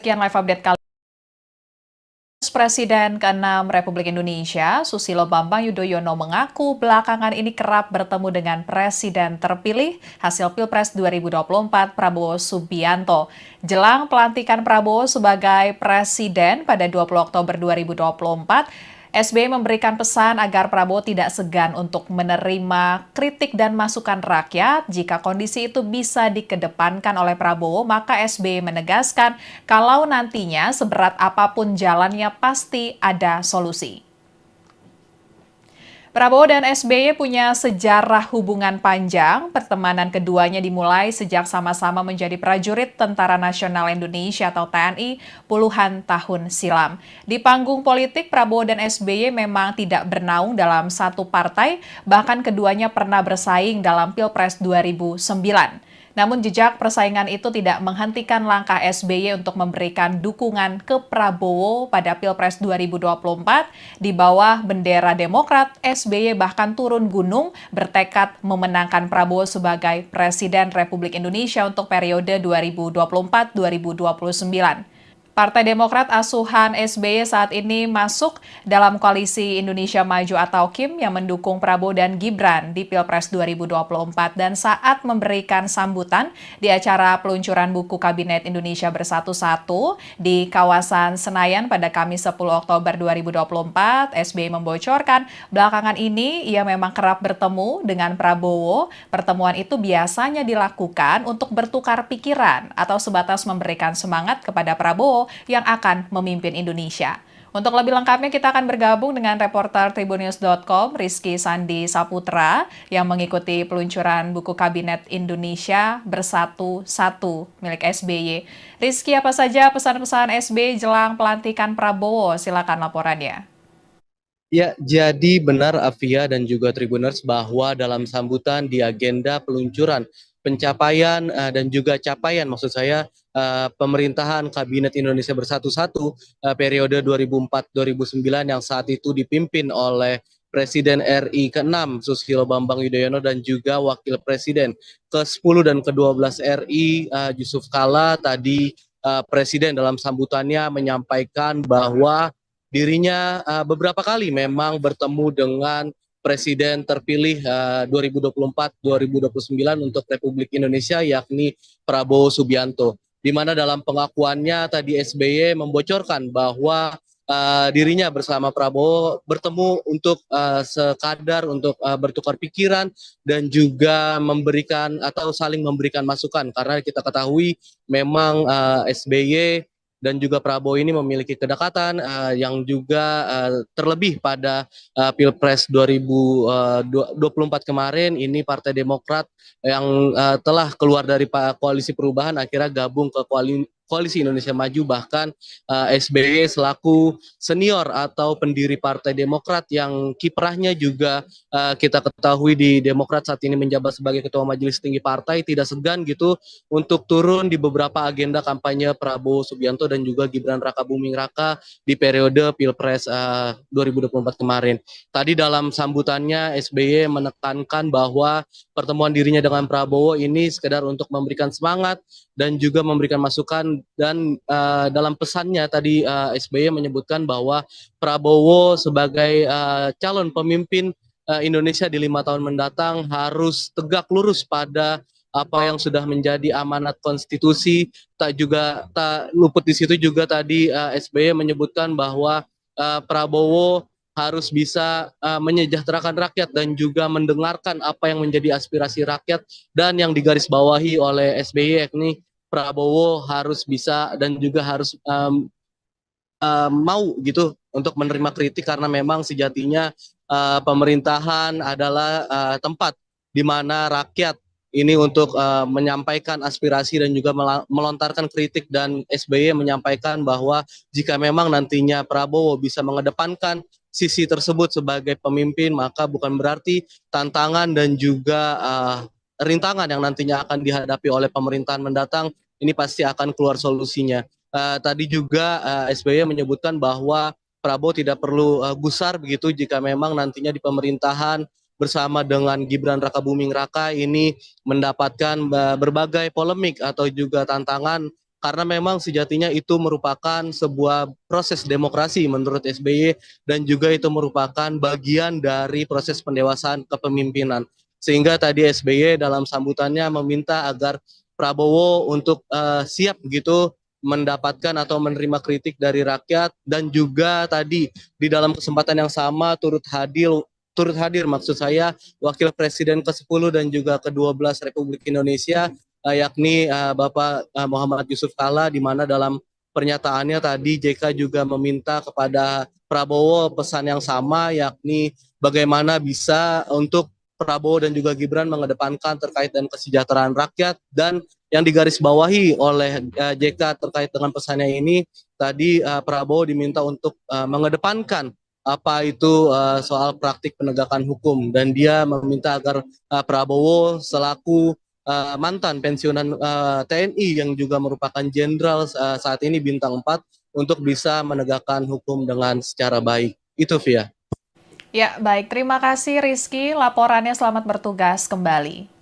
Sekian live update kali. Presiden ke-6 Republik Indonesia, Susilo Bambang Yudhoyono mengaku belakangan ini kerap bertemu dengan Presiden terpilih hasil Pilpres 2024 Prabowo Subianto. Jelang pelantikan Prabowo sebagai Presiden pada 20 Oktober 2024, SBY memberikan pesan agar Prabowo tidak segan untuk menerima kritik dan masukan rakyat. Jika kondisi itu bisa dikedepankan oleh Prabowo, maka SBY menegaskan kalau nantinya seberat apapun jalannya pasti ada solusi. Prabowo dan SBY punya sejarah hubungan panjang. Pertemanan keduanya dimulai sejak sama-sama menjadi prajurit Tentara Nasional Indonesia atau TNI puluhan tahun silam. Di panggung politik, Prabowo dan SBY memang tidak bernaung dalam satu partai, bahkan keduanya pernah bersaing dalam Pilpres 2009. Namun jejak persaingan itu tidak menghentikan langkah SBY untuk memberikan dukungan ke Prabowo pada Pilpres 2024. Di bawah bendera Demokrat, SBY bahkan turun gunung bertekad memenangkan Prabowo sebagai Presiden Republik Indonesia untuk periode 2024-2029. Partai Demokrat asuhan SBY saat ini masuk dalam koalisi Indonesia Maju atau KIM yang mendukung Prabowo dan Gibran di Pilpres 2024 dan saat memberikan sambutan di acara peluncuran buku Kabinet Indonesia Bersatu di kawasan Senayan pada Kamis 10 Oktober 2024, SBY membocorkan belakangan ini ia memang kerap bertemu dengan Prabowo. Pertemuan itu biasanya dilakukan untuk bertukar pikiran atau sebatas memberikan semangat kepada Prabowo yang akan memimpin Indonesia. Untuk lebih lengkapnya kita akan bergabung dengan reporter Tribunnews.com Rizky Sandi Saputra yang mengikuti peluncuran buku Kabinet Indonesia Bersatu milik SBY. Rizky, apa saja pesan-pesan SBY jelang pelantikan Prabowo? Silakan laporannya. Ya, jadi benar Afia dan juga Tribuners bahwa dalam sambutan di agenda peluncuran pencapaian dan juga capaian maksud saya pemerintahan Kabinet Indonesia Bersatu periode 2004-2009 yang saat itu dipimpin oleh Presiden RI ke-6 Susilo Bambang Yudhoyono dan juga Wakil Presiden ke-10 dan ke-12 RI Yusuf Kala tadi Presiden dalam sambutannya menyampaikan bahwa dirinya beberapa kali memang bertemu dengan Presiden terpilih 2024-2029 untuk Republik Indonesia yakni Prabowo Subianto. Di mana dalam pengakuannya tadi SBY membocorkan bahwa dirinya bersama Prabowo bertemu untuk sekadar untuk bertukar pikiran dan juga memberikan atau saling memberikan masukan karena kita ketahui memang SBY dan juga Prabowo ini memiliki kedekatan yang juga terlebih pada Pilpres 2024 kemarin ini Partai Demokrat yang telah keluar dari koalisi perubahan akhirnya gabung ke Koalisi Indonesia Maju bahkan SBY selaku senior atau pendiri Partai Demokrat yang kiprahnya juga kita ketahui di Demokrat saat ini menjabat sebagai Ketua Majelis Tinggi Partai tidak segan gitu untuk turun di beberapa agenda kampanye Prabowo Subianto dan juga Gibran Rakabuming Raka di periode Pilpres 2024 kemarin. Tadi dalam sambutannya SBY menekankan bahwa pertemuan dirinya dengan Prabowo ini sekedar untuk memberikan semangat dan juga memberikan masukan dan dalam pesannya tadi SBY menyebutkan bahwa Prabowo sebagai calon pemimpin Indonesia di 5 tahun mendatang harus tegak lurus pada apa yang sudah menjadi amanat konstitusi. Tak luput di situ juga tadi SBY menyebutkan bahwa Prabowo harus bisa menyejahterakan rakyat dan juga mendengarkan apa yang menjadi aspirasi rakyat dan yang digarisbawahi oleh SBY yakni Prabowo harus bisa dan juga harus mau gitu untuk menerima kritik karena memang sejatinya pemerintahan adalah tempat di mana rakyat ini untuk menyampaikan aspirasi dan juga melontarkan kritik dan SBY menyampaikan bahwa jika memang nantinya Prabowo bisa mengedepankan sisi tersebut sebagai pemimpin maka bukan berarti tantangan dan juga rintangan yang nantinya akan dihadapi oleh pemerintahan mendatang ini pasti akan keluar solusinya. Tadi juga SBY menyebutkan bahwa Prabowo tidak perlu gusar begitu jika memang nantinya di pemerintahan bersama dengan Gibran Rakabuming Raka ini mendapatkan berbagai polemik atau juga tantangan karena memang sejatinya itu merupakan sebuah proses demokrasi menurut SBY, dan juga itu merupakan bagian dari proses pendewasaan kepemimpinan. Sehingga tadi SBY dalam sambutannya meminta agar Prabowo untuk siap begitu mendapatkan atau menerima kritik dari rakyat, dan juga tadi di dalam kesempatan yang sama turut hadir maksud saya Wakil Presiden ke-10 dan juga ke-12 Republik Indonesia, yakni Bapak Muhammad Yusuf Kalla, di mana dalam pernyataannya tadi JK juga meminta kepada Prabowo pesan yang sama, yakni bagaimana bisa untuk Prabowo dan juga Gibran mengedepankan terkait dengan kesejahteraan rakyat. Dan yang digarisbawahi oleh JK terkait dengan pesannya ini, tadi Prabowo diminta untuk mengedepankan apa itu soal praktik penegakan hukum, dan dia meminta agar Prabowo selaku mantan pensiunan TNI yang juga merupakan jenderal saat ini bintang 4 untuk bisa menegakkan hukum dengan secara baik. Itu Via. Ya, baik. Terima kasih Rizky. Laporannya selamat bertugas kembali.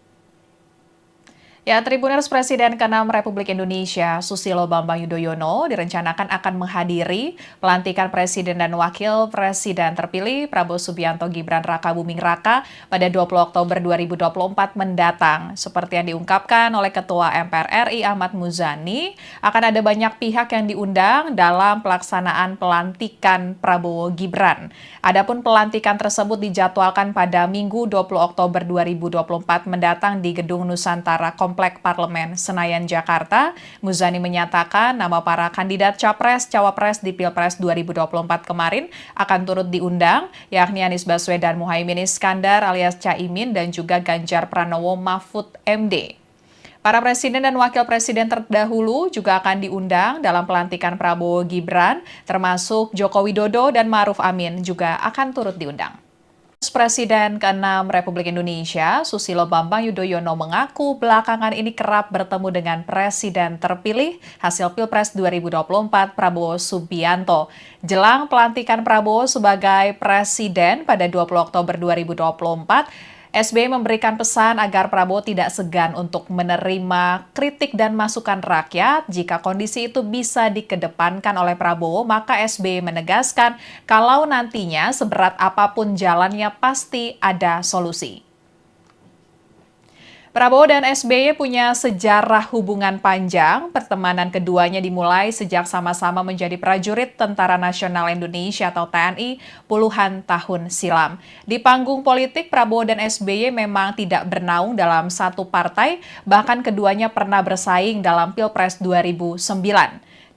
Ya, Tribuners Presiden ke-6 Republik Indonesia, Susilo Bambang Yudhoyono, direncanakan akan menghadiri pelantikan Presiden dan Wakil Presiden terpilih Prabowo Subianto Gibran Raka Buming Raka pada 20 Oktober 2024 mendatang. Seperti yang diungkapkan oleh Ketua MPR RI Ahmad Muzani, akan ada banyak pihak yang diundang dalam pelaksanaan pelantikan Prabowo Gibran. Adapun pelantikan tersebut dijadwalkan pada Minggu 20 Oktober 2024 mendatang di Gedung Nusantara Komplek Parlemen Senayan, Jakarta. Muzani menyatakan nama para kandidat Capres-Cawapres di Pilpres 2024 kemarin akan turut diundang, yakni Anies Baswedan Muhaimin Iskandar alias Caimin dan juga Ganjar Pranowo Mahfud MD. Para presiden dan wakil presiden terdahulu juga akan diundang dalam pelantikan Prabowo Gibran, termasuk Joko Widodo dan Ma'ruf Amin juga akan turut diundang. Presiden ke-6 Republik Indonesia, Susilo Bambang Yudhoyono mengaku belakangan ini kerap bertemu dengan Presiden terpilih hasil Pilpres 2024 Prabowo Subianto. Jelang pelantikan Prabowo sebagai Presiden pada 20 Oktober 2024, SBY memberikan pesan agar Prabowo tidak segan untuk menerima kritik dan masukan rakyat. Jika kondisi itu bisa dikedepankan oleh Prabowo, maka SBY menegaskan kalau nantinya seberat apapun jalannya pasti ada solusi. Prabowo dan SBY punya sejarah hubungan panjang. Pertemanan keduanya dimulai sejak sama-sama menjadi prajurit Tentara Nasional Indonesia atau TNI puluhan tahun silam. Di panggung politik, Prabowo dan SBY memang tidak bernaung dalam satu partai, bahkan keduanya pernah bersaing dalam Pilpres 2009.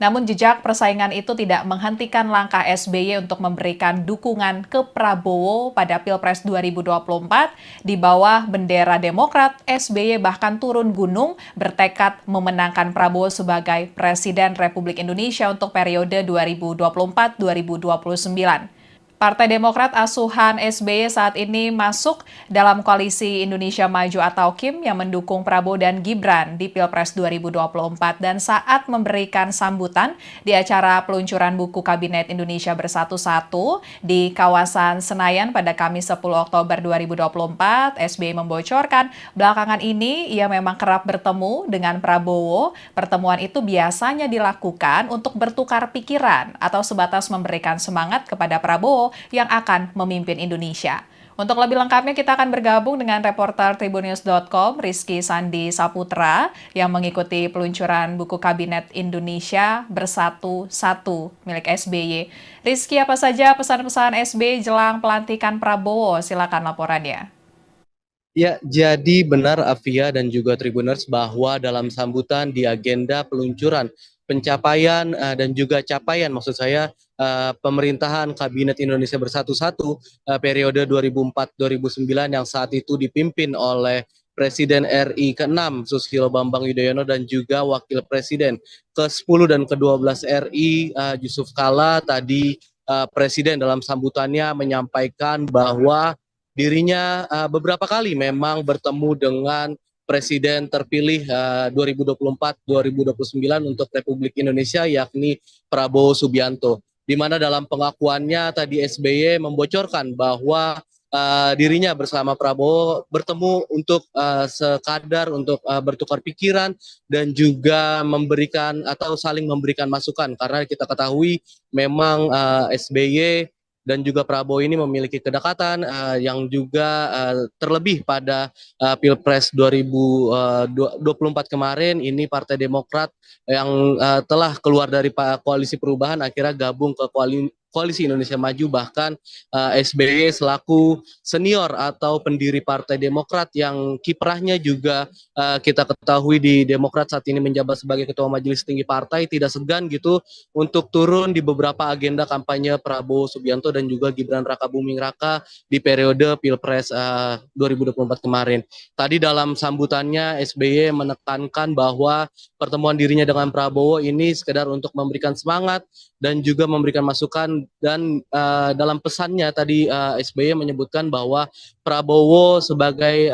Namun jejak persaingan itu tidak menghentikan langkah SBY untuk memberikan dukungan ke Prabowo pada Pilpres 2024. Di bawah bendera Demokrat, SBY bahkan turun gunung bertekad memenangkan Prabowo sebagai Presiden Republik Indonesia untuk periode 2024-2029. Partai Demokrat asuhan SBY saat ini masuk dalam koalisi Indonesia Maju atau KIM yang mendukung Prabowo dan Gibran di Pilpres 2024, dan saat memberikan sambutan di acara peluncuran buku Kabinet Indonesia Bersatu 1 di kawasan Senayan pada Kamis 10 Oktober 2024, SBY membocorkan belakangan ini ia memang kerap bertemu dengan Prabowo. Pertemuan itu biasanya dilakukan untuk bertukar pikiran atau sebatas memberikan semangat kepada Prabowo yang akan memimpin Indonesia. Untuk lebih lengkapnya kita akan bergabung dengan reporter Tribunnews.com Rizky Sandi Saputra yang mengikuti peluncuran buku Kabinet Indonesia Bersatu 1 milik SBY. Rizky, apa saja pesan-pesan SBY jelang pelantikan Prabowo? Silakan laporannya. Ya, jadi benar Afia dan juga Tribuners bahwa dalam sambutan di agenda peluncuran pencapaian dan juga capaian maksud saya pemerintahan Kabinet Indonesia Bersatu 1 periode 2004-2009 yang saat itu dipimpin oleh Presiden RI ke-6 Susilo Bambang Yudhoyono dan juga Wakil Presiden ke-10 dan ke-12 RI Yusuf Kalla. Tadi Presiden dalam sambutannya menyampaikan bahwa dirinya beberapa kali memang bertemu dengan Presiden terpilih 2024-2029 untuk Republik Indonesia, yakni Prabowo Subianto. Di mana dalam pengakuannya tadi SBY membocorkan bahwa dirinya bersama Prabowo bertemu untuk sekadar untuk bertukar pikiran dan juga memberikan atau saling memberikan masukan, karena kita ketahui memang SBY dan juga Prabowo ini memiliki kedekatan yang juga terlebih pada Pilpres 2024 kemarin ini Partai Demokrat yang telah keluar dari koalisi perubahan akhirnya gabung ke Koalisi Indonesia Maju, bahkan SBY selaku senior atau pendiri Partai Demokrat yang kiprahnya juga kita ketahui di Demokrat saat ini menjabat sebagai Ketua Majelis Tinggi Partai, tidak segan gitu untuk turun di beberapa agenda kampanye Prabowo Subianto dan juga Gibran Rakabuming Raka di periode Pilpres 2024 kemarin. Tadi dalam sambutannya SBY menekankan bahwa pertemuan dirinya dengan Prabowo ini sekedar untuk memberikan semangat dan juga memberikan masukan, dan dalam pesannya tadi SBY menyebutkan bahwa Prabowo sebagai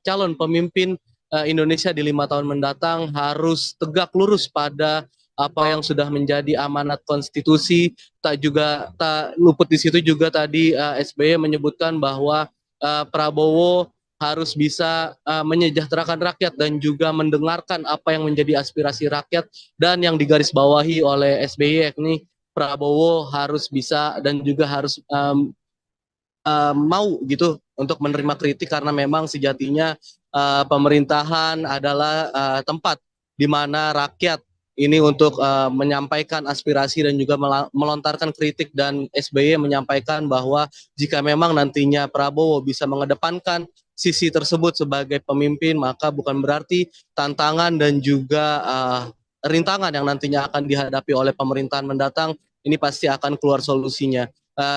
calon pemimpin Indonesia di 5 tahun mendatang harus tegak lurus pada apa yang sudah menjadi amanat konstitusi. Tak luput di situ juga tadi SBY menyebutkan bahwa Prabowo harus bisa menyejahterakan rakyat dan juga mendengarkan apa yang menjadi aspirasi rakyat, dan yang digarisbawahi oleh SBY yakni Prabowo harus bisa dan juga harus mau gitu untuk menerima kritik, karena memang sejatinya pemerintahan adalah tempat di mana rakyat ini untuk menyampaikan aspirasi dan juga melontarkan kritik, dan SBY menyampaikan bahwa jika memang nantinya Prabowo bisa mengedepankan sisi tersebut sebagai pemimpin, maka bukan berarti tantangan dan juga rintangan yang nantinya akan dihadapi oleh pemerintahan mendatang ini pasti akan keluar solusinya.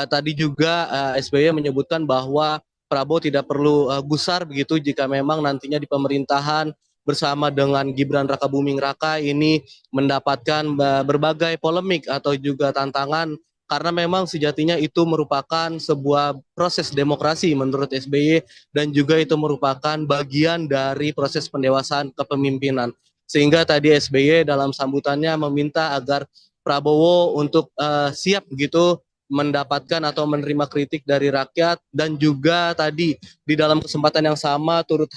Tadi juga SBY menyebutkan bahwa Prabowo tidak perlu gusar begitu jika memang nantinya di pemerintahan bersama dengan Gibran Rakabuming Raka ini mendapatkan berbagai polemik atau juga tantangan, karena memang sejatinya itu merupakan sebuah proses demokrasi menurut SBY, dan juga itu merupakan bagian dari proses pendewasaan kepemimpinan. Sehingga tadi SBY dalam sambutannya meminta agar Prabowo untuk siap gitu mendapatkan atau menerima kritik dari rakyat, dan juga tadi di dalam kesempatan yang sama turut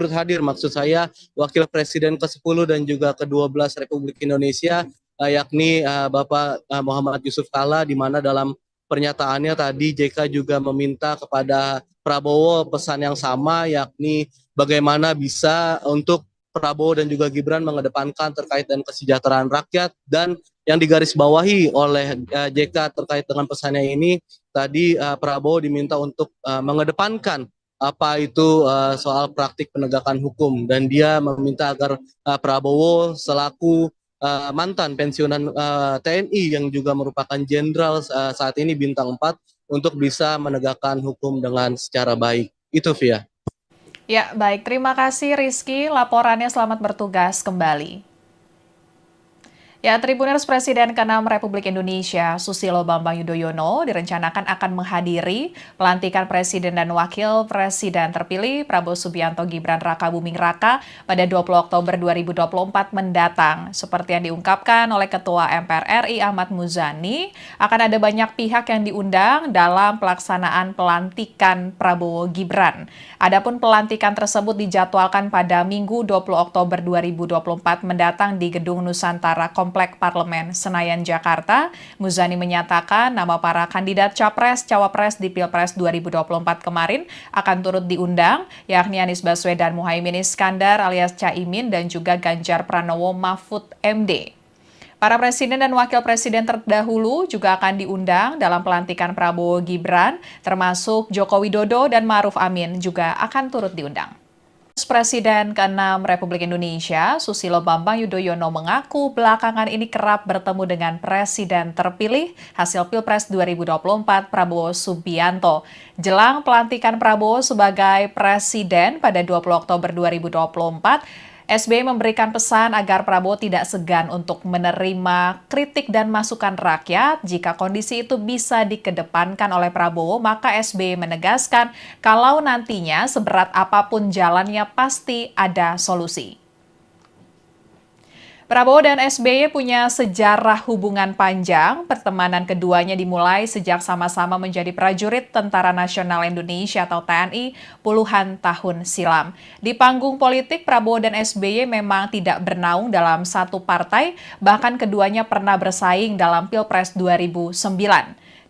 hadir maksud saya Wakil Presiden ke-10 dan juga ke-12 Republik Indonesia yakni Bapak Muhammad Yusuf Kalla, di mana dalam pernyataannya tadi JK juga meminta kepada Prabowo pesan yang sama, yakni bagaimana bisa untuk Prabowo dan juga Gibran mengedepankan terkait dengan kesejahteraan rakyat, dan yang digarisbawahi oleh JK terkait dengan pesannya ini tadi Prabowo diminta untuk mengedepankan apa itu soal praktik penegakan hukum, dan dia meminta agar Prabowo selaku mantan pensiunan TNI yang juga merupakan jenderal saat ini bintang 4 untuk bisa menegakkan hukum dengan secara baik. Itu Via. Ya, baik. Terima kasih Rizky. Laporannya selamat bertugas kembali. Ya, Tribuners Presiden ke-6 Republik Indonesia, Susilo Bambang Yudhoyono, direncanakan akan menghadiri pelantikan Presiden dan Wakil Presiden terpilih Prabowo Subianto Gibran Rakabuming Raka pada 20 Oktober 2024 mendatang. Seperti yang diungkapkan oleh Ketua MPR RI Ahmad Muzani, akan ada banyak pihak yang diundang dalam pelaksanaan pelantikan Prabowo Gibran. Adapun pelantikan tersebut dijadwalkan pada Minggu 20 Oktober 2024 mendatang di Gedung Nusantara Komplek Parlemen Senayan, Jakarta. Muzani menyatakan nama para kandidat Capres-Cawapres di Pilpres 2024 kemarin akan turut diundang, yakni Anies Baswedan Muhaimin Iskandar alias Caimin dan juga Ganjar Pranowo Mahfud MD. Para presiden dan wakil presiden terdahulu juga akan diundang dalam pelantikan Prabowo Gibran, termasuk Joko Widodo dan Ma'ruf Amin juga akan turut diundang. Presiden ke-6 Republik Indonesia, Susilo Bambang Yudhoyono mengaku belakangan ini kerap bertemu dengan Presiden terpilih hasil Pilpres 2024 Prabowo Subianto. Jelang pelantikan Prabowo sebagai Presiden pada 20 Oktober 2024, SBY memberikan pesan agar Prabowo tidak segan untuk menerima kritik dan masukan rakyat. Jika kondisi itu bisa dikedepankan oleh Prabowo, maka SBY menegaskan kalau nantinya seberat apapun jalannya pasti ada solusi. Prabowo dan SBY punya sejarah hubungan panjang. Pertemanan keduanya dimulai sejak sama-sama menjadi prajurit Tentara Nasional Indonesia atau TNI puluhan tahun silam. Di panggung politik, Prabowo dan SBY memang tidak bernaung dalam satu partai, bahkan keduanya pernah bersaing dalam Pilpres 2009.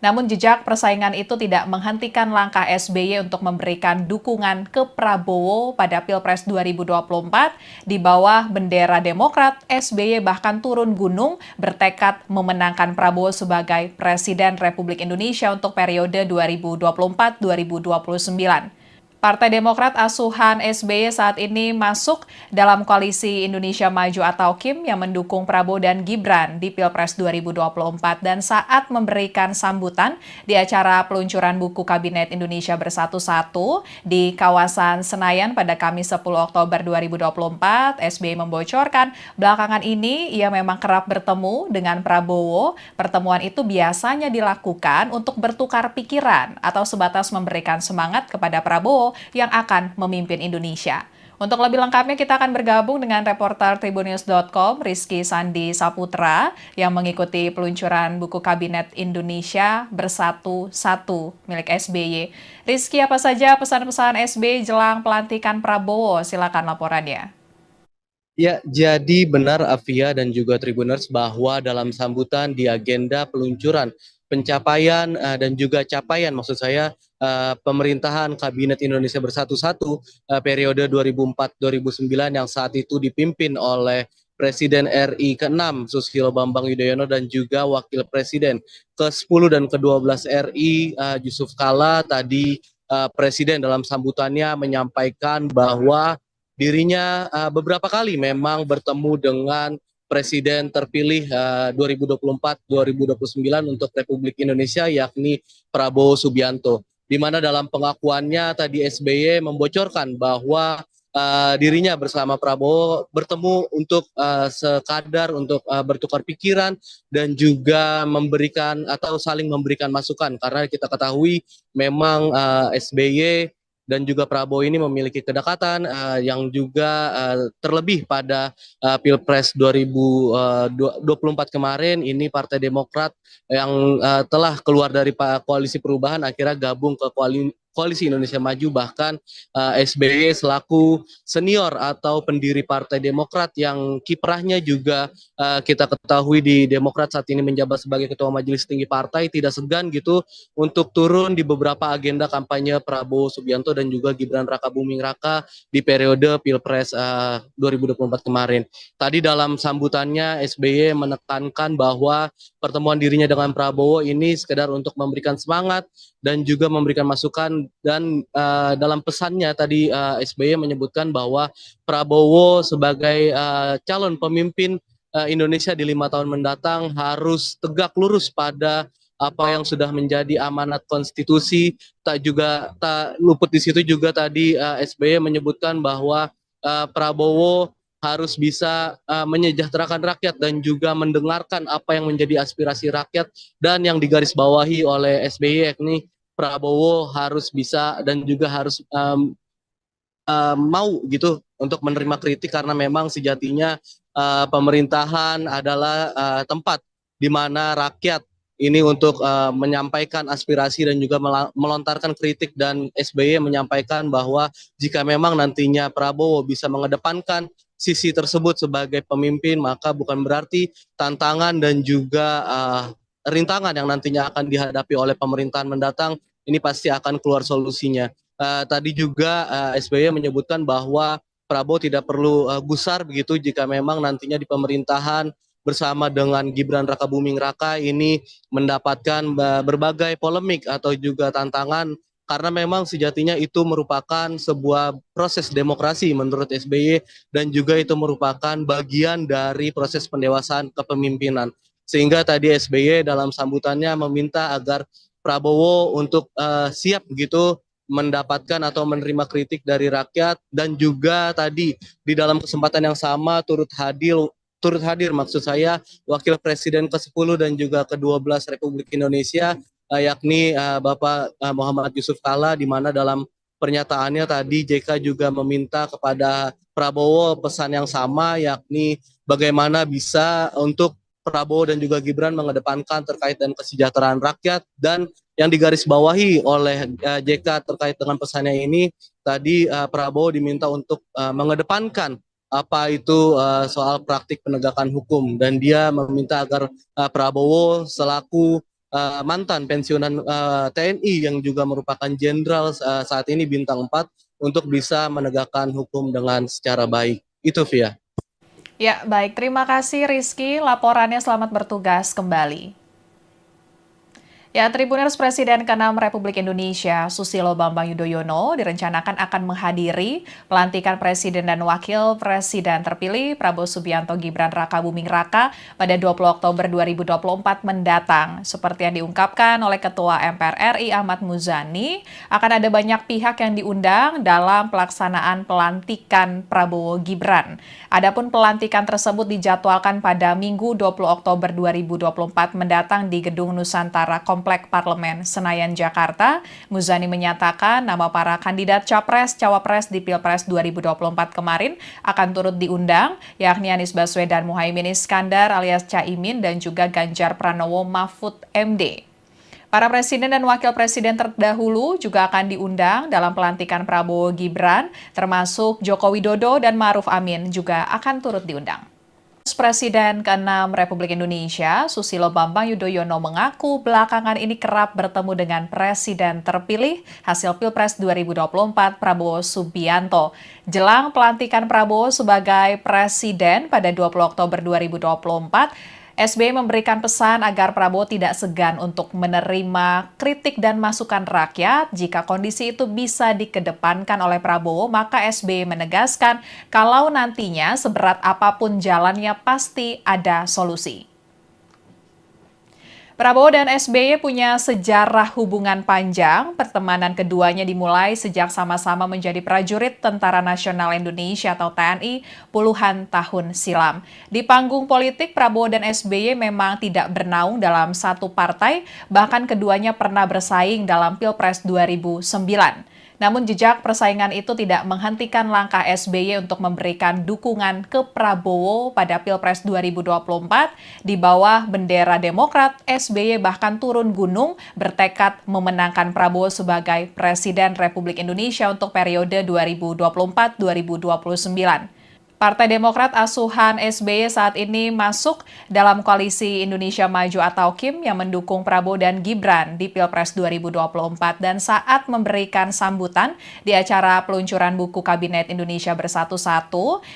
Namun jejak persaingan itu tidak menghentikan langkah SBY untuk memberikan dukungan ke Prabowo pada Pilpres 2024. Di bawah bendera Demokrat, SBY bahkan turun gunung bertekad memenangkan Prabowo sebagai Presiden Republik Indonesia untuk periode 2024-2029. Partai Demokrat asuhan SBY saat ini masuk dalam koalisi Indonesia Maju atau KIM yang mendukung Prabowo dan Gibran di Pilpres 2024 dan saat memberikan sambutan di acara peluncuran buku Kabinet Indonesia Bersatu-Satu di kawasan Senayan pada Kamis 10 Oktober 2024, SBY membocorkan belakangan ini ia memang kerap bertemu dengan Prabowo. Pertemuan itu biasanya dilakukan untuk bertukar pikiran atau sebatas memberikan semangat kepada Prabowo yang akan memimpin Indonesia. Untuk lebih lengkapnya kita akan bergabung dengan reporter Tribunnews.com Rizky Sandi Saputra yang mengikuti peluncuran buku Kabinet Indonesia Bersatu-Satu milik SBY. Rizky, apa saja pesan-pesan SBY jelang pelantikan Prabowo? Silakan laporannya. Ya, jadi benar Afia dan juga Tribuners bahwa dalam sambutan di agenda peluncuran pencapaian dan juga capaian maksud saya pemerintahan Kabinet Indonesia Bersatu-Satu periode 2004-2009 yang saat itu dipimpin oleh Presiden RI ke-6 Susilo Bambang Yudhoyono dan juga Wakil Presiden ke-10 dan ke-12 RI Yusuf Kala tadi Presiden dalam sambutannya menyampaikan bahwa dirinya beberapa kali memang bertemu dengan Presiden terpilih 2024-2029 untuk Republik Indonesia yakni Prabowo Subianto. Di mana dalam pengakuannya tadi SBY membocorkan bahwa dirinya bersama Prabowo bertemu untuk sekadar untuk bertukar pikiran dan juga memberikan atau saling memberikan masukan karena kita ketahui memang SBY dan juga Prabowo ini memiliki kedekatan yang juga terlebih pada Pilpres 2024 kemarin ini Partai Demokrat yang telah keluar dari koalisi perubahan akhirnya gabung ke Koalisi Indonesia Maju bahkan SBY selaku senior atau pendiri Partai Demokrat yang kiprahnya juga kita ketahui di Demokrat saat ini menjabat sebagai Ketua Majelis Tinggi Partai tidak segan gitu untuk turun di beberapa agenda kampanye Prabowo Subianto dan juga Gibran Rakabuming Raka di periode Pilpres 2024 kemarin. Tadi dalam sambutannya SBY menekankan bahwa pertemuan dirinya dengan Prabowo ini sekedar untuk memberikan semangat dan juga memberikan masukan dan dalam pesannya tadi SBY menyebutkan bahwa Prabowo sebagai calon pemimpin Indonesia di 5 tahun mendatang harus tegak lurus pada apa yang sudah menjadi amanat konstitusi. Tak luput di situ juga tadi SBY menyebutkan bahwa Prabowo harus bisa menyejahterakan rakyat dan juga mendengarkan apa yang menjadi aspirasi rakyat dan yang digarisbawahi oleh SBY yakni Prabowo harus bisa dan juga harus mau gitu untuk menerima kritik karena memang sejatinya pemerintahan adalah tempat di mana rakyat ini untuk menyampaikan aspirasi dan juga melontarkan kritik dan SBY menyampaikan bahwa jika memang nantinya Prabowo bisa mengedepankan sisi tersebut sebagai pemimpin maka bukan berarti tantangan dan juga rintangan yang nantinya akan dihadapi oleh pemerintahan mendatang ini pasti akan keluar solusinya. Tadi juga SBY menyebutkan bahwa Prabowo tidak perlu gusar begitu jika memang nantinya di pemerintahan bersama dengan Gibran Rakabuming Raka ini mendapatkan berbagai polemik atau juga tantangan karena memang sejatinya itu merupakan sebuah proses demokrasi menurut SBY dan juga itu merupakan bagian dari proses pendewasaan kepemimpinan. Sehingga tadi SBY dalam sambutannya meminta agar Prabowo untuk siap begitu mendapatkan atau menerima kritik dari rakyat dan juga tadi di dalam kesempatan yang sama turut hadir maksud saya Wakil Presiden ke-10 dan juga ke-12 Republik Indonesia yakni Bapak Muhammad Yusuf Kala di mana dalam pernyataannya tadi JK juga meminta kepada Prabowo pesan yang sama yakni bagaimana bisa untuk Prabowo dan juga Gibran mengedepankan terkait dengan kesejahteraan rakyat, dan yang digarisbawahi oleh JK terkait dengan pesannya ini tadi Prabowo diminta untuk mengedepankan apa itu soal praktik penegakan hukum, dan dia meminta agar Prabowo selaku mantan pensiunan TNI yang juga merupakan jenderal saat ini bintang 4 untuk bisa menegakkan hukum dengan secara baik. Itu Via. Ya, baik. Terima kasih Rizky. Laporannya selamat bertugas kembali. Ya, Tribuners Presiden ke-6 Republik Indonesia, Susilo Bambang Yudhoyono, direncanakan akan menghadiri pelantikan Presiden dan Wakil Presiden terpilih Prabowo Subianto Gibran Raka Buming Raka pada 20 Oktober 2024 mendatang. Seperti yang diungkapkan oleh Ketua MPR RI Ahmad Muzani, akan ada banyak pihak yang diundang dalam pelaksanaan pelantikan Prabowo Gibran. Adapun pelantikan tersebut dijadwalkan pada Minggu 20 Oktober 2024 mendatang di Gedung Nusantara Komplek Parlemen Senayan, Jakarta. Muzani menyatakan nama para kandidat Capres-Cawapres di Pilpres 2024 kemarin akan turut diundang, yakni Anies Baswedan Muhaimin Iskandar alias Caimin dan juga Ganjar Pranowo Mahfud MD. Para presiden dan wakil presiden terdahulu juga akan diundang dalam pelantikan Prabowo Gibran, termasuk Joko Widodo dan Ma'ruf Amin juga akan turut diundang. Presiden ke-6 Republik Indonesia, Susilo Bambang Yudhoyono mengaku belakangan ini kerap bertemu dengan Presiden terpilih hasil Pilpres 2024 Prabowo Subianto. Jelang pelantikan Prabowo sebagai Presiden pada 20 Oktober 2024, SBY memberikan pesan agar Prabowo tidak segan untuk menerima kritik dan masukan rakyat. Jika kondisi itu bisa dikedepankan oleh Prabowo, maka SBY menegaskan kalau nantinya seberat apapun jalannya pasti ada solusi. Prabowo dan SBY punya sejarah hubungan panjang. Pertemanan keduanya dimulai sejak sama-sama menjadi prajurit Tentara Nasional Indonesia atau TNI puluhan tahun silam. Di panggung politik, Prabowo dan SBY memang tidak bernaung dalam satu partai, bahkan keduanya pernah bersaing dalam Pilpres 2009. Namun jejak persaingan itu tidak menghentikan langkah SBY untuk memberikan dukungan ke Prabowo pada Pilpres 2024. Di bawah bendera Demokrat, SBY bahkan turun gunung bertekad memenangkan Prabowo sebagai Presiden Republik Indonesia untuk periode 2024-2029. Partai Demokrat asuhan SBY saat ini masuk dalam koalisi Indonesia Maju atau KIM yang mendukung Prabowo dan Gibran di Pilpres 2024, dan saat memberikan sambutan di acara peluncuran buku Kabinet Indonesia Bersatu 1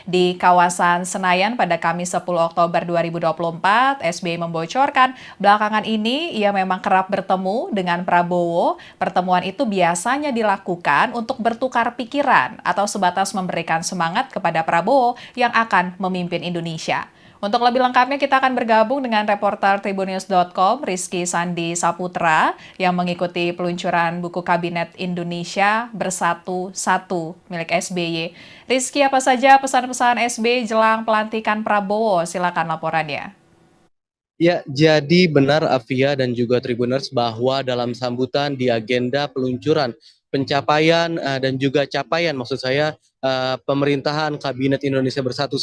di kawasan Senayan pada Kamis 10 Oktober 2024, SBY membocorkan belakangan ini ia memang kerap bertemu dengan Prabowo. Pertemuan itu biasanya dilakukan untuk bertukar pikiran atau sebatas memberikan semangat kepada Prabowo yang akan memimpin Indonesia. Untuk lebih lengkapnya kita akan bergabung dengan reporter Tribunnews.com Rizky Sandi Saputra yang mengikuti peluncuran buku Kabinet Indonesia Bersatu 1 milik SBY. Rizky, apa saja pesan-pesan SBY jelang pelantikan Prabowo? Silakan laporannya. Ya, jadi benar Afia dan juga Tribuners bahwa dalam sambutan di agenda peluncuran pencapaian dan juga capaian maksud saya pemerintahan Kabinet Indonesia Bersatu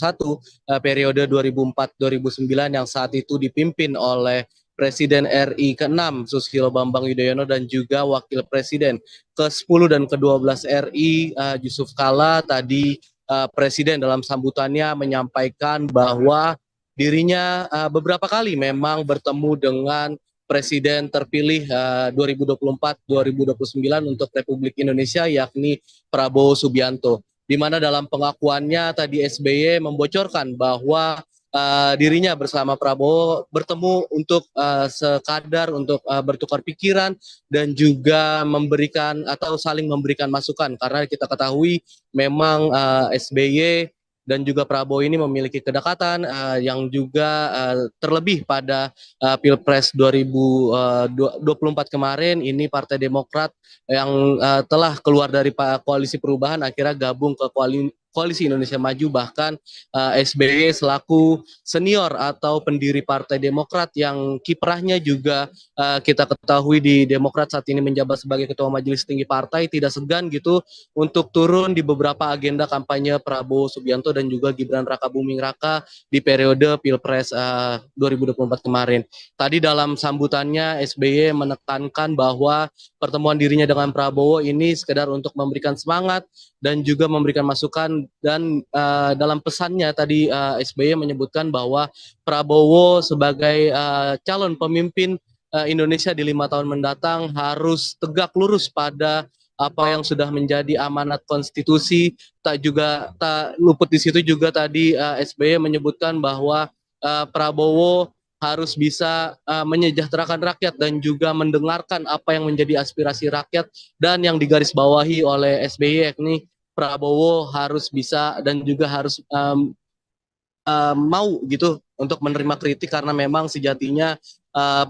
periode 2004-2009 yang saat itu dipimpin oleh Presiden RI ke-6 Susilo Bambang Yudhoyono dan juga Wakil Presiden ke-10 dan ke-12 RI Yusuf Kala. Tadi Presiden dalam sambutannya menyampaikan bahwa dirinya beberapa kali memang bertemu dengan Presiden terpilih 2024-2029 untuk Republik Indonesia, yakni Prabowo Subianto. Di mana dalam pengakuannya tadi SBY membocorkan bahwa dirinya bersama Prabowo bertemu untuk sekadar untuk bertukar pikiran dan juga memberikan atau saling memberikan masukan, karena kita ketahui memang SBY dan juga Prabowo ini memiliki kedekatan yang juga terlebih pada Pilpres 2024 kemarin. Ini Partai Demokrat yang telah keluar dari koalisi perubahan akhirnya gabung ke Koalisi Indonesia Maju, bahkan SBY selaku senior atau pendiri Partai Demokrat yang kiprahnya juga kita ketahui di Demokrat saat ini menjabat sebagai Ketua Majelis Tinggi Partai, tidak segan gitu untuk turun di beberapa agenda kampanye Prabowo Subianto dan juga Gibran Rakabuming Raka di periode Pilpres 2024 kemarin. Tadi dalam sambutannya SBY menekankan bahwa pertemuan dirinya dengan Prabowo ini sekedar untuk memberikan semangat dan juga memberikan masukan, dan dalam pesannya tadi SBY menyebutkan bahwa Prabowo sebagai calon pemimpin Indonesia di 5 tahun mendatang harus tegak lurus pada apa yang sudah menjadi amanat konstitusi. Tak luput di situ juga tadi SBY menyebutkan bahwa Prabowo harus bisa menyejahterakan rakyat dan juga mendengarkan apa yang menjadi aspirasi rakyat, dan yang digarisbawahi oleh SBY yakni Prabowo harus bisa dan juga harus mau gitu untuk menerima kritik, karena memang sejatinya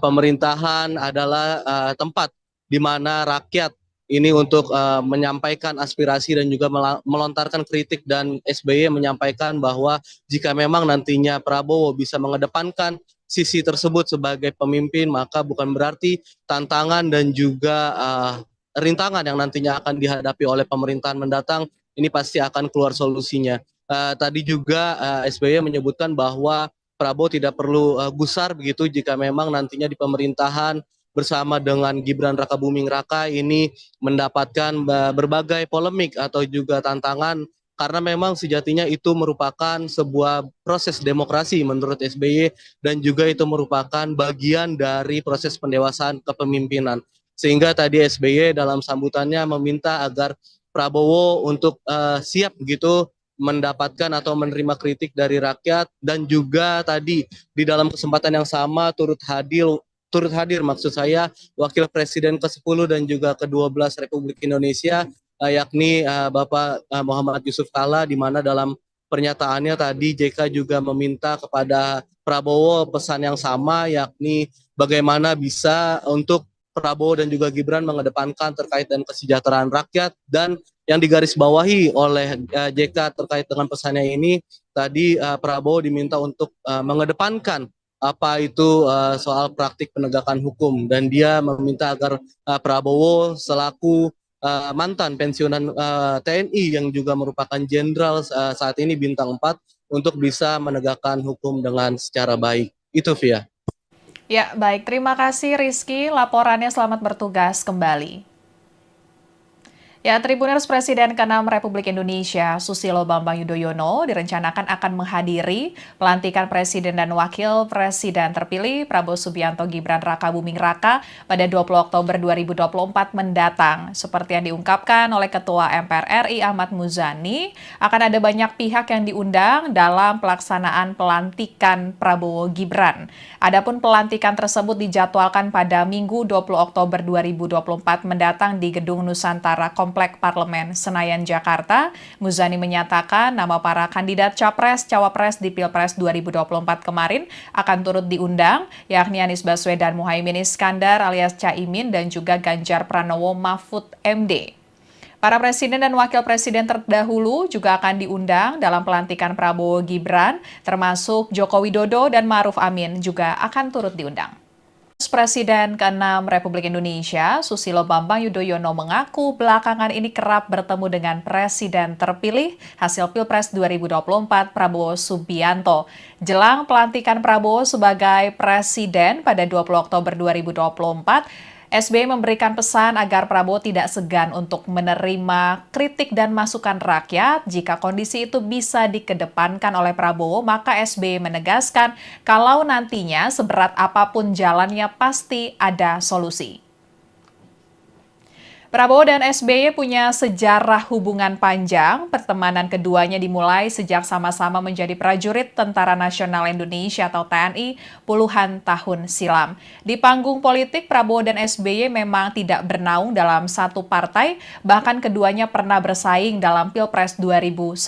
pemerintahan adalah tempat di mana rakyat ini untuk menyampaikan aspirasi dan juga melontarkan kritik, dan SBY menyampaikan bahwa jika memang nantinya Prabowo bisa mengedepankan sisi tersebut sebagai pemimpin, maka bukan berarti tantangan dan juga rintangan yang nantinya akan dihadapi oleh pemerintahan mendatang ini pasti akan keluar solusinya. Tadi juga SBY menyebutkan bahwa Prabowo tidak perlu gusar begitu jika memang nantinya di pemerintahan bersama dengan Gibran Rakabuming Raka ini mendapatkan berbagai polemik atau juga tantangan, karena memang sejatinya itu merupakan sebuah proses demokrasi menurut SBY, dan juga itu merupakan bagian dari proses pendewasaan kepemimpinan. Sehingga tadi SBY dalam sambutannya meminta agar Prabowo untuk siap begitu mendapatkan atau menerima kritik dari rakyat, dan juga tadi di dalam kesempatan yang sama turut hadir maksud saya Wakil Presiden ke-10 dan juga ke-12 Republik Indonesia yakni Bapak Muhammad Yusuf Kalla, di mana dalam pernyataannya tadi JK juga meminta kepada Prabowo pesan yang sama, yakni bagaimana bisa untuk Prabowo dan juga Gibran mengedepankan terkait dengan kesejahteraan rakyat, dan yang digarisbawahi oleh JK terkait dengan pesannya ini tadi Prabowo diminta untuk mengedepankan apa itu soal praktik penegakan hukum, dan dia meminta agar Prabowo selaku mantan pensiunan TNI yang juga merupakan jenderal saat ini bintang 4 untuk bisa menegakkan hukum dengan secara baik. Itu Via. Ya, baik. Terima kasih Rizky. Laporannya selamat bertugas kembali. Ya, Tribuners Presiden ke-6 Republik Indonesia, Susilo Bambang Yudhoyono, direncanakan akan menghadiri pelantikan Presiden dan Wakil Presiden terpilih Prabowo Subianto Gibran Rakabuming Raka pada 20 Oktober 2024 mendatang. Seperti yang diungkapkan oleh Ketua MPR RI Ahmad Muzani, akan ada banyak pihak yang diundang dalam pelaksanaan pelantikan Prabowo Gibran. Adapun pelantikan tersebut dijadwalkan pada Minggu 20 Oktober 2024 mendatang di Gedung Nusantara Komplek Parlemen Senayan, Jakarta. Muzani menyatakan nama para kandidat Capres-Cawapres di Pilpres 2024 kemarin akan turut diundang, yakni Anies Baswedan Muhaimin Iskandar alias Caimin dan juga Ganjar Pranowo Mahfud MD. Para presiden dan wakil presiden terdahulu juga akan diundang dalam pelantikan Prabowo Gibran, termasuk Joko Widodo dan Ma'ruf Amin juga akan turut diundang. Presiden ke-6 Republik Indonesia, Susilo Bambang Yudhoyono mengaku belakangan ini kerap bertemu dengan Presiden terpilih hasil Pilpres 2024 Prabowo Subianto. Jelang pelantikan Prabowo sebagai Presiden pada 20 Oktober 2024, SBY memberikan pesan agar Prabowo tidak segan untuk menerima kritik dan masukan rakyat. Jika kondisi itu bisa dikedepankan oleh Prabowo, maka SBY menegaskan kalau nantinya seberat apapun jalannya pasti ada solusi. Prabowo dan SBY punya sejarah hubungan panjang. Pertemanan keduanya dimulai sejak sama-sama menjadi prajurit Tentara Nasional Indonesia atau TNI puluhan tahun silam. Di panggung politik, Prabowo dan SBY memang tidak bernaung dalam satu partai, bahkan keduanya pernah bersaing dalam Pilpres 2009.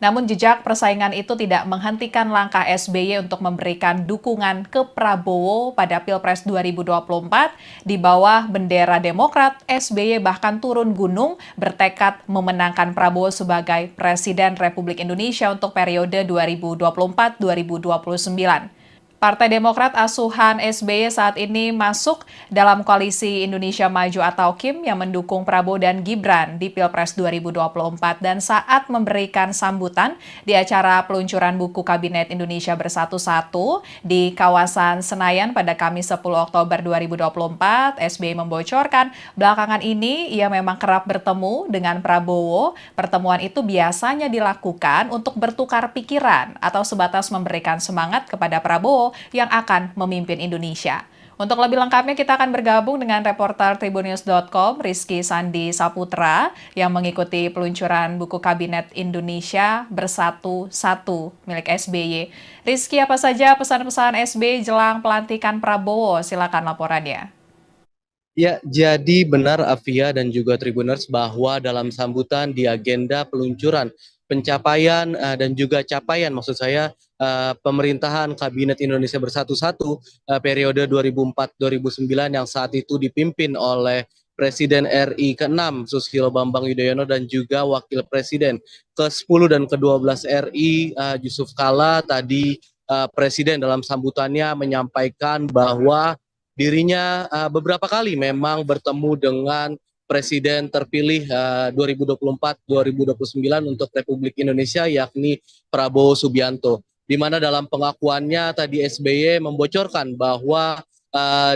Namun jejak persaingan itu tidak menghentikan langkah SBY untuk memberikan dukungan ke Prabowo pada Pilpres 2024. Di bawah bendera Demokrat, SBY bahkan turun gunung bertekad memenangkan Prabowo sebagai Presiden Republik Indonesia untuk periode 2024-2029. Partai Demokrat asuhan SBY saat ini masuk dalam koalisi Indonesia Maju atau KIM yang mendukung Prabowo dan Gibran di Pilpres 2024 dan saat memberikan sambutan di acara peluncuran buku Kabinet Indonesia Bersatu-Satu di kawasan Senayan pada Kamis 10 Oktober 2024, SBY membocorkan belakangan ini ia memang kerap bertemu dengan Prabowo. Pertemuan itu biasanya dilakukan untuk bertukar pikiran atau sebatas memberikan semangat kepada Prabowo yang akan memimpin Indonesia. Untuk lebih lengkapnya kita akan bergabung dengan reporter Tribunnews.com Rizky Sandi Saputra yang mengikuti peluncuran buku Kabinet Indonesia Bersatu-Satu milik SBY. Rizky, apa saja pesan-pesan SBY jelang pelantikan Prabowo? Silakan laporannya. Ya, jadi benar Afia dan juga Tribuners bahwa dalam sambutan di agenda peluncuran pencapaian dan juga capaian maksud saya pemerintahan Kabinet Indonesia Bersatu-Satu periode 2004-2009 yang saat itu dipimpin oleh Presiden RI ke-6 Susilo Bambang Yudhoyono dan juga Wakil Presiden ke-10 dan ke-12 RI Yusuf Kala. Tadi Presiden dalam sambutannya menyampaikan bahwa dirinya beberapa kali memang bertemu dengan Presiden terpilih 2024-2029 untuk Republik Indonesia yakni Prabowo Subianto. Di mana dalam pengakuannya tadi SBY membocorkan bahwa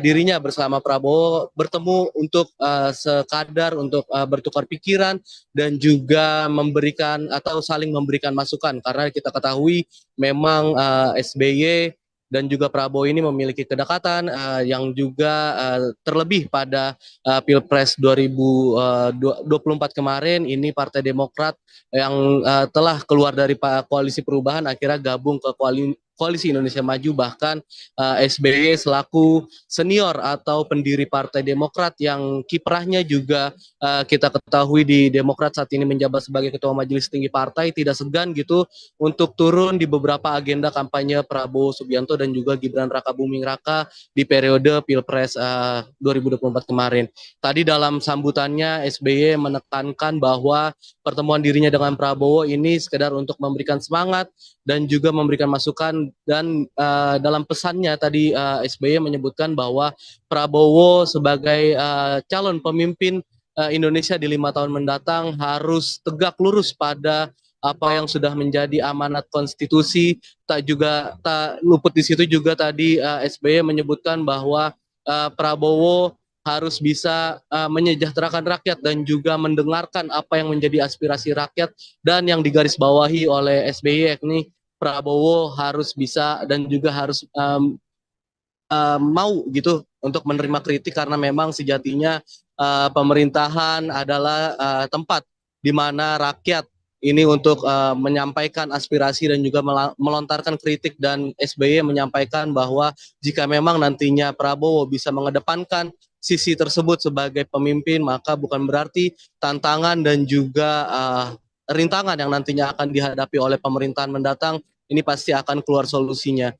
dirinya bersama Prabowo bertemu untuk sekadar untuk bertukar pikiran dan juga memberikan atau saling memberikan masukan karena kita ketahui memang SBY dan juga Prabowo ini memiliki kedekatan yang juga terlebih pada Pilpres 2024 kemarin ini Partai Demokrat yang telah keluar dari koalisi perubahan akhirnya gabung ke Koalisi Indonesia Maju, bahkan SBY selaku senior atau pendiri Partai Demokrat yang kiprahnya juga kita ketahui di Demokrat saat ini menjabat sebagai Ketua Majelis Tinggi Partai tidak segan gitu untuk turun di beberapa agenda kampanye Prabowo Subianto dan juga Gibran Rakabuming Raka di periode Pilpres 2024 kemarin. Tadi dalam sambutannya SBY menekankan bahwa pertemuan dirinya dengan Prabowo ini sekedar untuk memberikan semangat dan juga memberikan masukan dan dalam pesannya tadi SBY menyebutkan bahwa Prabowo sebagai calon pemimpin Indonesia di 5 tahun mendatang harus tegak lurus pada apa yang sudah menjadi amanat konstitusi. Tak luput di situ juga tadi SBY menyebutkan bahwa Prabowo harus bisa menyejahterakan rakyat dan juga mendengarkan apa yang menjadi aspirasi rakyat dan yang digarisbawahi oleh SBY yakni Prabowo harus bisa dan juga harus mau gitu untuk menerima kritik karena memang sejatinya pemerintahan adalah tempat di mana rakyat ini untuk menyampaikan aspirasi dan juga melontarkan kritik dan SBY menyampaikan bahwa jika memang nantinya Prabowo bisa mengedepankan sisi tersebut sebagai pemimpin maka bukan berarti tantangan dan juga rintangan yang nantinya akan dihadapi oleh pemerintahan mendatang ini pasti akan keluar solusinya.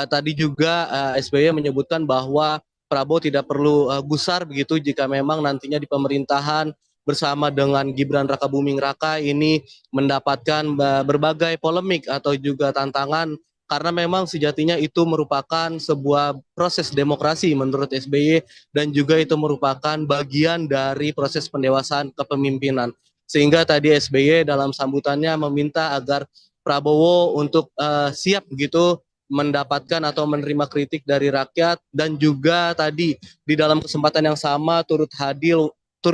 Tadi juga SBY menyebutkan bahwa Prabowo tidak perlu gusar begitu jika memang nantinya di pemerintahan bersama dengan Gibran Rakabuming Raka ini mendapatkan berbagai polemik atau juga tantangan karena memang sejatinya itu merupakan sebuah proses demokrasi menurut SBY dan juga itu merupakan bagian dari proses pendewasaan kepemimpinan. Sehingga tadi SBY dalam sambutannya meminta agar Prabowo untuk siap begitu mendapatkan atau menerima kritik dari rakyat dan juga tadi di dalam kesempatan yang sama turut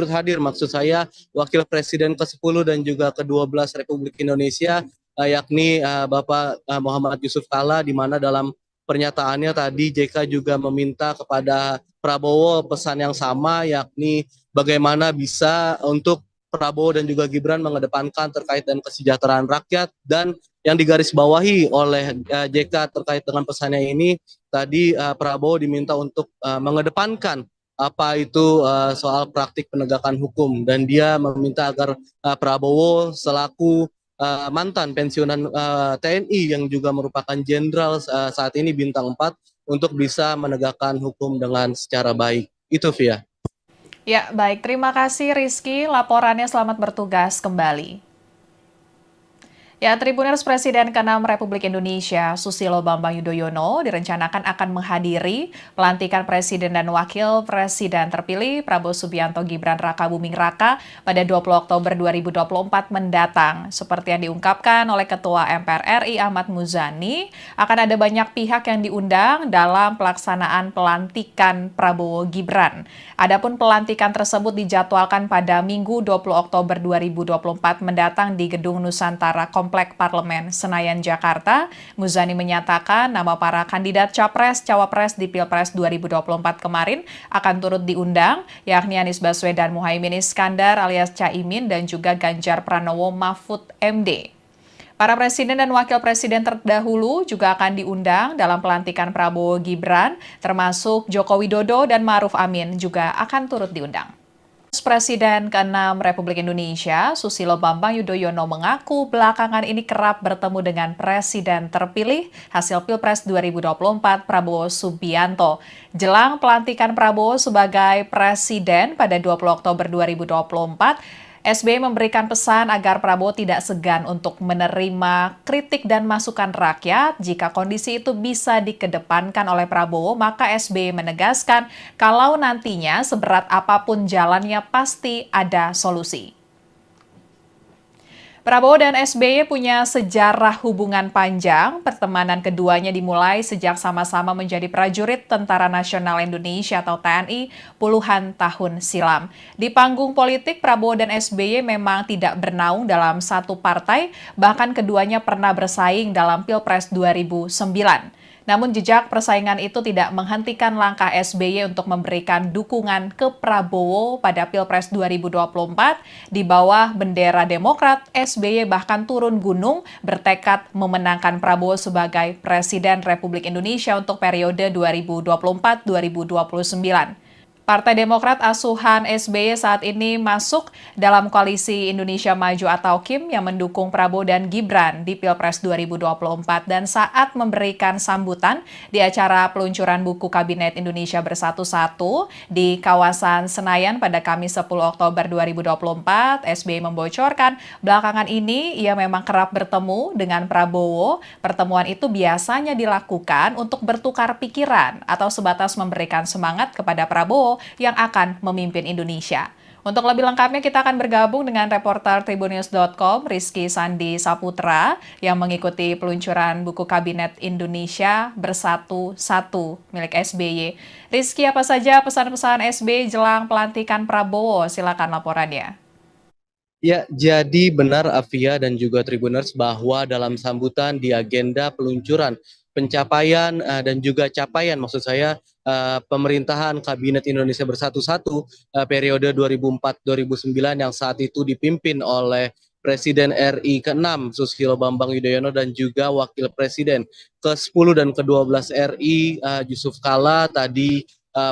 hadir maksud saya Wakil Presiden ke-10 dan juga ke-12 Republik Indonesia yakni Bapak Muhammad Yusuf Kala di mana dalam pernyataannya tadi JK juga meminta kepada Prabowo pesan yang sama yakni bagaimana bisa untuk Prabowo dan juga Gibran mengedepankan terkait dengan kesejahteraan rakyat dan yang digarisbawahi oleh JK terkait dengan pesannya ini tadi Prabowo diminta untuk mengedepankan apa itu soal praktik penegakan hukum dan dia meminta agar Prabowo selaku mantan pensiunan TNI yang juga merupakan jenderal saat ini bintang 4 untuk bisa menegakkan hukum dengan secara baik. Itu Via. Ya, baik. Terima kasih Rizky. Laporannya selamat bertugas kembali. Ya, Tribuners Presiden ke-6 Republik Indonesia, Susilo Bambang Yudhoyono, direncanakan akan menghadiri pelantikan Presiden dan Wakil Presiden terpilih Prabowo Subianto Gibran Rakabuming Raka pada 20 Oktober 2024 mendatang. Seperti yang diungkapkan oleh Ketua MPR RI Ahmad Muzani, akan ada banyak pihak yang diundang dalam pelaksanaan pelantikan Prabowo Gibran. Adapun pelantikan tersebut dijadwalkan pada Minggu 20 Oktober 2024 mendatang di Gedung Nusantara Komplek Parlemen Senayan, Jakarta. Muzani menyatakan nama para kandidat Capres-Cawapres di Pilpres 2024 kemarin akan turut diundang, yakni Anies Baswedan Muhaimin Iskandar alias Caimin dan juga Ganjar Pranowo Mahfud MD. Para presiden dan wakil presiden terdahulu juga akan diundang dalam pelantikan Prabowo Gibran, termasuk Joko Widodo dan Ma'ruf Amin juga akan turut diundang. Presiden ke-6 Republik Indonesia, Susilo Bambang Yudhoyono mengaku belakangan ini kerap bertemu dengan Presiden terpilih hasil Pilpres 2024 Prabowo Subianto. Jelang pelantikan Prabowo sebagai Presiden pada 20 Oktober 2024, SBY memberikan pesan agar Prabowo tidak segan untuk menerima kritik dan masukan rakyat. Jika kondisi itu bisa dikedepankan oleh Prabowo, maka SBY menegaskan kalau nantinya seberat apapun jalannya pasti ada solusi. Prabowo dan SBY punya sejarah hubungan panjang. Pertemanan keduanya dimulai sejak sama-sama menjadi prajurit Tentara Nasional Indonesia atau TNI puluhan tahun silam. Di panggung politik, Prabowo dan SBY memang tidak bernaung dalam satu partai, bahkan keduanya pernah bersaing dalam Pilpres 2009. Namun jejak persaingan itu tidak menghentikan langkah SBY untuk memberikan dukungan ke Prabowo pada Pilpres 2024. Di bawah bendera Demokrat, SBY bahkan turun gunung bertekad memenangkan Prabowo sebagai Presiden Republik Indonesia untuk periode 2024-2029. Partai Demokrat asuhan SBY saat ini masuk dalam koalisi Indonesia Maju atau KIM yang mendukung Prabowo dan Gibran di Pilpres 2024 dan saat memberikan sambutan di acara peluncuran buku Kabinet Indonesia Bersatu 1 di kawasan Senayan pada Kamis 10 Oktober 2024, SBY membocorkan belakangan ini ia memang kerap bertemu dengan Prabowo. Pertemuan itu biasanya dilakukan untuk bertukar pikiran atau sebatas memberikan semangat kepada Prabowo yang akan memimpin Indonesia. Untuk lebih lengkapnya kita akan bergabung dengan reporter Tribunnews.com Rizky Sandi Saputra yang mengikuti peluncuran buku Kabinet Indonesia Bersatu 1 milik SBY. Rizky, apa saja pesan-pesan SBY jelang pelantikan Prabowo? Silakan laporannya. Ya, jadi benar Afia dan juga Tribuners bahwa dalam sambutan di agenda peluncuran pencapaian dan juga capaian maksud saya pemerintahan Kabinet Indonesia Bersatu periode 2004-2009 yang saat itu dipimpin oleh Presiden RI ke-6 Susilo Bambang Yudhoyono dan juga Wakil Presiden ke-10 dan ke-12 RI Yusuf Kala tadi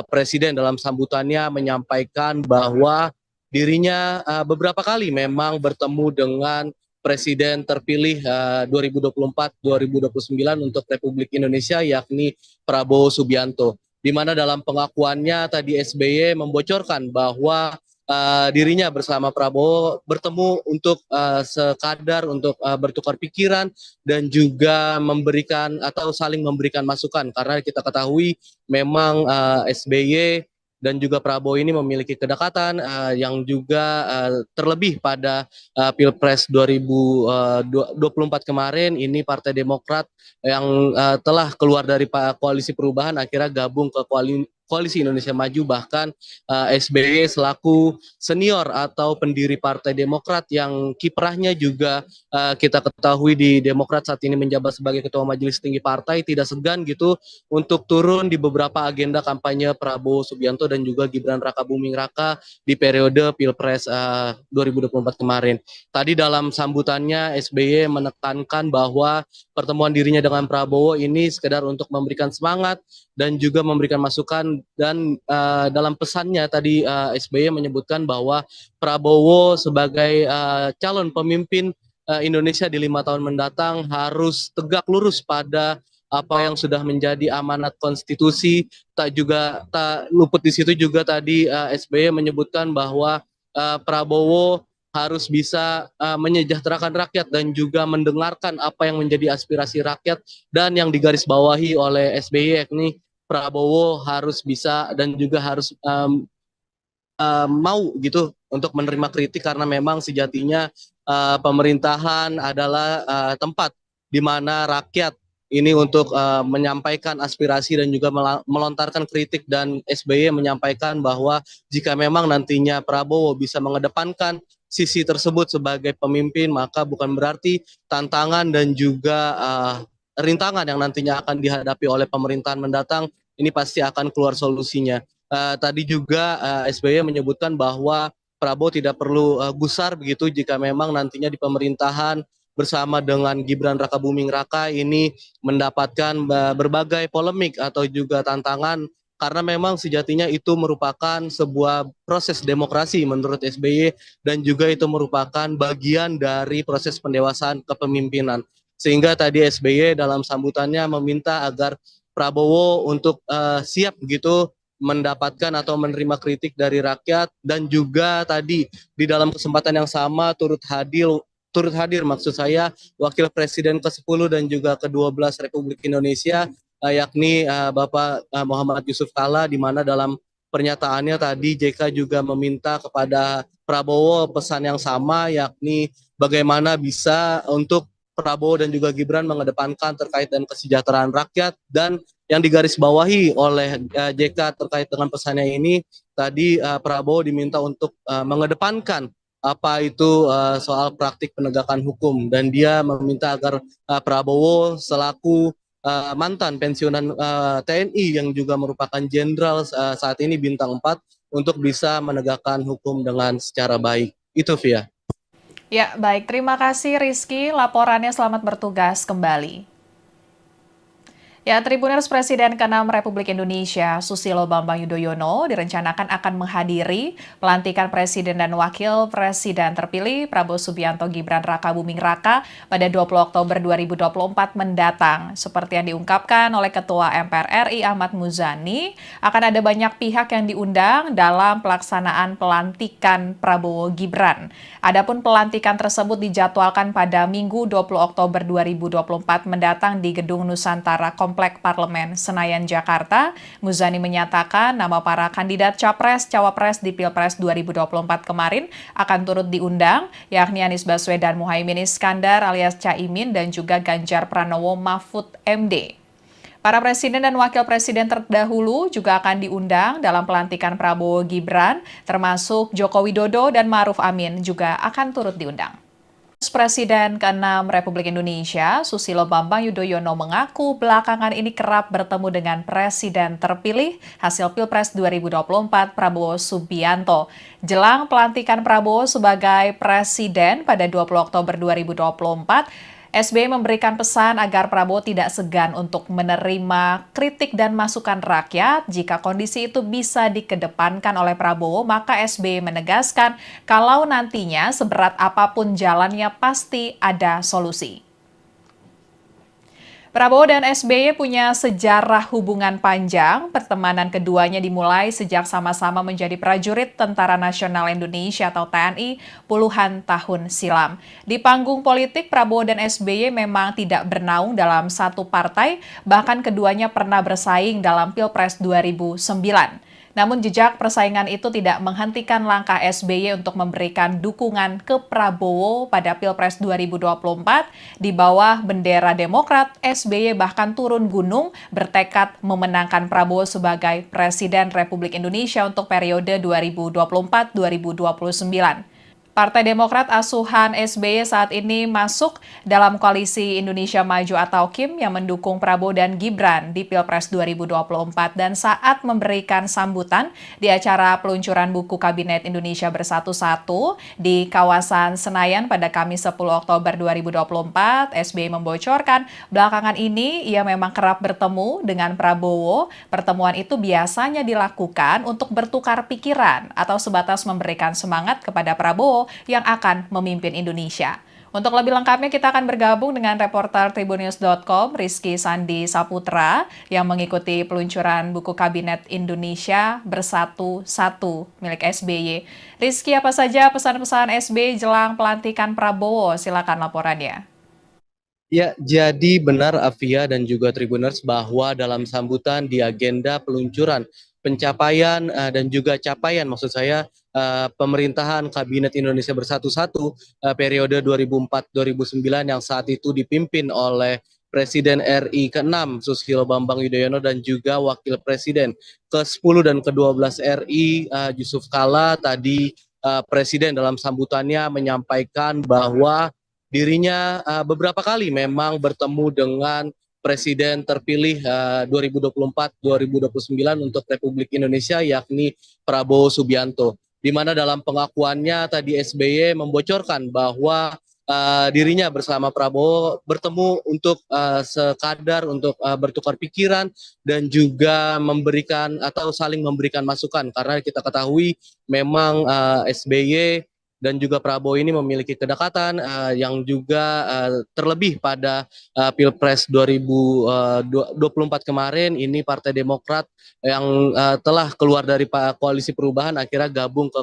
Presiden dalam sambutannya menyampaikan bahwa dirinya beberapa kali memang bertemu dengan Presiden terpilih 2024-2029 untuk Republik Indonesia yakni Prabowo Subianto. Di mana dalam pengakuannya tadi SBY membocorkan bahwa dirinya bersama Prabowo bertemu untuk sekadar untuk bertukar pikiran dan juga memberikan atau saling memberikan masukan karena kita ketahui memang SBY dan juga Prabowo ini memiliki kedekatan yang juga terlebih pada Pilpres 2024 kemarin ini Partai Demokrat yang telah keluar dari koalisi perubahan akhirnya gabung ke Koalisi Indonesia Maju bahkan SBY selaku senior atau pendiri Partai Demokrat yang kiprahnya juga kita ketahui di Demokrat saat ini menjabat sebagai Ketua Majelis Tinggi Partai tidak segan gitu untuk turun di beberapa agenda kampanye Prabowo Subianto dan juga Gibran Rakabuming Raka di periode Pilpres 2024 kemarin. Tadi dalam sambutannya SBY menekankan bahwa pertemuan dirinya dengan Prabowo ini sekedar untuk memberikan semangat dan juga memberikan masukan dan dalam pesannya tadi SBY menyebutkan bahwa Prabowo sebagai calon pemimpin Indonesia di 5 tahun mendatang harus tegak lurus pada apa yang sudah menjadi amanat konstitusi. Tak luput di situ juga tadi SBY menyebutkan bahwa Prabowo harus bisa menyejahterakan rakyat dan juga mendengarkan apa yang menjadi aspirasi rakyat, dan yang digarisbawahi oleh SBY yakni Prabowo harus bisa dan juga harus mau gitu untuk menerima kritik, karena memang sejatinya pemerintahan adalah tempat di mana rakyat ini untuk menyampaikan aspirasi dan juga melontarkan kritik, dan SBY menyampaikan bahwa jika memang nantinya Prabowo bisa mengedepankan sisi tersebut sebagai pemimpin, maka bukan berarti tantangan dan juga rintangan yang nantinya akan dihadapi oleh pemerintahan mendatang ini pasti akan keluar solusinya. Tadi juga SBY menyebutkan bahwa Prabowo tidak perlu gusar begitu jika memang nantinya di pemerintahan bersama dengan Gibran Rakabuming Raka ini mendapatkan berbagai polemik atau juga tantangan, karena memang sejatinya itu merupakan sebuah proses demokrasi menurut SBY, dan juga itu merupakan bagian dari proses pendewasaan kepemimpinan. Sehingga tadi SBY dalam sambutannya meminta agar Prabowo untuk siap begitu mendapatkan atau menerima kritik dari rakyat, dan juga tadi di dalam kesempatan yang sama turut hadir maksud saya Wakil Presiden ke-10 dan juga ke-12 Republik Indonesia, yakni Bapak Muhammad Yusuf Kalla, di mana dalam pernyataannya tadi JK juga meminta kepada Prabowo pesan yang sama, yakni bagaimana bisa untuk Prabowo dan juga Gibran mengedepankan terkait dengan kesejahteraan rakyat. Dan yang digarisbawahi oleh JK terkait dengan pesannya ini, tadi Prabowo diminta untuk mengedepankan apa itu soal praktik penegakan hukum, dan dia meminta agar Prabowo selaku mantan pensiunan TNI yang juga merupakan jenderal saat ini bintang 4 untuk bisa menegakkan hukum dengan secara baik. Itu Via. Ya, baik. Terima kasih Rizky. Laporannya selamat bertugas kembali. Ya, Tribuners Presiden ke-6 Republik Indonesia, Susilo Bambang Yudhoyono, direncanakan akan menghadiri pelantikan Presiden dan Wakil Presiden terpilih Prabowo Subianto Gibran Rakabuming Raka pada 20 Oktober 2024 mendatang. Seperti yang diungkapkan oleh Ketua MPR RI Ahmad Muzani, akan ada banyak pihak yang diundang dalam pelaksanaan pelantikan Prabowo Gibran. Adapun pelantikan tersebut dijadwalkan pada Minggu 20 Oktober 2024 mendatang di Gedung Nusantara Komplek Parlemen Senayan, Jakarta. Muzani menyatakan nama para kandidat Capres-Cawapres di Pilpres 2024 kemarin akan turut diundang, yakni Anies Baswedan Muhaimin Iskandar alias Caimin dan juga Ganjar Pranowo Mahfud MD. Para presiden dan wakil presiden terdahulu juga akan diundang dalam pelantikan Prabowo Gibran, termasuk Joko Widodo dan Ma'ruf Amin juga akan turut diundang. Presiden ke-6 Republik Indonesia, Susilo Bambang Yudhoyono mengaku belakangan ini kerap bertemu dengan Presiden terpilih hasil Pilpres 2024 Prabowo Subianto. Jelang pelantikan Prabowo sebagai Presiden pada 20 Oktober 2024, SBY memberikan pesan agar Prabowo tidak segan untuk menerima kritik dan masukan rakyat. Jika kondisi itu bisa dikedepankan oleh Prabowo, maka SBY menegaskan kalau nantinya seberat apapun jalannya pasti ada solusi. Prabowo dan SBY punya sejarah hubungan panjang. Pertemanan keduanya dimulai sejak sama-sama menjadi prajurit Tentara Nasional Indonesia atau TNI puluhan tahun silam. Di panggung politik, Prabowo dan SBY memang tidak bernaung dalam satu partai, bahkan keduanya pernah bersaing dalam Pilpres 2009. Namun jejak persaingan itu tidak menghentikan langkah SBY untuk memberikan dukungan ke Prabowo pada Pilpres 2024. Di bawah bendera Demokrat, SBY bahkan turun gunung bertekad memenangkan Prabowo sebagai Presiden Republik Indonesia untuk periode 2024-2029. Partai Demokrat asuhan SBY saat ini masuk dalam koalisi Indonesia Maju atau KIM yang mendukung Prabowo dan Gibran di Pilpres 2024, dan saat memberikan sambutan di acara peluncuran buku Kabinet Indonesia Bersatu 1 di kawasan Senayan pada Kamis 10 Oktober 2024, SBY membocorkan belakangan ini ia memang kerap bertemu dengan Prabowo. Pertemuan itu biasanya dilakukan untuk bertukar pikiran atau sebatas memberikan semangat kepada Prabowo yang akan memimpin Indonesia. Untuk lebih lengkapnya kita akan bergabung dengan reporter Tribunnews.com Rizky Sandi Saputra yang mengikuti peluncuran buku Kabinet Indonesia Bersatu Satu milik SBY. Rizky, apa saja pesan-pesan SBY jelang pelantikan Prabowo? Silakan laporannya. Ya, jadi benar Afia dan juga Tribuners bahwa dalam sambutan di agenda peluncuran pencapaian dan juga capaian maksud saya pemerintahan Kabinet Indonesia Bersatu-Satu periode 2004-2009 yang saat itu dipimpin oleh Presiden RI ke-6 Susilo Bambang Yudhoyono dan juga Wakil Presiden ke-10 dan ke-12 RI Yusuf Kala tadi Presiden dalam sambutannya menyampaikan bahwa dirinya beberapa kali memang bertemu dengan Presiden terpilih 2024-2029 untuk Republik Indonesia yakni Prabowo Subianto. Di mana dalam pengakuannya tadi SBY membocorkan bahwa dirinya bersama Prabowo bertemu untuk sekadar untuk bertukar pikiran dan juga memberikan atau saling memberikan masukan karena kita ketahui memang SBY dan juga Prabowo ini memiliki kedekatan yang juga terlebih pada Pilpres 2024 kemarin ini Partai Demokrat yang telah keluar dari koalisi perubahan akhirnya gabung ke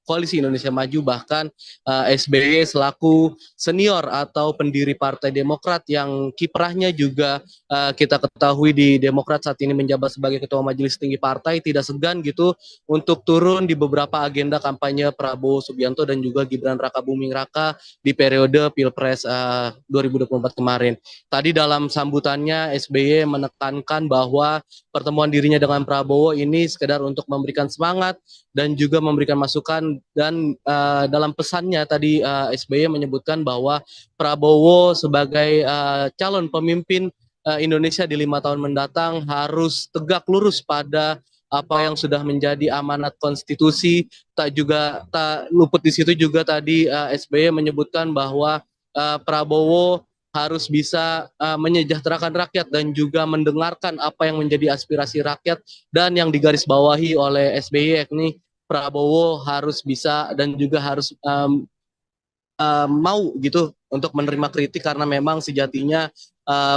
Koalisi Indonesia Maju bahkan SBY selaku senior atau pendiri Partai Demokrat yang kiprahnya juga kita ketahui di Demokrat saat ini menjabat sebagai Ketua Majelis Tinggi Partai tidak segan gitu untuk turun di beberapa agenda kampanye Prabowo Subianto dan juga Gibran Rakabuming Raka di periode Pilpres 2024 kemarin. Tadi dalam sambutannya SBY menekankan bahwa pertemuan dirinya dengan Prabowo ini sekedar untuk memberikan semangat dan juga memberikan masukan dan dalam pesannya tadi SBY menyebutkan bahwa Prabowo sebagai calon pemimpin Indonesia di 5 tahun mendatang harus tegak lurus pada apa yang sudah menjadi amanat konstitusi. Tak luput di situ juga tadi SBY menyebutkan bahwa Prabowo harus bisa menyejahterakan rakyat dan juga mendengarkan apa yang menjadi aspirasi rakyat dan yang digarisbawahi oleh SBY yakni Prabowo harus bisa dan juga harus mau gitu untuk menerima kritik karena memang sejatinya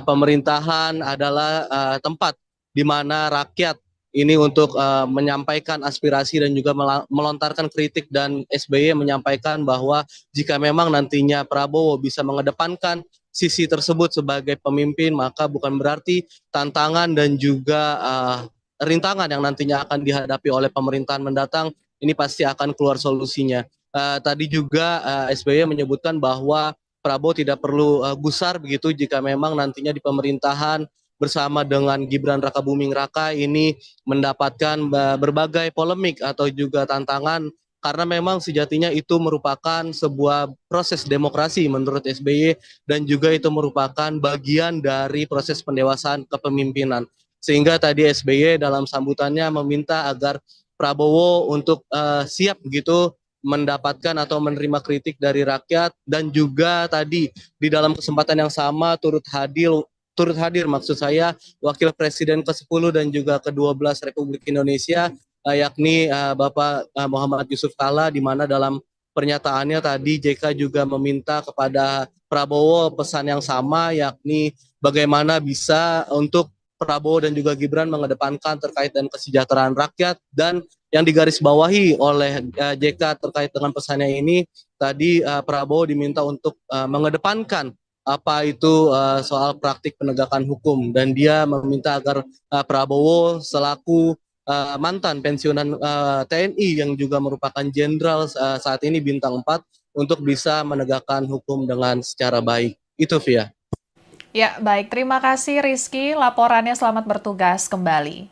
pemerintahan adalah tempat di mana rakyat ini untuk menyampaikan aspirasi dan juga melontarkan kritik dan SBY menyampaikan bahwa jika memang nantinya Prabowo bisa mengedepankan sisi tersebut sebagai pemimpin maka bukan berarti tantangan dan juga rintangan yang nantinya akan dihadapi oleh pemerintahan mendatang ini pasti akan keluar solusinya. Tadi juga SBY menyebutkan bahwa Prabowo tidak perlu gusar begitu jika memang nantinya di pemerintahan bersama dengan Gibran Rakabuming Raka ini mendapatkan berbagai polemik atau juga tantangan karena memang sejatinya itu merupakan sebuah proses demokrasi menurut SBY dan juga itu merupakan bagian dari proses pendewasaan kepemimpinan. Sehingga tadi SBY dalam sambutannya meminta agar Prabowo untuk siap begitu mendapatkan atau menerima kritik dari rakyat dan juga tadi di dalam kesempatan yang sama turut hadir maksud saya Wakil Presiden ke-10 dan juga ke-12 Republik Indonesia yakni Bapak Muhammad Yusuf Kala di mana dalam pernyataannya tadi JK juga meminta kepada Prabowo pesan yang sama yakni bagaimana bisa untuk Prabowo dan juga Gibran mengedepankan terkait dengan kesejahteraan rakyat dan yang digarisbawahi oleh JK terkait dengan pesannya ini tadi Prabowo diminta untuk mengedepankan apa itu soal praktik penegakan hukum dan dia meminta agar Prabowo selaku mantan pensiunan TNI yang juga merupakan jenderal saat ini bintang 4 untuk bisa menegakkan hukum dengan secara baik. Itu Via. Ya, baik. Terima kasih Rizky. Laporannya selamat bertugas kembali.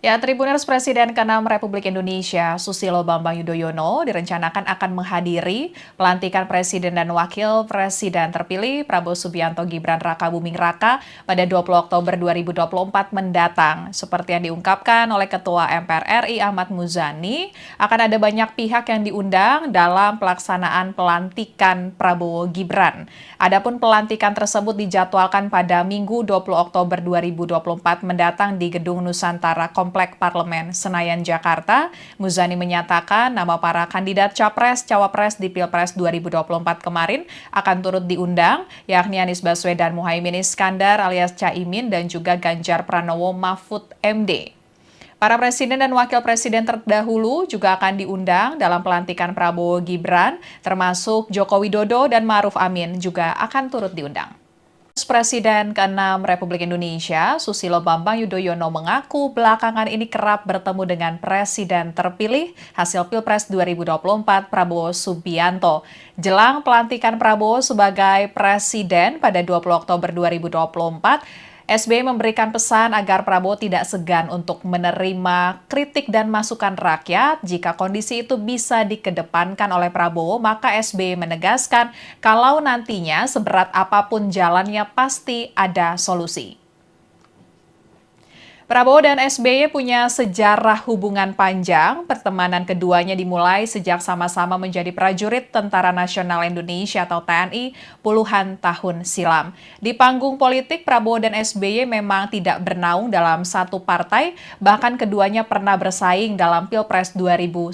Ya, Tribuners Presiden ke-6 Republik Indonesia, Susilo Bambang Yudhoyono, direncanakan akan menghadiri pelantikan Presiden dan Wakil Presiden terpilih Prabowo Subianto Gibran Rakabuming Raka pada 20 Oktober 2024 mendatang. Seperti yang diungkapkan oleh Ketua MPR RI Ahmad Muzani, akan ada banyak pihak yang diundang dalam pelaksanaan pelantikan Prabowo Gibran. Adapun pelantikan tersebut dijadwalkan pada Minggu 20 Oktober 2024 mendatang di Gedung Nusantara Kompleks Komplek Parlemen Senayan, Jakarta. Muzani menyatakan nama para kandidat Capres-Cawapres di Pilpres 2024 kemarin akan turut diundang, yakni Anies Baswedan Muhaimin Iskandar alias Caimin dan juga Ganjar Pranowo Mahfud MD. Para presiden dan wakil presiden terdahulu juga akan diundang dalam pelantikan Prabowo Gibran, termasuk Joko Widodo dan Ma'ruf Amin juga akan turut diundang. Presiden ke-6 Republik Indonesia, Susilo Bambang Yudhoyono mengaku belakangan ini kerap bertemu dengan presiden terpilih hasil Pilpres 2024 Prabowo Subianto. Jelang pelantikan Prabowo sebagai presiden pada 20 Oktober 2024, SBY memberikan pesan agar Prabowo tidak segan untuk menerima kritik dan masukan rakyat. Jika kondisi itu bisa dikedepankan oleh Prabowo, maka SBY menegaskan kalau nantinya seberat apapun jalannya pasti ada solusi. Prabowo dan SBY punya sejarah hubungan panjang. Pertemanan keduanya dimulai sejak sama-sama menjadi prajurit Tentara Nasional Indonesia atau TNI puluhan tahun silam. Di panggung politik, Prabowo dan SBY memang tidak bernaung dalam satu partai, bahkan keduanya pernah bersaing dalam Pilpres 2009.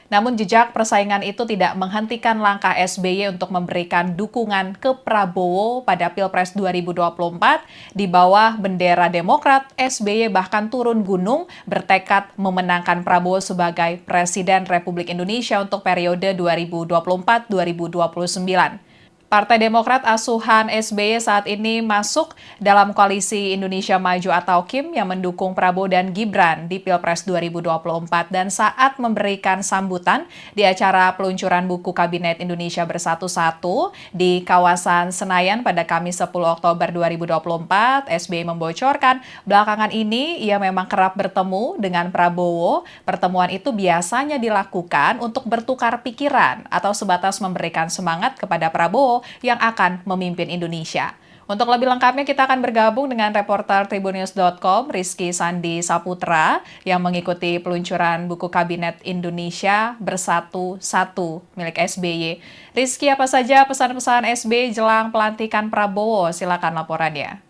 Namun jejak persaingan itu tidak menghentikan langkah SBY untuk memberikan dukungan ke Prabowo pada Pilpres 2024. Di bawah bendera Demokrat, SBY bahkan turun gunung bertekad memenangkan Prabowo sebagai Presiden Republik Indonesia untuk periode 2024-2029. Partai Demokrat asuhan SBY saat ini masuk dalam koalisi Indonesia Maju atau KIM yang mendukung Prabowo dan Gibran di Pilpres 2024 dan saat memberikan sambutan di acara peluncuran buku Kabinet Indonesia Bersatu 1 di kawasan Senayan pada Kamis 10 Oktober 2024, SBY membocorkan belakangan ini ia memang kerap bertemu dengan Prabowo. Pertemuan itu biasanya dilakukan untuk bertukar pikiran atau sebatas memberikan semangat kepada Prabowo yang akan memimpin Indonesia. Untuk lebih lengkapnya kita akan bergabung dengan reporter Tribunnews.com Rizky Sandi Saputra yang mengikuti peluncuran buku Kabinet Indonesia Bersatu 1 milik SBY. Rizky, apa saja pesan-pesan SBY jelang pelantikan Prabowo? Silakan laporannya.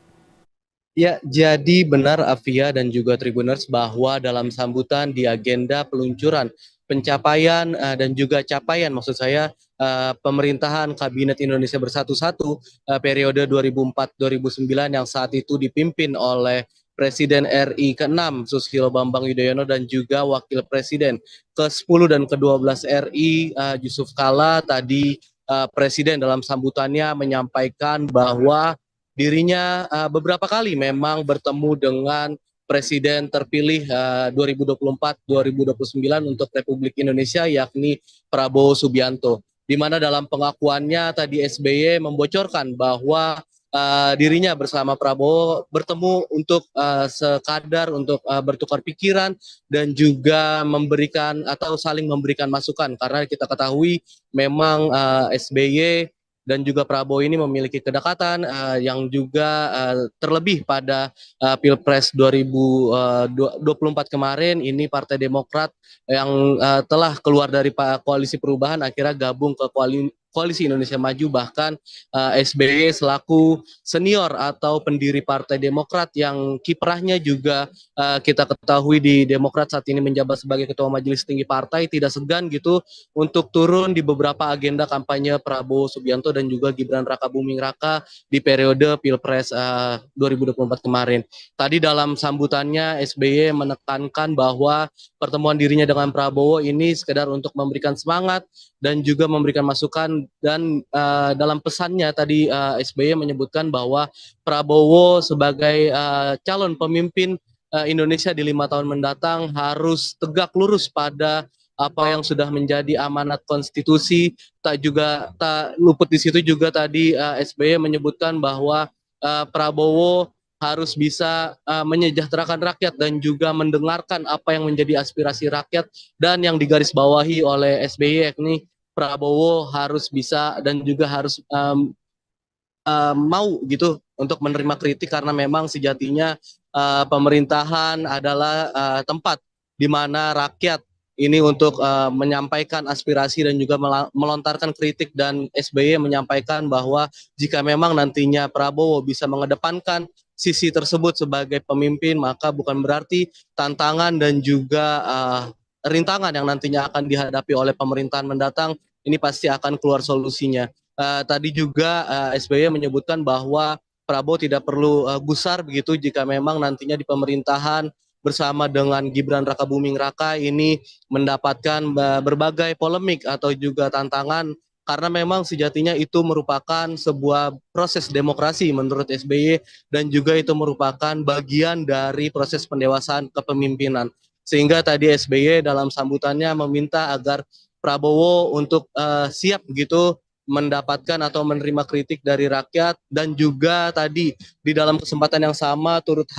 Ya, jadi benar Afia dan juga Tribuners bahwa dalam sambutan di agenda peluncuran pencapaian dan juga capaian maksud saya pemerintahan Kabinet Indonesia Bersatu periode 2004-2009 yang saat itu dipimpin oleh Presiden RI ke-6 Susilo Bambang Yudhoyono dan juga Wakil Presiden ke-10 dan ke-12 RI Yusuf Kala. Tadi Presiden dalam sambutannya menyampaikan bahwa dirinya beberapa kali memang bertemu dengan Presiden terpilih 2024-2029 untuk Republik Indonesia yakni Prabowo Subianto. Di mana dalam pengakuannya tadi SBY membocorkan bahwa dirinya bersama Prabowo bertemu untuk sekadar untuk bertukar pikiran dan juga memberikan atau saling memberikan masukan karena kita ketahui memang SBY dan juga Prabowo ini memiliki kedekatan yang juga terlebih pada Pilpres 2024 kemarin ini Partai Demokrat yang telah keluar dari koalisi perubahan akhirnya gabung ke Koalisi Indonesia Maju, bahkan SBY selaku senior atau pendiri Partai Demokrat yang kiprahnya juga kita ketahui di Demokrat saat ini menjabat sebagai Ketua Majelis Tinggi Partai, tidak segan gitu untuk turun di beberapa agenda kampanye Prabowo Subianto dan juga Gibran Rakabuming Raka di periode Pilpres 2024 kemarin. Tadi dalam sambutannya SBY menekankan bahwa pertemuan dirinya dengan Prabowo ini sekedar untuk memberikan semangat dan juga memberikan masukan dan dalam pesannya tadi SBY menyebutkan bahwa Prabowo sebagai calon pemimpin Indonesia di 5 tahun mendatang harus tegak lurus pada apa yang sudah menjadi amanat konstitusi. Tak luput di situ juga tadi SBY menyebutkan bahwa Prabowo harus bisa menyejahterakan rakyat dan juga mendengarkan apa yang menjadi aspirasi rakyat, dan yang digarisbawahi oleh SBY yakni Prabowo harus bisa dan juga harus mau gitu untuk menerima kritik karena memang sejatinya pemerintahan adalah tempat di mana rakyat ini untuk menyampaikan aspirasi dan juga melontarkan kritik, dan SBY menyampaikan bahwa jika memang nantinya Prabowo bisa mengedepankan sisi tersebut sebagai pemimpin, maka bukan berarti tantangan dan juga rintangan yang nantinya akan dihadapi oleh pemerintahan mendatang ini pasti akan keluar solusinya. Tadi juga SBY menyebutkan bahwa Prabowo tidak perlu gusar begitu jika memang nantinya di pemerintahan bersama dengan Gibran Rakabuming Raka ini mendapatkan berbagai polemik atau juga tantangan karena memang sejatinya itu merupakan sebuah proses demokrasi menurut SBY dan juga itu merupakan bagian dari proses pendewasaan kepemimpinan. Sehingga tadi SBY dalam sambutannya meminta agar Prabowo untuk siap begitu mendapatkan atau menerima kritik dari rakyat dan juga tadi di dalam kesempatan yang sama turut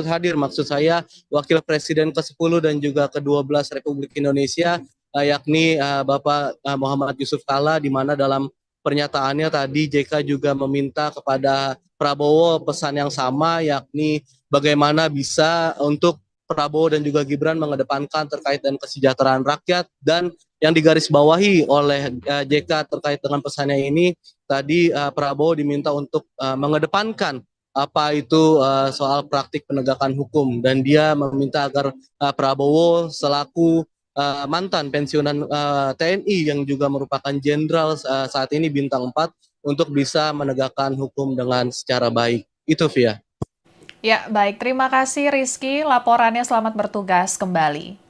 hadir maksud saya Wakil Presiden ke-10 dan juga ke-12 Republik Indonesia yakni Bapak Muhammad Yusuf Kalla, di mana dalam pernyataannya tadi JK juga meminta kepada Prabowo pesan yang sama yakni bagaimana bisa untuk Prabowo dan juga Gibran mengedepankan terkait dengan kesejahteraan rakyat dan yang digarisbawahi oleh JK terkait dengan pesannya ini tadi Prabowo diminta untuk mengedepankan apa itu soal praktik penegakan hukum dan dia meminta agar Prabowo selaku mantan pensiunan TNI yang juga merupakan jenderal saat ini bintang 4 untuk bisa menegakkan hukum dengan secara baik. Itu Via. Ya, baik. Terima kasih Rizky. Laporannya selamat bertugas kembali.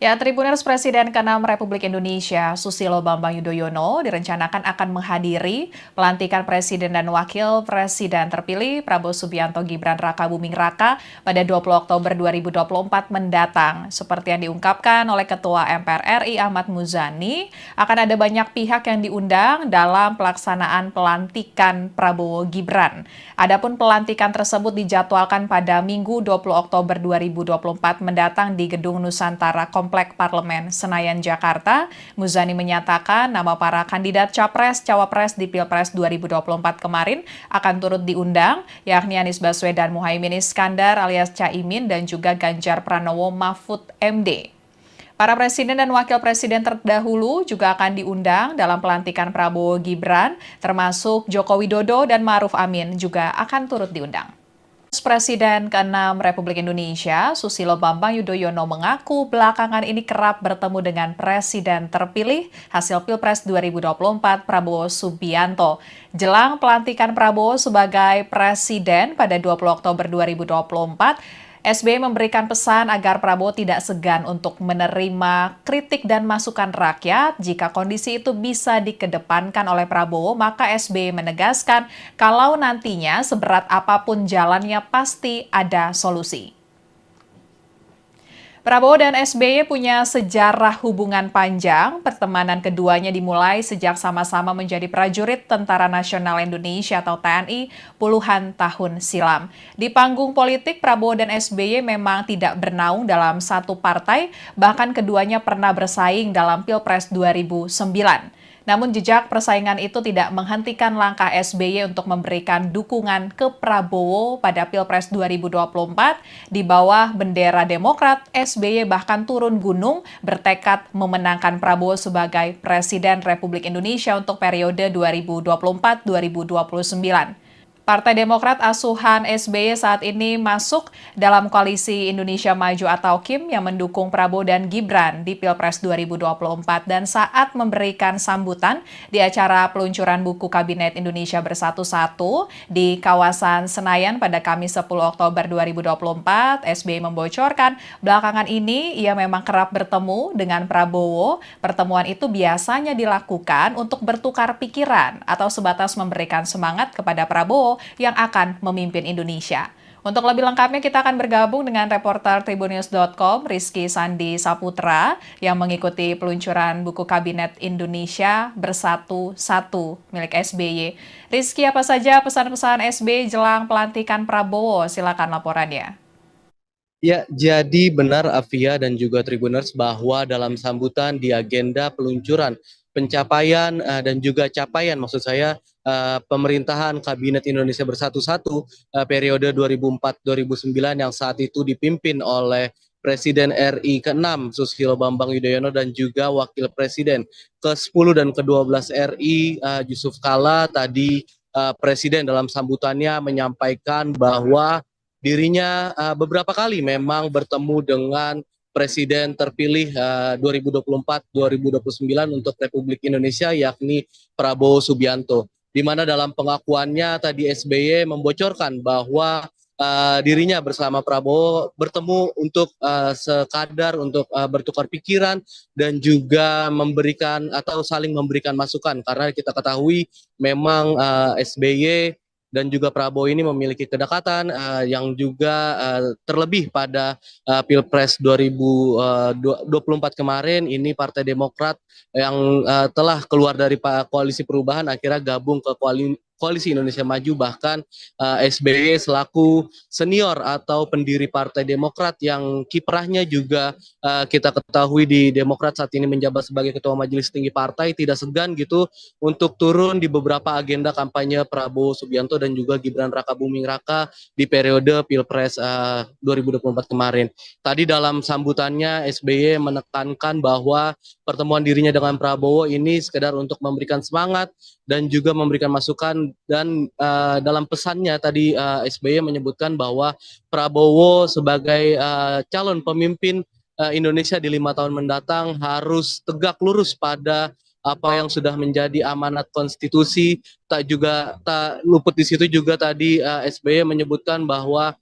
Ya, Tribuners Presiden ke-6 Republik Indonesia, Susilo Bambang Yudhoyono, direncanakan akan menghadiri pelantikan Presiden dan Wakil Presiden terpilih Prabowo Subianto Gibran Rakabuming Raka pada 20 Oktober 2024 mendatang. Seperti yang diungkapkan oleh Ketua MPR RI Ahmad Muzani, akan ada banyak pihak yang diundang dalam pelaksanaan pelantikan Prabowo Gibran. Adapun pelantikan tersebut dijadwalkan pada Minggu 20 Oktober 2024 mendatang di Gedung Nusantara Komplek Parlemen Senayan, Jakarta. Muzani menyatakan nama para kandidat Capres-Cawapres di Pilpres 2024 kemarin akan turut diundang, yakni Anies Baswedan Muhaimin Iskandar alias Caimin dan juga Ganjar Pranowo Mahfud MD. Para presiden dan wakil presiden terdahulu juga akan diundang dalam pelantikan Prabowo Gibran, termasuk Joko Widodo dan Ma'ruf Amin juga akan turut diundang. Presiden ke-6 Republik Indonesia, Susilo Bambang Yudhoyono mengaku belakangan ini kerap bertemu dengan Presiden terpilih hasil Pilpres 2024 Prabowo Subianto. Jelang pelantikan Prabowo sebagai Presiden pada 20 Oktober 2024, SBY memberikan pesan agar Prabowo tidak segan untuk menerima kritik dan masukan rakyat. Jika kondisi itu bisa dikedepankan oleh Prabowo, maka SBY menegaskan kalau nantinya seberat apapun jalannya pasti ada solusi. Prabowo dan SBY punya sejarah hubungan panjang. Pertemanan keduanya dimulai sejak sama-sama menjadi prajurit Tentara Nasional Indonesia atau TNI puluhan tahun silam. Di panggung politik, Prabowo dan SBY memang tidak bernaung dalam satu partai, bahkan keduanya pernah bersaing dalam Pilpres 2009. Namun jejak persaingan itu tidak menghentikan langkah SBY untuk memberikan dukungan ke Prabowo pada Pilpres 2024. Di bawah bendera Demokrat, SBY bahkan turun gunung bertekad memenangkan Prabowo sebagai Presiden Republik Indonesia untuk periode 2024-2029. Partai Demokrat asuhan SBY saat ini masuk dalam koalisi Indonesia Maju atau KIM yang mendukung Prabowo dan Gibran di Pilpres 2024 dan saat memberikan sambutan di acara peluncuran buku Kabinet Indonesia Bersatu-Satu di kawasan Senayan pada Kamis 10 Oktober 2024, SBY membocorkan belakangan ini ia memang kerap bertemu dengan Prabowo. Pertemuan itu biasanya dilakukan untuk bertukar pikiran atau sebatas memberikan semangat kepada Prabowo yang akan memimpin Indonesia. Untuk lebih lengkapnya kita akan bergabung dengan reporter Tribunnews.com Rizky Sandi Saputra yang mengikuti peluncuran buku Kabinet Indonesia Bersatu-Satu milik SBY. Rizky, apa saja pesan-pesan SBY jelang pelantikan Prabowo? Silakan laporannya. Ya, jadi benar Afia dan juga Tribuners bahwa dalam sambutan di agenda peluncuran pencapaian dan juga capaian maksud saya pemerintahan Kabinet Indonesia Bersatu-Satu periode 2004-2009 yang saat itu dipimpin oleh Presiden RI ke-6 Susilo Bambang Yudhoyono dan juga Wakil Presiden ke-10 dan ke-12 RI Yusuf Kalla tadi Presiden dalam sambutannya menyampaikan bahwa dirinya beberapa kali memang bertemu dengan Presiden terpilih 2024-2029 untuk Republik Indonesia, yakni Prabowo Subianto. Di mana dalam pengakuannya tadi SBY membocorkan bahwa dirinya bersama Prabowo bertemu untuk sekadar untuk bertukar pikiran dan juga memberikan atau saling memberikan masukan, karena kita ketahui memang SBY dan juga Prabowo ini memiliki kedekatan yang juga terlebih pada Pilpres 2024 kemarin ini Partai Demokrat yang telah keluar dari koalisi perubahan akhirnya gabung ke Koalisi Indonesia Maju, bahkan SBY selaku senior atau pendiri Partai Demokrat yang kiprahnya juga kita ketahui di Demokrat saat ini menjabat sebagai Ketua Majelis Tinggi Partai, tidak segan gitu untuk turun di beberapa agenda kampanye Prabowo Subianto dan juga Gibran Rakabuming Raka di periode Pilpres 2024 kemarin. Tadi dalam sambutannya SBY menekankan bahwa pertemuan dirinya dengan Prabowo ini sekedar untuk memberikan semangat dan juga memberikan masukan, dan dalam pesannya tadi SBY menyebutkan bahwa Prabowo sebagai calon pemimpin Indonesia di 5 tahun mendatang harus tegak lurus pada apa yang sudah menjadi amanat konstitusi. Tak luput di situ juga tadi SBY menyebutkan bahwa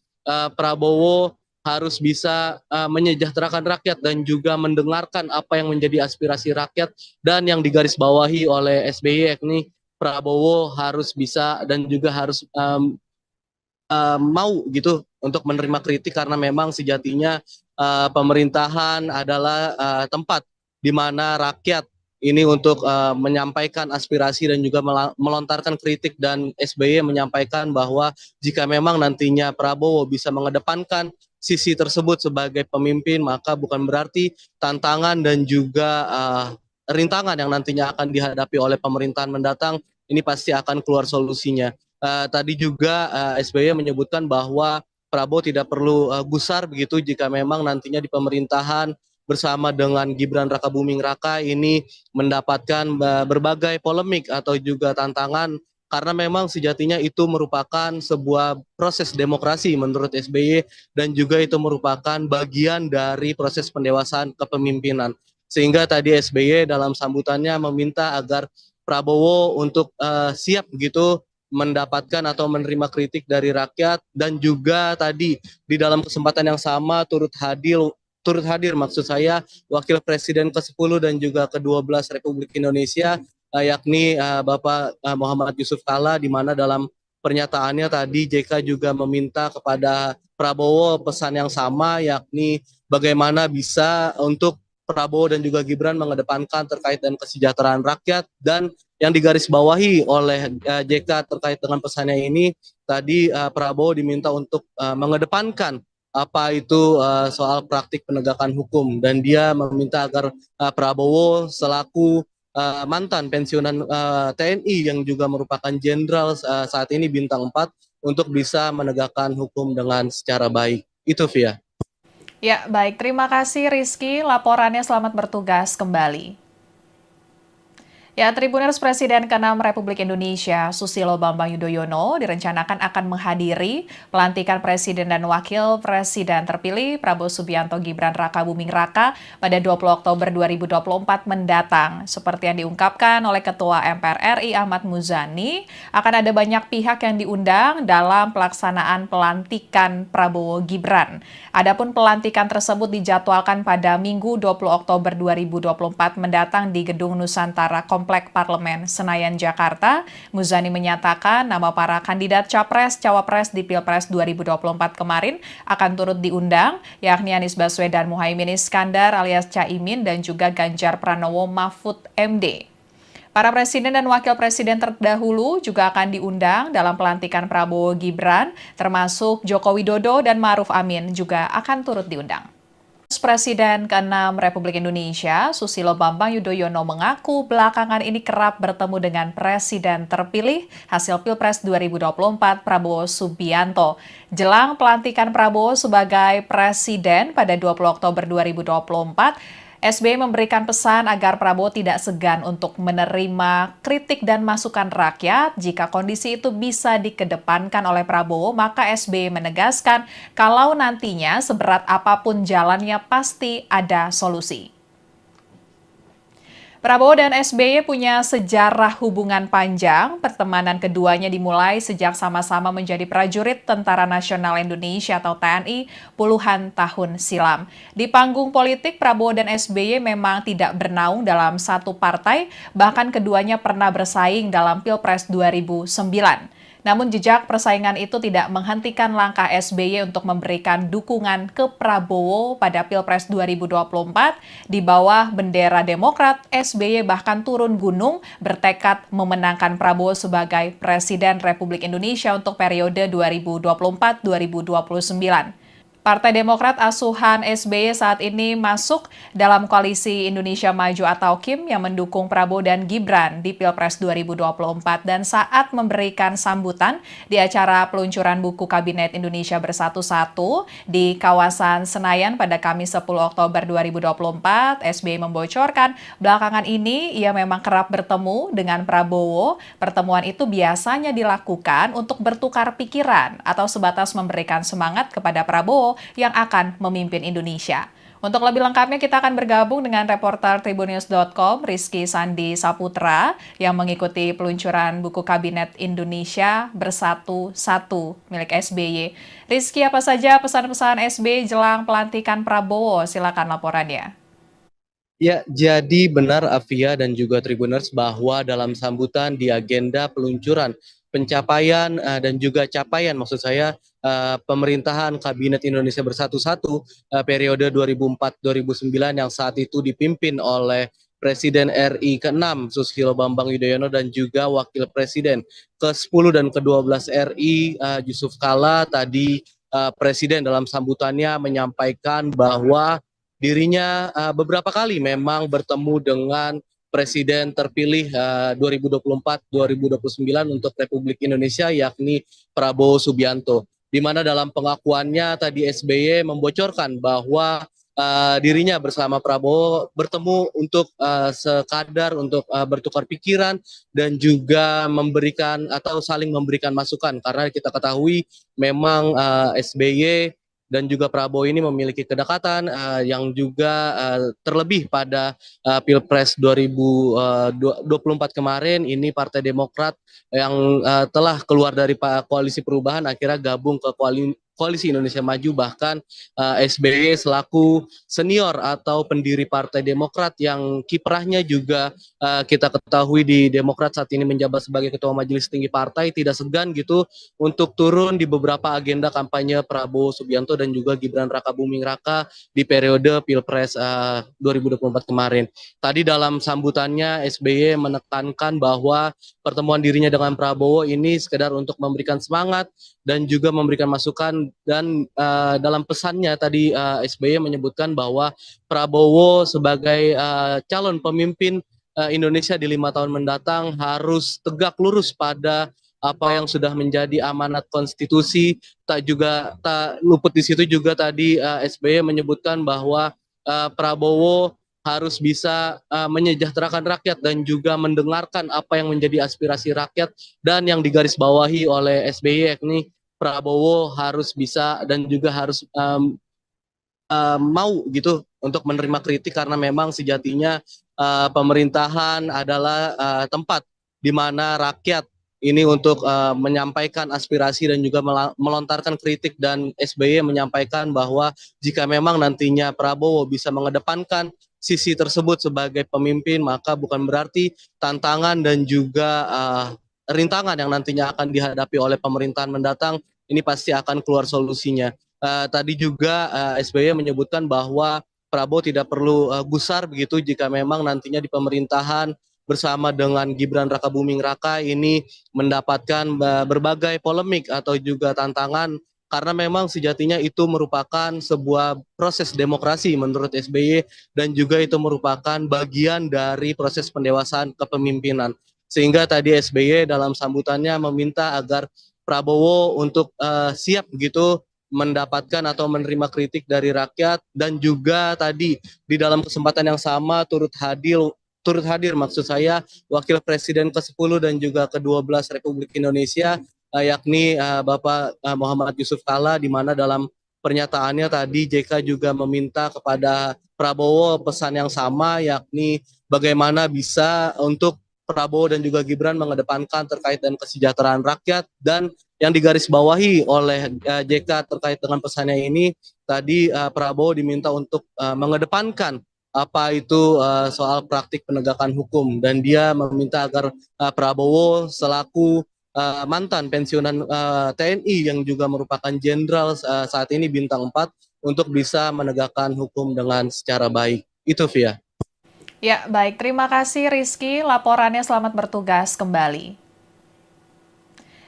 Prabowo harus bisa menyejahterakan rakyat dan juga mendengarkan apa yang menjadi aspirasi rakyat, dan yang digarisbawahi oleh SBY yakni Prabowo harus bisa dan juga harus mau gitu untuk menerima kritik, karena memang sejatinya pemerintahan adalah tempat di mana rakyat ini untuk menyampaikan aspirasi dan juga melontarkan kritik, dan SBY menyampaikan bahwa jika memang nantinya Prabowo bisa mengedepankan sisi tersebut sebagai pemimpin, maka bukan berarti tantangan dan juga rintangan yang nantinya akan dihadapi oleh pemerintahan mendatang ini pasti akan keluar solusinya. Tadi juga SBY menyebutkan bahwa Prabowo tidak perlu gusar begitu jika memang nantinya di pemerintahan bersama dengan Gibran Rakabuming Raka ini mendapatkan berbagai polemik atau juga tantangan, karena memang sejatinya itu merupakan sebuah proses demokrasi menurut SBY, dan juga itu merupakan bagian dari proses pendewasaan kepemimpinan. Sehingga tadi SBY dalam sambutannya meminta agar Prabowo untuk siap begitu mendapatkan atau menerima kritik dari rakyat, dan juga tadi di dalam kesempatan yang sama turut hadir maksud saya Wakil Presiden ke-10 dan juga ke-12 Republik Indonesia yakni Bapak Muhammad Yusuf Kalla, di mana dalam pernyataannya tadi JK juga meminta kepada Prabowo pesan yang sama, yakni bagaimana bisa untuk Prabowo dan juga Gibran mengedepankan terkait dengan kesejahteraan rakyat, dan yang digarisbawahi oleh JK terkait dengan pesannya ini tadi Prabowo diminta untuk mengedepankan apa itu soal praktik penegakan hukum, dan dia meminta agar Prabowo selaku mantan pensiunan TNI yang juga merupakan jenderal saat ini bintang 4 untuk bisa menegakkan hukum dengan secara baik. Itu Via. Ya, baik. Terima kasih Rizky. Laporannya, selamat bertugas kembali. Ya, Tribuners, Presiden ke-6 Republik Indonesia, Susilo Bambang Yudhoyono, direncanakan akan menghadiri pelantikan Presiden dan Wakil Presiden terpilih Prabowo Subianto Gibran Rakabuming Raka pada 20 Oktober 2024 mendatang. Seperti yang diungkapkan oleh Ketua MPR RI Ahmad Muzani, akan ada banyak pihak yang diundang dalam pelaksanaan pelantikan Prabowo Gibran. Adapun pelantikan tersebut dijadwalkan pada Minggu 20 Oktober 2024 mendatang di Gedung Nusantara Komplek Parlemen Senayan, Jakarta. Muzani menyatakan nama para kandidat Capres-Cawapres di Pilpres 2024 kemarin akan turut diundang, yakni Anies Baswedan Muhaimin Iskandar alias Caimin dan juga Ganjar Pranowo Mahfud MD. Para presiden dan wakil presiden terdahulu juga akan diundang dalam pelantikan Prabowo Gibran, termasuk Joko Widodo dan Ma'ruf Amin juga akan turut diundang. Presiden ke-6 Republik Indonesia, Susilo Bambang Yudhoyono mengaku belakangan ini kerap bertemu dengan Presiden terpilih hasil Pilpres 2024 Prabowo Subianto. Jelang pelantikan Prabowo sebagai Presiden pada 20 Oktober 2024, SBY memberikan pesan agar Prabowo tidak segan untuk menerima kritik dan masukan rakyat. Jika kondisi itu bisa dikedepankan oleh Prabowo, maka SBY menegaskan kalau nantinya seberat apapun jalannya pasti ada solusi. Prabowo dan SBY punya sejarah hubungan panjang. Pertemanan keduanya dimulai sejak sama-sama menjadi prajurit Tentara Nasional Indonesia atau TNI puluhan tahun silam. Di panggung politik, Prabowo dan SBY memang tidak bernaung dalam satu partai, bahkan keduanya pernah bersaing dalam Pilpres 2009. Namun jejak persaingan itu tidak menghentikan langkah SBY untuk memberikan dukungan ke Prabowo pada Pilpres 2024. Di bawah bendera Demokrat, SBY bahkan turun gunung bertekad memenangkan Prabowo sebagai Presiden Republik Indonesia untuk periode 2024-2029. Partai Demokrat asuhan SBY saat ini masuk dalam koalisi Indonesia Maju atau KIM yang mendukung Prabowo dan Gibran di Pilpres 2024 dan saat memberikan sambutan di acara peluncuran buku Kabinet Indonesia Bersatu-Satu di kawasan Senayan pada Kamis 10 Oktober 2024, SBY membocorkan belakangan ini ia memang kerap bertemu dengan Prabowo. Pertemuan itu biasanya dilakukan untuk bertukar pikiran atau sebatas memberikan semangat kepada Prabowo yang akan memimpin Indonesia. Untuk lebih lengkapnya kita akan bergabung dengan reporter Tribunnews.com Rizky Sandi Saputra yang mengikuti peluncuran buku Kabinet Indonesia Bersatu-Satu milik SBY. Rizky, apa saja pesan-pesan SBY jelang pelantikan Prabowo? Silakan laporannya. Ya, jadi benar Afia dan juga Tribuners bahwa dalam sambutan di agenda peluncuran pencapaian dan juga capaian maksud saya pemerintahan Kabinet Indonesia Bersatu-Satu periode 2004-2009 yang saat itu dipimpin oleh Presiden RI ke-6 Susilo Bambang Yudhoyono dan juga Wakil Presiden ke-10 dan ke-12 RI Yusuf Kala. Tadi Presiden dalam sambutannya menyampaikan bahwa dirinya beberapa kali memang bertemu dengan Presiden terpilih 2024-2029 untuk Republik Indonesia yakni Prabowo Subianto. Di mana dalam pengakuannya tadi SBY membocorkan bahwa dirinya bersama Prabowo bertemu untuk sekadar untuk bertukar pikiran dan juga memberikan atau saling memberikan masukan karena kita ketahui memang SBY dan juga Prabowo ini memiliki kedekatan yang juga terlebih pada Pilpres 2024 kemarin ini Partai Demokrat yang telah keluar dari koalisi perubahan akhirnya gabung ke Koalisi Indonesia Maju, bahkan SBY selaku senior atau pendiri Partai Demokrat yang kiprahnya juga kita ketahui di Demokrat saat ini menjabat sebagai Ketua Majelis Tinggi Partai, tidak segan gitu untuk turun di beberapa agenda kampanye Prabowo Subianto dan juga Gibran Rakabuming Raka di periode Pilpres 2024 kemarin. Tadi dalam sambutannya SBY menekankan bahwa pertemuan dirinya dengan Prabowo ini sekedar untuk memberikan semangat dan juga memberikan masukan dan dalam pesannya tadi SBY menyebutkan bahwa Prabowo sebagai calon pemimpin Indonesia di 5 tahun mendatang harus tegak lurus pada apa yang sudah menjadi amanat konstitusi. Tak luput di situ juga tadi SBY menyebutkan bahwa Prabowo harus bisa menyejahterakan rakyat dan juga mendengarkan apa yang menjadi aspirasi rakyat, dan yang digarisbawahi oleh SBY yakni Prabowo harus bisa dan juga harus mau gitu untuk menerima kritik karena memang sejatinya pemerintahan adalah tempat di mana rakyat ini untuk menyampaikan aspirasi dan juga melontarkan kritik, dan SBY menyampaikan bahwa jika memang nantinya Prabowo bisa mengedepankan sisi tersebut sebagai pemimpin, maka bukan berarti tantangan dan juga rintangan yang nantinya akan dihadapi oleh pemerintahan mendatang ini pasti akan keluar solusinya. Tadi juga SBY menyebutkan bahwa Prabowo tidak perlu gusar begitu jika memang nantinya di pemerintahan bersama dengan Gibran Rakabuming Raka ini mendapatkan berbagai polemik atau juga tantangan, karena memang sejatinya itu merupakan sebuah proses demokrasi menurut SBY dan juga itu merupakan bagian dari proses pendewasaan kepemimpinan. Sehingga tadi SBY dalam sambutannya meminta agar Prabowo untuk siap gitu mendapatkan atau menerima kritik dari rakyat, dan juga tadi di dalam kesempatan yang sama turut hadir maksud saya Wakil Presiden ke-10 dan juga ke-12 Republik Indonesia, yakni Bapak Muhammad Yusuf Kalla, di mana dalam pernyataannya tadi JK juga meminta kepada Prabowo pesan yang sama, yakni bagaimana bisa untuk Prabowo dan juga Gibran mengedepankan terkait dengan kesejahteraan rakyat. Dan yang digarisbawahi oleh JK terkait dengan pesannya ini, tadi Prabowo diminta untuk mengedepankan apa itu soal praktik penegakan hukum, dan dia meminta agar Prabowo selaku mantan pensiunan TNI yang juga merupakan jenderal saat ini bintang 4 untuk bisa menegakkan hukum dengan secara baik. Itu Via. Ya, baik. Terima kasih Rizky. Laporannya selamat bertugas kembali.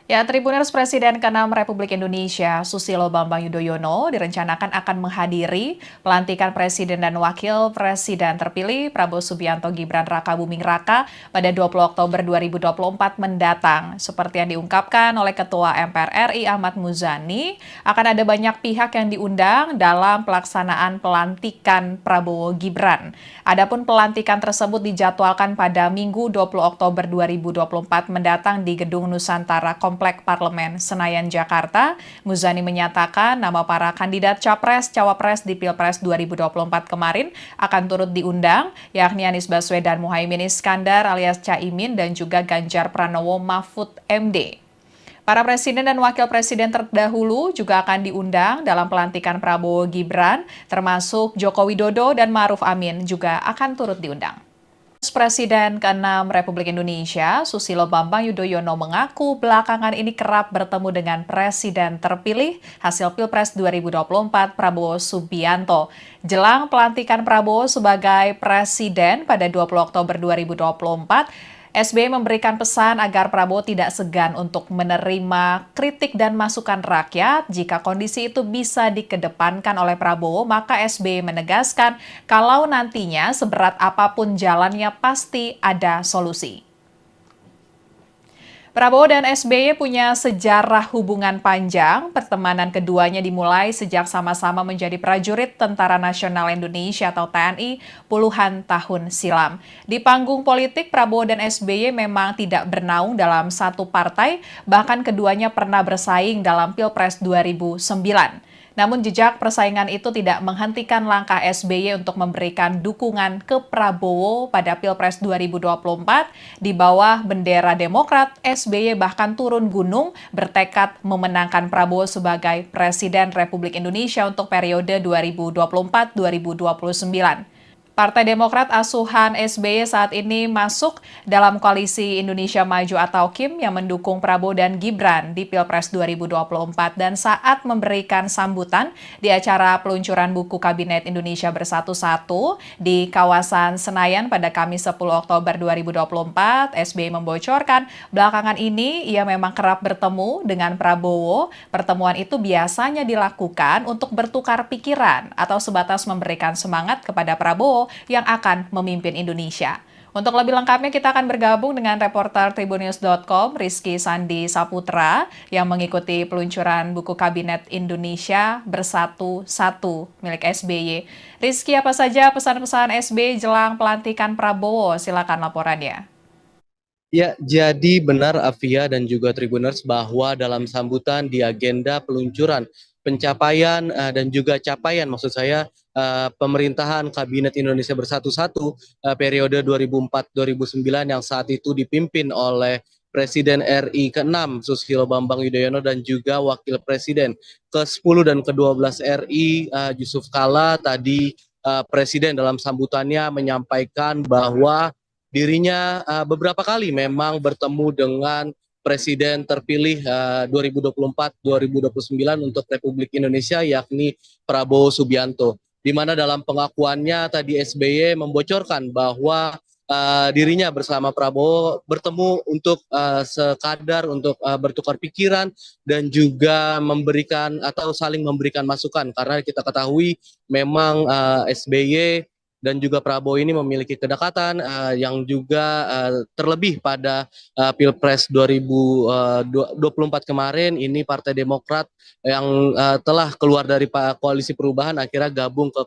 Ya, Tribuners Presiden ke-6 Republik Indonesia, Susilo Bambang Yudhoyono, direncanakan akan menghadiri pelantikan Presiden dan Wakil Presiden terpilih Prabowo Subianto Gibran Raka Buming Raka pada 20 Oktober 2024 mendatang. Seperti yang diungkapkan oleh Ketua MPR RI Ahmad Muzani, akan ada banyak pihak yang diundang dalam pelaksanaan pelantikan Prabowo Gibran. Adapun pelantikan tersebut dijadwalkan pada Minggu 20 Oktober 2024 mendatang di Gedung Nusantara Komplek Parlemen Senayan, Jakarta. Muzani menyatakan nama para kandidat Capres-Cawapres di Pilpres 2024 kemarin akan turut diundang, yakni Anies Baswedan Muhaimin Iskandar alias Caimin dan juga Ganjar Pranowo Mahfud MD. Para presiden dan wakil presiden terdahulu juga akan diundang dalam pelantikan Prabowo Gibran, termasuk Joko Widodo dan Ma'ruf Amin juga akan turut diundang. Presiden ke-6 Republik Indonesia, Susilo Bambang Yudhoyono mengaku belakangan ini kerap bertemu dengan Presiden terpilih hasil Pilpres 2024 Prabowo Subianto. Jelang pelantikan Prabowo sebagai Presiden pada 20 Oktober 2024, SBY memberikan pesan agar Prabowo tidak segan untuk menerima kritik dan masukan rakyat. Jika kondisi itu bisa dikedepankan oleh Prabowo, maka SBY menegaskan kalau nantinya seberat apapun jalannya pasti ada solusi. Prabowo dan SBY punya sejarah hubungan panjang. Pertemanan keduanya dimulai sejak sama-sama menjadi prajurit Tentara Nasional Indonesia atau TNI puluhan tahun silam. Di panggung politik, Prabowo dan SBY memang tidak bernaung dalam satu partai, bahkan keduanya pernah bersaing dalam Pilpres 2009. Namun jejak persaingan itu tidak menghentikan langkah SBY untuk memberikan dukungan ke Prabowo pada Pilpres 2024. Di bawah bendera Demokrat, SBY bahkan turun gunung bertekad memenangkan Prabowo sebagai Presiden Republik Indonesia untuk periode 2024-2029. Partai Demokrat asuhan SBY saat ini masuk dalam koalisi Indonesia Maju atau KIM yang mendukung Prabowo dan Gibran di Pilpres 2024, dan saat memberikan sambutan di acara peluncuran buku Kabinet Indonesia Bersatu di kawasan Senayan pada Kamis 10 Oktober 2024, SBY membocorkan belakangan ini ia memang kerap bertemu dengan Prabowo. Pertemuan itu biasanya dilakukan untuk bertukar pikiran atau sebatas memberikan semangat kepada Prabowo yang akan memimpin Indonesia. Untuk lebih lengkapnya kita akan bergabung dengan reporter Tribunnews.com Rizky Sandi Saputra yang mengikuti peluncuran buku Kabinet Indonesia Bersatu milik SBY. Rizky, apa saja pesan-pesan SBY jelang pelantikan Prabowo? Silakan laporannya. Ya, jadi benar Afia dan juga Tribuners bahwa dalam sambutan di agenda peluncuran pencapaian dan juga capaian maksud saya pemerintahan Kabinet Indonesia Bersatu periode 2004-2009 yang saat itu dipimpin oleh Presiden RI ke-6 Susilo Bambang Yudhoyono dan juga Wakil Presiden ke-10 dan ke-12 RI Yusuf Kalla. Tadi Presiden dalam sambutannya menyampaikan bahwa dirinya beberapa kali memang bertemu dengan Presiden terpilih 2024-2029 untuk Republik Indonesia, yakni Prabowo Subianto. Di mana dalam pengakuannya tadi SBY membocorkan bahwa dirinya bersama Prabowo bertemu untuk sekadar untuk bertukar pikiran dan juga memberikan atau saling memberikan masukan, karena kita ketahui memang SBY dan juga Prabowo ini memiliki kedekatan yang juga terlebih pada Pilpres 2024 kemarin ini Partai Demokrat yang telah keluar dari koalisi perubahan akhirnya gabung ke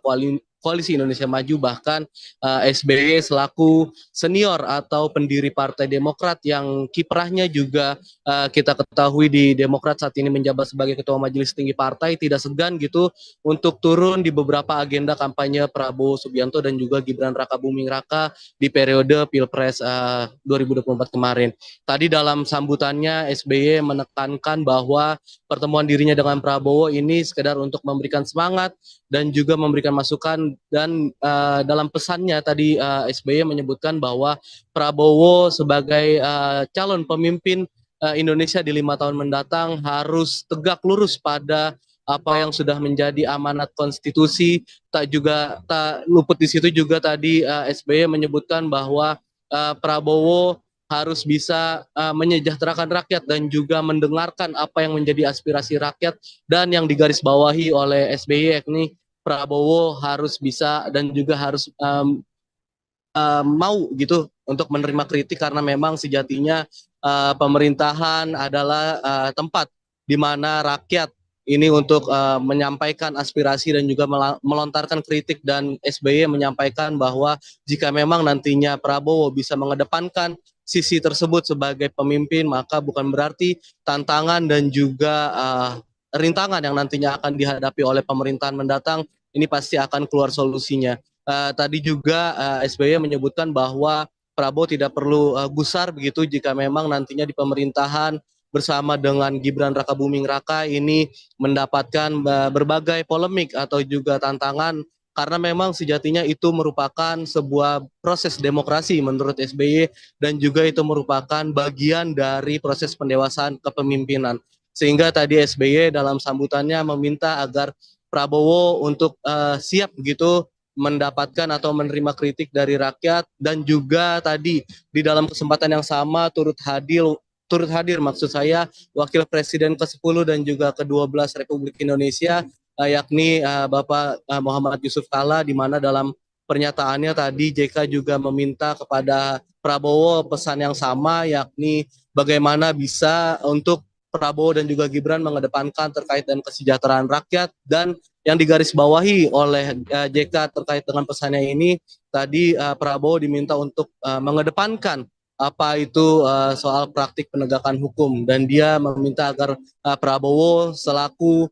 Koalisi Indonesia Maju, bahkan SBY selaku senior atau pendiri Partai Demokrat yang kiprahnya juga kita ketahui di Demokrat saat ini menjabat sebagai Ketua Majelis Tinggi Partai, tidak segan gitu untuk turun di beberapa agenda kampanye Prabowo Subianto dan juga Gibran Rakabuming Raka di periode Pilpres 2024 kemarin. Tadi dalam sambutannya SBY menekankan bahwa pertemuan dirinya dengan Prabowo ini sekedar untuk memberikan semangat dan juga memberikan masukan, dan dalam pesannya tadi SBY menyebutkan bahwa Prabowo sebagai calon pemimpin Indonesia di 5 tahun mendatang harus tegak lurus pada apa yang sudah menjadi amanat konstitusi. Tak luput di situ juga tadi SBY menyebutkan bahwa Prabowo harus bisa menyejahterakan rakyat dan juga mendengarkan apa yang menjadi aspirasi rakyat, dan yang digarisbawahi oleh SBY yakni Prabowo harus bisa dan juga harus mau gitu untuk menerima kritik, karena memang sejatinya pemerintahan adalah tempat di mana rakyat ini untuk menyampaikan aspirasi dan juga melontarkan kritik, dan SBY menyampaikan bahwa jika memang nantinya Prabowo bisa mengedepankan sisi tersebut sebagai pemimpin, maka bukan berarti tantangan dan juga rintangan yang nantinya akan dihadapi oleh pemerintahan mendatang ini pasti akan keluar solusinya. Tadi juga SBY menyebutkan bahwa Prabowo tidak perlu gusar begitu jika memang nantinya di pemerintahan bersama dengan Gibran Rakabuming Raka ini mendapatkan berbagai polemik atau juga tantangan, karena memang sejatinya itu merupakan sebuah proses demokrasi menurut SBY, dan juga itu merupakan bagian dari proses pendewasaan kepemimpinan. Sehingga tadi SBY dalam sambutannya meminta agar Prabowo untuk siap begitu mendapatkan atau menerima kritik dari rakyat, dan juga tadi di dalam kesempatan yang sama turut hadir maksud saya Wakil Presiden ke-10 dan juga ke-12 Republik Indonesia yakni Bapak Muhammad Yusuf Kalla, di mana dalam pernyataannya tadi JK juga meminta kepada Prabowo pesan yang sama, yakni bagaimana bisa untuk Prabowo dan juga Gibran mengedepankan terkait dengan kesejahteraan rakyat, dan yang digarisbawahi oleh JK terkait dengan pesannya ini tadi Prabowo diminta untuk mengedepankan apa itu soal praktik penegakan hukum, dan dia meminta agar Prabowo selaku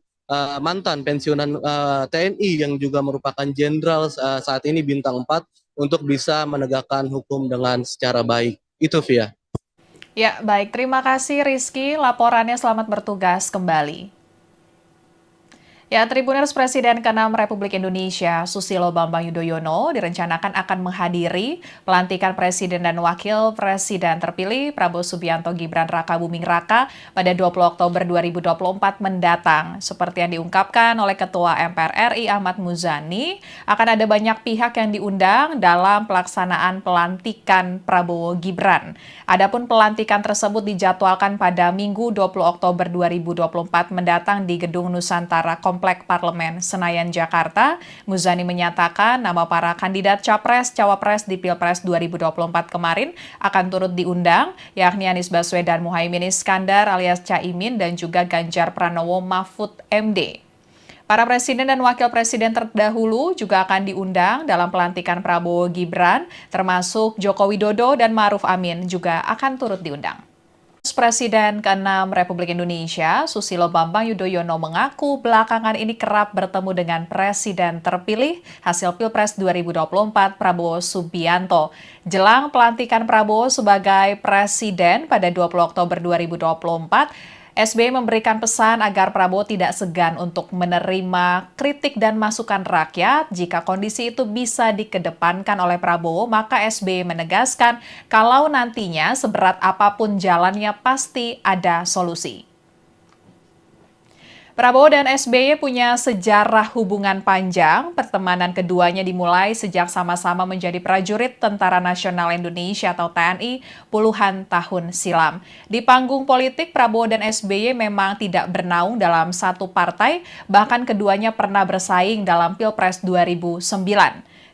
mantan pensiunan TNI yang juga merupakan jenderal saat ini bintang 4 untuk bisa menegakkan hukum dengan secara baik. Itu Via. Ya, baik. Terima kasih Rizky. Laporannya selamat bertugas kembali. Ya, Tribuners Presiden ke-6 Republik Indonesia, Susilo Bambang Yudhoyono, direncanakan akan menghadiri pelantikan Presiden dan Wakil Presiden terpilih Prabowo Subianto Gibran Rakabuming Raka pada 20 Oktober 2024 mendatang. Seperti yang diungkapkan oleh Ketua MPR RI Ahmad Muzani, akan ada banyak pihak yang diundang dalam pelaksanaan pelantikan Prabowo Gibran. Adapun pelantikan tersebut dijadwalkan pada Minggu 20 Oktober 2024 mendatang di Gedung Nusantara Komplek Parlemen Senayan, Jakarta. Muzani menyatakan nama para kandidat Capres-Cawapres di Pilpres 2024 kemarin akan turut diundang, yakni Anies Baswedan Muhaimin Iskandar alias Caimin dan juga Ganjar Pranowo Mahfud MD. Para presiden dan wakil presiden terdahulu juga akan diundang dalam pelantikan Prabowo Gibran, termasuk Joko Widodo dan Ma'ruf Amin juga akan turut diundang. Presiden ke-6 Republik Indonesia, Susilo Bambang Yudhoyono mengaku belakangan ini kerap bertemu dengan Presiden terpilih hasil Pilpres 2024 Prabowo Subianto. Jelang pelantikan Prabowo sebagai Presiden pada 20 Oktober 2024, SBY memberikan pesan agar Prabowo tidak segan untuk menerima kritik dan masukan rakyat. Jika kondisi itu bisa dikedepankan oleh Prabowo, maka SBY menegaskan kalau nantinya seberat apapun jalannya pasti ada solusi. Prabowo dan SBY punya sejarah hubungan panjang. Pertemanan keduanya dimulai sejak sama-sama menjadi prajurit Tentara Nasional Indonesia atau TNI puluhan tahun silam. Di panggung politik, Prabowo dan SBY memang tidak bernaung dalam satu partai, bahkan keduanya pernah bersaing dalam Pilpres 2009.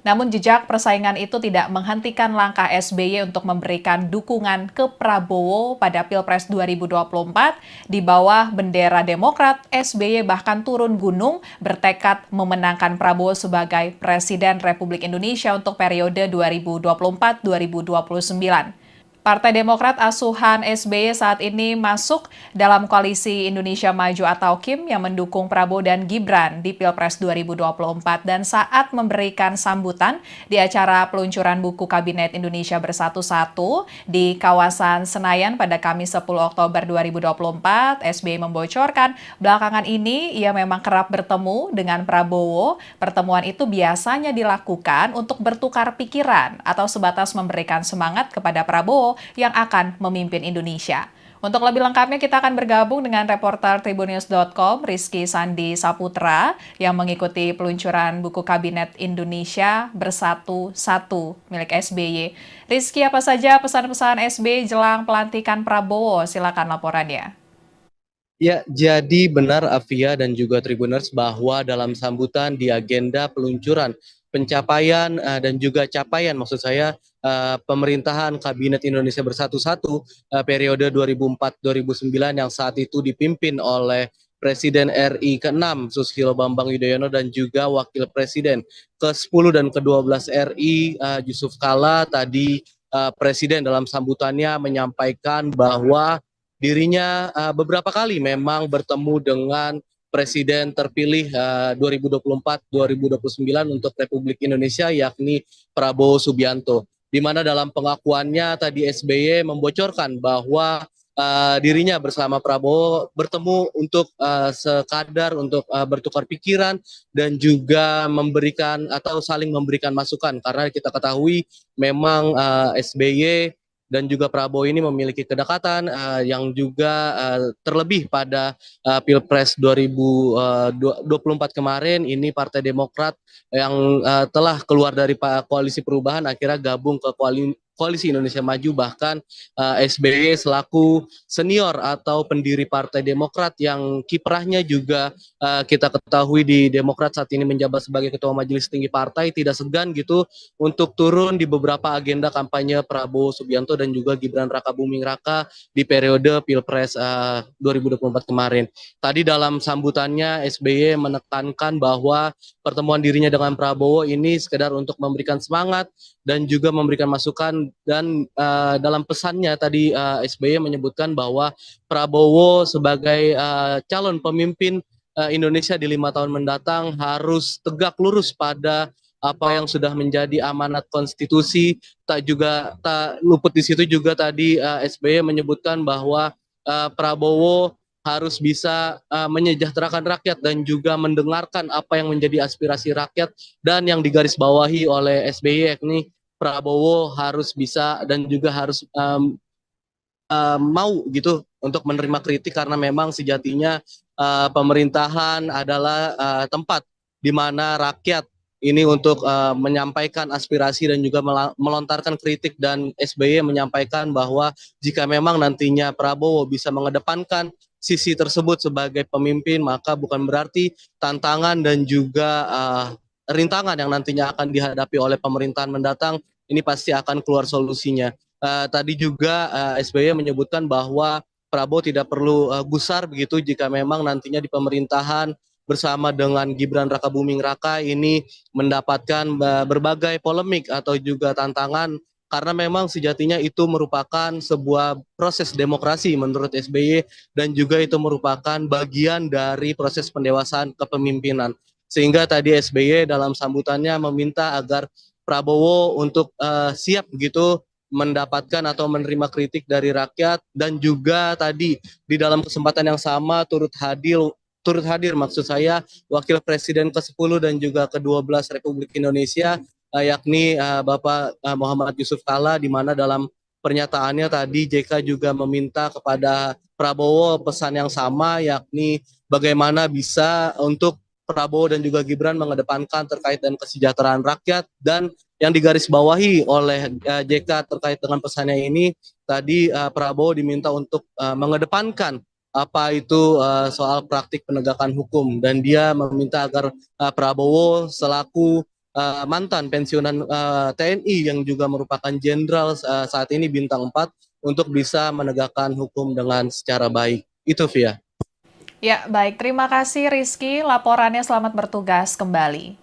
Namun jejak persaingan itu tidak menghentikan langkah SBY untuk memberikan dukungan ke Prabowo pada Pilpres 2024. Di bawah bendera Demokrat, SBY bahkan turun gunung bertekad memenangkan Prabowo sebagai Presiden Republik Indonesia untuk periode 2024-2029. Partai Demokrat asuhan SBY saat ini masuk dalam koalisi Indonesia Maju atau KIM yang mendukung Prabowo dan Gibran di Pilpres 2024 dan saat memberikan sambutan di acara peluncuran buku Kabinet Indonesia Bersatu-Satu di kawasan Senayan pada Kamis 10 Oktober 2024, SBY membocorkan belakangan ini ia memang kerap bertemu dengan Prabowo. Pertemuan itu biasanya dilakukan untuk bertukar pikiran atau sebatas memberikan semangat kepada Prabowo yang akan memimpin Indonesia. Untuk lebih lengkapnya kita akan bergabung dengan reporter Tribunnews.com Rizky Sandi Saputra yang mengikuti peluncuran buku Kabinet Indonesia Bersatu-Satu milik SBY. Rizky, apa saja pesan-pesan SBY jelang pelantikan Prabowo? Silakan laporannya. Ya, jadi benar Afia dan juga Tribuners bahwa dalam sambutan di agenda peluncuran pencapaian dan juga capaian maksud saya pemerintahan Kabinet Indonesia Bersatu-Satu periode 2004-2009 yang saat itu dipimpin oleh Presiden RI ke-6 Susilo Bambang Yudhoyono dan juga Wakil Presiden ke-10 dan ke-12 RI Yusuf Kala. Tadi Presiden dalam sambutannya menyampaikan bahwa dirinya beberapa kali memang bertemu dengan Presiden terpilih 2024-2029 untuk Republik Indonesia yakni Prabowo Subianto. Di mana dalam pengakuannya tadi SBY membocorkan bahwa dirinya bersama Prabowo bertemu untuk sekadar untuk bertukar pikiran dan juga memberikan atau saling memberikan masukan karena kita ketahui memang SBY dan juga Prabowo ini memiliki kedekatan yang juga terlebih pada Pilpres 2024 kemarin ini Partai Demokrat yang telah keluar dari koalisi perubahan akhirnya gabung ke Koalisi Indonesia Maju, bahkan SBY selaku senior atau pendiri Partai Demokrat yang kiprahnya juga kita ketahui di Demokrat saat ini menjabat sebagai Ketua Majelis Tinggi Partai, tidak segan gitu untuk turun di beberapa agenda kampanye Prabowo Subianto dan juga Gibran Rakabuming Raka di periode Pilpres 2024 kemarin. Tadi dalam sambutannya SBY menekankan bahwa pertemuan dirinya dengan Prabowo ini sekedar untuk memberikan semangat dan juga memberikan masukan dan dalam pesannya tadi SBY menyebutkan bahwa Prabowo sebagai calon pemimpin Indonesia di 5 tahun mendatang harus tegak lurus pada apa yang sudah menjadi amanat konstitusi. Tak luput di situ juga tadi SBY menyebutkan bahwa Prabowo harus bisa menyejahterakan rakyat dan juga mendengarkan apa yang menjadi aspirasi rakyat, dan yang digarisbawahi oleh SBY yakni Prabowo harus bisa dan juga harus mau gitu untuk menerima kritik karena memang sejatinya pemerintahan adalah tempat di mana rakyat ini untuk menyampaikan aspirasi dan juga melontarkan kritik, dan SBY menyampaikan bahwa jika memang nantinya Prabowo bisa mengedepankan sisi tersebut sebagai pemimpin, maka bukan berarti tantangan dan juga rintangan yang nantinya akan dihadapi oleh pemerintahan mendatang ini pasti akan keluar solusinya. Tadi juga SBY menyebutkan bahwa Prabowo tidak perlu gusar begitu jika memang nantinya di pemerintahan bersama dengan Gibran Rakabuming Raka ini mendapatkan berbagai polemik atau juga tantangan, karena memang sejatinya itu merupakan sebuah proses demokrasi menurut SBY dan juga itu merupakan bagian dari proses pendewasaan kepemimpinan. Sehingga tadi SBY dalam sambutannya meminta agar Prabowo untuk siap gitu mendapatkan atau menerima kritik dari rakyat, dan juga tadi di dalam kesempatan yang sama turut hadir maksud saya Wakil Presiden ke-10 dan juga ke-12 Republik Indonesia yakni Bapak Muhammad Yusuf Kala, di mana dalam pernyataannya tadi JK juga meminta kepada Prabowo pesan yang sama, yakni bagaimana bisa untuk Prabowo dan juga Gibran mengedepankan terkait dengan kesejahteraan rakyat, dan yang digarisbawahi oleh JK terkait dengan pesannya ini tadi Prabowo diminta untuk mengedepankan apa itu soal praktik penegakan hukum, dan dia meminta agar Prabowo selaku mantan pensiunan TNI yang juga merupakan jenderal saat ini bintang 4 untuk bisa menegakkan hukum dengan secara baik. Itu Via. Ya, baik. Terima kasih Rizky. Laporannya selamat bertugas kembali.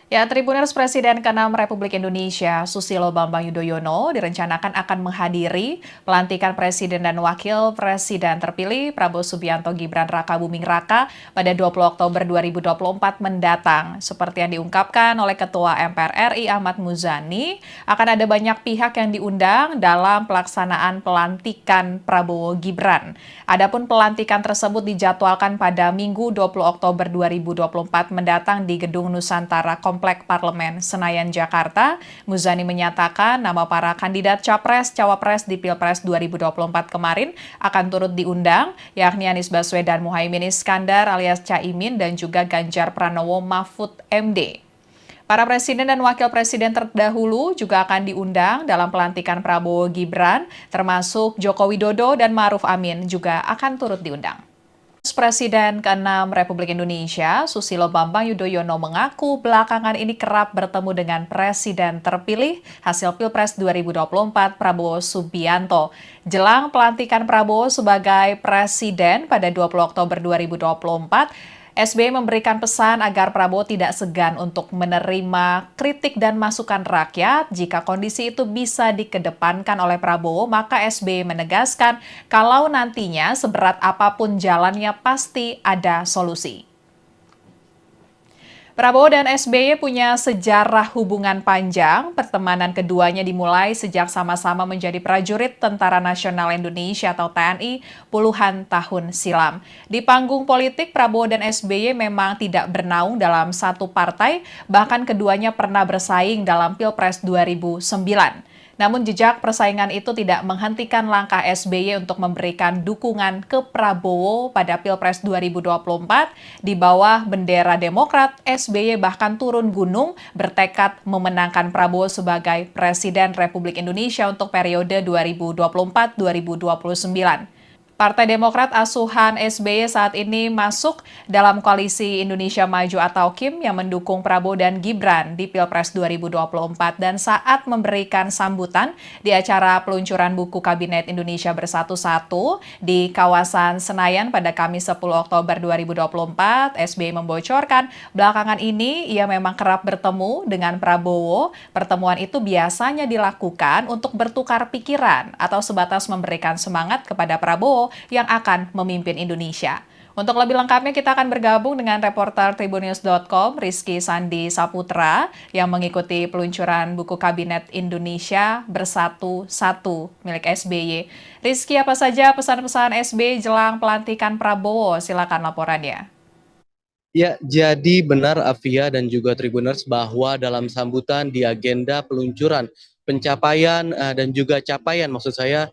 Ya, Tribuners Presiden ke-6 Republik Indonesia, Susilo Bambang Yudhoyono, direncanakan akan menghadiri pelantikan Presiden dan Wakil Presiden terpilih Prabowo Subianto Gibran Raka Buming Raka pada 20 Oktober 2024 mendatang. Seperti yang diungkapkan oleh Ketua MPR RI Ahmad Muzani, akan ada banyak pihak yang diundang dalam pelaksanaan pelantikan Prabowo Gibran. Adapun pelantikan tersebut dijadwalkan pada Minggu 20 Oktober 2024 mendatang di Gedung Nusantara Komplek Parlemen Senayan, Jakarta. Muzani menyatakan nama para kandidat Capres-Cawapres di Pilpres 2024 kemarin akan turut diundang, yakni Anies Baswedan Muhaimin Iskandar alias Caimin dan juga Ganjar Pranowo Mahfud MD. Para presiden dan wakil presiden terdahulu juga akan diundang dalam pelantikan Prabowo Gibran, termasuk Joko Widodo dan Ma'ruf Amin juga akan turut diundang. Presiden ke-6 Republik Indonesia, Susilo Bambang Yudhoyono mengaku belakangan ini kerap bertemu dengan Presiden terpilih hasil Pilpres 2024 Prabowo Subianto. Jelang pelantikan Prabowo sebagai Presiden pada 20 Oktober 2024, SBY memberikan pesan agar Prabowo tidak segan untuk menerima kritik dan masukan rakyat. Jika kondisi itu bisa dikedepankan oleh Prabowo, maka SBY menegaskan kalau nantinya seberat apapun jalannya pasti ada solusi. Prabowo dan SBY punya sejarah hubungan panjang. Pertemanan keduanya dimulai sejak sama-sama menjadi prajurit Tentara Nasional Indonesia atau TNI puluhan tahun silam. Di panggung politik, Prabowo dan SBY memang tidak bernaung dalam satu partai, bahkan keduanya pernah bersaing dalam Pilpres 2009. Namun jejak persaingan itu tidak menghentikan langkah SBY untuk memberikan dukungan ke Prabowo pada Pilpres 2024. Di bawah bendera Demokrat, SBY bahkan turun gunung bertekad memenangkan Prabowo sebagai Presiden Republik Indonesia untuk periode 2024-2029. Partai Demokrat asuhan SBY saat ini masuk dalam koalisi Indonesia Maju atau KIM yang mendukung Prabowo dan Gibran di Pilpres 2024 dan saat memberikan sambutan di acara peluncuran buku Kabinet Indonesia Bersatu-Satu di kawasan Senayan pada Kamis 10 Oktober 2024, SBY membocorkan belakangan ini ia memang kerap bertemu dengan Prabowo. Pertemuan itu biasanya dilakukan untuk bertukar pikiran atau sebatas memberikan semangat kepada Prabowo yang akan memimpin Indonesia. Untuk lebih lengkapnya kita akan bergabung dengan reporter Tribunnews.com Rizky Sandi Saputra yang mengikuti peluncuran buku Kabinet Indonesia Bersatu-Satu milik SBY. Rizky, apa saja pesan-pesan SBY jelang pelantikan Prabowo? Silakan laporannya. Ya, jadi benar Afia dan juga Tribuners bahwa dalam sambutan di agenda peluncuran pencapaian dan juga capaian maksud saya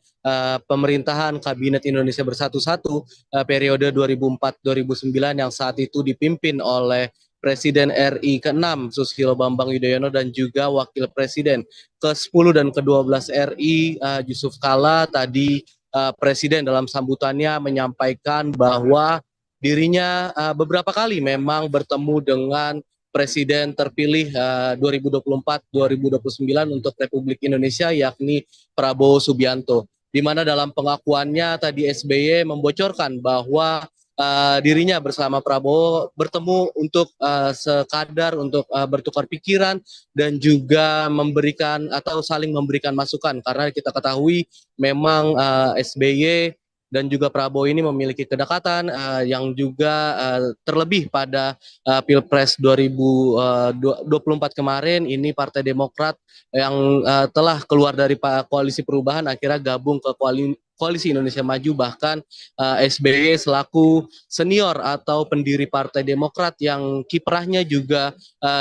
pemerintahan Kabinet Indonesia Bersatu-Satu periode 2004-2009 yang saat itu dipimpin oleh Presiden RI ke-6 Susilo Bambang Yudhoyono dan juga Wakil Presiden ke-10 dan ke-12 RI Yusuf Kala. Tadi Presiden dalam sambutannya menyampaikan bahwa dirinya beberapa kali memang bertemu dengan Presiden terpilih 2024-2029 untuk Republik Indonesia yakni Prabowo Subianto. Di mana dalam pengakuannya tadi SBY membocorkan bahwa dirinya bersama Prabowo bertemu untuk sekadar untuk bertukar pikiran dan juga memberikan atau saling memberikan masukan karena kita ketahui memang SBY dan juga Prabowo ini memiliki kedekatan yang juga terlebih pada Pilpres 2024 kemarin ini Partai Demokrat yang telah keluar dari koalisi perubahan akhirnya gabung ke Koalisi Indonesia Maju, bahkan SBY selaku senior atau pendiri Partai Demokrat yang kiprahnya juga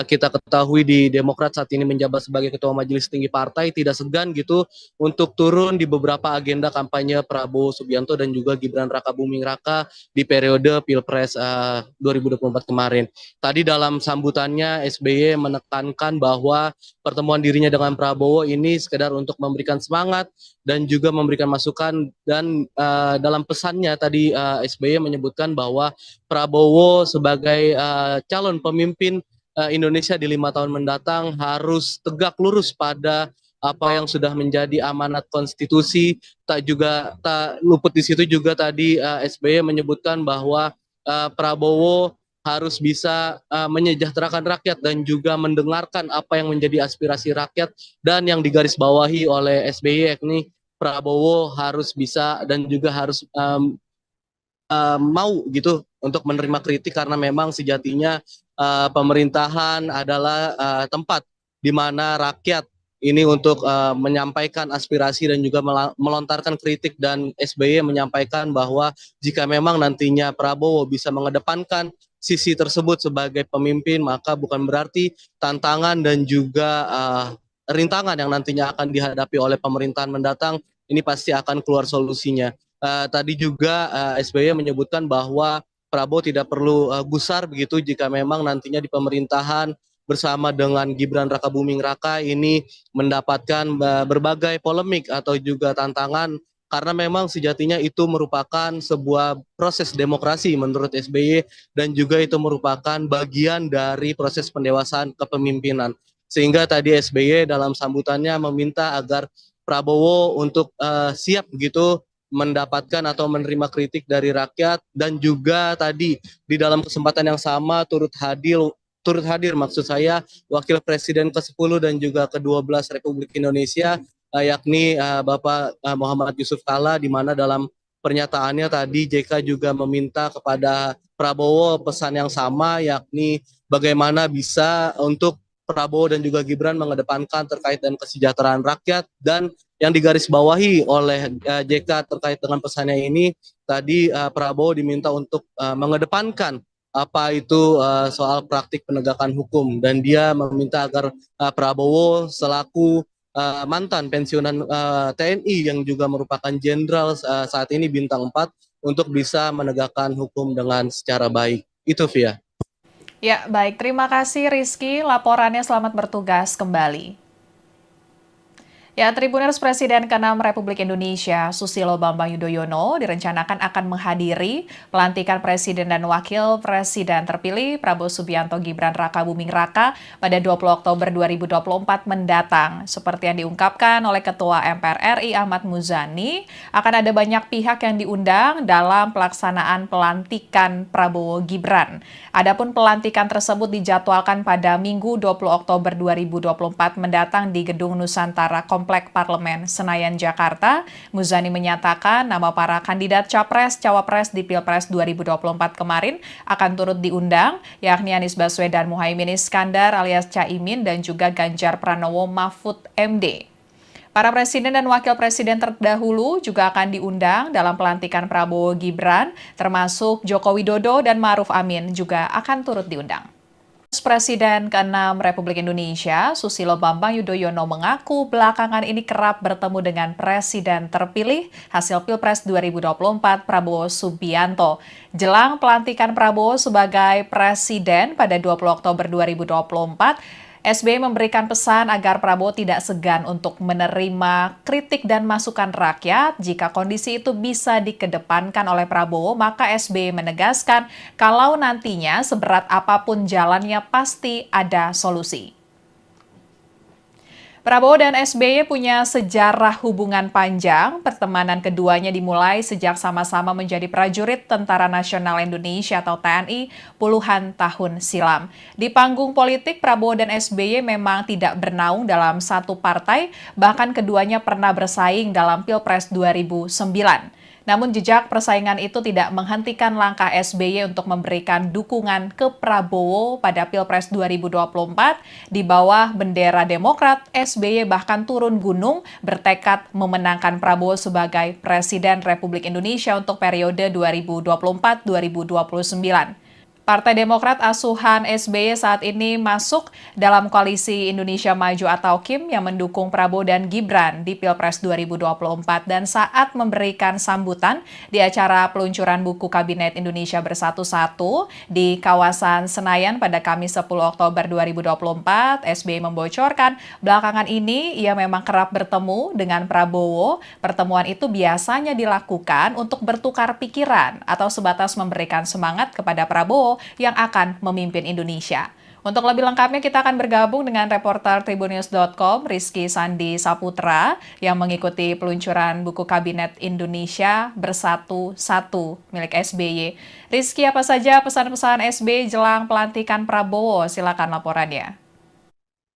kita ketahui di Demokrat saat ini menjabat sebagai Ketua Majelis Tinggi Partai, tidak segan gitu untuk turun di beberapa agenda kampanye Prabowo Subianto dan juga Gibran Raka Buming Raka di periode Pilpres 2024 kemarin. Tadi dalam sambutannya SBY menekankan bahwa pertemuan dirinya dengan Prabowo ini sekedar untuk memberikan semangat dan juga memberikan masukan dan dalam pesannya tadi SBY menyebutkan bahwa Prabowo sebagai calon pemimpin Indonesia di 5 tahun mendatang harus tegak lurus pada apa yang sudah menjadi amanat konstitusi. Tak luput di situ juga tadi SBY menyebutkan bahwa Prabowo harus bisa menyejahterakan rakyat dan juga mendengarkan apa yang menjadi aspirasi rakyat, dan yang digarisbawahi oleh SBY yakni Prabowo harus bisa dan juga harus mau gitu untuk menerima kritik, karena memang sejatinya pemerintahan adalah tempat di mana rakyat ini untuk menyampaikan aspirasi dan juga melontarkan kritik, dan SBY menyampaikan bahwa jika memang nantinya Prabowo bisa mengedepankan sisi tersebut sebagai pemimpin, maka bukan berarti tantangan dan juga rintangan yang nantinya akan dihadapi oleh pemerintahan mendatang ini pasti akan keluar solusinya. Tadi juga SBY menyebutkan bahwa Prabowo tidak perlu gusar begitu jika memang nantinya di pemerintahan bersama dengan Gibran Rakabuming Raka ini mendapatkan berbagai polemik atau juga tantangan, karena memang sejatinya itu merupakan sebuah proses demokrasi menurut SBY, dan juga itu merupakan bagian dari proses pendewasaan kepemimpinan. Sehingga tadi SBY dalam sambutannya meminta agar Prabowo untuk siap begitu mendapatkan atau menerima kritik dari rakyat, dan juga tadi di dalam kesempatan yang sama turut hadir maksud saya Wakil Presiden ke-10 dan juga ke-12 Republik Indonesia, yakni Bapak Muhammad Yusuf Kalla, di mana dalam pernyataannya tadi JK juga meminta kepada Prabowo pesan yang sama, yakni bagaimana bisa untuk Prabowo dan juga Gibran mengedepankan terkait dengan kesejahteraan rakyat. Dan yang digarisbawahi oleh JK terkait dengan pesannya ini, tadi Prabowo diminta untuk mengedepankan apa itu soal praktik penegakan hukum, dan dia meminta agar Prabowo selaku mantan pensiunan TNI yang juga merupakan jenderal saat ini bintang 4 untuk bisa menegakkan hukum dengan secara baik. Itu Via. Ya, baik. Terima kasih Rizky. Laporannya selamat bertugas kembali. Ya, Tribuners Presiden ke-6 Republik Indonesia, Susilo Bambang Yudhoyono, direncanakan akan menghadiri pelantikan Presiden dan Wakil Presiden terpilih Prabowo Subianto Gibran Rakabuming Raka pada 20 Oktober 2024 mendatang. Seperti yang diungkapkan oleh Ketua MPR RI Ahmad Muzani, akan ada banyak pihak yang diundang dalam pelaksanaan pelantikan Prabowo Gibran. Adapun pelantikan tersebut dijadwalkan pada Minggu 20 Oktober 2024 mendatang di Gedung Nusantara Komplek Parlemen Senayan, Jakarta. Muzani menyatakan nama para kandidat Capres-Cawapres di Pilpres 2024 kemarin akan turut diundang, yakni Anies Baswedan Muhaimin Iskandar alias Caimin dan juga Ganjar Pranowo Mahfud MD. Para presiden dan wakil presiden terdahulu juga akan diundang dalam pelantikan Prabowo Gibran, termasuk Joko Widodo dan Ma'ruf Amin juga akan turut diundang. Presiden ke-6 Republik Indonesia, Susilo Bambang Yudhoyono mengaku belakangan ini kerap bertemu dengan Presiden terpilih hasil Pilpres 2024 Prabowo Subianto. Jelang pelantikan Prabowo sebagai Presiden pada 20 Oktober 2024, SBY memberikan pesan agar Prabowo tidak segan untuk menerima kritik dan masukan rakyat. Jika kondisi itu bisa dikedepankan oleh Prabowo, maka SBY menegaskan kalau nantinya seberat apapun jalannya pasti ada solusi. Prabowo dan SBY punya sejarah hubungan panjang. Pertemanan keduanya dimulai sejak sama-sama menjadi prajurit Tentara Nasional Indonesia atau TNI puluhan tahun silam. Di panggung politik, Prabowo dan SBY memang tidak bernaung dalam satu partai, bahkan keduanya pernah bersaing dalam Pilpres 2009. Namun jejak persaingan itu tidak menghentikan langkah SBY untuk memberikan dukungan ke Prabowo pada Pilpres 2024. Di bawah bendera Demokrat, SBY bahkan turun gunung bertekad memenangkan Prabowo sebagai Presiden Republik Indonesia untuk periode 2024-2029. Partai Demokrat asuhan SBY saat ini masuk dalam koalisi Indonesia Maju atau KIM yang mendukung Prabowo dan Gibran di Pilpres 2024, dan saat memberikan sambutan di acara peluncuran buku Kabinet Indonesia Bersatu 1 di kawasan Senayan pada Kamis 10 Oktober 2024, SBY membocorkan belakangan ini ia memang kerap bertemu dengan Prabowo. Pertemuan itu biasanya dilakukan untuk bertukar pikiran atau sebatas memberikan semangat kepada Prabowo yang akan memimpin Indonesia. Untuk lebih lengkapnya kita akan bergabung dengan reporter Tribunnews.com Rizky Sandi Saputra yang mengikuti peluncuran buku Kabinet Indonesia Bersatu Satu milik SBY. Rizky, apa saja pesan-pesan SBY jelang pelantikan Prabowo? Silakan laporannya.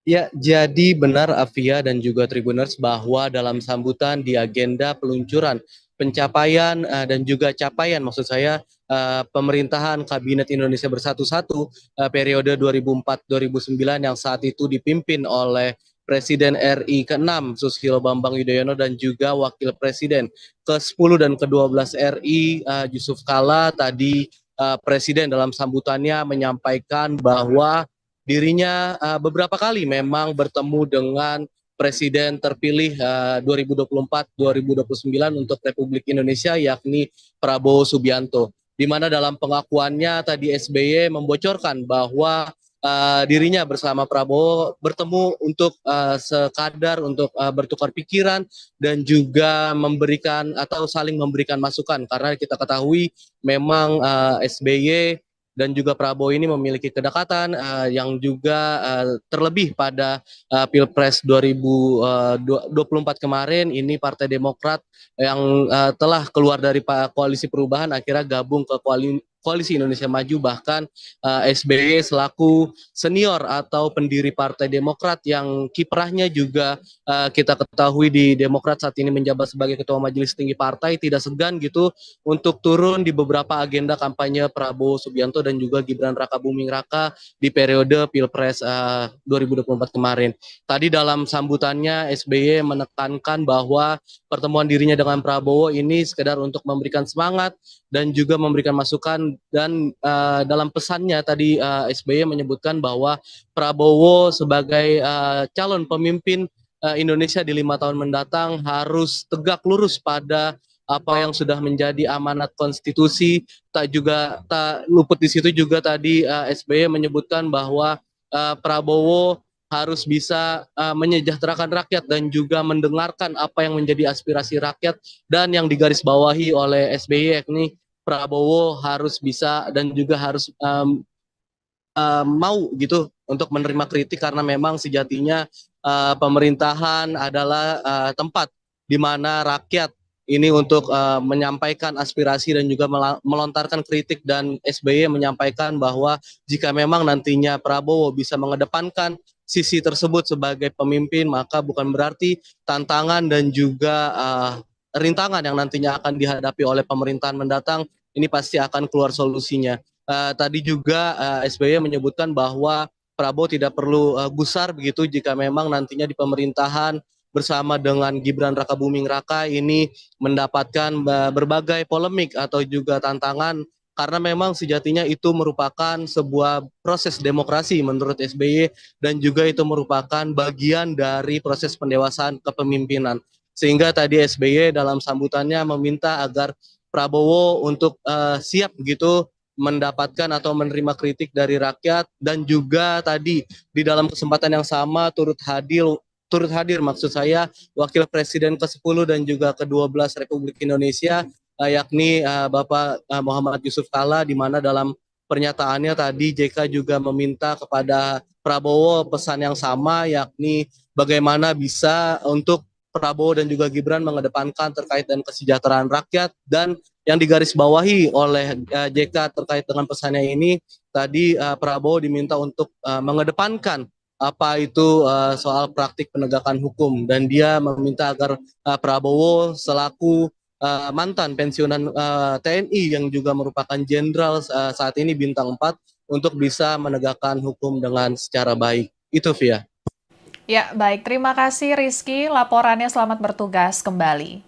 Ya, jadi benar Afia dan juga Tribuners bahwa dalam sambutan di agenda peluncuran pencapaian dan juga capaian maksud saya pemerintahan Kabinet Indonesia Bersatu-Satu periode 2004-2009 yang saat itu dipimpin oleh Presiden RI ke-6 Susilo Bambang Yudhoyono dan juga Wakil Presiden ke-10 dan ke-12 RI Yusuf Kala tadi Presiden dalam sambutannya menyampaikan bahwa dirinya beberapa kali memang bertemu dengan Presiden terpilih 2024-2029 untuk Republik Indonesia yakni Prabowo Subianto. Di mana dalam pengakuannya tadi SBY membocorkan bahwa dirinya bersama Prabowo bertemu untuk sekadar untuk bertukar pikiran dan juga memberikan atau saling memberikan masukan karena kita ketahui memang SBY dan juga Prabowo ini memiliki kedekatan yang juga terlebih pada Pilpres 2024 kemarin ini Partai Demokrat yang telah keluar dari koalisi perubahan akhirnya gabung ke Koalisi Indonesia Maju bahkan SBY selaku senior atau pendiri Partai Demokrat yang kiprahnya juga kita ketahui di Demokrat saat ini menjabat sebagai Ketua Majelis Tinggi Partai tidak segan gitu untuk turun di beberapa agenda kampanye Prabowo Subianto dan juga Gibran Rakabuming Raka di periode Pilpres 2024 kemarin. Tadi dalam sambutannya SBY menekankan bahwa pertemuan dirinya dengan Prabowo ini sekedar untuk memberikan semangat dan juga memberikan masukan dan dalam pesannya tadi SBY menyebutkan bahwa Prabowo sebagai calon pemimpin Indonesia di 5 tahun mendatang harus tegak lurus pada apa yang sudah menjadi amanat konstitusi. Tak luput di situ juga tadi SBY menyebutkan bahwa Prabowo harus bisa menyejahterakan rakyat dan juga mendengarkan apa yang menjadi aspirasi rakyat dan yang digarisbawahi oleh SBY yakni Prabowo harus bisa dan juga harus mau gitu untuk menerima kritik karena memang sejatinya pemerintahan adalah tempat di mana rakyat ini untuk menyampaikan aspirasi dan juga melontarkan kritik dan SBY menyampaikan bahwa jika memang nantinya Prabowo bisa mengedepankan sisi tersebut sebagai pemimpin maka bukan berarti tantangan dan juga rintangan yang nantinya akan dihadapi oleh pemerintahan mendatang ini pasti akan keluar solusinya. Tadi juga SBY menyebutkan bahwa Prabowo tidak perlu gusar begitu jika memang nantinya di pemerintahan bersama dengan Gibran Rakabuming Raka ini mendapatkan berbagai polemik atau juga tantangan karena memang sejatinya itu merupakan sebuah proses demokrasi menurut SBY dan juga itu merupakan bagian dari proses pendewasaan kepemimpinan. Sehingga tadi SBY dalam sambutannya meminta agar Prabowo untuk siap begitu mendapatkan atau menerima kritik dari rakyat dan juga tadi di dalam kesempatan yang sama turut hadir maksud saya Wakil Presiden ke-10 dan juga ke-12 Republik Indonesia yakni Bapak Muhammad Yusuf Kala di mana dalam pernyataannya tadi JK juga meminta kepada Prabowo pesan yang sama yakni bagaimana bisa untuk Prabowo dan juga Gibran mengedepankan terkait dengan kesejahteraan rakyat dan yang digarisbawahi oleh JK terkait dengan pesannya ini tadi Prabowo diminta untuk mengedepankan apa itu soal praktik penegakan hukum dan dia meminta agar Prabowo selaku mantan pensiunan TNI yang juga merupakan jenderal saat ini bintang 4 untuk bisa menegakkan hukum dengan secara baik. Itu Via. Ya, baik. Terima kasih Rizky. Laporannya selamat bertugas kembali.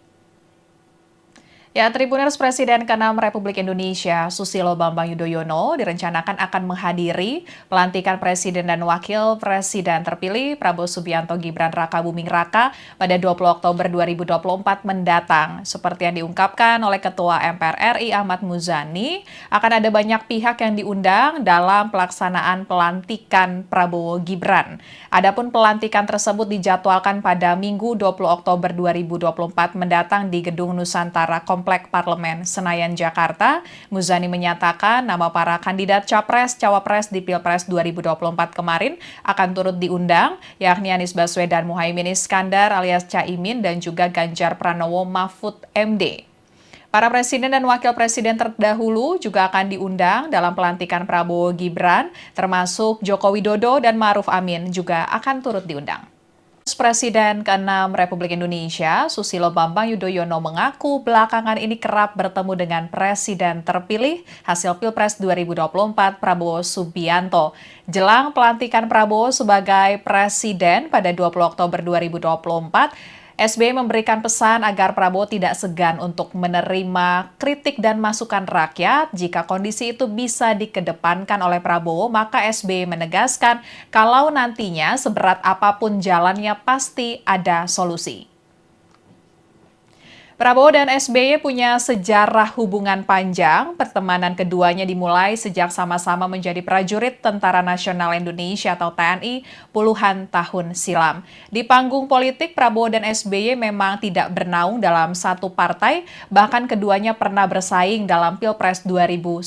Ya, Tribuners Presiden ke-6 Republik Indonesia, Susilo Bambang Yudhoyono, direncanakan akan menghadiri pelantikan Presiden dan Wakil Presiden terpilih Prabowo Subianto Gibran Rakabuming Raka pada 20 Oktober 2024 mendatang. Seperti yang diungkapkan oleh Ketua MPR RI Ahmad Muzani, akan ada banyak pihak yang diundang dalam pelaksanaan pelantikan Prabowo Gibran. Adapun pelantikan tersebut dijadwalkan pada Minggu 20 Oktober 2024 mendatang di Gedung Nusantara Kompleks Komplek Parlemen Senayan, Jakarta. Muzani menyatakan nama para kandidat Capres-Cawapres di Pilpres 2024 kemarin akan turut diundang, yakni Anies Baswedan Muhaimin Iskandar alias Caimin dan juga Ganjar Pranowo Mahfud MD. Para presiden dan wakil presiden terdahulu juga akan diundang dalam pelantikan Prabowo Gibran, termasuk Joko Widodo dan Ma'ruf Amin juga akan turut diundang. Presiden ke-6 Republik Indonesia, Susilo Bambang Yudhoyono mengaku belakangan ini kerap bertemu dengan Presiden terpilih hasil Pilpres 2024 Prabowo Subianto. Jelang pelantikan Prabowo sebagai Presiden pada 20 Oktober 2024, SBY memberikan pesan agar Prabowo tidak segan untuk menerima kritik dan masukan rakyat. Jika kondisi itu bisa dikedepankan oleh Prabowo, maka SBY menegaskan kalau nantinya seberat apapun jalannya pasti ada solusi. Prabowo dan SBY punya sejarah hubungan panjang. Pertemanan keduanya dimulai sejak sama-sama menjadi prajurit Tentara Nasional Indonesia atau TNI puluhan tahun silam. Di panggung politik, Prabowo dan SBY memang tidak bernaung dalam satu partai, bahkan keduanya pernah bersaing dalam Pilpres 2009.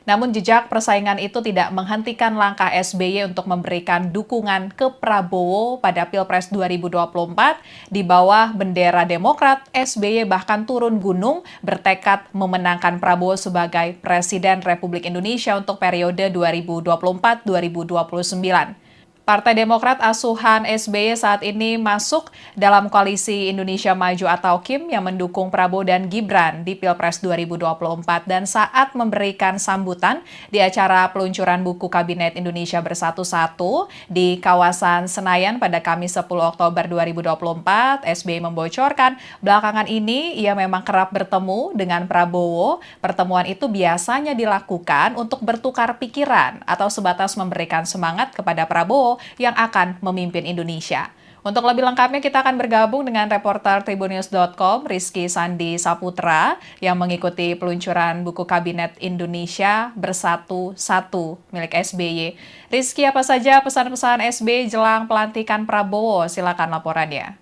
Namun jejak persaingan itu tidak menghentikan langkah SBY untuk memberikan dukungan ke Prabowo pada Pilpres 2024. Di bawah bendera Demokrat, SBY bahkan turun gunung bertekad memenangkan Prabowo sebagai Presiden Republik Indonesia untuk periode 2024-2029. Partai Demokrat asuhan SBY saat ini masuk dalam koalisi Indonesia Maju atau KIM yang mendukung Prabowo dan Gibran di Pilpres 2024 dan saat memberikan sambutan di acara peluncuran buku Kabinet Indonesia Bersatu-Satu di kawasan Senayan pada Kamis 10 Oktober 2024, SBY membocorkan belakangan ini ia memang kerap bertemu dengan Prabowo. Pertemuan itu biasanya dilakukan untuk bertukar pikiran atau sebatas memberikan semangat kepada Prabowo yang akan memimpin Indonesia. Untuk lebih lengkapnya kita akan bergabung dengan reporter Tribunnews.com Rizky Sandi Saputra yang mengikuti peluncuran buku Kabinet Indonesia Bersatu-Satu milik SBY. Rizky, apa saja pesan-pesan SBY jelang pelantikan Prabowo? Silakan laporannya.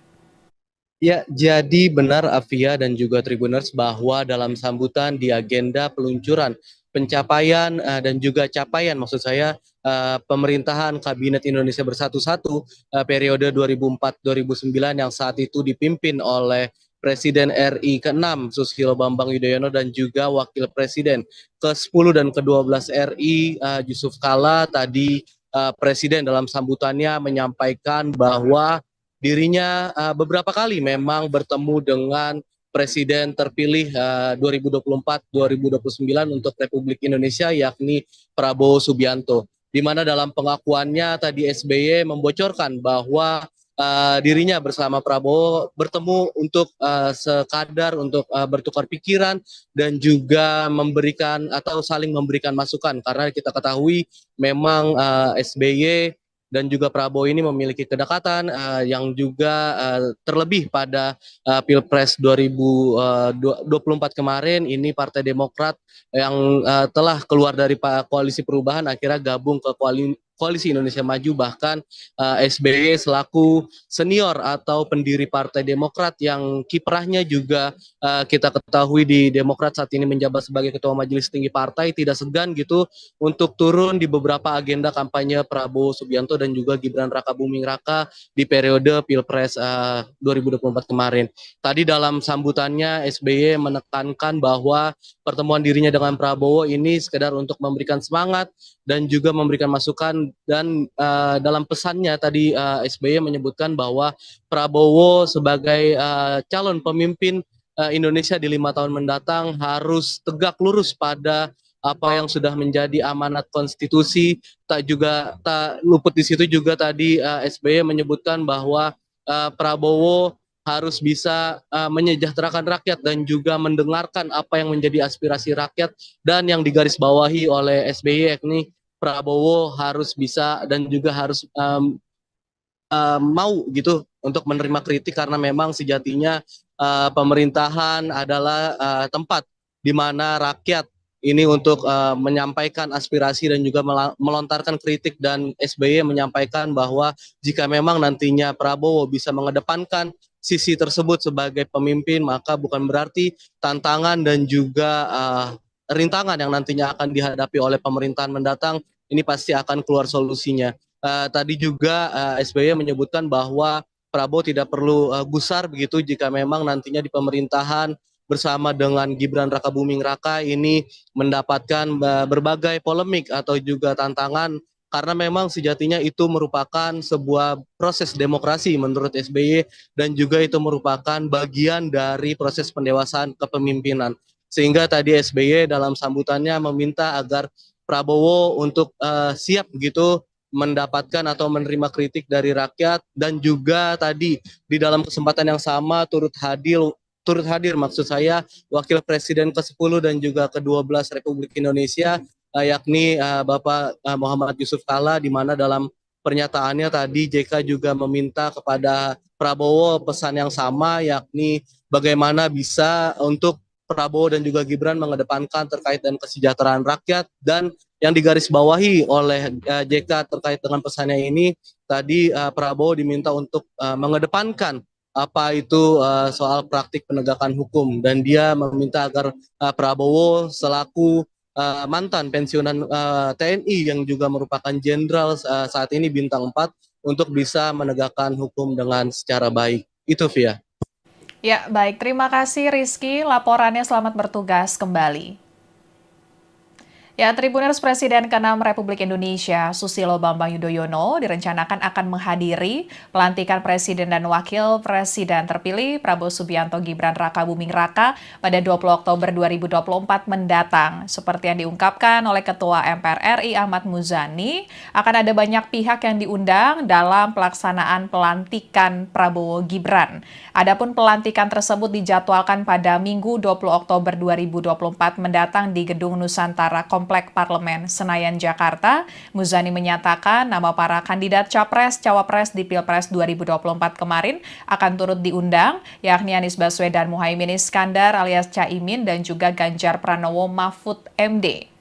Ya, jadi benar Afia dan juga Tribuners bahwa dalam sambutan di agenda peluncuran pencapaian dan juga capaian maksud saya pemerintahan Kabinet Indonesia Bersatu-Satu periode 2004-2009 yang saat itu dipimpin oleh Presiden RI ke-6 Susilo Bambang Yudhoyono dan juga Wakil Presiden ke-10 dan ke-12 RI Yusuf Kala. Tadi Presiden dalam sambutannya menyampaikan bahwa dirinya beberapa kali memang bertemu dengan Presiden terpilih 2024-2029 untuk Republik Indonesia yakni Prabowo Subianto. Di mana dalam pengakuannya tadi SBY membocorkan bahwa dirinya bersama Prabowo bertemu untuk sekadar untuk bertukar pikiran dan juga memberikan atau saling memberikan masukan karena kita ketahui memang SBY dan juga Prabowo ini memiliki kedekatan yang juga terlebih pada Pilpres 2024 kemarin ini Partai Demokrat yang telah keluar dari koalisi perubahan akhirnya gabung ke Koalisi Indonesia Maju, bahkan SBY selaku senior atau pendiri Partai Demokrat yang kiprahnya juga kita ketahui di Demokrat saat ini menjabat sebagai Ketua Majelis Tinggi Partai, tidak segan gitu untuk turun di beberapa agenda kampanye Prabowo Subianto dan juga Gibran Rakabuming Raka di periode Pilpres 2024 kemarin. Tadi dalam sambutannya SBY menekankan bahwa pertemuan dirinya dengan Prabowo ini sekedar untuk memberikan semangat dan juga memberikan masukan dan dalam pesannya tadi SBY menyebutkan bahwa Prabowo sebagai calon pemimpin Indonesia di 5 tahun mendatang harus tegak lurus pada apa yang sudah menjadi amanat konstitusi. Tak luput di situ juga tadi SBY menyebutkan bahwa Prabowo harus bisa menyejahterakan rakyat dan juga mendengarkan apa yang menjadi aspirasi rakyat, dan yang digarisbawahi oleh SBY yakni Prabowo harus bisa dan juga harus mau gitu untuk menerima kritik karena memang sejatinya pemerintahan adalah tempat di mana rakyat ini untuk menyampaikan aspirasi dan juga melontarkan kritik, dan SBY menyampaikan bahwa jika memang nantinya Prabowo bisa mengedepankan sisi tersebut sebagai pemimpin, maka bukan berarti tantangan dan juga rintangan yang nantinya akan dihadapi oleh pemerintahan mendatang ini pasti akan keluar solusinya. Tadi juga SBY menyebutkan bahwa Prabowo tidak perlu gusar begitu jika memang nantinya di pemerintahan bersama dengan Gibran Rakabuming Raka ini mendapatkan berbagai polemik atau juga tantangan karena memang sejatinya itu merupakan sebuah proses demokrasi menurut SBY dan juga itu merupakan bagian dari proses pendewasaan kepemimpinan. Sehingga tadi SBY dalam sambutannya meminta agar Prabowo untuk siap begitu mendapatkan atau menerima kritik dari rakyat dan juga tadi di dalam kesempatan yang sama turut hadir maksud saya Wakil Presiden ke-10 dan juga ke-12 Republik Indonesia yakni Bapak Muhammad Yusuf Kalla di mana dalam pernyataannya tadi JK juga meminta kepada Prabowo pesan yang sama yakni bagaimana bisa untuk Prabowo dan juga Gibran mengedepankan terkait dengan kesejahteraan rakyat dan yang digarisbawahi oleh JK terkait dengan pesannya ini tadi Prabowo diminta untuk mengedepankan apa itu soal praktik penegakan hukum dan dia meminta agar Prabowo selaku mantan pensiunan TNI yang juga merupakan jenderal saat ini bintang 4 untuk bisa menegakkan hukum dengan secara baik. Itu Via. Ya, baik. Terima kasih Rizky. Laporannya selamat bertugas kembali. Ya, Tribuners Presiden ke-6 Republik Indonesia, Susilo Bambang Yudhoyono, direncanakan akan menghadiri pelantikan Presiden dan Wakil Presiden terpilih Prabowo Subianto Gibran Rakabuming Raka pada 20 Oktober 2024 mendatang. Seperti yang diungkapkan oleh Ketua MPR RI Ahmad Muzani, akan ada banyak pihak yang diundang dalam pelaksanaan pelantikan Prabowo Gibran. Adapun pelantikan tersebut dijadwalkan pada Minggu 20 Oktober 2024 mendatang di Gedung Nusantara Komplek Parlemen Senayan, Jakarta. Muzani menyatakan nama para kandidat Capres-Cawapres di Pilpres 2024 kemarin akan turut diundang, yakni Anies Baswedan Muhaimin Iskandar alias Caimin dan juga Ganjar Pranowo Mahfud MD.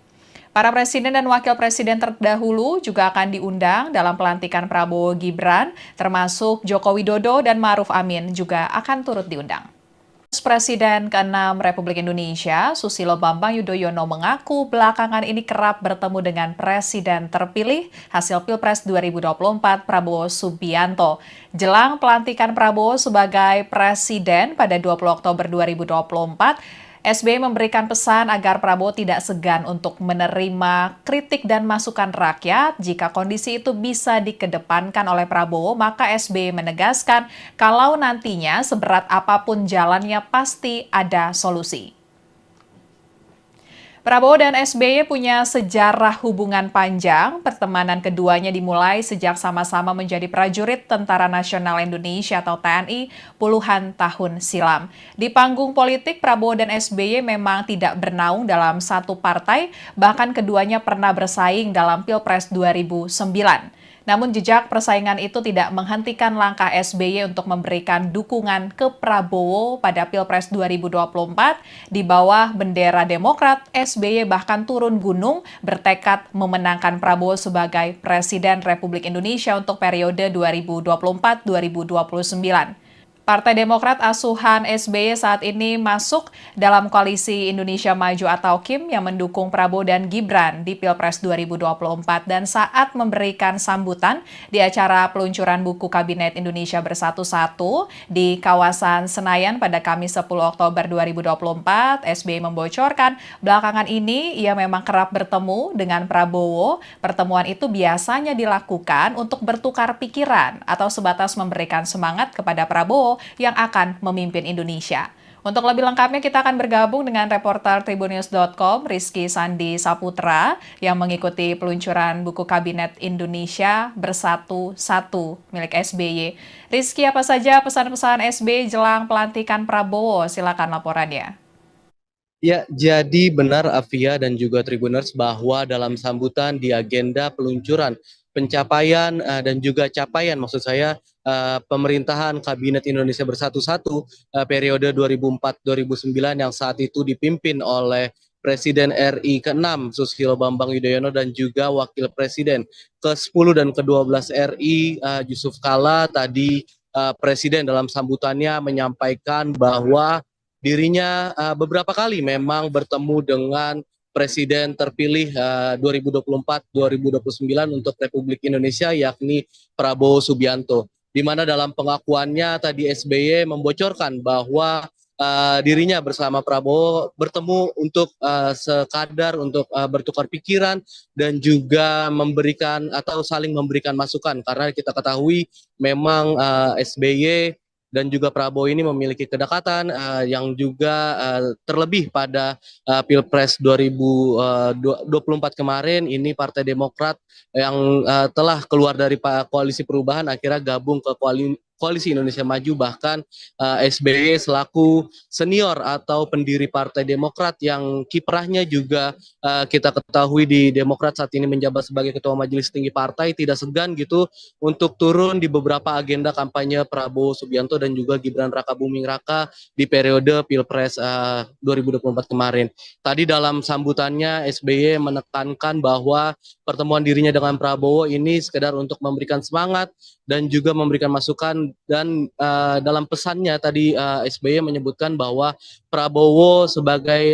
Para presiden dan wakil presiden terdahulu juga akan diundang dalam pelantikan Prabowo Gibran, termasuk Joko Widodo dan Ma'ruf Amin juga akan turut diundang. Presiden ke-6 Republik Indonesia, Susilo Bambang Yudhoyono mengaku belakangan ini kerap bertemu dengan Presiden terpilih hasil Pilpres 2024 Prabowo Subianto. Jelang pelantikan Prabowo sebagai Presiden pada 20 Oktober 2024, SBY memberikan pesan agar Prabowo tidak segan untuk menerima kritik dan masukan rakyat. Jika kondisi itu bisa dikedepankan oleh Prabowo, maka SBY menegaskan kalau nantinya seberat apapun jalannya pasti ada solusi. Prabowo dan SBY punya sejarah hubungan panjang. Pertemanan keduanya dimulai sejak sama-sama menjadi prajurit Tentara Nasional Indonesia atau TNI puluhan tahun silam. Di panggung politik, Prabowo dan SBY memang tidak bernaung dalam satu partai, bahkan keduanya pernah bersaing dalam Pilpres 2009. Namun jejak persaingan itu tidak menghentikan langkah SBY untuk memberikan dukungan ke Prabowo pada Pilpres 2024. Di bawah bendera Demokrat, SBY bahkan turun gunung bertekad memenangkan Prabowo sebagai Presiden Republik Indonesia untuk periode 2024-2029. Partai Demokrat asuhan SBY saat ini masuk dalam koalisi Indonesia Maju atau KIM yang mendukung Prabowo dan Gibran di Pilpres 2024 dan saat memberikan sambutan di acara peluncuran buku Kabinet Indonesia Bersatu 1 di kawasan Senayan pada Kamis 10 Oktober 2024, SBY membocorkan belakangan ini ia memang kerap bertemu dengan Prabowo. Pertemuan itu biasanya dilakukan untuk bertukar pikiran atau sebatas memberikan semangat kepada Prabowo yang akan memimpin Indonesia. Untuk lebih lengkapnya kita akan bergabung dengan reporter Tribunnews.com Rizky Sandi Saputra yang mengikuti peluncuran buku Kabinet Indonesia Bersatu 1 milik SBY. Rizky, apa saja pesan-pesan SBY jelang pelantikan Prabowo? Silakan laporannya. Ya, jadi benar Afia dan juga Tribuners bahwa dalam sambutan di agenda peluncuran pencapaian dan juga capaian maksud saya pemerintahan Kabinet Indonesia Bersatu periode 2004-2009 yang saat itu dipimpin oleh Presiden RI ke-6 Susilo Bambang Yudhoyono dan juga Wakil Presiden ke-10 dan ke-12 RI Yusuf Kalla tadi Presiden dalam sambutannya menyampaikan bahwa dirinya beberapa kali memang bertemu dengan Presiden terpilih 2024-2029 untuk Republik Indonesia, yakni Prabowo Subianto. Di mana dalam pengakuannya tadi SBY membocorkan bahwa dirinya bersama Prabowo bertemu untuk sekadar untuk bertukar pikiran dan juga memberikan atau saling memberikan masukan, karena kita ketahui memang SBY dan juga Prabowo ini memiliki kedekatan yang juga terlebih pada Pilpres 2024 kemarin. Ini Partai Demokrat yang telah keluar dari Koalisi Perubahan akhirnya gabung ke Koalisi Indonesia Maju. Bahkan SBY selaku senior atau pendiri Partai Demokrat yang kiprahnya juga kita ketahui di Demokrat saat ini menjabat sebagai Ketua Majelis Tinggi Partai, tidak segan gitu untuk turun di beberapa agenda kampanye Prabowo Subianto dan juga Gibran Rakabuming Raka di periode Pilpres 2024 kemarin. Tadi dalam sambutannya SBY menekankan bahwa pertemuan dirinya dengan Prabowo ini sekedar untuk memberikan semangat dan juga memberikan masukan, dan dalam pesannya tadi SBY menyebutkan bahwa Prabowo sebagai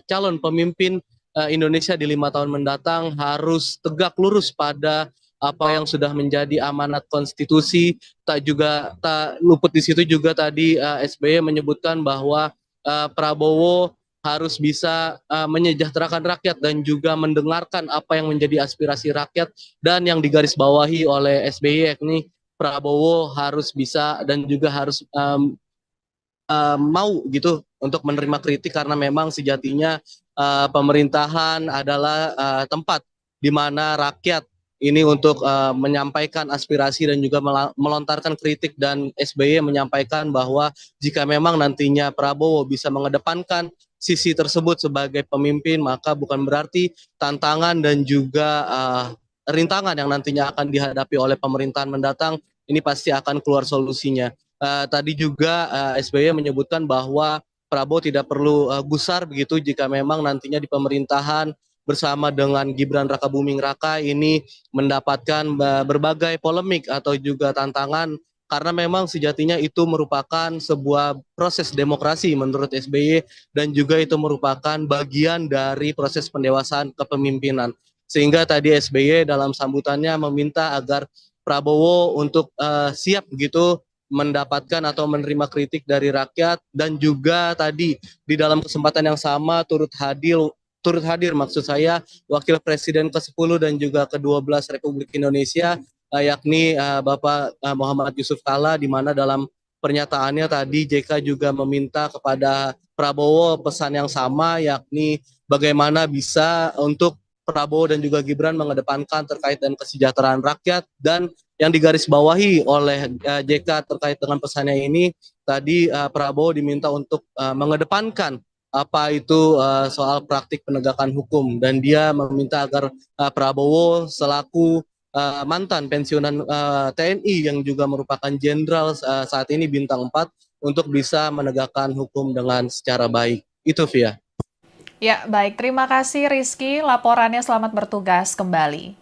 calon pemimpin Indonesia di 5 tahun mendatang harus tegak lurus pada apa yang sudah menjadi amanat konstitusi. Tak luput di situ juga tadi SBY menyebutkan bahwa Prabowo harus bisa menyejahterakan rakyat dan juga mendengarkan apa yang menjadi aspirasi rakyat, dan yang digarisbawahi oleh SBY yakni Prabowo harus bisa dan juga harus mau gitu untuk menerima kritik, karena memang sejatinya pemerintahan adalah tempat di mana rakyat ini untuk menyampaikan aspirasi dan juga melontarkan kritik. Dan SBY menyampaikan bahwa jika memang nantinya Prabowo bisa mengedepankan sisi tersebut sebagai pemimpin, maka bukan berarti tantangan dan juga rintangan yang nantinya akan dihadapi oleh pemerintahan mendatang ini pasti akan keluar solusinya. Tadi juga SBY menyebutkan bahwa Prabowo tidak perlu gusar begitu jika memang nantinya di pemerintahan bersama dengan Gibran Rakabuming Raka ini mendapatkan berbagai polemik atau juga tantangan, karena memang sejatinya itu merupakan sebuah proses demokrasi menurut SBY, dan juga itu merupakan bagian dari proses pendewasaan kepemimpinan. Sehingga tadi SBY dalam sambutannya meminta agar Prabowo untuk siap begitu mendapatkan atau menerima kritik dari rakyat, dan juga tadi di dalam kesempatan yang sama turut hadir maksud saya Wakil Presiden ke-10 dan juga ke-12 Republik Indonesia yakni Bapak Muhammad Yusuf Kalla, di mana dalam pernyataannya tadi JK juga meminta kepada Prabowo pesan yang sama, yakni bagaimana bisa untuk Prabowo dan juga Gibran mengedepankan terkait dengan kesejahteraan rakyat. Dan yang digarisbawahi oleh JK terkait dengan pesannya ini tadi Prabowo diminta untuk mengedepankan apa itu soal praktik penegakan hukum, dan dia meminta agar Prabowo selaku mantan pensiunan TNI yang juga merupakan jenderal saat ini bintang 4 untuk bisa menegakkan hukum dengan secara baik. Itu Via. Ya, baik. Terima kasih Rizky. Laporannya, selamat bertugas kembali.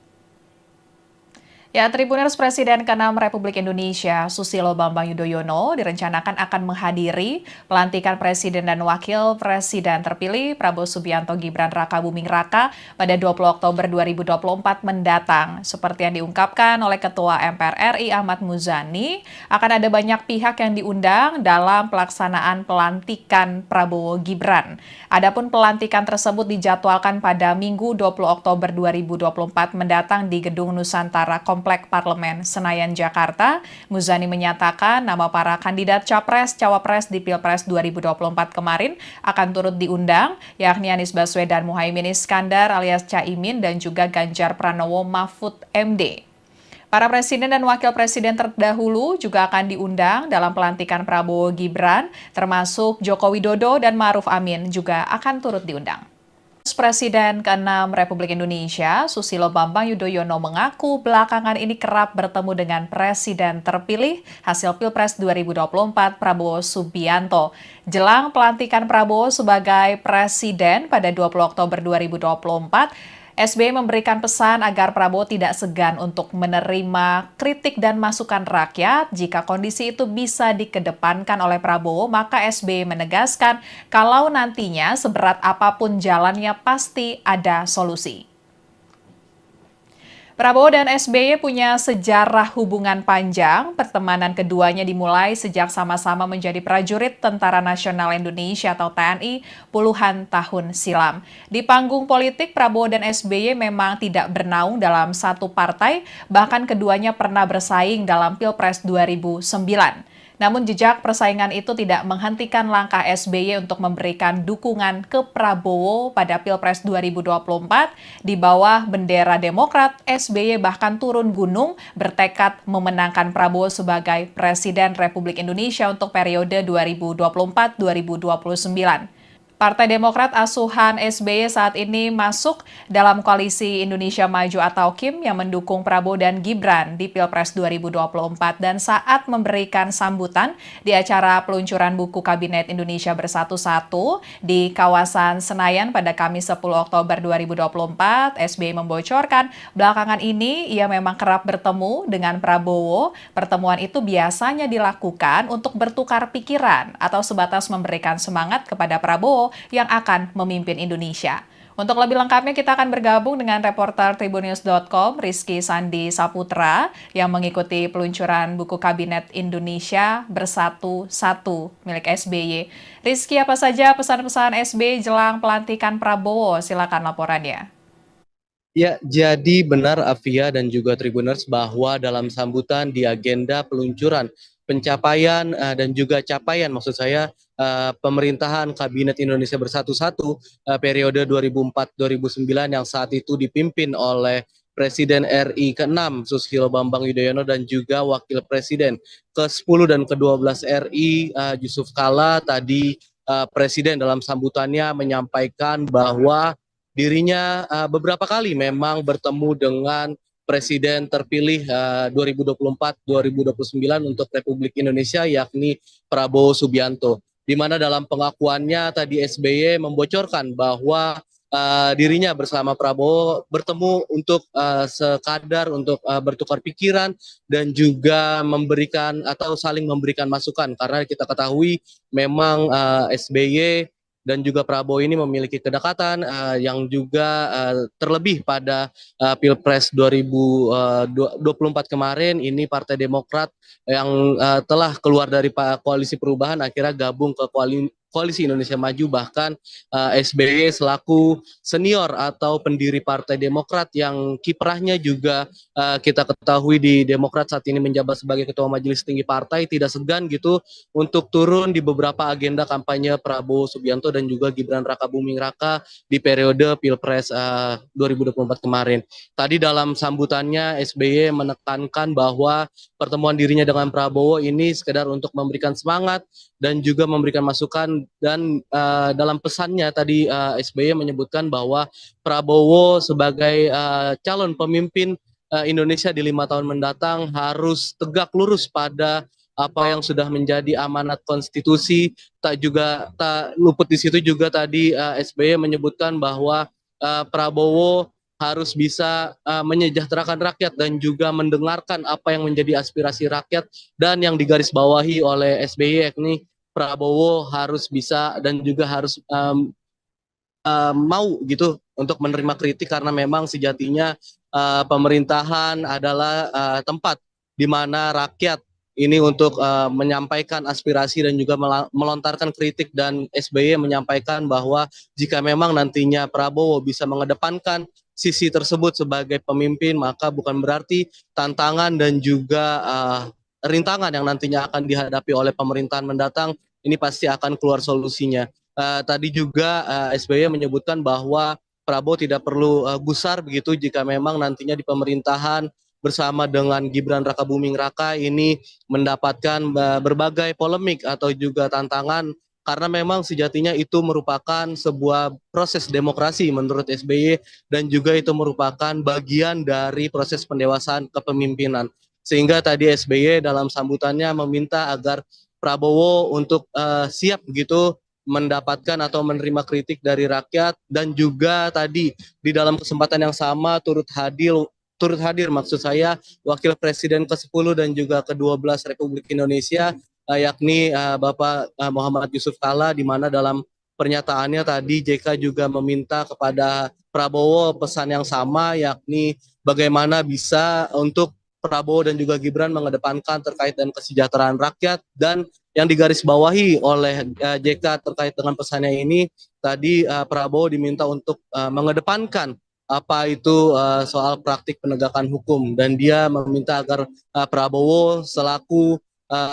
Ya, Tribuners, Presiden ke-6 Republik Indonesia Susilo Bambang Yudhoyono direncanakan akan menghadiri pelantikan Presiden dan Wakil Presiden terpilih Prabowo Subianto Gibran Rakabuming Raka pada 20 Oktober 2024 mendatang. Seperti yang diungkapkan oleh Ketua MPR RI Ahmad Muzani, akan ada banyak pihak yang diundang dalam pelaksanaan pelantikan Prabowo Gibran. Adapun pelantikan tersebut dijadwalkan pada Minggu 20 Oktober 2024 mendatang di Gedung Nusantara Komplek Parlemen Senayan, Jakarta. Muzani menyatakan nama para kandidat Capres-Cawapres di Pilpres 2024 kemarin akan turut diundang, yakni Anies Baswedan Muhaimin Iskandar alias Caimin dan juga Ganjar Pranowo Mahfud MD. Para presiden dan wakil presiden terdahulu juga akan diundang dalam pelantikan Prabowo Gibran, termasuk Joko Widodo dan Ma'ruf Amin juga akan turut diundang. Presiden ke-6 Republik Indonesia, Susilo Bambang Yudhoyono mengaku belakangan ini kerap bertemu dengan Presiden terpilih hasil Pilpres 2024 Prabowo Subianto. Jelang pelantikan Prabowo sebagai Presiden pada 20 Oktober 2024, SBY memberikan pesan agar Prabowo tidak segan untuk menerima kritik dan masukan rakyat. Jika kondisi itu bisa dikedepankan oleh Prabowo, maka SBY menegaskan kalau nantinya seberat apapun jalannya pasti ada solusi. Prabowo dan SBY punya sejarah hubungan panjang. Pertemanan keduanya dimulai sejak sama-sama menjadi prajurit Tentara Nasional Indonesia atau TNI puluhan tahun silam. Di panggung politik, Prabowo dan SBY memang tidak bernaung dalam satu partai, bahkan keduanya pernah bersaing dalam Pilpres 2009. Namun jejak persaingan itu tidak menghentikan langkah SBY untuk memberikan dukungan ke Prabowo pada Pilpres 2024. Di bawah bendera Demokrat, SBY bahkan turun gunung bertekad memenangkan Prabowo sebagai Presiden Republik Indonesia untuk periode 2024-2029. Partai Demokrat asuhan SBY saat ini masuk dalam koalisi Indonesia Maju atau KIM yang mendukung Prabowo dan Gibran di Pilpres 2024 dan saat memberikan sambutan di acara peluncuran buku Kabinet Indonesia Bersatu-Satu di kawasan Senayan pada Kamis 10 Oktober 2024, SBY membocorkan belakangan ini ia memang kerap bertemu dengan Prabowo. Pertemuan itu biasanya dilakukan untuk bertukar pikiran atau sebatas memberikan semangat kepada Prabowo yang akan memimpin Indonesia. Untuk lebih lengkapnya kita akan bergabung dengan reporter Tribunnews.com Rizky Sandi Saputra yang mengikuti peluncuran buku Kabinet Indonesia Bersatu-Satu milik SBY. Rizky, apa saja pesan-pesan SBY jelang pelantikan Prabowo? Silakan laporannya. Ya, jadi benar Afia dan juga Tribuners bahwa dalam sambutan di agenda peluncuran pencapaian dan juga capaian maksud saya pemerintahan Kabinet Indonesia Bersatu-Satu periode 2004-2009 yang saat itu dipimpin oleh Presiden RI ke-6 Susilo Bambang Yudhoyono dan juga Wakil Presiden ke-10 dan ke-12 RI Yusuf Kala. Tadi Presiden dalam sambutannya menyampaikan bahwa dirinya beberapa kali memang bertemu dengan Presiden terpilih 2024-2029 untuk Republik Indonesia yakni Prabowo Subianto. Di mana dalam pengakuannya tadi SBY membocorkan bahwa dirinya bersama Prabowo bertemu untuk sekadar untuk bertukar pikiran dan juga memberikan atau saling memberikan masukan karena kita ketahui memang SBY dan juga Prabowo ini memiliki kedekatan yang juga terlebih pada Pilpres 2024 kemarin ini Partai Demokrat yang telah keluar dari koalisi perubahan akhirnya gabung ke Koalisi Indonesia Maju, bahkan SBY selaku senior atau pendiri Partai Demokrat yang kiprahnya juga kita ketahui di Demokrat saat ini menjabat sebagai Ketua Majelis Tinggi Partai, tidak segan gitu untuk turun di beberapa agenda kampanye Prabowo Subianto dan juga Gibran Rakabuming Raka di periode Pilpres 2024 kemarin. Tadi dalam sambutannya SBY menekankan bahwa pertemuan dirinya dengan Prabowo ini sekedar untuk memberikan semangat dan juga memberikan masukan dan dalam pesannya tadi SBY menyebutkan bahwa Prabowo sebagai calon pemimpin Indonesia di 5 tahun mendatang harus tegak lurus pada apa yang sudah menjadi amanat konstitusi. Tak luput di situ juga tadi SBY menyebutkan bahwa Prabowo harus bisa menyejahterakan rakyat dan juga mendengarkan apa yang menjadi aspirasi rakyat, dan yang digarisbawahi oleh SBY yakni Prabowo harus bisa dan juga harus mau gitu untuk menerima kritik karena memang sejatinya pemerintahan adalah tempat di mana rakyat ini untuk menyampaikan aspirasi dan juga melontarkan kritik, dan SBY menyampaikan bahwa jika memang nantinya Prabowo bisa mengedepankan sisi tersebut sebagai pemimpin, maka bukan berarti tantangan dan juga rintangan yang nantinya akan dihadapi oleh pemerintahan mendatang ini pasti akan keluar solusinya. Tadi juga SBY menyebutkan bahwa Prabowo tidak perlu gusar begitu jika memang nantinya di pemerintahan bersama dengan Gibran Rakabuming Raka ini mendapatkan berbagai polemik atau juga tantangan, karena memang sejatinya itu merupakan sebuah proses demokrasi menurut SBY dan juga itu merupakan bagian dari proses pendewasaan kepemimpinan. Sehingga tadi SBY dalam sambutannya meminta agar Prabowo untuk siap begitu mendapatkan atau menerima kritik dari rakyat, dan juga tadi di dalam kesempatan yang sama turut hadir maksud saya Wakil Presiden ke-10 dan juga ke-12 Republik Indonesia, yakni Bapak Muhammad Yusuf Kalla, di mana dalam pernyataannya tadi JK juga meminta kepada Prabowo pesan yang sama, yakni bagaimana bisa untuk Prabowo dan juga Gibran mengedepankan terkait dengan kesejahteraan rakyat. Dan yang digarisbawahi oleh JK terkait dengan pesannya ini, tadi Prabowo diminta untuk mengedepankan apa itu soal praktik penegakan hukum, dan dia meminta agar Prabowo selaku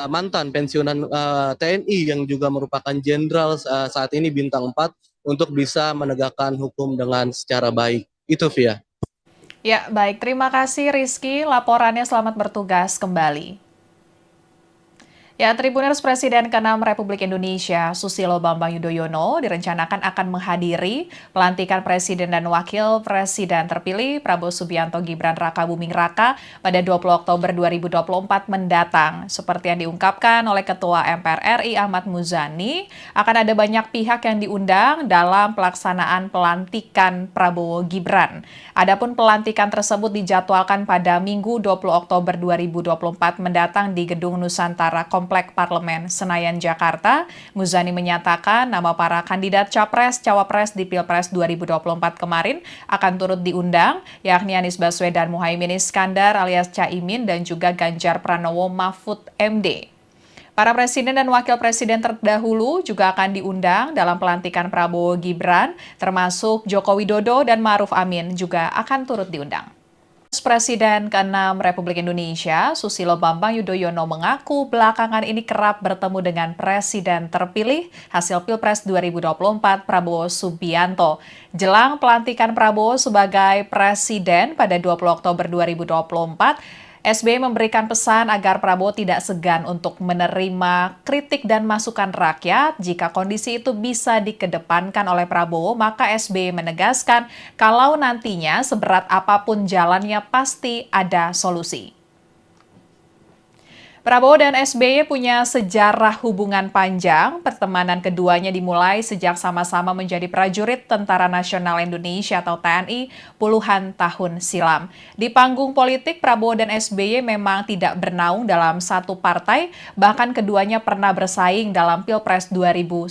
mantan pensiunan TNI yang juga merupakan jenderal saat ini bintang 4 untuk bisa menegakkan hukum dengan secara baik. Itu Via. Ya, baik. Terima kasih Rizky. Laporannya selamat bertugas kembali. Ya, Tribuners Presiden ke-6 Republik Indonesia, Susilo Bambang Yudhoyono, direncanakan akan menghadiri pelantikan Presiden dan Wakil Presiden terpilih Prabowo Subianto Gibran Raka Buming Raka pada 20 Oktober 2024 mendatang. Seperti yang diungkapkan oleh Ketua MPR RI Ahmad Muzani, akan ada banyak pihak yang diundang dalam pelaksanaan pelantikan Prabowo Gibran. Adapun pelantikan tersebut dijadwalkan pada Minggu 20 Oktober 2024 mendatang di Gedung Nusantara Komplek Parlemen Senayan, Jakarta. Muzani menyatakan nama para kandidat Capres-Cawapres di Pilpres 2024 kemarin akan turut diundang, yakni Anies Baswedan Muhaimin Iskandar alias Caimin dan juga Ganjar Pranowo Mahfud MD. Para presiden dan wakil presiden terdahulu juga akan diundang dalam pelantikan Prabowo Gibran, termasuk Joko Widodo dan Ma'ruf Amin juga akan turut diundang. Presiden ke-6 Republik Indonesia, Susilo Bambang Yudhoyono mengaku belakangan ini kerap bertemu dengan Presiden terpilih hasil Pilpres 2024 Prabowo Subianto. Jelang pelantikan Prabowo sebagai Presiden pada 20 Oktober 2024, SBY memberikan pesan agar Prabowo tidak segan untuk menerima kritik dan masukan rakyat. Jika kondisi itu bisa dikedepankan oleh Prabowo, maka SBY menegaskan kalau nantinya seberat apapun jalannya pasti ada solusi. Prabowo dan SBY punya sejarah hubungan panjang. Pertemanan keduanya dimulai sejak sama-sama menjadi prajurit Tentara Nasional Indonesia atau TNI puluhan tahun silam. Di panggung politik, Prabowo dan SBY memang tidak bernaung dalam satu partai, bahkan keduanya pernah bersaing dalam Pilpres 2009.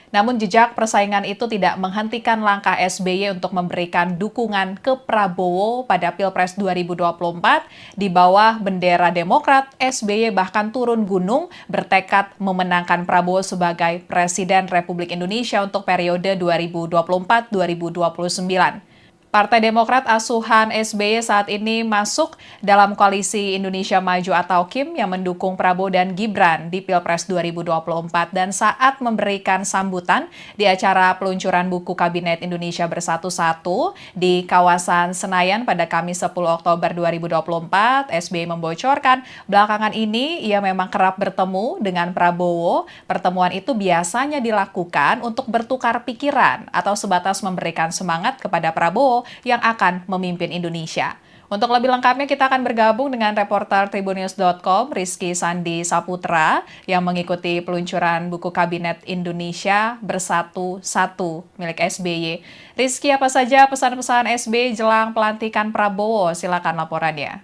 Namun jejak persaingan itu tidak menghentikan langkah SBY untuk memberikan dukungan ke Prabowo pada Pilpres 2024. Di bawah bendera Demokrat, SBY bahkan turun gunung bertekad memenangkan Prabowo sebagai Presiden Republik Indonesia untuk periode 2024-2029. Partai Demokrat asuhan SBY saat ini masuk dalam koalisi Indonesia Maju atau KIM yang mendukung Prabowo dan Gibran di Pilpres 2024, dan saat memberikan sambutan di acara peluncuran buku Kabinet Indonesia Bersatu-Satu di kawasan Senayan pada Kamis 10 Oktober 2024, SBY membocorkan belakangan ini ia memang kerap bertemu dengan Prabowo. Pertemuan itu biasanya dilakukan untuk bertukar pikiran atau sebatas memberikan semangat kepada Prabowo yang akan memimpin Indonesia. Untuk lebih lengkapnya kita akan bergabung dengan reporter Tribunnews.com Rizky Sandi Saputra yang mengikuti peluncuran buku Kabinet Indonesia Bersatu-Satu milik SBY. Rizky, apa saja pesan-pesan SBY jelang pelantikan Prabowo? Silakan laporannya.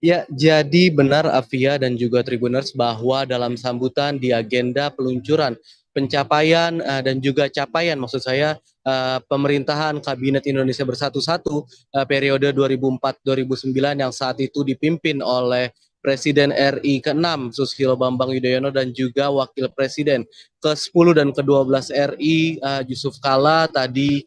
Ya, jadi benar Afia dan juga Tribuners bahwa dalam sambutan di agenda peluncuran pencapaian dan juga capaian maksud saya pemerintahan Kabinet Indonesia Bersatu-Satu periode 2004-2009 yang saat itu dipimpin oleh Presiden RI ke-6 Susilo Bambang Yudhoyono dan juga Wakil Presiden ke-10 dan ke-12 RI Yusuf Kalla. Tadi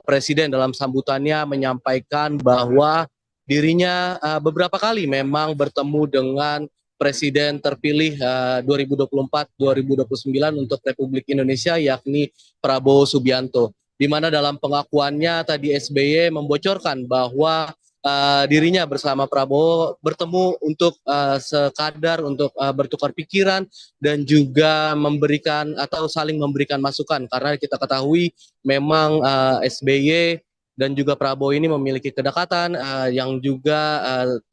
Presiden dalam sambutannya menyampaikan bahwa dirinya beberapa kali memang bertemu dengan Presiden terpilih 2024-2029 untuk Republik Indonesia, yakni Prabowo Subianto. Di mana dalam pengakuannya tadi SBY membocorkan bahwa dirinya bersama Prabowo bertemu untuk sekadar untuk bertukar pikiran dan juga memberikan atau saling memberikan masukan, karena kita ketahui memang SBY dan juga Prabowo ini memiliki kedekatan yang juga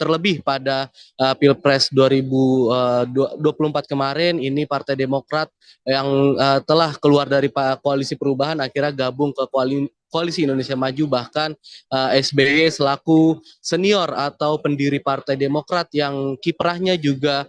terlebih pada Pilpres 2024 kemarin ini Partai Demokrat yang telah keluar dari koalisi perubahan akhirnya gabung ke Koalisi Indonesia Maju, bahkan SBY selaku senior atau pendiri Partai Demokrat yang kiprahnya juga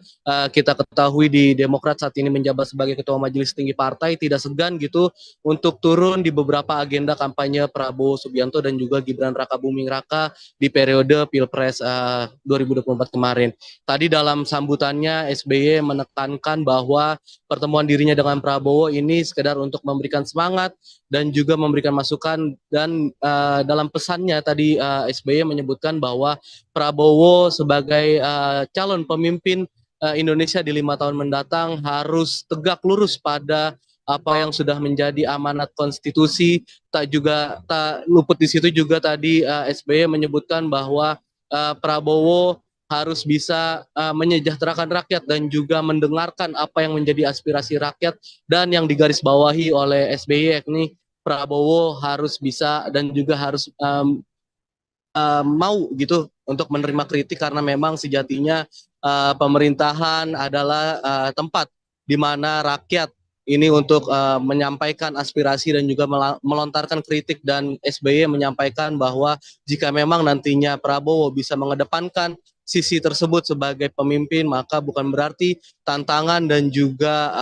kita ketahui di Demokrat saat ini menjabat sebagai Ketua Majelis Tinggi Partai, tidak segan gitu untuk turun di beberapa agenda kampanye Prabowo Subianto dan juga Gibran Rakabuming Raka di periode Pilpres 2024 kemarin. Tadi dalam sambutannya SBY menekankan bahwa pertemuan dirinya dengan Prabowo ini sekedar untuk memberikan semangat dan juga memberikan masukan, dan dalam pesannya tadi SBY menyebutkan bahwa Prabowo sebagai calon pemimpin Indonesia di 5 tahun mendatang harus tegak lurus pada apa yang sudah menjadi amanat konstitusi. Tak luput di situ juga tadi SBY menyebutkan bahwa Prabowo harus bisa menyejahterakan rakyat dan juga mendengarkan apa yang menjadi aspirasi rakyat, dan yang digarisbawahi oleh SBY yakni Prabowo harus bisa dan juga harus mau gitu untuk menerima kritik, karena memang sejatinya pemerintahan adalah tempat di mana rakyat ini untuk menyampaikan aspirasi dan juga melontarkan kritik, dan SBY menyampaikan bahwa jika memang nantinya Prabowo bisa mengedepankan sisi tersebut sebagai pemimpin, maka bukan berarti tantangan dan juga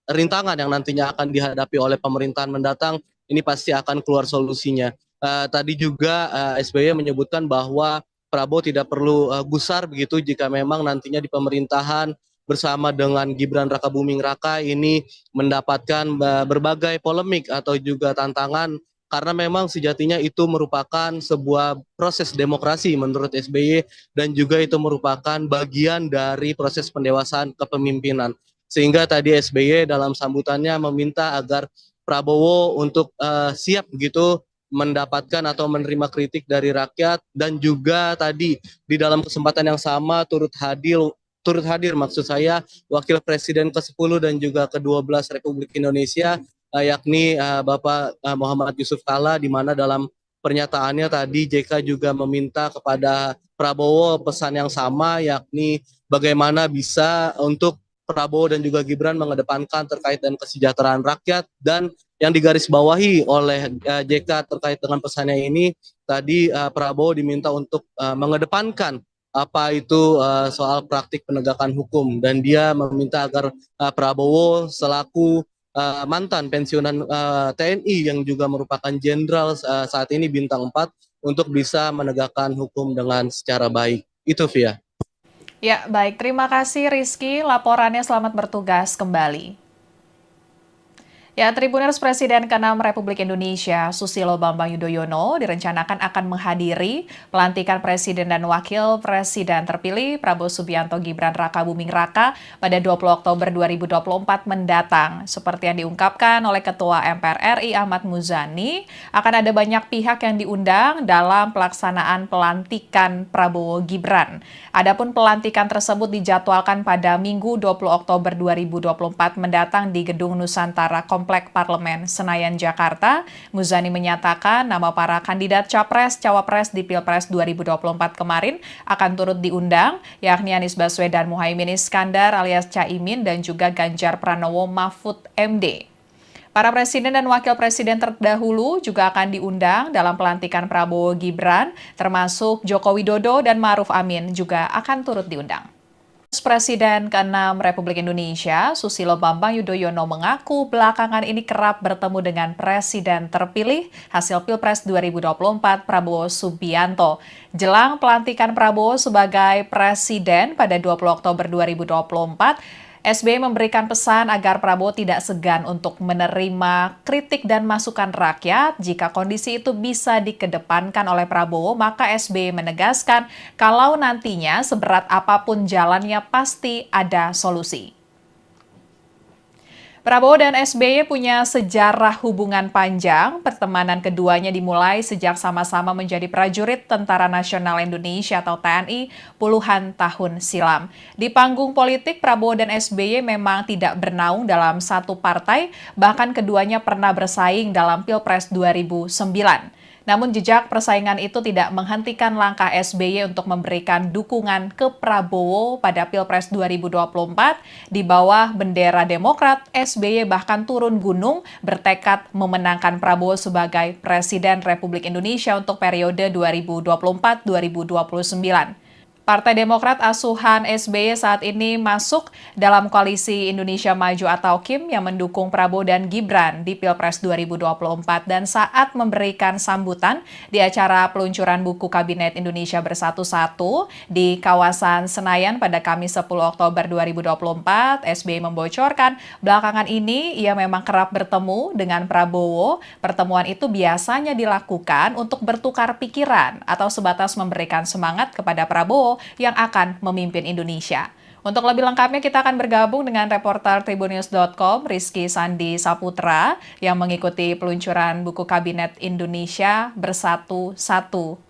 rintangan yang nantinya akan dihadapi oleh pemerintahan mendatang ini pasti akan keluar solusinya. Tadi juga SBY menyebutkan bahwa Prabowo tidak perlu gusar begitu jika memang nantinya di pemerintahan bersama dengan Gibran Rakabuming Raka ini mendapatkan berbagai polemik atau juga tantangan, karena memang sejatinya itu merupakan sebuah proses demokrasi menurut SBY, dan juga itu merupakan bagian dari proses pendewasaan kepemimpinan. Sehingga tadi SBY dalam sambutannya meminta agar Prabowo untuk siap gitu mendapatkan atau menerima kritik dari rakyat, dan juga tadi di dalam kesempatan yang sama turut hadir maksud saya Wakil Presiden ke-10 dan juga ke-12 Republik Indonesia yakni Bapak Muhammad Yusuf Kalla, di mana dalam pernyataannya tadi JK juga meminta kepada Prabowo pesan yang sama, yakni bagaimana bisa untuk Prabowo dan juga Gibran mengedepankan terkait dengan kesejahteraan rakyat, dan yang digarisbawahi oleh JK terkait dengan pesannya ini tadi Prabowo diminta untuk mengedepankan apa itu soal praktik penegakan hukum, dan dia meminta agar Prabowo selaku mantan pensiunan TNI yang juga merupakan jenderal saat ini bintang 4 untuk bisa menegakkan hukum dengan secara baik. Itu Via. Ya, baik. Terima kasih Rizky. Laporannya selamat bertugas kembali. Ya, Tribuners Presiden ke-6 Republik Indonesia, Susilo Bambang Yudhoyono, direncanakan akan menghadiri pelantikan Presiden dan Wakil Presiden terpilih Prabowo Subianto Gibran Rakabuming Raka pada 20 Oktober 2024 mendatang. Seperti yang diungkapkan oleh Ketua MPR RI Ahmad Muzani, akan ada banyak pihak yang diundang dalam pelaksanaan pelantikan Prabowo Gibran. Adapun pelantikan tersebut dijadwalkan pada Minggu 20 Oktober 2024 mendatang di Gedung Nusantara Komplek Parlemen Senayan, Jakarta. Muzani menyatakan nama para kandidat Capres-Cawapres di Pilpres 2024 kemarin akan turut diundang, yakni Anies Baswedan Muhaimin Iskandar alias Caimin dan juga Ganjar Pranowo Mahfud MD. Para presiden dan wakil presiden terdahulu juga akan diundang dalam pelantikan Prabowo Gibran, termasuk Joko Widodo dan Ma'ruf Amin juga akan turut diundang. Presiden ke-6 Republik Indonesia, Susilo Bambang Yudhoyono mengaku belakangan ini kerap bertemu dengan Presiden terpilih hasil Pilpres 2024 Prabowo Subianto. Jelang pelantikan Prabowo sebagai Presiden pada 20 Oktober 2024, SBY memberikan pesan agar Prabowo tidak segan untuk menerima kritik dan masukan rakyat. Jika kondisi itu bisa dikedepankan oleh Prabowo, maka SBY menegaskan kalau nantinya seberat apapun jalannya pasti ada solusi. Prabowo dan SBY punya sejarah hubungan panjang. Pertemanan keduanya dimulai sejak sama-sama menjadi prajurit Tentara Nasional Indonesia atau TNI puluhan tahun silam. Di panggung politik, Prabowo dan SBY memang tidak bernaung dalam satu partai, bahkan keduanya pernah bersaing dalam Pilpres 2009. Namun jejak persaingan itu tidak menghentikan langkah SBY untuk memberikan dukungan ke Prabowo pada Pilpres 2024. Di bawah bendera Demokrat, SBY bahkan turun gunung bertekad memenangkan Prabowo sebagai Presiden Republik Indonesia untuk periode 2024-2029. Partai Demokrat asuhan SBY saat ini masuk dalam koalisi Indonesia Maju atau KIM yang mendukung Prabowo dan Gibran di Pilpres 2024 dan saat memberikan sambutan di acara peluncuran buku Kabinet Indonesia Bersatu di kawasan Senayan pada Kamis 10 Oktober 2024, SBY membocorkan belakangan ini ia memang kerap bertemu dengan Prabowo. Pertemuan itu biasanya dilakukan untuk bertukar pikiran atau sebatas memberikan semangat kepada Prabowo yang akan memimpin Indonesia. Untuk lebih lengkapnya kita akan bergabung dengan reporter Tribunnews.com Rizky Sandi Saputra yang mengikuti peluncuran buku Kabinet Indonesia Bersatu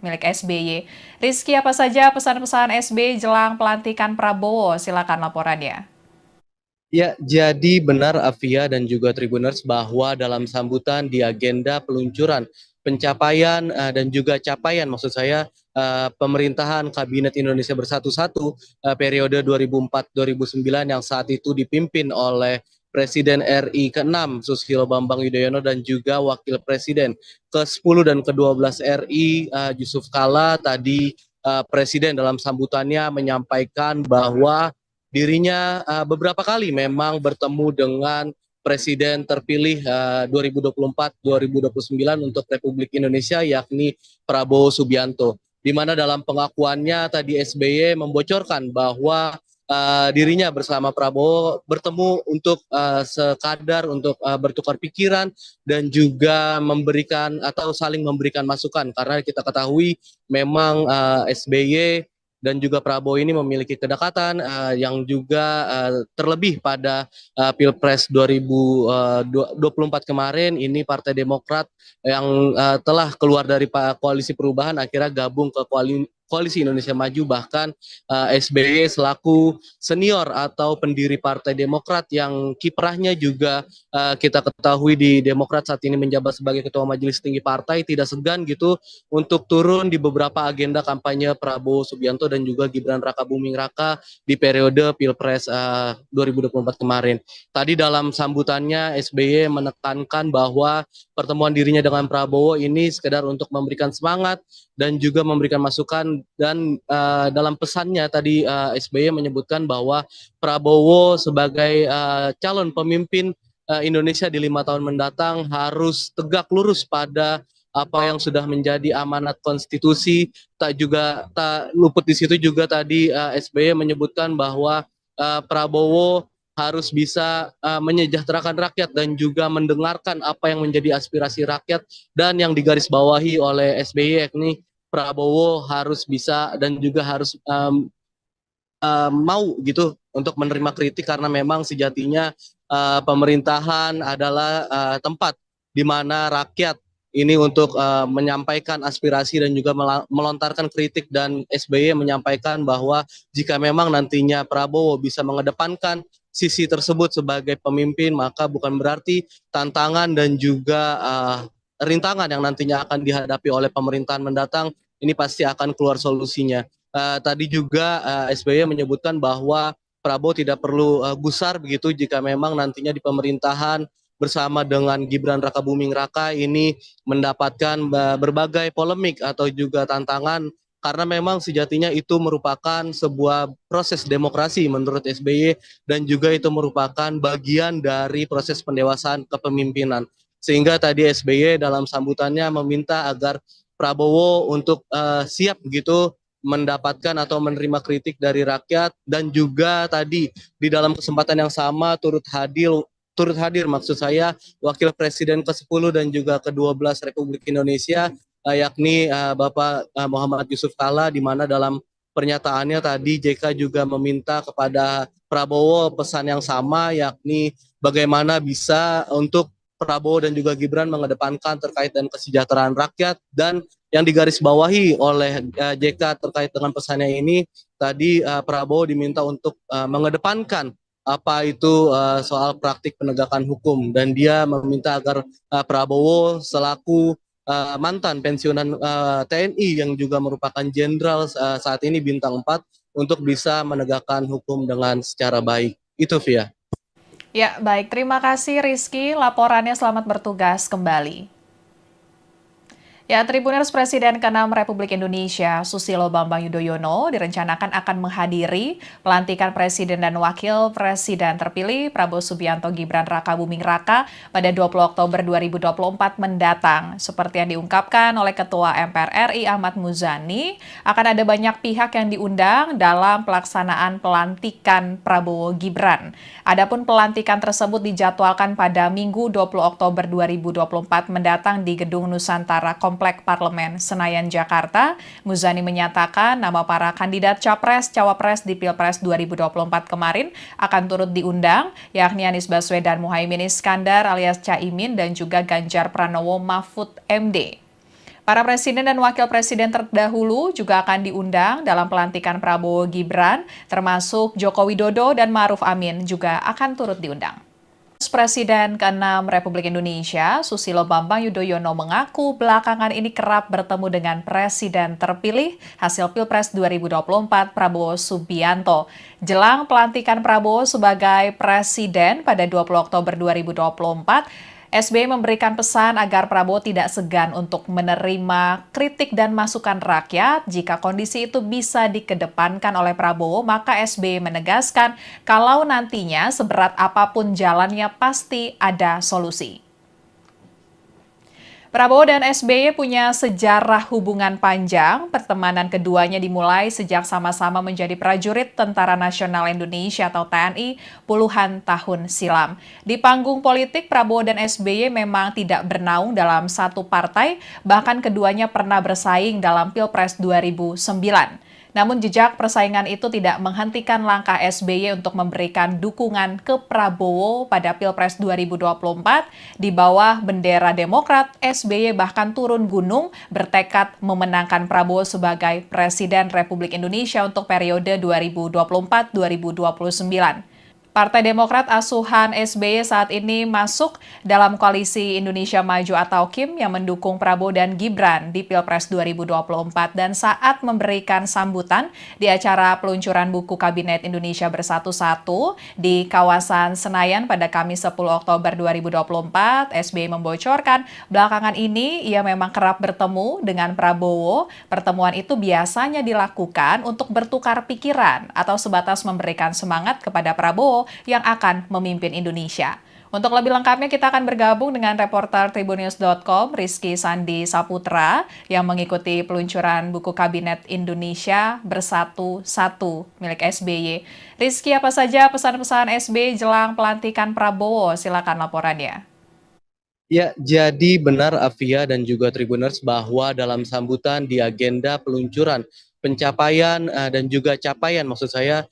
milik SBY. Rizky, apa saja pesan-pesan SBY jelang pelantikan Prabowo? Silakan laporannya. Ya, jadi benar Afia dan juga Tribuners bahwa dalam sambutan di agenda peluncuran pencapaian dan juga capaian maksud saya pemerintahan Kabinet Indonesia Bersatu periode 2004-2009 yang saat itu dipimpin oleh Presiden RI ke-6 Susilo Bambang Yudhoyono dan juga Wakil Presiden ke-10 dan ke-12 RI Yusuf Kala tadi Presiden dalam sambutannya menyampaikan bahwa dirinya beberapa kali memang bertemu dengan Presiden terpilih 2024-2029 untuk Republik Indonesia yakni Prabowo Subianto. Di mana dalam pengakuannya tadi SBY membocorkan bahwa dirinya bersama Prabowo bertemu untuk sekadar untuk bertukar pikiran dan juga memberikan atau saling memberikan masukan karena kita ketahui memang SBY dan juga Prabowo ini memiliki kedekatan yang juga terlebih pada Pilpres 2024 kemarin ini Partai Demokrat yang telah keluar dari koalisi perubahan akhirnya gabung ke Koalisi Indonesia Maju bahkan SBY selaku senior atau pendiri Partai Demokrat yang kiprahnya juga kita ketahui di Demokrat saat ini menjabat sebagai Ketua Majelis Tinggi Partai tidak segan gitu untuk turun di beberapa agenda kampanye Prabowo Subianto dan juga Gibran Rakabuming Raka di periode Pilpres 2024 kemarin. Tadi dalam sambutannya SBY menekankan bahwa pertemuan dirinya dengan Prabowo ini sekedar untuk memberikan semangat dan juga memberikan masukan dan dalam pesannya tadi SBY menyebutkan bahwa Prabowo sebagai calon pemimpin Indonesia di 5 tahun mendatang harus tegak lurus pada apa yang sudah menjadi amanat konstitusi. Tak luput di situ juga tadi SBY menyebutkan bahwa Prabowo harus bisa menyejahterakan rakyat dan juga mendengarkan apa yang menjadi aspirasi rakyat dan yang digarisbawahi oleh SBY yakni Prabowo harus bisa dan juga harus mau gitu untuk menerima kritik karena memang sejatinya pemerintahan adalah tempat di mana rakyat ini untuk menyampaikan aspirasi dan juga melontarkan kritik dan SBY menyampaikan bahwa jika memang nantinya Prabowo bisa mengedepankan sisi tersebut sebagai pemimpin maka bukan berarti tantangan dan juga rintangan yang nantinya akan dihadapi oleh pemerintahan mendatang ini pasti akan keluar solusinya. Tadi juga SBY menyebutkan bahwa Prabowo tidak perlu gusar begitu jika memang nantinya di pemerintahan bersama dengan Gibran Rakabuming Raka ini mendapatkan berbagai polemik atau juga tantangan karena memang sejatinya itu merupakan sebuah proses demokrasi menurut SBY dan juga itu merupakan bagian dari proses pendewasaan kepemimpinan. Sehingga tadi SBY dalam sambutannya meminta agar Prabowo untuk siap begitu mendapatkan atau menerima kritik dari rakyat dan juga tadi di dalam kesempatan yang sama turut hadir maksud saya Wakil Presiden ke-10 dan juga ke-12 Republik Indonesia yakni Bapak Muhammad Yusuf Kala di mana dalam pernyataannya tadi JK juga meminta kepada Prabowo pesan yang sama yakni bagaimana bisa untuk Prabowo dan juga Gibran mengedepankan terkait dengan kesejahteraan rakyat dan yang digarisbawahi oleh JK terkait dengan pesannya ini tadi Prabowo diminta untuk mengedepankan apa itu soal praktik penegakan hukum dan dia meminta agar Prabowo selaku mantan pensiunan TNI yang juga merupakan jenderal saat ini bintang 4 untuk bisa menegakkan hukum dengan secara baik. Itu Via. Ya, baik. Terima kasih Rizky. Laporannya selamat bertugas kembali. Ya, Tribuners Presiden ke-6 Republik Indonesia, Susilo Bambang Yudhoyono, direncanakan akan menghadiri pelantikan Presiden dan Wakil Presiden terpilih Prabowo Subianto Gibran Raka Buming Raka pada 20 Oktober 2024 mendatang. Seperti yang diungkapkan oleh Ketua MPR RI Ahmad Muzani, akan ada banyak pihak yang diundang dalam pelaksanaan pelantikan Prabowo Gibran. Adapun pelantikan tersebut dijadwalkan pada Minggu 20 Oktober 2024 mendatang di Gedung Nusantara Komplek Parlemen Senayan, Jakarta. Muzani menyatakan nama para kandidat Capres-Cawapres di Pilpres 2024 kemarin akan turut diundang, yakni Anies Baswedan Muhaimin Iskandar alias Caimin dan juga Ganjar Pranowo Mahfud MD. Para presiden dan wakil presiden terdahulu juga akan diundang dalam pelantikan Prabowo Gibran, termasuk Joko Widodo dan Ma'ruf Amin juga akan turut diundang. Presiden ke-6 Republik Indonesia, Susilo Bambang Yudhoyono mengaku belakangan ini kerap bertemu dengan Presiden terpilih hasil Pilpres 2024 Prabowo Subianto. Jelang pelantikan Prabowo sebagai Presiden pada 20 Oktober 2024, SBY memberikan pesan agar Prabowo tidak segan untuk menerima kritik dan masukan rakyat. Jika kondisi itu bisa dikedepankan oleh Prabowo, maka SBY menegaskan kalau nantinya seberat apapun jalannya pasti ada solusi. Prabowo dan SBY punya sejarah hubungan panjang. Pertemanan keduanya dimulai sejak sama-sama menjadi prajurit Tentara Nasional Indonesia atau TNI puluhan tahun silam. Di panggung politik, Prabowo dan SBY memang tidak bernaung dalam satu partai, bahkan keduanya pernah bersaing dalam Pilpres 2009. Namun jejak persaingan itu tidak menghentikan langkah SBY untuk memberikan dukungan ke Prabowo pada Pilpres 2024. Di bawah bendera Demokrat, SBY bahkan turun gunung bertekad memenangkan Prabowo sebagai Presiden Republik Indonesia untuk periode 2024-2029. Partai Demokrat asuhan SBY saat ini masuk dalam koalisi Indonesia Maju atau KIM yang mendukung Prabowo dan Gibran di Pilpres 2024 dan saat memberikan sambutan di acara peluncuran buku Kabinet Indonesia Bersatu-Satu di kawasan Senayan pada Kamis 10 Oktober 2024, SBY membocorkan belakangan ini ia memang kerap bertemu dengan Prabowo. Pertemuan itu biasanya dilakukan untuk bertukar pikiran atau sebatas memberikan semangat kepada Prabowo yang akan memimpin Indonesia. Untuk lebih lengkapnya kita akan bergabung dengan reporter Tribunnews.com Rizky Sandi Saputra yang mengikuti peluncuran buku Kabinet Indonesia Bersatu-Satu milik SBY. Rizky, apa saja pesan-pesan SBY jelang pelantikan Prabowo? Silakan laporannya. Ya, jadi benar Afia dan juga Tribuners bahwa dalam sambutan di agenda peluncuran pencapaian dan juga capaian maksud saya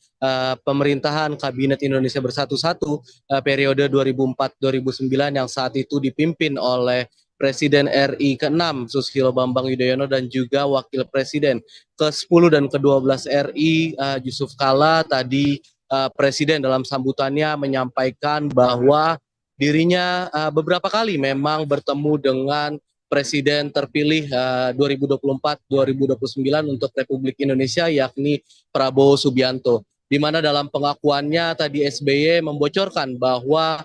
pemerintahan Kabinet Indonesia Bersatu-Satu periode 2004-2009 yang saat itu dipimpin oleh Presiden RI ke-6 Susilo Bambang Yudhoyono dan juga Wakil Presiden ke-10 dan ke-12 RI Yusuf Kala. Tadi Presiden dalam sambutannya menyampaikan bahwa dirinya beberapa kali memang bertemu dengan Presiden terpilih 2024-2029 untuk Republik Indonesia yakni Prabowo Subianto. Di mana dalam pengakuannya tadi SBY membocorkan bahwa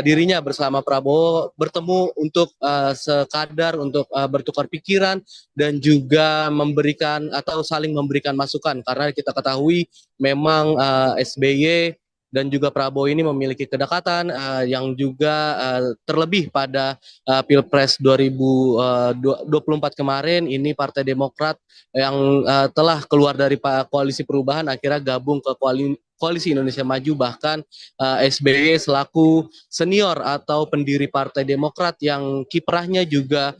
dirinya bersama Prabowo bertemu untuk sekadar untuk bertukar pikiran dan juga memberikan atau saling memberikan masukan karena kita ketahui memang SBY dan juga Prabowo ini memiliki kedekatan yang juga terlebih pada Pilpres 2024 kemarin ini Partai Demokrat yang telah keluar dari koalisi perubahan akhirnya gabung ke Koalisi Indonesia Maju, bahkan SBY selaku senior atau pendiri Partai Demokrat yang kiprahnya juga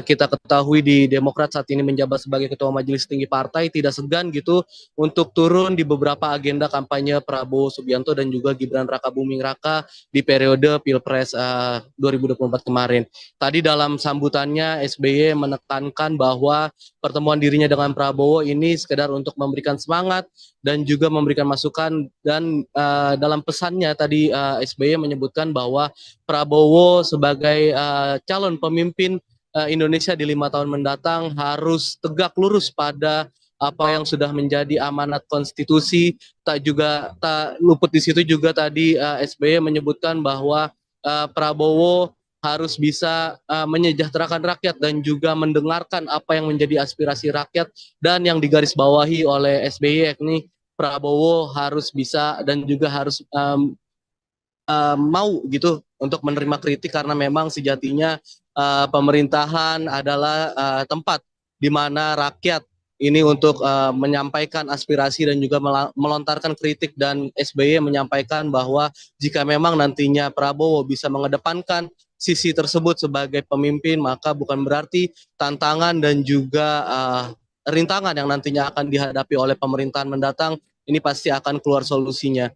kita ketahui di Demokrat saat ini menjabat sebagai Ketua Majelis Tinggi Partai, tidak segan gitu untuk turun di beberapa agenda kampanye Prabowo Subianto dan juga Gibran Raka Buming Raka di periode Pilpres 2024 kemarin. Tadi dalam sambutannya SBY menekankan bahwa pertemuan dirinya dengan Prabowo ini sekedar untuk memberikan semangat dan juga memberikan masukan dan dalam pesannya tadi SBY menyebutkan bahwa Prabowo sebagai calon pemimpin Indonesia di 5 tahun mendatang harus tegak lurus pada apa yang sudah menjadi amanat konstitusi. Tak luput di situ juga tadi SBY menyebutkan bahwa Prabowo harus bisa menyejahterakan rakyat dan juga mendengarkan apa yang menjadi aspirasi rakyat, dan yang digarisbawahi oleh SBY yakni Prabowo harus bisa dan juga harus mau gitu untuk menerima kritik, karena memang sejatinya pemerintahan adalah tempat di mana rakyat ini untuk menyampaikan aspirasi dan juga melontarkan kritik, dan SBY menyampaikan bahwa jika memang nantinya Prabowo bisa mengedepankan sisi tersebut sebagai pemimpin, maka bukan berarti tantangan dan juga rintangan yang nantinya akan dihadapi oleh pemerintahan mendatang ini pasti akan keluar solusinya.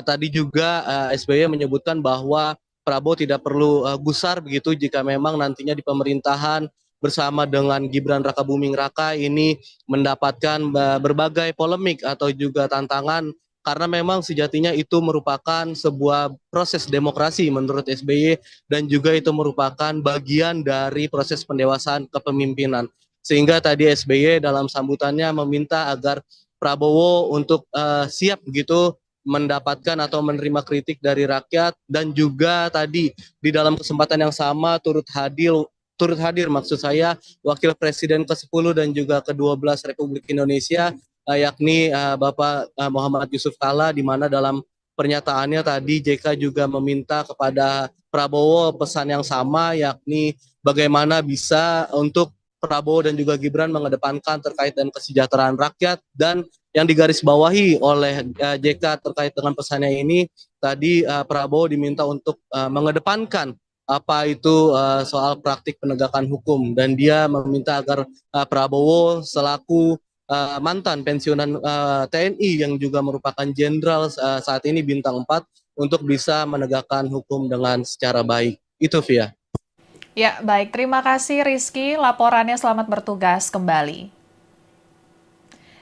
Tadi juga SBY menyebutkan bahwa Prabowo tidak perlu gusar begitu jika memang nantinya di pemerintahan bersama dengan Gibran Rakabuming Raka ini mendapatkan berbagai polemik atau juga tantangan, karena memang sejatinya itu merupakan sebuah proses demokrasi menurut SBY, dan juga itu merupakan bagian dari proses pendewasaan kepemimpinan. Sehingga tadi SBY dalam sambutannya meminta agar Prabowo untuk siap begitu mendapatkan atau menerima kritik dari rakyat, dan juga tadi di dalam kesempatan yang sama turut hadir maksud saya Wakil Presiden ke-10 dan juga ke-12 Republik Indonesia, yakni Bapak Muhammad Yusuf Kalla, di mana dalam pernyataannya tadi JK juga meminta kepada Prabowo pesan yang sama, yakni bagaimana bisa untuk Prabowo dan juga Gibran mengedepankan terkait dengan kesejahteraan rakyat. Dan yang digarisbawahi oleh JK terkait dengan pesannya ini, tadi Prabowo diminta untuk mengedepankan apa itu soal praktik penegakan hukum, dan dia meminta agar Prabowo selaku mantan pensiunan TNI yang juga merupakan jenderal saat ini bintang 4 untuk bisa menegakkan hukum dengan secara baik. Itu Via. Ya, baik. Terima kasih Rizky. Laporannya selamat bertugas kembali.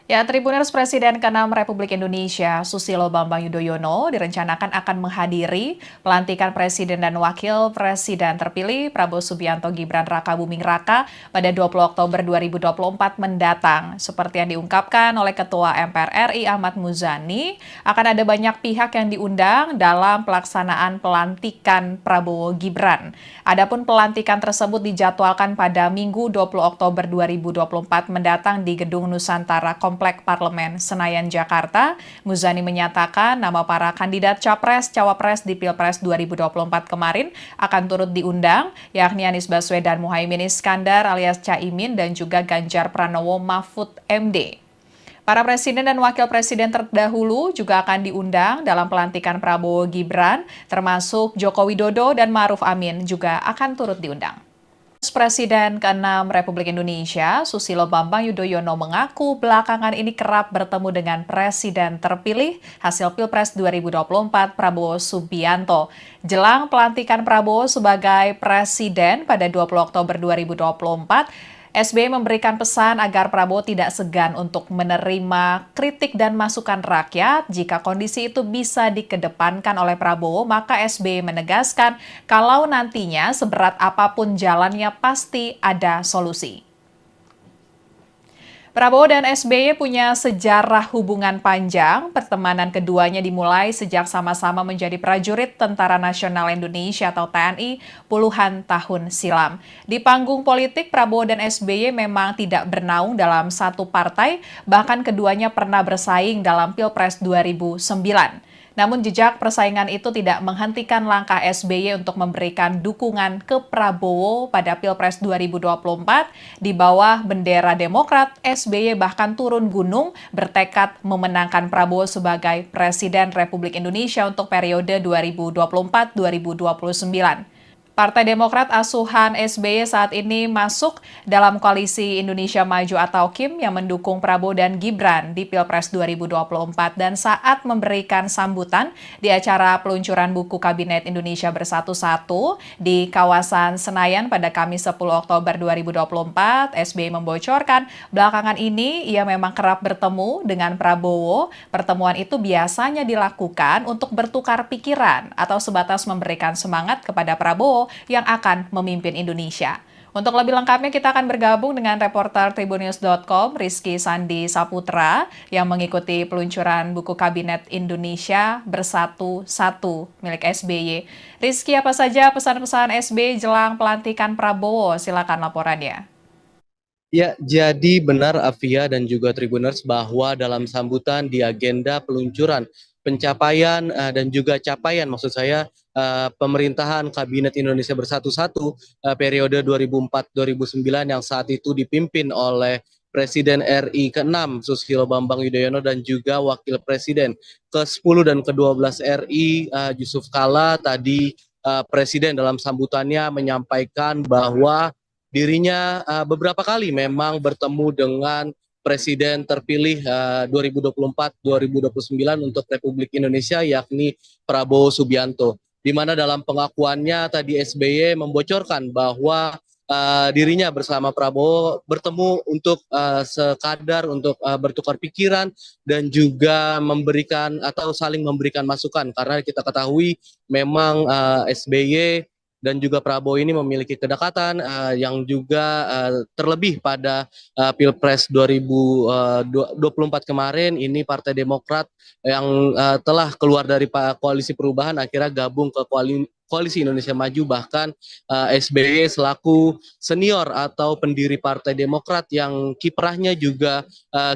Ya, Tribuners Presiden ke-6 Republik Indonesia, Susilo Bambang Yudhoyono, direncanakan akan menghadiri pelantikan Presiden dan Wakil Presiden terpilih Prabowo Subianto Gibran Rakabuming Raka pada 20 Oktober 2024 mendatang. Seperti yang diungkapkan oleh Ketua MPR RI Ahmad Muzani, akan ada banyak pihak yang diundang dalam pelaksanaan pelantikan Prabowo Gibran. Adapun pelantikan tersebut dijadwalkan pada Minggu 20 Oktober 2024 mendatang di Gedung Nusantara Komplek Parlemen Senayan, Jakarta. Muzani menyatakan nama para kandidat Capres-Cawapres di Pilpres 2024 kemarin akan turut diundang, yakni Anies Baswedan Muhaimin Iskandar alias Caimin dan juga Ganjar Pranowo Mahfud MD. Para presiden dan wakil presiden terdahulu juga akan diundang dalam pelantikan Prabowo Gibran, termasuk Joko Widodo dan Ma'ruf Amin juga akan turut diundang. Presiden ke-6 Republik Indonesia, Susilo Bambang Yudhoyono mengaku belakangan ini kerap bertemu dengan Presiden terpilih hasil Pilpres 2024 Prabowo Subianto. Jelang pelantikan Prabowo sebagai Presiden pada 20 Oktober 2024, SBY memberikan pesan agar Prabowo tidak segan untuk menerima kritik dan masukan rakyat. Jika kondisi itu bisa dikedepankan oleh Prabowo, maka SBY menegaskan kalau nantinya seberat apapun jalannya pasti ada solusi. Prabowo dan SBY punya sejarah hubungan panjang. Pertemanan keduanya dimulai sejak sama-sama menjadi prajurit Tentara Nasional Indonesia atau TNI puluhan tahun silam. Di panggung politik, Prabowo dan SBY memang tidak bernaung dalam satu partai, bahkan keduanya pernah bersaing dalam Pilpres 2009. Namun jejak persaingan itu tidak menghentikan langkah SBY untuk memberikan dukungan ke Prabowo pada Pilpres 2024. Di bawah bendera Demokrat, SBY bahkan turun gunung bertekad memenangkan Prabowo sebagai Presiden Republik Indonesia untuk periode 2024-2029. Partai Demokrat asuhan SBY saat ini masuk dalam koalisi Indonesia Maju atau KIM yang mendukung Prabowo dan Gibran di Pilpres 2024, dan saat memberikan sambutan di acara peluncuran buku Kabinet Indonesia Bersatu 1 di kawasan Senayan pada Kamis 10 Oktober 2024, SBY membocorkan belakangan ini ia memang kerap bertemu dengan Prabowo. Pertemuan itu biasanya dilakukan untuk bertukar pikiran atau sebatas memberikan semangat kepada Prabowo yang akan memimpin Indonesia. Untuk lebih lengkapnya kita akan bergabung dengan reporter Tribunnews.com Rizky Sandi Saputra yang mengikuti peluncuran buku Kabinet Indonesia Bersatu Satu milik SBY. Rizky, apa saja pesan-pesan SBY jelang pelantikan Prabowo? Silakan laporannya. Ya, jadi benar Afia dan juga Tribuners bahwa dalam sambutan di agenda peluncuran pencapaian dan juga capaian maksud saya pemerintahan Kabinet Indonesia Bersatu-Satu periode 2004-2009 yang saat itu dipimpin oleh Presiden RI ke-6 Susilo Bambang Yudhoyono dan juga Wakil Presiden ke-10 dan ke-12 RI Yusuf Kala tadi Presiden dalam sambutannya menyampaikan bahwa dirinya beberapa kali memang bertemu dengan Presiden terpilih 2024-2029 untuk Republik Indonesia yakni Prabowo Subianto. Di mana dalam pengakuannya tadi SBY membocorkan bahwa dirinya bersama Prabowo bertemu untuk sekadar untuk bertukar pikiran dan juga memberikan atau saling memberikan masukan karena kita ketahui memang SBY dan juga Prabowo ini memiliki kedekatan yang juga terlebih pada Pilpres 2024 kemarin ini Partai Demokrat yang telah keluar dari koalisi perubahan akhirnya gabung ke Koalisi Indonesia Maju bahkan SBY selaku senior atau pendiri Partai Demokrat yang kiprahnya juga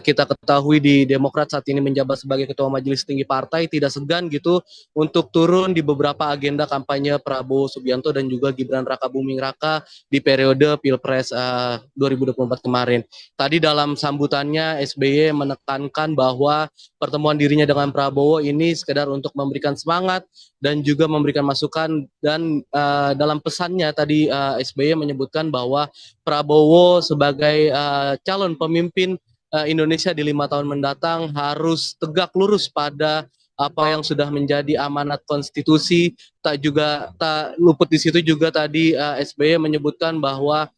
kita ketahui di Demokrat saat ini menjabat sebagai Ketua Majelis Tinggi Partai tidak segan gitu untuk turun di beberapa agenda kampanye Prabowo Subianto dan juga Gibran Rakabuming Raka di periode Pilpres 2024 kemarin. Tadi dalam sambutannya SBY menekankan bahwa pertemuan dirinya dengan Prabowo ini sekedar untuk memberikan semangat dan juga memberikan masukan dan dalam pesannya tadi SBY menyebutkan bahwa Prabowo sebagai calon pemimpin Indonesia di 5 tahun mendatang harus tegak lurus pada apa yang sudah menjadi amanat konstitusi. Tak luput di situ juga tadi SBY menyebutkan bahwa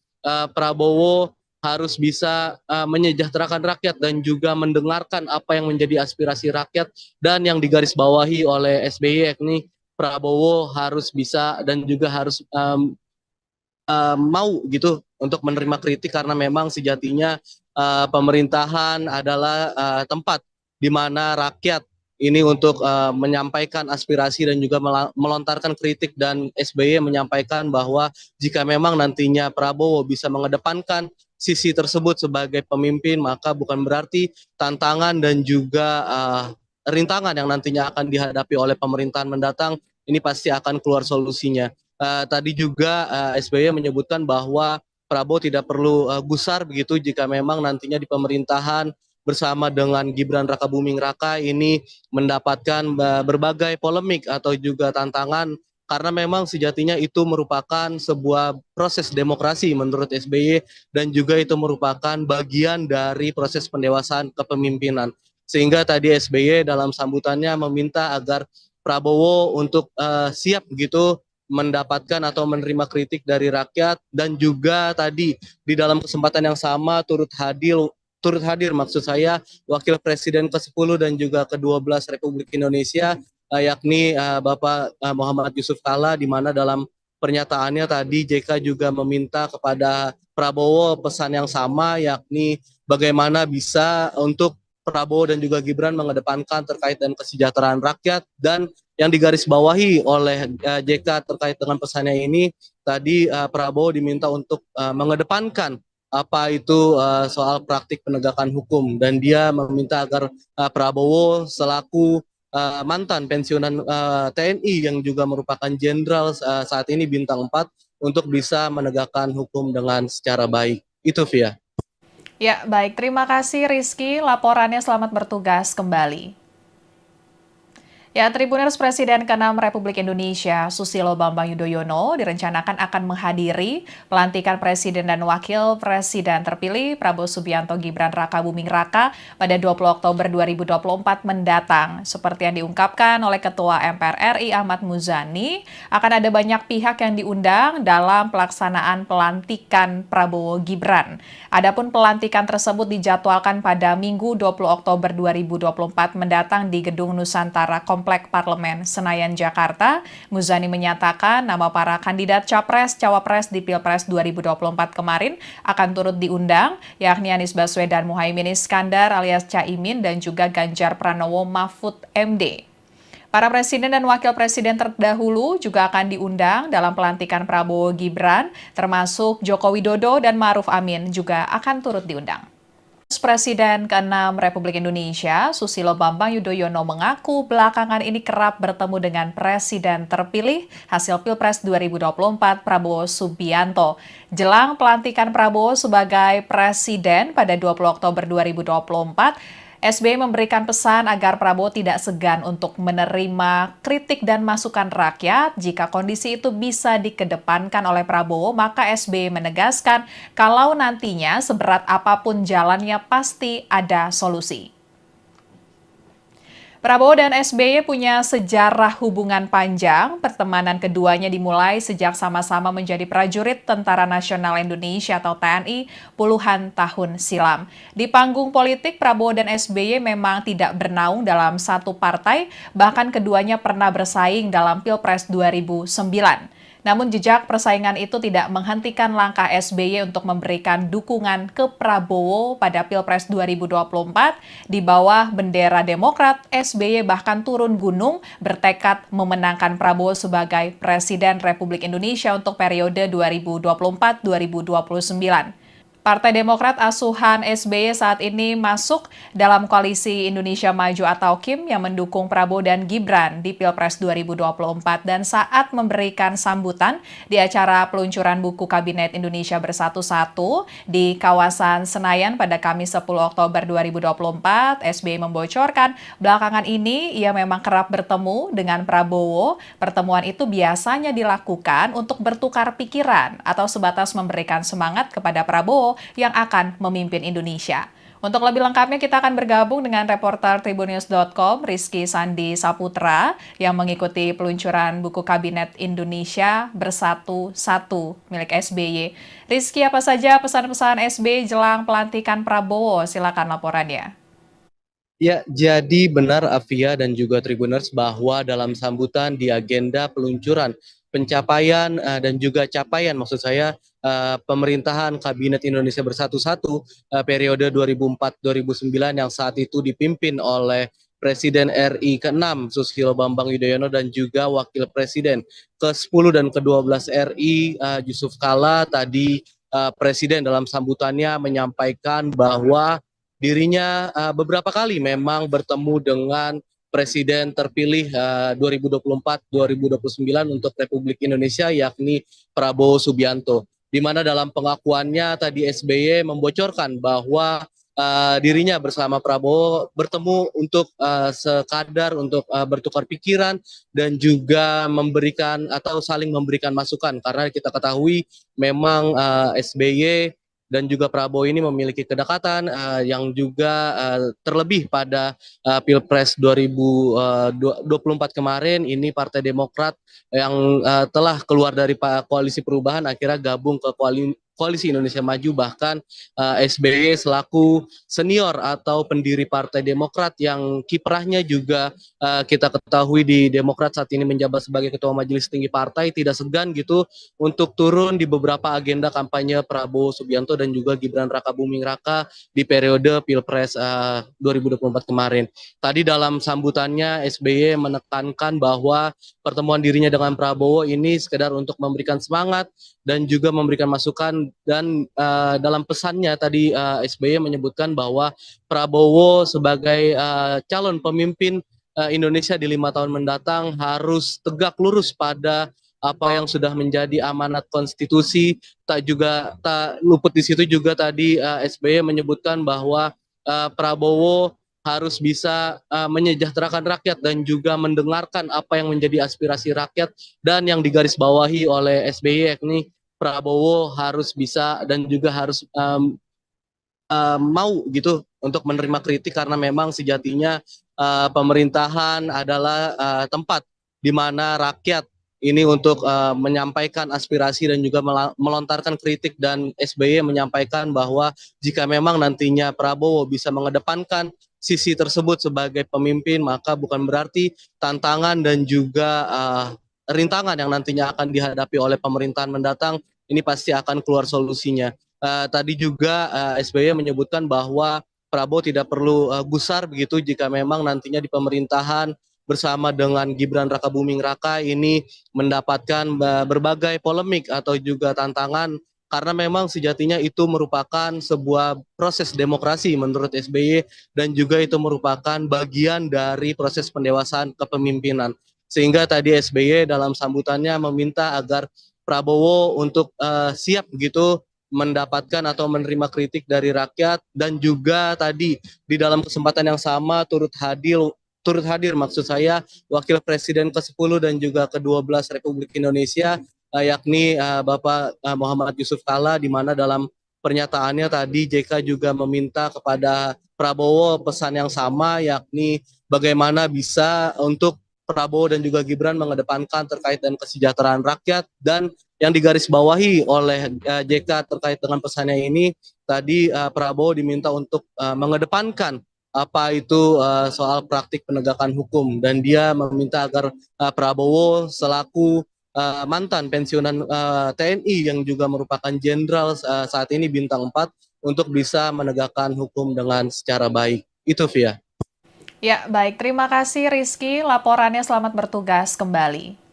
Prabowo harus bisa menyejahterakan rakyat dan juga mendengarkan apa yang menjadi aspirasi rakyat dan yang digarisbawahi oleh SBY yakni Prabowo harus bisa dan juga harus mau gitu untuk menerima kritik karena memang sejatinya pemerintahan adalah tempat di mana rakyat ini untuk menyampaikan aspirasi dan juga melontarkan kritik dan SBY menyampaikan bahwa jika memang nantinya Prabowo bisa mengedepankan sisi tersebut sebagai pemimpin maka bukan berarti tantangan dan juga rintangan yang nantinya akan dihadapi oleh pemerintahan mendatang ini pasti akan keluar solusinya. Tadi juga SBY menyebutkan bahwa Prabowo tidak perlu gusar begitu jika memang nantinya di pemerintahan bersama dengan Gibran Rakabuming Raka ini mendapatkan berbagai polemik atau juga tantangan karena memang sejatinya itu merupakan sebuah proses demokrasi menurut SBY dan juga itu merupakan bagian dari proses pendewasaan kepemimpinan. Sehingga tadi SBY dalam sambutannya meminta agar Prabowo untuk siap gitu mendapatkan atau menerima kritik dari rakyat dan juga tadi di dalam kesempatan yang sama turut hadir maksud saya Wakil Presiden ke-10 dan juga ke-12 Republik Indonesia yakni Bapak Muhammad Yusuf Kala di mana dalam pernyataannya tadi JK juga meminta kepada Prabowo pesan yang sama yakni bagaimana bisa untuk Prabowo dan juga Gibran mengedepankan terkait dengan kesejahteraan rakyat dan yang digarisbawahi oleh JK terkait dengan pesannya ini tadi Prabowo diminta untuk mengedepankan apa itu soal praktik penegakan hukum dan dia meminta agar Prabowo selaku mantan pensiunan TNI yang juga merupakan jenderal saat ini bintang 4 untuk bisa menegakkan hukum dengan secara baik. Itu Via. Ya, baik. Terima kasih Rizky. Laporannya selamat bertugas kembali. Ya, Tribuners Presiden ke-6 Republik Indonesia Susilo Bambang Yudhoyono direncanakan akan menghadiri pelantikan Presiden dan Wakil Presiden terpilih Prabowo Subianto Gibran Rakabuming Raka pada 20 Oktober 2024 mendatang. Seperti yang diungkapkan oleh Ketua MPR RI Ahmad Muzani, akan ada banyak pihak yang diundang dalam pelaksanaan pelantikan Prabowo Gibran. Adapun pelantikan tersebut dijadwalkan pada Minggu 20 Oktober 2024 mendatang di Gedung Nusantara Komplek Parlemen Senayan, Jakarta. Muzani menyatakan nama para kandidat Capres-Cawapres di Pilpres 2024 kemarin akan turut diundang, yakni Anies Baswedan Muhaimin Iskandar alias Caimin dan juga Ganjar Pranowo Mahfud MD. Para presiden dan wakil presiden terdahulu juga akan diundang dalam pelantikan Prabowo Gibran, termasuk Joko Widodo dan Ma'ruf Amin juga akan turut diundang. Presiden ke-6 Republik Indonesia, Susilo Bambang Yudhoyono mengaku belakangan ini kerap bertemu dengan Presiden terpilih hasil Pilpres 2024 Prabowo Subianto. Jelang pelantikan Prabowo sebagai Presiden pada 20 Oktober 2024, SBY memberikan pesan agar Prabowo tidak segan untuk menerima kritik dan masukan rakyat. Jika kondisi itu bisa dikedepankan oleh Prabowo, maka SBY menegaskan kalau nantinya seberat apapun jalannya pasti ada solusi. Prabowo dan SBY punya sejarah hubungan panjang. Pertemanan keduanya dimulai sejak sama-sama menjadi prajurit Tentara Nasional Indonesia atau TNI puluhan tahun silam. Di panggung politik, Prabowo dan SBY memang tidak bernaung dalam satu partai, bahkan keduanya pernah bersaing dalam Pilpres 2009. Namun jejak persaingan itu tidak menghentikan langkah SBY untuk memberikan dukungan ke Prabowo pada Pilpres 2024. Di bawah bendera Demokrat, SBY bahkan turun gunung bertekad memenangkan Prabowo sebagai Presiden Republik Indonesia untuk periode 2024-2029. Partai Demokrat asuhan SBY saat ini masuk dalam koalisi Indonesia Maju atau KIM yang mendukung Prabowo dan Gibran di Pilpres 2024 dan saat memberikan sambutan di acara peluncuran buku Kabinet Indonesia Bersatu 1 di kawasan Senayan pada Kamis 10 Oktober 2024, SBY membocorkan belakangan ini ia memang kerap bertemu dengan Prabowo. Pertemuan itu biasanya dilakukan untuk bertukar pikiran atau sebatas memberikan semangat kepada Prabowo yang akan memimpin Indonesia. Untuk lebih lengkapnya kita akan bergabung dengan reporter Tribunnews.com Rizky Sandi Saputra yang mengikuti peluncuran buku Kabinet Indonesia Bersatu 1 milik SBY. Rizky, apa saja pesan-pesan SBY jelang pelantikan Prabowo? Silakan laporannya. Ya, jadi benar Afia dan juga Tribuners bahwa dalam sambutan di agenda peluncuran pencapaian dan juga capaian maksud saya pemerintahan Kabinet Indonesia Bersatu periode 2004-2009 yang saat itu dipimpin oleh Presiden RI ke-6 Susilo Bambang Yudhoyono dan juga Wakil Presiden ke-10 dan ke-12 RI Yusuf Kala. Tadi Presiden dalam sambutannya menyampaikan bahwa dirinya beberapa kali memang bertemu dengan Presiden terpilih 2024-2029 untuk Republik Indonesia yakni Prabowo Subianto. Di mana dalam pengakuannya tadi SBY membocorkan bahwa dirinya bersama Prabowo bertemu untuk sekadar untuk bertukar pikiran dan juga memberikan atau saling memberikan masukan karena kita ketahui memang SBY dan juga Prabowo ini memiliki kedekatan yang juga terlebih pada Pilpres 2024 kemarin ini Partai Demokrat yang telah keluar dari koalisi perubahan akhirnya gabung ke Koalisi Indonesia Maju, bahkan SBY selaku senior atau pendiri Partai Demokrat yang kiprahnya juga kita ketahui di Demokrat saat ini menjabat sebagai Ketua Majelis Tinggi Partai, tidak segan gitu untuk turun di beberapa agenda kampanye Prabowo Subianto dan juga Gibran Rakabuming Raka di periode Pilpres 2024 kemarin. Tadi dalam sambutannya SBY menekankan bahwa pertemuan dirinya dengan Prabowo ini sekedar untuk memberikan semangat dan juga memberikan masukan dan dalam pesannya tadi SBY menyebutkan bahwa Prabowo sebagai calon pemimpin Indonesia di 5 tahun mendatang harus tegak lurus pada apa yang sudah menjadi amanat konstitusi. Tak luput di situ juga tadi SBY menyebutkan bahwa Prabowo harus bisa menyejahterakan rakyat dan juga mendengarkan apa yang menjadi aspirasi rakyat dan yang digarisbawahi oleh SBY yakni Prabowo harus bisa dan juga harus mau gitu untuk menerima kritik karena memang sejatinya pemerintahan adalah tempat di mana rakyat ini untuk menyampaikan aspirasi dan juga melontarkan kritik dan SBY menyampaikan bahwa jika memang nantinya Prabowo bisa mengedepankan sisi tersebut sebagai pemimpin, maka bukan berarti tantangan dan juga rintangan yang nantinya akan dihadapi oleh pemerintahan mendatang ini pasti akan keluar solusinya. Tadi juga SBY menyebutkan bahwa Prabowo tidak perlu gusar begitu jika memang nantinya di pemerintahan bersama dengan Gibran Rakabuming Raka ini mendapatkan berbagai polemik atau juga tantangan karena memang sejatinya itu merupakan sebuah proses demokrasi menurut SBY dan juga itu merupakan bagian dari proses pendewasaan kepemimpinan. Sehingga tadi SBY dalam sambutannya meminta agar Prabowo untuk siap begitu mendapatkan atau menerima kritik dari rakyat dan juga tadi di dalam kesempatan yang sama turut hadir maksud saya Wakil Presiden ke-10 dan juga ke-12 Republik Indonesia yakni Bapak Muhammad Yusuf Kalla, di mana dalam pernyataannya tadi JK juga meminta kepada Prabowo pesan yang sama, yakni bagaimana bisa untuk Prabowo dan juga Gibran mengedepankan terkait dengan kesejahteraan rakyat, dan yang digarisbawahi oleh JK terkait dengan pesannya ini tadi Prabowo diminta untuk mengedepankan apa itu soal praktik penegakan hukum, dan dia meminta agar Prabowo selaku mantan pensiunan TNI yang juga merupakan jenderal saat ini bintang 4 untuk bisa menegakkan hukum dengan secara baik. Itu Via. Ya, baik. Terima kasih Rizky. Laporannya selamat bertugas kembali.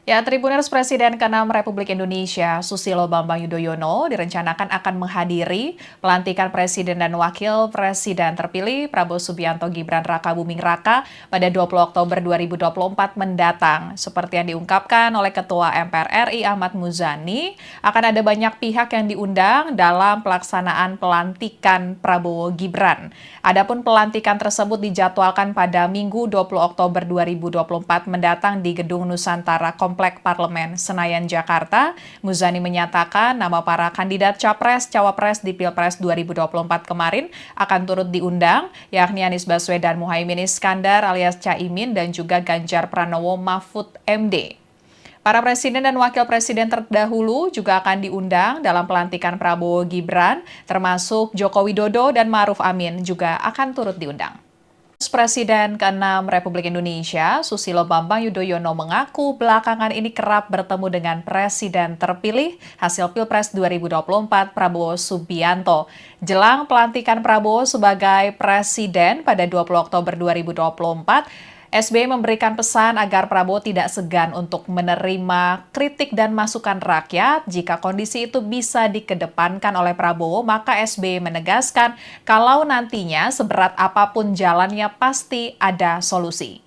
Ya, Tribuners Presiden ke-6 Republik Indonesia, Susilo Bambang Yudhoyono, direncanakan akan menghadiri pelantikan Presiden dan Wakil Presiden terpilih Prabowo Subianto Gibran Rakabuming Raka pada 20 Oktober 2024 mendatang. Seperti yang diungkapkan oleh Ketua MPR RI Ahmad Muzani, akan ada banyak pihak yang diundang dalam pelaksanaan pelantikan Prabowo Gibran. Adapun pelantikan tersebut dijadwalkan pada Minggu 20 Oktober 2024 mendatang di Gedung Nusantara Komplek Parlemen Senayan, Jakarta. Muzani menyatakan nama para kandidat Capres-Cawapres di Pilpres 2024 kemarin akan turut diundang, yakni Anies Baswedan Muhaimin Iskandar alias Caimin dan juga Ganjar Pranowo Mahfud MD. Para presiden dan wakil presiden terdahulu juga akan diundang dalam pelantikan Prabowo Gibran, termasuk Joko Widodo dan Ma'ruf Amin juga akan turut diundang. Presiden ke-6 Republik Indonesia, Susilo Bambang Yudhoyono mengaku belakangan ini kerap bertemu dengan Presiden terpilih hasil Pilpres 2024 Prabowo Subianto. Jelang pelantikan Prabowo sebagai Presiden pada 20 Oktober 2024, SBY memberikan pesan agar Prabowo tidak segan untuk menerima kritik dan masukan rakyat. Jika kondisi itu bisa dikedepankan oleh Prabowo, maka SBY menegaskan kalau nantinya seberat apapun jalannya pasti ada solusi.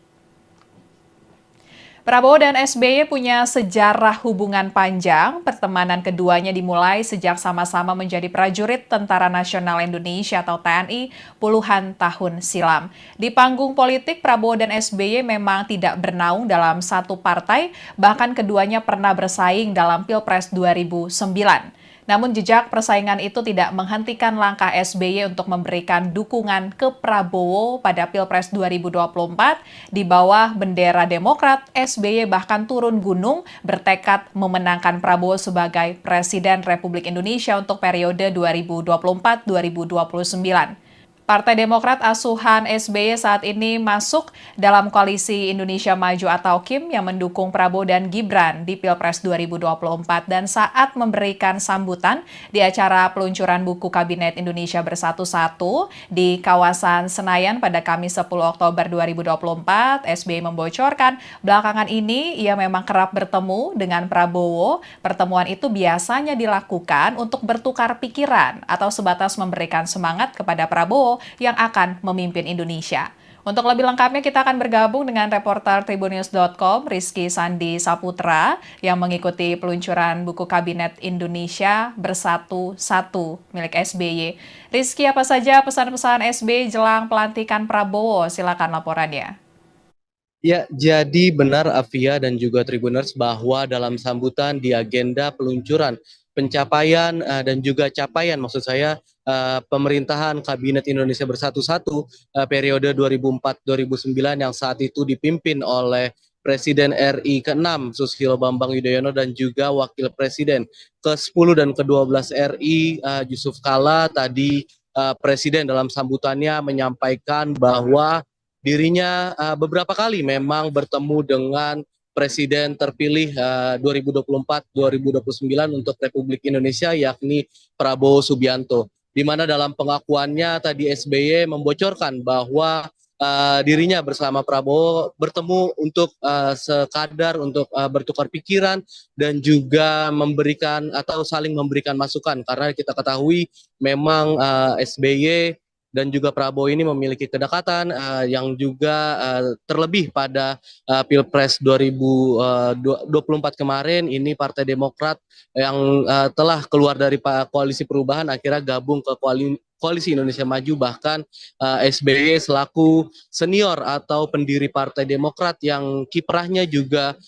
Prabowo dan SBY punya sejarah hubungan panjang. Pertemanan keduanya dimulai sejak sama-sama menjadi prajurit Tentara Nasional Indonesia atau TNI puluhan tahun silam. Di panggung politik, Prabowo dan SBY memang tidak bernaung dalam satu partai, bahkan keduanya pernah bersaing dalam Pilpres 2009. Namun jejak persaingan itu tidak menghentikan langkah SBY untuk memberikan dukungan ke Prabowo pada Pilpres 2024. Di bawah bendera Demokrat, SBY bahkan turun gunung bertekad memenangkan Prabowo sebagai Presiden Republik Indonesia untuk periode 2024-2029. Partai Demokrat asuhan SBY saat ini masuk dalam koalisi Indonesia Maju atau KIM yang mendukung Prabowo dan Gibran di Pilpres 2024, dan saat memberikan sambutan di acara peluncuran buku Kabinet Indonesia Bersatu 1 di kawasan Senayan pada Kamis 10 Oktober 2024, SBY membocorkan belakangan ini ia memang kerap bertemu dengan Prabowo. Pertemuan itu biasanya dilakukan untuk bertukar pikiran atau sebatas memberikan semangat kepada Prabowo yang akan memimpin Indonesia. Untuk lebih lengkapnya kita akan bergabung dengan reporter Tribunnews.com Rizky Sandi Saputra yang mengikuti peluncuran buku Kabinet Indonesia Bersatu 1 milik SBY. Rizky, apa saja pesan-pesan SBY jelang pelantikan Prabowo? Silakan laporannya. Ya, jadi benar Afia dan juga Tribuners bahwa dalam sambutan di agenda peluncuran pencapaian dan juga capaian maksud saya pemerintahan Kabinet Indonesia Bersatu 1 periode 2004-2009 yang saat itu dipimpin oleh Presiden RI ke-6 Susilo Bambang Yudhoyono dan juga Wakil Presiden ke-10 dan ke-12 RI Yusuf Kalla tadi Presiden dalam sambutannya menyampaikan bahwa dirinya beberapa kali memang bertemu dengan Presiden terpilih 2024-2029 untuk Republik Indonesia, yakni Prabowo Subianto. Di mana dalam pengakuannya tadi SBY membocorkan bahwa dirinya bersama Prabowo bertemu untuk sekadar untuk bertukar pikiran dan juga memberikan atau saling memberikan masukan, karena kita ketahui memang SBY dan juga Prabowo ini memiliki kedekatan yang juga terlebih pada Pilpres 2024 kemarin. Ini Partai Demokrat yang telah keluar dari Koalisi Perubahan akhirnya gabung ke Koalisi Indonesia Maju. Bahkan SBY selaku senior atau pendiri Partai Demokrat yang kiprahnya juga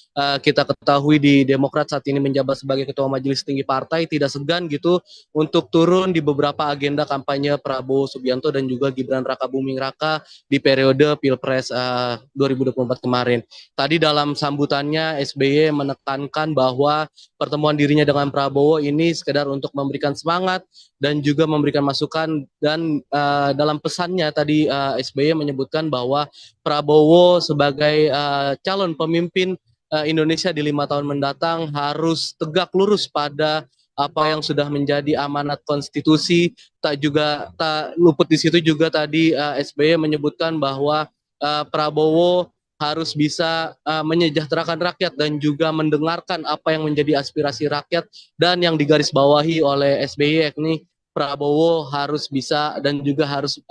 kita ketahui di Demokrat saat ini menjabat sebagai Ketua Majelis Tinggi Partai, tidak segan gitu untuk turun di beberapa agenda kampanye Prabowo Subianto dan juga Gibran Rakabuming Raka di periode Pilpres 2024 kemarin. Tadi dalam sambutannya SBY menekankan bahwa pertemuan dirinya dengan Prabowo ini sekedar untuk memberikan semangat dan juga memberikan masukan, dan dalam pesannya tadi SBY menyebutkan bahwa Prabowo sebagai calon pemimpin Indonesia di 5 tahun mendatang harus tegak lurus pada apa yang sudah menjadi amanat konstitusi. Tak luput di situ juga tadi SBY menyebutkan bahwa Prabowo harus bisa menyejahterakan rakyat dan juga mendengarkan apa yang menjadi aspirasi rakyat, dan yang digarisbawahi oleh SBY yakni Prabowo harus bisa dan juga harus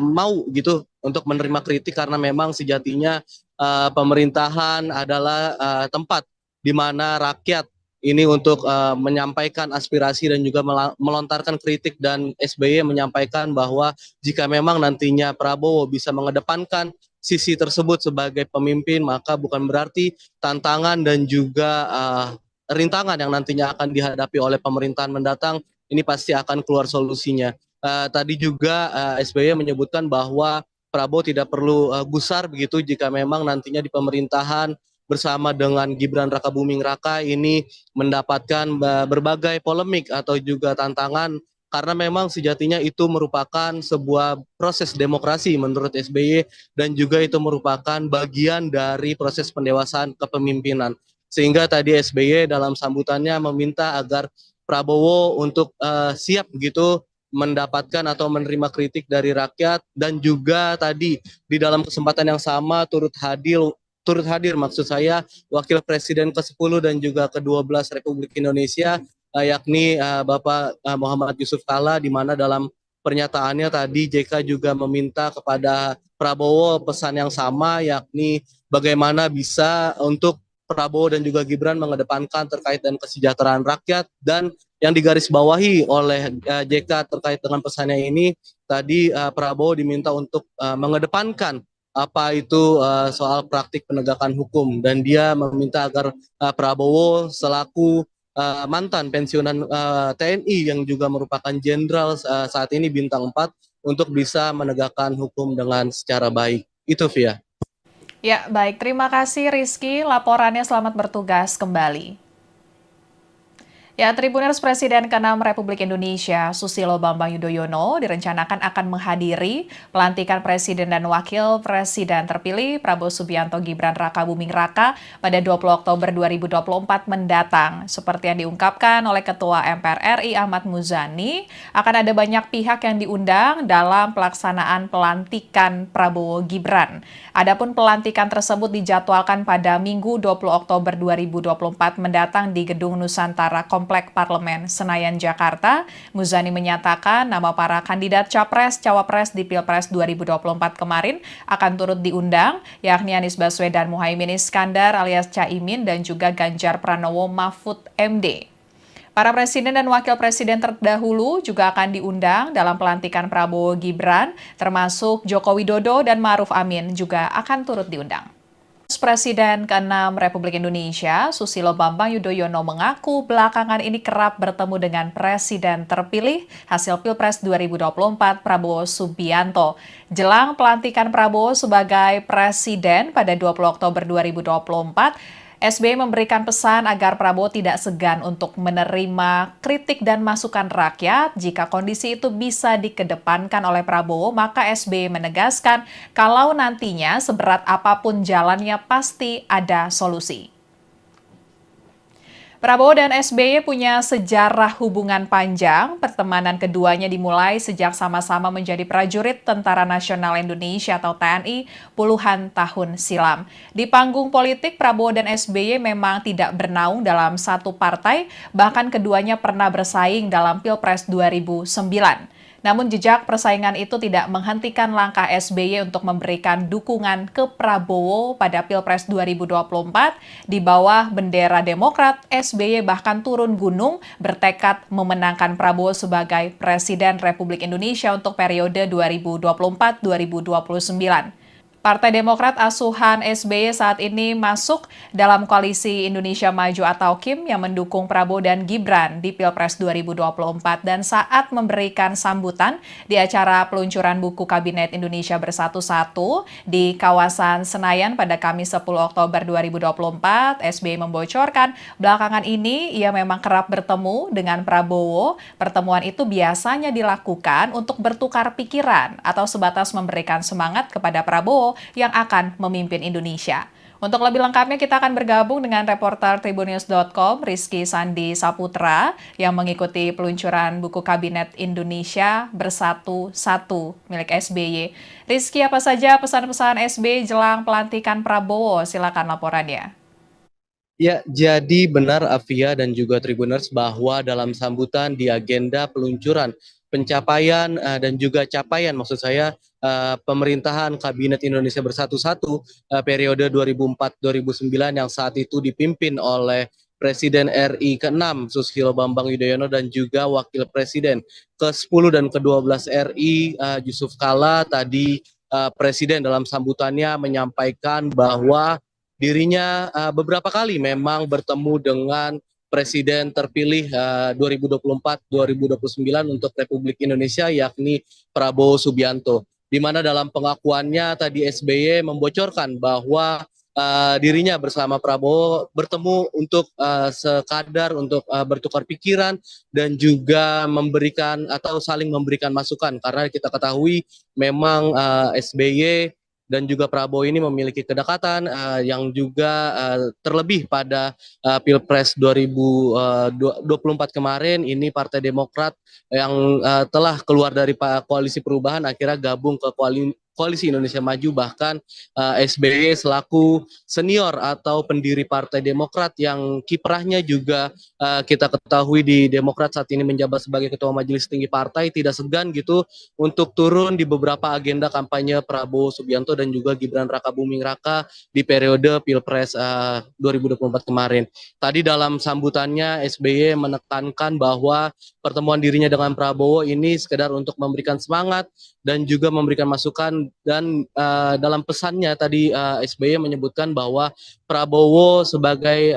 mau gitu untuk menerima kritik, karena memang sejatinya pemerintahan adalah tempat di mana rakyat ini untuk menyampaikan aspirasi dan juga melontarkan kritik. Dan SBY menyampaikan bahwa jika memang nantinya Prabowo bisa mengedepankan sisi tersebut sebagai pemimpin, maka bukan berarti tantangan dan juga rintangan yang nantinya akan dihadapi oleh pemerintahan mendatang ini pasti akan keluar solusinya. Tadi juga SBY menyebutkan bahwa Prabowo tidak perlu gusar begitu jika memang nantinya di pemerintahan bersama dengan Gibran Rakabuming Raka ini mendapatkan berbagai polemik atau juga tantangan, karena memang sejatinya itu merupakan sebuah proses demokrasi menurut SBY, dan juga itu merupakan bagian dari proses pendewasaan kepemimpinan. Sehingga tadi SBY dalam sambutannya meminta agar Prabowo untuk siap begitu mendapatkan atau menerima kritik dari rakyat, dan juga tadi di dalam kesempatan yang sama turut hadir maksud saya Wakil Presiden ke-10 dan juga ke-12 Republik Indonesia yakni Bapak Muhammad Yusuf Kalla, di mana dalam pernyataannya tadi JK juga meminta kepada Prabowo pesan yang sama, yakni bagaimana bisa untuk Prabowo dan juga Gibran mengedepankan terkait dengan kesejahteraan rakyat. Dan yang digarisbawahi oleh JK terkait dengan pesannya ini tadi Prabowo diminta untuk mengedepankan apa itu soal praktik penegakan hukum, dan dia meminta agar Prabowo selaku mantan pensiunan TNI yang juga merupakan jenderal saat ini bintang 4 untuk bisa menegakkan hukum dengan secara baik. Itu Via. Ya, baik. Terima kasih Rizky. Laporannya, selamat bertugas kembali. Ya, Tribuners, Presiden ke-6 Republik Indonesia Susilo Bambang Yudhoyono direncanakan akan menghadiri pelantikan Presiden dan Wakil Presiden terpilih Prabowo Subianto Gibran Rakabuming Raka pada 20 Oktober 2024 mendatang. Seperti yang diungkapkan oleh Ketua MPR RI Ahmad Muzani, akan ada banyak pihak yang diundang dalam pelaksanaan pelantikan Prabowo Gibran. Adapun pelantikan tersebut dijadwalkan pada Minggu 20 Oktober 2024 mendatang di Gedung Nusantara Komplek Parlemen Senayan, Jakarta. Muzani menyatakan nama para kandidat Capres-Cawapres di Pilpres 2024 kemarin akan turut diundang, yakni Anies Baswedan Muhaimin Iskandar alias Caimin dan juga Ganjar Pranowo Mahfud MD. Para presiden dan wakil presiden terdahulu juga akan diundang dalam pelantikan Prabowo Gibran, termasuk Joko Widodo dan Ma'ruf Amin juga akan turut diundang. Presiden ke-6 Republik Indonesia, Susilo Bambang Yudhoyono mengaku belakangan ini kerap bertemu dengan Presiden terpilih hasil Pilpres 2024 Prabowo Subianto. Jelang pelantikan Prabowo sebagai Presiden pada 20 Oktober 2024, SBY memberikan pesan agar Prabowo tidak segan untuk menerima kritik dan masukan rakyat. Jika kondisi itu bisa dikedepankan oleh Prabowo, maka SBY menegaskan kalau nantinya seberat apapun jalannya pasti ada solusi. Prabowo dan SBY punya sejarah hubungan panjang. Pertemanan keduanya dimulai sejak sama-sama menjadi prajurit Tentara Nasional Indonesia atau TNI puluhan tahun silam. Di panggung politik, Prabowo dan SBY memang tidak bernaung dalam satu partai, bahkan keduanya pernah bersaing dalam Pilpres 2009. Namun jejak persaingan itu tidak menghentikan langkah SBY untuk memberikan dukungan ke Prabowo pada Pilpres 2024. Di bawah bendera Demokrat, SBY bahkan turun gunung bertekad memenangkan Prabowo sebagai Presiden Republik Indonesia untuk periode 2024-2029. Partai Demokrat asuhan SBY saat ini masuk dalam koalisi Indonesia Maju atau KIM yang mendukung Prabowo dan Gibran di Pilpres 2024 dan saat memberikan sambutan di acara peluncuran buku Kabinet Indonesia Bersatu-Satu di kawasan Senayan pada Kamis 10 Oktober 2024, SBY membocorkan belakangan ini ia memang kerap bertemu dengan Prabowo. Pertemuan itu biasanya dilakukan untuk bertukar pikiran atau sebatas memberikan semangat kepada Prabowo yang akan memimpin Indonesia. Untuk lebih lengkapnya kita akan bergabung dengan reporter Tribunnews.com Rizky Sandi Saputra yang mengikuti peluncuran buku Kabinet Indonesia Bersatu-Satu milik SBY. Rizky, apa saja pesan-pesan SBY jelang pelantikan Prabowo? Silakan laporannya. Ya, jadi benar Afia dan juga Tribuners bahwa dalam sambutan di agenda peluncuran pencapaian dan juga capaian maksud saya pemerintahan Kabinet Indonesia Bersatu-Satu periode 2004-2009 yang saat itu dipimpin oleh Presiden RI ke-6 Susilo Bambang Yudhoyono dan juga Wakil Presiden ke-10 dan ke-12 RI Yusuf Kala. Tadi Presiden dalam sambutannya menyampaikan bahwa dirinya beberapa kali memang bertemu dengan Presiden terpilih 2024-2029 untuk Republik Indonesia yakni Prabowo Subianto. Di mana dalam pengakuannya tadi SBY membocorkan bahwa dirinya bersama Prabowo bertemu untuk sekadar untuk bertukar pikiran dan juga memberikan atau saling memberikan masukan karena kita ketahui memang SBY dan juga Prabowo ini memiliki kedekatan yang juga terlebih pada Pilpres 2024 kemarin ini Partai Demokrat yang telah keluar dari koalisi perubahan akhirnya gabung ke Koalisi Indonesia Maju, bahkan SBY selaku senior atau pendiri Partai Demokrat yang kiprahnya juga kita ketahui di Demokrat saat ini menjabat sebagai Ketua Majelis Tinggi Partai, tidak segan gitu untuk turun di beberapa agenda kampanye Prabowo Subianto dan juga Gibran Rakabuming Raka di periode Pilpres 2024 kemarin. Tadi dalam sambutannya SBY menekankan bahwa pertemuan dirinya dengan Prabowo ini sekedar untuk memberikan semangat dan juga memberikan masukan dan dalam pesannya tadi SBY menyebutkan bahwa Prabowo sebagai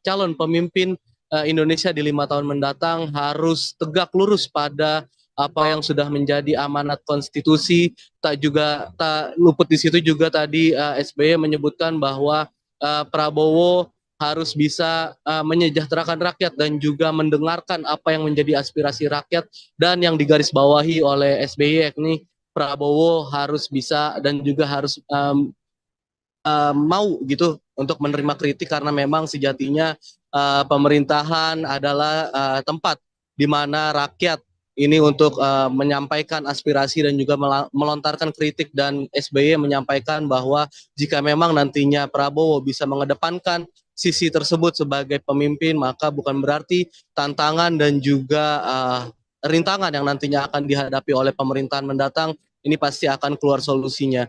calon pemimpin Indonesia di 5 tahun mendatang harus tegak lurus pada apa yang sudah menjadi amanat konstitusi. Tak luput di situ juga tadi SBY menyebutkan bahwa Prabowo harus bisa menyejahterakan rakyat dan juga mendengarkan apa yang menjadi aspirasi rakyat, dan yang digarisbawahi oleh SBY yakni Prabowo harus bisa dan juga harus mau gitu untuk menerima kritik karena memang sejatinya pemerintahan adalah tempat di mana rakyat ini untuk menyampaikan aspirasi dan juga melontarkan kritik, dan SBY menyampaikan bahwa jika memang nantinya Prabowo bisa mengedepankan sisi tersebut sebagai pemimpin, maka bukan berarti tantangan dan juga rintangan yang nantinya akan dihadapi oleh pemerintahan mendatang ini pasti akan keluar solusinya.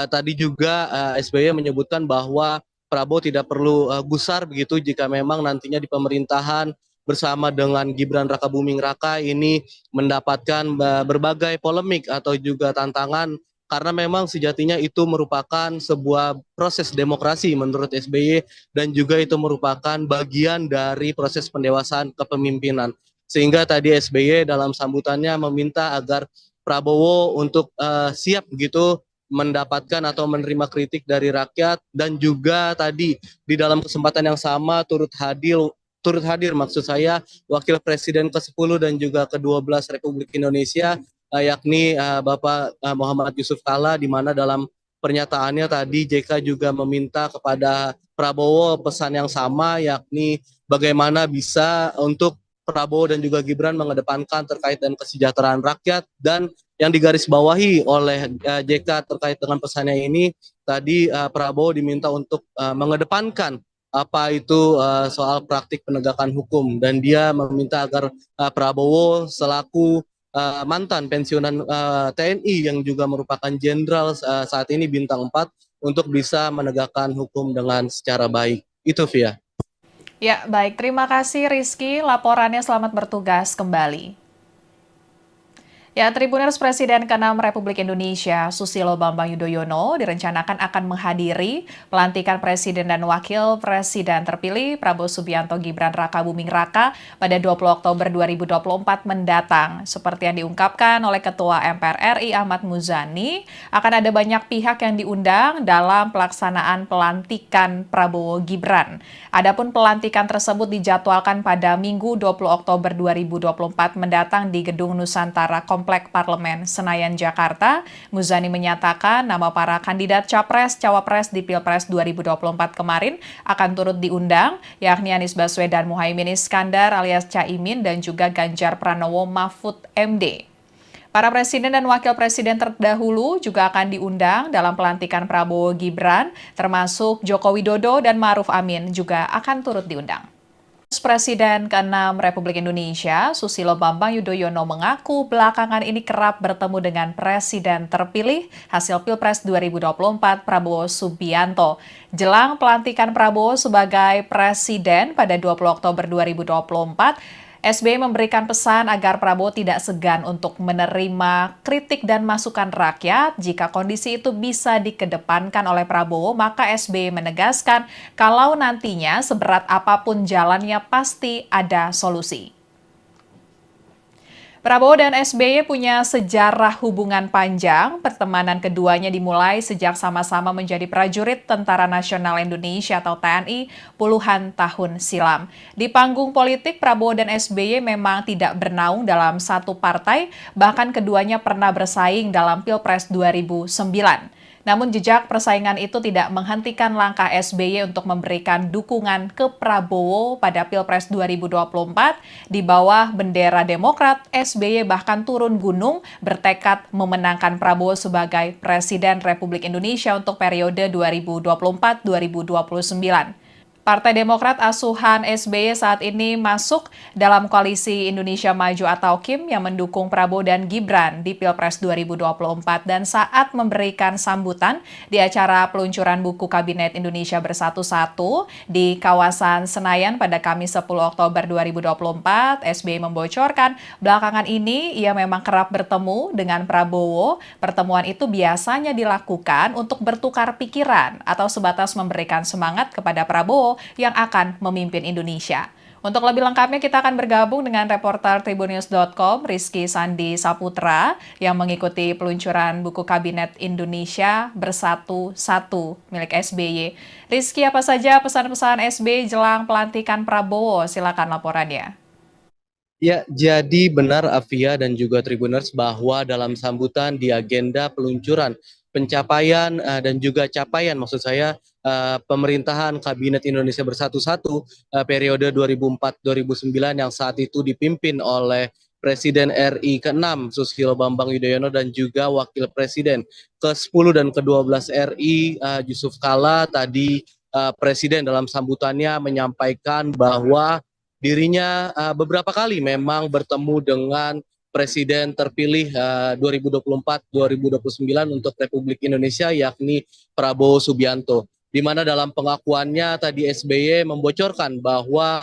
Tadi juga SBY menyebutkan bahwa Prabowo tidak perlu gusar begitu jika memang nantinya di pemerintahan bersama dengan Gibran Rakabuming Raka ini mendapatkan berbagai polemik atau juga tantangan, karena memang sejatinya itu merupakan sebuah proses demokrasi menurut SBY dan juga itu merupakan bagian dari proses pendewasaan kepemimpinan. Sehingga tadi SBY dalam sambutannya meminta agar Prabowo untuk siap gitu mendapatkan atau menerima kritik dari rakyat, dan juga tadi di dalam kesempatan yang sama turut hadir maksud saya Wakil Presiden ke-10 dan juga ke-12 Republik Indonesia, yakni Bapak Muhammad Yusuf Kalla, di mana dalam pernyataannya tadi JK juga meminta kepada Prabowo pesan yang sama, yakni bagaimana bisa untuk Prabowo dan juga Gibran mengedepankan terkait dengan kesejahteraan rakyat. Dan yang digarisbawahi oleh JK terkait dengan pesannya ini, tadi Prabowo diminta untuk mengedepankan apa itu soal praktik penegakan hukum, dan dia meminta agar Prabowo selaku mantan pensiunan TNI yang juga merupakan jenderal saat ini bintang 4 untuk bisa menegakkan hukum dengan secara baik. Itu Via. Ya, baik. Terima kasih Rizky. Laporannya selamat bertugas kembali. Ya, Tribuners Presiden ke-6 Republik Indonesia, Susilo Bambang Yudhoyono, direncanakan akan menghadiri pelantikan Presiden dan Wakil Presiden terpilih Prabowo Subianto Gibran Raka Buming Raka pada 20 Oktober 2024 mendatang. Seperti yang diungkapkan oleh Ketua MPR RI Ahmad Muzani, akan ada banyak pihak yang diundang dalam pelaksanaan pelantikan Prabowo Gibran. Adapun pelantikan tersebut dijadwalkan pada Minggu 20 Oktober 2024 mendatang di Gedung Nusantara Komplek Parlemen Senayan, Jakarta. Muzani menyatakan nama para kandidat Capres-Cawapres di Pilpres 2024 kemarin akan turut diundang, yakni Anies Baswedan Muhaimin Iskandar alias Caimin dan juga Ganjar Pranowo Mahfud MD. Para presiden dan wakil presiden terdahulu juga akan diundang dalam pelantikan Prabowo Gibran, termasuk Joko Widodo dan Ma'ruf Amin juga akan turut diundang. Presiden ke-6 Republik Indonesia, Susilo Bambang Yudhoyono mengaku belakangan ini kerap bertemu dengan Presiden terpilih hasil Pilpres 2024 Prabowo Subianto. Jelang pelantikan Prabowo sebagai Presiden pada 20 Oktober 2024, SBY memberikan pesan agar Prabowo tidak segan untuk menerima kritik dan masukan rakyat. Jika kondisi itu bisa dikedepankan oleh Prabowo, maka SBY menegaskan kalau nantinya seberat apapun jalannya pasti ada solusi. Prabowo dan SBY punya sejarah hubungan panjang. Pertemanan keduanya dimulai sejak sama-sama menjadi prajurit Tentara Nasional Indonesia atau TNI puluhan tahun silam. Di panggung politik, Prabowo dan SBY memang tidak bernaung dalam satu partai, bahkan keduanya pernah bersaing dalam Pilpres 2009. Namun jejak persaingan itu tidak menghentikan langkah SBY untuk memberikan dukungan ke Prabowo pada Pilpres 2024. Di bawah bendera Demokrat, SBY bahkan turun gunung bertekad memenangkan Prabowo sebagai Presiden Republik Indonesia untuk periode 2024-2029. Partai Demokrat asuhan SBY saat ini masuk dalam koalisi Indonesia Maju atau KIM yang mendukung Prabowo dan Gibran di Pilpres 2024, dan saat memberikan sambutan di acara peluncuran buku Kabinet Indonesia Bersatu 1 di kawasan Senayan pada Kamis 10 Oktober 2024, SBY membocorkan belakangan ini ia memang kerap bertemu dengan Prabowo. Pertemuan itu biasanya dilakukan untuk bertukar pikiran atau sebatas memberikan semangat kepada Prabowo yang akan memimpin Indonesia. Untuk lebih lengkapnya kita akan bergabung dengan reporter Tribunnews.com Rizky Sandi Saputra yang mengikuti peluncuran buku Kabinet Indonesia Bersatu 1 milik SBY. Rizky, apa saja pesan-pesan SBY jelang pelantikan Prabowo? Silakan laporannya. Ya, jadi benar Afia dan juga Tribuners bahwa dalam sambutan di agenda peluncuran pencapaian dan juga capaian maksud saya pemerintahan Kabinet Indonesia Bersatu 1 periode 2004-2009 yang saat itu dipimpin oleh Presiden RI ke-6 Susilo Bambang Yudhoyono dan juga Wakil Presiden ke-10 dan ke-12 RI Yusuf Kalla. Tadi Presiden dalam sambutannya menyampaikan bahwa dirinya beberapa kali memang bertemu dengan Presiden terpilih 2024-2029 untuk Republik Indonesia, yakni Prabowo Subianto. Di mana dalam pengakuannya tadi SBY membocorkan bahwa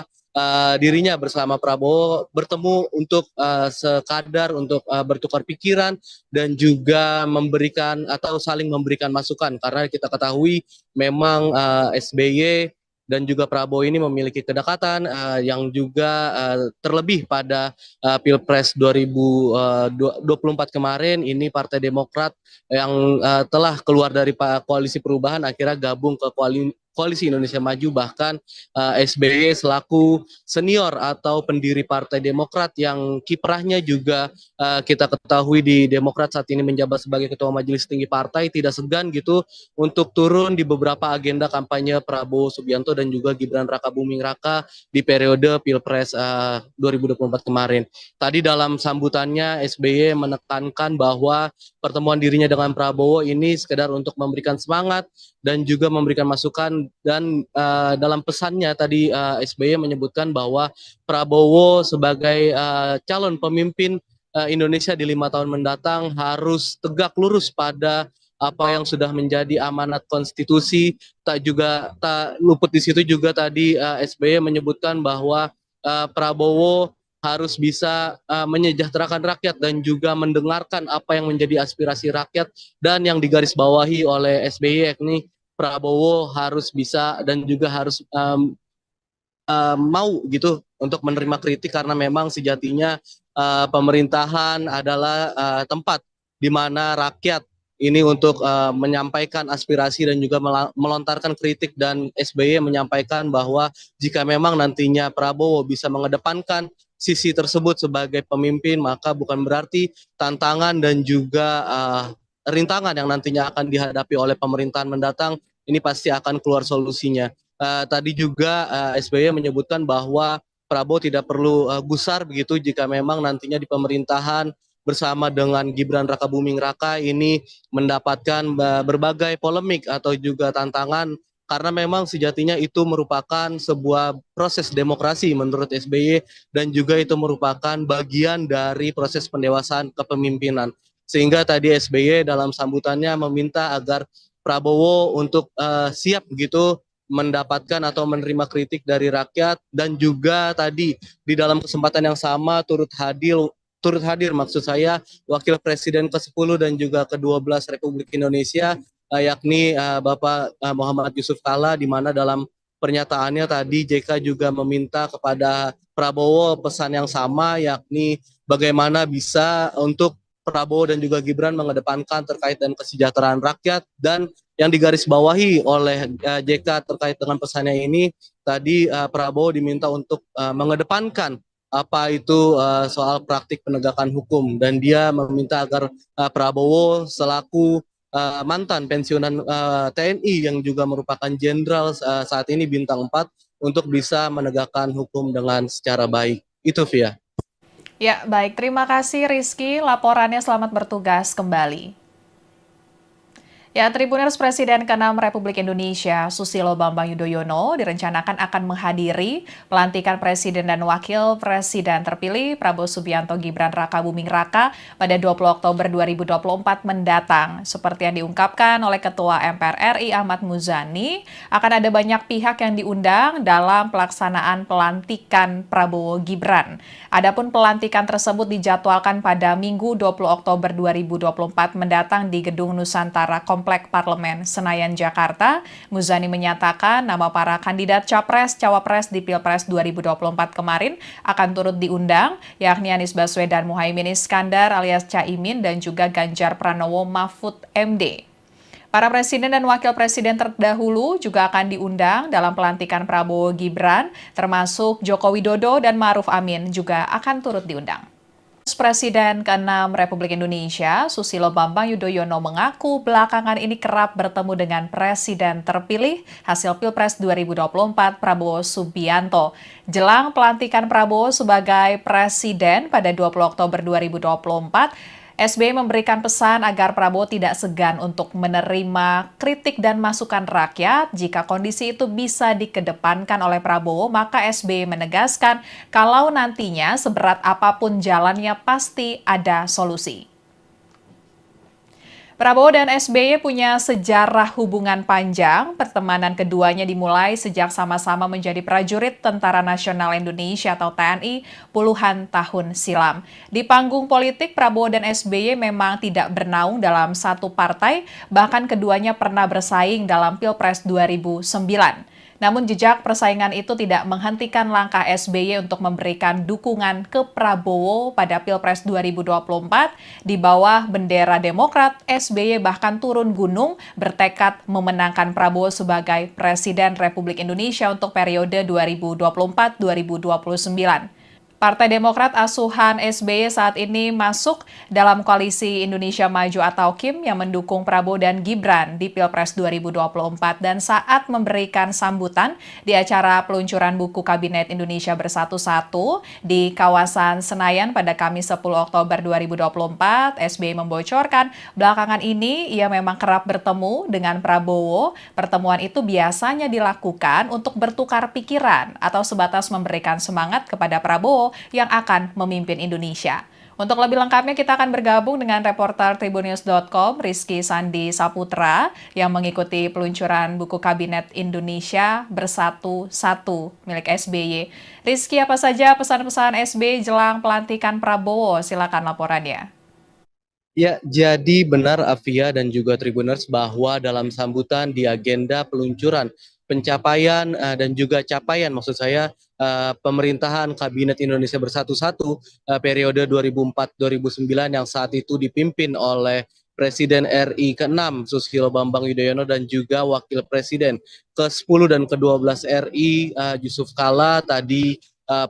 dirinya bersama Prabowo bertemu untuk sekadar untuk bertukar pikiran dan juga memberikan atau saling memberikan masukan, karena kita ketahui memang SBY dan juga Prabowo ini memiliki kedekatan yang juga terlebih pada Pilpres 2024 kemarin ini Partai Demokrat yang telah keluar dari koalisi perubahan akhirnya gabung ke Koalisi Indonesia Maju, bahkan SBY selaku senior atau pendiri Partai Demokrat yang kiprahnya juga kita ketahui di Demokrat saat ini menjabat sebagai Ketua Majelis Tinggi Partai, tidak segan gitu untuk turun di beberapa agenda kampanye Prabowo Subianto dan juga Gibran Rakabuming Raka di periode Pilpres 2024 kemarin. Tadi dalam sambutannya SBY menekankan bahwa pertemuan dirinya dengan Prabowo ini sekedar untuk memberikan semangat dan juga memberikan masukan, dan dalam pesannya tadi SBY menyebutkan bahwa Prabowo sebagai calon pemimpin Indonesia di 5 tahun mendatang harus tegak lurus pada apa yang sudah menjadi amanat konstitusi. Tak luput di situ juga tadi SBY menyebutkan bahwa Prabowo harus bisa menyejahterakan rakyat dan juga mendengarkan apa yang menjadi aspirasi rakyat, dan yang digarisbawahi oleh SBY yakni Prabowo harus bisa dan juga harus mau gitu untuk menerima kritik, karena memang sejatinya pemerintahan adalah tempat di mana rakyat ini untuk menyampaikan aspirasi dan juga melontarkan kritik, dan SBY menyampaikan bahwa jika memang nantinya Prabowo bisa mengedepankan sisi tersebut sebagai pemimpin, maka bukan berarti tantangan dan juga rintangan yang nantinya akan dihadapi oleh pemerintahan mendatang ini pasti akan keluar solusinya. Tadi juga SBY menyebutkan bahwa Prabowo tidak perlu gusar begitu jika memang nantinya di pemerintahan bersama dengan Gibran Rakabuming Raka ini mendapatkan berbagai polemik atau juga tantangan, karena memang sejatinya itu merupakan sebuah proses demokrasi menurut SBY, dan juga itu merupakan bagian dari proses pendewasaan kepemimpinan. Sehingga tadi SBY dalam sambutannya meminta agar Prabowo untuk siap begitu mendapatkan atau menerima kritik dari rakyat, dan juga tadi di dalam kesempatan yang sama turut hadir maksud saya Wakil Presiden ke-10 dan juga ke-12 Republik Indonesia yakni Bapak Muhammad Yusuf Kalla, di mana dalam pernyataannya tadi JK juga meminta kepada Prabowo pesan yang sama, yakni bagaimana bisa untuk Prabowo dan juga Gibran mengedepankan terkait dengan kesejahteraan rakyat, dan yang digarisbawahi oleh JK terkait dengan pesannya ini tadi Prabowo diminta untuk mengedepankan apa itu soal praktik penegakan hukum, dan dia meminta agar Prabowo selaku mantan pensiunan TNI yang juga merupakan jenderal saat ini bintang 4 untuk bisa menegakkan hukum dengan secara baik. Itu Via. Ya, baik. Terima kasih Rizky. Laporannya, selamat bertugas kembali. Ya, Tribuners Presiden ke-6 Republik Indonesia, Susilo Bambang Yudhoyono, direncanakan akan menghadiri pelantikan Presiden dan Wakil Presiden terpilih Prabowo Subianto Gibran Rakabuming Raka pada 20 Oktober 2024 mendatang. Seperti yang diungkapkan oleh Ketua MPR RI Ahmad Muzani, akan ada banyak pihak yang diundang dalam pelaksanaan pelantikan Prabowo Gibran. Adapun pelantikan tersebut dijadwalkan pada Minggu 20 Oktober 2024 mendatang di Gedung Nusantara Komplek Parlemen Senayan, Jakarta. Muzani menyatakan nama para kandidat Capres-Cawapres di Pilpres 2024 kemarin akan turut diundang, yakni Anies Baswedan Muhaimin Iskandar alias Caimin dan juga Ganjar Pranowo Mahfud MD. Para presiden dan wakil presiden terdahulu juga akan diundang dalam pelantikan Prabowo Gibran, termasuk Joko Widodo dan Ma'ruf Amin juga akan turut diundang. Presiden ke-6 Republik Indonesia, Susilo Bambang Yudhoyono mengaku belakangan ini kerap bertemu dengan Presiden terpilih hasil Pilpres 2024 Prabowo Subianto. Jelang pelantikan Prabowo sebagai Presiden pada 20 Oktober 2024, SBY memberikan pesan agar Prabowo tidak segan untuk menerima kritik dan masukan rakyat. Jika kondisi itu bisa dikedepankan oleh Prabowo, maka SBY menegaskan kalau nantinya seberat apapun jalannya pasti ada solusi. Prabowo dan SBY punya sejarah hubungan panjang. Pertemanan keduanya dimulai sejak sama-sama menjadi prajurit Tentara Nasional Indonesia atau TNI puluhan tahun silam. Di panggung politik, Prabowo dan SBY memang tidak bernaung dalam satu partai, bahkan keduanya pernah bersaing dalam Pilpres 2009. Namun jejak persaingan itu tidak menghentikan langkah SBY untuk memberikan dukungan ke Prabowo pada Pilpres 2024. Di bawah bendera Demokrat, SBY bahkan turun gunung bertekad memenangkan Prabowo sebagai Presiden Republik Indonesia untuk periode 2024-2029. Partai Demokrat asuhan SBY saat ini masuk dalam koalisi Indonesia Maju atau KIM yang mendukung Prabowo dan Gibran di Pilpres 2024 dan saat memberikan sambutan di acara peluncuran buku Kabinet Indonesia Bersatu-Satu di kawasan Senayan pada Kamis 10 Oktober 2024, SBY membocorkan belakangan ini ia memang kerap bertemu dengan Prabowo. Pertemuan itu biasanya dilakukan untuk bertukar pikiran atau sebatas memberikan semangat kepada Prabowo yang akan memimpin Indonesia. Untuk lebih lengkapnya kita akan bergabung dengan reporter Tribunnews.com Rizky Sandi Saputra yang mengikuti peluncuran buku Kabinet Indonesia Bersatu-Satu milik SBY. Rizky, apa saja pesan-pesan SBY jelang pelantikan Prabowo? Silakan laporannya. Ya, jadi benar Afia dan juga Tribuners bahwa dalam sambutan di agenda peluncuran pencapaian dan juga capaian maksud saya pemerintahan Kabinet Indonesia Bersatu-Satu periode 2004-2009 yang saat itu dipimpin oleh Presiden RI ke-6 Susilo Bambang Yudhoyono dan juga Wakil Presiden ke-10 dan ke-12 RI Yusuf Kala. Tadi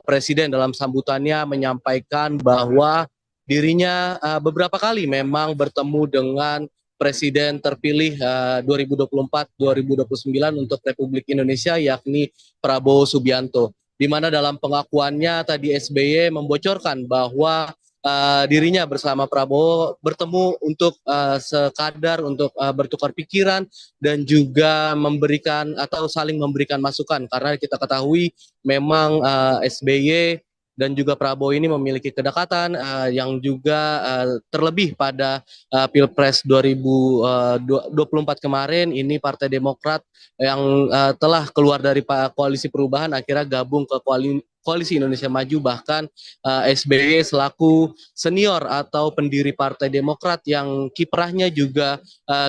Presiden dalam sambutannya menyampaikan bahwa dirinya beberapa kali memang bertemu dengan Presiden terpilih 2024-2029 untuk Republik Indonesia yakni Prabowo Subianto. Di mana dalam pengakuannya tadi SBY membocorkan bahwa dirinya bersama Prabowo bertemu untuk sekadar untuk bertukar pikiran dan juga memberikan atau saling memberikan masukan karena kita ketahui memang SBY dan juga Prabowo ini memiliki kedekatan yang juga terlebih pada Pilpres 2024 kemarin ini Partai Demokrat yang telah keluar dari koalisi perubahan akhirnya gabung ke Koalisi Indonesia Maju bahkan SBY selaku senior atau pendiri Partai Demokrat yang kiprahnya juga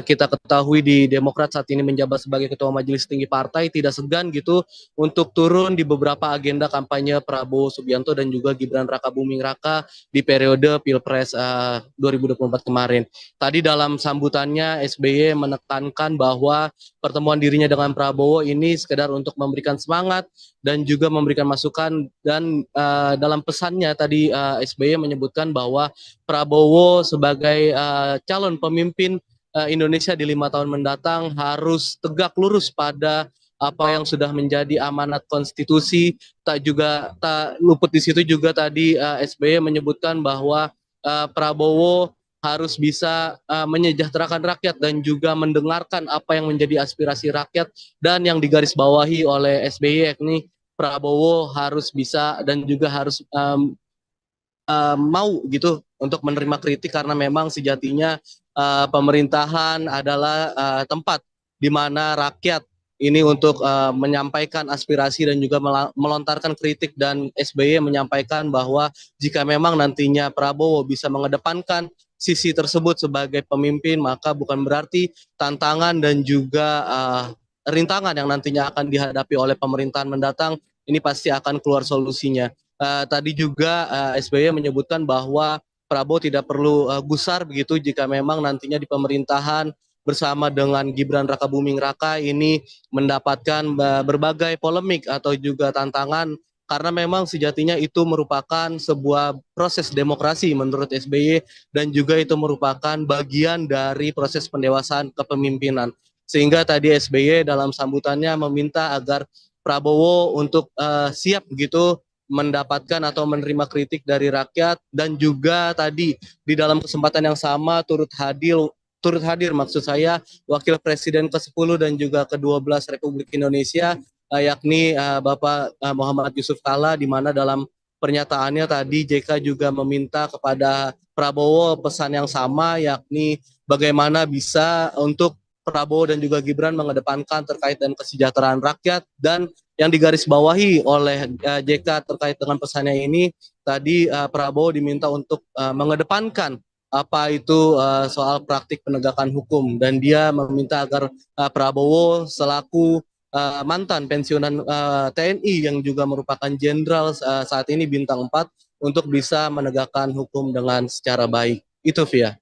kita ketahui di Demokrat saat ini menjabat sebagai Ketua Majelis Tinggi Partai tidak segan gitu untuk turun di beberapa agenda kampanye Prabowo Subianto dan juga Gibran Rakabuming Raka di periode Pilpres 2024 kemarin. Tadi dalam sambutannya SBY menekankan bahwa pertemuan dirinya dengan Prabowo ini sekedar untuk memberikan semangat dan juga memberikan masukan dan dalam pesannya tadi SBY menyebutkan bahwa Prabowo sebagai calon pemimpin Indonesia di 5 tahun mendatang harus tegak lurus pada apa yang sudah menjadi amanat konstitusi. Tak luput di situ juga tadi SBY menyebutkan bahwa Prabowo harus bisa menyejahterakan rakyat dan juga mendengarkan apa yang menjadi aspirasi rakyat dan yang digarisbawahi oleh SBY yakni Prabowo harus bisa dan juga harus mau gitu untuk menerima kritik karena memang sejatinya pemerintahan adalah tempat di mana rakyat ini untuk menyampaikan aspirasi dan juga melontarkan kritik dan SBY menyampaikan bahwa jika memang nantinya Prabowo bisa mengedepankan sisi tersebut sebagai pemimpin maka bukan berarti tantangan dan juga rintangan yang nantinya akan dihadapi oleh pemerintahan mendatang ini pasti akan keluar solusinya. Tadi juga SBY menyebutkan bahwa Prabowo tidak perlu gusar begitu jika memang nantinya di pemerintahan bersama dengan Gibran Rakabuming Raka ini mendapatkan berbagai polemik atau juga tantangan karena memang sejatinya itu merupakan sebuah proses demokrasi menurut SBY dan juga itu merupakan bagian dari proses pendewasaan kepemimpinan. Sehingga tadi SBY dalam sambutannya meminta agar Prabowo untuk siap begitu mendapatkan atau menerima kritik dari rakyat dan juga tadi di dalam kesempatan yang sama turut hadir maksud saya Wakil Presiden ke-10 dan juga ke-12 Republik Indonesia yakni Bapak Muhammad Yusuf Kala di mana dalam pernyataannya tadi JK juga meminta kepada Prabowo pesan yang sama yakni bagaimana bisa untuk Prabowo dan juga Gibran mengedepankan terkait dengan kesejahteraan rakyat dan yang digarisbawahi oleh JK terkait dengan pesannya ini tadi Prabowo diminta untuk mengedepankan apa itu soal praktik penegakan hukum dan dia meminta agar Prabowo selaku mantan pensiunan TNI yang juga merupakan jenderal saat ini bintang 4 untuk bisa menegakkan hukum dengan secara baik. Itu Via.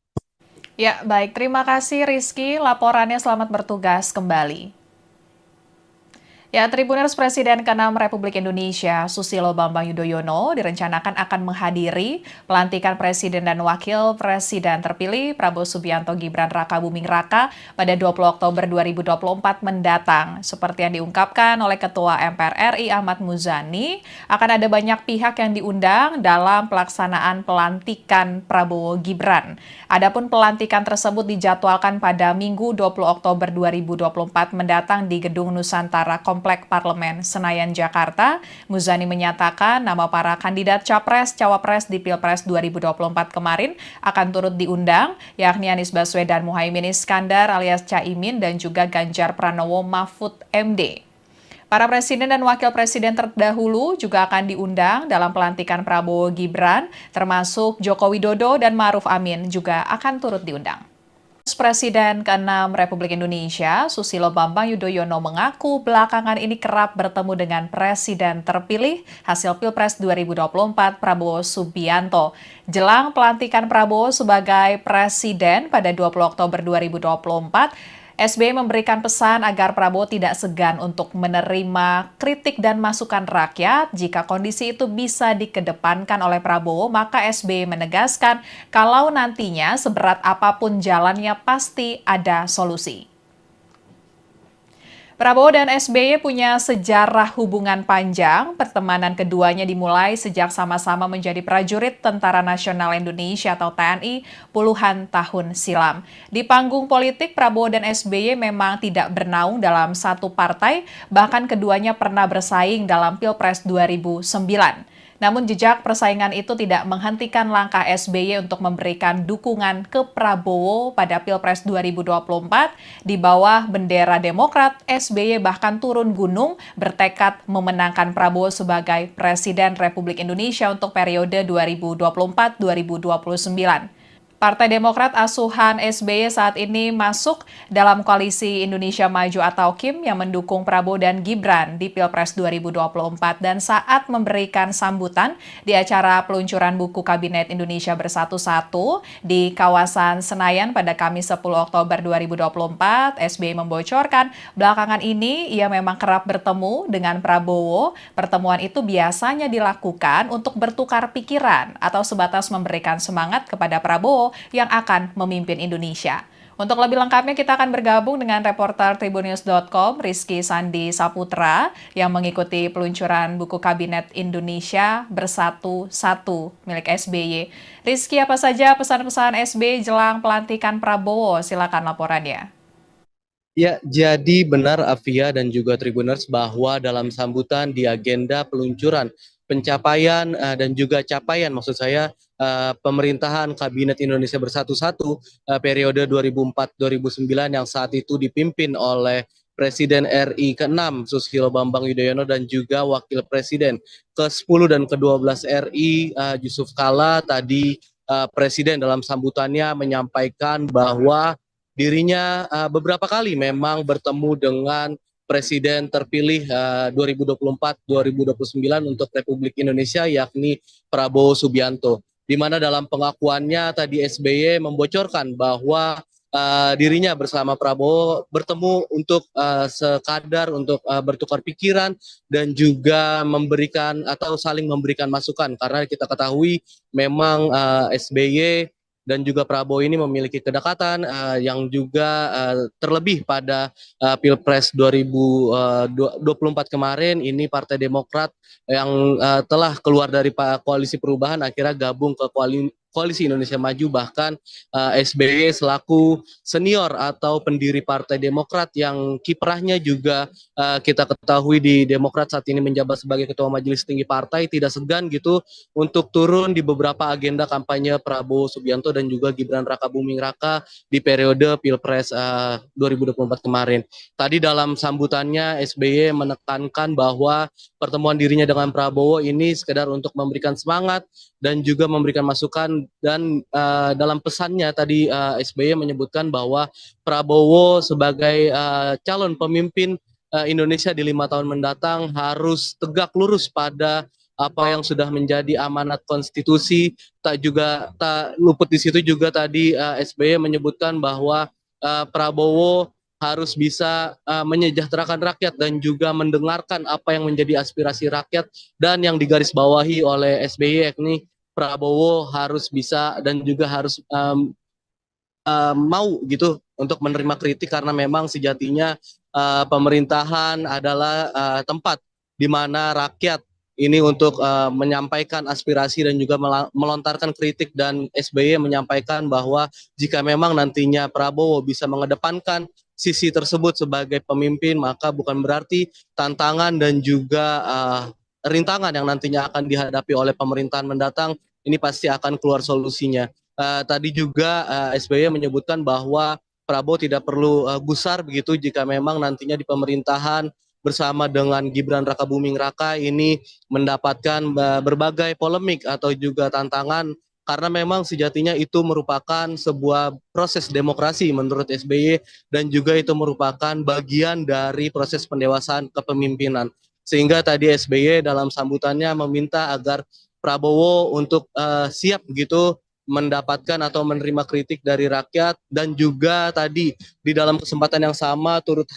Ya, baik. Terima kasih Rizky. Laporannya selamat bertugas kembali. Ya, Tribuners Presiden ke-6 Republik Indonesia, Susilo Bambang Yudhoyono, direncanakan akan menghadiri pelantikan Presiden dan Wakil Presiden terpilih Prabowo Subianto Gibran Rakabuming Raka pada 20 Oktober 2024 mendatang. Seperti yang diungkapkan oleh Ketua MPR RI Ahmad Muzani, akan ada banyak pihak yang diundang dalam pelaksanaan pelantikan Prabowo Gibran. Adapun pelantikan tersebut dijadwalkan pada Minggu 20 Oktober 2024 mendatang di Gedung Nusantara Komplek Parlemen Senayan, Jakarta. Muzani menyatakan nama para kandidat Capres-Cawapres di Pilpres 2024 kemarin akan turut diundang, yakni Anies Baswedan Muhaimin Iskandar alias Caimin dan juga Ganjar Pranowo Mahfud MD. Para presiden dan wakil presiden terdahulu juga akan diundang dalam pelantikan Prabowo Gibran, termasuk Joko Widodo dan Ma'ruf Amin juga akan turut diundang. Presiden ke-6 Republik Indonesia, Susilo Bambang Yudhoyono mengaku belakangan ini kerap bertemu dengan Presiden terpilih hasil Pilpres 2024 Prabowo Subianto. Jelang pelantikan Prabowo sebagai Presiden pada 20 Oktober 2024, SBY memberikan pesan agar Prabowo tidak segan untuk menerima kritik dan masukan rakyat. Jika kondisi itu bisa dikedepankan oleh Prabowo, maka SBY menegaskan kalau nantinya seberat apapun jalannya pasti ada solusi. Prabowo dan SBY punya sejarah hubungan panjang. Pertemanan keduanya dimulai sejak sama-sama menjadi prajurit Tentara Nasional Indonesia atau TNI puluhan tahun silam. Di panggung politik, Prabowo dan SBY memang tidak bernaung dalam satu partai, bahkan keduanya pernah bersaing dalam Pilpres 2009. Namun jejak persaingan itu tidak menghentikan langkah SBY untuk memberikan dukungan ke Prabowo pada Pilpres 2024. Di bawah bendera Demokrat, SBY bahkan turun gunung bertekad memenangkan Prabowo sebagai Presiden Republik Indonesia untuk periode 2024-2029. Partai Demokrat asuhan SBY saat ini masuk dalam koalisi Indonesia Maju atau KIM yang mendukung Prabowo dan Gibran di Pilpres 2024 dan saat memberikan sambutan di acara peluncuran buku Kabinet Indonesia Bersatu-Satu di kawasan Senayan pada Kamis 10 Oktober 2024, SBY membocorkan belakangan ini ia memang kerap bertemu dengan Prabowo. Pertemuan itu biasanya dilakukan untuk bertukar pikiran atau sebatas memberikan semangat kepada Prabowo yang akan memimpin Indonesia. Untuk lebih lengkapnya kita akan bergabung dengan reporter Tribunnews.com Rizky Sandi Saputra yang mengikuti peluncuran buku Kabinet Indonesia Bersatu-Satu milik SBY. Rizky, apa saja pesan-pesan SBY jelang pelantikan Prabowo? Silakan laporannya. Ya, jadi benar Afia dan juga Tribuners bahwa dalam sambutan di agenda peluncuran pencapaian dan juga capaian maksud saya pemerintahan Kabinet Indonesia Bersatu-Satu periode 2004-2009 yang saat itu dipimpin oleh Presiden RI ke-6 Susilo Bambang Yudhoyono dan juga Wakil Presiden ke-10 dan ke-12 RI Yusuf Kala. Tadi Presiden dalam sambutannya menyampaikan bahwa dirinya beberapa kali memang bertemu dengan Presiden terpilih 2024-2029 untuk Republik Indonesia yakni Prabowo Subianto. Di mana dalam pengakuannya tadi SBY membocorkan bahwa dirinya bersama Prabowo bertemu untuk sekadar untuk bertukar pikiran dan juga memberikan atau saling memberikan masukan karena kita ketahui memang SBY dan juga Prabowo ini memiliki kedekatan yang juga terlebih pada Pilpres 2024 kemarin ini Partai Demokrat yang telah keluar dari koalisi perubahan akhirnya gabung ke Koalisi Indonesia Maju, bahkan SBY selaku senior atau pendiri Partai Demokrat yang kiprahnya juga kita ketahui di Demokrat saat ini menjabat sebagai Ketua Majelis Tinggi Partai, tidak segan gitu untuk turun di beberapa agenda kampanye Prabowo Subianto dan juga Gibran Rakabuming Raka di periode Pilpres 2024 kemarin. Tadi dalam sambutannya SBY menekankan bahwa pertemuan dirinya dengan Prabowo ini sekedar untuk memberikan semangat dan juga memberikan masukan dan dalam pesannya tadi SBY menyebutkan bahwa Prabowo sebagai calon pemimpin Indonesia di 5 tahun mendatang harus tegak lurus pada apa yang sudah menjadi amanat konstitusi. Tak luput di situ juga tadi SBY menyebutkan bahwa Prabowo harus bisa menyejahterakan rakyat dan juga mendengarkan apa yang menjadi aspirasi rakyat, dan yang digarisbawahi oleh SBY yakni Prabowo harus bisa dan juga harus mau gitu untuk menerima kritik, karena memang sejatinya pemerintahan adalah tempat di mana rakyat ini untuk menyampaikan aspirasi dan juga melontarkan kritik, dan SBY menyampaikan bahwa jika memang nantinya Prabowo bisa mengedepankan sisi tersebut sebagai pemimpin, maka bukan berarti tantangan dan juga rintangan yang nantinya akan dihadapi oleh pemerintahan mendatang ini pasti akan keluar solusinya. Tadi juga SBY menyebutkan bahwa Prabowo tidak perlu gusar begitu jika memang nantinya di pemerintahan bersama dengan Gibran Rakabuming Raka ini mendapatkan berbagai polemik atau juga tantangan, karena memang sejatinya itu merupakan sebuah proses demokrasi menurut SBY, dan juga itu merupakan bagian dari proses pendewasaan kepemimpinan. Sehingga tadi SBY dalam sambutannya meminta agar Prabowo untuk siap begitu mendapatkan atau menerima kritik dari rakyat, dan juga tadi di dalam kesempatan yang sama turut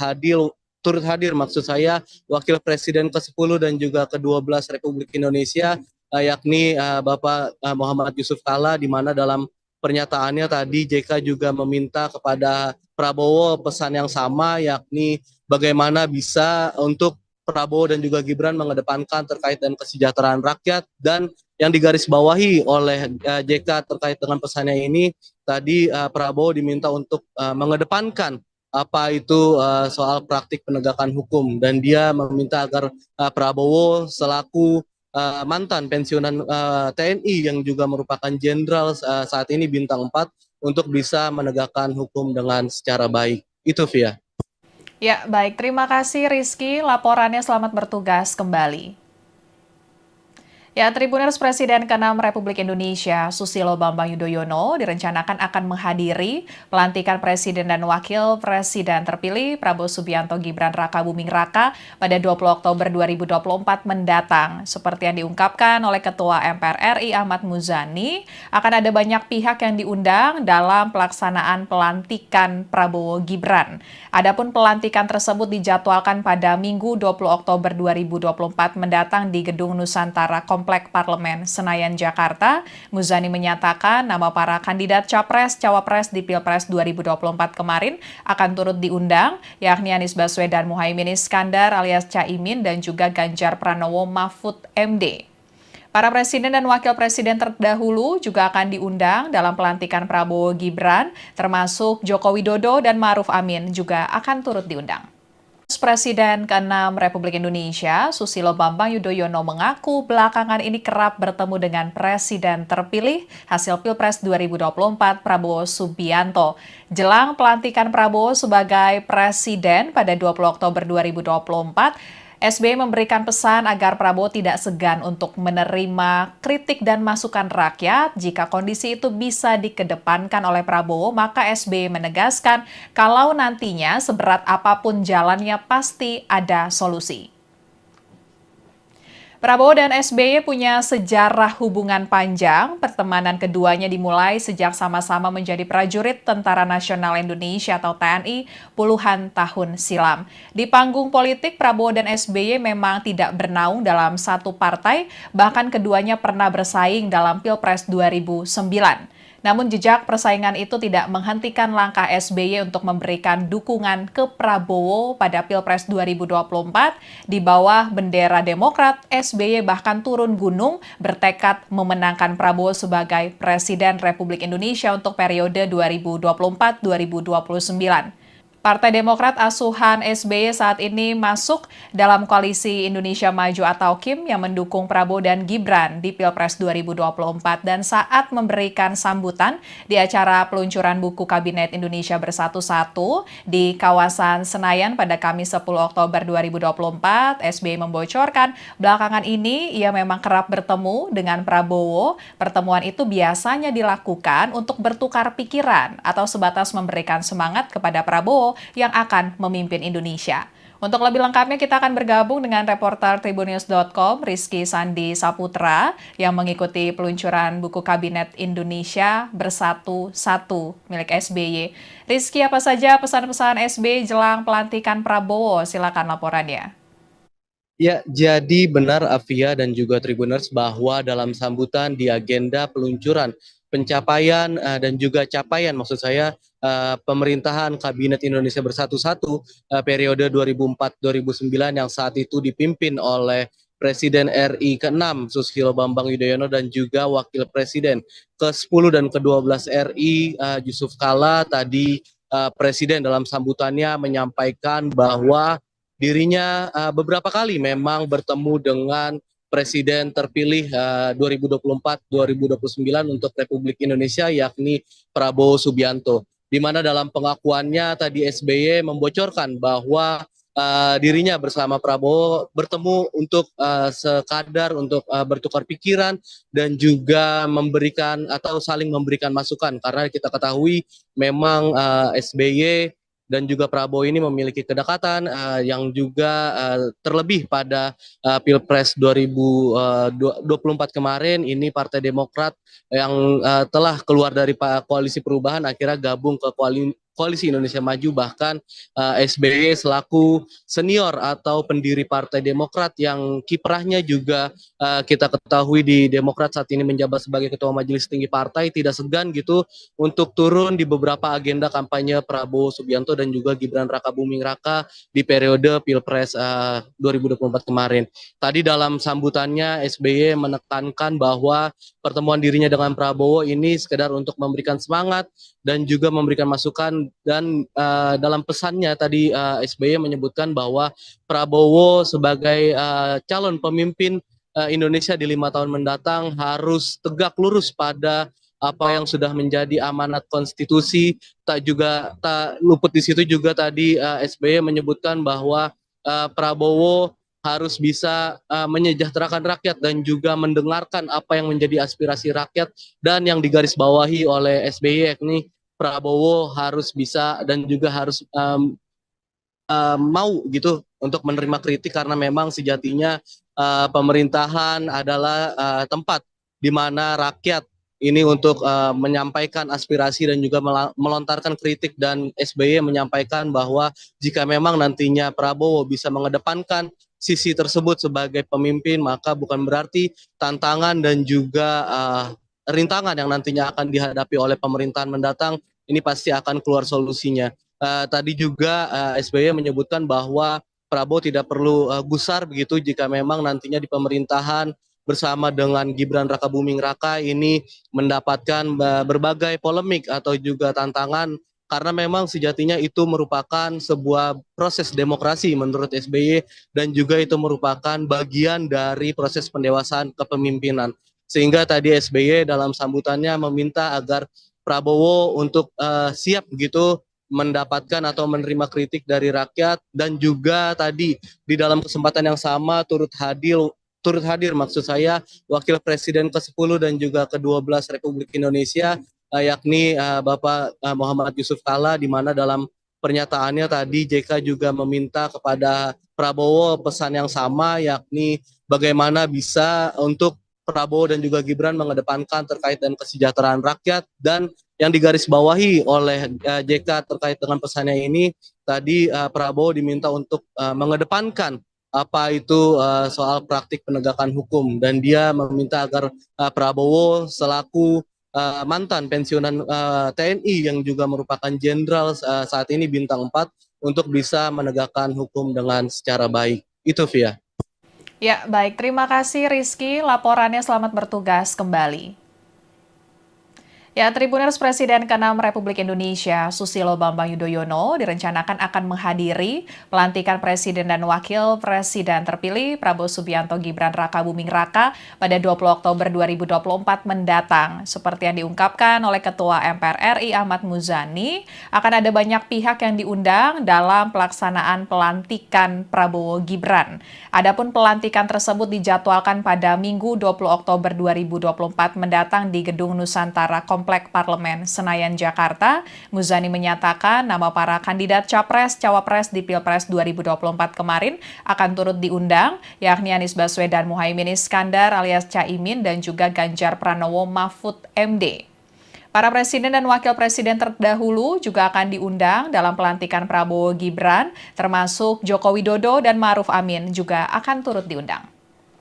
hadir maksud saya Wakil Presiden ke-10 dan juga ke-12 Republik Indonesia, yakni Bapak Muhammad Yusuf Kalla, di mana dalam pernyataannya tadi JK juga meminta kepada Prabowo pesan yang sama, yakni bagaimana bisa untuk Prabowo dan juga Gibran mengedepankan terkait dengan kesejahteraan rakyat. Dan yang digarisbawahi oleh JK terkait dengan pesannya ini, tadi Prabowo diminta untuk mengedepankan apa itu soal praktik penegakan hukum, dan dia meminta agar Prabowo selaku mantan pensiunan TNI yang juga merupakan jenderal saat ini bintang 4 untuk bisa menegakkan hukum dengan secara baik. Itu Via. Ya, baik. Terima kasih Rizky. Laporannya selamat bertugas kembali. Ya, Tribuners Presiden ke-6 Republik Indonesia, Susilo Bambang Yudhoyono, direncanakan akan menghadiri pelantikan Presiden dan Wakil Presiden terpilih Prabowo Subianto Gibran Rakabuming Raka pada 20 Oktober 2024 mendatang. Seperti yang diungkapkan oleh Ketua MPR RI Ahmad Muzani, akan ada banyak pihak yang diundang dalam pelaksanaan pelantikan Prabowo Gibran. Adapun pelantikan tersebut dijadwalkan pada Minggu 20 Oktober 2024 mendatang di Gedung Nusantara Komplek Parlemen Senayan, Jakarta. Muzani menyatakan nama para kandidat Capres-Cawapres di Pilpres 2024 kemarin akan turut diundang, yakni Anies Baswedan Muhaimin Iskandar alias Caimin dan juga Ganjar Pranowo Mahfud MD. Para presiden dan wakil presiden terdahulu juga akan diundang dalam pelantikan Prabowo Gibran, termasuk Joko Widodo dan Ma'ruf Amin juga akan turut diundang. Presiden ke-6 Republik Indonesia, Susilo Bambang Yudhoyono mengaku belakangan ini kerap bertemu dengan Presiden terpilih hasil Pilpres 2024 Prabowo Subianto. Jelang pelantikan Prabowo sebagai Presiden pada 20 Oktober 2024, SBY memberikan pesan agar Prabowo tidak segan untuk menerima kritik dan masukan rakyat. Jika kondisi itu bisa dikedepankan oleh Prabowo, maka SBY menegaskan kalau nantinya seberat apapun jalannya pasti ada solusi. Prabowo dan SBY punya sejarah hubungan panjang. Pertemanan keduanya dimulai sejak sama-sama menjadi prajurit Tentara Nasional Indonesia atau TNI puluhan tahun silam. Di panggung politik, Prabowo dan SBY memang tidak bernaung dalam satu partai, bahkan keduanya pernah bersaing dalam Pilpres 2009. Namun jejak persaingan itu tidak menghentikan langkah SBY untuk memberikan dukungan ke Prabowo pada Pilpres 2024. Di bawah bendera Demokrat, SBY bahkan turun gunung bertekad memenangkan Prabowo sebagai Presiden Republik Indonesia untuk periode 2024-2029. Partai Demokrat asuhan SBY saat ini masuk dalam koalisi Indonesia Maju atau KIM yang mendukung Prabowo dan Gibran di Pilpres 2024, dan saat memberikan sambutan di acara peluncuran buku Kabinet Indonesia Bersatu 1 di kawasan Senayan pada Kamis 10 Oktober 2024, SBY membocorkan belakangan ini ia memang kerap bertemu dengan Prabowo. Pertemuan itu biasanya dilakukan untuk bertukar pikiran atau sebatas memberikan semangat kepada Prabowo yang akan memimpin Indonesia. Untuk lebih lengkapnya kita akan bergabung dengan reporter Tribunnews.com Rizky Sandi Saputra yang mengikuti peluncuran buku Kabinet Indonesia Bersatu Satu milik SBY. Rizky, apa saja pesan-pesan SBY jelang pelantikan Prabowo? Silakan laporannya. Ya, jadi benar Afia dan juga Tribuners bahwa dalam sambutan di agenda peluncuran pencapaian dan juga capaian maksud saya pemerintahan Kabinet Indonesia Bersatu-Satu periode 2004-2009 yang saat itu dipimpin oleh Presiden RI ke-6 Susilo Bambang Yudhoyono dan juga Wakil Presiden ke-10 dan ke-12 RI Yusuf Kala tadi Presiden dalam sambutannya menyampaikan bahwa dirinya beberapa kali memang bertemu dengan Presiden terpilih 2024-2029 untuk Republik Indonesia yakni Prabowo Subianto. Di mana dalam pengakuannya tadi SBY membocorkan bahwa dirinya bersama Prabowo bertemu untuk sekadar untuk bertukar pikiran dan juga memberikan atau saling memberikan masukan karena kita ketahui memang SBY dan juga Prabowo ini memiliki kedekatan yang juga terlebih pada Pilpres 2024 kemarin ini Partai Demokrat yang telah keluar dari koalisi perubahan akhirnya gabung ke Koalisi Indonesia Maju bahkan SBY selaku senior atau pendiri Partai Demokrat yang kiprahnya juga kita ketahui di Demokrat saat ini menjabat sebagai Ketua Majelis Tinggi Partai tidak segan gitu untuk turun di beberapa agenda kampanye Prabowo Subianto dan juga Gibran Rakabuming Raka di periode Pilpres 2024 kemarin. Tadi dalam sambutannya SBY menekankan bahwa pertemuan dirinya dengan Prabowo ini sekedar untuk memberikan semangat dan juga memberikan masukan dan dalam pesannya tadi SBY menyebutkan bahwa Prabowo sebagai calon pemimpin Indonesia di 5 tahun mendatang harus tegak lurus pada apa yang sudah menjadi amanat konstitusi. Tak luput di situ juga tadi SBY menyebutkan bahwa Prabowo harus bisa menyejahterakan rakyat dan juga mendengarkan apa yang menjadi aspirasi rakyat dan yang digarisbawahi oleh SBY yakni Prabowo harus bisa dan juga harus mau gitu untuk menerima kritik karena memang sejatinya pemerintahan adalah tempat di mana rakyat ini untuk menyampaikan aspirasi dan juga melontarkan kritik dan SBY menyampaikan bahwa jika memang nantinya Prabowo bisa mengedepankan sisi tersebut sebagai pemimpin maka bukan berarti tantangan dan juga rintangan yang nantinya akan dihadapi oleh pemerintahan mendatang ini pasti akan keluar solusinya. Tadi juga SBY menyebutkan bahwa Prabowo tidak perlu gusar begitu jika memang nantinya di pemerintahan bersama dengan Gibran Rakabuming Raka ini mendapatkan berbagai polemik atau juga tantangan karena memang sejatinya itu merupakan sebuah proses demokrasi menurut SBY dan juga itu merupakan bagian dari proses pendewasaan kepemimpinan. Sehingga tadi SBY dalam sambutannya meminta agar Prabowo untuk siap begitu mendapatkan atau menerima kritik dari rakyat dan juga tadi di dalam kesempatan yang sama turut hadir maksud saya Wakil Presiden ke-10 dan juga ke-12 Republik Indonesia yakni Bapak Muhammad Yusuf Kala di mana dalam pernyataannya tadi JK juga meminta kepada Prabowo pesan yang sama yakni bagaimana bisa untuk Prabowo dan juga Gibran mengedepankan terkait dengan kesejahteraan rakyat dan yang digarisbawahi oleh JK terkait dengan pesannya ini tadi Prabowo diminta untuk mengedepankan apa itu soal praktik penegakan hukum dan dia meminta agar Prabowo selaku mantan pensiunan TNI yang juga merupakan jenderal saat ini bintang 4 untuk bisa menegakkan hukum dengan secara baik. Itu Via. Ya, baik. Terima kasih Rizky. Laporannya selamat bertugas kembali. Ya, Tribuners Presiden ke-6 Republik Indonesia Susilo Bambang Yudhoyono direncanakan akan menghadiri pelantikan Presiden dan Wakil Presiden terpilih Prabowo Subianto Gibran Rakabuming Raka pada 20 Oktober 2024 mendatang. Seperti yang diungkapkan oleh Ketua MPR RI Ahmad Muzani, akan ada banyak pihak yang diundang dalam pelaksanaan pelantikan Prabowo Gibran. Adapun pelantikan tersebut dijadwalkan pada Minggu 20 Oktober 2024 mendatang di Gedung Nusantara Komplek Parlemen Senayan, Jakarta. Muzani menyatakan nama para kandidat Capres-Cawapres di Pilpres 2024 kemarin akan turut diundang, yakni Anies Baswedan Muhaimin Iskandar alias Caimin dan juga Ganjar Pranowo Mahfud MD. Para presiden dan wakil presiden terdahulu juga akan diundang dalam pelantikan Prabowo Gibran, termasuk Joko Widodo dan Ma'ruf Amin juga akan turut diundang.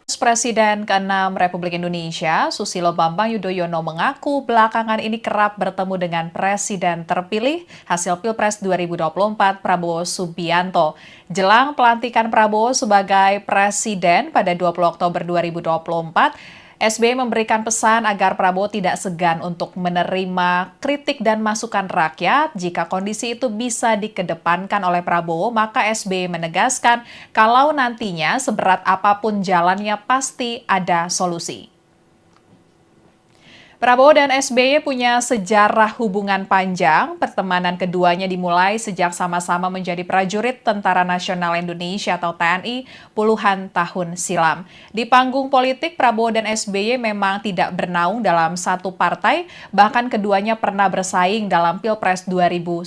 Presiden ke-6 Republik Indonesia, Susilo Bambang Yudhoyono mengaku belakangan ini kerap bertemu dengan Presiden terpilih hasil Pilpres 2024 Prabowo Subianto. Jelang pelantikan Prabowo sebagai Presiden pada 20 Oktober 2024, SBY memberikan pesan agar Prabowo tidak segan untuk menerima kritik dan masukan rakyat. Jika kondisi itu bisa dikedepankan oleh Prabowo, maka SBY menegaskan kalau nantinya seberat apapun jalannya pasti ada solusi. Prabowo dan SBY punya sejarah hubungan panjang. Pertemanan keduanya dimulai sejak sama-sama menjadi prajurit Tentara Nasional Indonesia atau TNI puluhan tahun silam. Di panggung politik, Prabowo dan SBY memang tidak bernaung dalam satu partai, bahkan keduanya pernah bersaing dalam Pilpres 2009.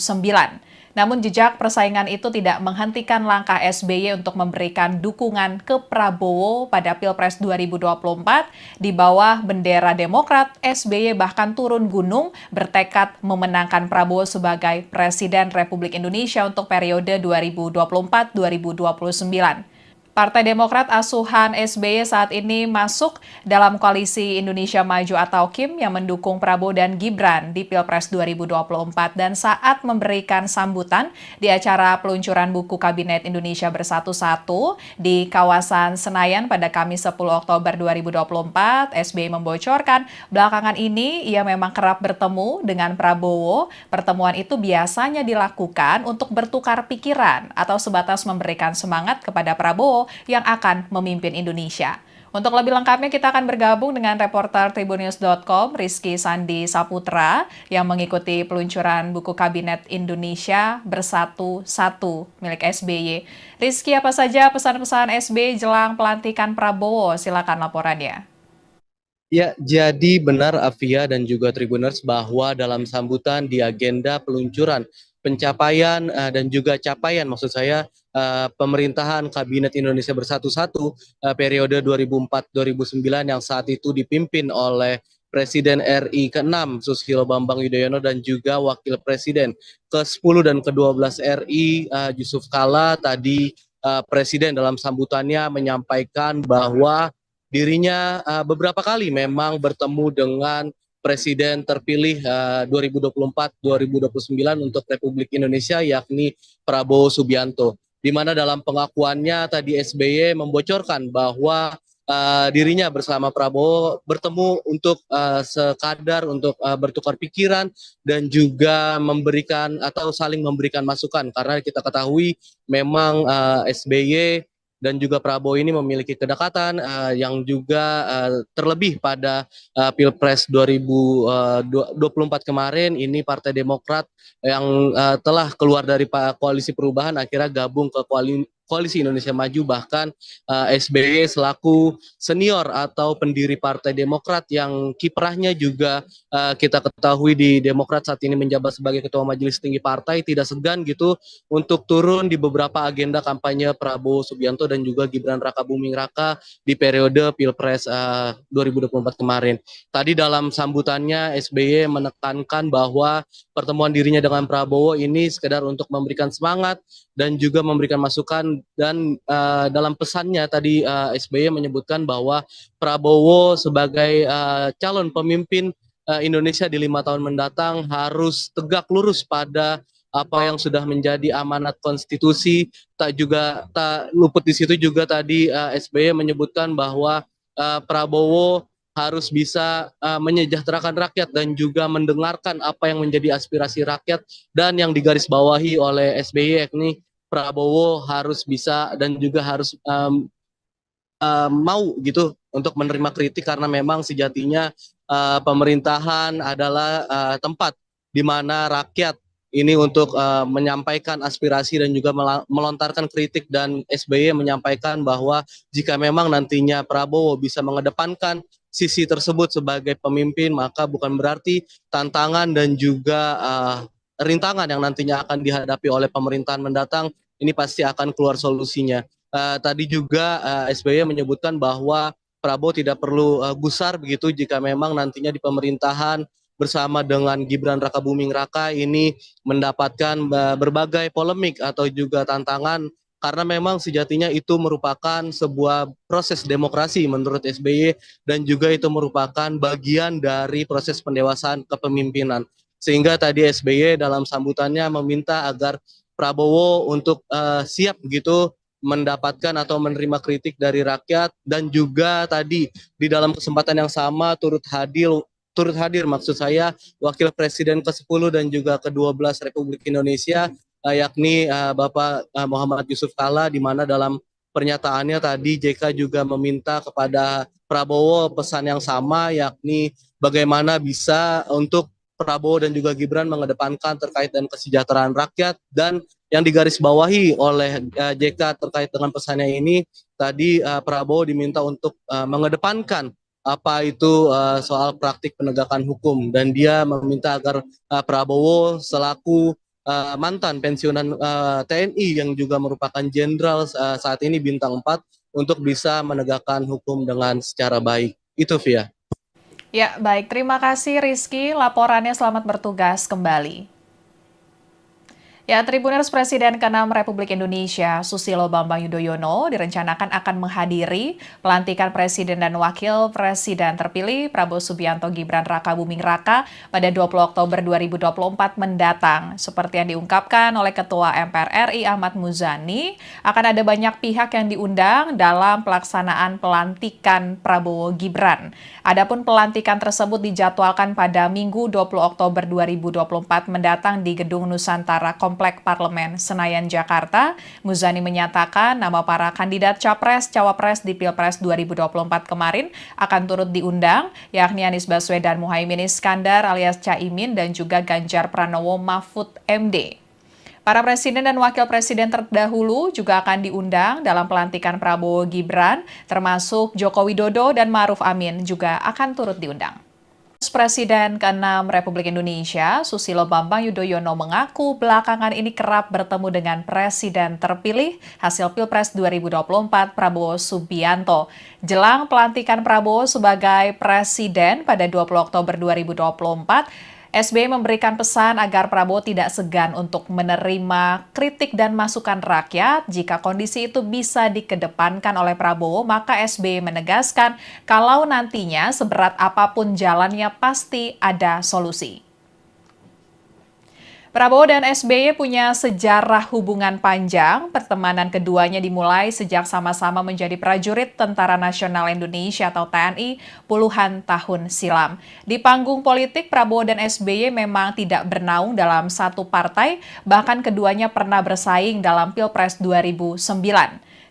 Namun jejak persaingan itu tidak menghentikan langkah SBY untuk memberikan dukungan ke Prabowo pada Pilpres 2024. Di bawah bendera Demokrat, SBY bahkan turun gunung bertekad memenangkan Prabowo sebagai Presiden Republik Indonesia untuk periode 2024-2029. Partai Demokrat asuhan SBY saat ini masuk dalam koalisi Indonesia Maju atau KIM yang mendukung Prabowo dan Gibran di Pilpres 2024 dan saat memberikan sambutan di acara peluncuran buku Kabinet Indonesia Bersatu-Satu di kawasan Senayan pada Kamis 10 Oktober 2024, SBY membocorkan belakangan ini ia memang kerap bertemu dengan Prabowo. Pertemuan itu biasanya dilakukan untuk bertukar pikiran atau sebatas memberikan semangat kepada Prabowo yang akan memimpin Indonesia. Untuk lebih lengkapnya kita akan bergabung dengan reporter Tribunnews.com Rizky Sandi Saputra yang mengikuti peluncuran buku Kabinet Indonesia Bersatu-Satu milik SBY. Rizky, apa saja pesan-pesan SBY jelang pelantikan Prabowo? Silakan laporannya. Ya, jadi benar Afia dan juga Tribuners bahwa dalam sambutan di agenda peluncuran pencapaian dan juga capaian maksud saya pemerintahan Kabinet Indonesia Bersatu-Satu periode 2004-2009 yang saat itu dipimpin oleh Presiden RI ke-6 Susilo Bambang Yudhoyono dan juga Wakil Presiden ke-10 dan ke-12 RI Yusuf Kala. Tadi Presiden dalam sambutannya menyampaikan bahwa dirinya beberapa kali memang bertemu dengan Presiden terpilih 2024-2029 untuk Republik Indonesia yakni Prabowo Subianto. Di mana dalam pengakuannya tadi SBY membocorkan bahwa dirinya bersama Prabowo bertemu untuk sekadar untuk bertukar pikiran dan juga memberikan atau saling memberikan masukan karena kita ketahui memang SBY dan juga Prabowo ini memiliki kedekatan yang juga terlebih pada Pilpres 2024 kemarin ini Partai Demokrat yang telah keluar dari koalisi perubahan akhirnya gabung ke Koalisi Indonesia Maju, bahkan SBY selaku senior atau pendiri Partai Demokrat yang kiprahnya juga kita ketahui di Demokrat saat ini menjabat sebagai Ketua Majelis Tinggi Partai, tidak segan gitu untuk turun di beberapa agenda kampanye Prabowo Subianto dan juga Gibran Rakabuming Raka di periode Pilpres 2024 kemarin. Tadi dalam sambutannya SBY menekankan bahwa pertemuan dirinya dengan Prabowo ini sekedar untuk memberikan semangat dan juga memberikan masukan dan dalam pesannya tadi SBY menyebutkan bahwa Prabowo sebagai calon pemimpin Indonesia di 5 tahun mendatang harus tegak lurus pada apa yang sudah menjadi amanat konstitusi. Tak luput di situ juga tadi SBY menyebutkan bahwa Prabowo harus bisa menyejahterakan rakyat dan juga mendengarkan apa yang menjadi aspirasi rakyat, dan yang digarisbawahi oleh SBY yakni Prabowo harus bisa dan juga harus mau gitu untuk menerima kritik karena memang sejatinya pemerintahan adalah tempat di mana rakyat ini untuk menyampaikan aspirasi dan juga melontarkan kritik, dan SBY menyampaikan bahwa jika memang nantinya Prabowo bisa mengedepankan sisi tersebut sebagai pemimpin, maka bukan berarti tantangan dan juga rintangan yang nantinya akan dihadapi oleh pemerintahan mendatang ini pasti akan keluar solusinya. Tadi juga SBY menyebutkan bahwa Prabowo tidak perlu gusar begitu jika memang nantinya di pemerintahan bersama dengan Gibran Rakabuming Raka ini mendapatkan berbagai polemik atau juga tantangan karena memang sejatinya itu merupakan sebuah proses demokrasi menurut SBY dan juga itu merupakan bagian dari proses pendewasaan kepemimpinan. Sehingga tadi SBY dalam sambutannya meminta agar Prabowo untuk siap begitu mendapatkan atau menerima kritik dari rakyat dan juga tadi di dalam kesempatan yang sama turut hadir maksud saya Wakil Presiden ke-10 dan juga ke-12 Republik Indonesia yakni Bapak Muhammad Yusuf Kalla di mana dalam pernyataannya tadi JK juga meminta kepada Prabowo pesan yang sama yakni bagaimana bisa untuk Prabowo dan juga Gibran mengedepankan terkait dengan kesejahteraan rakyat dan yang digarisbawahi oleh JK terkait dengan pesannya ini tadi Prabowo diminta untuk mengedepankan apa itu soal praktik penegakan hukum dan dia meminta agar Prabowo selaku mantan pensiunan TNI yang juga merupakan jenderal saat ini bintang 4 untuk bisa menegakkan hukum dengan secara baik. Itu Via. Ya, baik. Terima kasih Rizky. Laporannya selamat bertugas kembali. Ya, Tribuners Presiden ke-6 Republik Indonesia, Susilo Bambang Yudhoyono, direncanakan akan menghadiri pelantikan Presiden dan Wakil Presiden terpilih Prabowo Subianto Gibran Rakabuming Raka pada 20 Oktober 2024 mendatang. Seperti yang diungkapkan oleh Ketua MPR RI Ahmad Muzani, akan ada banyak pihak yang diundang dalam pelaksanaan pelantikan Prabowo Gibran. Adapun pelantikan tersebut dijadwalkan pada Minggu 20 Oktober 2024 mendatang di Gedung Nusantara Komplek Parlemen Senayan, Jakarta. Muzani menyatakan nama para kandidat Capres-Cawapres di Pilpres 2024 kemarin akan turut diundang, yakni Anies Baswedan Muhaimin Iskandar alias Caimin dan juga Ganjar Pranowo Mahfud MD. Para presiden dan wakil presiden terdahulu juga akan diundang dalam pelantikan Prabowo Gibran, termasuk Joko Widodo dan Ma'ruf Amin juga akan turut diundang. Presiden ke-6 Republik Indonesia, Susilo Bambang Yudhoyono mengaku belakangan ini kerap bertemu dengan Presiden terpilih hasil Pilpres 2024 Prabowo Subianto. Jelang pelantikan Prabowo sebagai Presiden pada 20 Oktober 2024, SBY memberikan pesan agar Prabowo tidak segan untuk menerima kritik dan masukan rakyat. Jika kondisi itu bisa dikedepankan oleh Prabowo, maka SBY menegaskan kalau nantinya seberat apapun jalannya pasti ada solusi. Prabowo dan SBY punya sejarah hubungan panjang. Pertemanan keduanya dimulai sejak sama-sama menjadi prajurit Tentara Nasional Indonesia atau TNI puluhan tahun silam. Di panggung politik, Prabowo dan SBY memang tidak bernaung dalam satu partai, bahkan keduanya pernah bersaing dalam Pilpres 2009.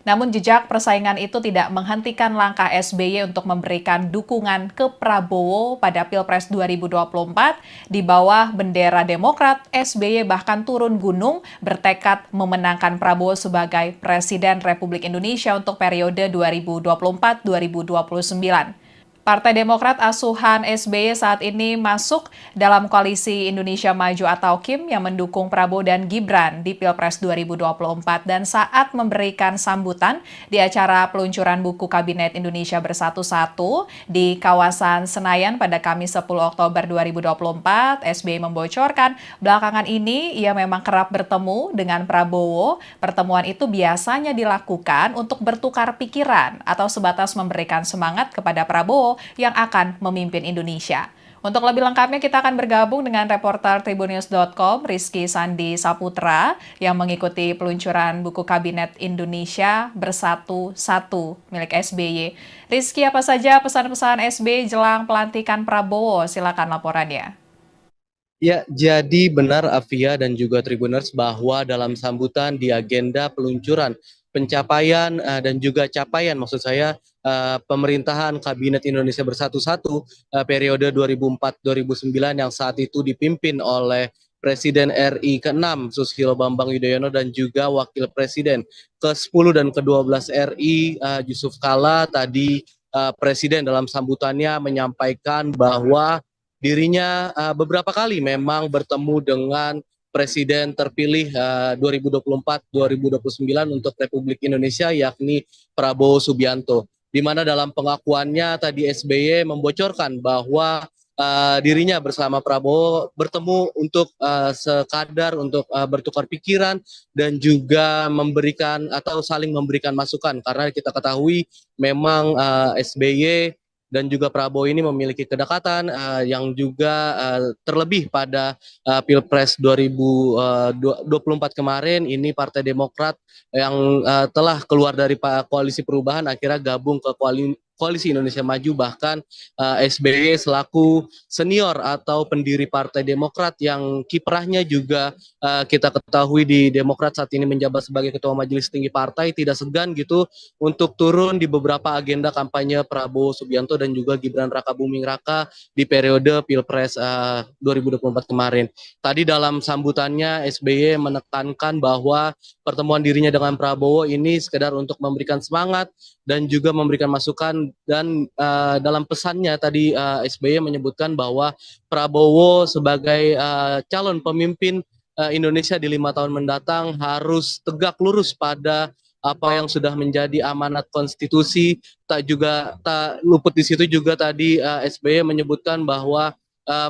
Namun jejak persaingan itu tidak menghentikan langkah SBY untuk memberikan dukungan ke Prabowo pada Pilpres 2024. Di bawah bendera Demokrat, SBY bahkan turun gunung bertekad memenangkan Prabowo sebagai Presiden Republik Indonesia untuk periode 2024-2029. Partai Demokrat asuhan SBY saat ini masuk dalam koalisi Indonesia Maju atau KIM yang mendukung Prabowo dan Gibran di Pilpres 2024 dan saat memberikan sambutan di acara peluncuran buku Kabinet Indonesia Bersatu-Satu di kawasan Senayan pada Kamis 10 Oktober 2024, SBY membocorkan belakangan ini ia memang kerap bertemu dengan Prabowo. Pertemuan itu biasanya dilakukan untuk bertukar pikiran atau sebatas memberikan semangat kepada Prabowo yang akan memimpin Indonesia. Untuk lebih lengkapnya kita akan bergabung dengan reporter Tribunnews.com Rizky Sandi Saputra yang mengikuti peluncuran buku Kabinet Indonesia Bersatu-Satu milik SBY. Rizky, apa saja pesan-pesan SBY jelang pelantikan Prabowo? Silakan laporannya. Ya, jadi benar Afia dan juga Tribuners bahwa dalam sambutan di agenda peluncuran pencapaian dan juga capaian maksud saya pemerintahan Kabinet Indonesia Bersatu-Satu periode 2004-2009 yang saat itu dipimpin oleh Presiden RI ke-6 Susilo Bambang Yudhoyono dan juga Wakil Presiden ke-10 dan ke-12 RI Yusuf Kalla tadi Presiden dalam sambutannya menyampaikan bahwa dirinya beberapa kali memang bertemu dengan Presiden terpilih 2024-2029 untuk Republik Indonesia, yakni Prabowo Subianto. Di mana dalam pengakuannya tadi SBY membocorkan bahwa dirinya bersama Prabowo bertemu untuk sekadar untuk bertukar pikiran dan juga memberikan atau saling memberikan masukan, karena kita ketahui memang SBY dan juga Prabowo ini memiliki kedekatan yang juga terlebih pada Pilpres 2024 kemarin ini Partai Demokrat yang telah keluar dari koalisi perubahan akhirnya gabung ke Koalisi Indonesia Maju, bahkan SBY selaku senior atau pendiri Partai Demokrat yang kiprahnya juga kita ketahui di Demokrat saat ini menjabat sebagai Ketua Majelis Tinggi Partai, tidak segan gitu untuk turun di beberapa agenda kampanye Prabowo Subianto dan juga Gibran Rakabuming Raka di periode Pilpres 2024 kemarin. Tadi dalam sambutannya SBY menekankan bahwa pertemuan dirinya dengan Prabowo ini sekedar untuk memberikan semangat dan juga memberikan masukan, dan dalam pesannya tadi SBY menyebutkan bahwa Prabowo sebagai calon pemimpin Indonesia di 5 tahun mendatang harus tegak lurus pada apa yang sudah menjadi amanat konstitusi. Tak luput di situ juga tadi SBY menyebutkan bahwa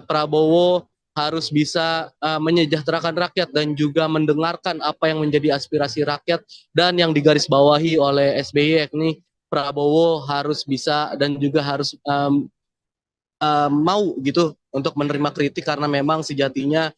Prabowo harus bisa menyejahterakan rakyat dan juga mendengarkan apa yang menjadi aspirasi rakyat, dan yang digarisbawahi oleh SBY yakni Prabowo harus bisa dan juga harus mau gitu untuk menerima kritik, karena memang sejatinya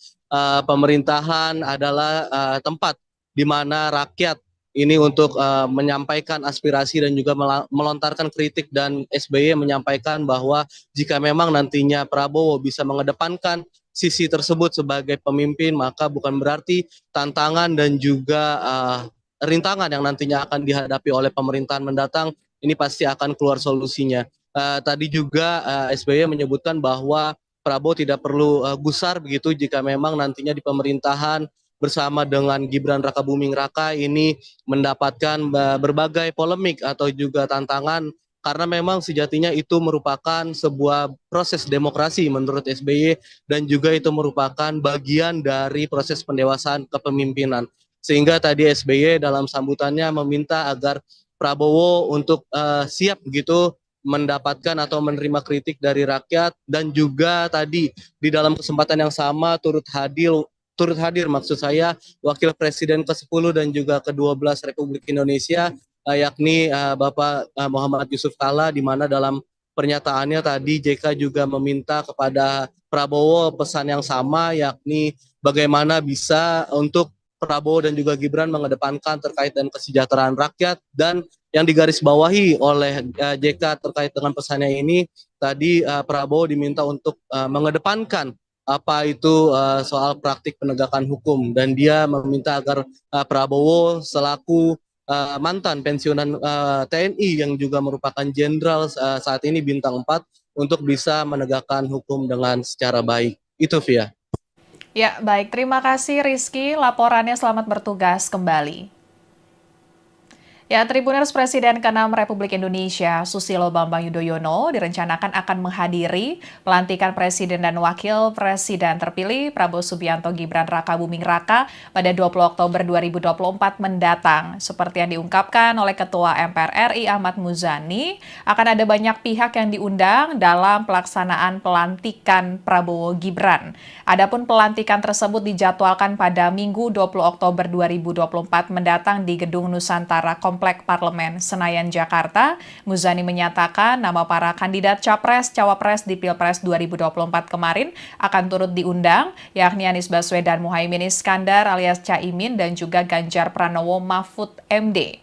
pemerintahan adalah tempat di mana rakyat ini untuk menyampaikan aspirasi dan juga melontarkan kritik, dan SBY menyampaikan bahwa jika memang nantinya Prabowo bisa mengedepankan sisi tersebut sebagai pemimpin, maka bukan berarti tantangan dan juga rintangan yang nantinya akan dihadapi oleh pemerintahan mendatang ini pasti akan keluar solusinya. Tadi juga SBY menyebutkan bahwa Prabowo tidak perlu gusar begitu jika memang nantinya di pemerintahan bersama dengan Gibran Rakabuming Raka ini mendapatkan berbagai polemik atau juga tantangan, karena memang sejatinya itu merupakan sebuah proses demokrasi menurut SBY, dan juga itu merupakan bagian dari proses pendewasaan kepemimpinan. Sehingga tadi SBY dalam sambutannya meminta agar Prabowo untuk siap gitu mendapatkan atau menerima kritik dari rakyat, dan juga tadi di dalam kesempatan yang sama turut hadir maksud saya Wakil Presiden ke-10 dan juga ke-12 Republik Indonesia yakni Bapak Muhammad Yusuf Kalla, di mana dalam pernyataannya tadi JK juga meminta kepada Prabowo pesan yang sama, yakni bagaimana bisa untuk Prabowo dan juga Gibran mengedepankan terkait dengan kesejahteraan rakyat, dan yang digarisbawahi oleh JK terkait dengan pesannya ini tadi Prabowo diminta untuk mengedepankan apa itu soal praktik penegakan hukum, dan dia meminta agar Prabowo selaku mantan pensiunan TNI yang juga merupakan jenderal saat ini bintang 4 untuk bisa menegakkan hukum dengan secara baik. Itu Via. Ya, baik. Terima kasih Rizky. Laporannya, selamat bertugas kembali. Ya, Tribuners, Presiden ke-6 Republik Indonesia Susilo Bambang Yudhoyono direncanakan akan menghadiri pelantikan Presiden dan Wakil Presiden terpilih Prabowo Subianto Gibran Rakabuming Raka pada 20 Oktober 2024 mendatang. Seperti yang diungkapkan oleh Ketua MPR RI Ahmad Muzani, akan ada banyak pihak yang diundang dalam pelaksanaan pelantikan Prabowo Gibran. Adapun pelantikan tersebut dijadwalkan pada Minggu 20 Oktober 2024 mendatang di Gedung Nusantara Komplek Parlemen Senayan, Jakarta. Muzani menyatakan nama para kandidat Capres-Cawapres di Pilpres 2024 kemarin akan turut diundang, yakni Anies Baswedan Muhaimin Iskandar alias Caimin dan juga Ganjar Pranowo Mahfud MD.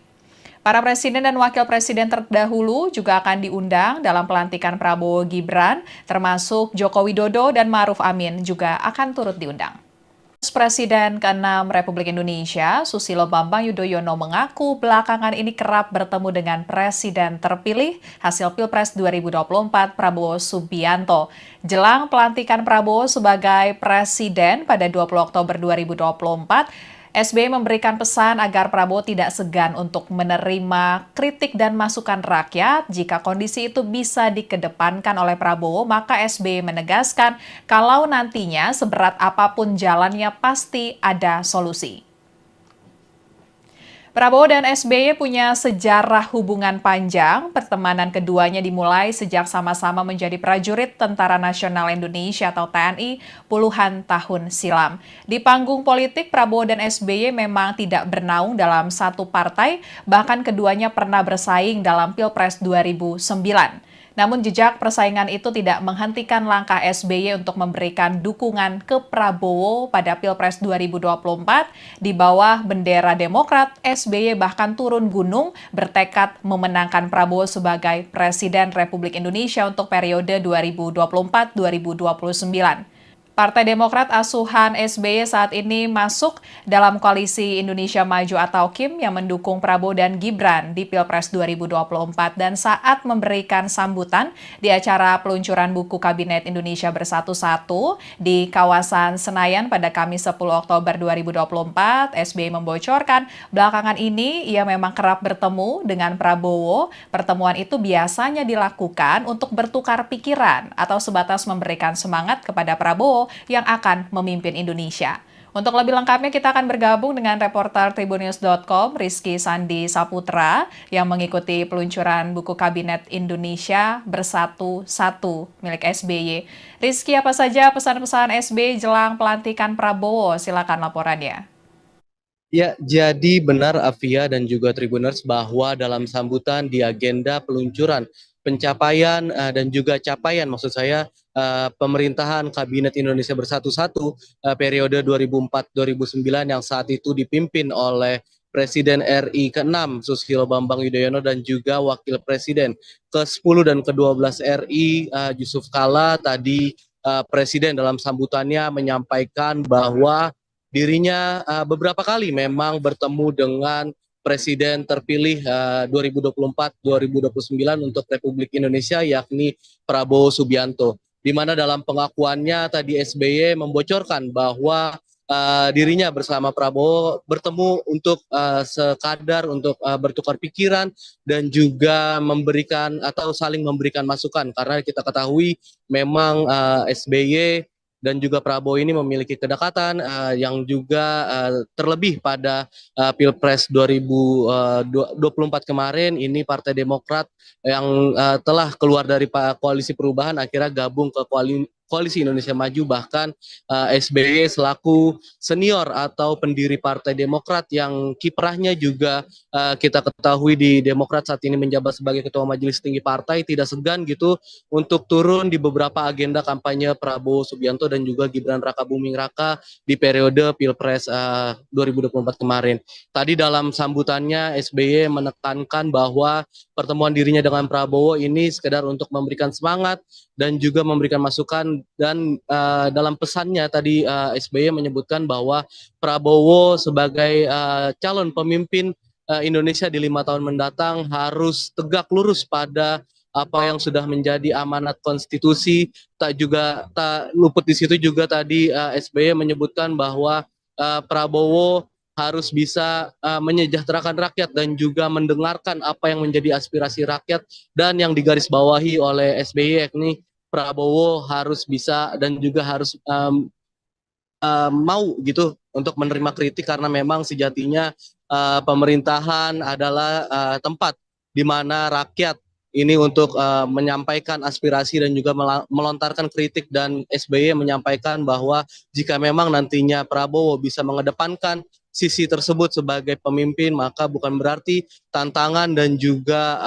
Para presiden dan wakil presiden terdahulu juga akan diundang dalam pelantikan Prabowo Gibran, termasuk Joko Widodo dan Ma'ruf Amin juga akan turut diundang. Presiden ke-6 Republik Indonesia, Susilo Bambang Yudhoyono mengaku belakangan ini kerap bertemu dengan Presiden terpilih hasil Pilpres 2024 Prabowo Subianto. Jelang pelantikan Prabowo sebagai Presiden pada 20 Oktober 2024, SBY memberikan pesan agar Prabowo tidak segan untuk menerima kritik dan masukan rakyat. Jika kondisi itu bisa dikedepankan oleh Prabowo, maka SBY menegaskan kalau nantinya seberat apapun jalannya pasti ada solusi. Prabowo dan SBY punya sejarah hubungan panjang. Pertemanan keduanya dimulai sejak sama-sama menjadi prajurit Tentara Nasional Indonesia atau TNI puluhan tahun silam. Di panggung politik, Prabowo dan SBY memang tidak bernaung dalam satu partai, bahkan keduanya pernah bersaing dalam Pilpres 2009. Namun jejak persaingan itu tidak menghentikan langkah SBY untuk memberikan dukungan ke Prabowo pada Pilpres 2024. Di bawah bendera Demokrat, SBY bahkan turun gunung bertekad memenangkan Prabowo sebagai Presiden Republik Indonesia untuk periode 2024-2029. Partai Demokrat asuhan SBY saat ini masuk dalam koalisi Indonesia Maju atau KIM yang mendukung Prabowo dan Gibran di Pilpres 2024 dan saat memberikan sambutan di acara peluncuran buku Kabinet Indonesia Bersatu 1 di kawasan Senayan pada Kamis 10 Oktober 2024, SBY membocorkan belakangan ini ia memang kerap bertemu dengan Prabowo. Pertemuan itu biasanya dilakukan untuk bertukar pikiran atau sebatas memberikan semangat kepada Prabowo yang akan memimpin Indonesia. Untuk lebih lengkapnya kita akan bergabung dengan reporter Tribunnews.com Rizky Sandi Saputra yang mengikuti peluncuran buku Kabinet Indonesia Bersatu 1 milik SBY. Rizky, apa saja pesan-pesan SBY jelang pelantikan Prabowo? Silakan laporannya. Ya, jadi benar Afia dan juga Tribuners bahwa dalam sambutan di agenda peluncuran pencapaian dan juga capaian maksud saya pemerintahan Kabinet Indonesia Bersatu periode 2004-2009 yang saat itu dipimpin oleh Presiden RI ke-6 Susilo Bambang Yudhoyono dan juga Wakil Presiden ke-10 dan ke-12 RI Yusuf Kala tadi Presiden dalam sambutannya menyampaikan bahwa dirinya beberapa kali memang bertemu dengan Presiden terpilih 2024-2029 untuk Republik Indonesia yakni Prabowo Subianto. Di mana dalam pengakuannya tadi SBY membocorkan bahwa dirinya bersama Prabowo bertemu untuk sekadar untuk bertukar pikiran dan juga memberikan atau saling memberikan masukan karena kita ketahui memang SBY dan juga Prabowo ini memiliki kedekatan yang juga terlebih pada Pilpres 2024 kemarin ini Partai Demokrat yang telah keluar dari koalisi perubahan akhirnya gabung ke Koalisi Indonesia Maju bahkan SBY selaku senior atau pendiri Partai Demokrat yang kiprahnya juga kita ketahui di Demokrat saat ini menjabat sebagai Ketua Majelis Tinggi Partai tidak segan gitu untuk turun di beberapa agenda kampanye Prabowo Subianto dan juga Gibran Rakabuming Raka di periode Pilpres 2024 kemarin. Tadi dalam sambutannya SBY menekankan bahwa pertemuan dirinya dengan Prabowo ini sekedar untuk memberikan semangat dan juga memberikan masukan dan dalam pesannya tadi SBY menyebutkan bahwa Prabowo sebagai calon pemimpin Indonesia di 5 tahun mendatang harus tegak lurus pada apa yang sudah menjadi amanat konstitusi. Tak luput di situ juga tadi SBY menyebutkan bahwa Prabowo harus bisa menyejahterakan rakyat dan juga mendengarkan apa yang menjadi aspirasi rakyat dan yang digarisbawahi oleh SBY yakni Prabowo harus bisa dan juga harus mau gitu untuk menerima kritik karena memang sejatinya pemerintahan adalah tempat di mana rakyat ini untuk menyampaikan aspirasi dan juga melontarkan kritik dan SBY menyampaikan bahwa jika memang nantinya Prabowo bisa mengedepankan sisi tersebut sebagai pemimpin maka bukan berarti tantangan dan juga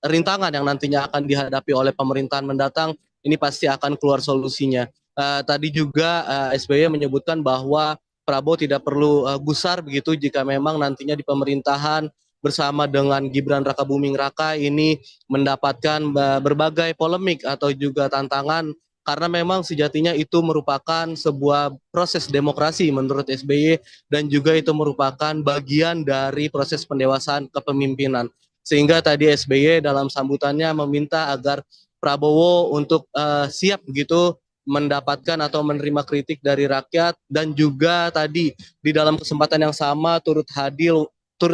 rintangan yang nantinya akan dihadapi oleh pemerintahan mendatang ini pasti akan keluar solusinya. Tadi juga SBY menyebutkan bahwa Prabowo tidak perlu gusar begitu jika memang nantinya di pemerintahan bersama dengan Gibran Rakabuming Raka ini mendapatkan berbagai polemik atau juga tantangan karena memang sejatinya itu merupakan sebuah proses demokrasi menurut SBY dan juga itu merupakan bagian dari proses pendewasaan kepemimpinan. Sehingga tadi SBY dalam sambutannya meminta agar Prabowo untuk siap begitu mendapatkan atau menerima kritik dari rakyat, dan juga tadi di dalam kesempatan yang sama turut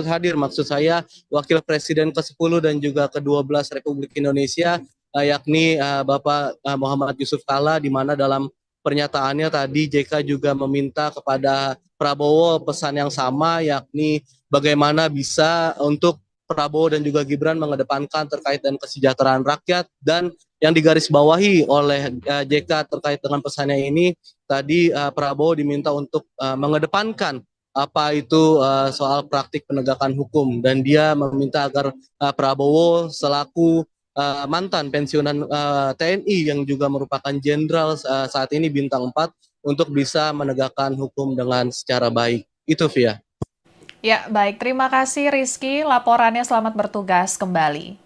hadir maksud saya Wakil Presiden ke-10 dan juga ke-12 Republik Indonesia, yakni Bapak Muhammad Yusuf Kalla, di mana dalam pernyataannya tadi JK juga meminta kepada Prabowo pesan yang sama, yakni bagaimana bisa untuk Prabowo dan juga Gibran mengedepankan terkait dengan kesejahteraan rakyat. Dan yang digarisbawahi oleh JK terkait dengan pesannya ini, tadi Prabowo diminta untuk mengedepankan apa itu soal praktik penegakan hukum, dan dia meminta agar Prabowo selaku mantan pensiunan TNI yang juga merupakan jenderal saat ini bintang 4 untuk bisa menegakkan hukum dengan secara baik. Itu Via. Ya, baik. Terima kasih Rizky. Laporannya selamat bertugas kembali.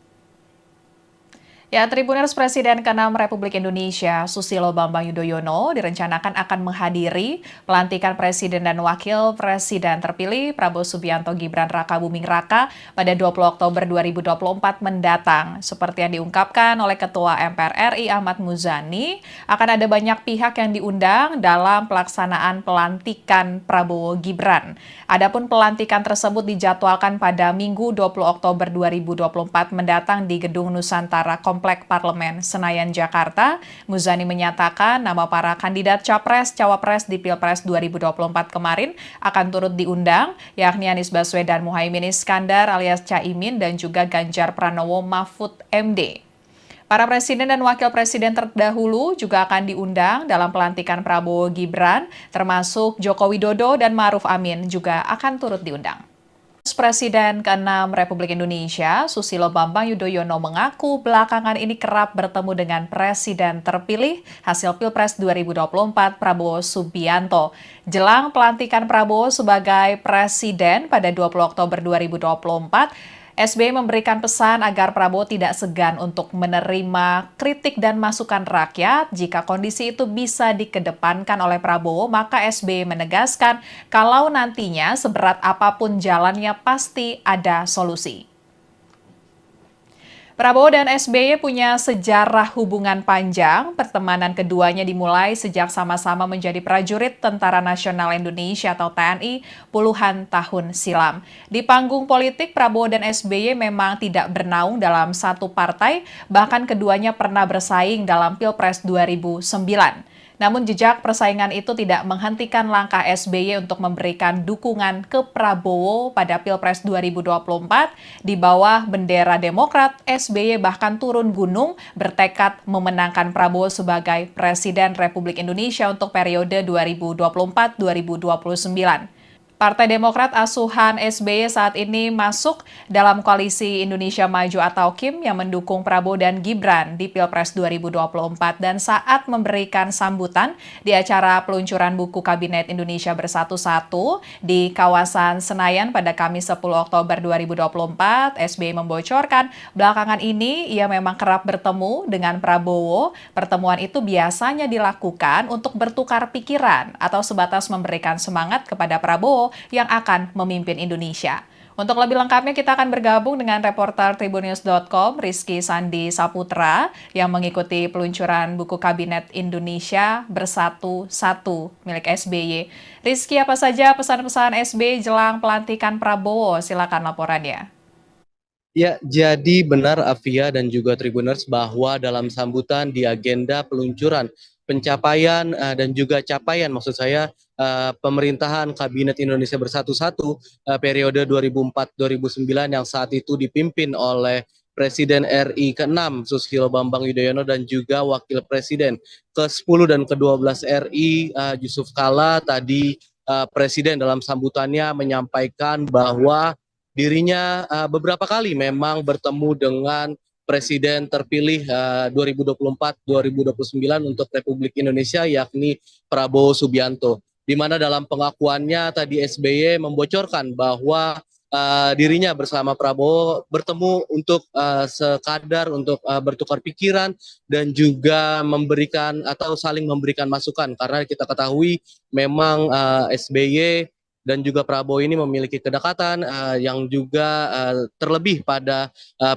Ya, Tribuners Presiden ke-6 Republik Indonesia, Susilo Bambang Yudhoyono, direncanakan akan menghadiri pelantikan Presiden dan Wakil Presiden terpilih Prabowo Subianto Gibran Raka Buming Raka pada 20 Oktober 2024 mendatang. Seperti yang diungkapkan oleh Ketua MPR RI Ahmad Muzani, akan ada banyak pihak yang diundang dalam pelaksanaan pelantikan Prabowo Gibran. Adapun pelantikan tersebut dijadwalkan pada Minggu 20 Oktober 2024 mendatang di Gedung Nusantara Komplek Parlemen Senayan, Jakarta. Muzani menyatakan nama para kandidat Capres-Cawapres di Pilpres 2024 kemarin akan turut diundang, yakni Anies Baswedan Muhaimin Iskandar alias Caimin dan juga Ganjar Pranowo Mahfud MD. Para presiden dan wakil presiden terdahulu juga akan diundang dalam pelantikan Prabowo Gibran, termasuk Joko Widodo dan Ma'ruf Amin juga akan turut diundang. Presiden ke-6 Republik Indonesia, Susilo Bambang Yudhoyono mengaku belakangan ini kerap bertemu dengan Presiden terpilih hasil Pilpres 2024 Prabowo Subianto. Jelang pelantikan Prabowo sebagai Presiden pada 20 Oktober 2024, SBY memberikan pesan agar Prabowo tidak segan untuk menerima kritik dan masukan rakyat. Jika kondisi itu bisa dikedepankan oleh Prabowo, maka SBY menegaskan kalau nantinya seberat apapun jalannya pasti ada solusi. Prabowo dan SBY punya sejarah hubungan panjang. Pertemanan keduanya dimulai sejak sama-sama menjadi prajurit Tentara Nasional Indonesia atau TNI puluhan tahun silam. Di panggung politik, Prabowo dan SBY memang tidak bernaung dalam satu partai, bahkan keduanya pernah bersaing dalam Pilpres 2009. Namun jejak persaingan itu tidak menghentikan langkah SBY untuk memberikan dukungan ke Prabowo pada Pilpres 2024. Di bawah bendera Demokrat, SBY bahkan turun gunung bertekad memenangkan Prabowo sebagai Presiden Republik Indonesia untuk periode 2024-2029. Partai Demokrat asuhan SBY saat ini masuk dalam koalisi Indonesia Maju atau KIM yang mendukung Prabowo dan Gibran di Pilpres 2024, dan saat memberikan sambutan di acara peluncuran buku Kabinet Indonesia Bersatu 1 di kawasan Senayan pada Kamis 10 Oktober 2024, SBY membocorkan belakangan ini ia memang kerap bertemu dengan Prabowo. Pertemuan itu biasanya dilakukan untuk bertukar pikiran atau sebatas memberikan semangat kepada Prabowo yang akan memimpin Indonesia. Untuk lebih lengkapnya kita akan bergabung dengan reporter Tribunnews.com Rizky Sandi Saputra yang mengikuti peluncuran buku Kabinet Indonesia Bersatu 1 milik SBY. Rizky, apa saja pesan-pesan SBY jelang pelantikan Prabowo? Silakan laporannya. Ya, jadi benar Afia dan juga Tribuners bahwa dalam sambutan di agenda peluncuran pencapaian dan juga capaian maksud saya pemerintahan Kabinet Indonesia Bersatu periode 2004-2009 yang saat itu dipimpin oleh Presiden RI ke-6 Susilo Bambang Yudhoyono dan juga Wakil Presiden ke-10 dan ke-12 RI Yusuf Kalla. Tadi Presiden dalam sambutannya menyampaikan bahwa dirinya beberapa kali memang bertemu dengan Presiden terpilih 2024-2029 untuk Republik Indonesia, yakni Prabowo Subianto. Di mana dalam pengakuannya tadi SBY membocorkan bahwa dirinya bersama Prabowo bertemu untuk sekadar untuk bertukar pikiran dan juga memberikan atau saling memberikan masukan, karena kita ketahui memang SBY dan juga Prabowo ini memiliki kedekatan yang juga terlebih pada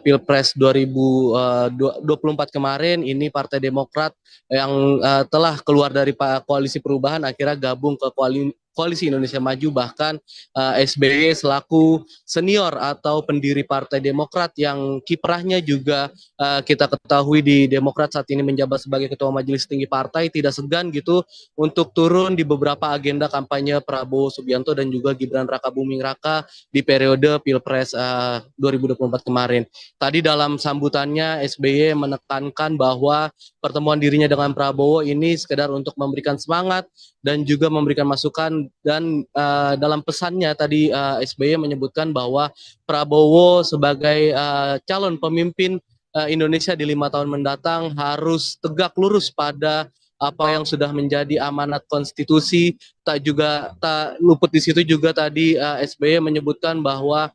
Pilpres 2024 kemarin ini Partai Demokrat yang telah keluar dari koalisi perubahan akhirnya gabung ke Koalisi Indonesia Maju, bahkan SBY selaku senior atau pendiri Partai Demokrat yang kiprahnya juga kita ketahui di Demokrat saat ini menjabat sebagai Ketua Majelis Tinggi Partai, tidak segan gitu untuk turun di beberapa agenda kampanye Prabowo Subianto dan juga Gibran Rakabuming Raka di periode Pilpres 2024 kemarin. Tadi dalam sambutannya SBY menekankan bahwa pertemuan dirinya dengan Prabowo ini sekedar untuk memberikan semangat dan juga memberikan masukan, dan dalam pesannya tadi SBY menyebutkan bahwa Prabowo sebagai calon pemimpin Indonesia di 5 tahun mendatang harus tegak lurus pada apa yang sudah menjadi amanat konstitusi. Tak luput di situ juga tadi SBY menyebutkan bahwa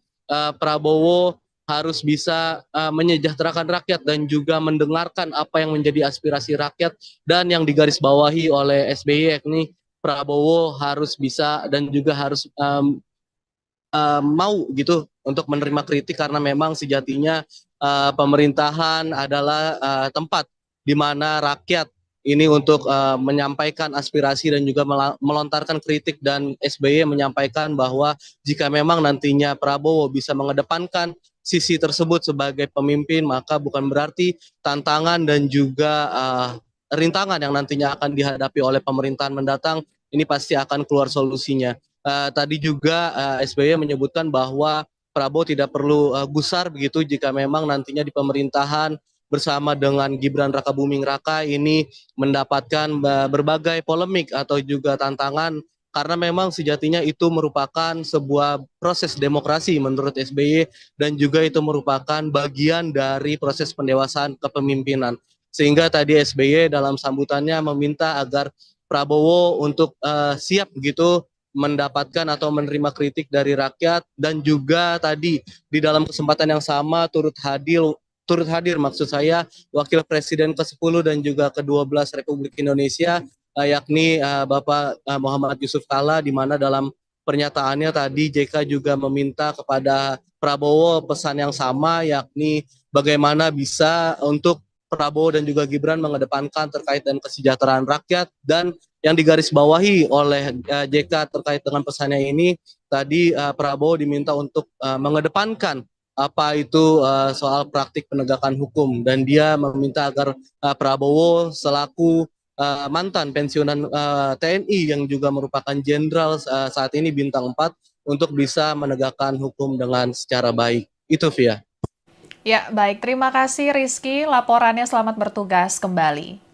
Prabowo harus bisa menyejahterakan rakyat dan juga mendengarkan apa yang menjadi aspirasi rakyat, dan yang digarisbawahi oleh SBY yakni Prabowo harus bisa dan juga harus mau gitu untuk menerima kritik, karena memang sejatinya pemerintahan adalah tempat di mana rakyat ini untuk menyampaikan aspirasi dan juga melontarkan kritik, dan SBY menyampaikan bahwa jika memang nantinya Prabowo bisa mengedepankan sisi tersebut sebagai pemimpin, maka bukan berarti tantangan dan juga rintangan yang nantinya akan dihadapi oleh pemerintahan mendatang ini pasti akan keluar solusinya. Tadi juga SBY menyebutkan bahwa Prabowo tidak perlu gusar begitu jika memang nantinya di pemerintahan bersama dengan Gibran Rakabuming Raka ini mendapatkan berbagai polemik atau juga tantangan, karena memang sejatinya itu merupakan sebuah proses demokrasi menurut SBY, dan juga itu merupakan bagian dari proses pendewasaan kepemimpinan. Sehingga tadi SBY dalam sambutannya meminta agar Prabowo untuk siap begitu mendapatkan atau menerima kritik dari rakyat, dan juga tadi di dalam kesempatan yang sama turut hadir maksud saya Wakil Presiden ke-10 dan juga ke-12 Republik Indonesia yakni Bapak Muhammad Yusuf Kalla, di mana dalam pernyataannya tadi JK juga meminta kepada Prabowo pesan yang sama, yakni bagaimana bisa untuk Prabowo dan juga Gibran mengedepankan terkait dengan kesejahteraan rakyat, dan yang digarisbawahi oleh JK terkait dengan pesannya ini tadi Prabowo diminta untuk mengedepankan apa itu soal praktik penegakan hukum, dan dia meminta agar Prabowo selaku mantan pensiunan TNI yang juga merupakan jenderal saat ini bintang 4 untuk bisa menegakkan hukum dengan secara baik. Itu Via. Ya, baik. Terima kasih Rizky. Laporannya, selamat bertugas kembali.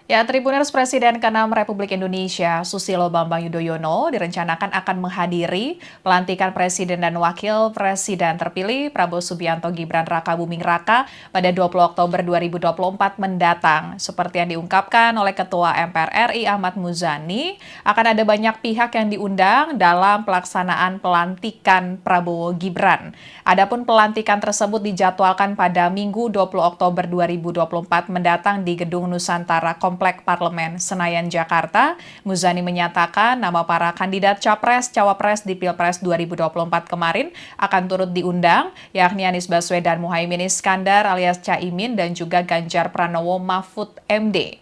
Ya, Tribuners Presiden ke-6 Republik Indonesia, Susilo Bambang Yudhoyono, direncanakan akan menghadiri pelantikan Presiden dan Wakil Presiden terpilih Prabowo Subianto Gibran Rakabuming Raka pada 20 Oktober 2024 mendatang. Seperti yang diungkapkan oleh Ketua MPR RI Ahmad Muzani, akan ada banyak pihak yang diundang dalam pelaksanaan pelantikan Prabowo Gibran. Adapun pelantikan tersebut dijadwalkan pada Minggu 20 Oktober 2024 mendatang di Gedung Nusantara Komplek Parlemen Senayan, Jakarta. Muzani menyatakan nama para kandidat Capres-Cawapres di Pilpres 2024 kemarin akan turut diundang, yakni Anies Baswedan Muhaimin Iskandar alias Caimin dan juga Ganjar Pranowo Mahfud MD.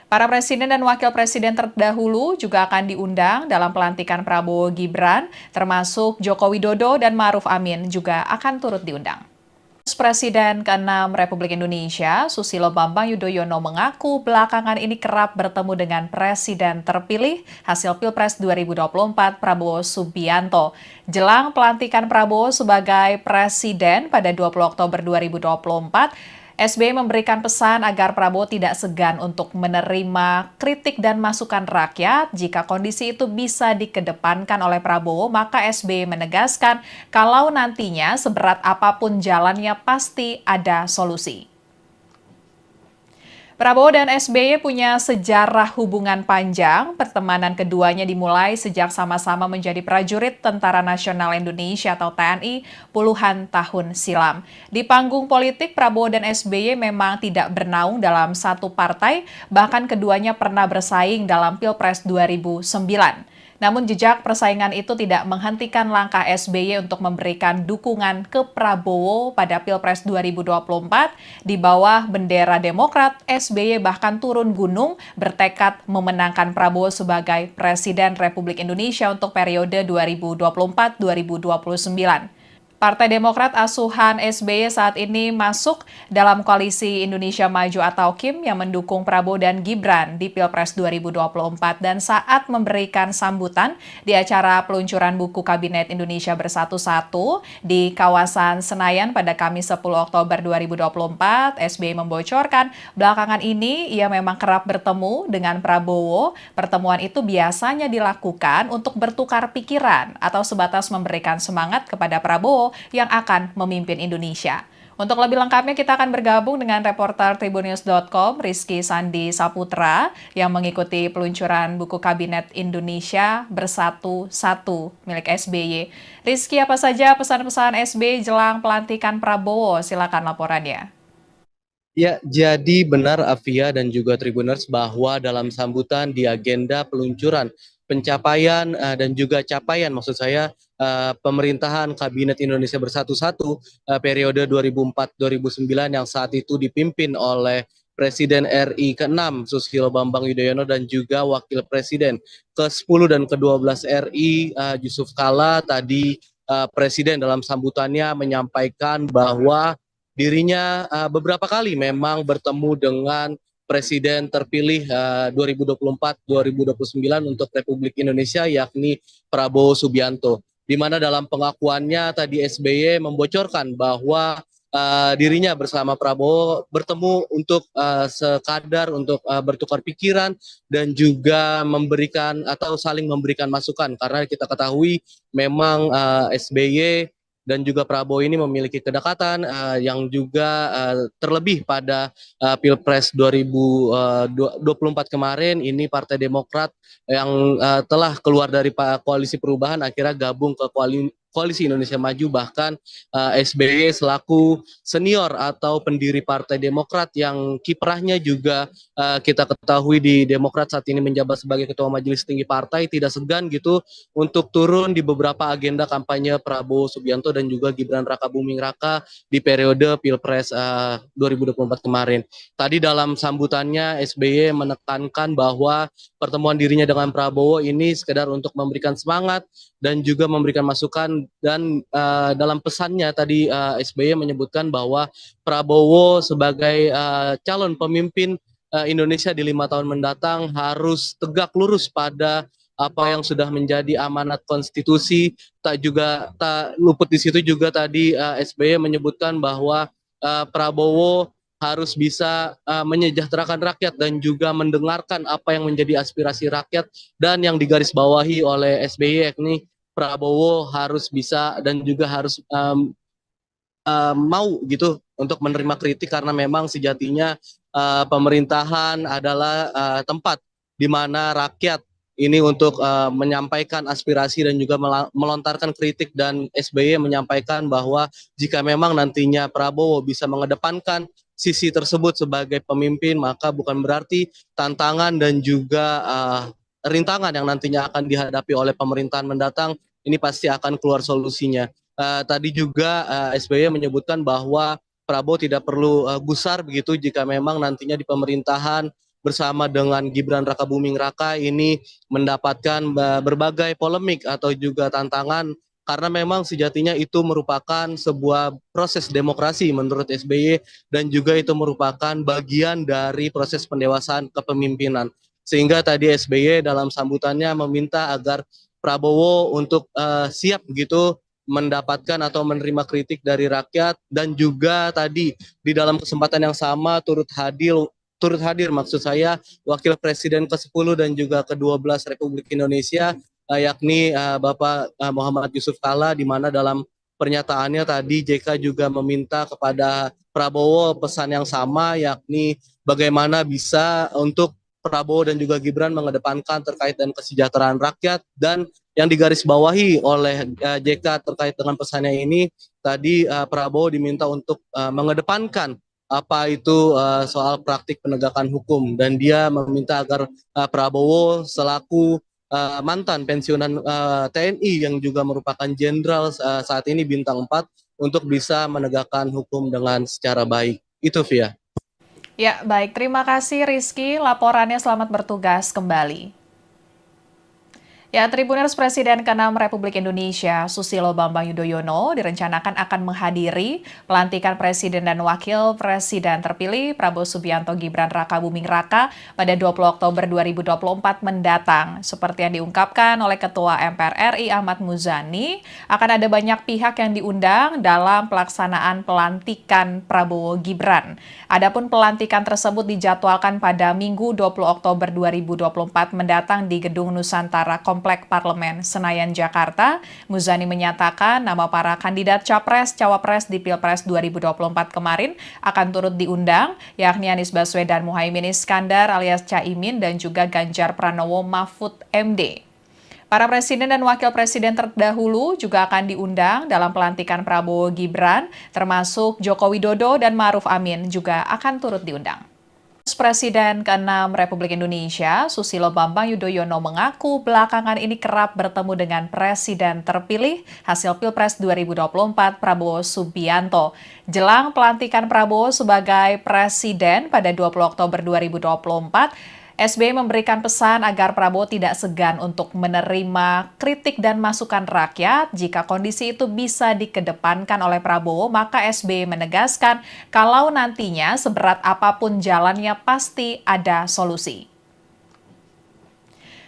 Para presiden dan wakil presiden terdahulu juga akan diundang dalam pelantikan Prabowo Gibran, termasuk Joko Widodo dan Ma'ruf Amin juga akan turut diundang. Presiden ke-6 Republik Indonesia, Susilo Bambang Yudhoyono mengaku belakangan ini kerap bertemu dengan Presiden terpilih hasil Pilpres 2024 Prabowo Subianto. Jelang pelantikan Prabowo sebagai Presiden pada 20 Oktober 2024, SBY memberikan pesan agar Prabowo tidak segan untuk menerima kritik dan masukan rakyat. Jika kondisi itu bisa dikedepankan oleh Prabowo, maka SBY menegaskan kalau nantinya seberat apapun jalannya pasti ada solusi. Prabowo dan SBY punya sejarah hubungan panjang. Pertemanan keduanya dimulai sejak sama-sama menjadi prajurit Tentara Nasional Indonesia atau TNI puluhan tahun silam. Di panggung politik, Prabowo dan SBY memang tidak bernaung dalam satu partai, bahkan keduanya pernah bersaing dalam Pilpres 2009. Namun jejak persaingan itu tidak menghentikan langkah SBY untuk memberikan dukungan ke Prabowo pada Pilpres 2024. Di bawah bendera Demokrat, SBY bahkan turun gunung bertekad memenangkan Prabowo sebagai Presiden Republik Indonesia untuk periode 2024-2029. Partai Demokrat asuhan SBY saat ini masuk dalam koalisi Indonesia Maju atau KIM yang mendukung Prabowo dan Gibran di Pilpres 2024 dan saat memberikan sambutan di acara peluncuran buku Kabinet Indonesia Bersatu-Satu di kawasan Senayan pada Kamis 10 Oktober 2024, SBY membocorkan belakangan ini ia memang kerap bertemu dengan Prabowo. Pertemuan itu biasanya dilakukan untuk bertukar pikiran atau sebatas memberikan semangat kepada Prabowo yang akan memimpin Indonesia. Untuk lebih lengkapnya kita akan bergabung dengan reporter Tribunnews.com Rizky Sandi Saputra yang mengikuti peluncuran buku Kabinet Indonesia Bersatu-Satu milik SBY. Rizky, apa saja pesan-pesan SBY jelang pelantikan Prabowo? Silakan laporannya. Ya, jadi benar Afia dan juga Tribuners bahwa dalam sambutan di agenda peluncuran pencapaian dan juga capaian maksud saya pemerintahan Kabinet Indonesia Bersatu-Satu periode 2004-2009 yang saat itu dipimpin oleh Presiden RI ke-6 Susilo Bambang Yudhoyono dan juga Wakil Presiden ke-10 dan ke-12 RI Yusuf Kala. Tadi Presiden dalam sambutannya menyampaikan bahwa dirinya beberapa kali memang bertemu dengan Presiden terpilih 2024-2029 untuk Republik Indonesia yakni Prabowo Subianto. Di mana dalam pengakuannya tadi SBY membocorkan bahwa dirinya bersama Prabowo bertemu untuk sekadar untuk bertukar pikiran dan juga memberikan atau saling memberikan masukan karena kita ketahui memang SBY dan juga Prabowo ini memiliki kedekatan yang juga terlebih pada Pilpres 2024 kemarin ini Partai Demokrat yang telah keluar dari koalisi perubahan akhirnya gabung ke Koalisi Indonesia Maju bahkan SBY selaku senior atau pendiri Partai Demokrat yang kiprahnya juga kita ketahui di Demokrat saat ini menjabat sebagai Ketua Majelis Tinggi Partai tidak segan gitu untuk turun di beberapa agenda kampanye Prabowo Subianto dan juga Gibran Rakabuming Raka di periode Pilpres 2024 kemarin. Tadi dalam sambutannya SBY menekankan bahwa pertemuan dirinya dengan Prabowo ini sekedar untuk memberikan semangat dan juga memberikan masukan dan dalam pesannya tadi SBY menyebutkan bahwa Prabowo sebagai calon pemimpin Indonesia di 5 tahun mendatang harus tegak lurus pada apa yang sudah menjadi amanat konstitusi. Tak luput di situ juga tadi SBY menyebutkan bahwa Prabowo harus bisa menyejahterakan rakyat dan juga mendengarkan apa yang menjadi aspirasi rakyat dan yang digarisbawahi oleh SBY yakni Prabowo harus bisa dan juga harus mau gitu untuk menerima kritik karena memang sejatinya pemerintahan adalah tempat di mana rakyat ini untuk menyampaikan aspirasi dan juga melontarkan kritik dan SBY menyampaikan bahwa jika memang nantinya Prabowo bisa mengedepankan sisi tersebut sebagai pemimpin maka bukan berarti tantangan dan juga rintangan yang nantinya akan dihadapi oleh pemerintahan mendatang ini pasti akan keluar solusinya. Tadi juga SBY menyebutkan bahwa Prabowo tidak perlu gusar begitu jika memang nantinya di pemerintahan bersama dengan Gibran Rakabuming Raka ini mendapatkan berbagai polemik atau juga tantangan karena memang sejatinya itu merupakan sebuah proses demokrasi menurut SBY dan juga itu merupakan bagian dari proses pendewasaan kepemimpinan. Sehingga tadi SBY dalam sambutannya meminta agar Prabowo untuk siap begitu mendapatkan atau menerima kritik dari rakyat dan juga tadi di dalam kesempatan yang sama turut hadir maksud saya Wakil Presiden ke-10 dan juga ke-12 Republik Indonesia yakni Bapak Muhammad Yusuf Kala di mana dalam pernyataannya tadi JK juga meminta kepada Prabowo pesan yang sama yakni bagaimana bisa untuk Prabowo dan juga Gibran mengedepankan terkait dengan kesejahteraan rakyat dan yang digarisbawahi oleh JK terkait dengan pesannya ini tadi Prabowo diminta untuk mengedepankan apa itu soal praktik penegakan hukum dan dia meminta agar Prabowo selaku mantan pensiunan TNI yang juga merupakan jenderal saat ini bintang 4 untuk bisa menegakkan hukum dengan secara baik. Itu Via. Ya, baik. Terima kasih Rizky. Laporannya selamat bertugas kembali. Ya, Tribuners Presiden ke-6 Republik Indonesia, Susilo Bambang Yudhoyono, direncanakan akan menghadiri pelantikan Presiden dan Wakil Presiden terpilih Prabowo Subianto Gibran Raka Buming Raka pada 20 Oktober 2024 mendatang. Seperti yang diungkapkan oleh Ketua MPR RI Ahmad Muzani, akan ada banyak pihak yang diundang dalam pelaksanaan pelantikan Prabowo Gibran. Adapun pelantikan tersebut dijadwalkan pada Minggu 20 Oktober 2024 mendatang di Gedung Nusantara Komplek Parlemen Senayan, Jakarta. Muzani menyatakan nama para kandidat Capres-Cawapres di Pilpres 2024 kemarin akan turut diundang, yakni Anies Baswedan Muhaimin Iskandar alias Caimin dan juga Ganjar Pranowo Mahfud MD. Para presiden dan wakil presiden terdahulu juga akan diundang dalam pelantikan Prabowo Gibran, termasuk Joko Widodo dan Ma'ruf Amin juga akan turut diundang. Presiden ke-6 Republik Indonesia, Susilo Bambang Yudhoyono mengaku belakangan ini kerap bertemu dengan Presiden terpilih hasil Pilpres 2024 Prabowo Subianto. Jelang pelantikan Prabowo sebagai Presiden pada 20 Oktober 2024, SBY memberikan pesan agar Prabowo tidak segan untuk menerima kritik dan masukan rakyat. Jika kondisi itu bisa dikedepankan oleh Prabowo, maka SBY menegaskan kalau nantinya seberat apapun jalannya pasti ada solusi.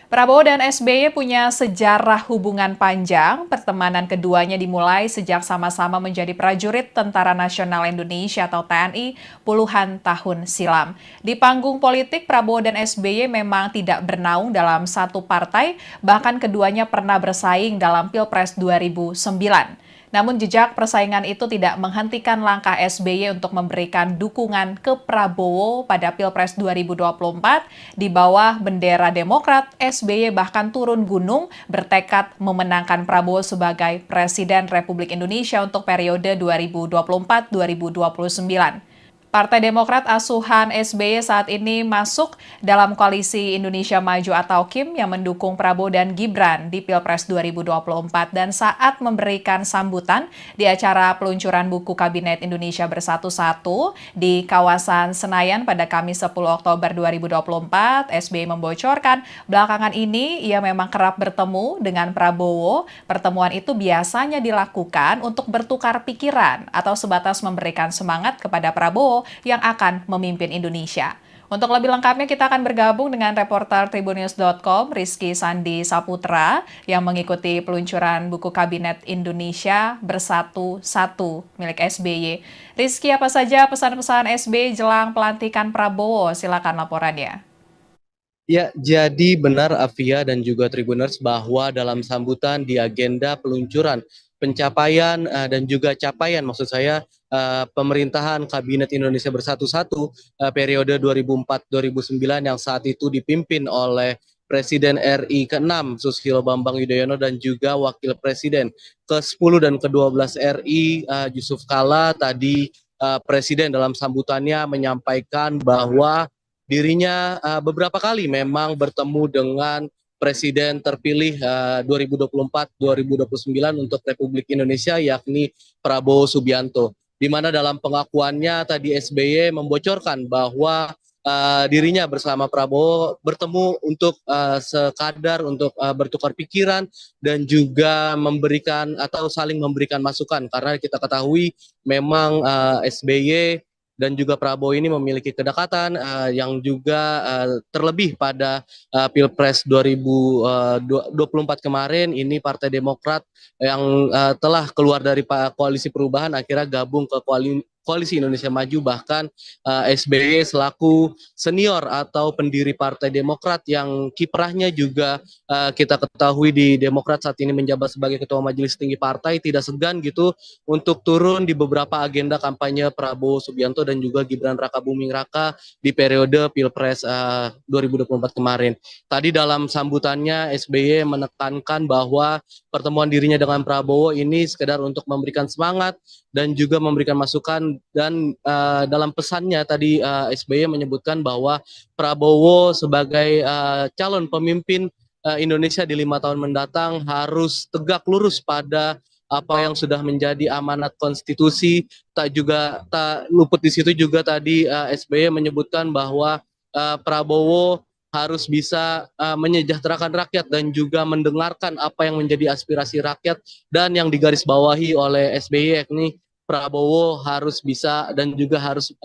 Prabowo dan SBY punya sejarah hubungan panjang. Pertemanan keduanya dimulai sejak sama-sama menjadi prajurit Tentara Nasional Indonesia atau TNI puluhan tahun silam. Di panggung politik, Prabowo dan SBY memang tidak bernaung dalam satu partai, bahkan keduanya pernah bersaing dalam Pilpres 2009. Namun jejak persaingan itu tidak menghentikan langkah SBY untuk memberikan dukungan ke Prabowo pada Pilpres 2024. Di bawah bendera Demokrat, SBY bahkan turun gunung bertekad memenangkan Prabowo sebagai Presiden Republik Indonesia untuk periode 2024-2029. Partai Demokrat asuhan SBY saat ini masuk dalam koalisi Indonesia Maju atau KIM yang mendukung Prabowo dan Gibran di Pilpres 2024 dan saat memberikan sambutan di acara peluncuran buku Kabinet Indonesia Bersatu 1 di kawasan Senayan pada Kamis 10 Oktober 2024, SBY membocorkan belakangan ini ia memang kerap bertemu dengan Prabowo. Pertemuan itu biasanya dilakukan untuk bertukar pikiran atau sebatas memberikan semangat kepada Prabowo yang akan memimpin Indonesia. Untuk lebih lengkapnya kita akan bergabung dengan reporter Tribunnews.com Rizky Sandi Saputra yang mengikuti peluncuran buku Kabinet Indonesia Bersatu 1 milik SBY. Rizky, apa saja pesan-pesan SBY jelang pelantikan Prabowo? Silakan laporannya. Ya, jadi benar Afia dan juga Tribuners bahwa dalam sambutan di agenda peluncuran pencapaian dan juga capaian maksud saya pemerintahan Kabinet Indonesia Bersatu periode 2004-2009 yang saat itu dipimpin oleh Presiden RI ke-6 Susilo Bambang Yudhoyono dan juga Wakil Presiden ke-10 dan ke-12 RI Yusuf Kala tadi Presiden dalam sambutannya menyampaikan bahwa dirinya beberapa kali memang bertemu dengan Presiden terpilih 2024-2029 untuk Republik Indonesia yakni Prabowo Subianto. Di mana dalam pengakuannya tadi SBY membocorkan bahwa dirinya bersama Prabowo bertemu untuk sekadar untuk bertukar pikiran dan juga memberikan atau saling memberikan masukan karena kita ketahui memang SBY dan juga Prabowo ini memiliki kedekatan yang juga terlebih pada Pilpres 2024 kemarin ini Partai Demokrat yang telah keluar dari koalisi perubahan akhirnya gabung ke Koalisi Indonesia Maju bahkan SBY selaku senior atau pendiri Partai Demokrat yang kiprahnya juga kita ketahui di Demokrat saat ini menjabat sebagai Ketua Majelis Tinggi Partai tidak segan gitu untuk turun di beberapa agenda kampanye Prabowo Subianto dan juga Gibran Raka Buming Raka di periode Pilpres 2024 kemarin. Tadi dalam sambutannya SBY menekankan bahwa pertemuan dirinya dengan Prabowo ini sekedar untuk memberikan semangat dan juga memberikan masukan dan dalam pesannya tadi SBY menyebutkan bahwa Prabowo sebagai calon pemimpin Indonesia di 5 tahun mendatang harus tegak lurus pada apa yang sudah menjadi amanat konstitusi. Tak luput di situ juga tadi SBY menyebutkan bahwa Prabowo harus bisa menyejahterakan rakyat dan juga mendengarkan apa yang menjadi aspirasi rakyat, dan yang digarisbawahi oleh SBY yakni Prabowo harus bisa dan juga harus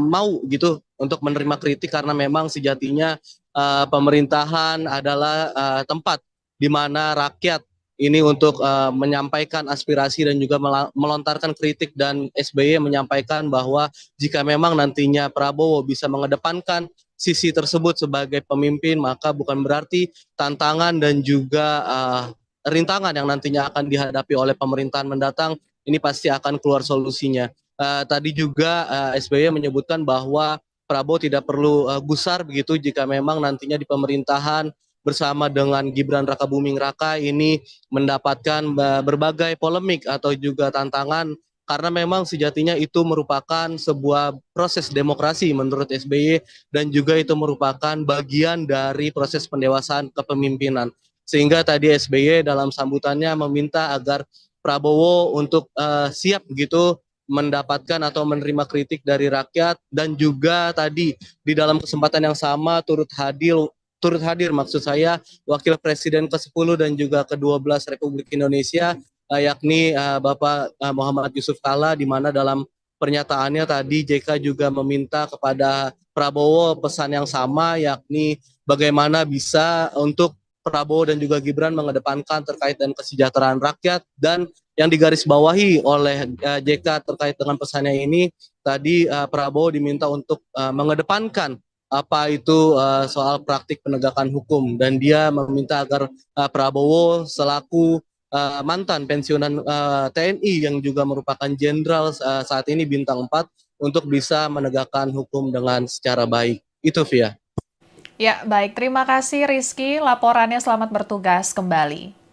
mau gitu untuk menerima kritik, karena memang sejatinya pemerintahan adalah tempat di mana rakyat ini untuk menyampaikan aspirasi dan juga melontarkan kritik, dan SBY menyampaikan bahwa jika memang nantinya Prabowo bisa mengedepankan sisi tersebut sebagai pemimpin, maka bukan berarti tantangan dan juga rintangan yang nantinya akan dihadapi oleh pemerintahan mendatang ini pasti akan keluar solusinya. Tadi juga SBY menyebutkan bahwa Prabowo tidak perlu gusar begitu jika memang nantinya di pemerintahan bersama dengan Gibran Rakabuming Raka ini mendapatkan berbagai polemik atau juga tantangan, karena memang sejatinya itu merupakan sebuah proses demokrasi menurut SBY, dan juga itu merupakan bagian dari proses pendewasaan kepemimpinan. Sehingga tadi SBY dalam sambutannya meminta agar Prabowo untuk siap begitu mendapatkan atau menerima kritik dari rakyat, dan juga tadi di dalam kesempatan yang sama turut hadir maksud saya Wakil Presiden ke-10 dan juga ke-12 Republik Indonesia, yakni Bapak Muhammad Yusuf Kalla, di mana dalam pernyataannya tadi JK juga meminta kepada Prabowo pesan yang sama, yakni bagaimana bisa untuk Prabowo dan juga Gibran mengedepankan terkait dengan kesejahteraan rakyat. Dan yang digarisbawahi oleh JK terkait dengan pesannya ini, tadi Prabowo diminta untuk mengedepankan apa itu soal praktik penegakan hukum, dan dia meminta agar Prabowo selaku mantan pensiunan TNI yang juga merupakan jenderal saat ini bintang 4 untuk bisa menegakkan hukum dengan secara baik. Itu Via. Ya, baik. Terima kasih Rizky. Laporannya selamat bertugas kembali.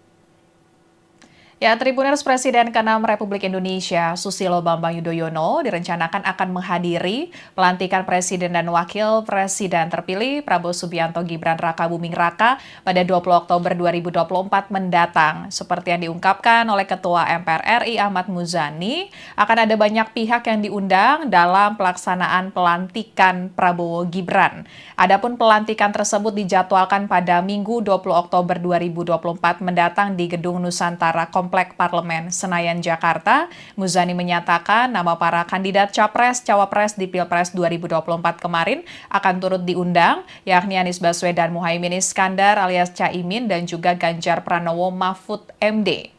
Ya, Tribuners Presiden ke-6 Republik Indonesia, Susilo Bambang Yudhoyono, direncanakan akan menghadiri pelantikan Presiden dan Wakil Presiden terpilih Prabowo Subianto Gibran Rakabuming Raka pada 20 Oktober 2024 mendatang. Seperti yang diungkapkan oleh Ketua MPR RI Ahmad Muzani, akan ada banyak pihak yang diundang dalam pelaksanaan pelantikan Prabowo Gibran. Adapun pelantikan tersebut dijadwalkan pada Minggu 20 Oktober 2024 mendatang di Gedung Nusantara Komplek Parlemen Senayan, Jakarta. Muzani menyatakan nama para kandidat Capres-Cawapres di Pilpres 2024 kemarin akan turut diundang, yakni Anies Baswedan Muhaimin Iskandar alias Caimin dan juga Ganjar Pranowo Mahfud MD.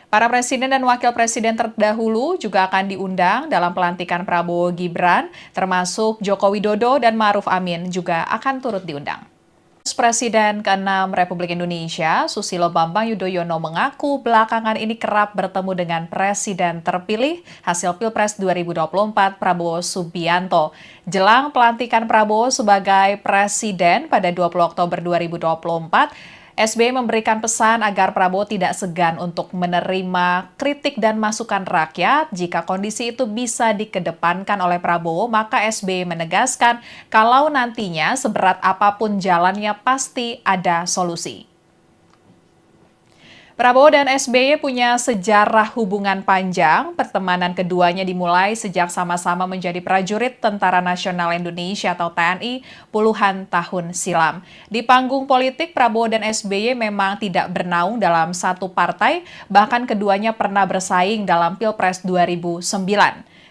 Para presiden dan wakil presiden terdahulu juga akan diundang dalam pelantikan Prabowo Gibran, termasuk Joko Widodo dan Ma'ruf Amin juga akan turut diundang. Presiden ke-6 Republik Indonesia, Susilo Bambang Yudhoyono mengaku belakangan ini kerap bertemu dengan Presiden terpilih hasil Pilpres 2024 Prabowo Subianto. Jelang pelantikan Prabowo sebagai Presiden pada 20 Oktober 2024, SBY memberikan pesan agar Prabowo tidak segan untuk menerima kritik dan masukan rakyat. Jika kondisi itu bisa dikedepankan oleh Prabowo, maka SBY menegaskan kalau nantinya seberat apapun jalannya pasti ada solusi. Prabowo dan SBY punya sejarah hubungan panjang. Pertemanan keduanya dimulai sejak sama-sama menjadi prajurit Tentara Nasional Indonesia atau TNI puluhan tahun silam. Di panggung politik, Prabowo dan SBY memang tidak bernaung dalam satu partai, bahkan keduanya pernah bersaing dalam Pilpres 2009.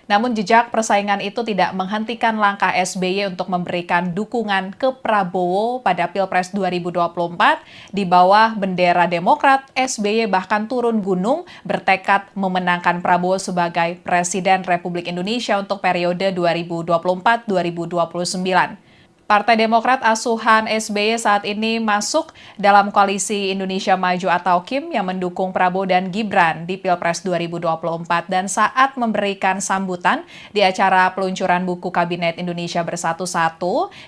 Namun jejak persaingan itu tidak menghentikan langkah SBY untuk memberikan dukungan ke Prabowo pada Pilpres 2024. Di bawah bendera Demokrat, SBY bahkan turun gunung bertekad memenangkan Prabowo sebagai Presiden Republik Indonesia untuk periode 2024-2029. Partai Demokrat asuhan SBY saat ini masuk dalam koalisi Indonesia Maju atau KIM yang mendukung Prabowo dan Gibran di Pilpres 2024, dan saat memberikan sambutan di acara peluncuran buku Kabinet Indonesia Bersatu 1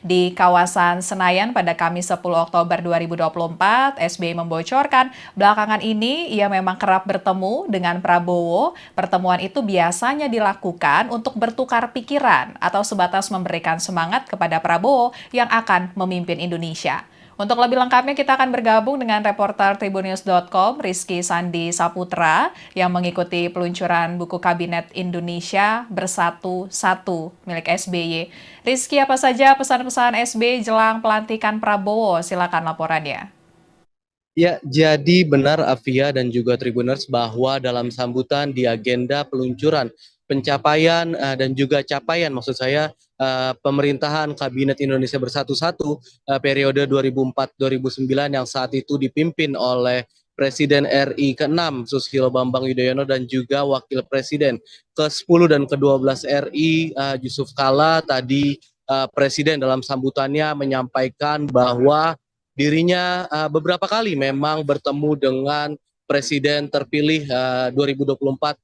di kawasan Senayan pada Kamis 10 Oktober 2024, SBY membocorkan belakangan ini ia memang kerap bertemu dengan Prabowo. Pertemuan itu biasanya dilakukan untuk bertukar pikiran atau sebatas memberikan semangat kepada Prabowo yang akan memimpin Indonesia. Untuk lebih lengkapnya kita akan bergabung dengan reporter Tribunnews.com Rizky Sandi Saputra yang mengikuti peluncuran buku Kabinet Indonesia Bersatu Satu milik SBY. Rizky, apa saja pesan-pesan SBY jelang pelantikan Prabowo? Silakan laporannya. Ya, jadi benar Afia dan juga Tribuners bahwa dalam sambutan di agenda peluncuran pencapaian dan juga capaian maksud saya pemerintahan Kabinet Indonesia Bersatu-Satu periode 2004-2009 yang saat itu dipimpin oleh Presiden RI ke-6 Susilo Bambang Yudhoyono dan juga Wakil Presiden ke-10 dan ke-12 RI Yusuf Kala. Tadi Presiden dalam sambutannya menyampaikan bahwa dirinya beberapa kali memang bertemu dengan Presiden terpilih 2024-2029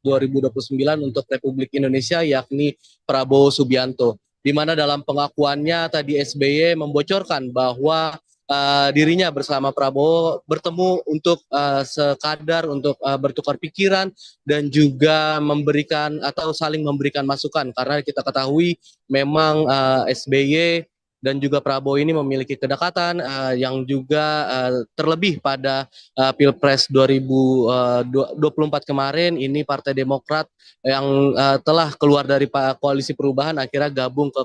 untuk Republik Indonesia yakni Prabowo Subianto. Di mana dalam pengakuannya tadi SBY membocorkan bahwa dirinya bersama Prabowo bertemu untuk sekadar untuk bertukar pikiran dan juga memberikan atau saling memberikan masukan karena kita ketahui memang SBY dan juga Prabowo ini memiliki kedekatan yang juga terlebih pada Pilpres 2024 kemarin ini Partai Demokrat yang telah keluar dari koalisi perubahan akhirnya gabung ke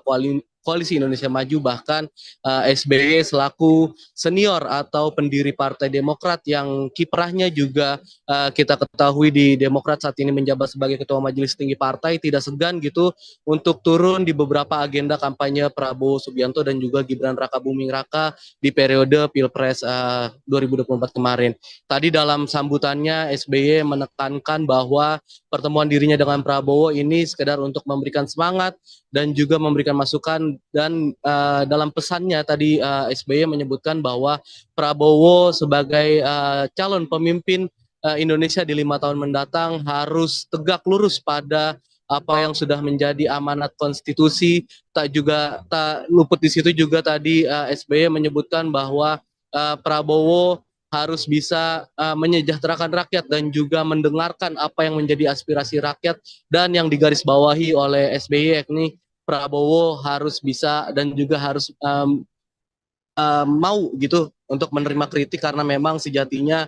Koalisi Indonesia Maju, bahkan SBY selaku senior atau pendiri Partai Demokrat yang kiprahnya juga kita ketahui di Demokrat saat ini menjabat sebagai Ketua Majelis Tinggi Partai tidak segan gitu untuk turun di beberapa agenda kampanye Prabowo Subianto dan juga Gibran Rakabuming Raka di periode Pilpres 2024 kemarin. Tadi dalam sambutannya SBY menekankan bahwa pertemuan dirinya dengan Prabowo ini sekedar untuk memberikan semangat dan juga memberikan masukan dan dalam pesannya tadi SBY menyebutkan bahwa Prabowo sebagai calon pemimpin Indonesia di 5 tahun mendatang harus tegak lurus pada apa yang sudah menjadi amanat konstitusi. Tak luput di situ juga tadi SBY menyebutkan bahwa Prabowo harus bisa menyejahterakan rakyat dan juga mendengarkan apa yang menjadi aspirasi rakyat, dan yang digarisbawahi oleh SBY yakni Prabowo harus bisa dan juga harus mau gitu untuk menerima kritik karena memang sejatinya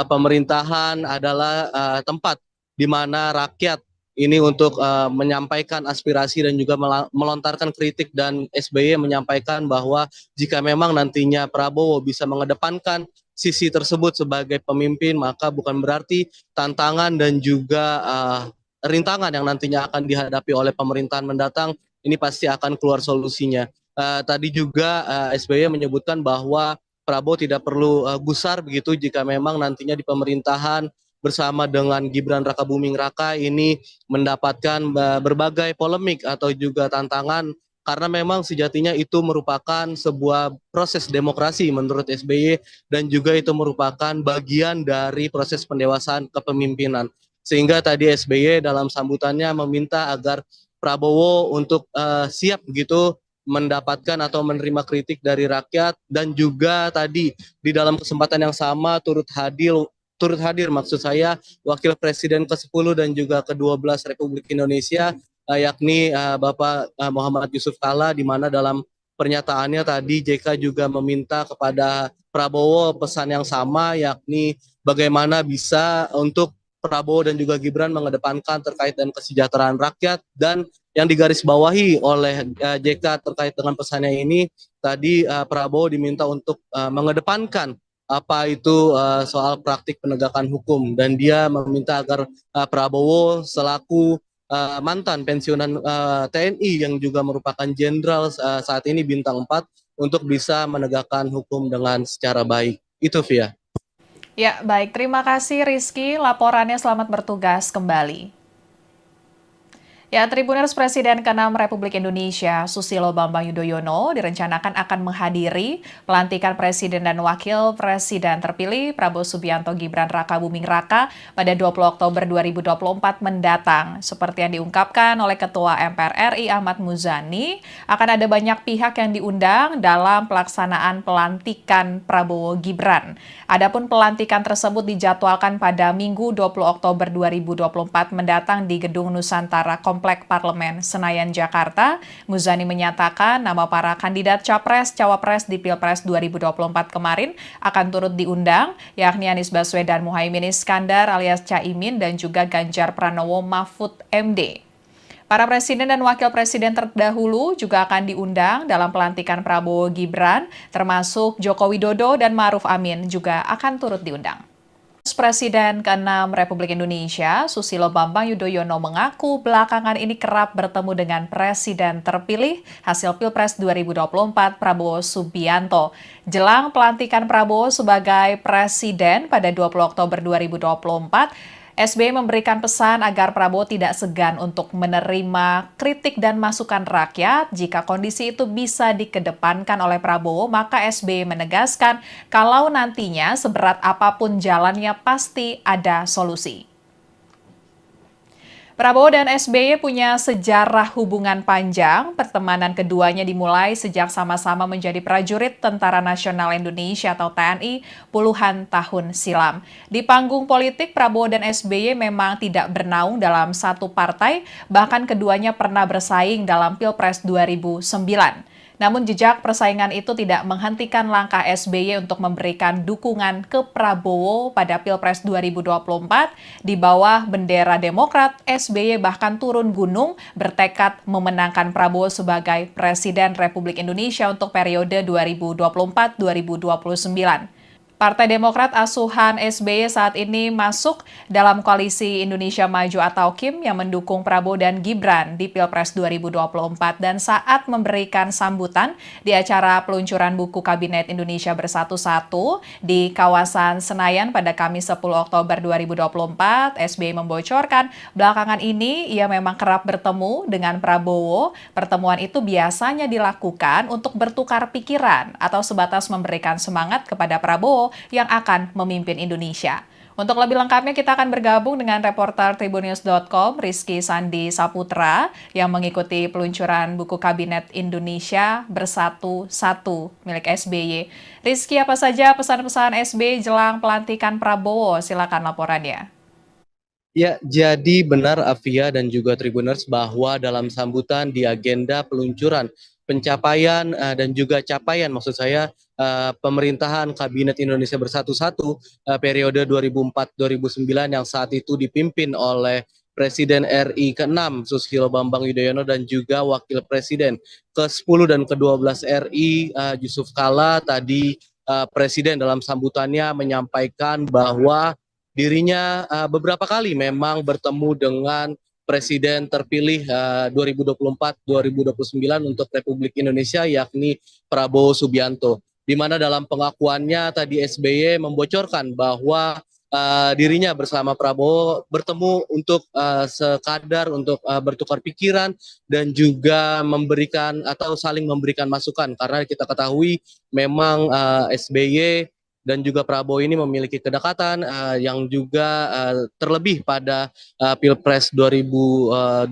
pemerintahan adalah tempat di mana rakyat ini untuk menyampaikan aspirasi dan juga melontarkan kritik, dan SBY menyampaikan bahwa jika memang nantinya Prabowo bisa mengedepankan sisi tersebut sebagai pemimpin, maka bukan berarti tantangan dan juga rintangan yang nantinya akan dihadapi oleh pemerintahan mendatang ini pasti akan keluar solusinya. Tadi juga SBY menyebutkan bahwa Prabowo tidak perlu gusar begitu jika memang nantinya di pemerintahan bersama dengan Gibran Rakabuming Raka ini mendapatkan berbagai polemik atau juga tantangan, karena memang sejatinya itu merupakan sebuah proses demokrasi menurut SBY dan juga itu merupakan bagian dari proses pendewasaan kepemimpinan. Sehingga tadi SBY dalam sambutannya meminta agar Prabowo untuk siap gitu mendapatkan atau menerima kritik dari rakyat, dan juga tadi di dalam kesempatan yang sama turut hadir maksud saya Wakil Presiden ke-10 dan juga ke-12 Republik Indonesia yakni Bapak Muhammad Yusuf Kala, di mana dalam pernyataannya tadi JK juga meminta kepada Prabowo pesan yang sama, yakni bagaimana bisa untuk Prabowo dan juga Gibran mengedepankan terkait dengan kesejahteraan rakyat, dan yang digarisbawahi oleh JK terkait dengan pesannya ini tadi Prabowo diminta untuk mengedepankan apa itu soal praktik penegakan hukum, dan dia meminta agar Prabowo selaku mantan pensiunan TNI yang juga merupakan jenderal saat ini bintang 4 untuk bisa menegakkan hukum dengan secara baik. Itu Via. Ya, baik. Terima kasih Rizky. Laporannya selamat bertugas kembali. Ya, Tribuners Presiden ke-6 Republik Indonesia Susilo Bambang Yudhoyono direncanakan akan menghadiri pelantikan Presiden dan Wakil Presiden terpilih Prabowo Subianto Gibran Rakabuming Raka pada 20 Oktober 2024 mendatang. Seperti yang diungkapkan oleh Ketua MPR RI Ahmad Muzani, akan ada banyak pihak yang diundang dalam pelaksanaan pelantikan Prabowo Gibran. Adapun pelantikan tersebut dijadwalkan pada Minggu 20 Oktober 2024 mendatang di Gedung Nusantara Komplek Parlemen Senayan, Jakarta. Muzani menyatakan nama para kandidat Capres-Cawapres di Pilpres 2024 kemarin akan turut diundang, yakni Anies Baswedan Muhaimin Iskandar alias Caimin dan juga Ganjar Pranowo Mahfud MD. Para presiden dan wakil presiden terdahulu juga akan diundang dalam pelantikan Prabowo Gibran, termasuk Joko Widodo dan Ma'ruf Amin juga akan turut diundang. Presiden ke-6 Republik Indonesia, Susilo Bambang Yudhoyono mengaku belakangan ini kerap bertemu dengan Presiden terpilih hasil Pilpres 2024 Prabowo Subianto. Jelang pelantikan Prabowo sebagai Presiden pada 20 Oktober 2024, SBY memberikan pesan agar Prabowo tidak segan untuk menerima kritik dan masukan rakyat. Jika kondisi itu bisa dikedepankan oleh Prabowo, maka SBY menegaskan kalau nantinya seberat apapun jalannya pasti ada solusi. Prabowo dan SBY punya sejarah hubungan panjang. Pertemanan keduanya dimulai sejak sama-sama menjadi prajurit Tentara Nasional Indonesia atau TNI puluhan tahun silam. Di panggung politik, Prabowo dan SBY memang tidak bernaung dalam satu partai, bahkan keduanya pernah bersaing dalam Pilpres 2009. Namun jejak persaingan itu tidak menghentikan langkah SBY untuk memberikan dukungan ke Prabowo pada Pilpres 2024. Di bawah bendera Demokrat, SBY bahkan turun gunung bertekad memenangkan Prabowo sebagai Presiden Republik Indonesia untuk periode 2024-2029. Partai Demokrat asuhan SBY saat ini masuk dalam koalisi Indonesia Maju atau KIM yang mendukung Prabowo dan Gibran di Pilpres 2024 dan saat memberikan sambutan di acara peluncuran buku Kabinet Indonesia Bersatu-Satu di kawasan Senayan pada Kamis 10 Oktober 2024, SBY membocorkan belakangan ini ia memang kerap bertemu dengan Prabowo. Pertemuan itu biasanya dilakukan untuk bertukar pikiran atau sebatas memberikan semangat kepada Prabowo yang akan memimpin Indonesia. Untuk lebih lengkapnya kita akan bergabung dengan reporter Tribunnews.com Rizky Sandi Saputra yang mengikuti peluncuran buku Kabinet Indonesia Bersatu-Satu milik SBY. Rizky, apa saja pesan-pesan SBY jelang pelantikan Prabowo? Silakan laporannya. Ya, jadi benar Afia dan juga Tribuners bahwa dalam sambutan di agenda peluncuran pencapaian dan juga capaian maksud saya pemerintahan Kabinet Indonesia Bersatu-Satu periode 2004-2009 yang saat itu dipimpin oleh Presiden RI ke-6 Susilo Bambang Yudhoyono dan juga Wakil Presiden ke-10 dan ke-12 RI Yusuf Kala. Tadi Presiden dalam sambutannya menyampaikan bahwa dirinya beberapa kali memang bertemu dengan Presiden terpilih 2024-2029 untuk Republik Indonesia yakni Prabowo Subianto. Di mana dalam pengakuannya tadi SBY membocorkan bahwa dirinya bersama Prabowo bertemu untuk sekadar untuk bertukar pikiran dan juga memberikan atau saling memberikan masukan karena kita ketahui memang SBY dan juga Prabowo ini memiliki kedekatan yang juga terlebih pada Pilpres 2024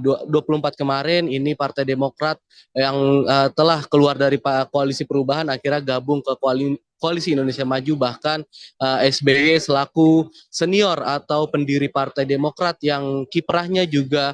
kemarin ini Partai Demokrat yang telah keluar dari koalisi perubahan akhirnya gabung ke Koalisi Indonesia Maju, bahkan SBY selaku senior atau pendiri Partai Demokrat yang kiprahnya juga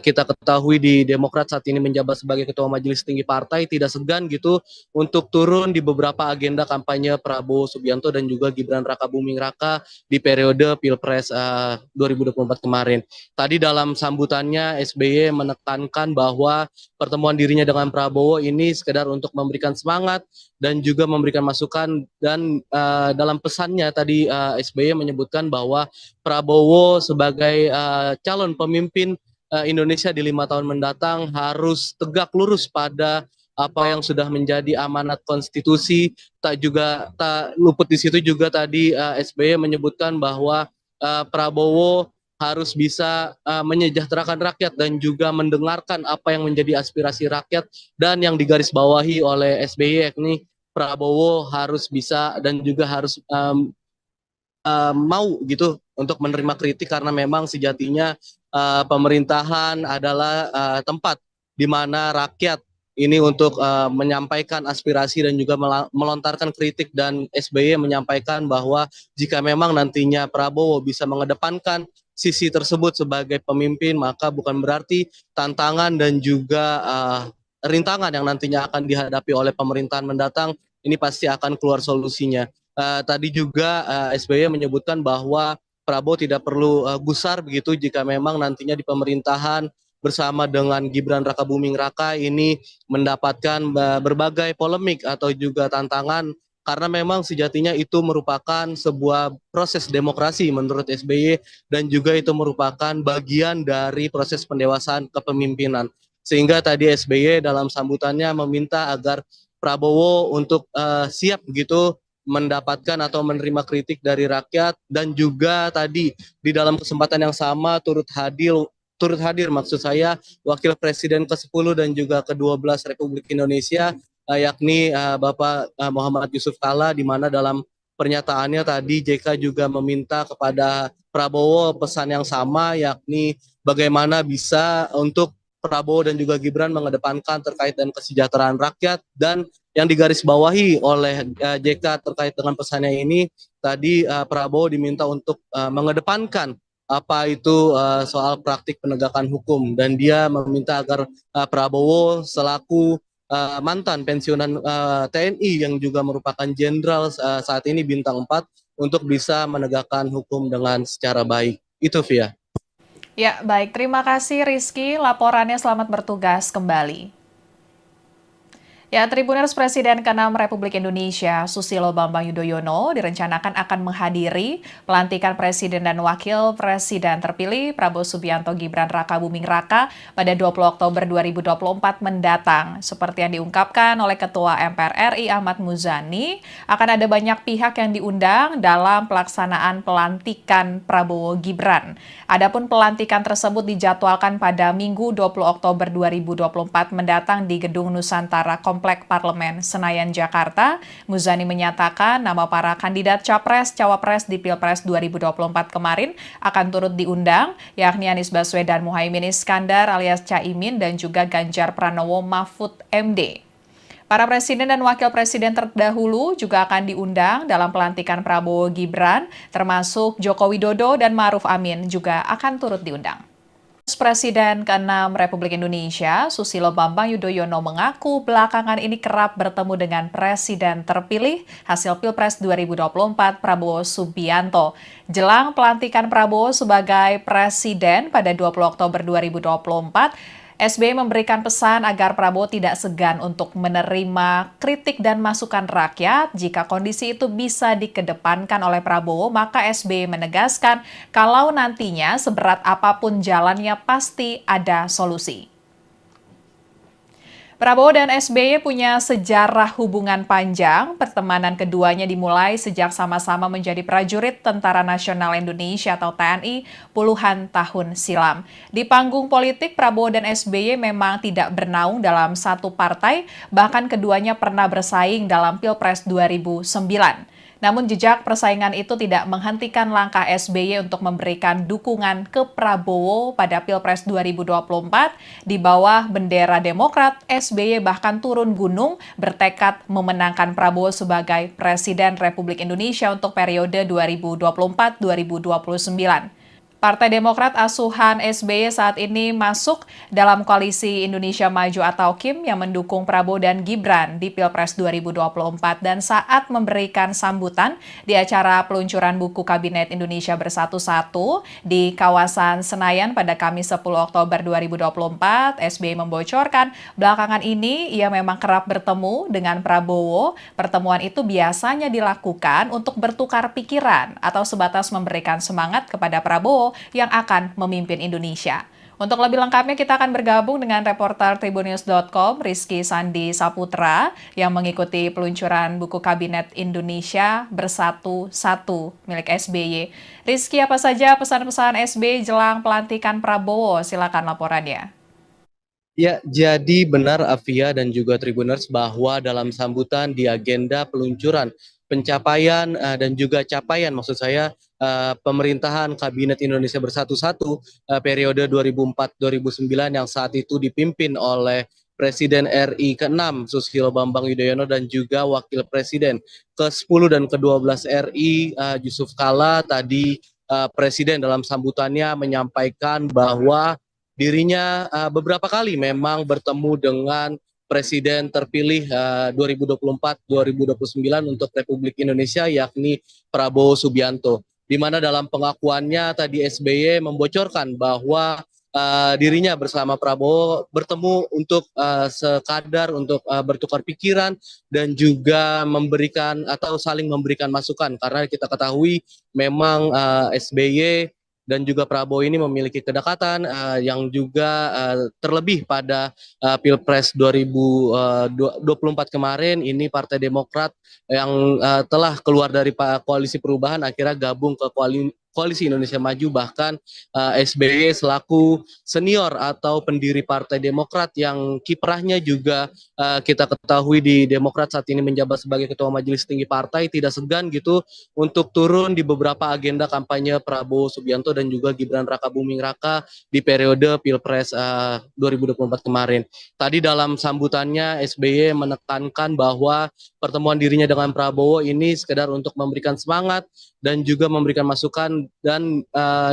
kita ketahui di Demokrat saat ini menjabat sebagai Ketua Majelis Tinggi Partai, tidak segan gitu untuk turun di beberapa agenda kampanye Prabowo Subianto dan juga Gibran Rakabuming Raka di periode Pilpres 2024 kemarin. Tadi dalam sambutannya SBY menekankan bahwa pertemuan dirinya dengan Prabowo ini sekedar untuk memberikan semangat dan juga memberikan masukan dan dalam pesannya tadi SBY menyebutkan bahwa Prabowo sebagai calon pemimpin Indonesia di 5 tahun mendatang harus tegak lurus pada apa yang sudah menjadi amanat konstitusi. Tak luput di situ juga tadi SBY menyebutkan bahwa Prabowo harus bisa menyejahterakan rakyat dan juga mendengarkan apa yang menjadi aspirasi rakyat, dan yang digarisbawahi oleh SBY yakni Prabowo harus bisa dan juga harus mau gitu untuk menerima kritik karena memang sejatinya pemerintahan adalah tempat di mana rakyat ini untuk menyampaikan aspirasi dan juga melontarkan kritik, dan SBY menyampaikan bahwa jika memang nantinya Prabowo bisa mengedepankan sisi tersebut sebagai pemimpin, maka bukan berarti tantangan dan juga rintangan yang nantinya akan dihadapi oleh pemerintahan mendatang ini pasti akan keluar solusinya. Tadi juga SBY menyebutkan bahwa Prabowo tidak perlu gusar begitu jika memang nantinya di pemerintahan bersama dengan Gibran Rakabuming Raka ini mendapatkan berbagai polemik atau juga tantangan karena memang sejatinya itu merupakan sebuah proses demokrasi menurut SBY dan juga itu merupakan bagian dari proses pendewasaan kepemimpinan. Sehingga tadi SBY dalam sambutannya meminta agar Prabowo untuk siap begitu mendapatkan atau menerima kritik dari rakyat dan juga tadi di dalam kesempatan yang sama turut hadir maksud saya Wakil Presiden ke-10 dan juga ke-12 Republik Indonesia yakni Bapak Muhammad Yusuf Kalla di mana dalam pernyataannya tadi JK juga meminta kepada Prabowo pesan yang sama yakni bagaimana bisa untuk Prabowo dan juga Gibran mengedepankan terkait dengan kesejahteraan rakyat dan yang digarisbawahi oleh JK terkait dengan pesannya ini tadi Prabowo diminta untuk mengedepankan apa itu soal praktik penegakan hukum dan dia meminta agar Prabowo selaku mantan pensiunan TNI yang juga merupakan jenderal saat ini bintang 4 untuk bisa menegakkan hukum dengan secara baik. Itu Via. Ya, baik. Terima kasih Rizky. Laporannya selamat bertugas kembali. Ya, Tribuners Presiden ke-6 Republik Indonesia, Susilo Bambang Yudhoyono, direncanakan akan menghadiri pelantikan Presiden dan Wakil Presiden terpilih Prabowo Subianto Gibran Rakabuming Raka pada 20 Oktober 2024 mendatang. Seperti yang diungkapkan oleh Ketua MPR RI Ahmad Muzani, akan ada banyak pihak yang diundang dalam pelaksanaan pelantikan Prabowo Gibran. Adapun pelantikan tersebut dijadwalkan pada Minggu 20 Oktober 2024 mendatang di Gedung Nusantara Komplek Parlemen Senayan, Jakarta. Muzani menyatakan nama para kandidat Capres-Cawapres di Pilpres 2024 kemarin akan turut diundang, yakni Anies Baswedan Muhaimin Iskandar alias Caimin dan juga Ganjar Pranowo Mahfud MD. Para presiden dan wakil presiden terdahulu juga akan diundang dalam pelantikan Prabowo Gibran, termasuk Joko Widodo dan Ma'ruf Amin juga akan turut diundang. Presiden ke-6 Republik Indonesia, Susilo Bambang Yudhoyono mengaku belakangan ini kerap bertemu dengan Presiden terpilih hasil Pilpres 2024 Prabowo Subianto. Jelang pelantikan Prabowo sebagai Presiden pada 20 Oktober 2024, SBY memberikan pesan agar Prabowo tidak segan untuk menerima kritik dan masukan rakyat. Jika kondisi itu bisa dikedepankan oleh Prabowo, maka SBY menegaskan kalau nantinya seberat apapun jalannya pasti ada solusi. Prabowo dan SBY punya sejarah hubungan panjang. Pertemanan keduanya dimulai sejak sama-sama menjadi prajurit Tentara Nasional Indonesia atau TNI puluhan tahun silam. Di panggung politik, Prabowo dan SBY memang tidak bernaung dalam satu partai, bahkan keduanya pernah bersaing dalam Pilpres 2009. Namun jejak persaingan itu tidak menghentikan langkah SBY untuk memberikan dukungan ke Prabowo pada Pilpres 2024. Di bawah bendera Demokrat, SBY bahkan turun gunung bertekad memenangkan Prabowo sebagai Presiden Republik Indonesia untuk periode 2024-2029. Partai Demokrat asuhan SBY saat ini masuk dalam koalisi Indonesia Maju atau KIM yang mendukung Prabowo dan Gibran di Pilpres 2024 dan saat memberikan sambutan di acara peluncuran buku Kabinet Indonesia Bersatu 1 di kawasan Senayan pada Kamis 10 Oktober 2024, SBY membocorkan belakangan ini ia memang kerap bertemu dengan Prabowo. Pertemuan itu biasanya dilakukan untuk bertukar pikiran atau sebatas memberikan semangat kepada Prabowo yang akan memimpin Indonesia. Untuk lebih lengkapnya kita akan bergabung dengan reporter Tribunnews.com Rizky Sandi Saputra yang mengikuti peluncuran buku Kabinet Indonesia Bersatu 1 milik SBY. Rizky, apa saja pesan-pesan SBY jelang pelantikan Prabowo? Silakan laporannya. Ya, jadi benar Afia dan juga Tribuners bahwa dalam sambutan di agenda peluncuran pencapaian dan juga capaian maksud saya pemerintahan Kabinet Indonesia Bersatu periode 2004-2009 yang saat itu dipimpin oleh Presiden RI ke-6 Susilo Bambang Yudhoyono dan juga Wakil Presiden ke-10 dan ke-12 RI Yusuf Kalla tadi Presiden dalam sambutannya menyampaikan bahwa dirinya beberapa kali memang bertemu dengan Presiden terpilih 2024-2029 untuk Republik Indonesia, yakni Prabowo Subianto. Di mana dalam pengakuannya tadi SBY membocorkan bahwa dirinya bersama Prabowo bertemu untuk sekadar untuk bertukar pikiran dan juga memberikan atau saling memberikan masukan, karena kita ketahui memang SBY dan juga Prabowo ini memiliki kedekatan yang juga terlebih pada Pilpres 2024 kemarin. Ini Partai Demokrat yang telah keluar dari Koalisi Perubahan akhirnya gabung ke Koalisi Indonesia Maju. Bahkan SBY selaku senior atau pendiri Partai Demokrat yang kiprahnya juga kita ketahui di Demokrat saat ini menjabat sebagai Ketua Majelis Tinggi Partai, tidak segan gitu untuk turun di beberapa agenda kampanye Prabowo Subianto dan juga Gibran Rakabuming Raka di periode Pilpres 2024 kemarin. Tadi dalam sambutannya SBY menekankan bahwa pertemuan dirinya dengan Prabowo ini sekedar untuk memberikan semangat dan juga memberikan masukan, dan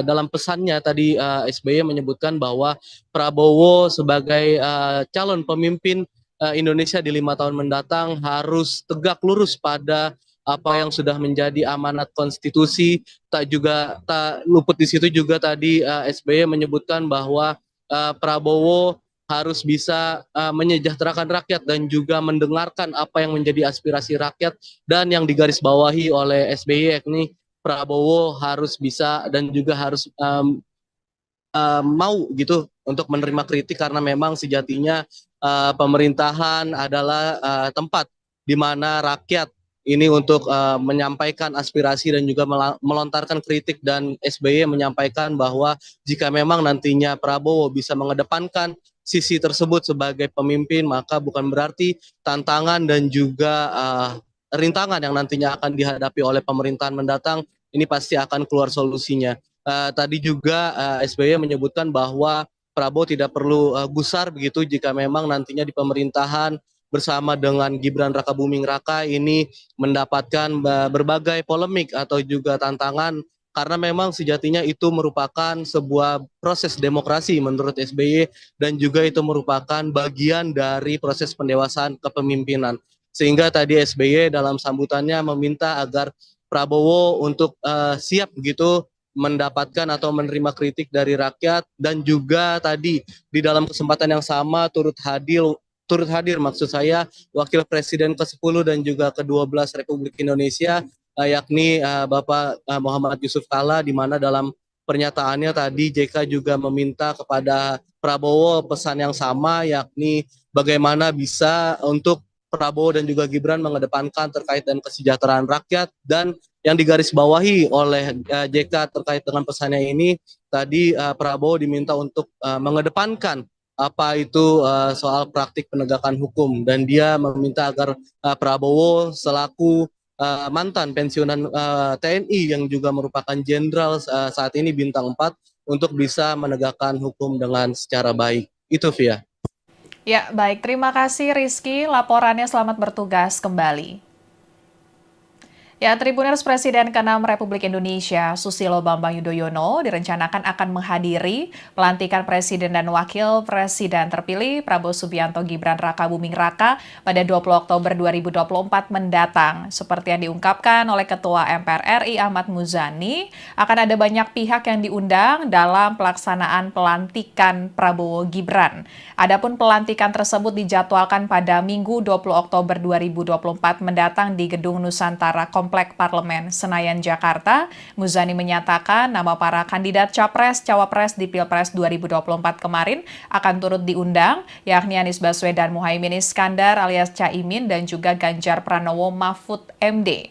dalam pesannya tadi SBY menyebutkan bahwa Prabowo sebagai calon pemimpin Indonesia di 5 tahun mendatang harus tegak lurus pada apa yang sudah menjadi amanat konstitusi. Tak luput di situ juga tadi SBY menyebutkan bahwa Prabowo harus bisa menyejahterakan rakyat dan juga mendengarkan apa yang menjadi aspirasi rakyat, dan yang digarisbawahi oleh SBY yakni Prabowo harus bisa dan juga harus mau gitu untuk menerima kritik, karena memang sejatinya pemerintahan adalah tempat di mana rakyat ini untuk menyampaikan aspirasi dan juga melontarkan kritik. Dan SBY menyampaikan bahwa jika memang nantinya Prabowo bisa mengedepankan sisi tersebut sebagai pemimpin, maka bukan berarti tantangan dan juga rintangan yang nantinya akan dihadapi oleh pemerintahan mendatang ini pasti akan keluar solusinya. Tadi juga SBY menyebutkan bahwa Prabowo tidak perlu gusar begitu jika memang nantinya di pemerintahan bersama dengan Gibran Rakabuming Raka ini mendapatkan berbagai polemik atau juga tantangan, karena memang sejatinya itu merupakan sebuah proses demokrasi menurut SBY, dan juga itu merupakan bagian dari proses pendewasaan kepemimpinan. Sehingga tadi SBY dalam sambutannya meminta agar Prabowo untuk siap begitu mendapatkan atau menerima kritik dari rakyat, dan juga tadi di dalam kesempatan yang sama turut hadir maksud saya Wakil Presiden ke-10 dan juga ke-12 Republik Indonesia yakni Bapak Muhammad Yusuf Kalla, di mana dalam pernyataannya tadi JK juga meminta kepada Prabowo pesan yang sama, yakni bagaimana bisa untuk Prabowo dan juga Gibran mengedepankan terkait dengan kesejahteraan rakyat. Dan yang digarisbawahi oleh JK terkait dengan pesannya ini tadi Prabowo diminta untuk mengedepankan apa itu soal praktik penegakan hukum, dan dia meminta agar Prabowo selaku mantan pensiunan TNI yang juga merupakan jenderal saat ini bintang 4 untuk bisa menegakkan hukum dengan secara baik. Itu Via. Ya, baik. Terima kasih Rizky. Laporannya, selamat bertugas kembali. Ya, Tribuners Presiden ke-6 Republik Indonesia, Susilo Bambang Yudhoyono, direncanakan akan menghadiri pelantikan Presiden dan Wakil Presiden terpilih Prabowo Subianto Gibran Rakabuming Raka pada 20 Oktober 2024 mendatang. Seperti yang diungkapkan oleh Ketua MPR RI Ahmad Muzani, akan ada banyak pihak yang diundang dalam pelaksanaan pelantikan Prabowo Gibran. Adapun pelantikan tersebut dijadwalkan pada Minggu 20 Oktober 2024 mendatang di Gedung Nusantara Komplek Parlemen Senayan, Jakarta. Muzani menyatakan nama para kandidat Capres-Cawapres di Pilpres 2024 kemarin akan turut diundang, yakni Anies Baswedan Muhaimin Iskandar alias Caimin dan juga Ganjar Pranowo Mahfud MD.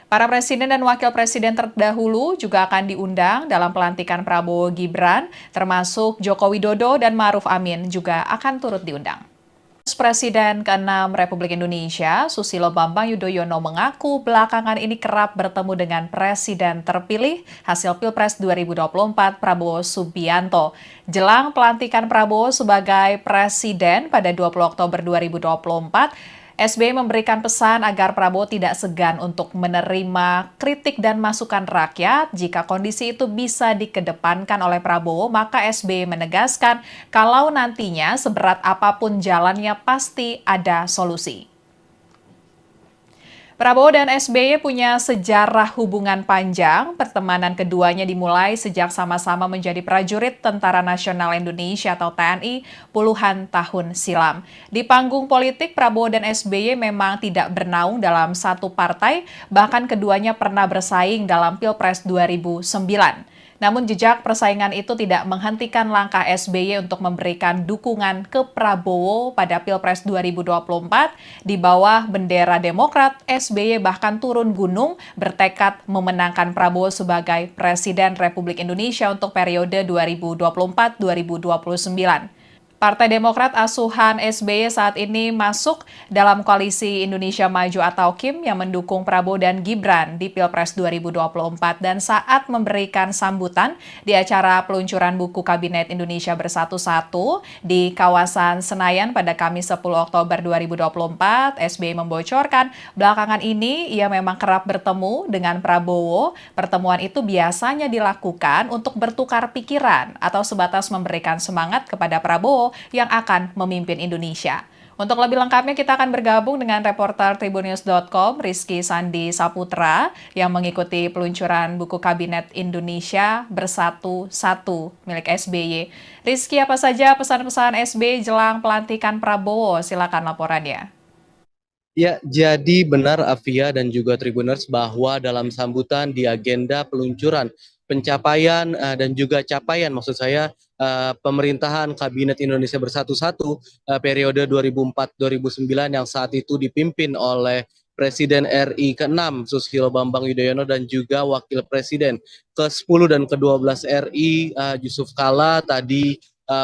Para presiden dan wakil presiden terdahulu juga akan diundang dalam pelantikan Prabowo Gibran, termasuk Joko Widodo dan Ma'ruf Amin juga akan turut diundang. Presiden ke-6 Republik Indonesia, Susilo Bambang Yudhoyono mengaku belakangan ini kerap bertemu dengan Presiden terpilih hasil Pilpres 2024 Prabowo Subianto. Jelang pelantikan Prabowo sebagai Presiden pada 20 Oktober 2024, SBY memberikan pesan agar Prabowo tidak segan untuk menerima kritik dan masukan rakyat. Jika kondisi itu bisa dikedepankan oleh Prabowo, maka SBY menegaskan kalau nantinya seberat apapun jalannya pasti ada solusi. Prabowo dan SBY punya sejarah hubungan panjang. Pertemanan keduanya dimulai sejak sama-sama menjadi prajurit Tentara Nasional Indonesia atau TNI puluhan tahun silam. Di panggung politik, Prabowo dan SBY memang tidak bernaung dalam satu partai, bahkan keduanya pernah bersaing dalam Pilpres 2009. Namun jejak persaingan itu tidak menghentikan langkah SBY untuk memberikan dukungan ke Prabowo pada Pilpres 2024. Di bawah bendera Demokrat, SBY bahkan turun gunung bertekad memenangkan Prabowo sebagai Presiden Republik Indonesia untuk periode 2024-2029. Partai Demokrat asuhan SBY saat ini masuk dalam koalisi Indonesia Maju atau KIM yang mendukung Prabowo dan Gibran di Pilpres 2024 dan saat memberikan sambutan di acara peluncuran buku Kabinet Indonesia Bersatu 1 di kawasan Senayan pada Kamis 10 Oktober 2024, SBY membocorkan belakangan ini ia memang kerap bertemu dengan Prabowo. Pertemuan itu biasanya dilakukan untuk bertukar pikiran atau sebatas memberikan semangat kepada Prabowo yang akan memimpin Indonesia. Untuk lebih lengkapnya kita akan bergabung dengan reporter Tribunnews.com Rizky Sandi Saputra yang mengikuti peluncuran buku Kabinet Indonesia Bersatu 1 milik SBY. Rizky, apa saja pesan-pesan SBY jelang pelantikan Prabowo? Silakan laporannya. Ya, jadi benar Afia dan juga Tribuners bahwa dalam sambutan di agenda peluncuran pencapaian dan juga capaian maksud saya pemerintahan Kabinet Indonesia Bersatu periode 2004-2009 yang saat itu dipimpin oleh Presiden RI ke-6 Susilo Bambang Yudhoyono dan juga Wakil Presiden ke-10 dan ke-12 RI Yusuf Kala tadi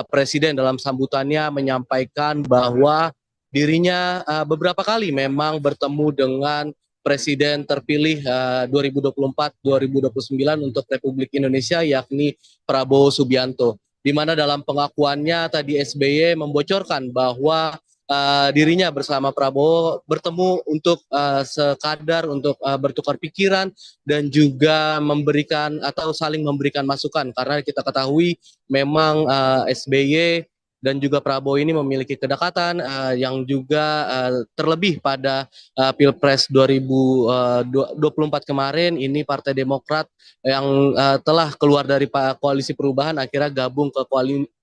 Presiden dalam sambutannya menyampaikan bahwa dirinya beberapa kali memang bertemu dengan Presiden terpilih 2024-2029 untuk Republik Indonesia yakni Prabowo Subianto. Di mana dalam pengakuannya tadi SBY membocorkan bahwa dirinya bersama Prabowo bertemu untuk sekadar untuk bertukar pikiran dan juga memberikan atau saling memberikan masukan karena kita ketahui memang SBY dan juga Prabowo ini memiliki kedekatan yang juga terlebih pada Pilpres 2024 kemarin ini Partai Demokrat yang telah keluar dari koalisi perubahan akhirnya gabung ke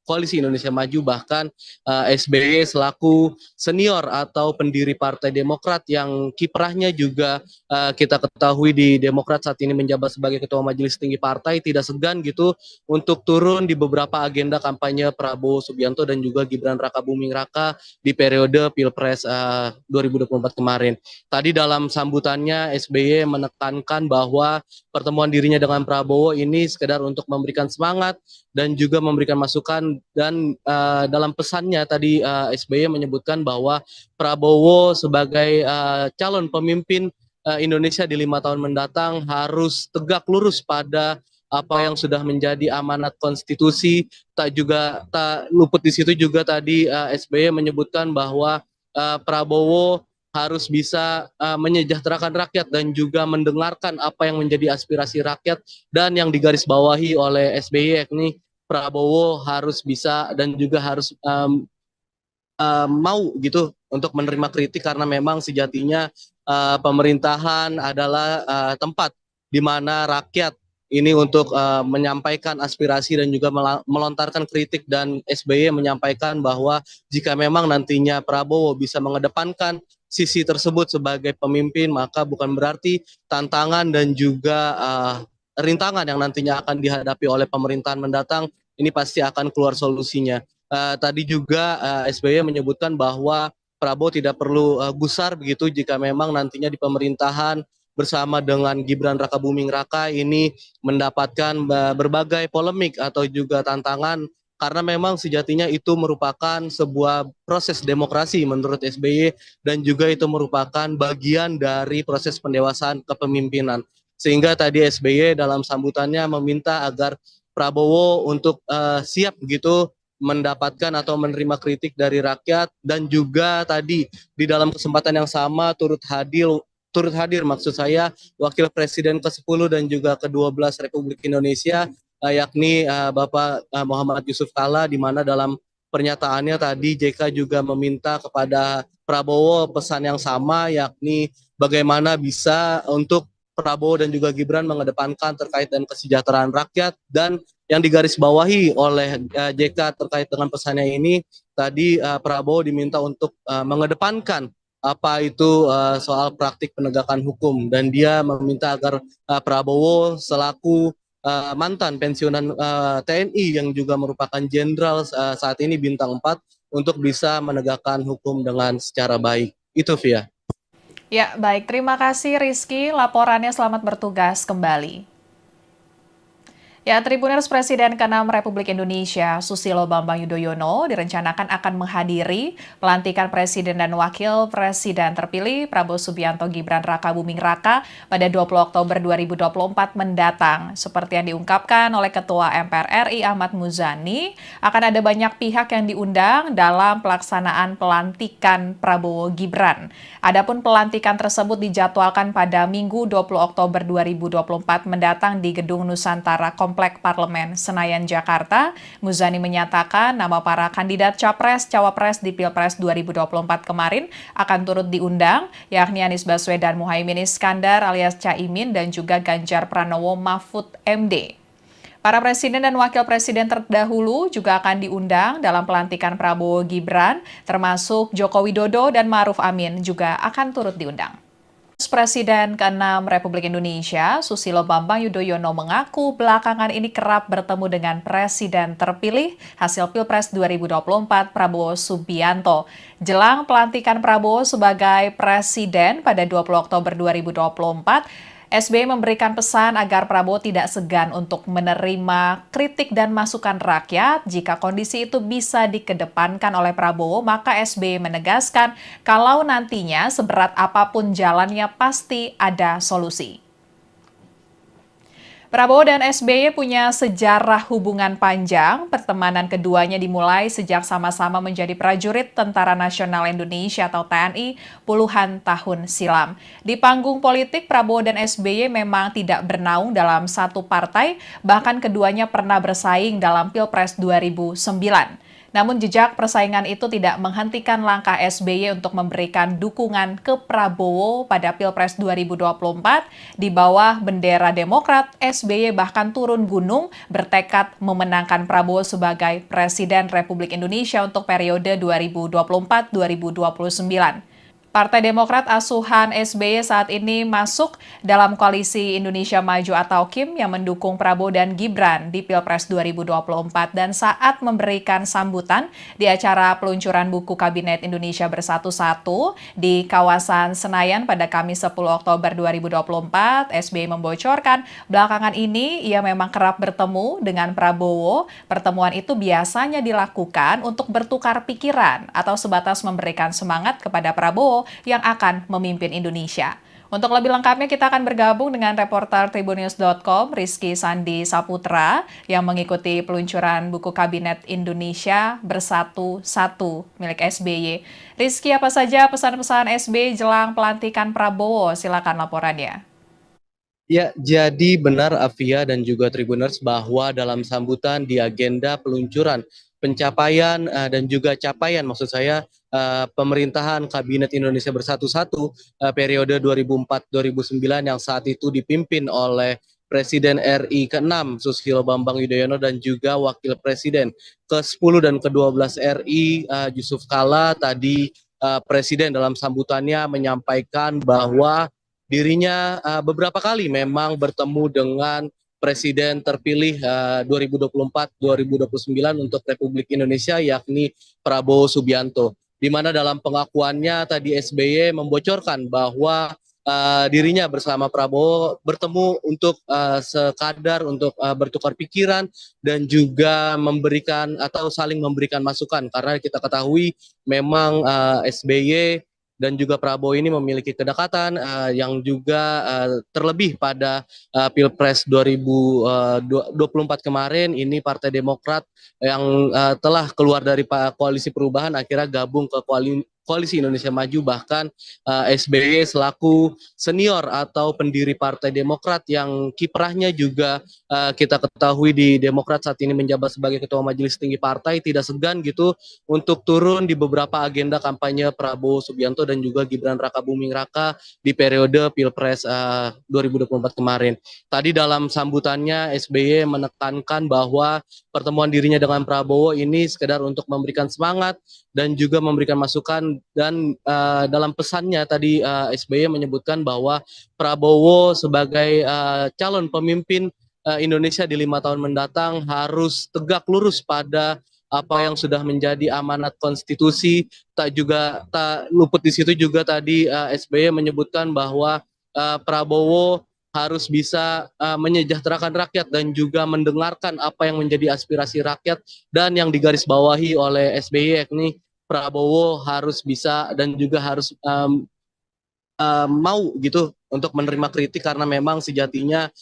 Koalisi Indonesia Maju bahkan SBY selaku senior atau pendiri Partai Demokrat yang kiprahnya juga kita ketahui di Demokrat saat ini menjabat sebagai Ketua Majelis Tinggi Partai tidak segan gitu untuk turun di beberapa agenda kampanye Prabowo Subianto dan juga Gibran Rakabuming Raka di periode Pilpres 2024 kemarin. Tadi dalam sambutannya SBY menekankan bahwa pertemuan dirinya dengan Prabowo ini sekedar untuk memberikan semangat dan juga memberikan masukan dan dalam pesannya tadi SBY menyebutkan bahwa Prabowo sebagai calon pemimpin Indonesia di 5 tahun mendatang harus tegak lurus pada apa yang sudah menjadi amanat konstitusi. Tak luput di situ juga tadi SBY menyebutkan bahwa Prabowo harus bisa menyejahterakan rakyat dan juga mendengarkan apa yang menjadi aspirasi rakyat dan yang digarisbawahi oleh SBY yakni Prabowo harus bisa dan juga harus mau gitu untuk menerima kritik karena memang sejatinya pemerintahan adalah tempat di mana rakyat ini untuk menyampaikan aspirasi dan juga melontarkan kritik dan SBY menyampaikan bahwa jika memang nantinya Prabowo bisa mengedepankan sisi tersebut sebagai pemimpin maka bukan berarti tantangan dan juga rintangan yang nantinya akan dihadapi oleh pemerintahan mendatang ini pasti akan keluar solusinya. Tadi juga SBY menyebutkan bahwa Prabowo tidak perlu gusar begitu jika memang nantinya di pemerintahan bersama dengan Gibran Rakabuming Raka ini mendapatkan berbagai polemik atau juga tantangan karena memang sejatinya itu merupakan sebuah proses demokrasi menurut SBY dan juga itu merupakan bagian dari proses pendewasaan kepemimpinan. Sehingga tadi SBY dalam sambutannya meminta agar Prabowo untuk siap begitu mendapatkan atau menerima kritik dari rakyat, dan juga tadi di dalam kesempatan yang sama turut hadir maksud saya Wakil Presiden ke-10 dan juga ke-12 Republik Indonesia, yakni Bapak Muhammad Yusuf Kalla, di mana dalam pernyataannya tadi JK juga meminta kepada Prabowo pesan yang sama, yakni bagaimana bisa untuk Prabowo dan juga Gibran mengedepankan terkait dengan kesejahteraan rakyat. Dan yang digarisbawahi oleh JK terkait dengan pesannya ini, tadi Prabowo diminta untuk mengedepankan apa itu soal praktik penegakan hukum, dan dia meminta agar Prabowo selaku mantan pensiunan TNI yang juga merupakan jenderal saat ini bintang 4 untuk bisa menegakkan hukum dengan secara baik. Itu Via. Ya, baik. Terima kasih Rizky. Laporannya selamat bertugas kembali. Ya, Tribuners Presiden ke-6 Republik Indonesia, Susilo Bambang Yudhoyono, direncanakan akan menghadiri pelantikan Presiden dan Wakil Presiden terpilih Prabowo Subianto Gibran Raka Buming Raka pada 20 Oktober 2024 mendatang. Seperti yang diungkapkan oleh Ketua MPR RI Ahmad Muzani, akan ada banyak pihak yang diundang dalam pelaksanaan pelantikan Prabowo Gibran. Adapun pelantikan tersebut dijadwalkan pada Minggu 20 Oktober 2024 mendatang di Gedung Nusantara Komplek Parlemen Senayan, Jakarta. Muzani menyatakan nama para kandidat Capres-Cawapres di Pilpres 2024 kemarin akan turut diundang, yakni Anies Baswedan Muhaimin Iskandar alias Caimin dan juga Ganjar Pranowo Mahfud MD. Para presiden dan wakil presiden terdahulu juga akan diundang dalam pelantikan Prabowo Gibran, termasuk Joko Widodo dan Ma'ruf Amin juga akan turut diundang. Presiden ke-6 Republik Indonesia, Susilo Bambang Yudhoyono mengaku belakangan ini kerap bertemu dengan Presiden terpilih hasil Pilpres 2024 Prabowo Subianto. Jelang pelantikan Prabowo sebagai Presiden pada 20 Oktober 2024, SBY memberikan pesan agar Prabowo tidak segan untuk menerima kritik dan masukan rakyat. Jika kondisi itu bisa dikedepankan oleh Prabowo, maka SBY menegaskan kalau nantinya seberat apapun jalannya pasti ada solusi. Prabowo dan SBY punya sejarah hubungan panjang. Pertemanan keduanya dimulai sejak sama-sama menjadi prajurit Tentara Nasional Indonesia atau TNI puluhan tahun silam. Di panggung politik, Prabowo dan SBY memang tidak bernaung dalam satu partai, bahkan keduanya pernah bersaing dalam Pilpres 2009. Namun jejak persaingan itu tidak menghentikan langkah SBY untuk memberikan dukungan ke Prabowo pada Pilpres 2024. Di bawah bendera Demokrat, SBY bahkan turun gunung bertekad memenangkan Prabowo sebagai Presiden Republik Indonesia untuk periode 2024-2029. Partai Demokrat asuhan SBY saat ini masuk dalam koalisi Indonesia Maju atau KIM yang mendukung Prabowo dan Gibran di Pilpres 2024, dan saat memberikan sambutan di acara peluncuran buku Kabinet Indonesia Bersatu 1 di kawasan Senayan pada Kamis 10 Oktober 2024, SBY membocorkan belakangan ini ia memang kerap bertemu dengan Prabowo. Pertemuan itu biasanya dilakukan untuk bertukar pikiran atau sebatas memberikan semangat kepada Prabowo yang akan memimpin Indonesia. Untuk lebih lengkapnya kita akan bergabung dengan reporter Tribunnews.com Rizky Sandi Saputra yang mengikuti peluncuran buku Kabinet Indonesia Bersatu 1 milik SBY. Rizky, apa saja pesan-pesan SBY jelang pelantikan Prabowo? Silakan laporannya. Ya, jadi benar Afia dan juga Tribuners bahwa dalam sambutan di agenda peluncuran pencapaian dan juga capaian maksud saya pemerintahan Kabinet Indonesia Bersatu 1 periode 2004-2009 yang saat itu dipimpin oleh Presiden RI ke-6 Susilo Bambang Yudhoyono dan juga Wakil Presiden ke-10 dan ke-12 RI Yusuf Kalla. Tadi Presiden dalam sambutannya menyampaikan bahwa dirinya beberapa kali memang bertemu dengan Presiden terpilih 2024-2029 untuk Republik Indonesia, yakni Prabowo Subianto. Di mana dalam pengakuannya tadi SBY membocorkan bahwa dirinya bersama Prabowo bertemu untuk sekadar untuk bertukar pikiran dan juga memberikan atau saling memberikan masukan, karena kita ketahui memang SBY dan juga Prabowo ini memiliki kedekatan yang juga terlebih pada Pilpres 2024 kemarin ini Partai Demokrat yang telah keluar dari koalisi perubahan akhirnya gabung ke Koalisi Indonesia Maju, bahkan SBY selaku senior atau pendiri Partai Demokrat yang kiprahnya juga kita ketahui di Demokrat saat ini menjabat sebagai Ketua Majelis Tinggi Partai, tidak segan gitu untuk turun di beberapa agenda kampanye Prabowo Subianto dan juga Gibran Rakabuming Raka di periode Pilpres 2024 kemarin. Tadi dalam sambutannya SBY menekankan bahwa pertemuan dirinya dengan Prabowo ini sekedar untuk memberikan semangat dan juga memberikan masukan, dan dalam pesannya tadi SBY menyebutkan bahwa Prabowo sebagai calon pemimpin Indonesia di 5 tahun mendatang harus tegak lurus pada apa yang sudah menjadi amanat konstitusi. Tak luput di situ juga tadi SBY menyebutkan bahwa Prabowo harus bisa menyejahterakan rakyat dan juga mendengarkan apa yang menjadi aspirasi rakyat, dan yang digarisbawahi oleh SBY yakni Prabowo harus bisa dan juga harus mau gitu untuk menerima kritik, karena memang sejatinya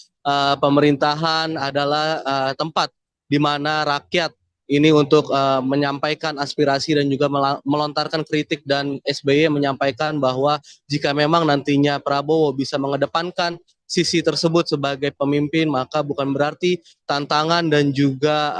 pemerintahan adalah tempat di mana rakyat ini untuk menyampaikan aspirasi dan juga melontarkan kritik, dan SBY menyampaikan bahwa jika memang nantinya Prabowo bisa mengedepankan sisi tersebut sebagai pemimpin, maka bukan berarti tantangan dan juga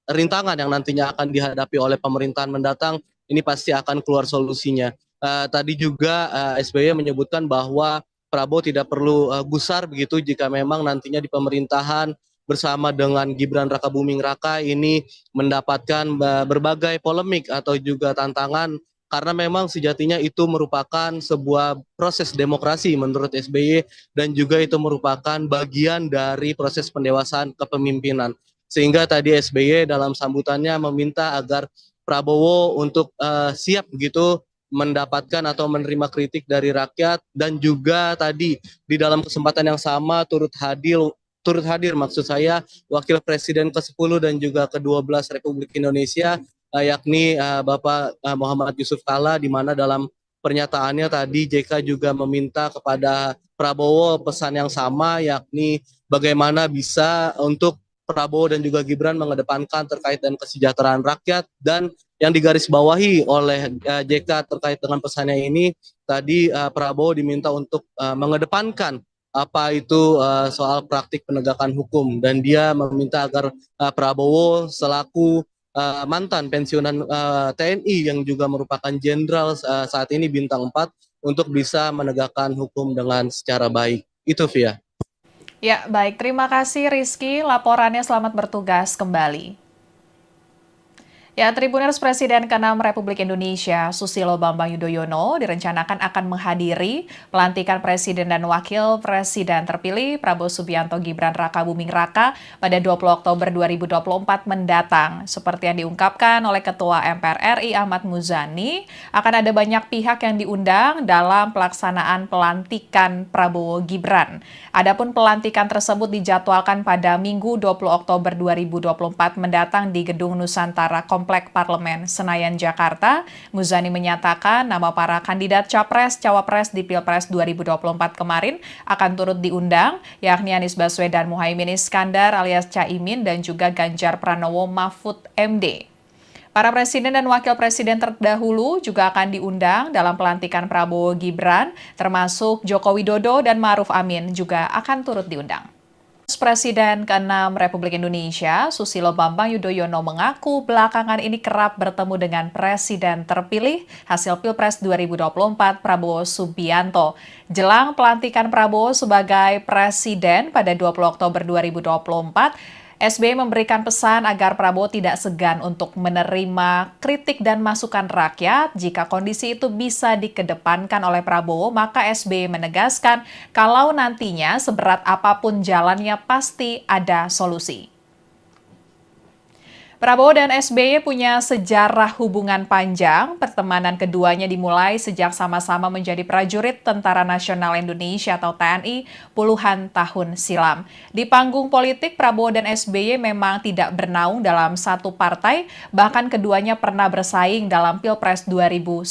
rintangan yang nantinya akan dihadapi oleh pemerintahan mendatang ini pasti akan keluar solusinya. Tadi juga SBY menyebutkan bahwa Prabowo tidak perlu gusar begitu jika memang nantinya di pemerintahan bersama dengan Gibran Rakabuming Raka ini mendapatkan berbagai polemik atau juga tantangan, karena memang sejatinya itu merupakan sebuah proses demokrasi menurut SBY, dan juga itu merupakan bagian dari proses pendewasaan kepemimpinan. Sehingga tadi SBY dalam sambutannya meminta agar Prabowo untuk siap begitu mendapatkan atau menerima kritik dari rakyat, dan juga tadi di dalam kesempatan yang sama turut hadir maksud saya Wakil Presiden ke-10 dan juga ke-12 Republik Indonesia yakni Bapak Muhammad Yusuf Kalla, di mana dalam pernyataannya tadi JK juga meminta kepada Prabowo pesan yang sama, yakni bagaimana bisa untuk Prabowo dan juga Gibran mengedepankan terkait dengan kesejahteraan rakyat, dan yang digarisbawahi oleh JK terkait dengan pesannya ini tadi Prabowo diminta untuk mengedepankan apa itu soal praktik penegakan hukum, dan dia meminta agar Prabowo selaku mantan pensiunan TNI yang juga merupakan jenderal saat ini bintang 4 untuk bisa menegakkan hukum dengan secara baik. Itu Via. Ya, baik. Terima kasih Rizky. Laporannya, selamat bertugas kembali. Ya, Tribuners Presiden ke-6 Republik Indonesia, Susilo Bambang Yudhoyono, direncanakan akan menghadiri pelantikan Presiden dan Wakil Presiden terpilih Prabowo Subianto Gibran Rakabuming Raka pada 20 Oktober 2024 mendatang. Seperti yang diungkapkan oleh Ketua MPR RI Ahmad Muzani, akan ada banyak pihak yang diundang dalam pelaksanaan pelantikan Prabowo Gibran. Adapun pelantikan tersebut dijadwalkan pada Minggu 20 Oktober 2024 mendatang di Gedung Nusantara Komplek Parlemen Senayan, Jakarta. Muzani menyatakan nama para kandidat Capres-Cawapres di Pilpres 2024 kemarin akan turut diundang, yakni Anies Baswedan Muhaimin Iskandar alias Caimin dan juga Ganjar Pranowo Mahfud MD. Para presiden dan wakil presiden terdahulu juga akan diundang dalam pelantikan Prabowo Gibran, termasuk Joko Widodo dan Ma'ruf Amin juga akan turut diundang. Presiden ke-6 Republik Indonesia, Susilo Bambang Yudhoyono mengaku belakangan ini kerap bertemu dengan Presiden terpilih hasil Pilpres 2024 Prabowo Subianto. Jelang pelantikan Prabowo sebagai Presiden pada 20 Oktober 2024, SBY memberikan pesan agar Prabowo tidak segan untuk menerima kritik dan masukan rakyat. Jika kondisi itu bisa dikedepankan oleh Prabowo, maka SBY menegaskan kalau nantinya seberat apapun jalannya pasti ada solusi. Prabowo dan SBY punya sejarah hubungan panjang. Pertemanan keduanya dimulai sejak sama-sama menjadi prajurit Tentara Nasional Indonesia atau TNI puluhan tahun silam. Di panggung politik, Prabowo dan SBY memang tidak bernaung dalam satu partai, bahkan keduanya pernah bersaing dalam Pilpres 2009.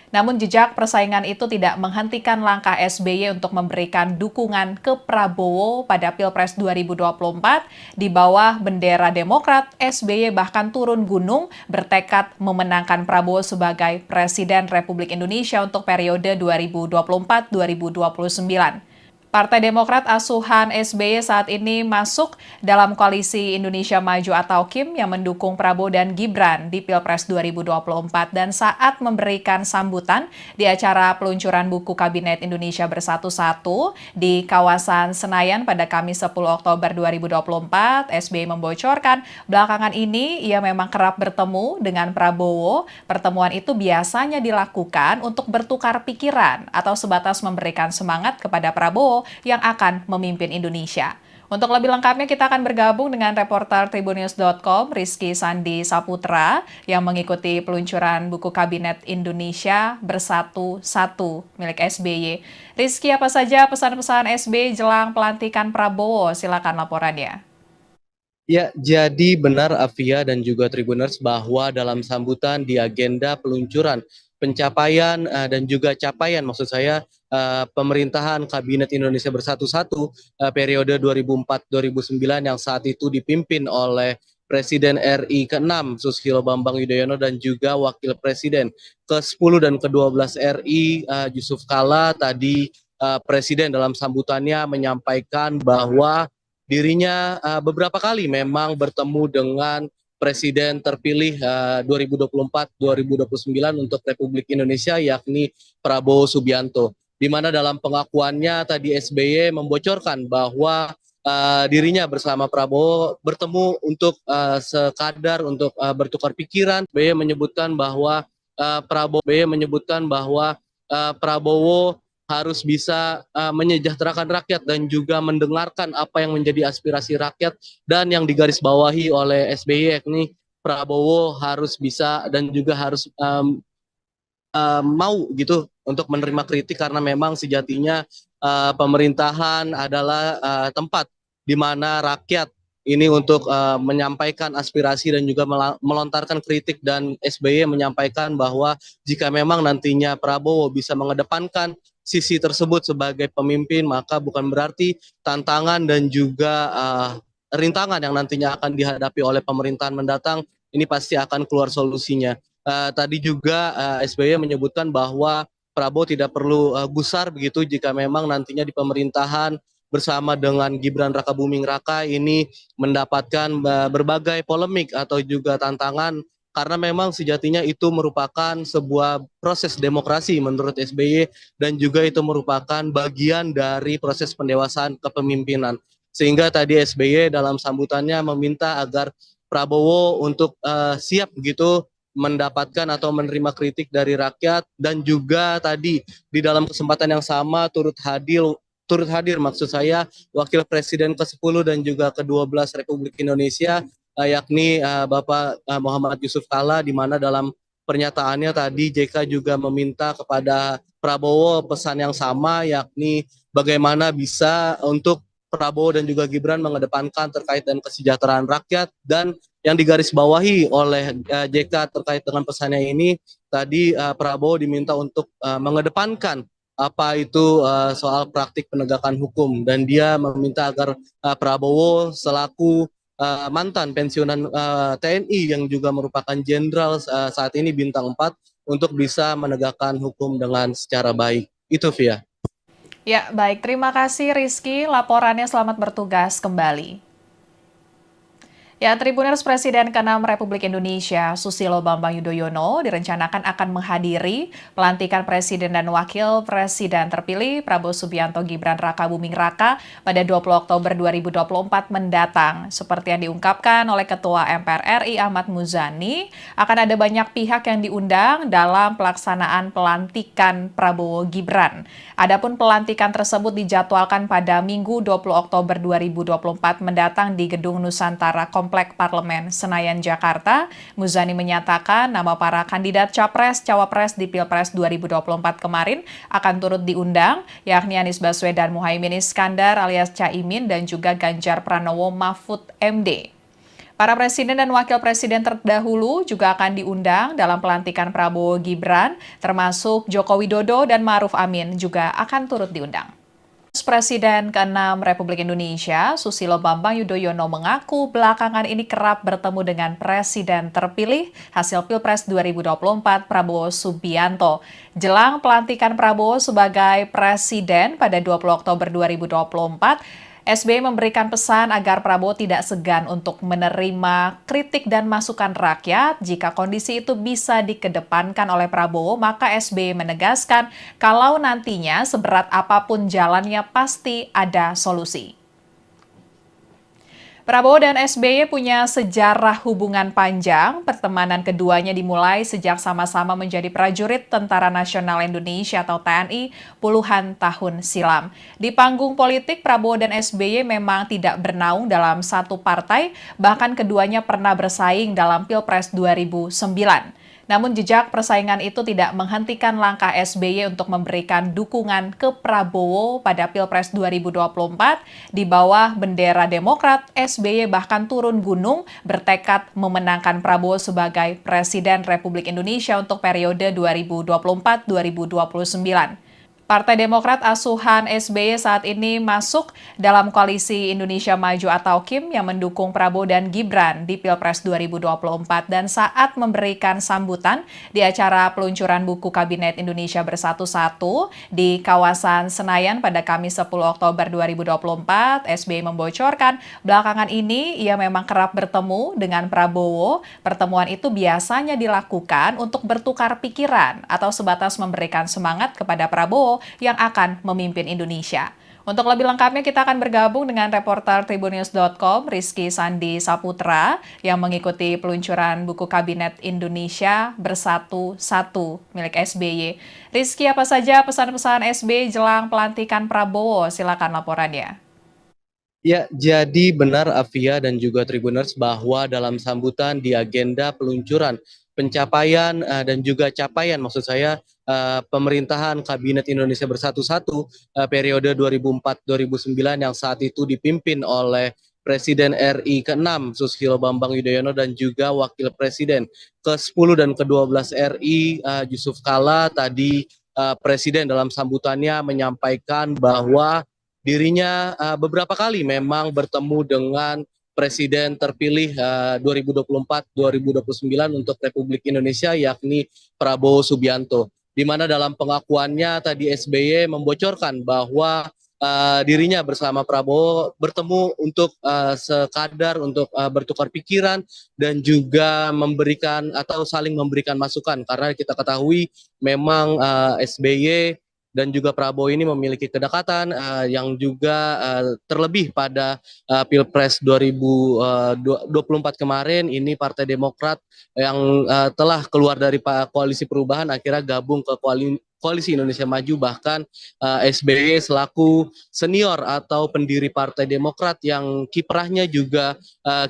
Namun jejak persaingan itu tidak menghentikan langkah SBY untuk memberikan dukungan ke Prabowo pada Pilpres 2024. Di bawah bendera Demokrat, SBY bahkan turun gunung bertekad memenangkan Prabowo sebagai Presiden Republik Indonesia untuk periode 2024-2029. Partai Demokrat asuhan SBY saat ini masuk dalam koalisi Indonesia Maju atau KIM yang mendukung Prabowo dan Gibran di Pilpres 2024 dan saat memberikan sambutan di acara peluncuran buku Kabinet Indonesia Bersatu-Satu di kawasan Senayan pada Kamis 10 Oktober 2024, SBY membocorkan belakangan ini ia memang kerap bertemu dengan Prabowo. Pertemuan itu biasanya dilakukan untuk bertukar pikiran atau sebatas memberikan semangat kepada Prabowo yang akan memimpin Indonesia. Untuk lebih lengkapnya kita akan bergabung dengan reporter Tribunnews.com Rizky Sandi Saputra yang mengikuti peluncuran buku Kabinet Indonesia Bersatu-Satu milik SBY. Rizky, apa saja pesan-pesan SBY jelang pelantikan Prabowo? Silakan laporannya. Ya, jadi benar Afia dan juga Tribuners bahwa dalam sambutan di agenda peluncuran pencapaian dan juga capaian maksud saya pemerintahan Kabinet Indonesia Bersatu-Satu periode 2004-2009 yang saat itu dipimpin oleh Presiden RI ke-6 Susilo Bambang Yudhoyono dan juga Wakil Presiden ke-10 dan ke-12 RI Yusuf Kala. Tadi Presiden dalam sambutannya menyampaikan bahwa dirinya beberapa kali memang bertemu dengan Presiden terpilih 2024-2029 untuk Republik Indonesia yakni Prabowo Subianto. Di mana dalam pengakuannya tadi SBY membocorkan bahwa dirinya bersama Prabowo bertemu untuk sekadar untuk bertukar pikiran. SBY menyebutkan bahwa Prabowo harus bisa menyejahterakan rakyat dan juga mendengarkan apa yang menjadi aspirasi rakyat, dan yang digarisbawahi oleh SBY yakni Prabowo harus bisa dan juga harus mau gitu untuk menerima kritik karena memang sejatinya pemerintahan adalah tempat di mana rakyat ini untuk menyampaikan aspirasi dan juga melontarkan kritik, dan SBY menyampaikan bahwa jika memang nantinya Prabowo bisa mengedepankan sisi tersebut sebagai pemimpin, maka bukan berarti tantangan dan juga rintangan yang nantinya akan dihadapi oleh pemerintahan mendatang ini pasti akan keluar solusinya. Tadi juga SBY menyebutkan bahwa Prabowo tidak perlu gusar begitu jika memang nantinya di pemerintahan bersama dengan Gibran Rakabuming Raka ini mendapatkan berbagai polemik atau juga tantangan, karena memang sejatinya itu merupakan sebuah proses demokrasi menurut SBY dan juga itu merupakan bagian dari proses pendewasaan kepemimpinan. Sehingga tadi SBY dalam sambutannya meminta agar Prabowo untuk siap begitu mendapatkan atau menerima kritik dari rakyat, dan juga tadi di dalam kesempatan yang sama turut hadir maksud saya Wakil Presiden ke-10 dan juga ke-12 Republik Indonesia yakni Bapak Muhammad Yusuf Kala, di mana dalam pernyataannya tadi JK juga meminta kepada Prabowo pesan yang sama, yakni bagaimana bisa untuk Prabowo dan juga Gibran mengedepankan terkait dengan kesejahteraan rakyat, dan yang digarisbawahi oleh JK terkait dengan pesannya ini tadi Prabowo diminta untuk mengedepankan apa itu soal praktik penegakan hukum, dan dia meminta agar Prabowo selaku mantan pensiunan TNI yang juga merupakan jenderal saat ini bintang 4 untuk bisa menegakkan hukum dengan secara baik. Itu Via. Ya, baik. Terima kasih Rizky. Laporannya, selamat bertugas kembali. Ya, Tribuners, Presiden ke-6 Republik Indonesia Susilo Bambang Yudhoyono direncanakan akan menghadiri pelantikan Presiden dan Wakil Presiden terpilih Prabowo Subianto Gibran Rakabuming Raka pada 20 Oktober 2024 mendatang. Seperti yang diungkapkan oleh Ketua MPR RI Ahmad Muzani, akan ada banyak pihak yang diundang dalam pelaksanaan pelantikan Prabowo Gibran. Adapun pelantikan tersebut dijadwalkan pada Minggu 20 Oktober 2024 mendatang di Gedung Nusantara Komplek Parlemen Senayan, Jakarta. Muzani menyatakan nama para kandidat Capres-Cawapres di Pilpres 2024 kemarin akan turut diundang, yakni Anies Baswedan Muhaimin Iskandar alias Caimin dan juga Ganjar Pranowo Mahfud MD. Para presiden dan wakil presiden terdahulu juga akan diundang dalam pelantikan Prabowo Gibran, termasuk Joko Widodo dan Ma'ruf Amin juga akan turut diundang. Presiden ke-6 Republik Indonesia, Susilo Bambang Yudhoyono mengaku belakangan ini kerap bertemu dengan Presiden terpilih hasil Pilpres 2024 Prabowo Subianto. Jelang pelantikan Prabowo sebagai Presiden pada 20 Oktober 2024, SBY memberikan pesan agar Prabowo tidak segan untuk menerima kritik dan masukan rakyat. Jika kondisi itu bisa dikedepankan oleh Prabowo, maka SBY menegaskan kalau nantinya seberat apapun jalannya pasti ada solusi. Prabowo dan SBY punya sejarah hubungan panjang. Pertemanan keduanya dimulai sejak sama-sama menjadi prajurit Tentara Nasional Indonesia atau TNI puluhan tahun silam. Di panggung politik, Prabowo dan SBY memang tidak bernaung dalam satu partai, bahkan keduanya pernah bersaing dalam Pilpres 2009. Namun jejak persaingan itu tidak menghentikan langkah SBY untuk memberikan dukungan ke Prabowo pada Pilpres 2024. Di bawah bendera Demokrat, SBY bahkan turun gunung bertekad memenangkan Prabowo sebagai Presiden Republik Indonesia untuk periode 2024-2029. Partai Demokrat asuhan SBY saat ini masuk dalam koalisi Indonesia Maju atau KIM yang mendukung Prabowo dan Gibran di Pilpres 2024 dan saat memberikan sambutan di acara peluncuran buku Kabinet Indonesia Bersatu-Satu di kawasan Senayan pada Kamis 10 Oktober 2024, SBY membocorkan belakangan ini ia memang kerap bertemu dengan Prabowo. Pertemuan itu biasanya dilakukan untuk bertukar pikiran atau sebatas memberikan semangat kepada Prabowo yang akan memimpin Indonesia. Untuk lebih lengkapnya kita akan bergabung dengan reporter Tribunnews.com Rizky Sandi Saputra yang mengikuti peluncuran buku Kabinet Indonesia Bersatu-Satu milik SBY. Rizky, apa saja pesan-pesan SBY jelang pelantikan Prabowo? Silakan laporannya. Ya, jadi benar Afia dan juga Tribuners bahwa dalam sambutan di agenda peluncuran pencapaian dan juga capaian maksud saya pemerintahan Kabinet Indonesia Bersatu-Satu periode 2004-2009 yang saat itu dipimpin oleh Presiden RI ke-6 Susilo Bambang Yudhoyono dan juga Wakil Presiden ke-10 dan ke-12 RI Yusuf Kala. Tadi Presiden dalam sambutannya menyampaikan bahwa dirinya beberapa kali memang bertemu dengan Presiden terpilih 2024-2029 untuk Republik Indonesia yakni Prabowo Subianto. Di mana dalam pengakuannya tadi SBY membocorkan bahwa dirinya bersama Prabowo bertemu untuk sekadar untuk bertukar pikiran dan juga memberikan atau saling memberikan masukan karena kita ketahui memang SBY dan juga Prabowo ini memiliki kedekatan yang juga terlebih pada Pilpres 2024 kemarin ini Partai Demokrat yang telah keluar dari koalisi perubahan akhirnya gabung ke Koalisi Indonesia Maju, bahkan SBY selaku senior atau pendiri Partai Demokrat yang kiprahnya juga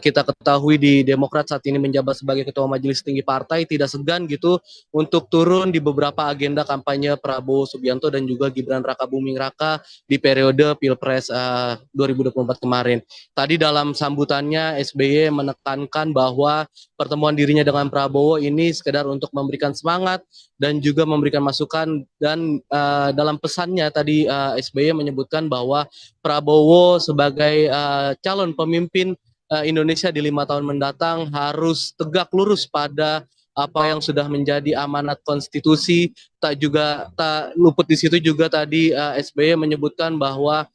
kita ketahui di Demokrat saat ini menjabat sebagai Ketua Majelis Tinggi Partai tidak segan gitu untuk turun di beberapa agenda kampanye Prabowo Subianto dan juga Gibran Rakabuming Raka di periode Pilpres 2024 kemarin. Tadi dalam sambutannya SBY menekankan bahwa pertemuan dirinya dengan Prabowo ini sekedar untuk memberikan semangat dan juga memberikan masukan dan dalam pesannya tadi SBY menyebutkan bahwa Prabowo sebagai calon pemimpin Indonesia di 5 tahun mendatang harus tegak lurus pada apa yang sudah menjadi amanat konstitusi. Tak luput di situ juga tadi SBY menyebutkan bahwa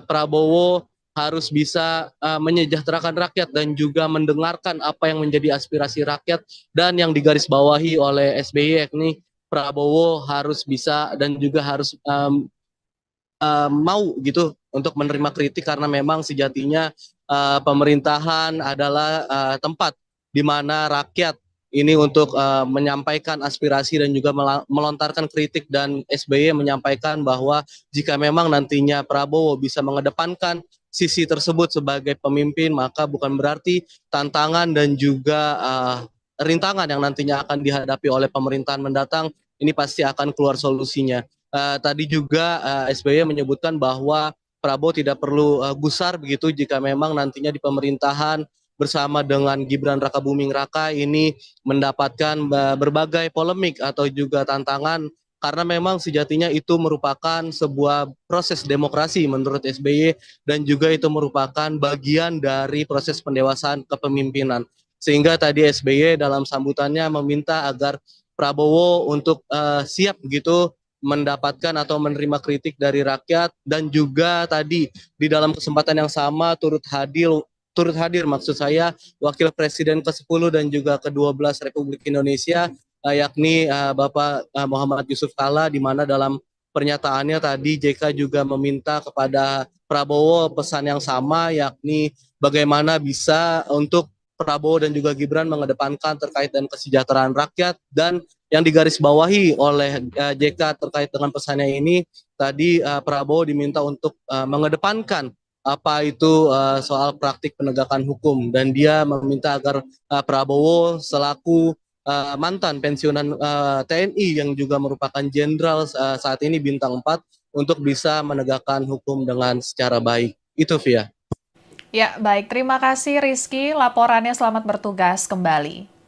Prabowo harus bisa menyejahterakan rakyat dan juga mendengarkan apa yang menjadi aspirasi rakyat dan yang digarisbawahi oleh SBY yakni Prabowo harus bisa dan juga harus mau gitu untuk menerima kritik karena memang sejatinya pemerintahan adalah tempat di mana rakyat ini untuk menyampaikan aspirasi dan juga melontarkan kritik dan SBY menyampaikan bahwa jika memang nantinya Prabowo bisa mengedepankan sisi tersebut sebagai pemimpin maka bukan berarti tantangan dan juga rintangan yang nantinya akan dihadapi oleh pemerintahan mendatang ini pasti akan keluar solusinya. Tadi juga SBY menyebutkan bahwa Prabowo tidak perlu gusar begitu jika memang nantinya di pemerintahan bersama dengan Gibran Rakabuming Raka ini mendapatkan berbagai polemik atau juga tantangan karena memang sejatinya itu merupakan sebuah proses demokrasi menurut SBY dan juga itu merupakan bagian dari proses pendewasaan kepemimpinan. Sehingga tadi SBY dalam sambutannya meminta agar Prabowo untuk siap gitu mendapatkan atau menerima kritik dari rakyat dan juga tadi di dalam kesempatan yang sama turut hadir maksud saya Wakil Presiden ke-10 dan juga ke-12 Republik Indonesia yakni Bapak Muhammad Yusuf Kalla, di mana dalam pernyataannya tadi JK juga meminta kepada Prabowo pesan yang sama, yakni bagaimana bisa untuk Prabowo dan juga Gibran mengedepankan terkait dengan kesejahteraan rakyat, dan yang digarisbawahi oleh JK terkait dengan pesannya ini tadi Prabowo diminta untuk mengedepankan apa itu soal praktik penegakan hukum, dan dia meminta agar Prabowo selaku mantan pensiunan TNI yang juga merupakan jenderal saat ini bintang 4 untuk bisa menegakkan hukum dengan secara baik. Itu Via. Ya, baik. Terima kasih Rizky. Laporannya selamat bertugas kembali.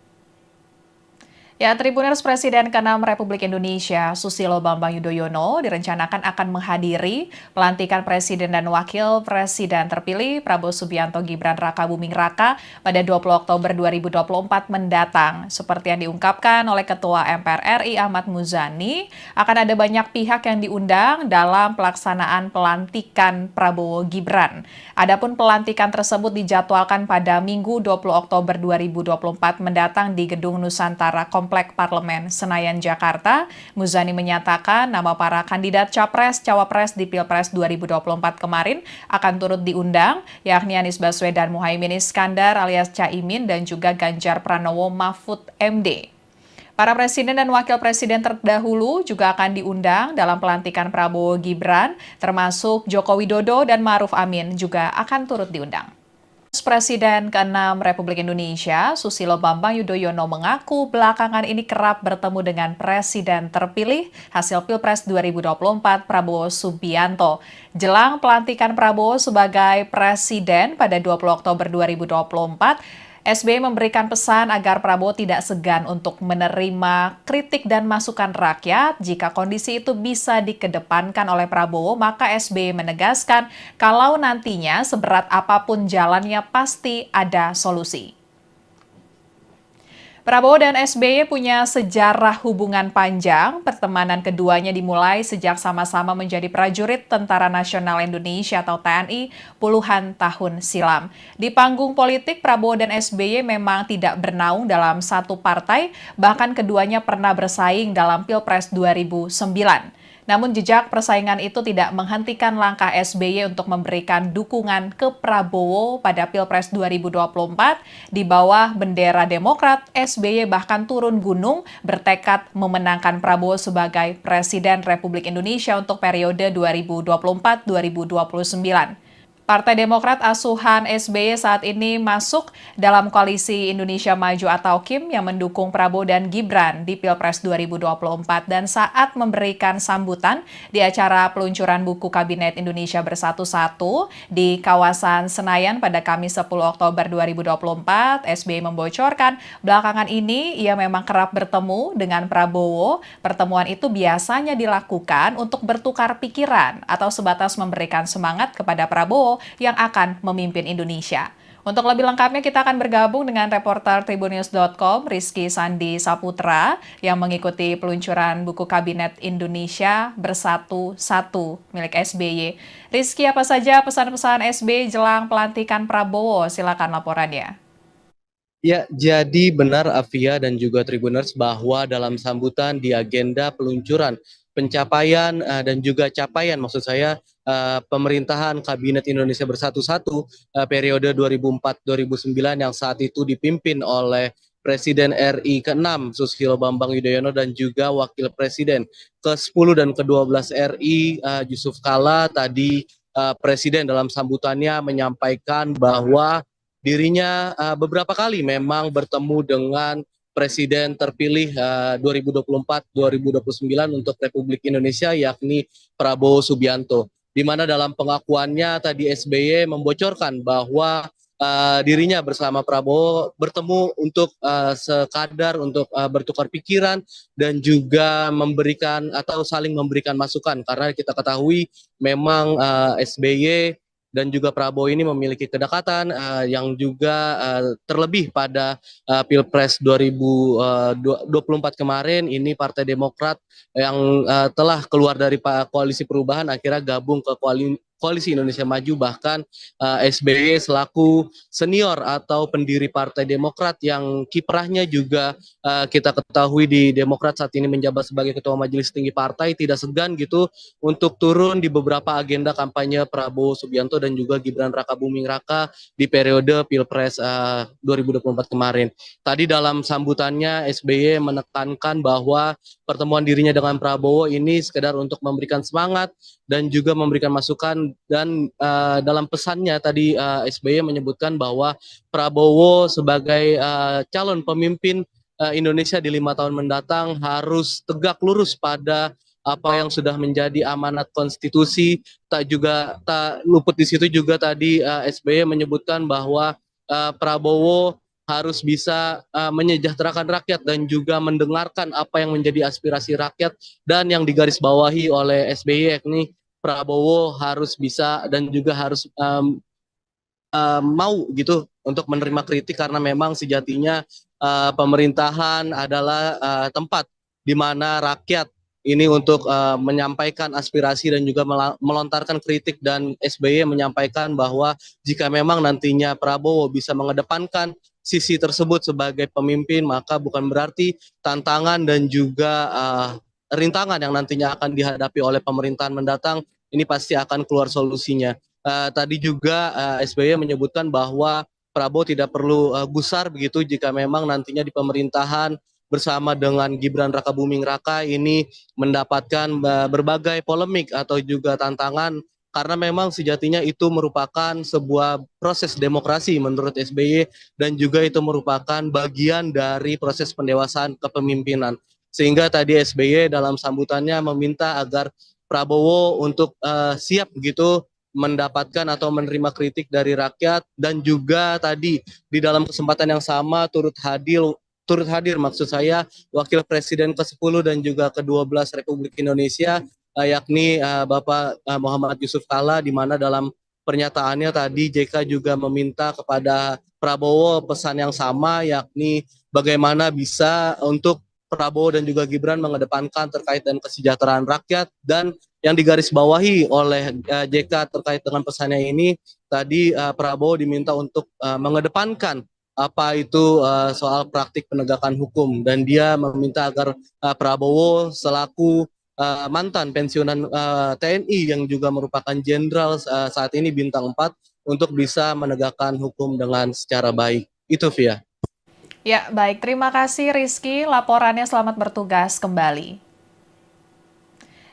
Ya, Tribuners Presiden ke-6 Republik Indonesia, Susilo Bambang Yudhoyono, direncanakan akan menghadiri pelantikan Presiden dan Wakil Presiden terpilih Prabowo Subianto Gibran Rakabuming Raka pada 20 Oktober 2024 mendatang. Seperti yang diungkapkan oleh Ketua MPR RI Ahmad Muzani, akan ada banyak pihak yang diundang dalam pelaksanaan pelantikan Prabowo Gibran. Adapun pelantikan tersebut dijadwalkan pada Minggu 20 Oktober 2024 mendatang di Gedung Nusantara Komplek Parlemen Senayan, Jakarta. Muzani menyatakan nama para kandidat Capres-Cawapres di Pilpres 2024 kemarin akan turut diundang, yakni Anies Baswedan Muhaimin Iskandar alias Caimin dan juga Ganjar Pranowo Mahfud MD. Para presiden dan wakil presiden terdahulu juga akan diundang dalam pelantikan Prabowo Gibran, termasuk Joko Widodo dan Ma'ruf Amin juga akan turut diundang. Presiden ke-6 Republik Indonesia, Susilo Bambang Yudhoyono mengaku belakangan ini kerap bertemu dengan Presiden terpilih hasil Pilpres 2024 Prabowo Subianto. Jelang pelantikan Prabowo sebagai Presiden pada 20 Oktober 2024, SBY memberikan pesan agar Prabowo tidak segan untuk menerima kritik dan masukan rakyat. Jika kondisi itu bisa dikedepankan oleh Prabowo, maka SBY menegaskan kalau nantinya seberat apapun jalannya pasti ada solusi. Prabowo dan SBY punya sejarah hubungan panjang. Pertemanan keduanya dimulai sejak sama-sama menjadi prajurit Tentara Nasional Indonesia atau TNI puluhan tahun silam. Di panggung politik, Prabowo dan SBY memang tidak bernaung dalam satu partai, bahkan keduanya pernah bersaing dalam Pilpres 2009. Namun jejak persaingan itu tidak menghentikan langkah SBY untuk memberikan dukungan ke Prabowo pada Pilpres 2024. Di bawah bendera Demokrat, SBY bahkan turun gunung bertekad memenangkan Prabowo sebagai Presiden Republik Indonesia untuk periode 2024-2029. Partai Demokrat asuhan SBY saat ini masuk dalam koalisi Indonesia Maju atau KIM yang mendukung Prabowo dan Gibran di Pilpres 2024, dan saat memberikan sambutan di acara peluncuran buku Kabinet Indonesia Bersatu-Satu di kawasan Senayan pada Kamis 10 Oktober 2024, SBY membocorkan belakangan ini ia memang kerap bertemu dengan Prabowo. Pertemuan itu biasanya dilakukan untuk bertukar pikiran atau sebatas memberikan semangat kepada Prabowo yang akan memimpin Indonesia. Untuk lebih lengkapnya kita akan bergabung dengan reporter Tribunnews.com Rizky Sandi Saputra yang mengikuti peluncuran buku Kabinet Indonesia Bersatu-Satu milik SBY. Rizky, apa saja pesan-pesan SBY jelang pelantikan Prabowo? Silakan laporannya. Ya, jadi benar Afia dan juga Tribuners bahwa dalam sambutan di agenda peluncuran pencapaian dan juga capaian maksud saya pemerintahan Kabinet Indonesia Bersatu-Satu periode 2004-2009 yang saat itu dipimpin oleh Presiden RI ke-6 Susilo Bambang Yudhoyono dan juga Wakil Presiden ke-10 dan ke-12 RI Yusuf Kalla. Tadi Presiden dalam sambutannya menyampaikan bahwa dirinya beberapa kali memang bertemu dengan Presiden terpilih 2024-2029 untuk Republik Indonesia yakni Prabowo Subianto. Di mana dalam pengakuannya tadi SBY membocorkan bahwa dirinya bersama Prabowo bertemu untuk sekadar untuk bertukar pikiran dan juga memberikan atau saling memberikan masukan, karena kita ketahui memang SBY dan juga Prabowo ini memiliki kedekatan yang juga terlebih pada Pilpres 2024 kemarin. Ini Partai Demokrat yang telah keluar dari koalisi perubahan akhirnya gabung ke Koalisi Indonesia Maju, bahkan SBY selaku senior atau pendiri Partai Demokrat yang kiprahnya juga kita ketahui di Demokrat saat ini menjabat sebagai Ketua Majelis Tinggi Partai, tidak segan gitu untuk turun di beberapa agenda kampanye Prabowo Subianto dan juga Gibran Rakabuming Raka di periode Pilpres 2024 kemarin. Tadi dalam sambutannya SBY menekankan bahwa pertemuan dirinya dengan Prabowo ini sekedar untuk memberikan semangat dan juga memberikan masukan, dan dalam pesannya tadi SBY menyebutkan bahwa Prabowo sebagai calon pemimpin Indonesia di 5 tahun mendatang harus tegak lurus pada apa yang sudah menjadi amanat konstitusi. Tak luput di situ juga tadi SBY menyebutkan bahwa Prabowo harus bisa menyejahterakan rakyat dan juga mendengarkan apa yang menjadi aspirasi rakyat, dan yang digarisbawahi oleh SBY yakni Prabowo harus bisa dan juga harus mau gitu untuk menerima kritik, karena memang sejatinya pemerintahan adalah tempat di mana rakyat ini untuk menyampaikan aspirasi dan juga melontarkan kritik, dan SBY menyampaikan bahwa jika memang nantinya Prabowo bisa mengedepankan sisi tersebut sebagai pemimpin, maka bukan berarti tantangan dan juga rintangan yang nantinya akan dihadapi oleh pemerintahan mendatang ini pasti akan keluar solusinya. Tadi juga SBY menyebutkan bahwa Prabowo tidak perlu gusar begitu jika memang nantinya di pemerintahan bersama dengan Gibran Rakabuming Raka ini mendapatkan berbagai polemik atau juga tantangan, karena memang sejatinya itu merupakan sebuah proses demokrasi menurut SBY, dan juga itu merupakan bagian dari proses pendewasaan kepemimpinan. Sehingga tadi SBY dalam sambutannya meminta agar Prabowo untuk siap begitu mendapatkan atau menerima kritik dari rakyat, dan juga tadi di dalam kesempatan yang sama turut hadir maksud saya Wakil Presiden ke-10 dan juga ke-12 Republik Indonesia yakni Bapak Muhammad Yusuf Kalla, di mana dalam pernyataannya tadi JK juga meminta kepada Prabowo pesan yang sama, yakni bagaimana bisa untuk Prabowo dan juga Gibran mengedepankan terkait dengan kesejahteraan rakyat, dan yang digarisbawahi oleh JK terkait dengan pesannya ini tadi Prabowo diminta untuk mengedepankan apa itu soal praktik penegakan hukum, dan dia meminta agar Prabowo selaku mantan pensiunan TNI yang juga merupakan jenderal saat ini bintang 4 untuk bisa menegakkan hukum dengan secara baik. Itu Via. Ya, baik. Terima kasih Rizky. Laporannya, selamat bertugas kembali.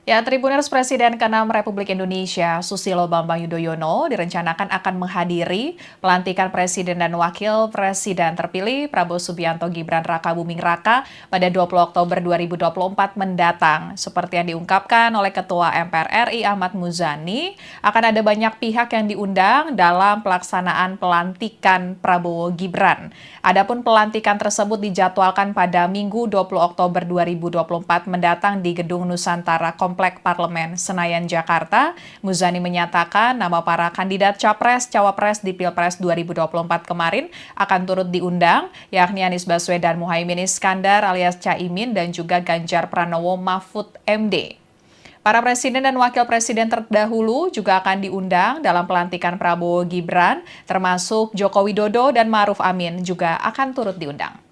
Ya, Tribuners Presiden ke-6 Republik Indonesia, Susilo Bambang Yudhoyono, direncanakan akan menghadiri pelantikan Presiden dan Wakil Presiden terpilih Prabowo Subianto Gibran Rakabuming Raka pada 20 Oktober 2024 mendatang. Seperti yang diungkapkan oleh Ketua MPR RI Ahmad Muzani, akan ada banyak pihak yang diundang dalam pelaksanaan pelantikan Prabowo Gibran. Adapun pelantikan tersebut dijadwalkan pada Minggu 20 Oktober 2024 mendatang di Gedung Nusantara Komplek Parlemen Senayan, Jakarta. Muzani menyatakan nama para kandidat Capres-Cawapres di Pilpres 2024 kemarin akan turut diundang, yakni Anies Baswedan Muhaimin Iskandar alias Caimin dan juga Ganjar Pranowo Mahfud MD. Para presiden dan wakil presiden terdahulu juga akan diundang dalam pelantikan Prabowo Gibran, termasuk Joko Widodo dan Ma'ruf Amin juga akan turut diundang.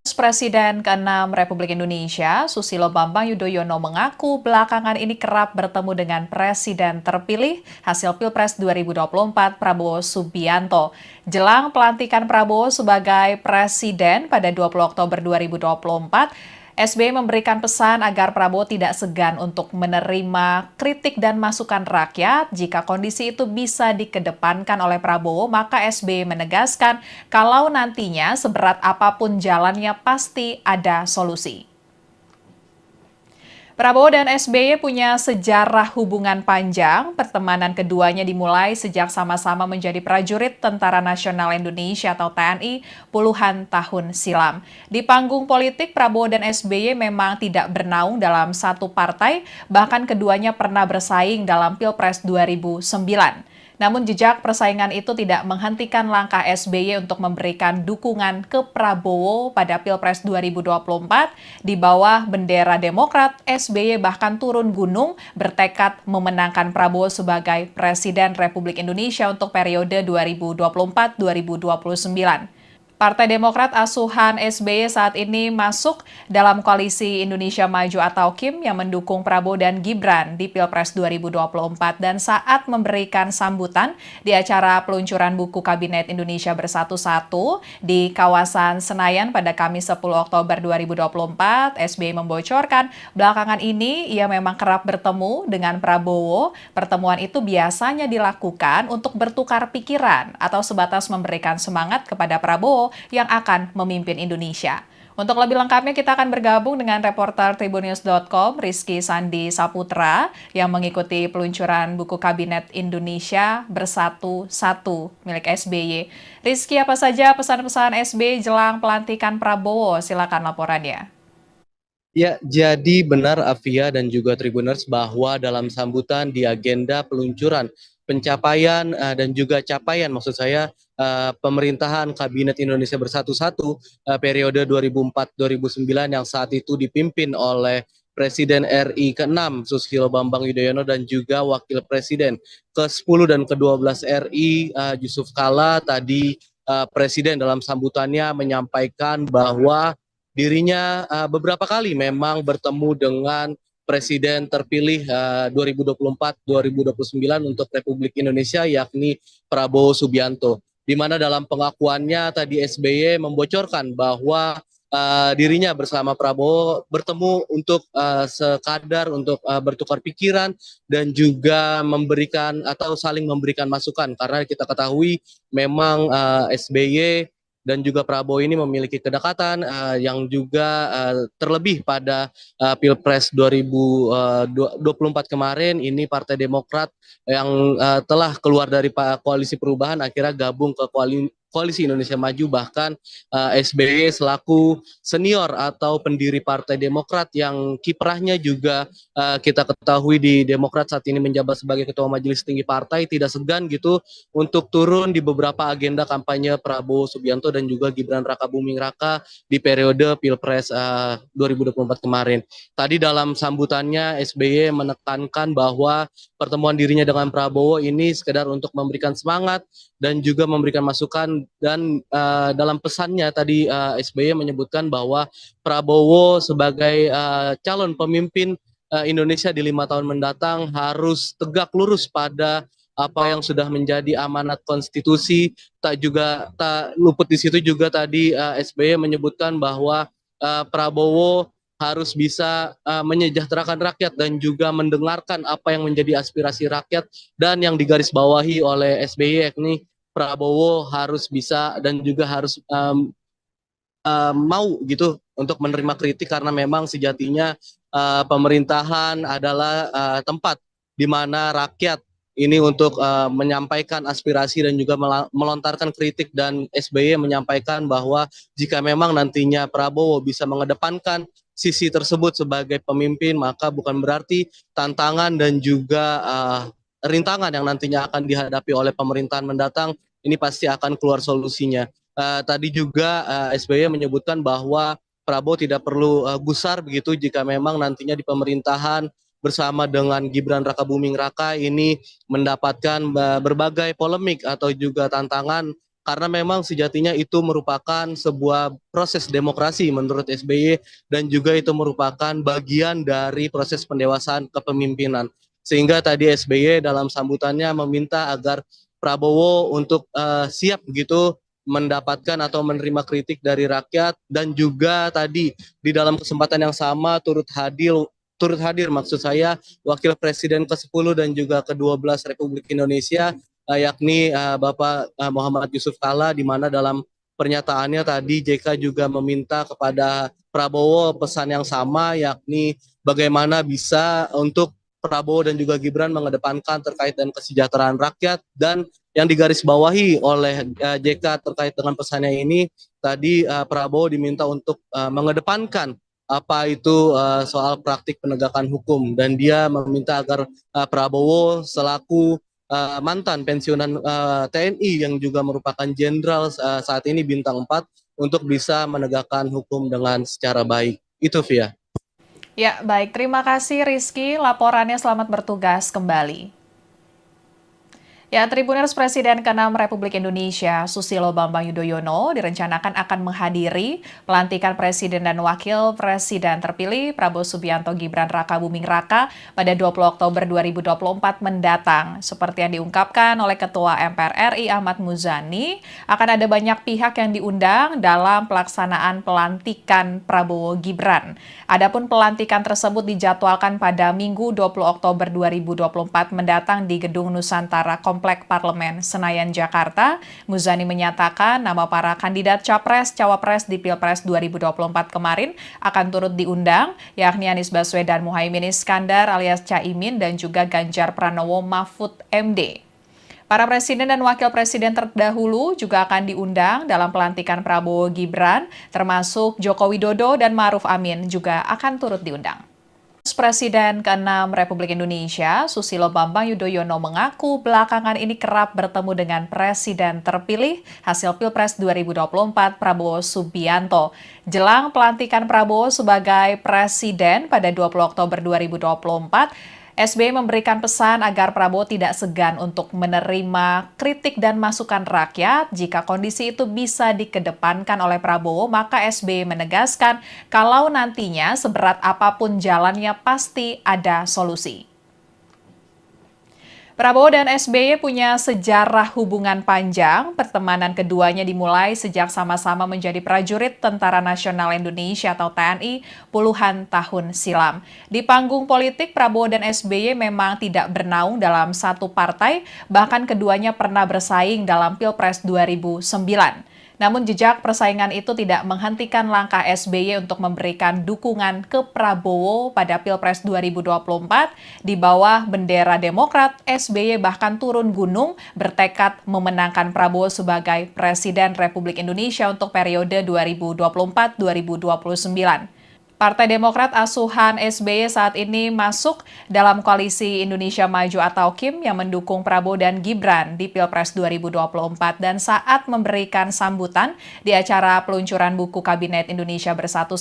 Presiden ke-6 Republik Indonesia, Susilo Bambang Yudhoyono mengaku belakangan ini kerap bertemu dengan Presiden terpilih hasil Pilpres 2024 Prabowo Subianto. Jelang pelantikan Prabowo sebagai Presiden pada 20 Oktober 2024, SBY memberikan pesan agar Prabowo tidak segan untuk menerima kritik dan masukan rakyat. Jika kondisi itu bisa dikedepankan oleh Prabowo, maka SBY menegaskan kalau nantinya seberat apapun jalannya pasti ada solusi. Prabowo dan SBY punya sejarah hubungan panjang. Pertemanan keduanya dimulai sejak sama-sama menjadi prajurit Tentara Nasional Indonesia atau TNI puluhan tahun silam. Di panggung politik, Prabowo dan SBY memang tidak bernaung dalam satu partai, bahkan keduanya pernah bersaing dalam Pilpres 2009. Namun jejak persaingan itu tidak menghentikan langkah SBY untuk memberikan dukungan ke Prabowo pada Pilpres 2024 di bawah bendera Demokrat. SBY bahkan turun gunung bertekad memenangkan Prabowo sebagai Presiden Republik Indonesia untuk periode 2024-2029. Partai Demokrat asuhan SBY saat ini masuk dalam koalisi Indonesia Maju atau KIM yang mendukung Prabowo dan Gibran di Pilpres 2024 dan saat memberikan sambutan di acara peluncuran buku Kabinet Indonesia Bersatu-Satu di kawasan Senayan pada Kamis 10 Oktober 2024, SBY membocorkan belakangan ini ia memang kerap bertemu dengan Prabowo. Pertemuan itu biasanya dilakukan untuk bertukar pikiran atau sebatas memberikan semangat kepada Prabowo yang akan memimpin Indonesia. Untuk lebih lengkapnya kita akan bergabung dengan reporter Tribunnews.com Rizky Sandi Saputra yang mengikuti peluncuran buku Kabinet Indonesia Bersatu-Satu milik SBY. Rizky, apa saja pesan-pesan SBY jelang pelantikan Prabowo? Silakan laporannya. Ya, jadi benar Afia dan juga Tribuners bahwa dalam sambutan di agenda peluncuran pencapaian dan juga capaian maksud saya pemerintahan Kabinet Indonesia Bersatu-Satu periode 2004-2009 yang saat itu dipimpin oleh Presiden RI ke-6 Susilo Bambang Yudhoyono dan juga Wakil Presiden ke-10 dan ke-12 RI Yusuf Kala. Tadi Presiden dalam sambutannya menyampaikan bahwa dirinya beberapa kali memang bertemu dengan Presiden terpilih 2024-2029 untuk Republik Indonesia yakni Prabowo Subianto. Di mana dalam pengakuannya tadi SBY membocorkan bahwa dirinya bersama Prabowo bertemu untuk sekadar untuk bertukar pikiran dan juga memberikan atau saling memberikan masukan karena kita ketahui memang SBY dan juga Prabowo ini memiliki kedekatan yang juga terlebih pada Pilpres 2024 kemarin ini Partai Demokrat yang telah keluar dari koalisi perubahan akhirnya gabung ke Koalisi Indonesia Maju, bahkan SBY selaku senior atau pendiri Partai Demokrat yang kiprahnya juga kita ketahui di Demokrat saat ini menjabat sebagai Ketua Majelis Tinggi Partai tidak segan gitu untuk turun di beberapa agenda kampanye Prabowo Subianto dan juga Gibran Rakabuming Raka di periode Pilpres 2024 kemarin. Tadi dalam sambutannya SBY menekankan bahwa pertemuan dirinya dengan Prabowo ini sekedar untuk memberikan semangat dan juga memberikan masukan dan dalam pesannya tadi SBY menyebutkan bahwa Prabowo sebagai calon pemimpin Indonesia di 5 tahun mendatang harus tegak lurus pada apa yang sudah menjadi amanat konstitusi. Tak luput di situ juga tadi SBY menyebutkan bahwa Prabowo harus bisa menyejahterakan rakyat dan juga mendengarkan apa yang menjadi aspirasi rakyat dan yang digarisbawahi oleh SBY yakni Prabowo harus bisa dan juga harus mau gitu untuk menerima kritik karena memang sejatinya pemerintahan adalah tempat di mana rakyat ini untuk menyampaikan aspirasi dan juga melontarkan kritik dan SBY menyampaikan bahwa jika memang nantinya Prabowo bisa mengedepankan sisi tersebut sebagai pemimpin maka bukan berarti tantangan dan juga rintangan yang nantinya akan dihadapi oleh pemerintahan mendatang ini pasti akan keluar solusinya. Tadi juga SBY menyebutkan bahwa Prabowo tidak perlu gusar begitu jika memang nantinya di pemerintahan bersama dengan Gibran Rakabuming Raka ini mendapatkan berbagai polemik atau juga tantangan karena memang sejatinya itu merupakan sebuah proses demokrasi menurut SBY dan juga itu merupakan bagian dari proses pendewasaan kepemimpinan. Sehingga tadi SBY dalam sambutannya meminta agar Prabowo untuk siap gitu mendapatkan atau menerima kritik dari rakyat dan juga tadi di dalam kesempatan yang sama turut hadir maksud saya Wakil Presiden ke-10 dan juga ke-12 Republik Indonesia yakni Bapak Muhammad Yusuf Kala di mana dalam pernyataannya tadi JK juga meminta kepada Prabowo pesan yang sama yakni bagaimana bisa untuk Prabowo dan juga Gibran mengedepankan terkait dengan kesejahteraan rakyat, dan yang digarisbawahi oleh JK terkait dengan pesannya ini tadi Prabowo diminta untuk mengedepankan apa itu soal praktik penegakan hukum, dan dia meminta agar Prabowo selaku mantan pensiunan TNI yang juga merupakan jenderal saat ini bintang 4 untuk bisa menegakkan hukum dengan secara baik. Itu Via. Ya, baik. Terima kasih Rizky. Laporannya selamat bertugas kembali. Ya, Tribuners Presiden ke-6 Republik Indonesia, Susilo Bambang Yudhoyono, direncanakan akan menghadiri pelantikan Presiden dan Wakil Presiden terpilih Prabowo Subianto Gibran Raka Buming Raka pada 20 Oktober 2024 mendatang. Seperti yang diungkapkan oleh Ketua MPR RI Ahmad Muzani, akan ada banyak pihak yang diundang dalam pelaksanaan pelantikan Prabowo Gibran. Adapun pelantikan tersebut dijadwalkan pada Minggu 20 Oktober 2024 mendatang di Gedung Nusantara Komplek Parlemen Senayan, Jakarta. Muzani menyatakan nama para kandidat Capres-Cawapres di Pilpres 2024 kemarin akan turut diundang, yakni Anies Baswedan Muhaimin Iskandar alias Caimin dan juga Ganjar Pranowo Mahfud MD. Para presiden dan wakil presiden terdahulu juga akan diundang dalam pelantikan Prabowo Gibran, termasuk Joko Widodo dan Ma'ruf Amin juga akan turut diundang. Presiden ke-6 Republik Indonesia, Susilo Bambang Yudhoyono mengaku belakangan ini kerap bertemu dengan Presiden terpilih hasil Pilpres 2024 Prabowo Subianto. Jelang pelantikan Prabowo sebagai Presiden pada 20 Oktober 2024, SBY memberikan pesan agar Prabowo tidak segan untuk menerima kritik dan masukan rakyat. Jika kondisi itu bisa dikedepankan oleh Prabowo, maka SBY menegaskan kalau nantinya seberat apapun jalannya pasti ada solusi. Prabowo dan SBY punya sejarah hubungan panjang. Pertemanan keduanya dimulai sejak sama-sama menjadi prajurit Tentara Nasional Indonesia atau TNI puluhan tahun silam. Di panggung politik, Prabowo dan SBY memang tidak bernaung dalam satu partai, bahkan keduanya pernah bersaing dalam Pilpres 2009. Namun jejak persaingan itu tidak menghentikan langkah SBY untuk memberikan dukungan ke Prabowo pada Pilpres 2024. Di bawah bendera Demokrat, SBY bahkan turun gunung bertekad memenangkan Prabowo sebagai Presiden Republik Indonesia untuk periode 2024-2029. Partai Demokrat asuhan SBY saat ini masuk dalam koalisi Indonesia Maju atau KIM yang mendukung Prabowo dan Gibran di Pilpres 2024, dan saat memberikan sambutan di acara peluncuran buku Kabinet Indonesia Bersatu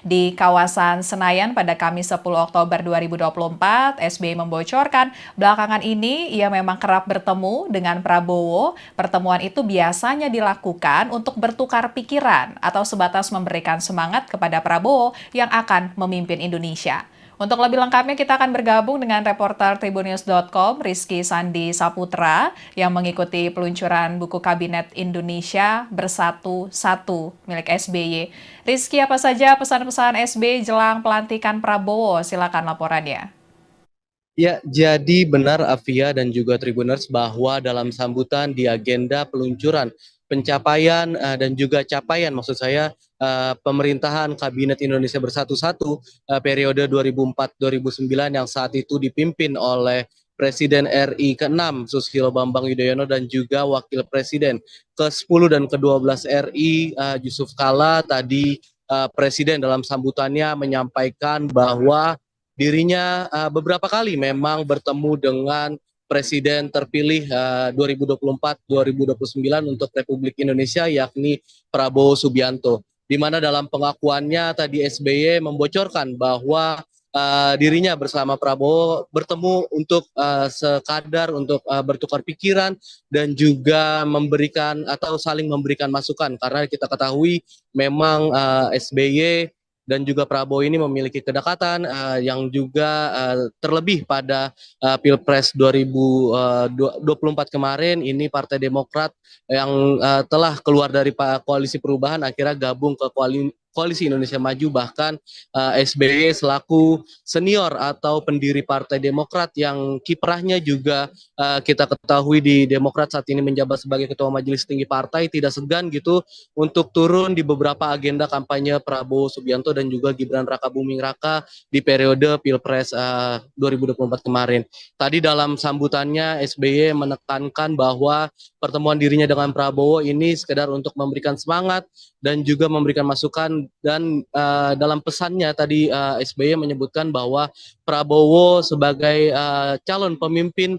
di kawasan Senayan pada Kamis 10 Oktober 2024, SBY membocorkan belakangan ini ia memang kerap bertemu dengan Prabowo. Pertemuan itu biasanya dilakukan untuk bertukar pikiran atau sebatas memberikan semangat kepada Prabowo yang akan memimpin Indonesia. Untuk lebih lengkapnya kita akan bergabung dengan reporter Tribunnews.com Rizky Sandi Saputra yang mengikuti peluncuran buku Kabinet Indonesia Bersatu milik SBY. Rizky, apa saja pesan-pesan SBY jelang pelantikan Prabowo? Silakan laporannya. Ya, jadi benar Afia dan juga Tribuners bahwa dalam sambutan di agenda peluncuran pencapaian dan juga capaian maksud saya pemerintahan Kabinet Indonesia Bersatu periode 2004-2009 yang saat itu dipimpin oleh Presiden RI ke-6 Susilo Bambang Yudhoyono dan juga Wakil Presiden ke-10 dan ke-12 RI Yusuf Kala. Tadi Presiden dalam sambutannya menyampaikan bahwa dirinya beberapa kali memang bertemu dengan Presiden terpilih 2024-2029 untuk Republik Indonesia, yakni Prabowo Subianto. Di mana dalam pengakuannya tadi SBY membocorkan bahwa dirinya bersama Prabowo bertemu untuk sekadar untuk bertukar pikiran dan juga memberikan atau saling memberikan masukan, karena kita ketahui memang SBY dan juga Prabowo ini memiliki kedekatan yang juga terlebih pada Pilpres 2024 kemarin ini Partai Demokrat yang telah keluar dari koalisi perubahan akhirnya gabung ke Koalisi Indonesia Maju, bahkan SBY selaku senior atau pendiri Partai Demokrat yang kiprahnya juga kita ketahui di Demokrat saat ini menjabat sebagai Ketua Majelis Tinggi Partai, tidak segan gitu untuk turun di beberapa agenda kampanye Prabowo Subianto dan juga Gibran Rakabuming Raka di periode Pilpres 2024 kemarin. Tadi dalam sambutannya SBY menekankan bahwa pertemuan dirinya dengan Prabowo ini sekedar untuk memberikan semangat dan juga memberikan masukan, dan dalam pesannya tadi SBY menyebutkan bahwa Prabowo sebagai calon pemimpin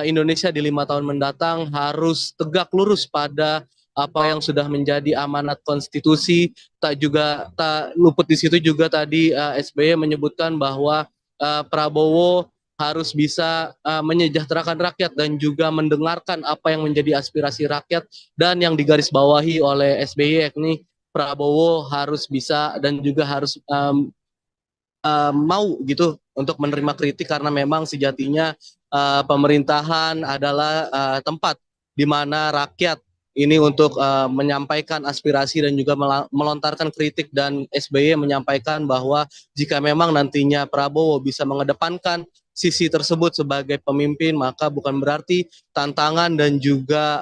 Indonesia di 5 tahun mendatang harus tegak lurus pada apa yang sudah menjadi amanat konstitusi. Tak luput di situ juga tadi SBY menyebutkan bahwa Prabowo harus bisa menyejahterakan rakyat dan juga mendengarkan apa yang menjadi aspirasi rakyat, dan yang digarisbawahi oleh SBY yakni Prabowo harus bisa dan juga harus mau gitu untuk menerima kritik, karena memang sejatinya pemerintahan adalah tempat di mana rakyat ini untuk menyampaikan aspirasi dan juga melontarkan kritik, dan SBY menyampaikan bahwa jika memang nantinya Prabowo bisa mengedepankan sisi tersebut sebagai pemimpin, maka bukan berarti tantangan dan juga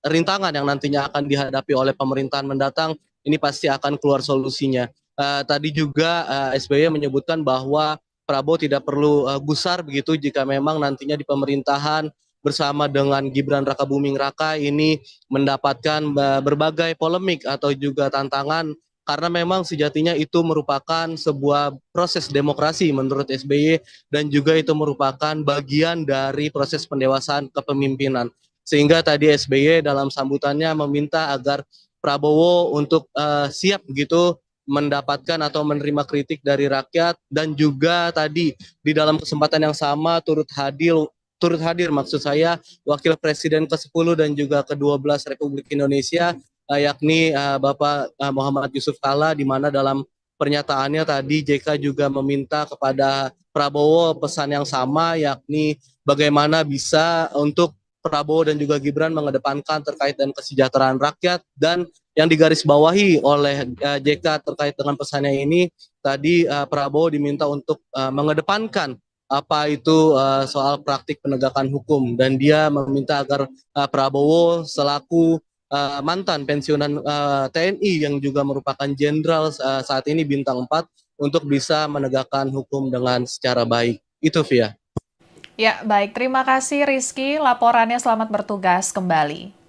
rintangan yang nantinya akan dihadapi oleh pemerintahan mendatang ini pasti akan keluar solusinya. Tadi juga SBY menyebutkan bahwa Prabowo tidak perlu gusar begitu jika memang nantinya di pemerintahan bersama dengan Gibran Rakabuming Raka ini mendapatkan berbagai polemik atau juga tantangan, karena memang sejatinya itu merupakan sebuah proses demokrasi menurut SBY, dan juga itu merupakan bagian dari proses pendewasaan kepemimpinan. Sehingga tadi SBY dalam sambutannya meminta agar Prabowo untuk siap gitu mendapatkan atau menerima kritik dari rakyat, dan juga tadi di dalam kesempatan yang sama turut hadir maksud saya Wakil Presiden ke-10 dan juga ke-12 Republik Indonesia, yakni Bapak Muhammad Yusuf Kalla, di mana dalam pernyataannya tadi JK juga meminta kepada Prabowo pesan yang sama, yakni bagaimana bisa untuk Prabowo dan juga Gibran mengedepankan terkait dengan kesejahteraan rakyat, dan yang digarisbawahi oleh JK terkait dengan pesannya ini tadi Prabowo diminta untuk mengedepankan apa itu soal praktik penegakan hukum, dan dia meminta agar Prabowo selaku mantan pensiunan TNI yang juga merupakan jenderal saat ini bintang 4 untuk bisa menegakkan hukum dengan secara baik. Itu Via. Ya, baik. Terima kasih Rizky. Laporannya, selamat bertugas kembali.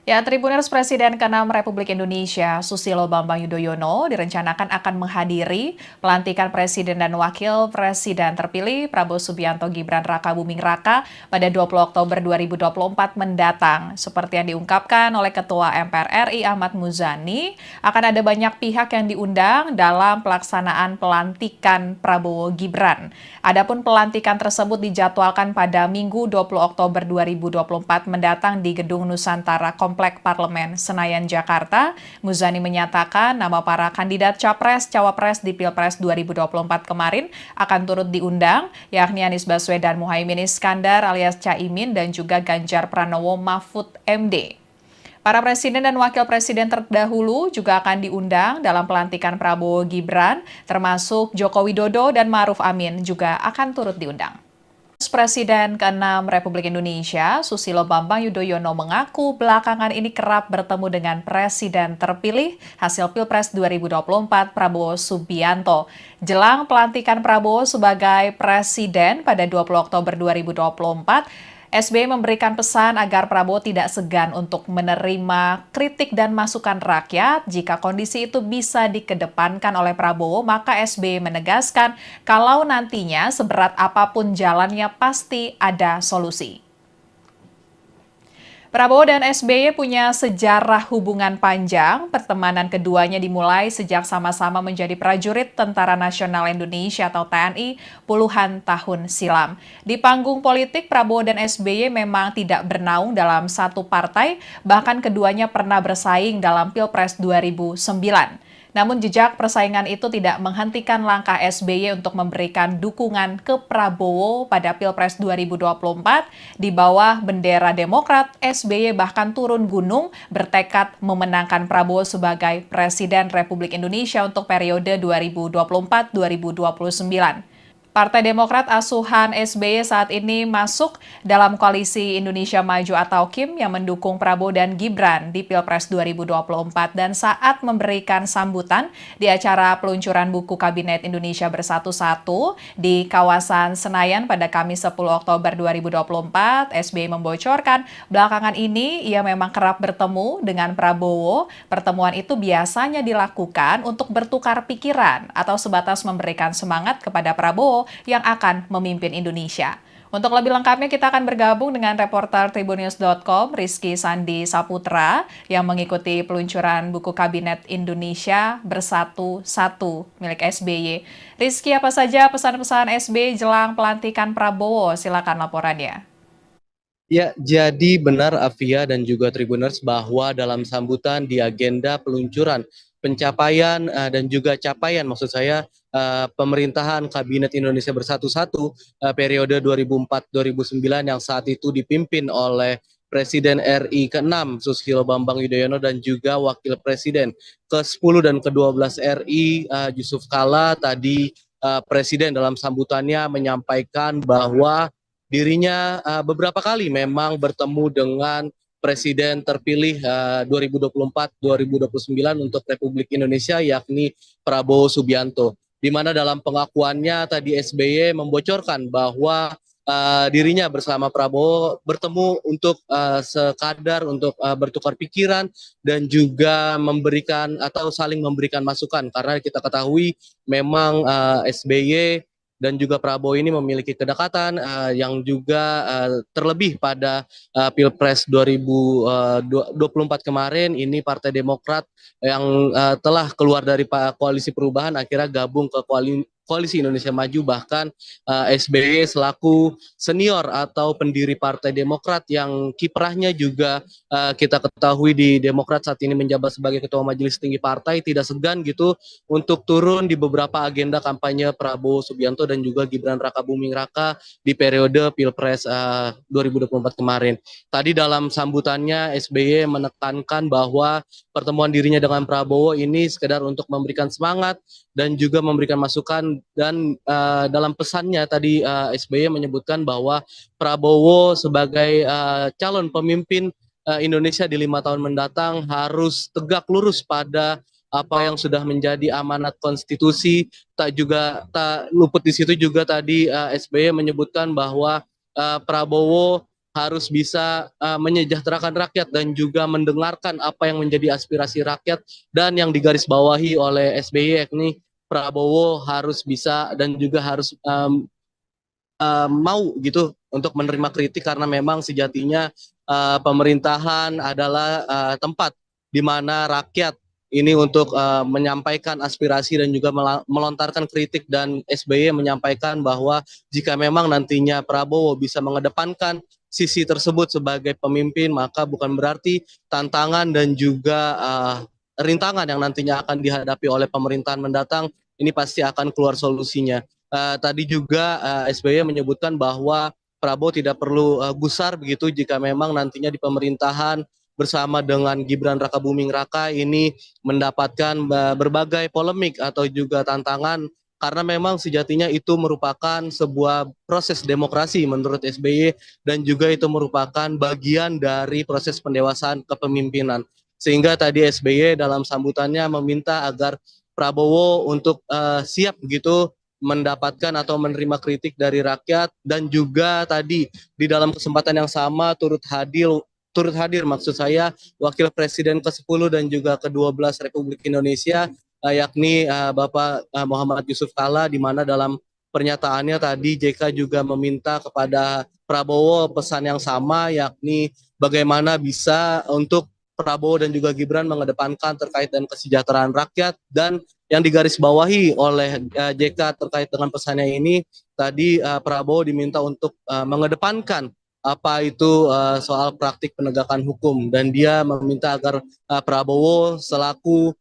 Ya, Tribuners, Presiden ke-6 Republik Indonesia Susilo Bambang Yudhoyono direncanakan akan menghadiri pelantikan Presiden dan Wakil Presiden terpilih Prabowo Subianto Gibran Rakabuming Raka pada 20 Oktober 2024 mendatang. Seperti yang diungkapkan oleh Ketua MPR RI Ahmad Muzani, akan ada banyak pihak yang diundang dalam pelaksanaan pelantikan Prabowo Gibran. Adapun pelantikan tersebut dijadwalkan pada Minggu 20 Oktober 2024 mendatang di Gedung Nusantara Komplek Parlemen Senayan, Jakarta. Muzani menyatakan nama para kandidat Capres-Cawapres di Pilpres 2024 kemarin akan turut diundang, yakni Anies Baswedan Muhaimin Iskandar alias Caimin dan juga Ganjar Pranowo Mahfud MD. Para presiden dan wakil presiden terdahulu juga akan diundang dalam pelantikan Prabowo Gibran, termasuk Joko Widodo dan Ma'ruf Amin juga akan turut diundang. Presiden ke-6 Republik Indonesia, Susilo Bambang Yudhoyono mengaku belakangan ini kerap bertemu dengan Presiden terpilih hasil Pilpres 2024 Prabowo Subianto. Jelang pelantikan Prabowo sebagai Presiden pada 20 Oktober 2024, SBY memberikan pesan agar Prabowo tidak segan untuk menerima kritik dan masukan rakyat. Jika kondisi itu bisa dikedepankan oleh Prabowo, maka SBY menegaskan kalau nantinya seberat apapun jalannya pasti ada solusi. Prabowo dan SBY punya sejarah hubungan panjang. Pertemanan keduanya dimulai sejak sama-sama menjadi prajurit Tentara Nasional Indonesia atau TNI puluhan tahun silam. Di panggung politik, Prabowo dan SBY memang tidak bernaung dalam satu partai, bahkan keduanya pernah bersaing dalam Pilpres 2009. Namun jejak persaingan itu tidak menghentikan langkah SBY untuk memberikan dukungan ke Prabowo pada Pilpres 2024. Di bawah bendera Demokrat, SBY bahkan turun gunung bertekad memenangkan Prabowo sebagai Presiden Republik Indonesia untuk periode 2024-2029. Partai Demokrat asuhan SBY saat ini masuk dalam koalisi Indonesia Maju atau KIM yang mendukung Prabowo dan Gibran di Pilpres 2024 dan saat memberikan sambutan di acara peluncuran buku Kabinet Indonesia Bersatu-Satu di kawasan Senayan pada Kamis 10 Oktober 2024, SBY membocorkan belakangan ini ia memang kerap bertemu dengan Prabowo. Pertemuan itu biasanya dilakukan untuk bertukar pikiran atau sebatas memberikan semangat kepada Prabowo yang akan memimpin Indonesia. Untuk lebih lengkapnya kita akan bergabung dengan reporter Tribunnews.com Rizky Sandi Saputra yang mengikuti peluncuran buku Kabinet Indonesia Bersatu-Satu milik SBY. Rizky, apa saja pesan-pesan SBY jelang pelantikan Prabowo? Silakan laporannya. Ya, jadi benar Afia dan juga Tribuners bahwa dalam sambutan di agenda peluncuran pencapaian dan juga capaian maksud saya pemerintahan Kabinet Indonesia Bersatu-Satu periode 2004-2009 yang saat itu dipimpin oleh Presiden RI ke-6 Susilo Bambang Yudhoyono dan juga Wakil Presiden ke-10 dan ke-12 RI Yusuf Kala. Tadi Presiden dalam sambutannya menyampaikan bahwa dirinya beberapa kali memang bertemu dengan Presiden terpilih 2024-2029 untuk Republik Indonesia yakni Prabowo Subianto. Di mana dalam pengakuannya tadi SBY membocorkan bahwa dirinya bersama Prabowo bertemu untuk sekadar untuk bertukar pikiran dan juga memberikan atau saling memberikan masukan karena kita ketahui memang SBY dan juga Prabowo ini memiliki kedekatan yang juga terlebih pada Pilpres 2024 kemarin ini Partai Demokrat yang telah keluar dari koalisi perubahan akhirnya gabung ke Koalisi Indonesia Maju bahkan SBY selaku senior atau pendiri Partai Demokrat yang kiprahnya juga kita ketahui di Demokrat saat ini menjabat sebagai Ketua Majelis Tinggi Partai tidak segan gitu untuk turun di beberapa agenda kampanye Prabowo Subianto dan juga Gibran Rakabuming Raka di periode Pilpres 2024 kemarin. Tadi dalam sambutannya SBY menekankan bahwa pertemuan dirinya dengan Prabowo ini sekedar untuk memberikan semangat dan juga memberikan masukan dan dalam pesannya tadi SBY menyebutkan bahwa Prabowo sebagai calon pemimpin Indonesia di 5 tahun mendatang harus tegak lurus pada apa yang sudah menjadi amanat konstitusi. Tak luput di situ juga tadi SBY menyebutkan bahwa Prabowo harus bisa menyejahterakan rakyat dan juga mendengarkan apa yang menjadi aspirasi rakyat dan yang digarisbawahi oleh SBY yakni Prabowo harus bisa dan juga harus mau gitu untuk menerima kritik karena memang sejatinya pemerintahan adalah tempat di mana rakyat ini untuk menyampaikan aspirasi dan juga melontarkan kritik dan SBY menyampaikan bahwa jika memang nantinya Prabowo bisa mengedepankan sisi tersebut sebagai pemimpin maka bukan berarti tantangan dan juga rintangan yang nantinya akan dihadapi oleh pemerintahan mendatang ini pasti akan keluar solusinya. Tadi juga SBY menyebutkan bahwa Prabowo tidak perlu gusar begitu jika memang nantinya di pemerintahan bersama dengan Gibran Rakabuming Raka ini mendapatkan berbagai polemik atau juga tantangan karena memang sejatinya itu merupakan sebuah proses demokrasi menurut SBY dan juga itu merupakan bagian dari proses pendewasaan kepemimpinan. Sehingga tadi SBY dalam sambutannya meminta agar Prabowo untuk siap gitu mendapatkan atau menerima kritik dari rakyat dan juga tadi di dalam kesempatan yang sama turut hadir maksud saya Wakil Presiden ke-10 dan juga ke-12 Republik Indonesia yakni Bapak Muhammad Yusuf Kala di mana dalam pernyataannya tadi JK juga meminta kepada Prabowo pesan yang sama yakni bagaimana bisa untuk Prabowo dan juga Gibran mengedepankan terkait dengan kesejahteraan rakyat dan yang digarisbawahi oleh JK terkait dengan pesannya ini tadi Prabowo diminta untuk mengedepankan apa itu soal praktik penegakan hukum dan dia meminta agar Prabowo selaku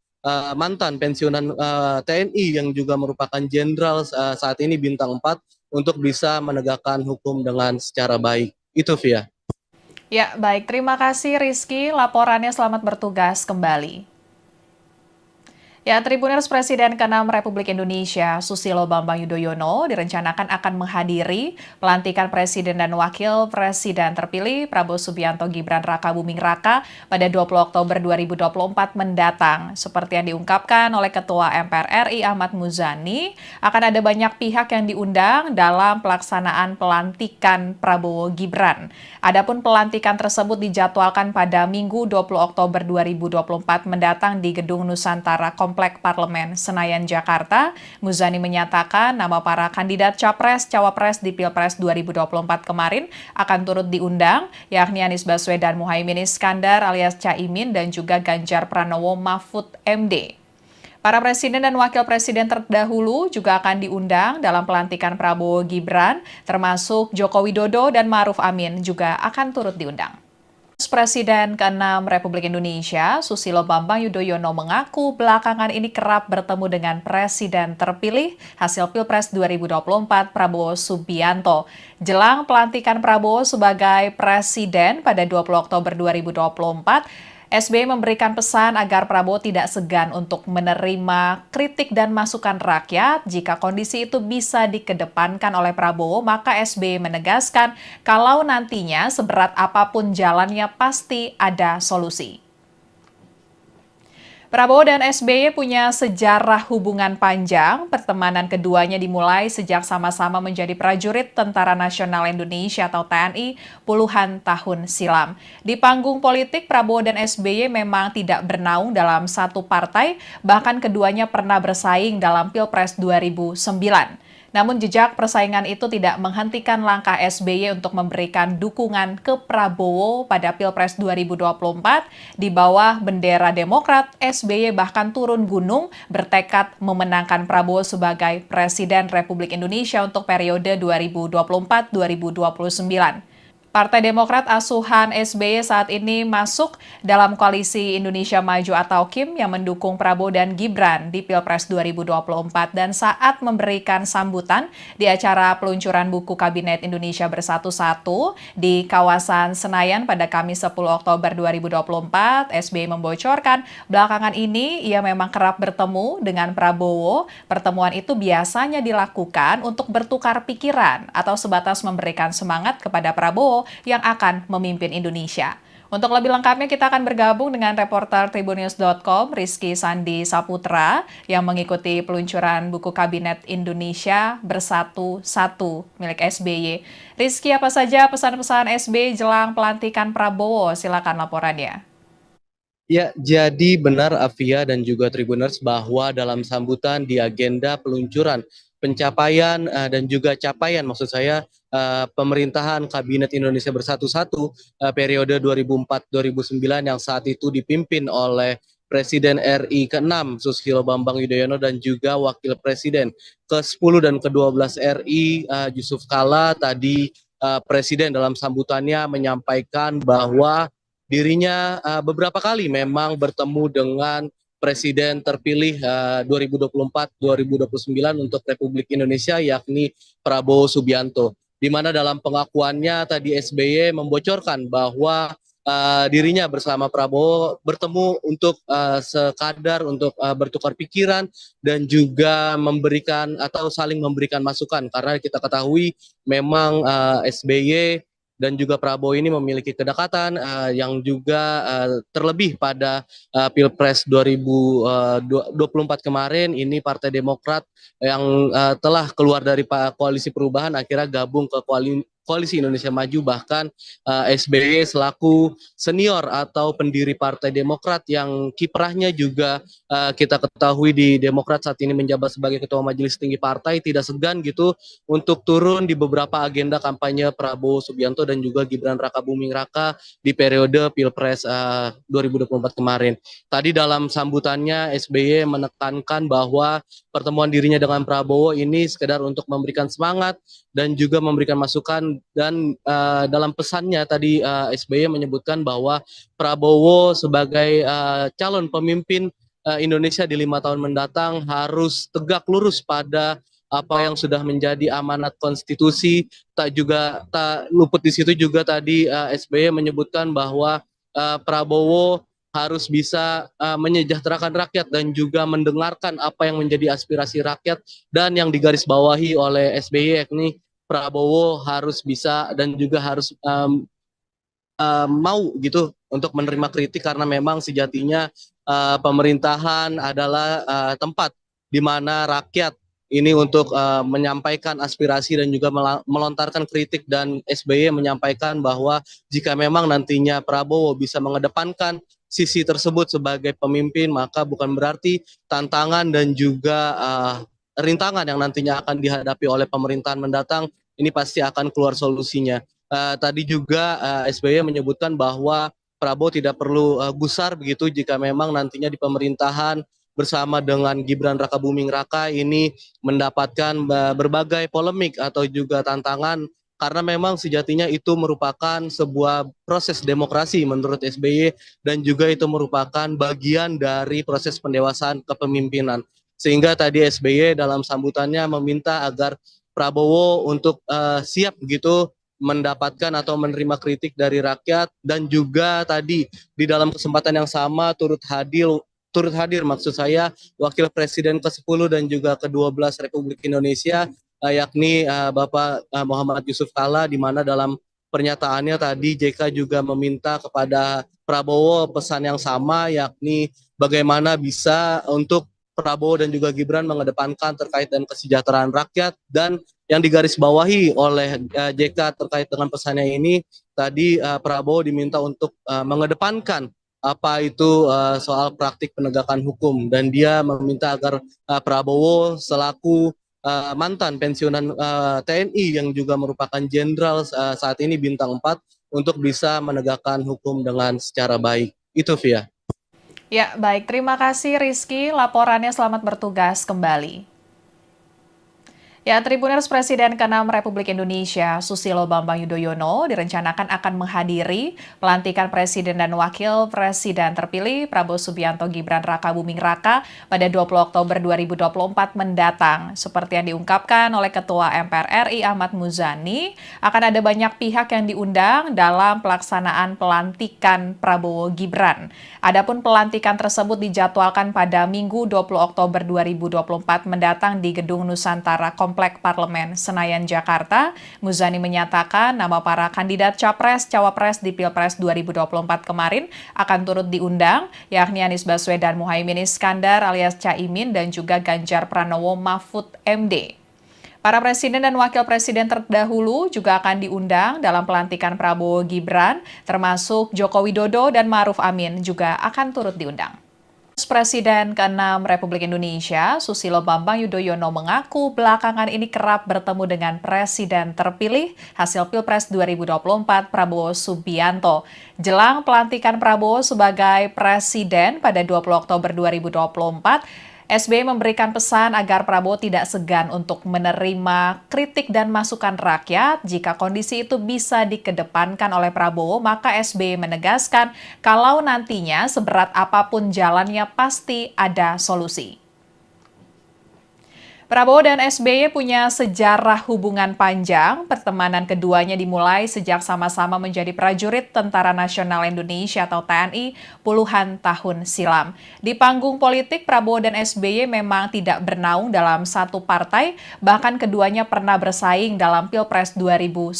mantan pensiunan TNI yang juga merupakan jenderal saat ini bintang 4 untuk bisa menegakkan hukum dengan secara baik. Itu Via. Ya, baik. Terima kasih Rizky. Laporannya selamat bertugas kembali. Ya, Tribuners Presiden ke-6 Republik Indonesia, Susilo Bambang Yudhoyono, direncanakan akan menghadiri pelantikan Presiden dan Wakil Presiden terpilih Prabowo Subianto Gibran Raka Buming Raka pada 20 Oktober 2024 mendatang. Seperti yang diungkapkan oleh Ketua MPR RI Ahmad Muzani, akan ada banyak pihak yang diundang dalam pelaksanaan pelantikan Prabowo Gibran. Adapun pelantikan tersebut dijadwalkan pada Minggu 20 Oktober 2024 mendatang di Gedung Nusantara Komplek Parlemen Senayan, Jakarta. Muzani menyatakan nama para kandidat Capres-Cawapres di Pilpres 2024 kemarin akan turut diundang, yakni Anies Baswedan Muhaimin Iskandar alias Caimin dan juga Ganjar Pranowo Mahfud MD. Para presiden dan wakil presiden terdahulu juga akan diundang dalam pelantikan Prabowo Gibran, termasuk Joko Widodo dan Ma'ruf Amin juga akan turut diundang. Presiden ke-6 Republik Indonesia, Susilo Bambang Yudhoyono mengaku belakangan ini kerap bertemu dengan Presiden terpilih hasil Pilpres 2024 Prabowo Subianto. Jelang pelantikan Prabowo sebagai Presiden pada 20 Oktober 2024, SBY memberikan pesan agar Prabowo tidak segan untuk menerima kritik dan masukan rakyat. Jika kondisi itu bisa dikedepankan oleh Prabowo, maka SBY menegaskan kalau nantinya seberat apapun jalannya pasti ada solusi. Prabowo dan SBY punya sejarah hubungan panjang. Pertemanan keduanya dimulai sejak sama-sama menjadi prajurit Tentara Nasional Indonesia atau TNI puluhan tahun silam. Di panggung politik, Prabowo dan SBY memang tidak bernaung dalam satu partai, bahkan keduanya pernah bersaing dalam Pilpres 2009. Namun jejak persaingan itu tidak menghentikan langkah SBY untuk memberikan dukungan ke Prabowo pada Pilpres 2024. Di bawah bendera Demokrat, SBY bahkan turun gunung bertekad memenangkan Prabowo sebagai Presiden Republik Indonesia untuk periode 2024-2029. Partai Demokrat asuhan SBY saat ini masuk dalam koalisi Indonesia Maju atau KIM yang mendukung Prabowo dan Gibran di Pilpres 2024 dan saat memberikan sambutan di acara peluncuran buku Kabinet Indonesia Bersatu-Satu di kawasan Senayan pada Kamis 10 Oktober 2024, SBY membocorkan belakangan ini ia memang kerap bertemu dengan Prabowo. Pertemuan itu biasanya dilakukan untuk bertukar pikiran atau sebatas memberikan semangat kepada Prabowo yang akan memimpin Indonesia. Untuk lebih lengkapnya kita akan bergabung dengan reporter Tribunnews.com Rizky Sandi Saputra yang mengikuti peluncuran buku Kabinet Indonesia Bersatu-Satu milik SBY. Rizky, apa saja pesan-pesan SBY jelang pelantikan Prabowo? Silakan laporannya. Ya, jadi benar Afia dan juga Tribuners bahwa dalam sambutan di agenda peluncuran pencapaian dan juga capaian maksud saya pemerintahan Kabinet Indonesia Bersatu-Satu periode 2004-2009 yang saat itu dipimpin oleh Presiden RI ke-6 Susilo Bambang Yudhoyono dan juga Wakil Presiden ke-10 dan ke-12 RI Yusuf Kala. Tadi Presiden dalam sambutannya menyampaikan bahwa dirinya beberapa kali memang bertemu dengan Presiden terpilih 2024-2029 untuk Republik Indonesia yakni Prabowo Subianto. Di mana dalam pengakuannya tadi SBY membocorkan bahwa dirinya bersama Prabowo bertemu untuk sekadar untuk bertukar pikiran dan juga memberikan atau saling memberikan masukan karena kita ketahui memang SBY dan juga Prabowo ini memiliki kedekatan yang juga terlebih pada Pilpres 2024 kemarin ini Partai Demokrat yang telah keluar dari koalisi perubahan akhirnya gabung ke Koalisi Indonesia Maju, bahkan SBY selaku senior atau pendiri Partai Demokrat yang kiprahnya juga kita ketahui di Demokrat saat ini menjabat sebagai Ketua Majelis Tinggi Partai tidak segan gitu untuk turun di beberapa agenda kampanye Prabowo Subianto dan juga Gibran Raka Buming Raka di periode Pilpres 2024 kemarin. Tadi dalam sambutannya SBY menekankan bahwa pertemuan dirinya dengan Prabowo ini sekedar untuk memberikan semangat dan juga memberikan masukan dan dalam pesannya tadi SBY menyebutkan bahwa Prabowo sebagai calon pemimpin Indonesia di 5 tahun mendatang harus tegak lurus pada apa yang sudah menjadi amanat konstitusi. Tak luput di situ juga tadi SBY menyebutkan bahwa Prabowo harus bisa menyejahterakan rakyat dan juga mendengarkan apa yang menjadi aspirasi rakyat, dan yang digarisbawahi oleh SBY yakni Prabowo harus bisa dan juga harus mau gitu untuk menerima kritik, karena memang sejatinya pemerintahan adalah tempat di mana rakyat ini untuk menyampaikan aspirasi dan juga melontarkan kritik, dan SBY menyampaikan bahwa jika memang nantinya Prabowo bisa mengedepankan sisi tersebut sebagai pemimpin, maka bukan berarti tantangan dan juga rintangan yang nantinya akan dihadapi oleh pemerintahan mendatang ini pasti akan keluar solusinya. Tadi juga SBY menyebutkan bahwa Prabowo tidak perlu gusar begitu jika memang nantinya di pemerintahan bersama dengan Gibran Rakabuming Raka ini mendapatkan berbagai polemik atau juga tantangan, karena memang sejatinya itu merupakan sebuah proses demokrasi menurut SBY, dan juga itu merupakan bagian dari proses pendewasaan kepemimpinan. Sehingga tadi SBY dalam sambutannya meminta agar Prabowo untuk siap gitu mendapatkan atau menerima kritik dari rakyat, dan juga tadi di dalam kesempatan yang sama turut hadir maksud saya Wakil Presiden ke-10 dan juga ke-12 Republik Indonesia yakni Bapak Muhammad Yusuf Kalla, di mana dalam pernyataannya tadi JK juga meminta kepada Prabowo pesan yang sama, yakni bagaimana bisa untuk Prabowo dan juga Gibran mengedepankan terkait dengan kesejahteraan rakyat, dan yang digarisbawahi oleh JK terkait dengan pesannya ini tadi Prabowo diminta untuk mengedepankan apa itu soal praktik penegakan hukum, dan dia meminta agar Prabowo selaku mantan pensiunan TNI yang juga merupakan jenderal saat ini bintang 4 untuk bisa menegakkan hukum dengan secara baik. Itu Via. Ya, baik. Terima kasih Rizky. Laporannya selamat bertugas kembali. Ya, Tribuners Presiden ke-6 Republik Indonesia, Susilo Bambang Yudhoyono, direncanakan akan menghadiri pelantikan Presiden dan Wakil Presiden terpilih Prabowo Subianto Gibran Rakabuming Raka pada 20 Oktober 2024 mendatang. Seperti yang diungkapkan oleh Ketua MPR RI Ahmad Muzani, akan ada banyak pihak yang diundang dalam pelaksanaan pelantikan Prabowo Gibran. Adapun pelantikan tersebut dijadwalkan pada Minggu 20 Oktober 2024 mendatang di Gedung Nusantara Komplek Parlemen Senayan, Jakarta. Muzani menyatakan nama para kandidat Capres-Cawapres di Pilpres 2024 kemarin akan turut diundang, yakni Anies Baswedan Muhaimin Iskandar alias Caimin dan juga Ganjar Pranowo Mahfud MD. Para presiden dan wakil presiden terdahulu juga akan diundang dalam pelantikan Prabowo Gibran, termasuk Joko Widodo dan Ma'ruf Amin juga akan turut diundang. Presiden ke-6 Republik Indonesia, Susilo Bambang Yudhoyono mengaku belakangan ini kerap bertemu dengan Presiden terpilih hasil Pilpres 2024 Prabowo Subianto. Jelang pelantikan Prabowo sebagai Presiden pada 20 Oktober 2024, SBY memberikan pesan agar Prabowo tidak segan untuk menerima kritik dan masukan rakyat. Jika kondisi itu bisa dikedepankan oleh Prabowo, maka SBY menegaskan kalau nantinya seberat apapun jalannya pasti ada solusi. Prabowo dan SBY punya sejarah hubungan panjang. Pertemanan keduanya dimulai sejak sama-sama menjadi prajurit Tentara Nasional Indonesia atau TNI puluhan tahun silam. Di panggung politik, Prabowo dan SBY memang tidak bernaung dalam satu partai, bahkan keduanya pernah bersaing dalam Pilpres 2009.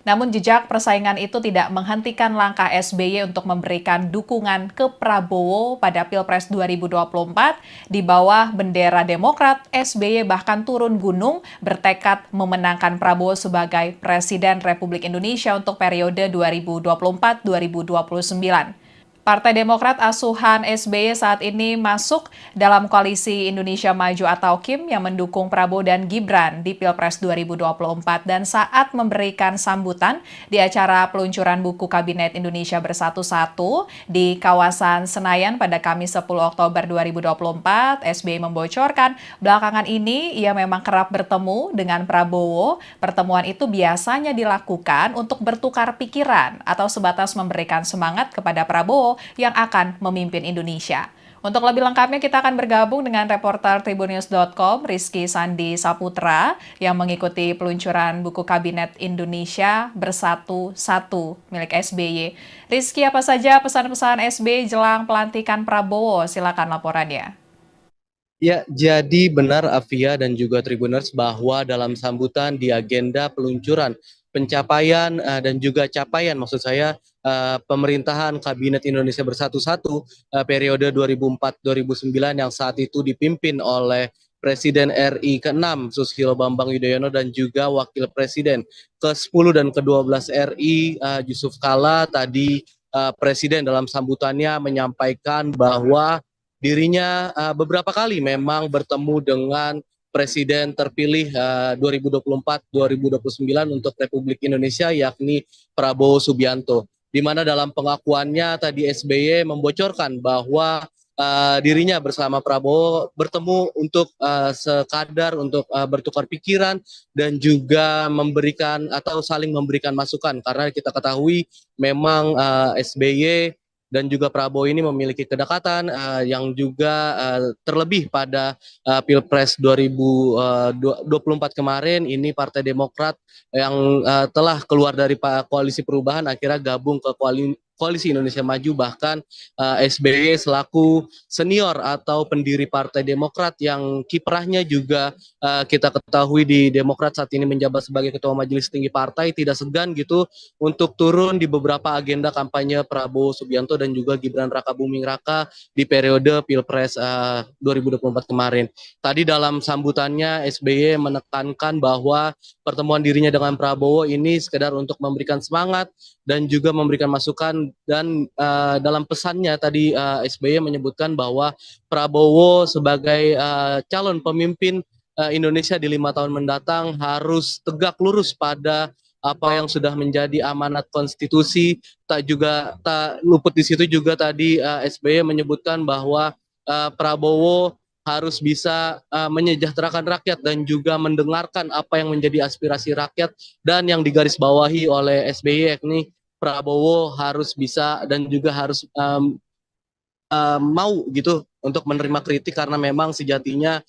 Namun jejak persaingan itu tidak menghentikan langkah SBY untuk memberikan dukungan ke Prabowo pada Pilpres 2024. Di bawah bendera Demokrat, SBY bahkan turun gunung bertekad memenangkan Prabowo sebagai Presiden Republik Indonesia untuk periode 2024-2029. Partai Demokrat asuhan SBY saat ini masuk dalam koalisi Indonesia Maju atau KIM yang mendukung Prabowo dan Gibran di Pilpres 2024, dan saat memberikan sambutan di acara peluncuran buku Kabinet Indonesia Bersatu 1 di kawasan Senayan pada Kamis 10 Oktober 2024, SBY membocorkan belakangan ini ia memang kerap bertemu dengan Prabowo. Pertemuan itu biasanya dilakukan untuk bertukar pikiran atau sebatas memberikan semangat kepada Prabowo yang akan memimpin Indonesia. Untuk lebih lengkapnya kita akan bergabung dengan reporter Tribunnews.com Rizky Sandi Saputra yang mengikuti peluncuran buku Kabinet Indonesia Bersatu Satu milik SBY. Rizky, apa saja pesan-pesan SBY jelang pelantikan Prabowo? Silakan laporannya. Ya, jadi benar Afia dan juga Tribuners bahwa dalam sambutan di agenda peluncuran pencapaian dan juga capaian maksud saya pemerintahan Kabinet Indonesia Bersatu-Satu periode 2004-2009 yang saat itu dipimpin oleh Presiden RI ke-6 Susilo Bambang Yudhoyono dan juga Wakil Presiden ke-10 dan ke-12 RI Yusuf Kala. Tadi Presiden dalam sambutannya menyampaikan bahwa dirinya beberapa kali memang bertemu dengan Presiden terpilih 2024-2029 untuk Republik Indonesia yakni Prabowo Subianto. Di mana dalam pengakuannya tadi SBY membocorkan bahwa dirinya bersama Prabowo bertemu untuk sekadar untuk bertukar pikiran dan juga memberikan atau saling memberikan masukan karena kita ketahui memang SBY dan juga Prabowo ini memiliki kedekatan yang juga terlebih pada Pilpres 2024 kemarin ini Partai Demokrat yang telah keluar dari koalisi perubahan akhirnya gabung ke Koalisi Indonesia Maju, bahkan SBY selaku senior atau pendiri Partai Demokrat yang kiprahnya juga kita ketahui di Demokrat saat ini menjabat sebagai Ketua Majelis Tinggi Partai tidak segan gitu untuk turun di beberapa agenda kampanye Prabowo Subianto dan juga Gibran Rakabuming Raka di periode Pilpres 2024 kemarin. Tadi dalam sambutannya SBY menekankan bahwa pertemuan dirinya dengan Prabowo ini sekedar untuk memberikan semangat dan juga memberikan masukan dan dalam pesannya tadi SBY menyebutkan bahwa Prabowo sebagai calon pemimpin Indonesia di 5 tahun mendatang harus tegak lurus pada apa yang sudah menjadi amanat konstitusi. Tak luput di situ juga tadi SBY menyebutkan bahwa Prabowo harus bisa menyejahterakan rakyat dan juga mendengarkan apa yang menjadi aspirasi rakyat dan yang digarisbawahi oleh SBY yakni Prabowo harus bisa dan juga harus mau gitu untuk menerima kritik karena memang sejatinya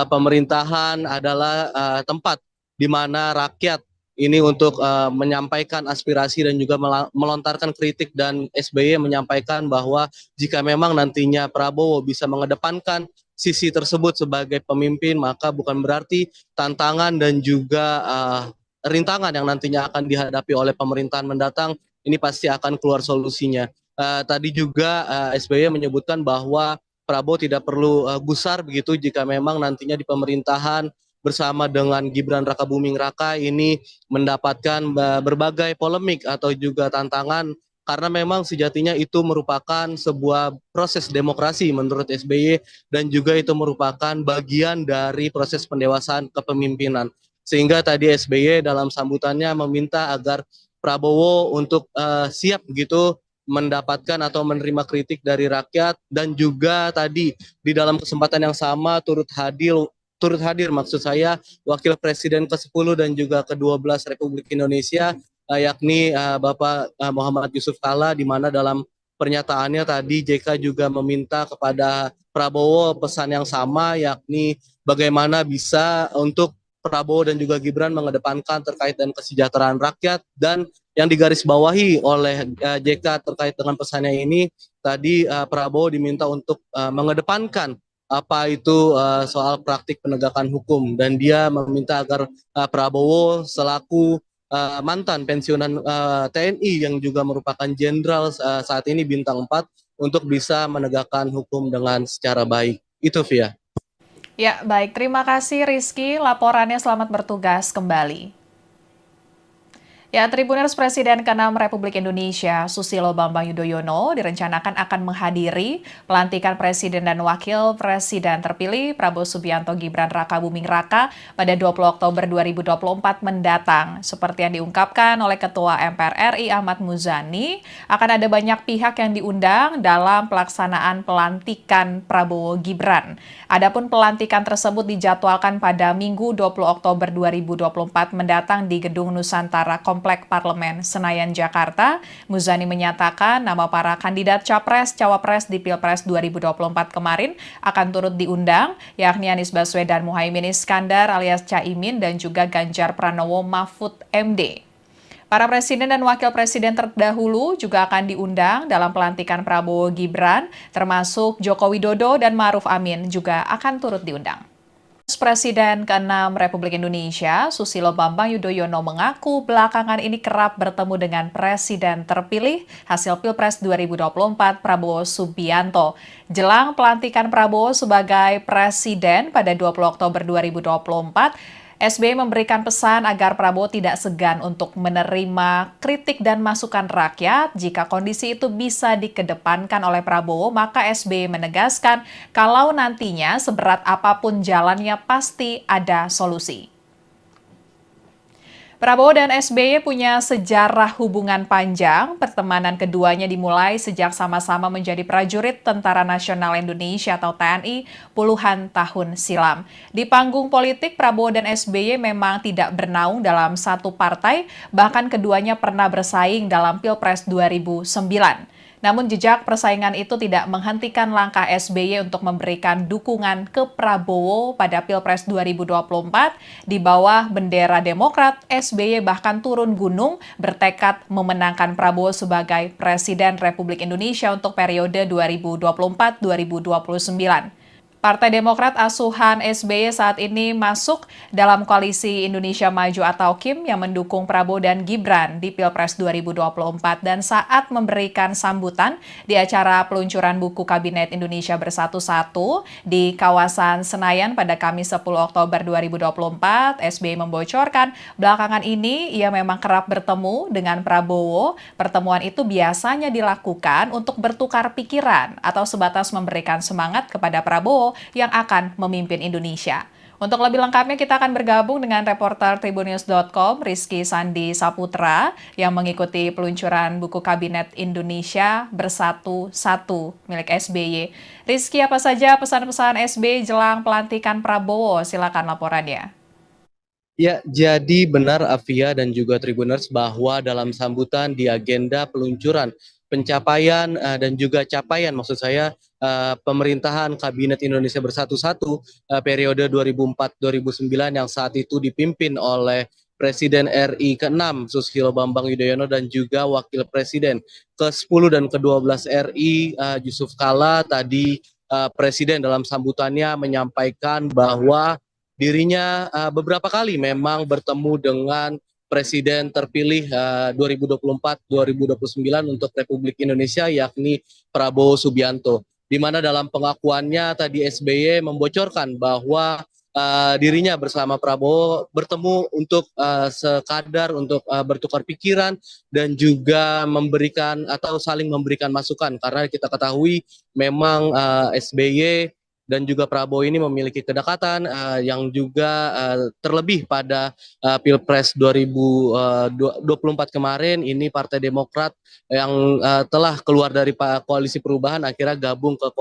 pemerintahan adalah tempat di mana rakyat ini untuk menyampaikan aspirasi dan juga melontarkan kritik dan SBY menyampaikan bahwa jika memang nantinya Prabowo bisa mengedepankan sisi tersebut sebagai pemimpin maka bukan berarti tantangan dan juga rintangan yang nantinya akan dihadapi oleh pemerintahan mendatang ini pasti akan keluar solusinya. Tadi juga SBY menyebutkan bahwa Prabowo tidak perlu gusar begitu jika memang nantinya di pemerintahan bersama dengan Gibran Rakabuming Raka ini mendapatkan berbagai polemik atau juga tantangan karena memang sejatinya itu merupakan sebuah proses demokrasi menurut SBY dan juga itu merupakan bagian dari proses pendewasaan kepemimpinan. Sehingga tadi SBY dalam sambutannya meminta agar Prabowo untuk siap gitu mendapatkan atau menerima kritik dari rakyat dan juga tadi di dalam kesempatan yang sama turut hadir maksud saya Wakil Presiden ke-10 dan juga ke-12 Republik Indonesia yakni Bapak Muhammad Yusuf Kala di mana dalam pernyataannya tadi JK juga meminta kepada Prabowo pesan yang sama yakni bagaimana bisa untuk Prabowo dan juga Gibran mengedepankan terkait dengan kesejahteraan rakyat dan yang digarisbawahi oleh JK terkait dengan pesannya ini tadi Prabowo diminta untuk mengedepankan apa itu soal praktik penegakan hukum dan dia meminta agar Prabowo selaku mantan pensiunan TNI yang juga merupakan jenderal saat ini bintang 4 untuk bisa menegakkan hukum dengan secara baik. Itu Via. Ya, baik. Terima kasih Rizky. Laporannya selamat bertugas kembali. Ya, Tribuners Presiden ke-6 Republik Indonesia Susilo Bambang Yudhoyono direncanakan akan menghadiri pelantikan Presiden dan Wakil Presiden terpilih Prabowo Subianto Gibran Rakabuming Raka pada 20 Oktober 2024 mendatang. Seperti yang diungkapkan oleh Ketua MPR RI Ahmad Muzani, akan ada banyak pihak yang diundang dalam pelaksanaan pelantikan Prabowo Gibran. Adapun pelantikan tersebut dijadwalkan pada Minggu 20 Oktober 2024 mendatang di Gedung Nusantara Kompleks Komplek Parlemen Senayan, Jakarta. Muzani menyatakan nama para kandidat Capres-Cawapres di Pilpres 2024 kemarin akan turut diundang, yakni Anies Baswedan Muhaimin Iskandar alias Caimin dan juga Ganjar Pranowo Mahfud MD. Para presiden dan wakil presiden terdahulu juga akan diundang dalam pelantikan Prabowo Gibran, termasuk Joko Widodo dan Ma'ruf Amin juga akan turut diundang. Presiden ke-6 Republik Indonesia, Susilo Bambang Yudhoyono mengaku belakangan ini kerap bertemu dengan Presiden terpilih hasil Pilpres 2024 Prabowo Subianto. Jelang pelantikan Prabowo sebagai Presiden pada 20 Oktober 2024, SBY memberikan pesan agar Prabowo tidak segan untuk menerima kritik dan masukan rakyat. Jika kondisi itu bisa dikedepankan oleh Prabowo, maka SBY menegaskan kalau nantinya seberat apapun jalannya pasti ada solusi. Prabowo dan SBY punya sejarah hubungan panjang. Pertemanan keduanya dimulai sejak sama-sama menjadi prajurit Tentara Nasional Indonesia atau TNI puluhan tahun silam. Di panggung politik, Prabowo dan SBY memang tidak bernaung dalam satu partai, bahkan keduanya pernah bersaing dalam Pilpres 2009. Namun jejak persaingan itu tidak menghentikan langkah SBY untuk memberikan dukungan ke Prabowo pada Pilpres 2024. Di bawah bendera Demokrat, SBY bahkan turun gunung bertekad memenangkan Prabowo sebagai Presiden Republik Indonesia untuk periode 2024-2029. Partai Demokrat asuhan SBY saat ini masuk dalam koalisi Indonesia Maju atau KIM yang mendukung Prabowo dan Gibran di Pilpres 2024 dan saat memberikan sambutan di acara peluncuran buku Kabinet Indonesia Bersatu-Satu di kawasan Senayan pada Kamis 10 Oktober 2024, SBY membocorkan belakangan ini ia memang kerap bertemu dengan Prabowo. Pertemuan itu biasanya dilakukan untuk bertukar pikiran atau sebatas memberikan semangat kepada Prabowo yang akan memimpin Indonesia. Untuk lebih lengkapnya kita akan bergabung dengan reporter Tribunnews.com Rizky Sandi Saputra yang mengikuti peluncuran buku Kabinet Indonesia Bersatu-Satu milik SBY. Rizky, apa saja pesan-pesan SBY jelang pelantikan Prabowo? Silakan laporannya. Ya, jadi benar Afia dan juga Tribuners bahwa dalam sambutan di agenda peluncuran pencapaian dan juga capaian maksud saya pemerintahan Kabinet Indonesia Bersatu-Satu periode 2004-2009 yang saat itu dipimpin oleh Presiden RI ke-6 Susilo Bambang Yudhoyono dan juga Wakil Presiden ke-10 dan ke-12 RI Yusuf Kala. Tadi Presiden dalam sambutannya menyampaikan bahwa dirinya beberapa kali memang bertemu dengan Presiden terpilih 2024-2029 untuk Republik Indonesia yakni Prabowo Subianto. Di mana dalam pengakuannya tadi SBY membocorkan bahwa dirinya bersama Prabowo bertemu untuk sekadar untuk bertukar pikiran dan juga memberikan atau saling memberikan masukan karena kita ketahui memang SBY dan juga Prabowo ini memiliki kedekatan yang juga terlebih pada Pilpres 2024 kemarin ini Partai Demokrat yang telah keluar dari koalisi perubahan akhirnya gabung ke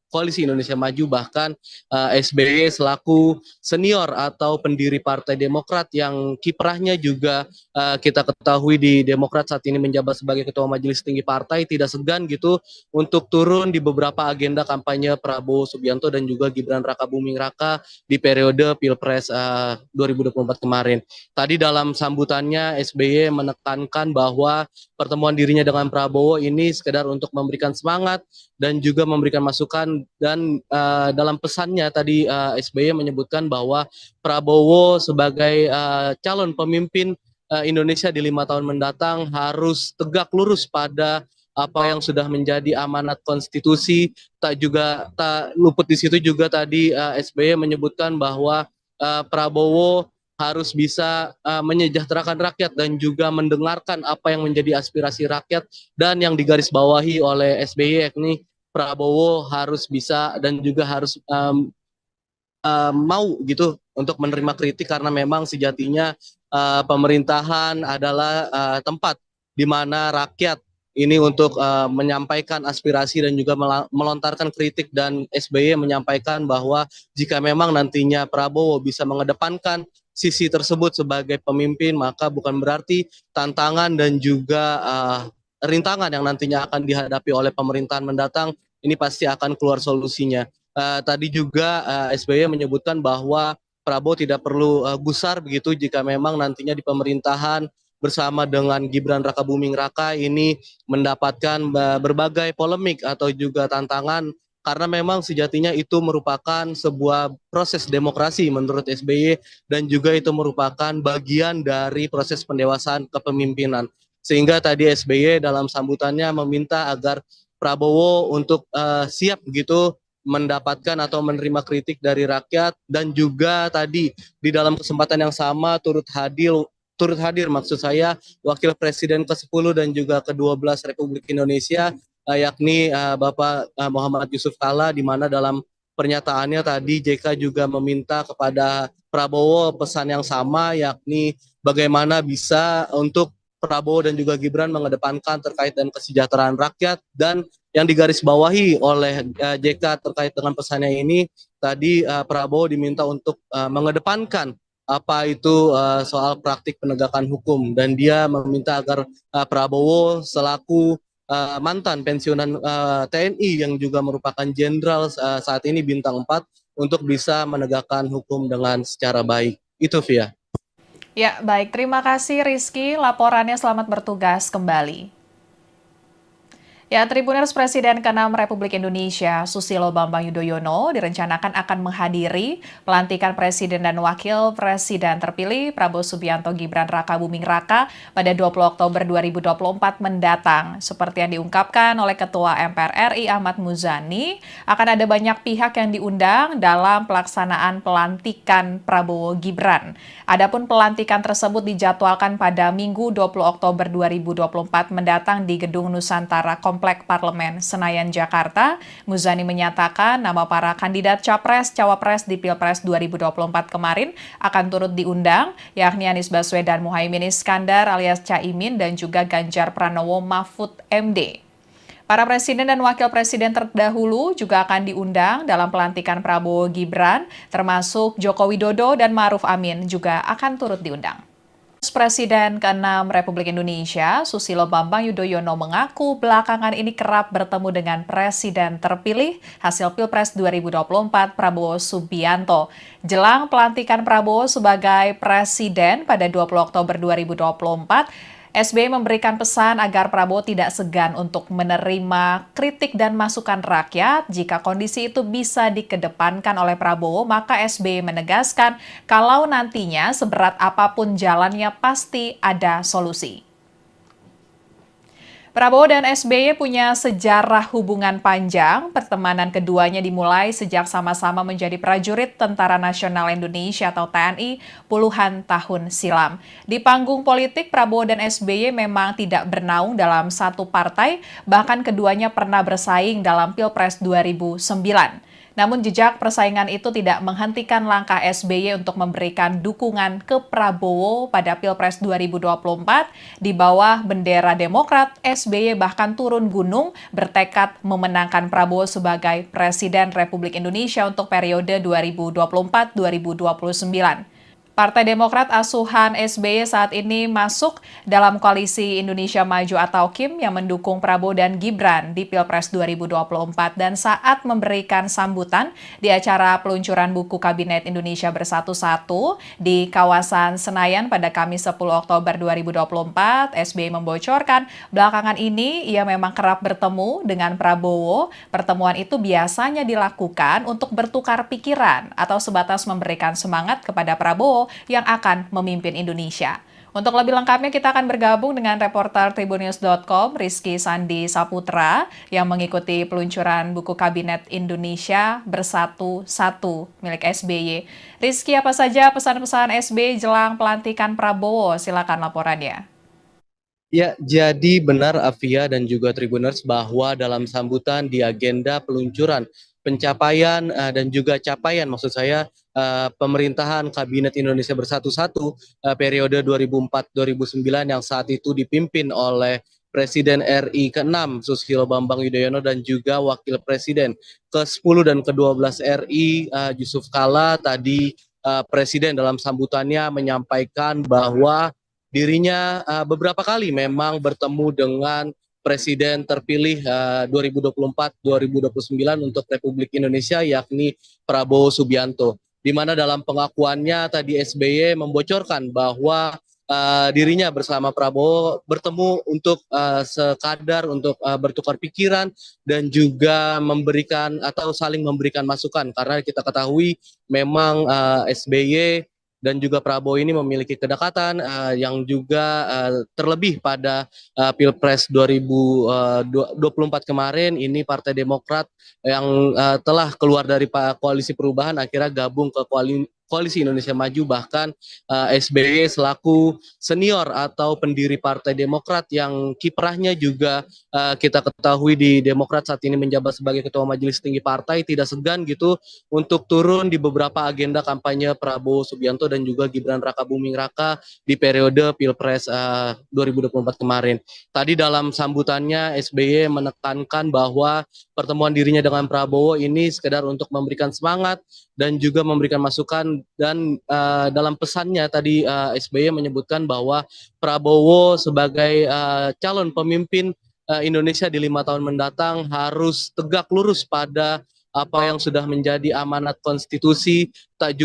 Koalisi Indonesia Maju, bahkan SBY selaku senior atau pendiri Partai Demokrat yang kiprahnya juga kita ketahui di Demokrat saat ini menjabat sebagai Ketua Majelis Tinggi Partai tidak segan gitu untuk turun di beberapa agenda kampanye Prabowo Subianto dan juga Gibran Rakabuming Raka di periode Pilpres 2024 kemarin. Tadi dalam sambutannya SBY menekankan bahwa pertemuan dirinya dengan Prabowo ini sekedar untuk memberikan semangat dan juga memberikan masukan dan dalam pesannya tadi SBY menyebutkan bahwa Prabowo sebagai calon pemimpin Indonesia di 5 tahun mendatang harus tegak lurus pada apa yang sudah menjadi amanat konstitusi. Tak luput di situ juga tadi SBY menyebutkan bahwa Prabowo harus bisa menyejahterakan rakyat dan juga mendengarkan apa yang menjadi aspirasi rakyat dan yang digarisbawahi oleh SBY yakni Prabowo harus bisa dan juga harus mau gitu untuk menerima kritik karena memang sejatinya pemerintahan adalah tempat di mana rakyat ini untuk menyampaikan aspirasi dan juga melontarkan kritik dan SBY menyampaikan bahwa jika memang nantinya Prabowo bisa mengedepankan sisi tersebut sebagai pemimpin, maka bukan berarti tantangan dan juga rintangan yang nantinya akan dihadapi oleh pemerintahan mendatang ini pasti akan keluar solusinya. Tadi juga SBY menyebutkan bahwa Prabowo tidak perlu gusar begitu jika memang nantinya di pemerintahan bersama dengan Gibran Rakabuming Raka ini mendapatkan berbagai polemik atau juga tantangan karena memang sejatinya itu merupakan sebuah proses demokrasi menurut SBY dan juga itu merupakan bagian dari proses pendewasaan kepemimpinan. Sehingga tadi SBY dalam sambutannya meminta agar Prabowo untuk siap gitu mendapatkan atau menerima kritik dari rakyat dan juga tadi di dalam kesempatan yang sama turut hadir maksud saya Wakil Presiden ke-10 dan juga ke-12 Republik Indonesia yakni Bapak Muhammad Yusuf Kalla di mana dalam pernyataannya tadi JK juga meminta kepada Prabowo pesan yang sama yakni bagaimana bisa untuk Prabowo dan juga Gibran mengedepankan terkait dengan kesejahteraan rakyat dan yang digarisbawahi oleh JK terkait dengan pesannya ini tadi Prabowo diminta untuk mengedepankan apa itu soal praktik penegakan hukum dan dia meminta agar Prabowo selaku mantan pensiunan TNI yang juga merupakan jenderal saat ini bintang 4 untuk bisa menegakkan hukum dengan secara baik. Itu Via. Ya, baik. Terima kasih Rizky. Laporannya selamat bertugas kembali. Ya, Tribuners Presiden ke-6 Republik Indonesia, Susilo Bambang Yudhoyono, direncanakan akan menghadiri pelantikan Presiden dan Wakil Presiden terpilih Prabowo Subianto Gibran Rakabuming Raka pada 20 Oktober 2024 mendatang. Seperti yang diungkapkan oleh Ketua MPR RI Ahmad Muzani, akan ada banyak pihak yang diundang dalam pelaksanaan pelantikan Prabowo Gibran. Adapun pelantikan tersebut dijadwalkan pada Minggu 20 Oktober 2024 mendatang di Gedung Nusantara Komplek Parlemen Senayan, Jakarta. Muzani menyatakan nama para kandidat Capres-Cawapres di Pilpres 2024 kemarin akan turut diundang, yakni Anies Baswedan Muhaimin Iskandar alias Caimin dan juga Ganjar Pranowo Mahfud MD. Para presiden dan wakil presiden terdahulu juga akan diundang dalam pelantikan Prabowo Gibran, termasuk Joko Widodo dan Ma'ruf Amin juga akan turut diundang. Presiden ke-6 Republik Indonesia, Susilo Bambang Yudhoyono mengaku belakangan ini kerap bertemu dengan Presiden terpilih hasil Pilpres 2024 Prabowo Subianto. Jelang pelantikan Prabowo sebagai Presiden pada 20 Oktober 2024, SBY memberikan pesan agar Prabowo tidak segan untuk menerima kritik dan masukan rakyat. Jika kondisi itu bisa dikedepankan oleh Prabowo, maka SBY menegaskan kalau nantinya seberat apapun jalannya pasti ada solusi. Prabowo dan SBY punya sejarah hubungan panjang. Pertemanan keduanya dimulai sejak sama-sama menjadi prajurit Tentara Nasional Indonesia atau TNI puluhan tahun silam. Di panggung politik, Prabowo dan SBY memang tidak bernaung dalam satu partai, bahkan keduanya pernah bersaing dalam Pilpres 2009. Namun jejak persaingan itu tidak menghentikan langkah SBY untuk memberikan dukungan ke Prabowo pada Pilpres 2024. Di bawah bendera Demokrat, SBY bahkan turun gunung bertekad memenangkan Prabowo sebagai Presiden Republik Indonesia untuk periode 2024-2029. Partai Demokrat asuhan SBY saat ini masuk dalam koalisi Indonesia Maju atau KIM yang mendukung Prabowo dan Gibran di Pilpres 2024 dan saat memberikan sambutan di acara peluncuran buku Kabinet Indonesia Bersatu-Satu di kawasan Senayan pada Kamis 10 Oktober 2024, SBY membocorkan belakangan ini ia memang kerap bertemu dengan Prabowo. Pertemuan itu biasanya dilakukan untuk bertukar pikiran atau sebatas memberikan semangat kepada Prabowo yang akan memimpin Indonesia. Untuk lebih lengkapnya kita akan bergabung dengan reporter Tribunnews.com Rizky Sandi Saputra yang mengikuti peluncuran buku Kabinet Indonesia Bersatu-Satu milik SBY. Rizky, apa saja pesan-pesan SBY jelang pelantikan Prabowo? Silakan laporannya. Ya, jadi benar Afia dan juga Tribuners bahwa dalam sambutan di agenda peluncuran pencapaian dan juga capaian maksud saya pemerintahan Kabinet Indonesia Bersatu-Satu periode 2004-2009 yang saat itu dipimpin oleh Presiden RI ke-6 Susilo Bambang Yudhoyono dan juga Wakil Presiden ke-10 dan ke-12 RI Yusuf Kalla tadi Presiden dalam sambutannya menyampaikan bahwa dirinya beberapa kali memang bertemu dengan Presiden terpilih 2024-2029 untuk Republik Indonesia, yakni Prabowo Subianto. Di mana dalam pengakuannya tadi SBY membocorkan bahwa dirinya bersama Prabowo bertemu untuk sekadar untuk bertukar pikiran dan juga memberikan atau saling memberikan masukan, karena kita ketahui memang SBY dan juga Prabowo ini memiliki kedekatan yang juga terlebih pada Pilpres 2024 kemarin ini Partai Demokrat yang telah keluar dari koalisi perubahan akhirnya gabung ke Koalisi Indonesia Maju, bahkan SBY selaku senior atau pendiri Partai Demokrat yang kiprahnya juga kita ketahui di Demokrat saat ini menjabat sebagai Ketua Majelis Tinggi Partai, tidak segan gitu untuk turun di beberapa agenda kampanye Prabowo Subianto dan juga Gibran Rakabuming Raka di periode Pilpres 2024 kemarin. Tadi dalam sambutannya SBY menekankan bahwa pertemuan dirinya dengan Prabowo ini sekedar untuk memberikan semangat dan juga memberikan masukan, dan dalam pesannya tadi SBY menyebutkan bahwa Prabowo sebagai calon pemimpin Indonesia di 5 tahun mendatang harus tegak lurus pada apa yang sudah menjadi amanat konstitusi. Tak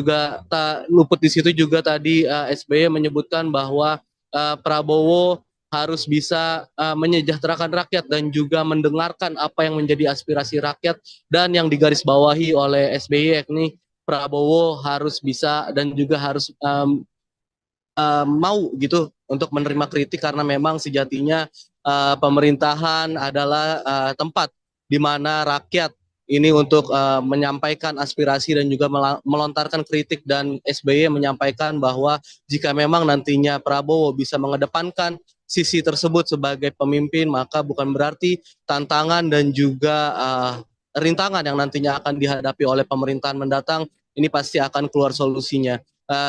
luput di situ juga tadi SBY menyebutkan bahwa Prabowo harus bisa menyejahterakan rakyat dan juga mendengarkan apa yang menjadi aspirasi rakyat, dan yang digarisbawahi oleh SBY yakni Prabowo harus bisa dan juga harus mau gitu untuk menerima kritik, karena memang sejatinya pemerintahan adalah tempat di mana rakyat ini untuk menyampaikan aspirasi dan juga melontarkan kritik, dan SBY menyampaikan bahwa jika memang nantinya Prabowo bisa mengedepankan sisi tersebut sebagai pemimpin, maka bukan berarti tantangan dan juga rintangan yang nantinya akan dihadapi oleh pemerintahan mendatang ini pasti akan keluar solusinya.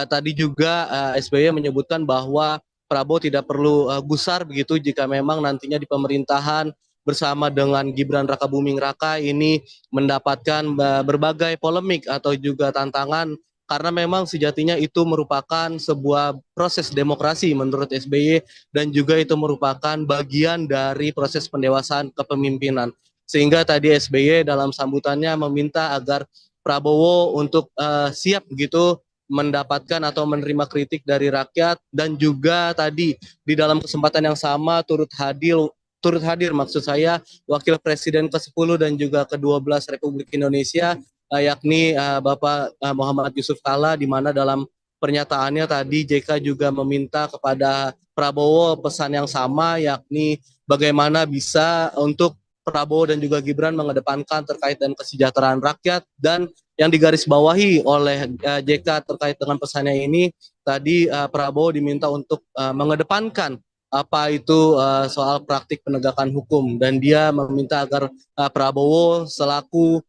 Tadi juga SBY menyebutkan bahwa Prabowo tidak perlu gusar begitu jika memang nantinya di pemerintahan bersama dengan Gibran Rakabuming Raka ini mendapatkan berbagai polemik atau juga tantangan, karena memang sejatinya itu merupakan sebuah proses demokrasi menurut SBY, dan juga itu merupakan bagian dari proses pendewasaan kepemimpinan. Sehingga tadi SBY dalam sambutannya meminta agar Prabowo untuk siap gitu mendapatkan atau menerima kritik dari rakyat, dan juga tadi di dalam kesempatan yang sama turut hadir maksud saya Wakil Presiden ke-10 dan juga ke-12 Republik Indonesia yakni Bapak Muhammad Yusuf Kalla, di mana dalam pernyataannya tadi JK juga meminta kepada Prabowo pesan yang sama, yakni bagaimana bisa untuk Prabowo dan juga Gibran mengedepankan terkait dengan kesejahteraan rakyat, dan yang digarisbawahi oleh JK terkait dengan pesannya ini tadi Prabowo diminta untuk mengedepankan apa itu soal praktik penegakan hukum, dan dia meminta agar Prabowo selaku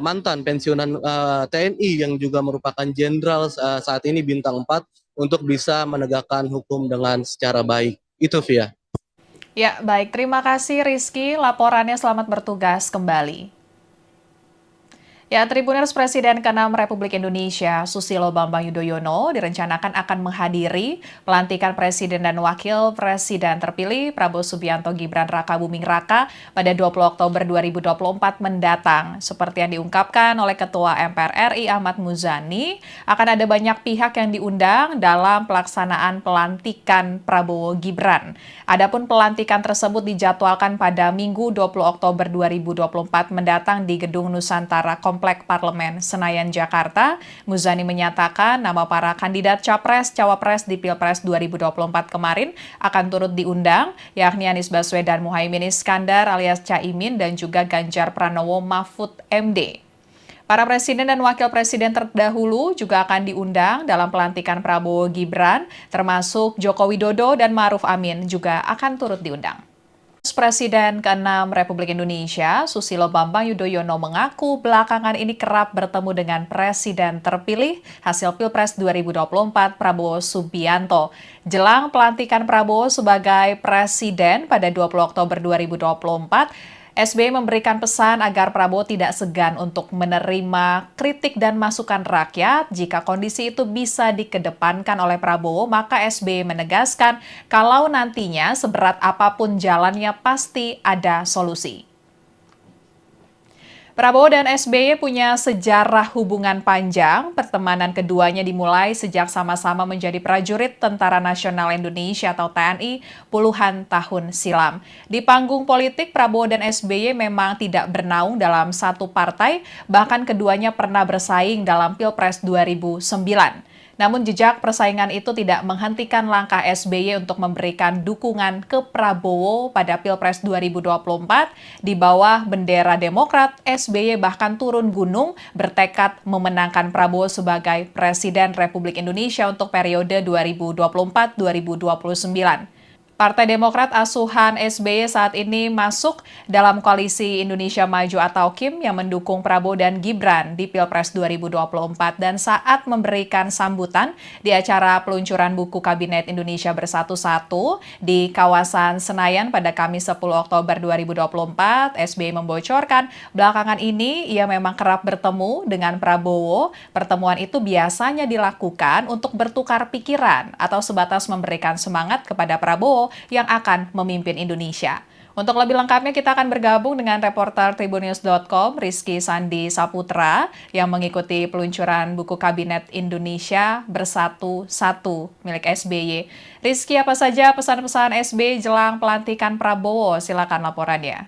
mantan pensiunan TNI yang juga merupakan jenderal saat ini bintang 4 untuk bisa menegakkan hukum dengan secara baik. Itu Via. Ya, baik. Terima kasih Rizky. Laporannya, selamat bertugas kembali. Ya, Tribuners, Presiden ke-6 Republik Indonesia Susilo Bambang Yudhoyono direncanakan akan menghadiri pelantikan Presiden dan Wakil Presiden terpilih Prabowo Subianto Gibran Rakabuming Raka pada 20 Oktober 2024 mendatang. Seperti yang diungkapkan oleh Ketua MPR RI Ahmad Muzani, akan ada banyak pihak yang diundang dalam pelaksanaan pelantikan Prabowo Gibran. Adapun pelantikan tersebut dijadwalkan pada Minggu 20 Oktober 2024 mendatang di Gedung Nusantara Komplek Parlemen Senayan, Jakarta. Muzani menyatakan nama para kandidat Capres-Cawapres di Pilpres 2024 kemarin akan turut diundang, yakni Anies Baswedan Muhaimin Iskandar alias Caimin dan juga Ganjar Pranowo Mahfud MD. Para presiden dan wakil presiden terdahulu juga akan diundang dalam pelantikan Prabowo Gibran, termasuk Joko Widodo dan Ma'ruf Amin juga akan turut diundang. Presiden ke-6 Republik Indonesia, Susilo Bambang Yudhoyono mengaku belakangan ini kerap bertemu dengan Presiden terpilih hasil Pilpres 2024 Prabowo Subianto. Jelang pelantikan Prabowo sebagai Presiden pada 20 Oktober 2024, SBY memberikan pesan agar Prabowo tidak segan untuk menerima kritik dan masukan rakyat. Jika kondisi itu bisa dikedepankan oleh Prabowo, maka SBY menegaskan kalau nantinya seberat apapun jalannya pasti ada solusi. Prabowo dan SBY punya sejarah hubungan panjang. Pertemanan keduanya dimulai sejak sama-sama menjadi prajurit Tentara Nasional Indonesia atau TNI puluhan tahun silam. Di panggung politik, Prabowo dan SBY memang tidak bernaung dalam satu partai, bahkan keduanya pernah bersaing dalam Pilpres 2009. Namun jejak persaingan itu tidak menghentikan langkah SBY untuk memberikan dukungan ke Prabowo pada Pilpres 2024. Di bawah bendera Demokrat, SBY bahkan turun gunung bertekad memenangkan Prabowo sebagai Presiden Republik Indonesia untuk periode 2024-2029. Partai Demokrat asuhan SBY saat ini masuk dalam koalisi Indonesia Maju atau KIM yang mendukung Prabowo dan Gibran di Pilpres 2024 dan saat memberikan sambutan di acara peluncuran buku Kabinet Indonesia Bersatu-Satu di kawasan Senayan pada Kamis 10 Oktober 2024, SBY membocorkan belakangan ini ia memang kerap bertemu dengan Prabowo. Pertemuan itu biasanya dilakukan untuk bertukar pikiran atau sebatas memberikan semangat kepada Prabowo yang akan memimpin Indonesia. Untuk lebih lengkapnya kita akan bergabung dengan reporter Tribunnews.com Rizky Sandi Saputra yang mengikuti peluncuran buku Kabinet Indonesia Bersatu-Satu milik SBY. Rizky, apa saja pesan-pesan SBY jelang pelantikan Prabowo? Silakan laporannya.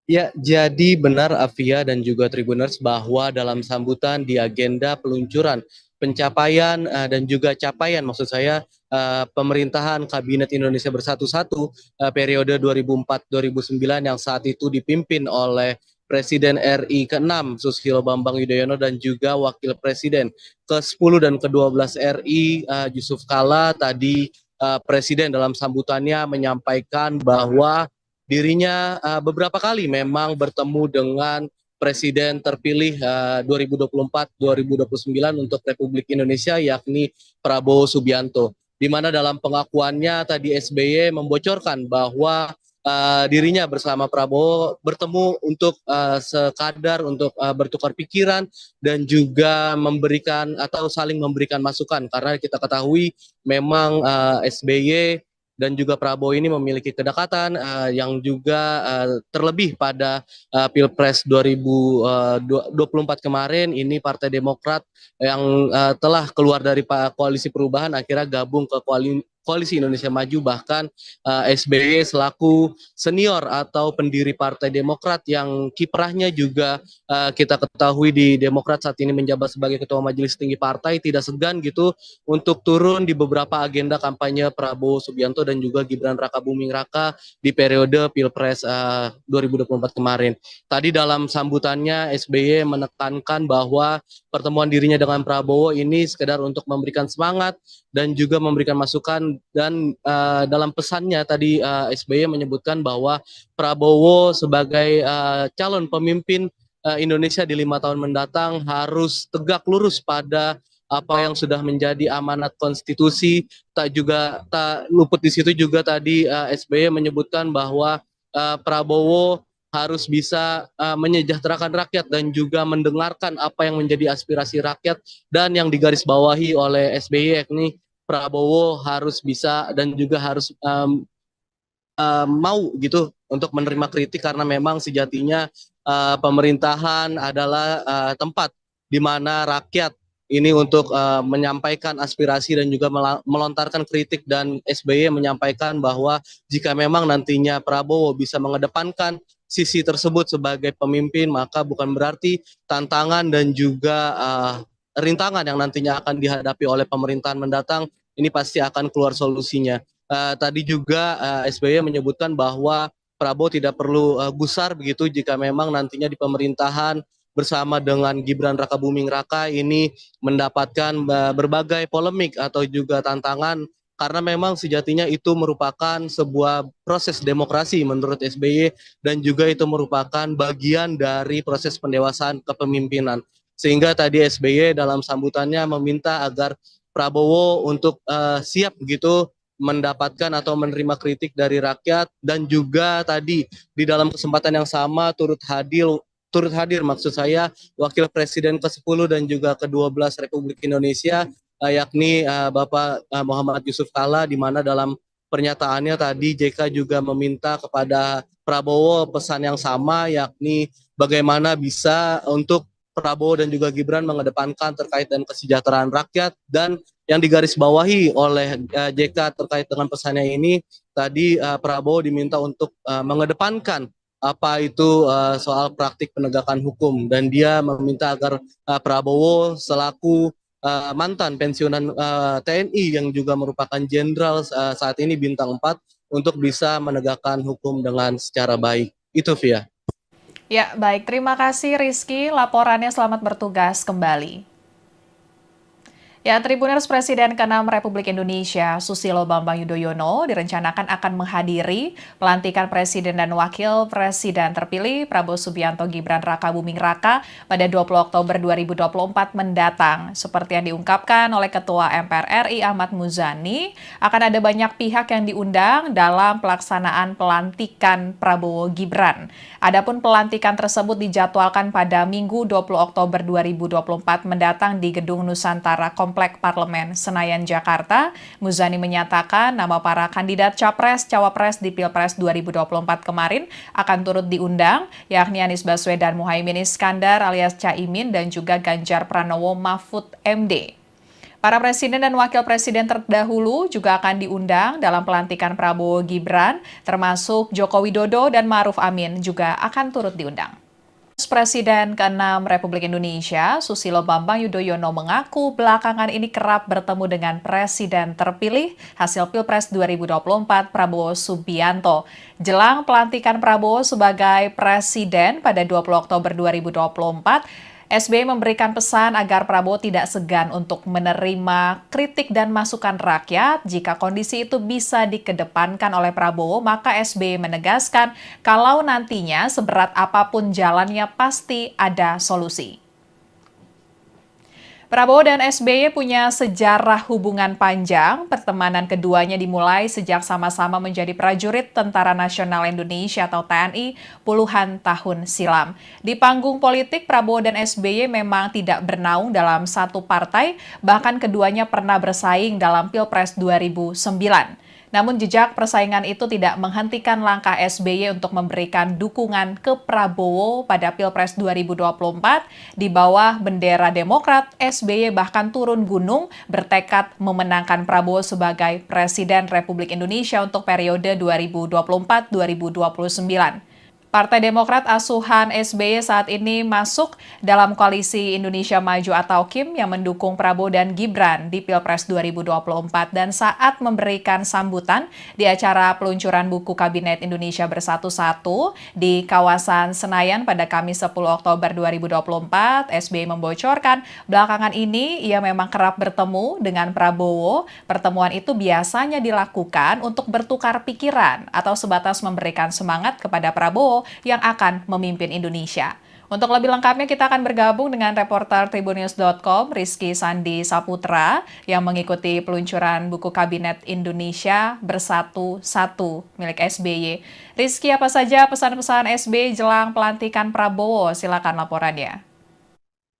Ya, jadi benar Afia dan juga Tribuners bahwa dalam sambutan di agenda peluncuran pencapaian dan juga capaian maksud saya pemerintahan Kabinet Indonesia Bersatu-Satu periode 2004-2009 yang saat itu dipimpin oleh Presiden RI ke-6 Susilo Bambang Yudhoyono dan juga Wakil Presiden ke-10 dan ke-12 RI Yusuf Kala. Tadi Presiden dalam sambutannya menyampaikan bahwa dirinya beberapa kali memang bertemu dengan Presiden terpilih 2024-2029 untuk Republik Indonesia yakni Prabowo Subianto. Di mana dalam pengakuannya tadi SBY membocorkan bahwa dirinya bersama Prabowo bertemu untuk sekadar untuk bertukar pikiran dan juga memberikan atau saling memberikan masukan karena kita ketahui memang SBY dan juga Prabowo ini memiliki kedekatan yang juga terlebih pada Pilpres 2024 kemarin ini Partai Demokrat yang telah keluar dari koalisi perubahan akhirnya gabung ke Koalisi Indonesia Maju, bahkan SBY selaku senior atau pendiri Partai Demokrat yang kiprahnya juga kita ketahui di Demokrat saat ini menjabat sebagai Ketua Majelis Tinggi Partai tidak segan gitu untuk turun di beberapa agenda kampanye Prabowo Subianto dan juga Gibran Rakabuming Raka di periode Pilpres 2024 kemarin. Tadi dalam sambutannya SBY menekankan bahwa pertemuan dirinya dengan Prabowo ini sekedar untuk memberikan semangat dan juga memberikan masukan dan dalam pesannya tadi SBY menyebutkan bahwa Prabowo sebagai calon pemimpin Indonesia di 5 tahun mendatang harus tegak lurus pada apa yang sudah menjadi amanat konstitusi. Tak luput di situ juga tadi SBY menyebutkan bahwa Prabowo harus bisa menyejahterakan rakyat dan juga mendengarkan apa yang menjadi aspirasi rakyat dan yang digarisbawahi oleh SBY yakni Prabowo harus bisa dan juga harus mau gitu untuk menerima kritik karena memang sejatinya pemerintahan adalah tempat di mana rakyat ini untuk menyampaikan aspirasi dan juga melontarkan kritik dan SBY menyampaikan bahwa jika memang nantinya Prabowo bisa mengedepankan sisi tersebut sebagai pemimpin maka bukan berarti tantangan dan juga rintangan yang nantinya akan dihadapi oleh pemerintahan mendatang ini pasti akan keluar solusinya. Tadi juga SBY menyebutkan bahwa Prabowo tidak perlu gusar begitu jika memang nantinya di pemerintahan bersama dengan Gibran Rakabuming Raka ini mendapatkan berbagai polemik atau juga tantangan karena memang sejatinya itu merupakan sebuah proses demokrasi menurut SBY dan juga itu merupakan bagian dari proses pendewasaan kepemimpinan. Sehingga tadi SBY dalam sambutannya meminta agar Prabowo untuk siap begitu mendapatkan atau menerima kritik dari rakyat, dan juga tadi di dalam kesempatan yang sama turut hadir maksud saya Wakil Presiden ke-10 dan juga ke-12 Republik Indonesia, yakni Bapak Muhammad Yusuf Kalla, di mana dalam pernyataannya tadi JK juga meminta kepada Prabowo pesan yang sama, yakni bagaimana bisa untuk Prabowo dan juga Gibran mengedepankan terkait dengan kesejahteraan rakyat. Dan yang digarisbawahi oleh JK terkait dengan pesannya ini, tadi Prabowo diminta untuk mengedepankan apa itu soal praktik penegakan hukum, dan dia meminta agar Prabowo selaku mantan pensiunan TNI yang juga merupakan jenderal saat ini bintang 4 untuk bisa menegakkan hukum dengan secara baik. Itu Via. Ya, baik. Terima kasih Rizky. Laporannya selamat bertugas kembali. Ya, Tribuners Presiden ke-6 Republik Indonesia, Susilo Bambang Yudhoyono, direncanakan akan menghadiri pelantikan Presiden dan Wakil Presiden terpilih Prabowo Subianto Gibran Raka Buming Raka pada 20 Oktober 2024 mendatang. Seperti yang diungkapkan oleh Ketua MPR RI Ahmad Muzani, akan ada banyak pihak yang diundang dalam pelaksanaan pelantikan Prabowo Gibran. Adapun pelantikan tersebut dijadwalkan pada Minggu 20 Oktober 2024 mendatang di Gedung Nusantara Komplek Parlemen Senayan, Jakarta. Muzani menyatakan nama para kandidat Capres-Cawapres di Pilpres 2024 kemarin akan turut diundang, yakni Anies Baswedan Muhaimin Iskandar alias Caimin dan juga Ganjar Pranowo Mahfud MD. Para presiden dan wakil presiden terdahulu juga akan diundang dalam pelantikan Prabowo Gibran, termasuk Joko Widodo dan Ma'ruf Amin juga akan turut diundang. Presiden ke-6 Republik Indonesia, Susilo Bambang Yudhoyono mengaku belakangan ini kerap bertemu dengan Presiden terpilih hasil Pilpres 2024 Prabowo Subianto. Jelang pelantikan Prabowo sebagai Presiden pada 20 Oktober 2024, SBY memberikan pesan agar Prabowo tidak segan untuk menerima kritik dan masukan rakyat. Jika kondisi itu bisa dikedepankan oleh Prabowo, maka SBY menegaskan kalau nantinya seberat apapun jalannya pasti ada solusi. Prabowo dan SBY punya sejarah hubungan panjang. Pertemanan keduanya dimulai sejak sama-sama menjadi prajurit Tentara Nasional Indonesia atau TNI puluhan tahun silam. Di panggung politik, Prabowo dan SBY memang tidak bernaung dalam satu partai, bahkan keduanya pernah bersaing dalam Pilpres 2009. Namun jejak persaingan itu tidak menghentikan langkah SBY untuk memberikan dukungan ke Prabowo pada Pilpres 2024. Di bawah bendera Demokrat, SBY bahkan turun gunung bertekad memenangkan Prabowo sebagai Presiden Republik Indonesia untuk periode 2024-2029. Partai Demokrat asuhan SBY saat ini masuk dalam koalisi Indonesia Maju atau KIM yang mendukung Prabowo dan Gibran di Pilpres 2024, dan saat memberikan sambutan di acara peluncuran buku Kabinet Indonesia Bersatu 1 di kawasan Senayan pada Kamis 10 Oktober 2024, SBY membocorkan belakangan ini ia memang kerap bertemu dengan Prabowo. Pertemuan itu biasanya dilakukan untuk bertukar pikiran atau sebatas memberikan semangat kepada Prabowo yang akan memimpin Indonesia. Untuk lebih lengkapnya kita akan bergabung dengan reporter Tribunnews.com Rizky Sandi Saputra yang mengikuti peluncuran buku Kabinet Indonesia Bersatu 1 milik SBY. Rizky, apa saja pesan-pesan SBY jelang pelantikan Prabowo? Silakan laporannya.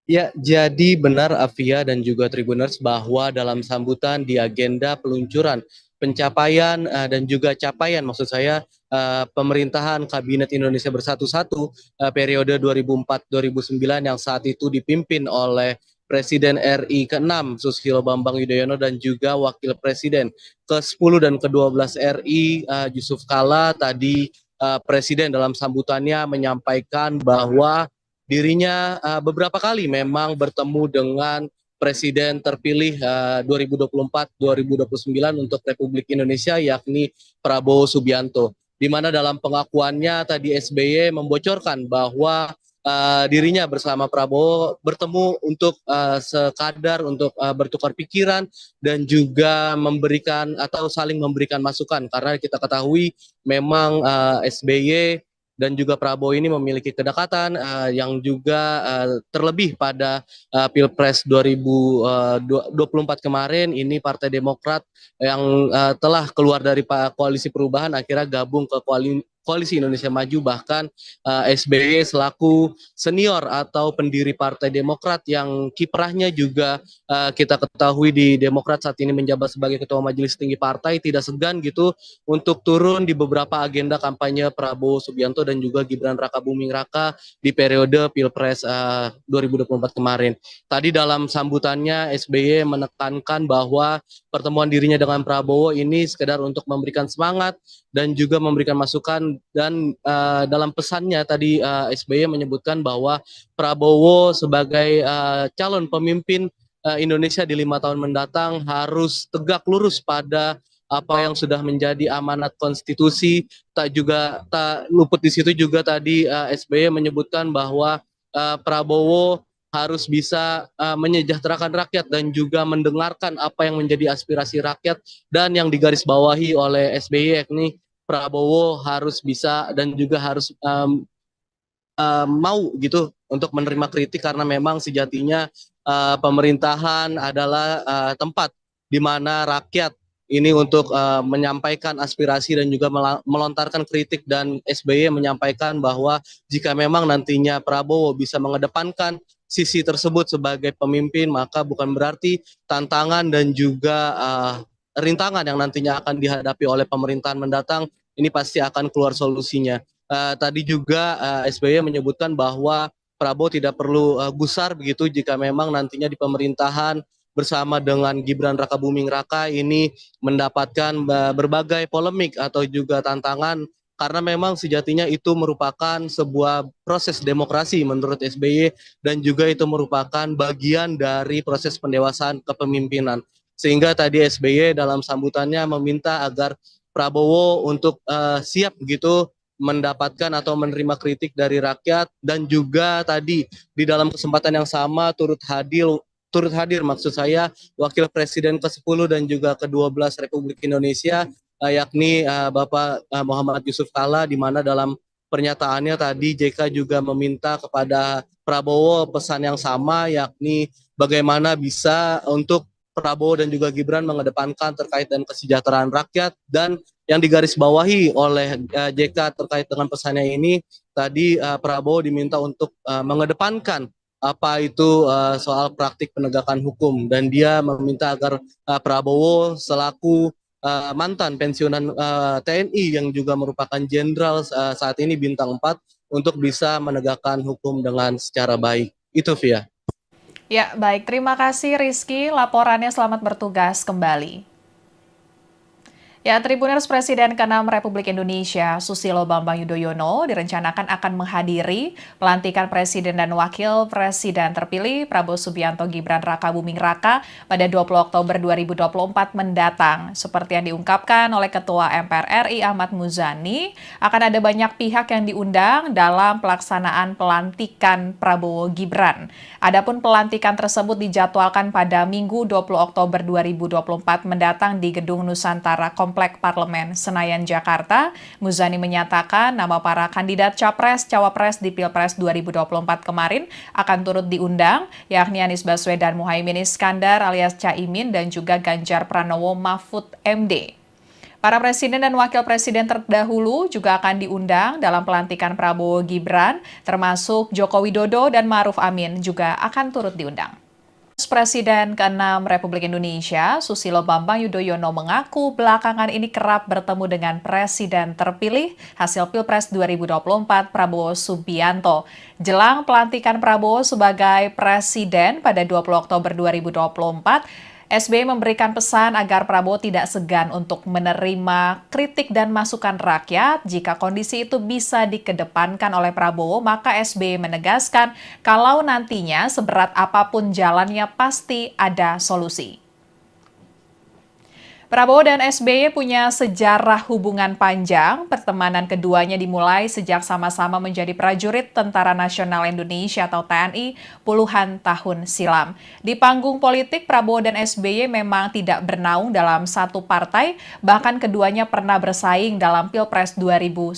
Ya, jadi benar Afia dan juga Tribuners bahwa dalam sambutan di agenda peluncuran pencapaian dan juga capaian maksud saya pemerintahan Kabinet Indonesia Bersatu 1 periode 2004-2009 yang saat itu dipimpin oleh Presiden RI ke-6 Susilo Bambang Yudhoyono dan juga Wakil Presiden ke-10 dan ke-12 RI Yusuf Kalla. Tadi Presiden dalam sambutannya menyampaikan bahwa dirinya beberapa kali memang bertemu dengan Presiden terpilih 2024-2029 untuk Republik Indonesia, yakni Prabowo Subianto. Di mana dalam pengakuannya tadi SBY membocorkan bahwa dirinya bersama Prabowo bertemu untuk sekadar untuk bertukar pikiran dan juga memberikan atau saling memberikan masukan, karena kita ketahui memang SBY dan juga Prabowo ini memiliki kedekatan yang juga terlebih pada Pilpres 2024 kemarin ini Partai Demokrat yang telah keluar dari koalisi perubahan akhirnya gabung ke Koalisi Indonesia Maju, bahkan SBY selaku senior atau pendiri Partai Demokrat yang kiprahnya juga kita ketahui di Demokrat saat ini menjabat sebagai Ketua Majelis Tinggi Partai, tidak segan gitu untuk turun di beberapa agenda kampanye Prabowo Subianto dan juga Gibran Rakabuming Raka di periode Pilpres 2024 kemarin. Tadi dalam sambutannya SBY menekankan bahwa pertemuan dirinya dengan Prabowo ini sekedar untuk memberikan semangat dan juga memberikan masukan, dan dalam pesannya tadi SBY menyebutkan bahwa Prabowo sebagai calon pemimpin Indonesia di 5 tahun mendatang harus tegak lurus pada apa yang sudah menjadi amanat konstitusi. Tak luput di situ juga tadi SBY menyebutkan bahwa Prabowo harus bisa menyejahterakan rakyat dan juga mendengarkan apa yang menjadi aspirasi rakyat, dan yang digarisbawahi oleh SBY yakni Prabowo harus bisa dan juga harus mau gitu untuk menerima kritik, karena memang sejatinya pemerintahan adalah tempat di mana rakyat ini untuk menyampaikan aspirasi dan juga melontarkan kritik, dan SBY menyampaikan bahwa jika memang nantinya Prabowo bisa mengedepankan sisi tersebut sebagai pemimpin, maka bukan berarti tantangan dan juga rintangan yang nantinya akan dihadapi oleh pemerintahan mendatang ini pasti akan keluar solusinya. Tadi juga SBY menyebutkan bahwa Prabowo tidak perlu gusar begitu jika memang nantinya di pemerintahan bersama dengan Gibran Rakabuming Raka ini mendapatkan berbagai polemik atau juga tantangan, karena memang sejatinya itu merupakan sebuah proses demokrasi menurut SBY, dan juga itu merupakan bagian dari proses pendewasaan kepemimpinan. Sehingga tadi SBY dalam sambutannya meminta agar Prabowo untuk siap gitu mendapatkan atau menerima kritik dari rakyat, dan juga tadi di dalam kesempatan yang sama turut hadir maksud saya Wakil Presiden ke-10 dan juga ke-12 Republik Indonesia yakni Bapak Muhammad Yusuf Kalla, di mana dalam pernyataannya tadi JK juga meminta kepada Prabowo pesan yang sama, yakni bagaimana bisa untuk Prabowo dan juga Gibran mengedepankan terkait dengan kesejahteraan rakyat, dan yang digarisbawahi oleh JK terkait dengan pesannya ini tadi Prabowo diminta untuk mengedepankan apa itu soal praktik penegakan hukum, dan dia meminta agar Prabowo selaku mantan pensiunan TNI yang juga merupakan jenderal saat ini bintang 4 untuk bisa menegakkan hukum dengan secara baik. Itu Via. Ya, baik. Terima kasih Rizky. Laporannya, selamat bertugas kembali. Ya, Tribuners Presiden ke-6 Republik Indonesia Susilo Bambang Yudhoyono direncanakan akan menghadiri pelantikan Presiden dan Wakil Presiden terpilih Prabowo Subianto Gibran Rakabuming Raka pada 20 Oktober 2024 mendatang. Seperti yang diungkapkan oleh Ketua MPR RI Ahmad Muzani, akan ada banyak pihak yang diundang dalam pelaksanaan pelantikan Prabowo Gibran. Adapun pelantikan tersebut dijadwalkan pada Minggu 20 Oktober 2024 mendatang di Gedung Nusantara Komplek Parlemen Senayan, Jakarta. Muzani menyatakan nama para kandidat Capres-Cawapres di Pilpres 2024 kemarin akan turut diundang, yakni Anies Baswedan Muhaimin Iskandar alias Caimin dan juga Ganjar Pranowo Mahfud MD. Para presiden dan wakil presiden terdahulu juga akan diundang dalam pelantikan Prabowo Gibran, termasuk Joko Widodo dan Ma'ruf Amin juga akan turut diundang. Presiden ke-6 Republik Indonesia, Susilo Bambang Yudhoyono mengaku belakangan ini kerap bertemu dengan Presiden terpilih hasil Pilpres 2024 Prabowo Subianto. Jelang pelantikan Prabowo sebagai Presiden pada 20 Oktober 2024, SBY memberikan pesan agar Prabowo tidak segan untuk menerima kritik dan masukan rakyat. Jika kondisi itu bisa dikedepankan oleh Prabowo, maka SBY menegaskan kalau nantinya seberat apapun jalannya pasti ada solusi. Prabowo dan SBY punya sejarah hubungan panjang. Pertemanan keduanya dimulai sejak sama-sama menjadi prajurit Tentara Nasional Indonesia atau TNI puluhan tahun silam. Di panggung politik, Prabowo dan SBY memang tidak bernaung dalam satu partai, bahkan keduanya pernah bersaing dalam Pilpres 2009.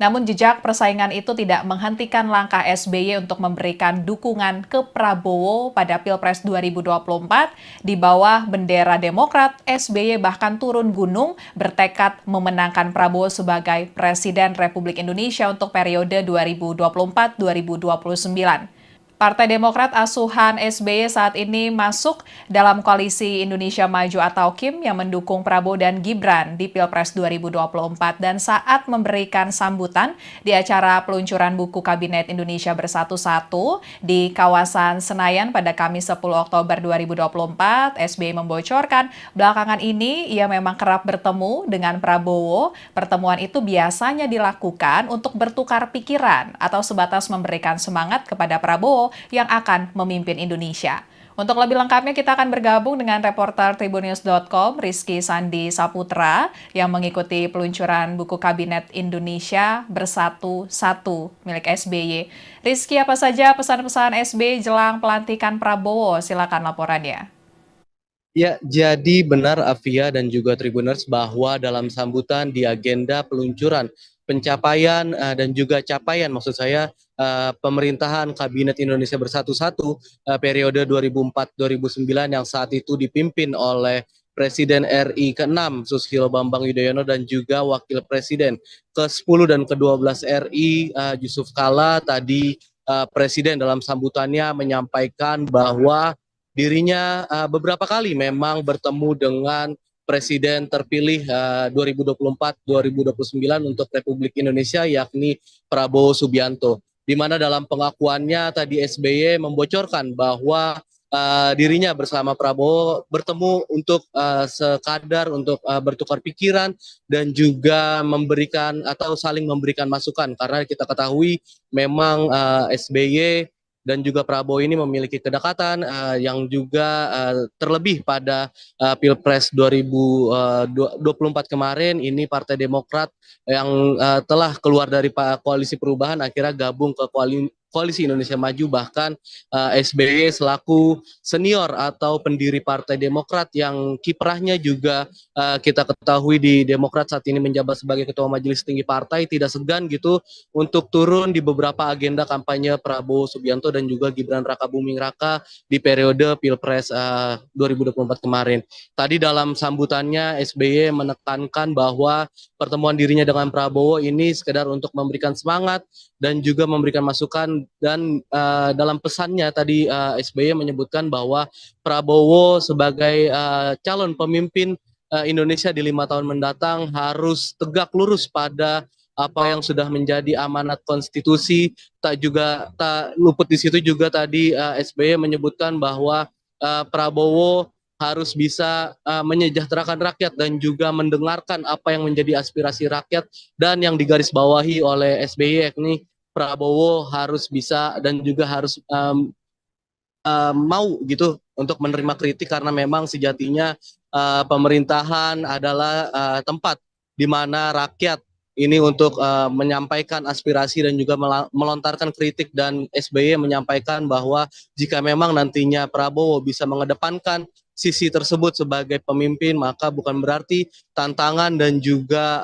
Namun jejak persaingan itu tidak menghentikan langkah SBY untuk memberikan dukungan ke Prabowo pada Pilpres 2024. Di bawah bendera Demokrat, SBY bahkan turun gunung bertekad memenangkan Prabowo sebagai Presiden Republik Indonesia untuk periode 2024-2029. Partai Demokrat asuhan SBY saat ini masuk dalam koalisi Indonesia Maju atau KIM yang mendukung Prabowo dan Gibran di Pilpres 2024 dan saat memberikan sambutan di acara peluncuran buku Kabinet Indonesia Bersatu Satu di kawasan Senayan pada Kamis 10 Oktober 2024, SBY membocorkan belakangan ini ia memang kerap bertemu dengan Prabowo. Pertemuan itu biasanya dilakukan untuk bertukar pikiran atau sebatas memberikan semangat kepada Prabowo yang akan memimpin Indonesia. Untuk lebih lengkapnya kita akan bergabung dengan reporter Tribunnews.com Rizky Sandi Saputra yang mengikuti peluncuran buku Kabinet Indonesia Bersatu Satu milik SBY. Rizky, apa saja pesan-pesan SBY jelang pelantikan Prabowo? Silakan laporannya. Ya, jadi benar Afia dan juga Tribuners bahwa dalam sambutan di agenda peluncuran pencapaian dan juga capaian maksud saya pemerintahan Kabinet Indonesia Bersatu Satu periode 2004-2009 yang saat itu dipimpin oleh Presiden RI ke-6 Susilo Bambang Yudhoyono dan juga Wakil Presiden ke-10 dan ke-12 RI Yusuf Kala. Tadi Presiden dalam sambutannya menyampaikan bahwa dirinya beberapa kali memang bertemu dengan Presiden terpilih 2024-2029 untuk Republik Indonesia yakni Prabowo Subianto. Di mana dalam pengakuannya tadi SBY membocorkan bahwa dirinya bersama Prabowo bertemu untuk sekadar untuk bertukar pikiran dan juga memberikan atau saling memberikan masukan karena kita ketahui memang SBY dan juga Prabowo ini memiliki kedekatan yang juga terlebih pada Pilpres 2024 kemarin ini Partai Demokrat yang telah keluar dari koalisi perubahan akhirnya gabung ke Koalisi Indonesia Maju, bahkan SBY selaku senior atau pendiri Partai Demokrat yang kiprahnya juga kita ketahui di Demokrat saat ini menjabat sebagai Ketua Majelis Tinggi Partai tidak segan gitu untuk turun di beberapa agenda kampanye Prabowo Subianto dan juga Gibran Rakabuming Raka di periode Pilpres 2024 kemarin. Tadi dalam sambutannya SBY menekankan bahwa pertemuan dirinya dengan Prabowo ini sekedar untuk memberikan semangat dan juga memberikan masukan dan dalam pesannya tadi SBY menyebutkan bahwa Prabowo sebagai calon pemimpin Indonesia di 5 tahun mendatang harus tegak lurus pada apa yang sudah menjadi amanat konstitusi. Tak luput di situ juga tadi SBY menyebutkan bahwa Prabowo harus bisa menyejahterakan rakyat dan juga mendengarkan apa yang menjadi aspirasi rakyat dan yang digarisbawahi oleh SBY yakni Prabowo harus bisa dan juga harus mau gitu untuk menerima kritik karena memang sejatinya pemerintahan adalah tempat di mana rakyat ini untuk menyampaikan aspirasi dan juga melontarkan kritik dan SBY menyampaikan bahwa jika memang nantinya Prabowo bisa mengedepankan sisi tersebut sebagai pemimpin maka bukan berarti tantangan dan juga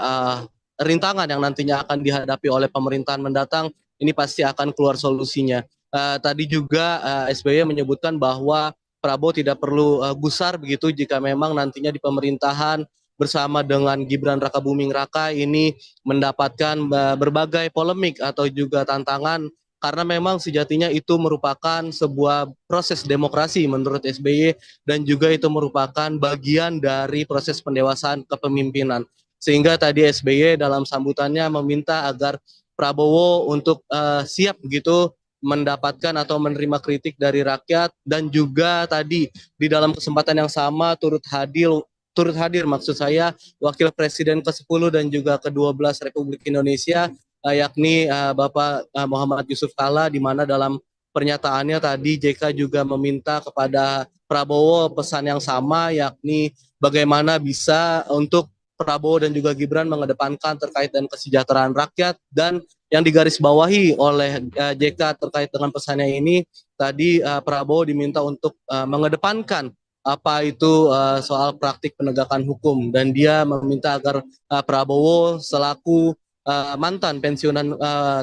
rintangan yang nantinya akan dihadapi oleh pemerintahan mendatang ini pasti akan keluar solusinya. Tadi juga SBY menyebutkan bahwa Prabowo tidak perlu gusar begitu jika memang nantinya di pemerintahan bersama dengan Gibran Rakabuming Raka ini mendapatkan berbagai polemik atau juga tantangan karena memang sejatinya itu merupakan sebuah proses demokrasi menurut SBY dan juga itu merupakan bagian dari proses pendewasaan kepemimpinan. Sehingga tadi SBY dalam sambutannya meminta agar Prabowo untuk siap begitu mendapatkan atau menerima kritik dari rakyat dan juga tadi di dalam kesempatan yang sama turut hadir maksud saya Wakil Presiden ke-10 dan juga ke-12 Republik Indonesia yakni Bapak Muhammad Yusuf Kala di mana dalam pernyataannya tadi JK juga meminta kepada Prabowo pesan yang sama yakni bagaimana bisa untuk Prabowo dan juga Gibran mengedepankan terkait dengan kesejahteraan rakyat dan yang digarisbawahi oleh JK terkait dengan pesannya ini tadi Prabowo diminta untuk mengedepankan apa itu soal praktik penegakan hukum dan dia meminta agar Prabowo selaku mantan pensiunan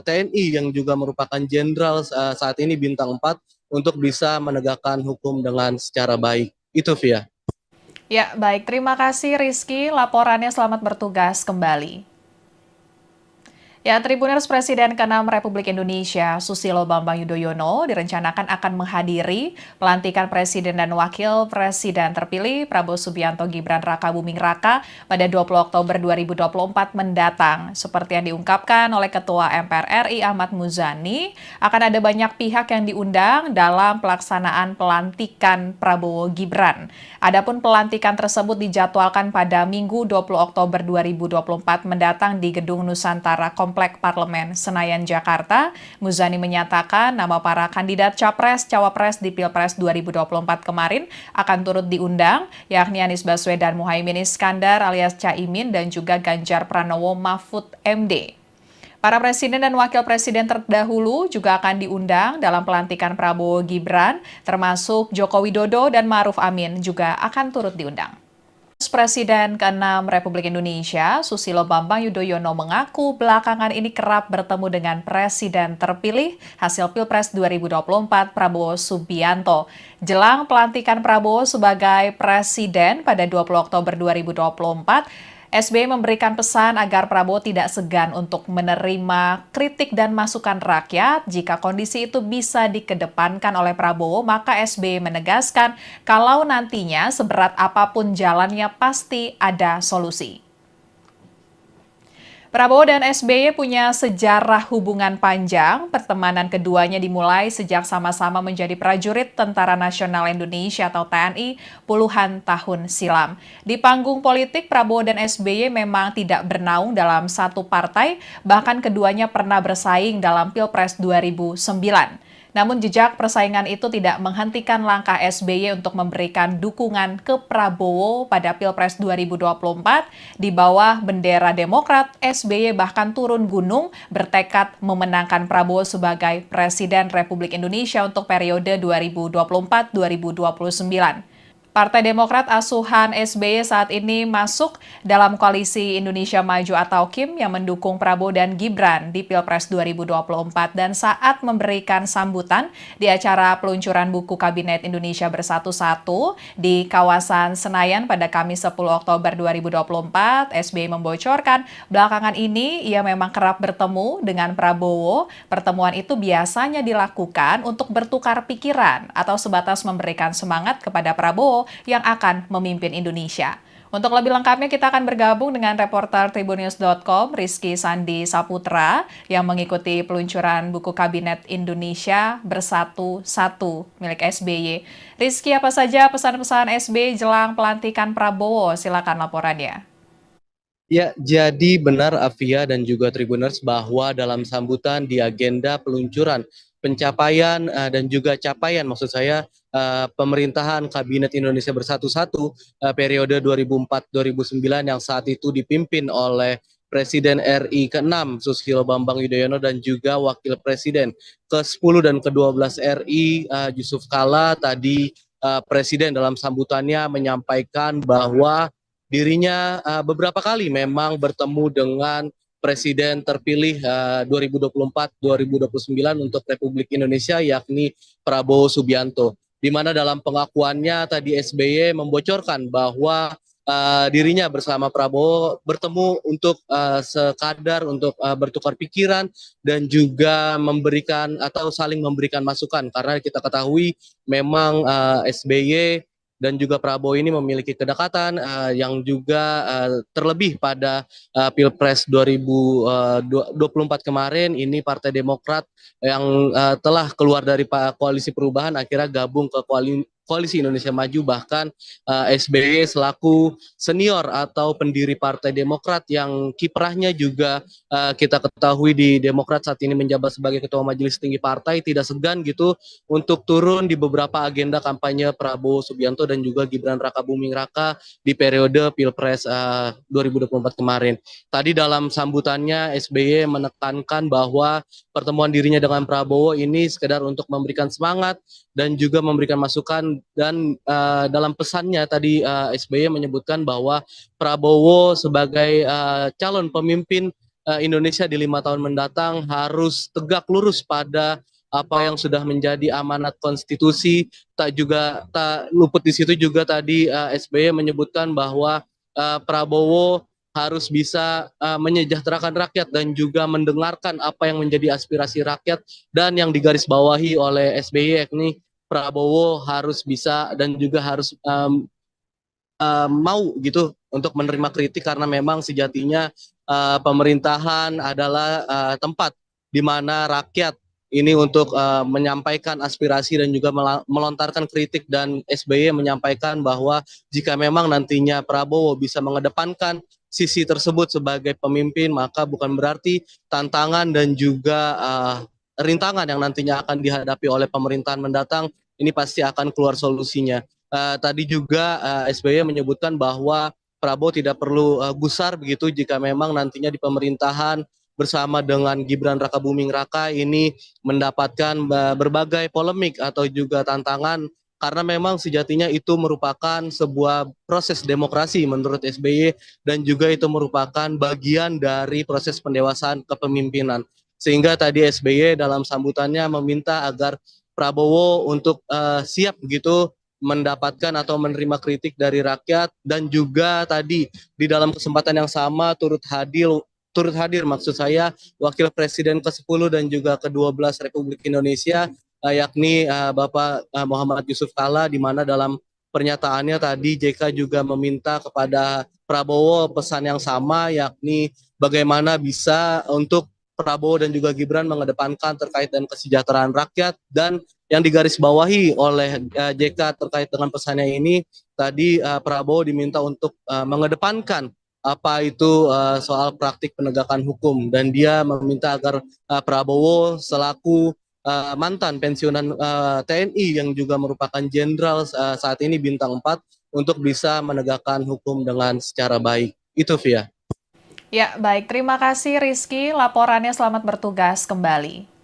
TNI yang juga merupakan jenderal saat ini bintang 4 untuk bisa menegakkan hukum dengan secara baik. Itu Via. Ya, baik. Terima kasih Rizky. Laporannya selamat bertugas kembali. Ya, Tribuners Presiden ke-6 Republik Indonesia, Susilo Bambang Yudhoyono, direncanakan akan menghadiri pelantikan Presiden dan Wakil Presiden terpilih Prabowo Subianto Gibran Raka Buming Raka pada 20 Oktober 2024 mendatang. Seperti yang diungkapkan oleh Ketua MPR RI Ahmad Muzani, akan ada banyak pihak yang diundang dalam pelaksanaan pelantikan Prabowo Gibran. Adapun pelantikan tersebut dijadwalkan pada Minggu 20 Oktober 2024 mendatang di Gedung Nusantara Komplek Parlemen Senayan, Jakarta. Muzani menyatakan nama para kandidat Capres-Cawapres di Pilpres 2024 kemarin akan turut diundang, yakni Anies Baswedan Muhaimin Iskandar alias Caimin dan juga Ganjar Pranowo Mahfud MD. Para presiden dan wakil presiden terdahulu juga akan diundang dalam pelantikan Prabowo Gibran, termasuk Joko Widodo dan Ma'ruf Amin juga akan turut diundang. Presiden ke-6 Republik Indonesia, Susilo Bambang Yudhoyono mengaku belakangan ini kerap bertemu dengan Presiden terpilih hasil Pilpres 2024 Prabowo Subianto. Jelang pelantikan Prabowo sebagai Presiden pada 20 Oktober 2024, SBY memberikan pesan agar Prabowo tidak segan untuk menerima kritik dan masukan rakyat. Jika kondisi itu bisa dikedepankan oleh Prabowo, maka SBY menegaskan kalau nantinya seberat apapun jalannya pasti ada solusi. Prabowo dan SBY punya sejarah hubungan panjang. Pertemanan keduanya dimulai sejak sama-sama menjadi prajurit Tentara Nasional Indonesia atau TNI puluhan tahun silam. Di panggung politik, Prabowo dan SBY memang tidak bernaung dalam satu partai, bahkan keduanya pernah bersaing dalam Pilpres 2009. Namun jejak persaingan itu tidak menghentikan langkah SBY untuk memberikan dukungan ke Prabowo pada Pilpres 2024. Di bawah bendera Demokrat, SBY bahkan turun gunung bertekad memenangkan Prabowo sebagai Presiden Republik Indonesia untuk periode 2024-2029. Partai Demokrat asuhan SBY saat ini masuk dalam koalisi Indonesia Maju atau KIM yang mendukung Prabowo dan Gibran di Pilpres 2024 dan saat memberikan sambutan di acara peluncuran buku Kabinet Indonesia Bersatu-Satu di kawasan Senayan pada Kamis 10 Oktober 2024, SBY membocorkan belakangan ini ia memang kerap bertemu dengan Prabowo. Pertemuan itu biasanya dilakukan untuk bertukar pikiran atau sebatas memberikan semangat kepada Prabowo yang akan memimpin Indonesia. Untuk lebih lengkapnya kita akan bergabung dengan reporter Tribunnews.com Rizky Sandi Saputra yang mengikuti peluncuran buku Kabinet Indonesia Bersatu-Satu milik SBY. Rizky, apa saja pesan-pesan SBY jelang pelantikan Prabowo? Silakan laporannya. Ya, jadi benar Afia dan juga Tribuners bahwa dalam sambutan di agenda peluncuran pencapaian dan juga capaian maksud saya pemerintahan Kabinet Indonesia Bersatu-Satu periode 2004-2009 yang saat itu dipimpin oleh Presiden RI ke-6 Susilo Bambang Yudhoyono dan juga Wakil Presiden ke-10 dan ke-12 RI Yusuf Kala. Tadi Presiden dalam sambutannya menyampaikan bahwa dirinya beberapa kali memang bertemu dengan Presiden terpilih 2024-2029 untuk Republik Indonesia yakni Prabowo Subianto. Di mana dalam pengakuannya tadi SBY membocorkan bahwa dirinya bersama Prabowo bertemu untuk sekadar untuk bertukar pikiran dan juga memberikan atau saling memberikan masukan karena kita ketahui memang SBY dan juga Prabowo ini memiliki kedekatan yang juga terlebih pada Pilpres 2024 kemarin ini Partai Demokrat yang telah keluar dari koalisi perubahan akhirnya gabung ke Koalisi Indonesia Maju, bahkan SBY selaku senior atau pendiri Partai Demokrat yang kiprahnya juga kita ketahui di Demokrat saat ini menjabat sebagai Ketua Majelis Tinggi Partai tidak segan gitu untuk turun di beberapa agenda kampanye Prabowo Subianto dan juga Gibran Raka Buming Raka di periode Pilpres 2024 kemarin. Tadi dalam sambutannya SBY menekankan bahwa pertemuan dirinya dengan Prabowo ini sekedar untuk memberikan semangat dan juga memberikan masukan dan dalam pesannya tadi SBY menyebutkan bahwa Prabowo sebagai calon pemimpin Indonesia di 5 tahun mendatang harus tegak lurus pada apa yang sudah menjadi amanat konstitusi. Tak luput di situ juga tadi SBY menyebutkan bahwa Prabowo harus bisa menyejahterakan rakyat dan juga mendengarkan apa yang menjadi aspirasi rakyat, dan yang digarisbawahi oleh SBY yakni Prabowo harus bisa dan juga harus mau gitu untuk menerima kritik, karena memang sejatinya pemerintahan adalah tempat di mana rakyat ini untuk menyampaikan aspirasi dan juga melontarkan kritik, dan SBY menyampaikan bahwa jika memang nantinya Prabowo bisa mengedepankan sisi tersebut sebagai pemimpin, maka bukan berarti tantangan dan juga rintangan yang nantinya akan dihadapi oleh pemerintahan mendatang ini pasti akan keluar solusinya. Tadi juga SBY menyebutkan bahwa Prabowo tidak perlu gusar begitu jika memang nantinya di pemerintahan bersama dengan Gibran Rakabuming Raka ini mendapatkan berbagai polemik atau juga tantangan, karena memang sejatinya itu merupakan sebuah proses demokrasi menurut SBY, dan juga itu merupakan bagian dari proses pendewasaan kepemimpinan. Sehingga tadi SBY dalam sambutannya meminta agar Prabowo untuk siap begitu mendapatkan atau menerima kritik dari rakyat, dan juga tadi di dalam kesempatan yang sama turut hadir maksud saya Wakil Presiden ke-10 dan juga ke-12 Republik Indonesia yakni Bapak Muhammad Yusuf Kalla, di mana dalam pernyataannya tadi JK juga meminta kepada Prabowo pesan yang sama, yakni bagaimana bisa untuk Prabowo dan juga Gibran mengedepankan terkait dengan kesejahteraan rakyat. Dan yang digarisbawahi oleh JK terkait dengan pesannya ini tadi Prabowo diminta untuk mengedepankan apa itu soal praktik penegakan hukum, dan dia meminta agar Prabowo selaku mantan pensiunan TNI yang juga merupakan jenderal saat ini bintang 4 untuk bisa menegakkan hukum dengan secara baik. Itu Via. Ya, baik. Terima kasih Rizky. Laporannya selamat bertugas kembali.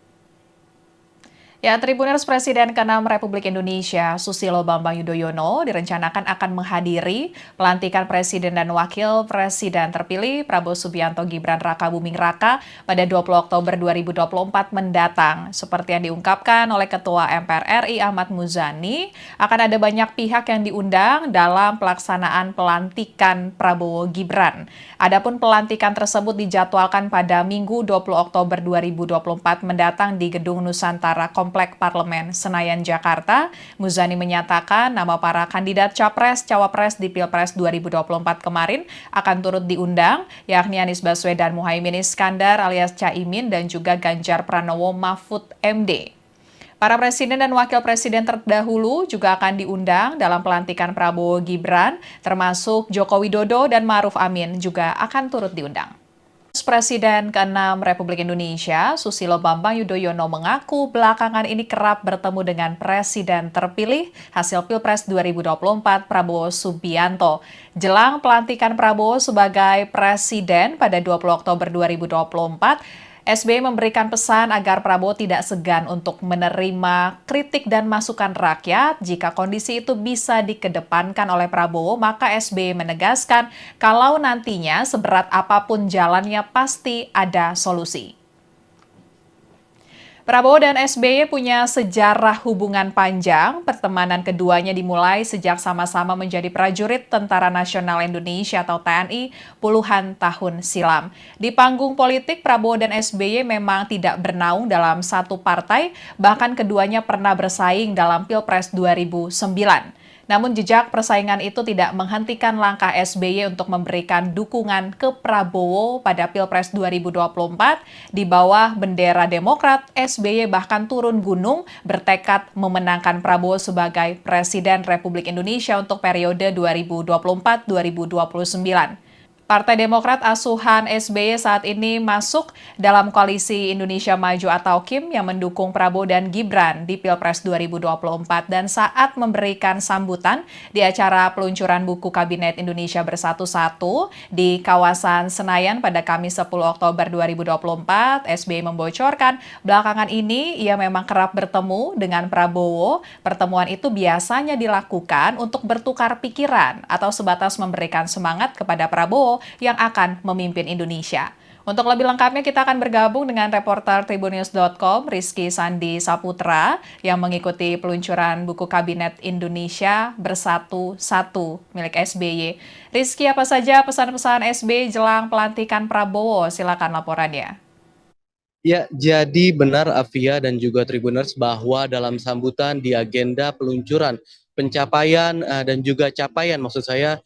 Ya, Tribuners Presiden ke-6 Republik Indonesia, Susilo Bambang Yudhoyono, direncanakan akan menghadiri pelantikan Presiden dan Wakil Presiden terpilih Prabowo Subianto Gibran Rakabuming Raka pada 20 Oktober 2024 mendatang. Seperti yang diungkapkan oleh Ketua MPR RI Ahmad Muzani, akan ada banyak pihak yang diundang dalam pelaksanaan pelantikan Prabowo Gibran. Adapun pelantikan tersebut dijadwalkan pada Minggu 20 Oktober 2024 mendatang di Gedung Nusantara Komplek Parlemen Senayan, Jakarta. Muzani menyatakan nama para kandidat Capres-Cawapres di Pilpres 2024 kemarin akan turut diundang, yakni Anies Baswedan Muhaimin Iskandar alias Caimin dan juga Ganjar Pranowo Mahfud MD. Para presiden dan wakil presiden terdahulu juga akan diundang dalam pelantikan Prabowo Gibran, termasuk Joko Widodo dan Ma'ruf Amin juga akan turut diundang. Presiden ke-6 Republik Indonesia, Susilo Bambang Yudhoyono mengaku belakangan ini kerap bertemu dengan Presiden terpilih hasil Pilpres 2024 Prabowo Subianto. Jelang pelantikan Prabowo sebagai Presiden pada 20 Oktober 2024, SBY memberikan pesan agar Prabowo tidak segan untuk menerima kritik dan masukan rakyat. Jika kondisi itu bisa dikedepankan oleh Prabowo, maka SBY menegaskan kalau nantinya seberat apapun jalannya pasti ada solusi. Prabowo dan SBY punya sejarah hubungan panjang. Pertemanan keduanya dimulai sejak sama-sama menjadi prajurit Tentara Nasional Indonesia atau TNI puluhan tahun silam. Di panggung politik, Prabowo dan SBY memang tidak bernaung dalam satu partai, bahkan keduanya pernah bersaing dalam Pilpres 2009. Namun jejak persaingan itu tidak menghentikan langkah SBY untuk memberikan dukungan ke Prabowo pada Pilpres 2024. Di bawah bendera Demokrat, SBY bahkan turun gunung bertekad memenangkan Prabowo sebagai Presiden Republik Indonesia untuk periode 2024-2029. Partai Demokrat asuhan SBY saat ini masuk dalam koalisi Indonesia Maju atau KIM yang mendukung Prabowo dan Gibran di Pilpres 2024, dan saat memberikan sambutan di acara peluncuran buku Kabinet Indonesia Bersatu 1 di kawasan Senayan pada Kamis 10 Oktober 2024, SBY membocorkan belakangan ini ia memang kerap bertemu dengan Prabowo. Pertemuan itu biasanya dilakukan untuk bertukar pikiran atau sebatas memberikan semangat kepada Prabowo yang akan memimpin Indonesia. Untuk lebih lengkapnya kita akan bergabung dengan reporter Tribunnews.com Rizky Sandi Saputra yang mengikuti peluncuran buku Kabinet Indonesia Bersatu Satu milik SBY. Rizky, apa saja pesan-pesan SBY jelang pelantikan Prabowo? Silakan laporannya. Ya, jadi benar Afia dan juga Tribuners bahwa dalam sambutan di agenda peluncuran pencapaian dan juga capaian maksud saya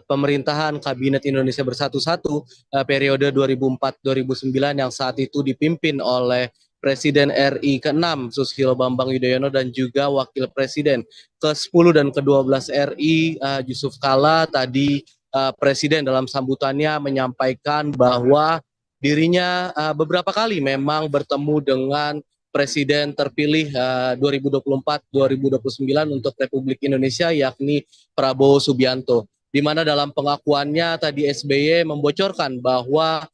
pemerintahan Kabinet Indonesia Bersatu-Satu periode 2004-2009 yang saat itu dipimpin oleh Presiden RI ke-6 Susilo Bambang Yudhoyono dan juga Wakil Presiden ke-10 dan ke-12 RI Yusuf Kala tadi Presiden dalam sambutannya menyampaikan bahwa dirinya beberapa kali memang bertemu dengan Presiden terpilih 2024-2029 untuk Republik Indonesia yakni Prabowo Subianto. Di mana dalam pengakuannya tadi SBY membocorkan bahwa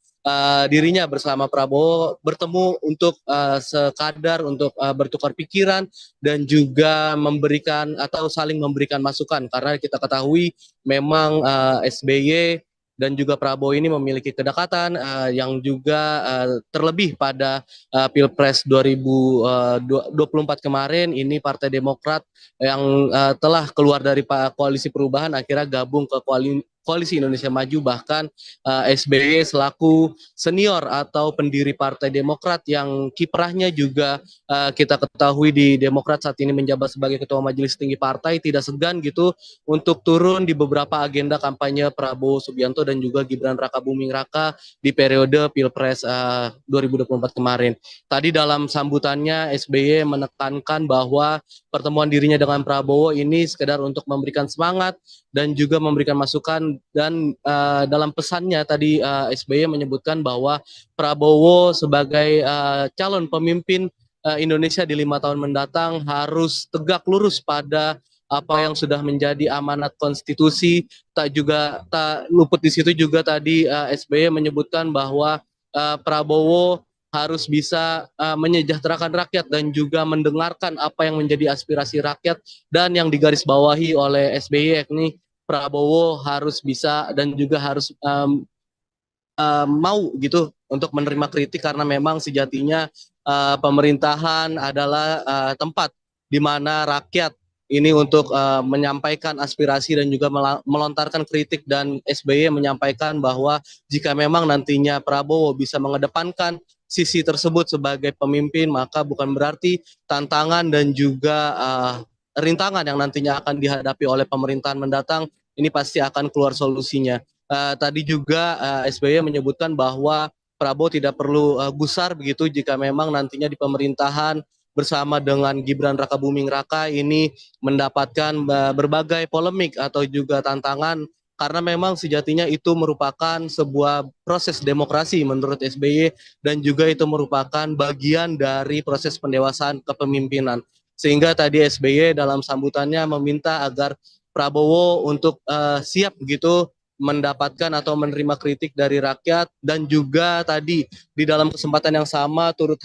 dirinya bersama Prabowo bertemu untuk sekadar untuk bertukar pikiran dan juga memberikan atau saling memberikan masukan karena kita ketahui memang SBY dan juga Prabowo ini memiliki kedekatan yang juga terlebih pada Pilpres 2024 kemarin ini Partai Demokrat yang telah keluar dari koalisi perubahan akhirnya gabung ke Koalisi Indonesia Maju bahkan SBY selaku senior atau pendiri Partai Demokrat yang kiprahnya juga kita ketahui di Demokrat saat ini menjabat sebagai Ketua Majelis Tinggi Partai tidak segan gitu untuk turun di beberapa agenda kampanye Prabowo Subianto dan juga Gibran Rakabuming Raka di periode Pilpres 2024 kemarin. Tadi dalam sambutannya SBY menekankan bahwa pertemuan dirinya dengan Prabowo ini sekedar untuk memberikan semangat dan juga memberikan masukan dan dalam pesannya tadi SBY menyebutkan bahwa Prabowo sebagai calon pemimpin Indonesia di 5 tahun mendatang harus tegak lurus pada apa yang sudah menjadi amanat konstitusi. Tak luput di situ juga tadi SBY menyebutkan bahwa Prabowo harus bisa menyejahterakan rakyat dan juga mendengarkan apa yang menjadi aspirasi rakyat dan yang digarisbawahi oleh SBY yakni Prabowo harus bisa dan juga harus mau gitu untuk menerima kritik karena memang sejatinya pemerintahan adalah tempat di mana rakyat ini untuk menyampaikan aspirasi dan juga melontarkan kritik dan SBY menyampaikan bahwa jika memang nantinya Prabowo bisa mengedepankan sisi tersebut sebagai pemimpin maka bukan berarti tantangan dan juga rintangan yang nantinya akan dihadapi oleh pemerintahan mendatang ini pasti akan keluar solusinya. Tadi juga SBY menyebutkan bahwa Prabowo tidak perlu gusar begitu jika memang nantinya di pemerintahan bersama dengan Gibran Rakabuming Raka ini mendapatkan berbagai polemik atau juga tantangan karena memang sejatinya itu merupakan sebuah proses demokrasi menurut SBY dan juga itu merupakan bagian dari proses pendewasaan kepemimpinan. Sehingga tadi SBY dalam sambutannya meminta agar Prabowo untuk siap begitu mendapatkan atau menerima kritik dari rakyat dan juga tadi di dalam kesempatan yang sama turut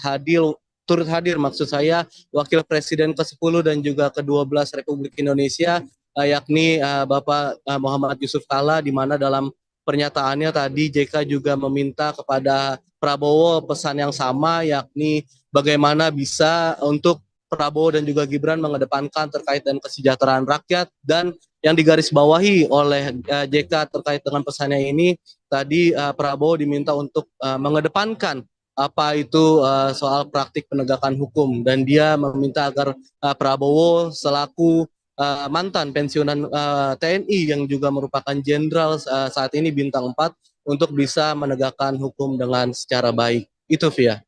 hadir maksud saya Wakil Presiden ke-10 dan juga ke-12 Republik Indonesia yakni Bapak Muhammad Yusuf Kala di mana dalam pernyataannya tadi JK juga meminta kepada Prabowo pesan yang sama yakni bagaimana bisa untuk Prabowo dan juga Gibran mengedepankan terkait dengan kesejahteraan rakyat dan yang digarisbawahi oleh JK terkait dengan pesannya ini tadi Prabowo diminta untuk mengedepankan apa itu soal praktik penegakan hukum dan dia meminta agar Prabowo selaku mantan pensiunan TNI yang juga merupakan jenderal saat ini bintang 4 untuk bisa menegakkan hukum dengan secara baik. Itu Via.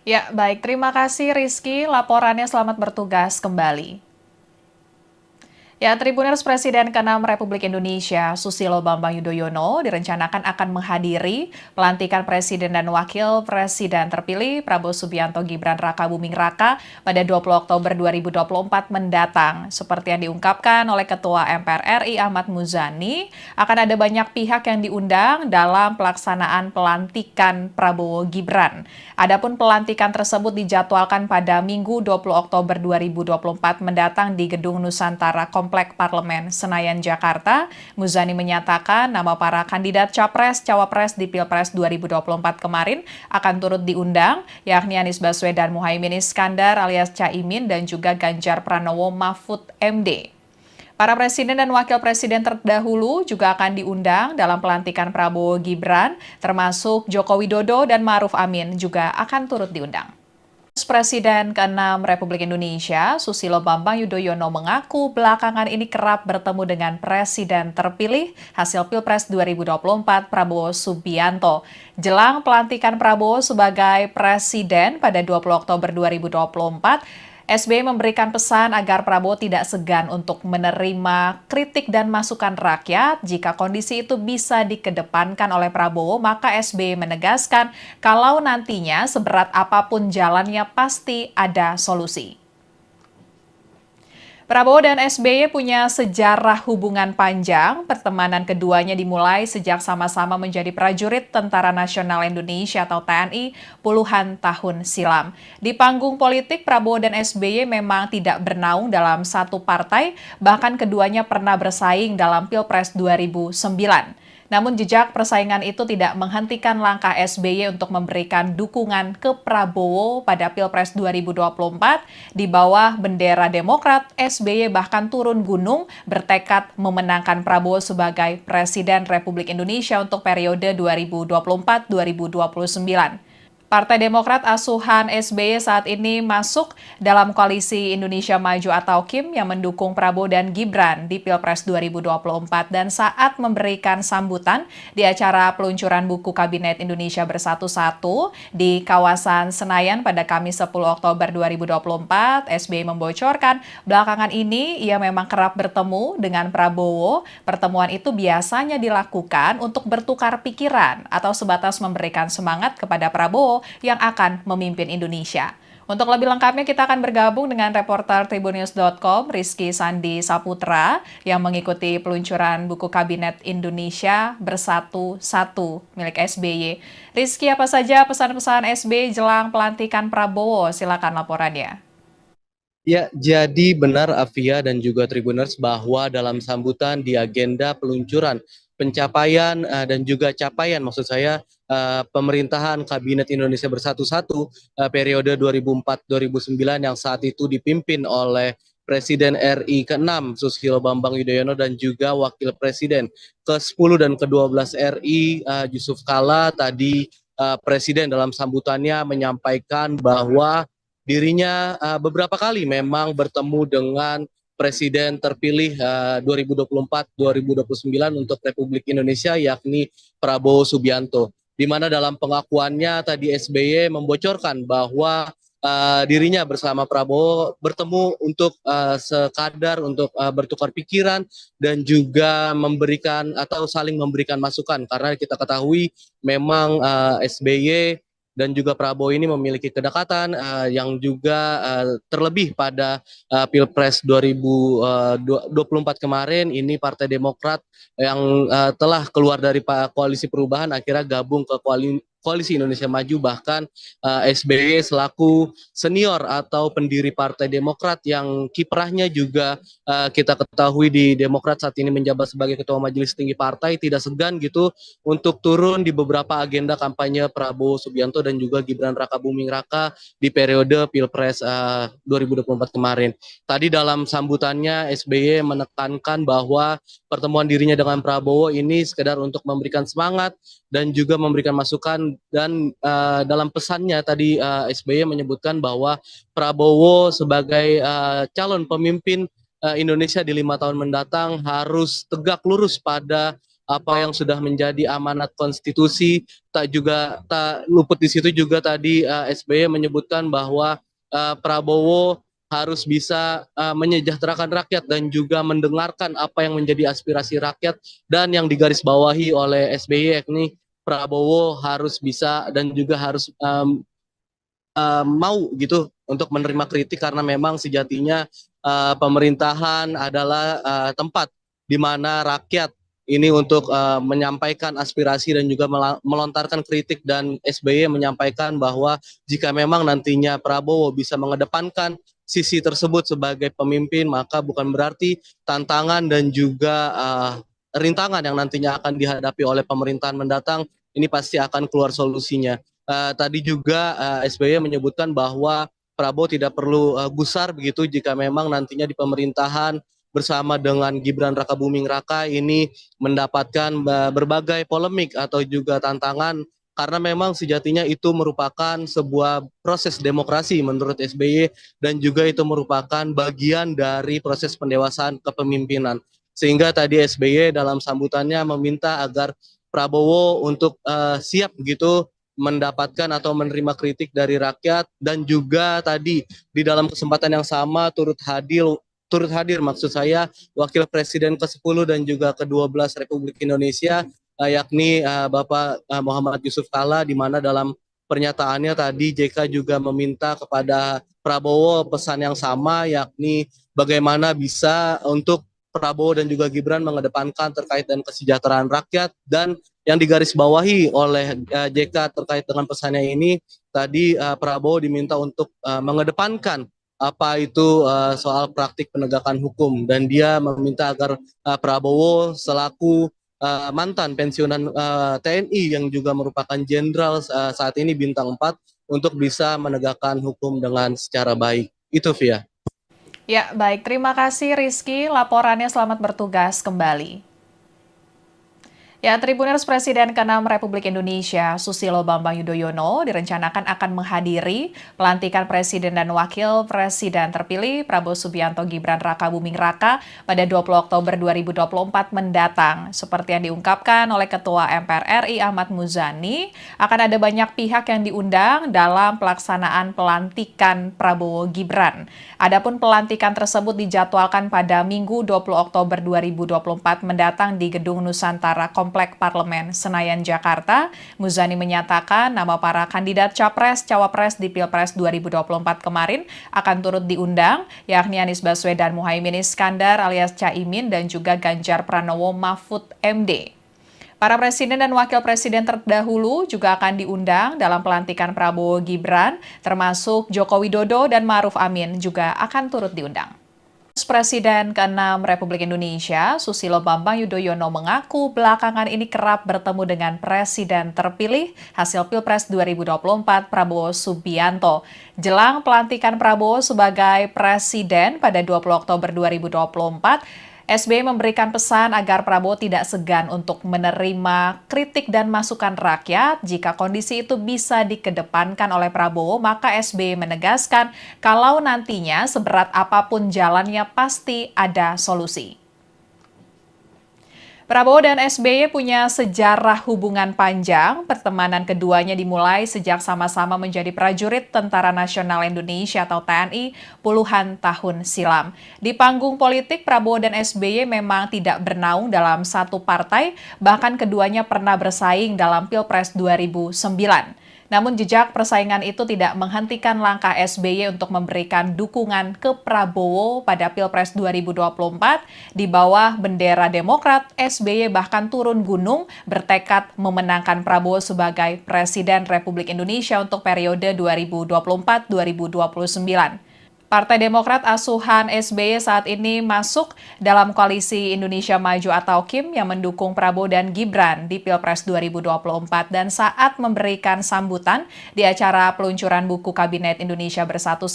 Ya, baik. Terima kasih Rizky. Laporannya selamat bertugas kembali. Ya, Tribuners Presiden ke-6 Republik Indonesia Susilo Bambang Yudhoyono direncanakan akan menghadiri pelantikan Presiden dan Wakil Presiden terpilih Prabowo Subianto Gibran Rakabuming Raka pada 20 Oktober 2024 mendatang. Seperti yang diungkapkan oleh Ketua MPR RI Ahmad Muzani, akan ada banyak pihak yang diundang dalam pelaksanaan pelantikan Prabowo Gibran. Adapun pelantikan tersebut dijadwalkan pada Minggu 20 Oktober 2024 mendatang di Gedung Nusantara Kompleks Komplek Parlemen Senayan, Jakarta. Muzani menyatakan nama para kandidat Capres-Cawapres di Pilpres 2024 kemarin akan turut diundang, yakni Anies Baswedan Muhaimin Iskandar alias Caimin dan juga Ganjar Pranowo Mahfud MD. Para presiden dan wakil presiden terdahulu juga akan diundang dalam pelantikan Prabowo Gibran, termasuk Joko Widodo dan Ma'ruf Amin juga akan turut diundang. Presiden ke-6 Republik Indonesia, Susilo Bambang Yudhoyono mengaku belakangan ini kerap bertemu dengan Presiden terpilih hasil Pilpres 2024 Prabowo Subianto. Jelang pelantikan Prabowo sebagai Presiden pada 20 Oktober 2024, SBY memberikan pesan agar Prabowo tidak segan untuk menerima kritik dan masukan rakyat. Jika kondisi itu bisa dikedepankan oleh Prabowo, maka SBY menegaskan kalau nantinya seberat apapun jalannya pasti ada solusi. Prabowo dan SBY punya sejarah hubungan panjang. Pertemanan keduanya dimulai sejak sama-sama menjadi prajurit Tentara Nasional Indonesia atau TNI puluhan tahun silam. Di panggung politik, Prabowo dan SBY memang tidak bernaung dalam satu partai, bahkan keduanya pernah bersaing dalam Pilpres 2009. Namun jejak persaingan itu tidak menghentikan langkah SBY untuk memberikan dukungan ke Prabowo pada Pilpres 2024. Di bawah bendera Demokrat, SBY bahkan turun gunung bertekad memenangkan Prabowo sebagai Presiden Republik Indonesia untuk periode 2024-2029. Partai Demokrat asuhan SBY saat ini masuk dalam koalisi Indonesia Maju atau KIM yang mendukung Prabowo dan Gibran di Pilpres 2024 dan saat memberikan sambutan di acara peluncuran buku Kabinet Indonesia Bersatu di kawasan Senayan pada Kamis 10 Oktober 2024, SBY membocorkan belakangan ini ia memang kerap bertemu dengan Prabowo. Pertemuan itu biasanya dilakukan untuk bertukar pikiran atau sebatas memberikan semangat kepada Prabowo yang akan memimpin Indonesia. Untuk lebih lengkapnya kita akan bergabung dengan reporter Tribunnews.com Rizky Sandi Saputra yang mengikuti peluncuran buku Kabinet Indonesia Bersatu milik SBY. Rizky, apa saja pesan-pesan SBY jelang pelantikan Prabowo? Silakan laporannya. Ya, jadi benar Afia dan juga Tribuners bahwa dalam sambutan di agenda peluncuran pencapaian dan juga capaian maksud saya pemerintahan Kabinet Indonesia Bersatu periode 2004-2009 yang saat itu dipimpin oleh Presiden RI ke-6 Susilo Bambang Yudhoyono dan juga Wakil Presiden ke-10 dan ke-12 RI Yusuf Kala. Tadi Presiden dalam sambutannya menyampaikan bahwa dirinya beberapa kali memang bertemu dengan Presiden terpilih 2024-2029 untuk Republik Indonesia yakni Prabowo Subianto. Di mana dalam pengakuannya tadi SBY membocorkan bahwa dirinya bersama Prabowo bertemu untuk sekadar untuk bertukar pikiran dan juga memberikan atau saling memberikan masukan karena kita ketahui memang SBY dan juga Prabowo ini memiliki kedekatan yang juga terlebih pada Pilpres 2024 kemarin ini Partai Demokrat yang telah keluar dari koalisi perubahan akhirnya gabung ke Koalisi Indonesia Maju, bahkan SBY selaku senior atau pendiri Partai Demokrat yang kiprahnya juga kita ketahui di Demokrat saat ini menjabat sebagai Ketua Majelis Tinggi Partai, tidak segan gitu untuk turun di beberapa agenda kampanye Prabowo Subianto dan juga Gibran Rakabuming Raka di periode Pilpres 2024 kemarin. Tadi dalam sambutannya SBY menekankan bahwa pertemuan dirinya dengan Prabowo ini sekedar untuk memberikan semangat dan juga memberikan masukan dan dalam pesannya tadi SBY menyebutkan bahwa Prabowo sebagai calon pemimpin Indonesia di 5 tahun mendatang harus tegak lurus pada apa yang sudah menjadi amanat konstitusi. Tak luput di situ juga tadi SBY menyebutkan bahwa Prabowo harus bisa menyejahterakan rakyat dan juga mendengarkan apa yang menjadi aspirasi rakyat, dan yang digarisbawahi oleh SBY yakni Prabowo harus bisa dan juga harus mau gitu untuk menerima kritik karena memang sejatinya pemerintahan adalah tempat di mana rakyat ini untuk menyampaikan aspirasi dan juga melontarkan kritik, dan SBY menyampaikan bahwa jika memang nantinya Prabowo bisa mengedepankan sisi tersebut sebagai pemimpin, maka bukan berarti tantangan dan juga rintangan yang nantinya akan dihadapi oleh pemerintahan mendatang ini pasti akan keluar solusinya. Tadi juga SBY menyebutkan bahwa Prabowo tidak perlu gusar begitu jika memang nantinya di pemerintahan bersama dengan Gibran Rakabuming Raka ini mendapatkan berbagai polemik atau juga tantangan karena memang sejatinya itu merupakan sebuah proses demokrasi menurut SBY dan juga itu merupakan bagian dari proses pendewasaan kepemimpinan. Sehingga tadi SBY dalam sambutannya meminta agar Prabowo untuk siap begitu mendapatkan atau menerima kritik dari rakyat dan juga tadi di dalam kesempatan yang sama turut hadir maksud saya Wakil Presiden ke-10 dan juga ke-12 Republik Indonesia yakni Bapak Muhammad Yusuf Kalla, di mana dalam pernyataannya tadi JK juga meminta kepada Prabowo pesan yang sama, yakni bagaimana bisa untuk Prabowo dan juga Gibran mengedepankan terkait dengan kesejahteraan rakyat. Dan yang digarisbawahi oleh JK terkait dengan pesannya ini tadi Prabowo diminta untuk mengedepankan apa itu soal praktik penegakan hukum, dan dia meminta agar Prabowo selaku mantan pensiunan TNI yang juga merupakan jenderal saat ini bintang 4 untuk bisa menegakkan hukum dengan secara baik. Itu Via. Ya, baik. Terima kasih Rizky. Laporannya selamat bertugas kembali. Ya, Tribuners Presiden ke-6 Republik Indonesia, Susilo Bambang Yudhoyono, direncanakan akan menghadiri pelantikan Presiden dan Wakil Presiden terpilih Prabowo Subianto Gibran Rakabuming Raka pada 20 Oktober 2024 mendatang. Seperti yang diungkapkan oleh Ketua MPR RI Ahmad Muzani, akan ada banyak pihak yang diundang dalam pelaksanaan pelantikan Prabowo Gibran. Adapun pelantikan tersebut dijadwalkan pada Minggu 20 Oktober 2024 mendatang di Gedung Nusantara Komplek Parlemen Senayan, Jakarta. Muzani menyatakan nama para kandidat Capres-Cawapres di Pilpres 2024 kemarin akan turut diundang, yakni Anies Baswedan Muhaimin Iskandar alias Caimin dan juga Ganjar Pranowo Mahfud MD. Para presiden dan wakil presiden terdahulu juga akan diundang dalam pelantikan Prabowo Gibran, termasuk Joko Widodo dan Ma'ruf Amin juga akan turut diundang. Presiden ke-6 Republik Indonesia, Susilo Bambang Yudhoyono mengaku belakangan ini kerap bertemu dengan Presiden terpilih hasil Pilpres 2024 Prabowo Subianto. Jelang pelantikan Prabowo sebagai Presiden pada 20 Oktober 2024, SBY memberikan pesan agar Prabowo tidak segan untuk menerima kritik dan masukan rakyat. Jika kondisi itu bisa dikedepankan oleh Prabowo, maka SBY menegaskan kalau nantinya seberat apapun jalannya pasti ada solusi. Prabowo dan SBY punya sejarah hubungan panjang. Pertemanan keduanya dimulai sejak sama-sama menjadi prajurit Tentara Nasional Indonesia atau TNI puluhan tahun silam. Di panggung politik, Prabowo dan SBY memang tidak bernaung dalam satu partai, bahkan keduanya pernah bersaing dalam Pilpres 2009. Namun jejak persaingan itu tidak menghentikan langkah SBY untuk memberikan dukungan ke Prabowo pada Pilpres 2024. Di bawah bendera Demokrat, SBY bahkan turun gunung bertekad memenangkan Prabowo sebagai Presiden Republik Indonesia untuk periode 2024-2029. Partai Demokrat asuhan SBY saat ini masuk dalam koalisi Indonesia Maju atau KIM yang mendukung Prabowo dan Gibran di Pilpres 2024, dan saat memberikan sambutan di acara peluncuran buku Kabinet Indonesia Bersatu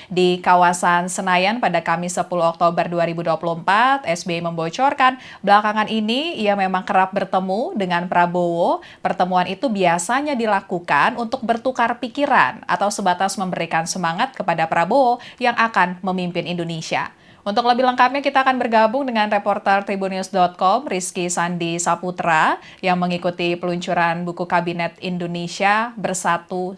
di kawasan Senayan pada Kamis 10 Oktober 2024, SBY membocorkan belakangan ini ia memang kerap bertemu dengan Prabowo. Pertemuan itu biasanya dilakukan untuk bertukar pikiran atau sebatas memberikan semangat kepada Prabowo yang akan memimpin Indonesia. Untuk lebih lengkapnya kita akan bergabung dengan reporter Tribunnews.com Rizky Sandi Saputra yang mengikuti peluncuran buku Kabinet Indonesia Bersatu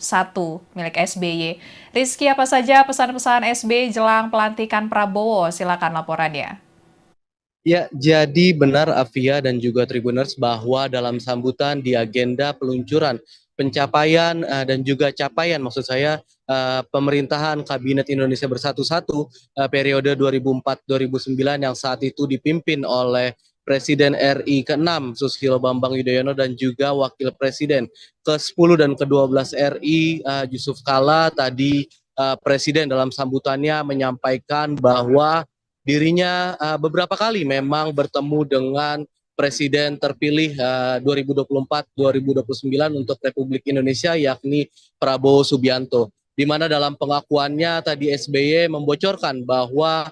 milik SBY. Rizky, apa saja pesan-pesan SBY jelang pelantikan Prabowo? Silakan laporannya. Ya, jadi benar Afia dan juga Tribuners bahwa dalam sambutan di agenda peluncuran pencapaian dan juga capaian maksud saya pemerintahan Kabinet Indonesia Bersatu periode 2004-2009 yang saat itu dipimpin oleh Presiden RI ke-6 Susilo Bambang Yudhoyono dan juga Wakil Presiden ke-10 dan ke-12 RI Yusuf Kalla tadi Presiden dalam sambutannya menyampaikan bahwa dirinya beberapa kali memang bertemu dengan Presiden terpilih 2024-2029 untuk Republik Indonesia, yakni Prabowo Subianto. Di mana dalam pengakuannya tadi SBY membocorkan bahwa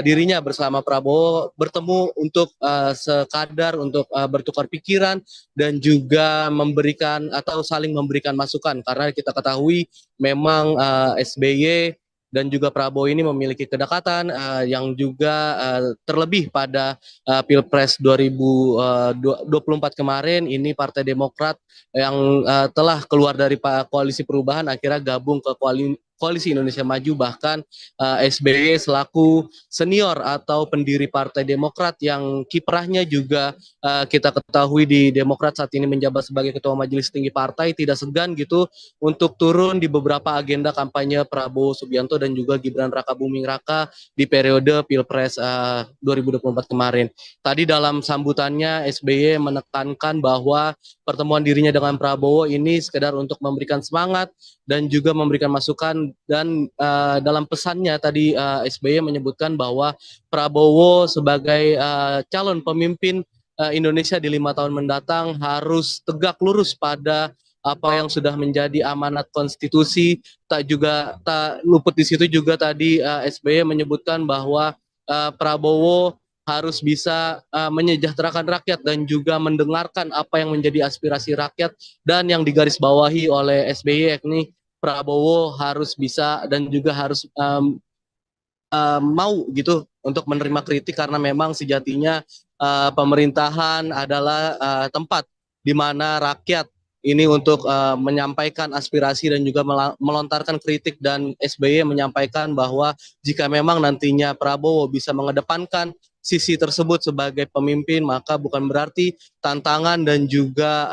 dirinya bersama Prabowo bertemu untuk sekadar untuk bertukar pikiran dan juga memberikan atau saling memberikan masukan, karena kita ketahui memang SBY dan juga Prabowo ini memiliki kedekatan yang juga terlebih pada Pilpres 2024 kemarin ini Partai Demokrat yang telah keluar dari koalisi perubahan akhirnya gabung ke Koalisi Indonesia Maju, bahkan SBY selaku senior atau pendiri Partai Demokrat yang kiprahnya juga kita ketahui di Demokrat saat ini menjabat sebagai Ketua Majelis Tinggi Partai, tidak segan gitu untuk turun di beberapa agenda kampanye Prabowo Subianto dan juga Gibran Rakabuming Raka di periode Pilpres 2024 kemarin. Tadi dalam sambutannya SBY menekankan bahwa pertemuan dirinya dengan Prabowo ini sekedar untuk memberikan semangat dan juga memberikan masukan, dan dalam pesannya tadi SBY menyebutkan bahwa Prabowo sebagai calon pemimpin Indonesia di 5 tahun mendatang harus tegak lurus pada apa yang sudah menjadi amanat konstitusi. Tak luput di situ juga tadi SBY menyebutkan bahwa Prabowo harus bisa menyejahterakan rakyat dan juga mendengarkan apa yang menjadi aspirasi rakyat, dan yang digarisbawahi oleh SBY yakni Prabowo harus bisa dan juga harus mau gitu untuk menerima kritik, karena memang sejatinya pemerintahan adalah tempat di mana rakyat ini untuk menyampaikan aspirasi dan juga melontarkan kritik, dan SBY menyampaikan bahwa jika memang nantinya Prabowo bisa mengedepankan sisi tersebut sebagai pemimpin, maka bukan berarti tantangan dan juga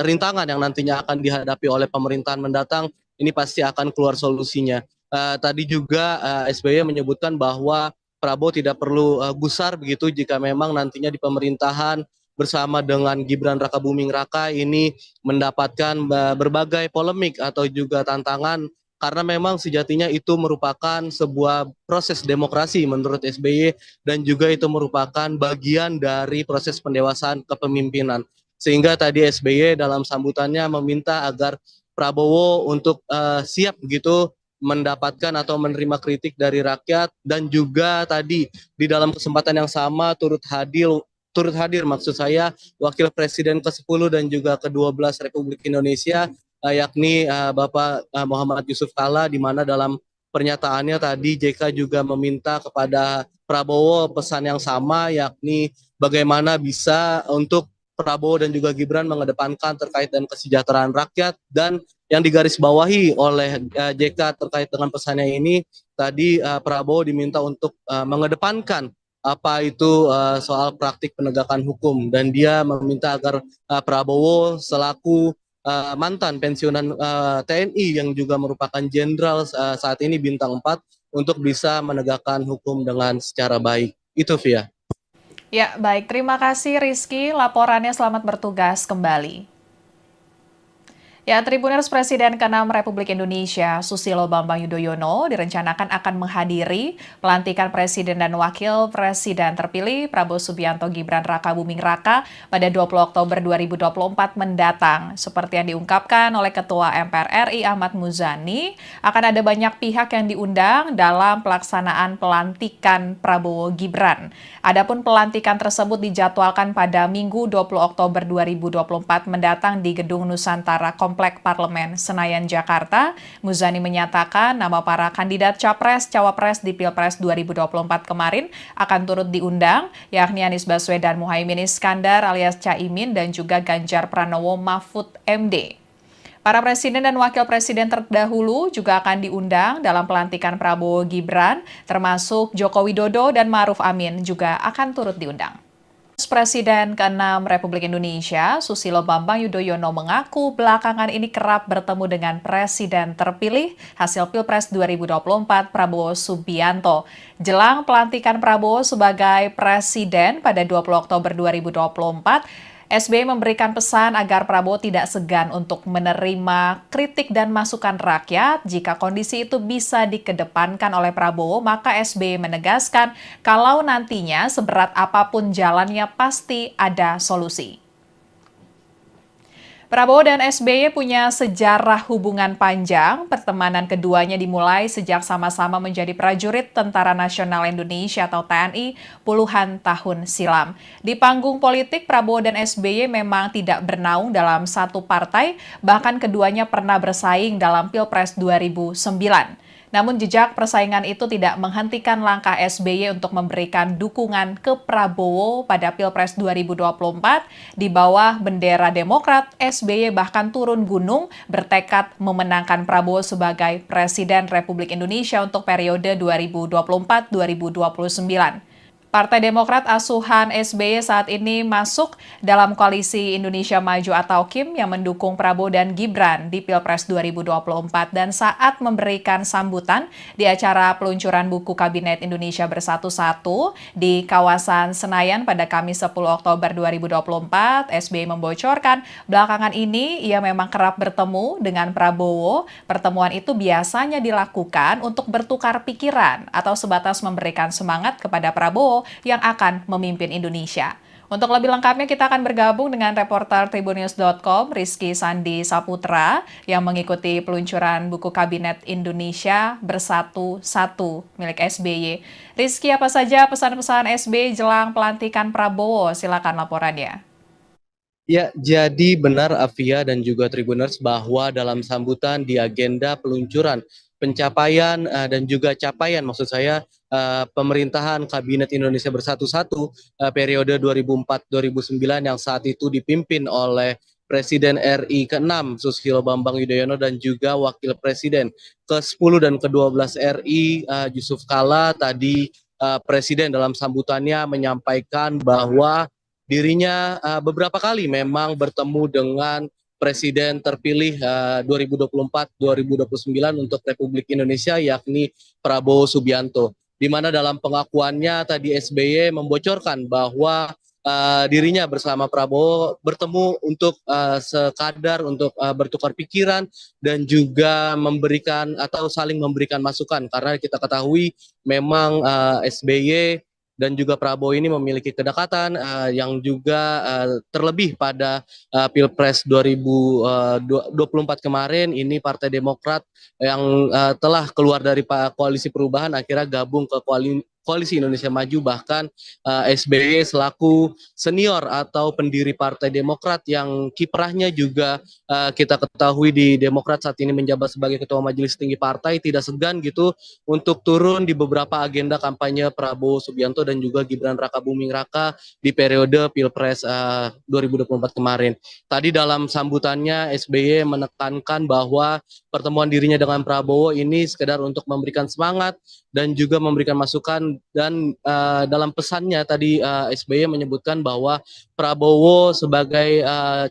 rintangan yang nantinya akan dihadapi oleh pemerintahan mendatang ini pasti akan keluar solusinya. Tadi juga SBY menyebutkan bahwa Prabowo tidak perlu gusar begitu jika memang nantinya di pemerintahan bersama dengan Gibran Rakabuming Raka ini mendapatkan berbagai polemik atau juga tantangan, karena memang sejatinya itu merupakan sebuah proses demokrasi menurut SBY, dan juga itu merupakan bagian dari proses pendewasaan kepemimpinan. Sehingga tadi SBY dalam sambutannya meminta agar Prabowo untuk siap gitu mendapatkan atau menerima kritik dari rakyat, dan juga tadi di dalam kesempatan yang sama turut hadir maksud saya Wakil Presiden ke-10 dan juga ke-12 Republik Indonesia yakni Bapak Muhammad Yusuf Kalla, di mana dalam pernyataannya tadi JK juga meminta kepada Prabowo pesan yang sama, yakni bagaimana bisa untuk Prabowo dan juga Gibran mengedepankan terkait dengan kesejahteraan rakyat, dan yang digarisbawahi oleh JK terkait dengan pesannya ini tadi Prabowo diminta untuk mengedepankan apa itu soal praktik penegakan hukum, dan dia meminta agar Prabowo selaku mantan pensiunan TNI yang juga merupakan jenderal saat ini bintang 4 untuk bisa menegakkan hukum dengan secara baik. Itu Via. Ya, baik. Terima kasih Rizky. Laporannya, selamat bertugas kembali. Ya, Tribuners, Presiden ke-6 Republik Indonesia Susilo Bambang Yudhoyono direncanakan akan menghadiri pelantikan Presiden dan Wakil Presiden terpilih Prabowo Subianto Gibran Rakabuming Raka pada 20 Oktober 2024 mendatang. Seperti yang diungkapkan oleh Ketua MPR RI Ahmad Muzani, akan ada banyak pihak yang diundang dalam pelaksanaan pelantikan Prabowo Gibran. Adapun pelantikan tersebut dijadwalkan pada Minggu 20 Oktober 2024 mendatang di Gedung Nusantara Komplek Parlemen Senayan, Jakarta. Muzani menyatakan nama para kandidat Capres-Cawapres di Pilpres 2024 kemarin akan turut diundang, yakni Anies Baswedan Muhaimin Iskandar alias Caimin dan juga Ganjar Pranowo Mahfud MD. Para presiden dan wakil presiden terdahulu juga akan diundang dalam pelantikan Prabowo Gibran, termasuk Joko Widodo dan Ma'ruf Amin juga akan turut diundang. Presiden ke-6 Republik Indonesia, Susilo Bambang Yudhoyono mengaku belakangan ini kerap bertemu dengan Presiden terpilih hasil Pilpres 2024 Prabowo Subianto. Jelang pelantikan Prabowo sebagai Presiden pada 20 Oktober 2024, SBY memberikan pesan agar Prabowo tidak segan untuk menerima kritik dan masukan rakyat. Jika kondisi itu bisa dikedepankan oleh Prabowo, maka SBY menegaskan kalau nantinya seberat apapun jalannya pasti ada solusi. Prabowo dan SBY punya sejarah hubungan panjang. Pertemanan keduanya dimulai sejak sama-sama menjadi prajurit Tentara Nasional Indonesia atau TNI puluhan tahun silam. Di panggung politik, Prabowo dan SBY memang tidak bernaung dalam satu partai, bahkan keduanya pernah bersaing dalam Pilpres 2009. Namun jejak persaingan itu tidak menghentikan langkah SBY untuk memberikan dukungan ke Prabowo pada Pilpres 2024. Di bawah bendera Demokrat, SBY bahkan turun gunung bertekad memenangkan Prabowo sebagai Presiden Republik Indonesia untuk periode 2024-2029. Partai Demokrat asuhan SBY saat ini masuk dalam koalisi Indonesia Maju atau KIM yang mendukung Prabowo dan Gibran di Pilpres 2024 dan saat memberikan sambutan di acara peluncuran buku Kabinet Indonesia Bersatu-Satu di kawasan Senayan pada Kamis 10 Oktober 2024, SBY membocorkan belakangan ini ia memang kerap bertemu dengan Prabowo. Pertemuan itu biasanya dilakukan untuk bertukar pikiran atau sebatas memberikan semangat kepada Prabowo yang akan memimpin Indonesia. Untuk lebih lengkapnya kita akan bergabung dengan reporter Tribunnews.com Rizky Sandi Saputra yang mengikuti peluncuran buku Kabinet Indonesia Bersatu-Satu milik SBY. Rizky, apa saja pesan-pesan SBY jelang pelantikan Prabowo? Silakan laporannya. Ya, jadi benar Afia dan juga Tribuners bahwa dalam sambutan di agenda peluncuran pencapaian dan juga capaian maksud saya pemerintahan Kabinet Indonesia Bersatu-Satu periode 2004-2009 yang saat itu dipimpin oleh Presiden RI ke-6 Susilo Bambang Yudhoyono dan juga Wakil Presiden ke-10 dan ke-12 RI Yusuf Kala. Tadi Presiden dalam sambutannya menyampaikan bahwa dirinya beberapa kali memang bertemu dengan Presiden terpilih 2024-2029 untuk Republik Indonesia yakni Prabowo Subianto. Di mana dalam pengakuannya tadi SBY membocorkan bahwa dirinya bersama Prabowo bertemu untuk sekadar untuk bertukar pikiran dan juga memberikan atau saling memberikan masukan karena kita ketahui memang SBY dan juga Prabowo ini memiliki kedekatan yang juga terlebih pada Pilpres 2024 kemarin ini Partai Demokrat yang telah keluar dari koalisi perubahan akhirnya gabung ke Koalisi Indonesia Maju, bahkan SBY selaku senior atau pendiri Partai Demokrat yang kiprahnya juga kita ketahui di Demokrat saat ini menjabat sebagai Ketua Majelis Tinggi Partai tidak segan gitu untuk turun di beberapa agenda kampanye Prabowo Subianto dan juga Gibran Rakabuming Raka di periode Pilpres 2024 kemarin. Tadi dalam sambutannya SBY menekankan bahwa pertemuan dirinya dengan Prabowo ini sekedar untuk memberikan semangat dan juga memberikan masukan dan dalam pesannya tadi SBY menyebutkan bahwa Prabowo sebagai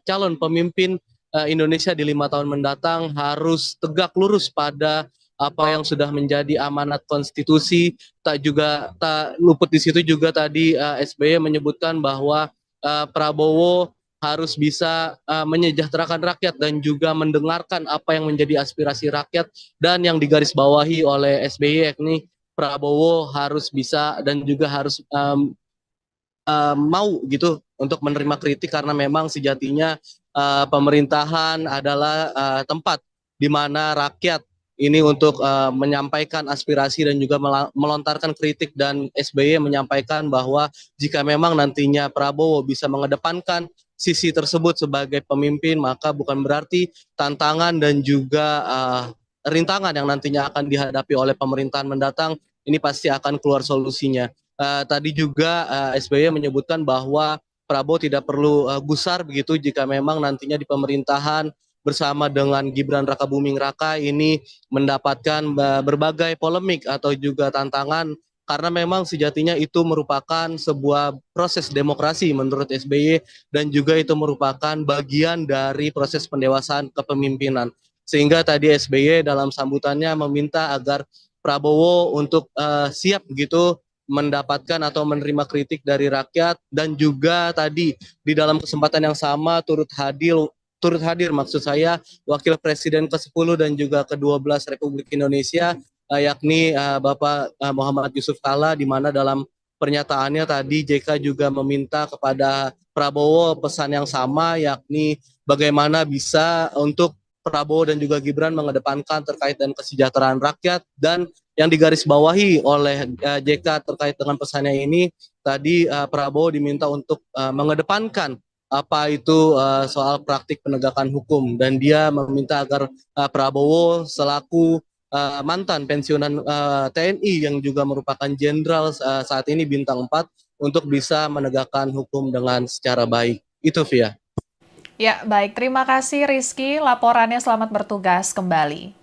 calon pemimpin Indonesia di 5 tahun mendatang harus tegak lurus pada apa yang sudah menjadi amanat konstitusi. Tak luput di situ juga tadi SBY menyebutkan bahwa Prabowo harus bisa menyejahterakan rakyat dan juga mendengarkan apa yang menjadi aspirasi rakyat dan yang digarisbawahi oleh SBY yakni Prabowo harus bisa dan juga harus mau gitu untuk menerima kritik karena memang sejatinya pemerintahan adalah tempat di mana rakyat ini untuk menyampaikan aspirasi dan juga melontarkan kritik dan SBY menyampaikan bahwa jika memang nantinya Prabowo bisa mengedepankan sisi tersebut sebagai pemimpin maka bukan berarti tantangan dan juga rintangan yang nantinya akan dihadapi oleh pemerintahan mendatang ini pasti akan keluar solusinya. Tadi juga SBY menyebutkan bahwa Prabowo tidak perlu gusar begitu jika memang nantinya di pemerintahan bersama dengan Gibran Rakabuming Raka ini mendapatkan berbagai polemik atau juga tantangan karena memang sejatinya itu merupakan sebuah proses demokrasi menurut SBY dan juga itu merupakan bagian dari proses pendewasaan kepemimpinan. Sehingga tadi SBY dalam sambutannya meminta agar Prabowo untuk siap begitu mendapatkan atau menerima kritik dari rakyat, dan juga tadi di dalam kesempatan yang sama turut hadir maksud saya Wakil Presiden ke-10 dan juga ke-12 Republik Indonesia, yakni Bapak Muhammad Yusuf Kalla, di mana dalam pernyataannya tadi JK juga meminta kepada Prabowo pesan yang sama, yakni bagaimana bisa untuk Prabowo dan juga Gibran mengedepankan terkait dengan kesejahteraan rakyat. Dan yang digarisbawahi oleh JK terkait dengan pesannya ini, tadi Prabowo diminta untuk mengedepankan apa itu soal praktik penegakan hukum, dan dia meminta agar Prabowo selaku mantan pensiunan TNI yang juga merupakan jenderal saat ini bintang 4 untuk bisa menegakkan hukum dengan secara baik. Itu Via. Ya, baik. Terima kasih Rizky. Laporannya selamat bertugas kembali.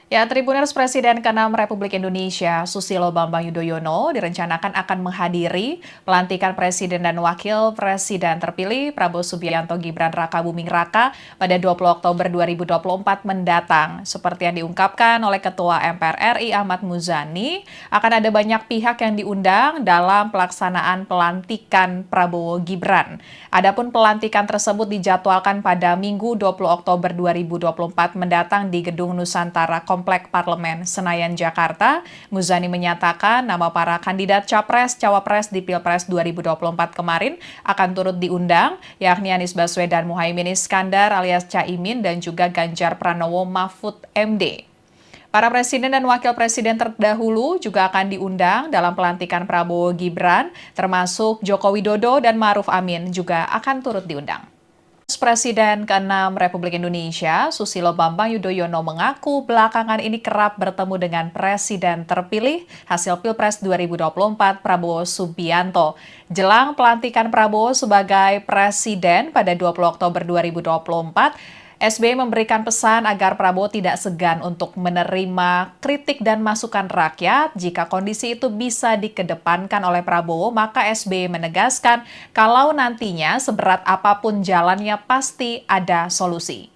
Ya, Tribuners Presiden ke-6 Republik Indonesia, Susilo Bambang Yudhoyono, direncanakan akan menghadiri pelantikan Presiden dan Wakil Presiden terpilih Prabowo Subianto Gibran Rakabuming Raka pada 20 Oktober 2024 mendatang. Seperti yang diungkapkan oleh Ketua MPR RI Ahmad Muzani, akan ada banyak pihak yang diundang dalam pelaksanaan pelantikan Prabowo Gibran. Adapun pelantikan tersebut dijadwalkan pada Minggu 20 Oktober 2024 mendatang di Gedung Nusantara Komplek Parlemen Senayan, Jakarta. Muzani menyatakan nama para kandidat Capres-Cawapres di Pilpres 2024 kemarin akan turut diundang, yakni Anies Baswedan Muhaimin Iskandar alias Caimin dan juga Ganjar Pranowo Mahfud MD. Para presiden dan wakil presiden terdahulu juga akan diundang dalam pelantikan Prabowo Gibran, termasuk Joko Widodo dan Ma'ruf Amin juga akan turut diundang. Presiden ke-6 Republik Indonesia, Susilo Bambang Yudhoyono mengaku belakangan ini kerap bertemu dengan Presiden terpilih hasil Pilpres 2024 Prabowo Subianto. Jelang pelantikan Prabowo sebagai Presiden pada 20 Oktober 2024, SBY memberikan pesan agar Prabowo tidak segan untuk menerima kritik dan masukan rakyat. Jika kondisi itu bisa dikedepankan oleh Prabowo, maka SBY menegaskan kalau nantinya seberat apapun jalannya pasti ada solusi.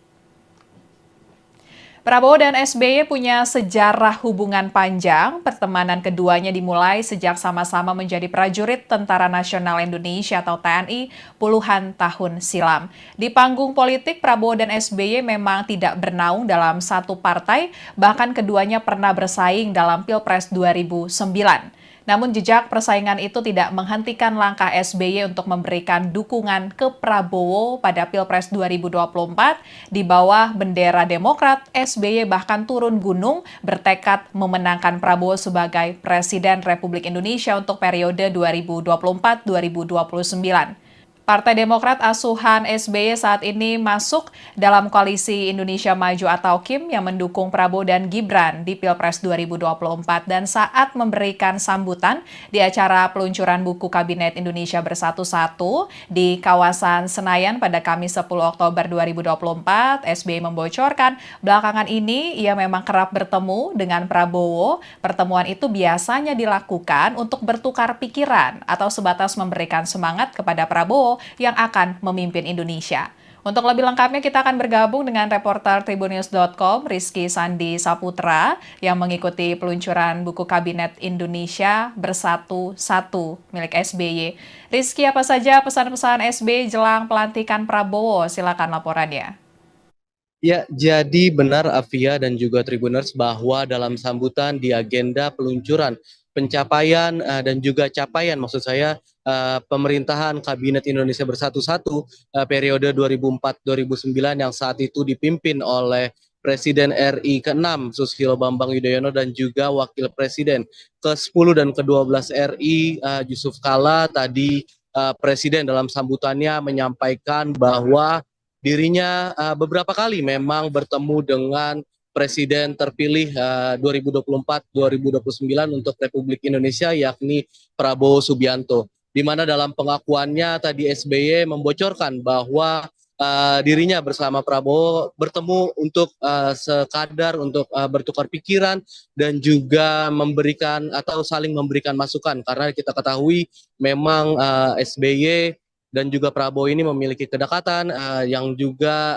Prabowo dan SBY punya sejarah hubungan panjang. Pertemanan keduanya dimulai sejak sama-sama menjadi prajurit Tentara Nasional Indonesia atau TNI puluhan tahun silam. Di panggung politik, Prabowo dan SBY memang tidak bernaung dalam satu partai, bahkan keduanya pernah bersaing dalam Pilpres 2009. Namun jejak persaingan itu tidak menghentikan langkah SBY untuk memberikan dukungan ke Prabowo pada Pilpres 2024. Di bawah bendera Demokrat, SBY bahkan turun gunung bertekad memenangkan Prabowo sebagai Presiden Republik Indonesia untuk periode 2024-2029. Partai Demokrat asuhan SBY saat ini masuk dalam koalisi Indonesia Maju atau KIM yang mendukung Prabowo dan Gibran di Pilpres 2024, dan saat memberikan sambutan di acara peluncuran buku Kabinet Indonesia Bersatu 1 di kawasan Senayan pada Kamis 10 Oktober 2024, SBY membocorkan belakangan ini ia memang kerap bertemu dengan Prabowo. Pertemuan itu biasanya dilakukan untuk bertukar pikiran atau sebatas memberikan semangat kepada Prabowo yang akan memimpin Indonesia. Untuk lebih lengkapnya kita akan bergabung dengan reporter Tribunnews.com Rizky Sandi Saputra yang mengikuti peluncuran buku Kabinet Indonesia Bersatu 1 milik SBY. Rizky, apa saja pesan-pesan SBY jelang pelantikan Prabowo? Silakan laporannya. Ya, jadi benar Afia dan juga Tribuners bahwa dalam sambutan di agenda peluncuran pencapaian dan juga capaian maksud saya pemerintahan Kabinet Indonesia Bersatu periode 2004-2009 yang saat itu dipimpin oleh Presiden RI ke-6 Susilo Bambang Yudhoyono dan juga Wakil Presiden ke-10 dan ke-12 RI Yusuf Kalla. Tadi Presiden dalam sambutannya menyampaikan bahwa dirinya beberapa kali memang bertemu dengan Presiden terpilih 2024-2029 untuk Republik Indonesia, yakni Prabowo Subianto. Di mana dalam pengakuannya tadi SBY membocorkan bahwa dirinya bersama Prabowo bertemu untuk sekadar untuk bertukar pikiran dan juga memberikan atau saling memberikan masukan, karena kita ketahui memang SBY dan juga Prabowo ini memiliki kedekatan yang juga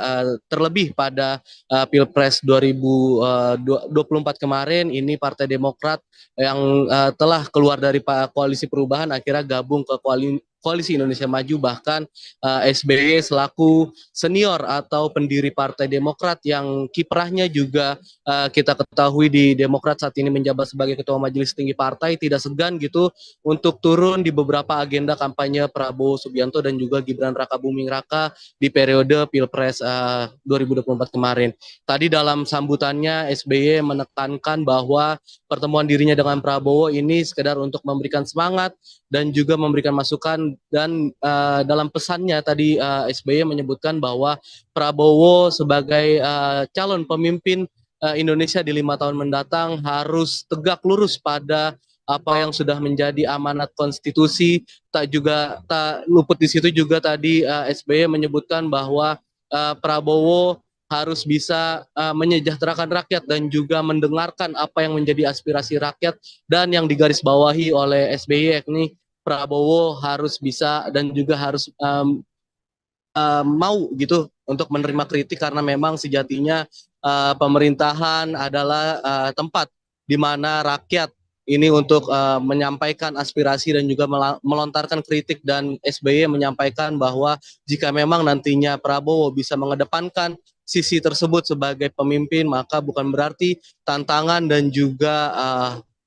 terlebih pada Pilpres 2024 kemarin ini Partai Demokrat yang telah keluar dari koalisi perubahan akhirnya gabung ke Koalisi Indonesia Maju, bahkan SBY selaku senior atau pendiri Partai Demokrat yang kiprahnya juga kita ketahui di Demokrat saat ini menjabat sebagai Ketua Majelis Tinggi Partai, tidak segan gitu untuk turun di beberapa agenda kampanye Prabowo Subianto dan juga Gibran Rakabuming Raka di periode Pilpres 2024 kemarin. Tadi dalam sambutannya SBY menekankan bahwa pertemuan dirinya dengan Prabowo ini sekedar untuk memberikan semangat dan juga memberikan masukan, dan dalam pesannya tadi SBY menyebutkan bahwa Prabowo sebagai calon pemimpin Indonesia di 5 tahun mendatang harus tegak lurus pada apa yang sudah menjadi amanat konstitusi. Tak luput di situ juga tadi SBY menyebutkan bahwa Prabowo harus bisa menyejahterakan rakyat dan juga mendengarkan apa yang menjadi aspirasi rakyat, dan yang digarisbawahi oleh SBY yakni Prabowo harus bisa dan juga harus mau gitu untuk menerima kritik, karena memang sejatinya pemerintahan adalah tempat di mana rakyat ini untuk menyampaikan aspirasi dan juga melontarkan kritik, dan SBY menyampaikan bahwa jika memang nantinya Prabowo bisa mengedepankan sisi tersebut sebagai pemimpin, maka bukan berarti tantangan dan juga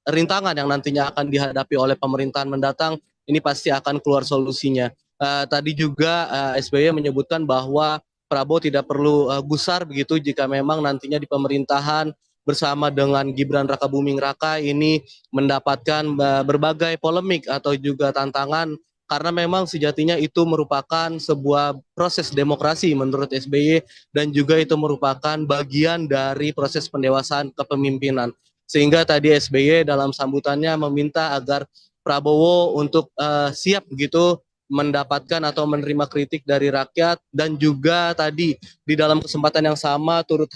rintangan yang nantinya akan dihadapi oleh pemerintahan mendatang ini pasti akan keluar solusinya. Tadi juga SBY menyebutkan bahwa Prabowo tidak perlu gusar begitu jika memang nantinya di pemerintahan bersama dengan Gibran Rakabuming Raka ini mendapatkan berbagai polemik atau juga tantangan, karena memang sejatinya itu merupakan sebuah proses demokrasi menurut SBY, dan juga itu merupakan bagian dari proses pendewasaan kepemimpinan. Sehingga tadi SBY dalam sambutannya meminta agar Prabowo untuk siap begitu mendapatkan atau menerima kritik dari rakyat, dan juga tadi di dalam kesempatan yang sama turut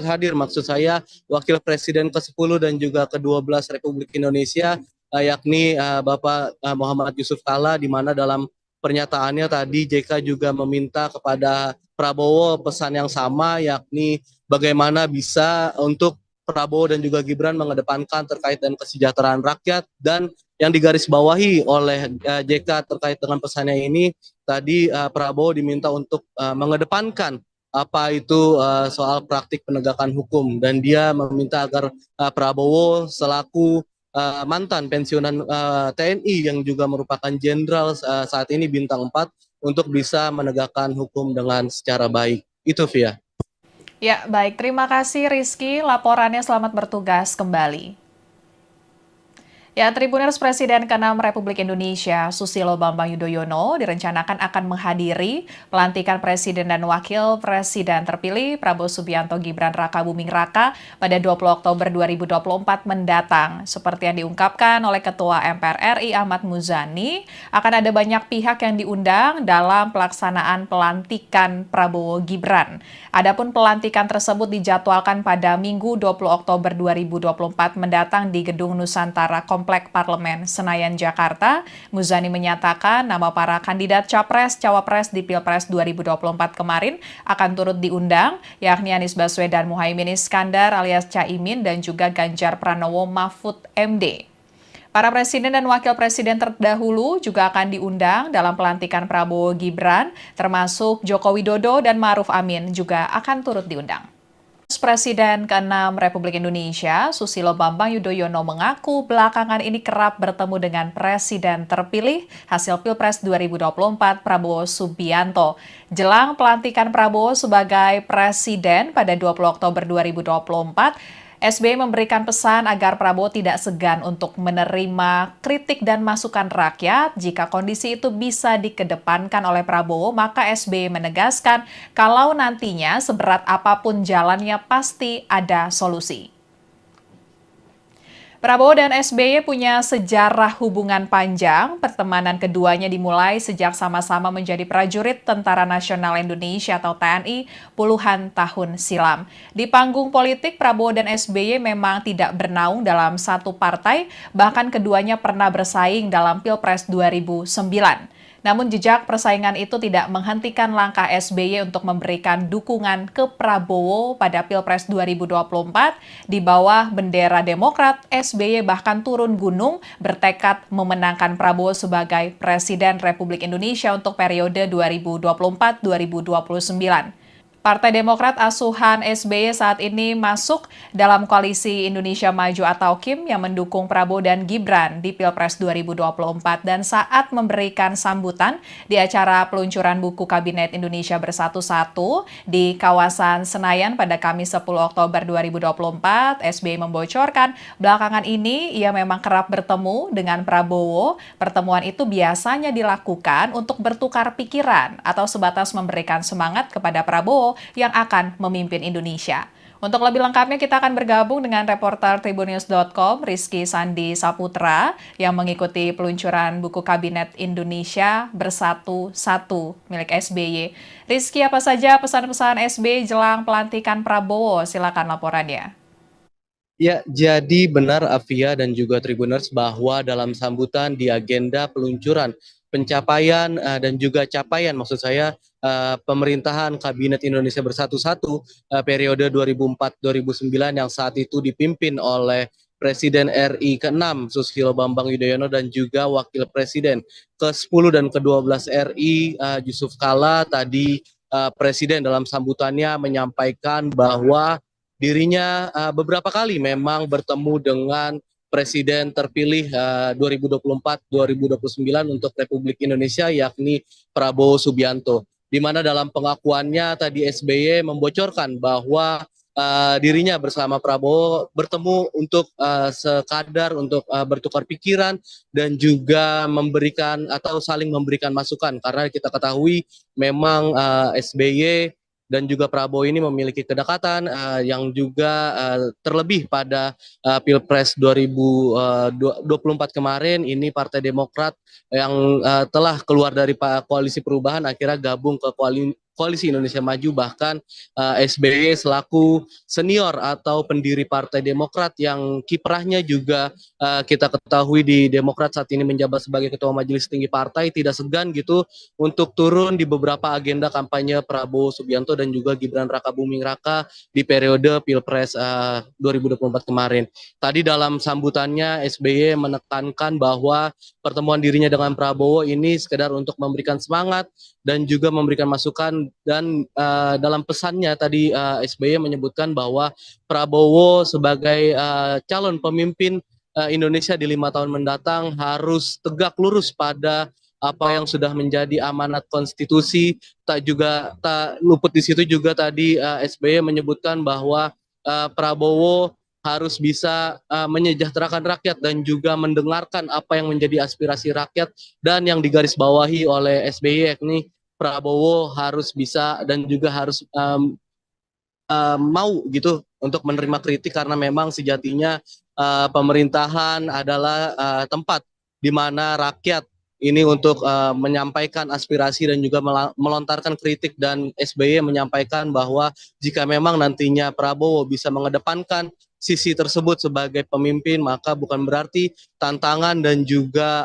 hadir maksud saya Wakil Presiden ke-10 dan juga ke-12 Republik Indonesia yakni Bapak Muhammad Yusuf Kalla, di mana dalam pernyataannya tadi JK juga meminta kepada Prabowo pesan yang sama, yakni bagaimana bisa untuk Prabowo dan juga Gibran mengedepankan terkait dengan kesejahteraan rakyat, dan yang digarisbawahi oleh JK terkait dengan pesannya ini tadi Prabowo diminta untuk mengedepankan apa itu soal praktik penegakan hukum, dan dia meminta agar Prabowo selaku mantan pensiunan TNI yang juga merupakan jenderal saat ini bintang 4 untuk bisa menegakkan hukum dengan secara baik. Itu Via. Ya, baik. Terima kasih Rizky. Laporannya selamat bertugas kembali. Ya, Tribuners Presiden ke-6 Republik Indonesia, Susilo Bambang Yudhoyono, direncanakan akan menghadiri pelantikan Presiden dan Wakil Presiden terpilih Prabowo Subianto Gibran Rakabuming Raka pada 20 Oktober 2024 mendatang. Seperti yang diungkapkan oleh Ketua MPR RI Ahmad Muzani, akan ada banyak pihak yang diundang dalam pelaksanaan pelantikan Prabowo Gibran. Adapun pelantikan tersebut dijadwalkan pada Minggu 20 Oktober 2024 mendatang di Gedung Nusantara Komplek Parlemen Senayan, Jakarta. Muzani menyatakan nama para kandidat Capres-Cawapres di Pilpres 2024 kemarin akan turut diundang, yakni Anies Baswedan Muhaimin Iskandar alias Caimin dan juga Ganjar Pranowo Mahfud MD. Para presiden dan wakil presiden terdahulu juga akan diundang dalam pelantikan Prabowo Gibran, termasuk Joko Widodo dan Ma'ruf Amin juga akan turut diundang. Presiden ke-6 Republik Indonesia, Susilo Bambang Yudhoyono mengaku belakangan ini kerap bertemu dengan Presiden terpilih hasil Pilpres 2024 Prabowo Subianto. Jelang pelantikan Prabowo sebagai Presiden pada 20 Oktober 2024, SBY memberikan pesan agar Prabowo tidak segan untuk menerima kritik dan masukan rakyat. Jika kondisi itu bisa dikedepankan oleh Prabowo, maka SBY menegaskan kalau nantinya seberat apapun jalannya pasti ada solusi. Prabowo dan SBY punya sejarah hubungan panjang. Pertemanan keduanya dimulai sejak sama-sama menjadi prajurit Tentara Nasional Indonesia atau TNI puluhan tahun silam. Di panggung politik, Prabowo dan SBY memang tidak bernaung dalam satu partai, bahkan keduanya pernah bersaing dalam Pilpres 2009. Namun jejak persaingan itu tidak menghentikan langkah SBY untuk memberikan dukungan ke Prabowo pada Pilpres 2024. Di bawah bendera Demokrat, SBY bahkan turun gunung bertekad memenangkan Prabowo sebagai Presiden Republik Indonesia untuk periode 2024-2029. Partai Demokrat asuhan SBY saat ini masuk dalam koalisi Indonesia Maju atau KIM yang mendukung Prabowo dan Gibran di Pilpres 2024 dan saat memberikan sambutan di acara peluncuran buku Kabinet Indonesia Bersatu-Satu di kawasan Senayan pada Kamis 10 Oktober 2024, SBY membocorkan belakangan ini ia memang kerap bertemu dengan Prabowo. Pertemuan itu biasanya dilakukan untuk bertukar pikiran atau sebatas memberikan semangat kepada Prabowo yang akan memimpin Indonesia. Untuk lebih lengkapnya kita akan bergabung dengan reporter Tribunnews.com Rizky Sandi Saputra yang mengikuti peluncuran buku Kabinet Indonesia Bersatu-Satu milik SBY. Rizky, apa saja pesan-pesan SBY jelang pelantikan Prabowo? Silakan laporannya. Ya, jadi benar Afia dan juga Tribuners bahwa dalam sambutan di agenda peluncuran pencapaian dan juga capaian maksud saya pemerintahan Kabinet Indonesia Bersatu-Satu periode 2004-2009 yang saat itu dipimpin oleh Presiden RI ke-6 Susilo Bambang Yudhoyono dan juga Wakil Presiden ke-10 dan ke-12 RI Yusuf Kala. Tadi Presiden dalam sambutannya menyampaikan bahwa dirinya beberapa kali memang bertemu dengan Presiden terpilih 2024-2029 untuk Republik Indonesia yakni Prabowo Subianto. Di mana dalam pengakuannya tadi SBY membocorkan bahwa dirinya bersama Prabowo bertemu untuk sekadar untuk bertukar pikiran dan juga memberikan atau saling memberikan masukan karena kita ketahui memang SBY dan juga Prabowo ini memiliki kedekatan yang juga terlebih pada Pilpres 2024 kemarin ini Partai Demokrat yang telah keluar dari koalisi perubahan akhirnya gabung ke Koalisi Indonesia Maju, bahkan SBY selaku senior atau pendiri Partai Demokrat yang kiprahnya juga kita ketahui di Demokrat saat ini menjabat sebagai Ketua Majelis Tinggi Partai, tidak segan gitu untuk turun di beberapa agenda kampanye Prabowo Subianto dan juga Gibran Rakabuming Raka di periode Pilpres 2024 kemarin. Tadi dalam sambutannya SBY menekankan bahwa pertemuan dirinya dengan Prabowo ini sekedar untuk memberikan semangat dan juga memberikan masukan dan dalam pesannya tadi SBY menyebutkan bahwa Prabowo sebagai calon pemimpin Indonesia di 5 tahun mendatang harus tegak lurus pada apa yang sudah menjadi amanat konstitusi. Tak luput di situ juga tadi SBY menyebutkan bahwa Prabowo harus bisa menyejahterakan rakyat dan juga mendengarkan apa yang menjadi aspirasi rakyat, dan yang digarisbawahi oleh SBY yakni Prabowo harus bisa dan juga harus mau gitu untuk menerima kritik karena memang sejatinya pemerintahan adalah tempat di mana rakyat ini untuk menyampaikan aspirasi dan juga melontarkan kritik, dan SBY menyampaikan bahwa jika memang nantinya Prabowo bisa mengedepankan sisi tersebut sebagai pemimpin, maka bukan berarti tantangan dan juga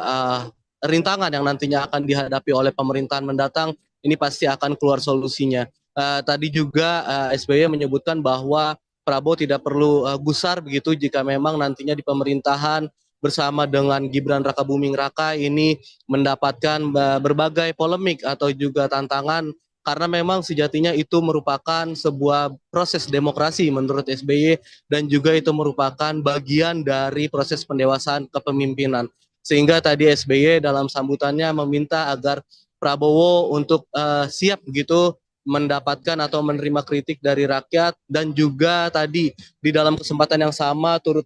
rintangan yang nantinya akan dihadapi oleh pemerintahan mendatang ini pasti akan keluar solusinya. Tadi juga SBY menyebutkan bahwa Prabowo tidak perlu gusar begitu jika memang nantinya di pemerintahan bersama dengan Gibran Rakabuming Raka ini mendapatkan berbagai polemik atau juga tantangan, karena memang sejatinya itu merupakan sebuah proses demokrasi menurut SBY dan juga itu merupakan bagian dari proses pendewasaan kepemimpinan. Sehingga tadi SBY dalam sambutannya meminta agar Prabowo untuk siap gitu mendapatkan atau menerima kritik dari rakyat, dan juga tadi di dalam kesempatan yang sama turut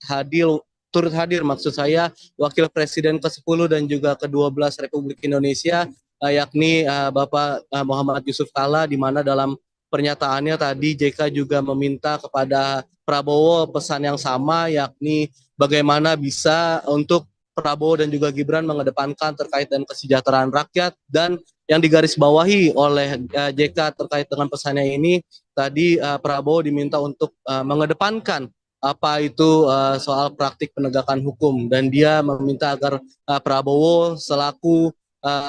hadir maksud saya Wakil Presiden ke-10 dan juga ke-12 Republik Indonesia yakni Bapak Muhammad Yusuf Kala, di mana dalam pernyataannya tadi JK juga meminta kepada Prabowo pesan yang sama, yakni bagaimana bisa untuk Prabowo dan juga Gibran mengedepankan terkait dengan kesejahteraan rakyat. Dan yang digarisbawahi oleh JK terkait dengan pesannya ini tadi Prabowo diminta untuk mengedepankan apa itu soal praktik penegakan hukum, dan dia meminta agar Prabowo selaku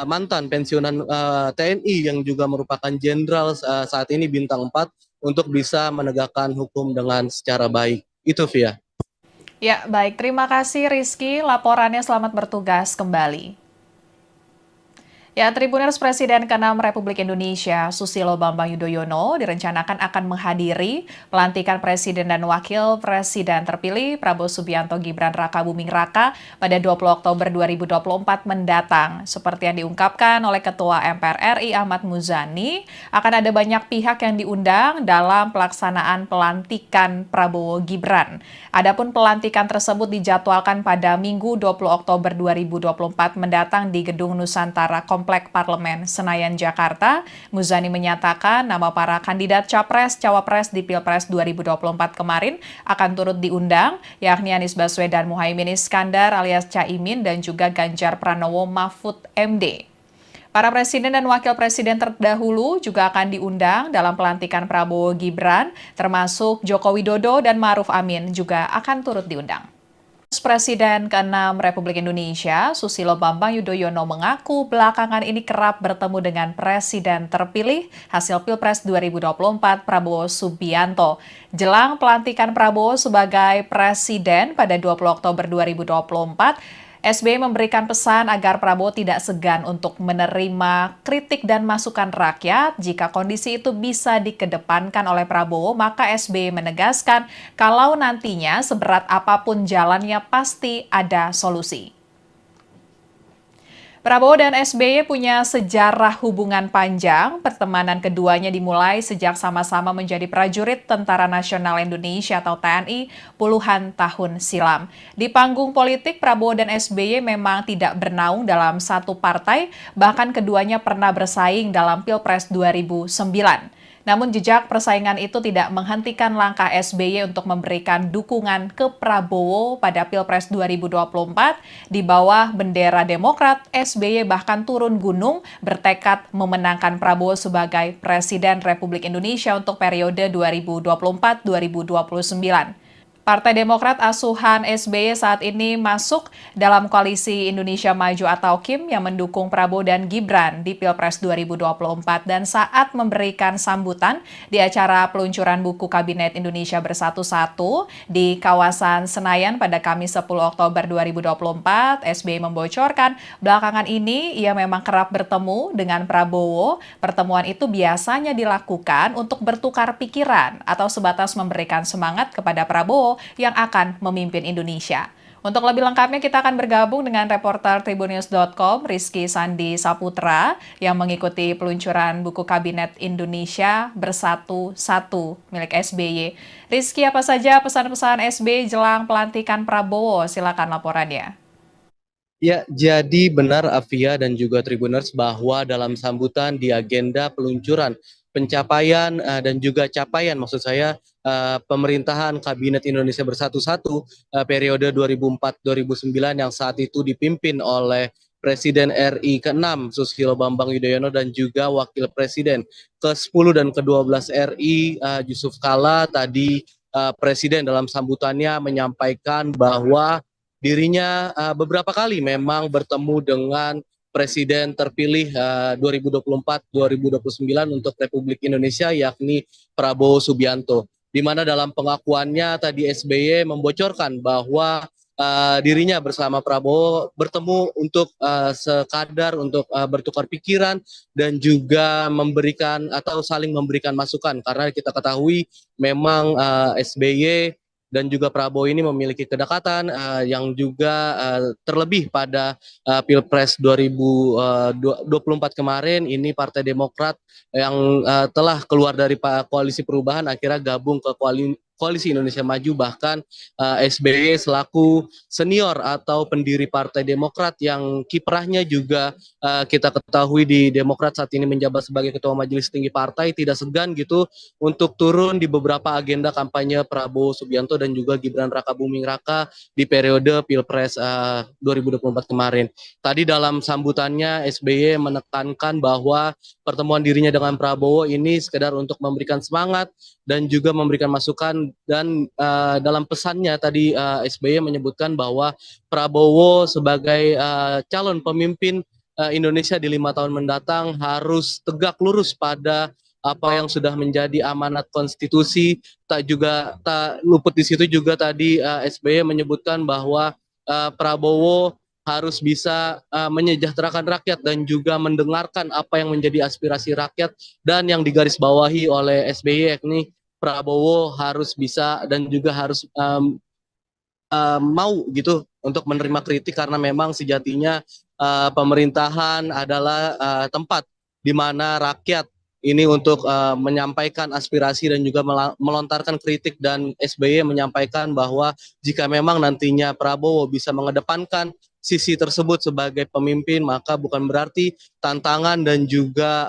mantan pensiunan TNI yang juga merupakan jenderal saat ini bintang 4 untuk bisa menegakkan hukum dengan secara baik. Itu Via. Ya, baik. Terima kasih Rizky. Laporannya selamat bertugas kembali. Ya, Tribuners Presiden ke-6 Republik Indonesia, Susilo Bambang Yudhoyono, direncanakan akan menghadiri pelantikan Presiden dan Wakil Presiden terpilih Prabowo Subianto Gibran Rakabuming Raka pada 20 Oktober 2024 mendatang. Seperti yang diungkapkan oleh Ketua MPR RI Ahmad Muzani, akan ada banyak pihak yang diundang dalam pelaksanaan pelantikan Prabowo Gibran. Adapun pelantikan tersebut dijadwalkan pada Minggu 20 Oktober 2024 mendatang di Gedung Nusantara Komplek Parlemen Senayan, Jakarta. Muzani menyatakan nama para kandidat Capres-Cawapres di Pilpres 2024 kemarin akan turut diundang, yakni Anies Baswedan Muhaimin Iskandar alias Caimin dan juga Ganjar Pranowo Mahfud MD. Para presiden dan wakil presiden terdahulu juga akan diundang dalam pelantikan Prabowo Gibran, termasuk Joko Widodo dan Ma'ruf Amin juga akan turut diundang. Presiden ke-6 Republik Indonesia, Susilo Bambang Yudhoyono mengaku belakangan ini kerap bertemu dengan Presiden terpilih hasil Pilpres 2024 Prabowo Subianto. Jelang pelantikan Prabowo sebagai Presiden pada 20 Oktober 2024, SBY memberikan pesan agar Prabowo tidak segan untuk menerima kritik dan masukan rakyat. Jika kondisi itu bisa dikedepankan oleh Prabowo, maka SBY menegaskan kalau nantinya seberat apapun jalannya pasti ada solusi. Prabowo dan SBY punya sejarah hubungan panjang. Pertemanan keduanya dimulai sejak sama-sama menjadi prajurit Tentara Nasional Indonesia atau TNI puluhan tahun silam. Di panggung politik, Prabowo dan SBY memang tidak bernaung dalam satu partai, bahkan keduanya pernah bersaing dalam Pilpres 2009. Namun jejak persaingan itu tidak menghentikan langkah SBY untuk memberikan dukungan ke Prabowo pada Pilpres 2024. Di bawah bendera Demokrat, SBY bahkan turun gunung bertekad memenangkan Prabowo sebagai Presiden Republik Indonesia untuk periode 2024-2029. Partai Demokrat asuhan SBY saat ini masuk dalam koalisi Indonesia Maju atau KIM yang mendukung Prabowo dan Gibran di Pilpres 2024 dan saat memberikan sambutan di acara peluncuran buku Kabinet Indonesia Bersatu 1 di kawasan Senayan pada Kamis 10 Oktober 2024, SBY membocorkan belakangan ini ia memang kerap bertemu dengan Prabowo. Pertemuan itu biasanya dilakukan untuk bertukar pikiran atau sebatas memberikan semangat kepada Prabowo yang akan memimpin Indonesia. Untuk lebih lengkapnya kita akan bergabung dengan reporter Tribunnews.com Rizky Sandi Saputra yang mengikuti peluncuran buku Kabinet Indonesia Bersatu 1 milik SBY. Rizky, apa saja pesan-pesan SBY jelang pelantikan Prabowo? Silakan laporannya. Ya, jadi benar Afia dan juga Tribuners bahwa dalam sambutan di agenda peluncuran pencapaian dan juga capaian maksud saya pemerintahan Kabinet Indonesia Bersatu periode 2004-2009 yang saat itu dipimpin oleh Presiden RI ke-6 Susilo Bambang Yudhoyono dan juga Wakil Presiden ke-10 dan ke-12 RI Yusuf Kala tadi Presiden dalam sambutannya menyampaikan bahwa dirinya beberapa kali memang bertemu dengan Presiden terpilih 2024-2029 untuk Republik Indonesia yakni Prabowo Subianto. Di mana dalam pengakuannya tadi SBY membocorkan bahwa dirinya bersama Prabowo bertemu untuk sekadar untuk bertukar pikiran dan juga memberikan atau saling memberikan masukan karena kita ketahui memang SBY dan juga Prabowo ini memiliki kedekatan yang juga terlebih pada Pilpres 2024 kemarin ini Partai Demokrat yang telah keluar dari koalisi perubahan akhirnya gabung ke Koalisi Indonesia Maju bahkan SBY selaku senior atau pendiri Partai Demokrat yang kiprahnya juga kita ketahui di Demokrat saat ini menjabat sebagai Ketua Majelis Tinggi Partai tidak segan gitu untuk turun di beberapa agenda kampanye Prabowo Subianto dan juga Gibran Rakabuming Raka di periode Pilpres 2024 kemarin. Tadi dalam sambutannya SBY menekankan bahwa pertemuan dirinya dengan Prabowo ini sekedar untuk memberikan semangat dan juga memberikan masukan dan dalam pesannya tadi SBY menyebutkan bahwa Prabowo sebagai calon pemimpin Indonesia di 5 tahun mendatang harus tegak lurus pada apa yang sudah menjadi amanat konstitusi. Tak luput di situ juga tadi SBY menyebutkan bahwa Prabowo harus bisa menyejahterakan rakyat dan juga mendengarkan apa yang menjadi aspirasi rakyat, dan yang digarisbawahi oleh SBY yakni Prabowo harus bisa dan juga harus mau gitu untuk menerima kritik, karena memang sejatinya pemerintahan adalah tempat di mana rakyat ini untuk menyampaikan aspirasi dan juga melontarkan kritik, dan SBY menyampaikan bahwa jika memang nantinya Prabowo bisa mengedepankan sisi tersebut sebagai pemimpin, maka bukan berarti tantangan dan juga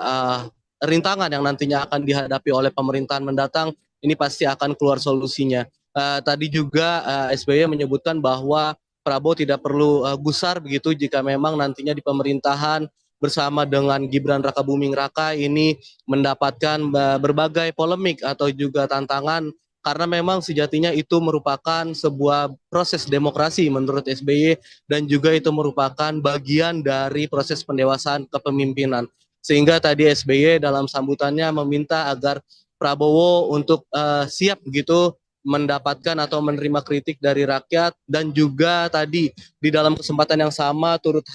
rintangan yang nantinya akan dihadapi oleh pemerintahan mendatang ini pasti akan keluar solusinya. Tadi juga SBY menyebutkan bahwa Prabowo tidak perlu gusar begitu jika memang nantinya di pemerintahan bersama dengan Gibran Rakabuming Raka ini mendapatkan berbagai polemik atau juga tantangan, karena memang sejatinya itu merupakan sebuah proses demokrasi menurut SBY, dan juga itu merupakan bagian dari proses pendewasaan kepemimpinan. Sehingga tadi SBY dalam sambutannya meminta agar Prabowo untuk siap begitu mendapatkan atau menerima kritik dari rakyat, dan juga tadi di dalam kesempatan yang sama turut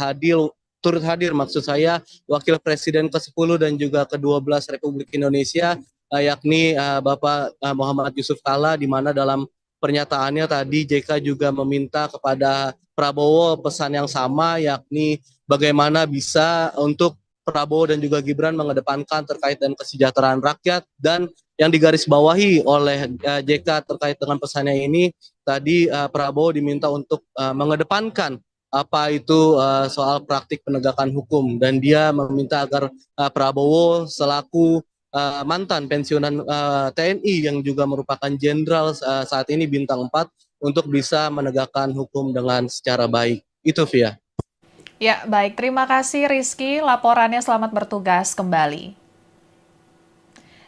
hadir maksud saya Wakil Presiden ke-10 dan juga ke-12 Republik Indonesia, yakni Bapak Muhammad Yusuf Kalla, di mana dalam pernyataannya tadi JK juga meminta kepada Prabowo pesan yang sama, yakni bagaimana bisa untuk Prabowo dan juga Gibran mengedepankan terkait dengan kesejahteraan rakyat. Dan yang digarisbawahi oleh JK terkait dengan pesannya ini, tadi Prabowo diminta untuk mengedepankan apa itu soal praktik penegakan hukum, dan dia meminta agar Prabowo selaku mantan pensiunan TNI yang juga merupakan jenderal saat ini bintang 4 untuk bisa menegakkan hukum dengan secara baik. Itu Via. Ya, baik. Terima kasih Rizky. Laporannya selamat bertugas kembali.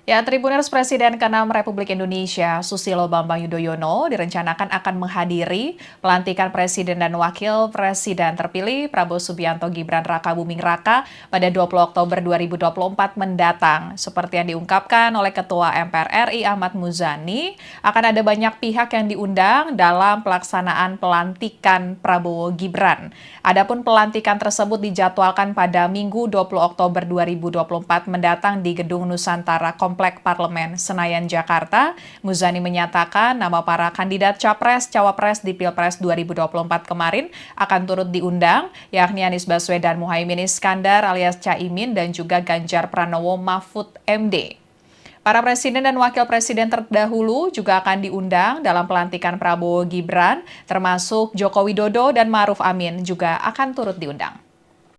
Ya, Tribuners Presiden ke-6 Republik Indonesia, Susilo Bambang Yudhoyono, direncanakan akan menghadiri pelantikan Presiden dan Wakil Presiden terpilih Prabowo Subianto Gibran Rakabuming Raka pada 20 Oktober 2024 mendatang. Seperti yang diungkapkan oleh Ketua MPR RI Ahmad Muzani, akan ada banyak pihak yang diundang dalam pelaksanaan pelantikan Prabowo Gibran. Adapun pelantikan tersebut dijadwalkan pada Minggu 20 Oktober 2024 mendatang di Gedung Nusantara Komplek Parlemen Senayan, Jakarta. Muzani menyatakan nama para kandidat Capres-Cawapres di Pilpres 2024 kemarin akan turut diundang, yakni Anies Baswedan Muhaimin Iskandar alias Caimin dan juga Ganjar Pranowo Mahfud MD. Para presiden dan wakil presiden terdahulu juga akan diundang dalam pelantikan Prabowo Gibran, termasuk Joko Widodo dan Ma'ruf Amin juga akan turut diundang.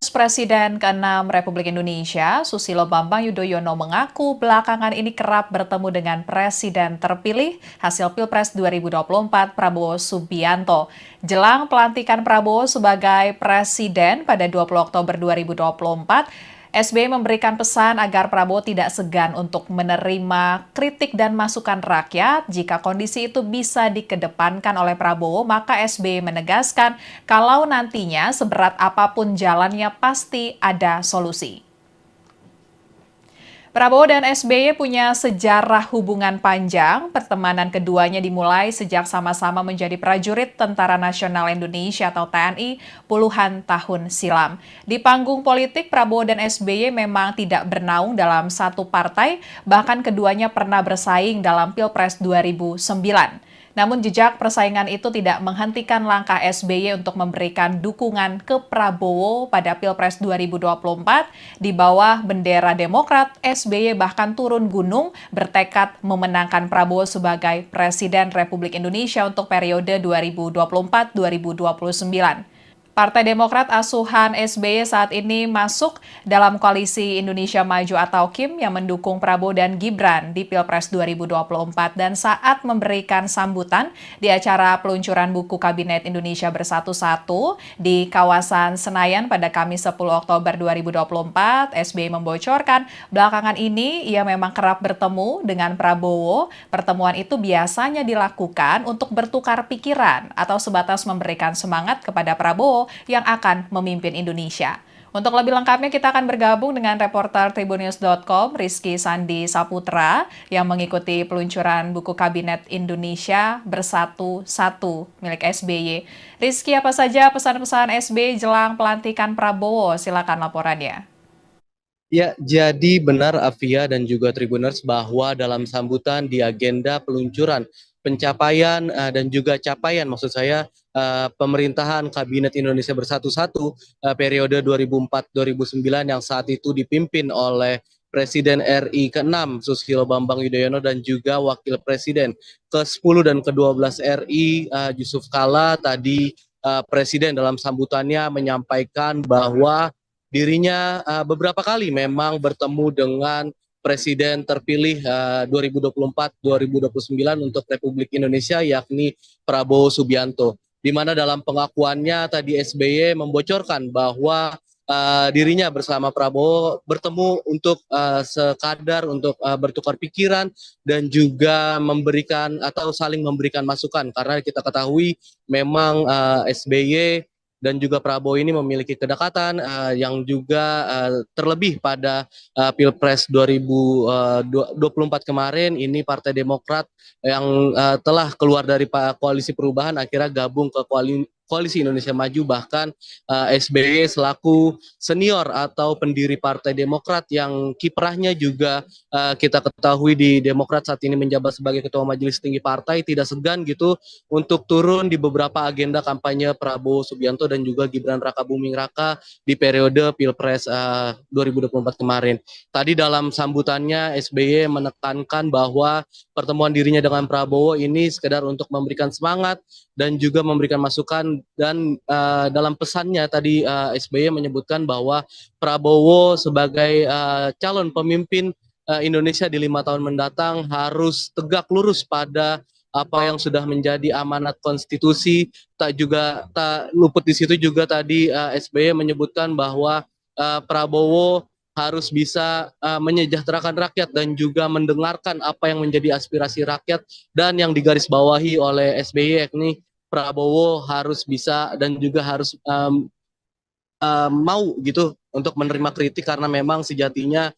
Presiden ke-6 Republik Indonesia, Susilo Bambang Yudhoyono mengaku belakangan ini kerap bertemu dengan Presiden terpilih hasil Pilpres 2024 Prabowo Subianto. Jelang pelantikan Prabowo sebagai Presiden pada 20 Oktober 2024, SBY memberikan pesan agar Prabowo tidak segan untuk menerima kritik dan masukan rakyat. Jika kondisi itu bisa dikedepankan oleh Prabowo, maka SBY menegaskan kalau nantinya seberat apapun jalannya pasti ada solusi. Prabowo dan SBY punya sejarah hubungan panjang. Pertemanan keduanya dimulai sejak sama-sama menjadi prajurit Tentara Nasional Indonesia atau TNI puluhan tahun silam. Di panggung politik, Prabowo dan SBY memang tidak bernaung dalam satu partai, bahkan keduanya pernah bersaing dalam Pilpres 2009. Namun jejak persaingan itu tidak menghentikan langkah SBY untuk memberikan dukungan ke Prabowo pada Pilpres 2024. Di bawah bendera Demokrat, SBY bahkan turun gunung bertekad memenangkan Prabowo sebagai Presiden Republik Indonesia untuk periode 2024-2029. Partai Demokrat asuhan SBY saat ini masuk dalam koalisi Indonesia Maju atau KIM yang mendukung Prabowo dan Gibran di Pilpres 2024, dan saat memberikan sambutan di acara peluncuran buku Kabinet Indonesia Bersatu 1 di kawasan Senayan pada Kamis 10 Oktober 2024, SBY membocorkan belakangan ini ia memang kerap bertemu dengan Prabowo. Pertemuan itu biasanya dilakukan untuk bertukar pikiran atau sebatas memberikan semangat kepada Prabowo yang akan memimpin Indonesia. Untuk lebih lengkapnya kita akan bergabung dengan reporter Tribunnews.com Rizky Sandi Saputra yang mengikuti peluncuran buku Kabinet Indonesia Bersatu Satu milik SBY. Rizky, apa saja pesan-pesan SBY jelang pelantikan Prabowo? Silakan laporannya. Ya, jadi benar Afia dan juga Tribuners bahwa dalam sambutan di agenda peluncuran pencapaian dan juga capaian maksud saya pemerintahan Kabinet Indonesia Bersatu-Satu periode 2004-2009 yang saat itu dipimpin oleh Presiden RI ke-6 Susilo Bambang Yudhoyono dan juga Wakil Presiden ke-10 dan ke-12 RI Yusuf Kala tadi Presiden dalam sambutannya menyampaikan bahwa dirinya beberapa kali memang bertemu dengan Presiden terpilih 2024-2029 untuk Republik Indonesia yakni Prabowo Subianto. Di mana dalam pengakuannya tadi SBY membocorkan bahwa dirinya bersama Prabowo bertemu untuk sekadar untuk bertukar pikiran dan juga memberikan atau saling memberikan masukan karena kita ketahui memang SBY dan juga Prabowo ini memiliki kedekatan yang juga terlebih pada Pilpres 2024 kemarin ini Partai Demokrat yang telah keluar dari koalisi perubahan akhirnya gabung ke Koalisi Indonesia Maju bahkan SBY selaku senior atau pendiri Partai Demokrat yang kiprahnya juga kita ketahui di Demokrat saat ini menjabat sebagai Ketua Majelis Tinggi Partai tidak segan gitu untuk turun di beberapa agenda kampanye Prabowo Subianto dan juga Gibran Rakabuming Raka di periode Pilpres 2024 kemarin. Tadi dalam sambutannya SBY menekankan bahwa pertemuan dirinya dengan Prabowo ini sekedar untuk memberikan semangat dan juga memberikan masukan dan dalam pesannya tadi SBY menyebutkan bahwa Prabowo sebagai calon pemimpin Indonesia di 5 tahun mendatang harus tegak lurus pada apa yang sudah menjadi amanat konstitusi. Tak luput di situ juga tadi SBY menyebutkan bahwa Prabowo harus bisa menyejahterakan rakyat dan juga mendengarkan apa yang menjadi aspirasi rakyat dan yang digarisbawahi oleh SBY yakni Prabowo harus bisa dan juga harus mau gitu untuk menerima kritik karena memang sejatinya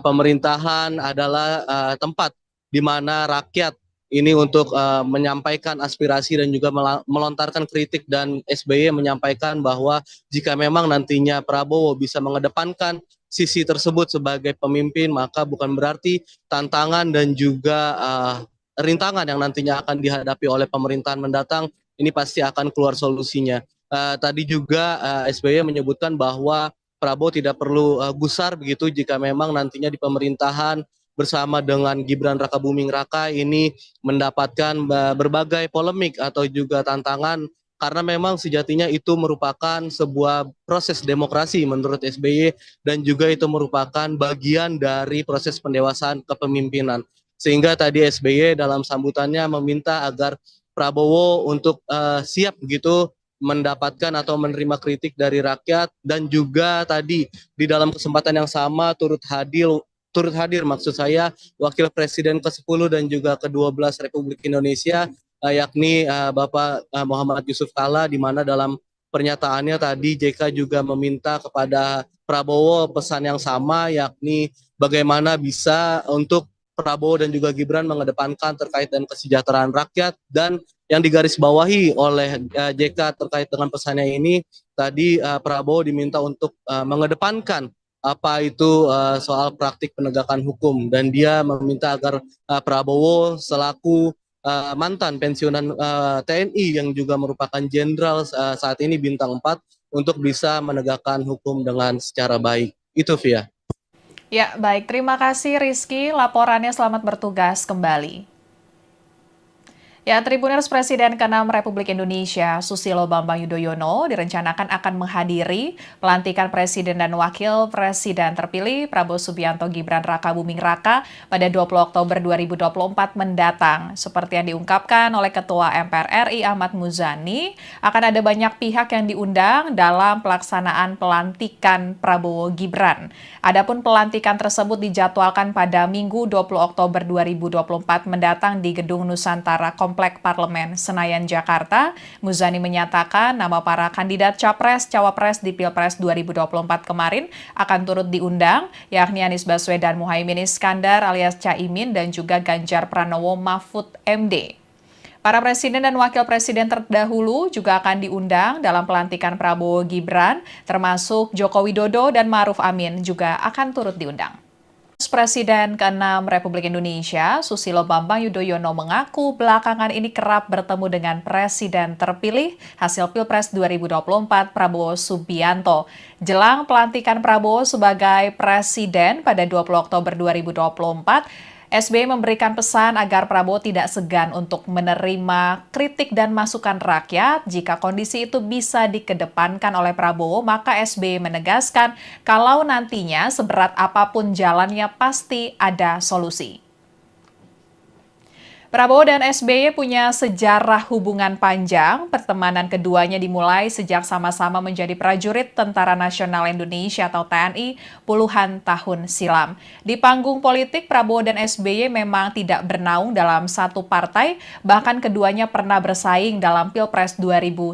pemerintahan adalah tempat di mana rakyat ini untuk menyampaikan aspirasi dan juga melontarkan kritik dan SBY menyampaikan bahwa jika memang nantinya Prabowo bisa mengedepankan sisi tersebut sebagai pemimpin maka bukan berarti tantangan dan juga rintangan yang nantinya akan dihadapi oleh pemerintahan mendatang ini pasti akan keluar solusinya. Tadi juga SBY menyebutkan bahwa Prabowo tidak perlu gusar begitu jika memang nantinya di pemerintahan bersama dengan Gibran Rakabuming Raka ini mendapatkan berbagai polemik atau juga tantangan karena memang sejatinya itu merupakan sebuah proses demokrasi menurut SBY dan juga itu merupakan bagian dari proses pendewasaan kepemimpinan. Sehingga tadi SBY dalam sambutannya meminta agar Prabowo untuk siap begitu mendapatkan atau menerima kritik dari rakyat dan juga tadi di dalam kesempatan yang sama turut hadir maksud saya Wakil Presiden ke-10 dan juga ke-12 Republik Indonesia yakni Bapak Muhammad Yusuf Kala di mana dalam pernyataannya tadi JK juga meminta kepada Prabowo pesan yang sama yakni bagaimana bisa untuk Prabowo dan juga Gibran mengedepankan terkait dengan kesejahteraan rakyat dan yang digarisbawahi oleh JK terkait dengan pesannya ini tadi Prabowo diminta untuk mengedepankan apa itu soal praktik penegakan hukum dan dia meminta agar Prabowo selaku mantan pensiunan TNI yang juga merupakan jenderal saat ini bintang 4 untuk bisa menegakkan hukum dengan secara baik. Itu Via. Ya, baik. Terima kasih Rizky. Laporannya selamat bertugas kembali. Ya, Tribuners Presiden ke-6 Republik Indonesia, Susilo Bambang Yudhoyono, direncanakan akan menghadiri pelantikan Presiden dan Wakil Presiden terpilih Prabowo Subianto Gibran Rakabuming Raka pada 20 Oktober 2024 mendatang. Seperti yang diungkapkan oleh Ketua MPR RI Ahmad Muzani, akan ada banyak pihak yang diundang dalam pelaksanaan pelantikan Prabowo Gibran. Adapun pelantikan tersebut dijadwalkan pada Minggu 20 Oktober 2024 mendatang di Gedung Nusantara Kompleks Komplek Parlemen Senayan, Jakarta. Muzani menyatakan nama para kandidat Capres-Cawapres di Pilpres 2024 kemarin akan turut diundang, yakni Anies Baswedan Muhaimin Iskandar alias Caimin dan juga Ganjar Pranowo Mahfud MD. Para presiden dan wakil presiden terdahulu juga akan diundang dalam pelantikan Prabowo Gibran, termasuk Joko Widodo dan Ma'ruf Amin juga akan turut diundang. Presiden ke-6 Republik Indonesia, Susilo Bambang Yudhoyono mengaku belakangan ini kerap bertemu dengan Presiden terpilih hasil Pilpres 2024 Prabowo Subianto. Jelang pelantikan Prabowo sebagai Presiden pada 20 Oktober 2024, SBY memberikan pesan agar Prabowo tidak segan untuk menerima kritik dan masukan rakyat. Jika kondisi itu bisa dikedepankan oleh Prabowo, maka SBY menegaskan kalau nantinya seberat apapun jalannya pasti ada solusi. Prabowo dan SBY punya sejarah hubungan panjang. Pertemanan keduanya dimulai sejak sama-sama menjadi prajurit Tentara Nasional Indonesia atau TNI puluhan tahun silam. Di panggung politik, Prabowo dan SBY memang tidak bernaung dalam satu partai, bahkan keduanya pernah bersaing dalam Pilpres 2009.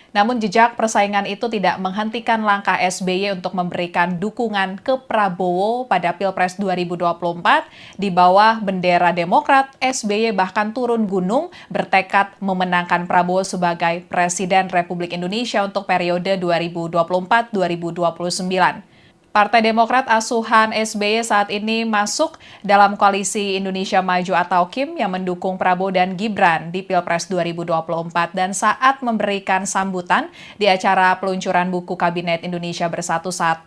Namun jejak persaingan itu tidak menghentikan langkah SBY untuk memberikan dukungan ke Prabowo pada Pilpres 2024. Di bawah bendera Demokrat, SBY bahkan turun gunung bertekad memenangkan Prabowo sebagai Presiden Republik Indonesia untuk periode 2024-2029. Partai Demokrat asuhan SBY saat ini masuk dalam koalisi Indonesia Maju atau KIM yang mendukung Prabowo dan Gibran di Pilpres 2024 dan saat memberikan sambutan di acara peluncuran buku Kabinet Indonesia Bersatu 1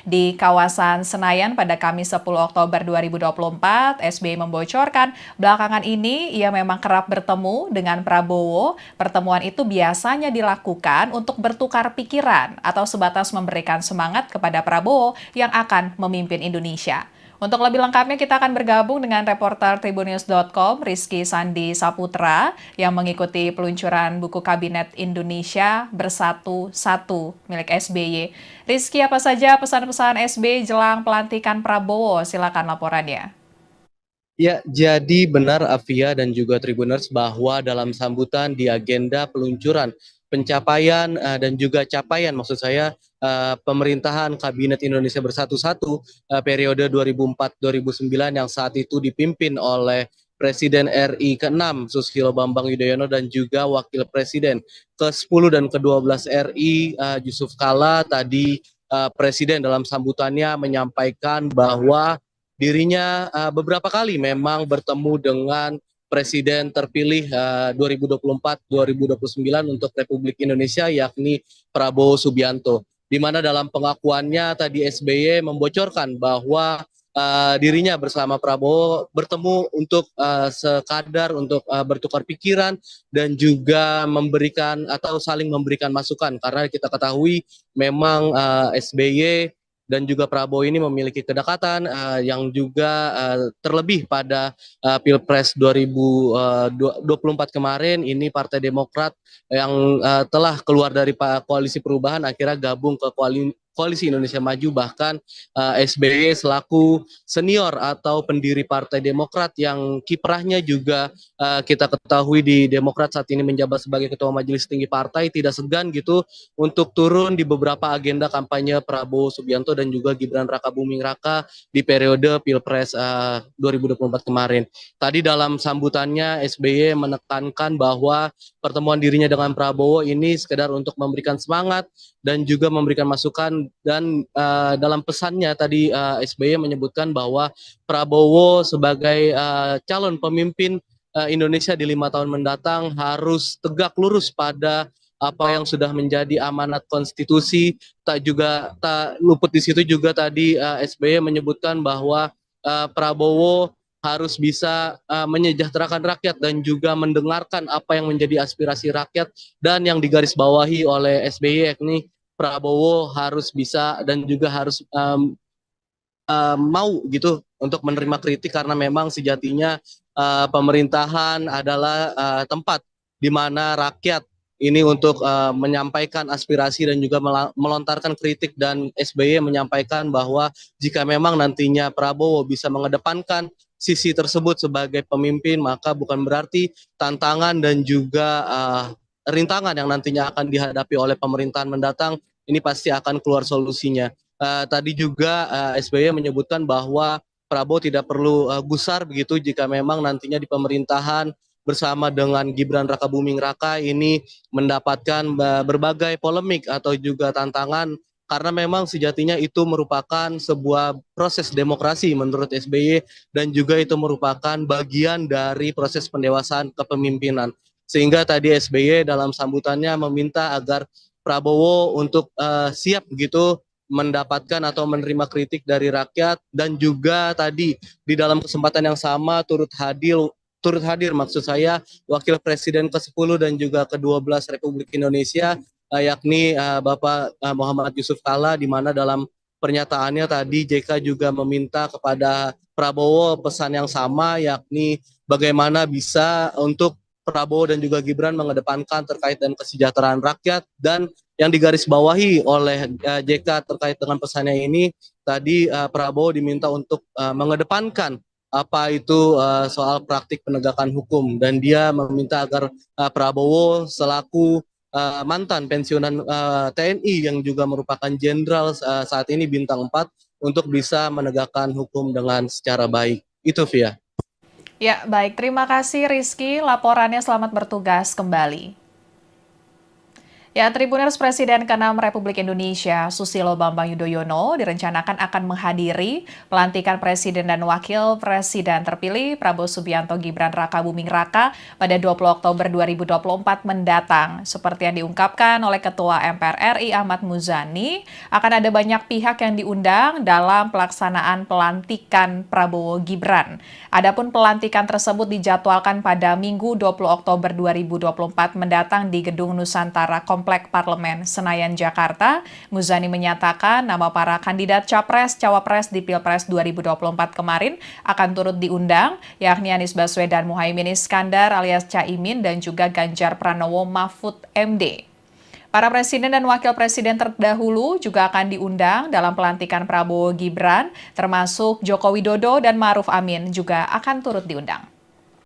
di kawasan Senayan pada Kamis 10 Oktober 2024, SBY membocorkan belakangan ini ia memang kerap bertemu dengan Prabowo. Pertemuan itu biasanya dilakukan untuk bertukar pikiran atau sebatas memberikan semangat kepada Prabowo yang akan memimpin Indonesia. Untuk lebih lengkapnya kita akan bergabung dengan reporter Tribunnews.com Rizky Sandi Saputra yang mengikuti peluncuran buku Kabinet Indonesia Bersatu 1 milik SBY. Rizky, apa saja pesan-pesan SBY jelang pelantikan Prabowo? Silakan laporannya. Ya, jadi benar Afia dan juga Tribuners bahwa dalam sambutan di agenda peluncuran pencapaian dan juga capaian maksud saya pemerintahan Kabinet Indonesia Bersatu periode 2004-2009 yang saat itu dipimpin oleh Presiden RI ke-6 Susilo Bambang Yudhoyono dan juga Wakil Presiden ke-10 dan ke-12 RI Yusuf Kala. Tadi Presiden dalam sambutannya menyampaikan bahwa dirinya beberapa kali memang bertemu dengan Presiden terpilih 2024-2029 untuk Republik Indonesia yakni Prabowo Subianto. Di mana dalam pengakuannya tadi SBY membocorkan bahwa dirinya bersama Prabowo bertemu untuk sekadar untuk bertukar pikiran dan juga memberikan atau saling memberikan masukan karena kita ketahui memang SBY dan juga Prabowo ini memiliki kedekatan yang juga terlebih pada Pilpres 2024 kemarin ini Partai Demokrat yang telah keluar dari koalisi perubahan akhirnya gabung ke Koalisi Indonesia Maju, bahkan SBY selaku senior atau pendiri Partai Demokrat yang kiprahnya juga kita ketahui di Demokrat saat ini menjabat sebagai Ketua Majelis Tinggi Partai, tidak segan gitu untuk turun di beberapa agenda kampanye Prabowo Subianto dan juga Gibran Rakabuming Raka di periode Pilpres 2024 kemarin. Tadi dalam sambutannya SBY menekankan bahwa pertemuan dirinya dengan Prabowo ini sekedar untuk memberikan semangat dan juga memberikan masukan dan dalam pesannya tadi SBY menyebutkan bahwa Prabowo sebagai calon pemimpin Indonesia di 5 tahun mendatang harus tegak lurus pada apa yang sudah menjadi amanat konstitusi. Tak luput di situ juga tadi SBY menyebutkan bahwa Prabowo harus bisa menyejahterakan rakyat dan juga mendengarkan apa yang menjadi aspirasi rakyat dan yang digarisbawahi oleh SBY yakni Prabowo harus bisa dan juga harus mau gitu untuk menerima kritik karena memang sejatinya pemerintahan adalah tempat di mana rakyat ini untuk menyampaikan aspirasi dan juga melontarkan kritik dan SBY menyampaikan bahwa jika memang nantinya Prabowo bisa mengedepankan sisi tersebut sebagai pemimpin, maka bukan berarti tantangan dan juga rintangan yang nantinya akan dihadapi oleh pemerintahan mendatang ini pasti akan keluar solusinya. Tadi juga SBY menyebutkan bahwa Prabowo tidak perlu gusar begitu jika memang nantinya di pemerintahan bersama dengan Gibran Rakabuming Raka ini mendapatkan berbagai polemik atau juga tantangan karena memang sejatinya itu merupakan sebuah proses demokrasi menurut SBY dan juga itu merupakan bagian dari proses pendewasaan kepemimpinan. Sehingga tadi SBY dalam sambutannya meminta agar Prabowo untuk siap begitu mendapatkan atau menerima kritik dari rakyat dan juga tadi di dalam kesempatan yang sama turut hadir maksud saya Wakil Presiden ke-10 dan juga ke-12 Republik Indonesia yakni Bapak Muhammad Yusuf Kalla, di mana dalam pernyataannya tadi JK juga meminta kepada Prabowo pesan yang sama yakni bagaimana bisa untuk Prabowo dan juga Gibran mengedepankan terkait dengan kesejahteraan rakyat dan yang digarisbawahi oleh JK terkait dengan pesannya ini tadi Prabowo diminta untuk mengedepankan apa itu soal praktik penegakan hukum dan dia meminta agar Prabowo selaku mantan pensiunan TNI yang juga merupakan jenderal saat ini bintang 4 untuk bisa menegakkan hukum dengan secara baik. Itu Via. Ya, baik. Terima kasih Rizky. Laporannya selamat bertugas kembali. Ya, Tribuners Presiden ke-6 Republik Indonesia, Susilo Bambang Yudhoyono, direncanakan akan menghadiri pelantikan Presiden dan Wakil Presiden terpilih Prabowo Subianto Gibran Rakabuming Raka pada 20 Oktober 2024 mendatang. Seperti yang diungkapkan oleh Ketua MPR RI Ahmad Muzani, akan ada banyak pihak yang diundang dalam pelaksanaan pelantikan Prabowo Gibran. Adapun pelantikan tersebut dijadwalkan pada Minggu 20 Oktober 2024 mendatang di Gedung Nusantara Komplek Parlemen Senayan, Jakarta. Muzani menyatakan nama para kandidat Capres-Cawapres di Pilpres 2024 kemarin akan turut diundang, yakni Anies Baswedan Muhaimin Iskandar alias Caimin dan juga Ganjar Pranowo Mahfud MD. Para presiden dan wakil presiden terdahulu juga akan diundang dalam pelantikan Prabowo Gibran, termasuk Joko Widodo dan Ma'ruf Amin juga akan turut diundang.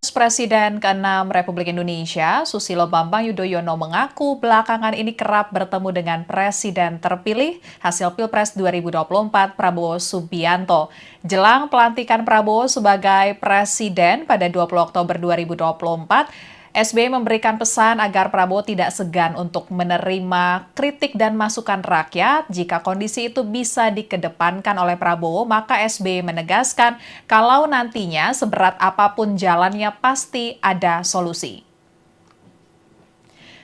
Presiden ke-6 Republik Indonesia, Susilo Bambang Yudhoyono mengaku belakangan ini kerap bertemu dengan Presiden terpilih hasil Pilpres 2024 Prabowo Subianto. Jelang pelantikan Prabowo sebagai Presiden pada 20 Oktober 2024, SBY memberikan pesan agar Prabowo tidak segan untuk menerima kritik dan masukan rakyat. Jika kondisi itu bisa dikedepankan oleh Prabowo, maka SBY menegaskan kalau nantinya seberat apapun jalannya pasti ada solusi.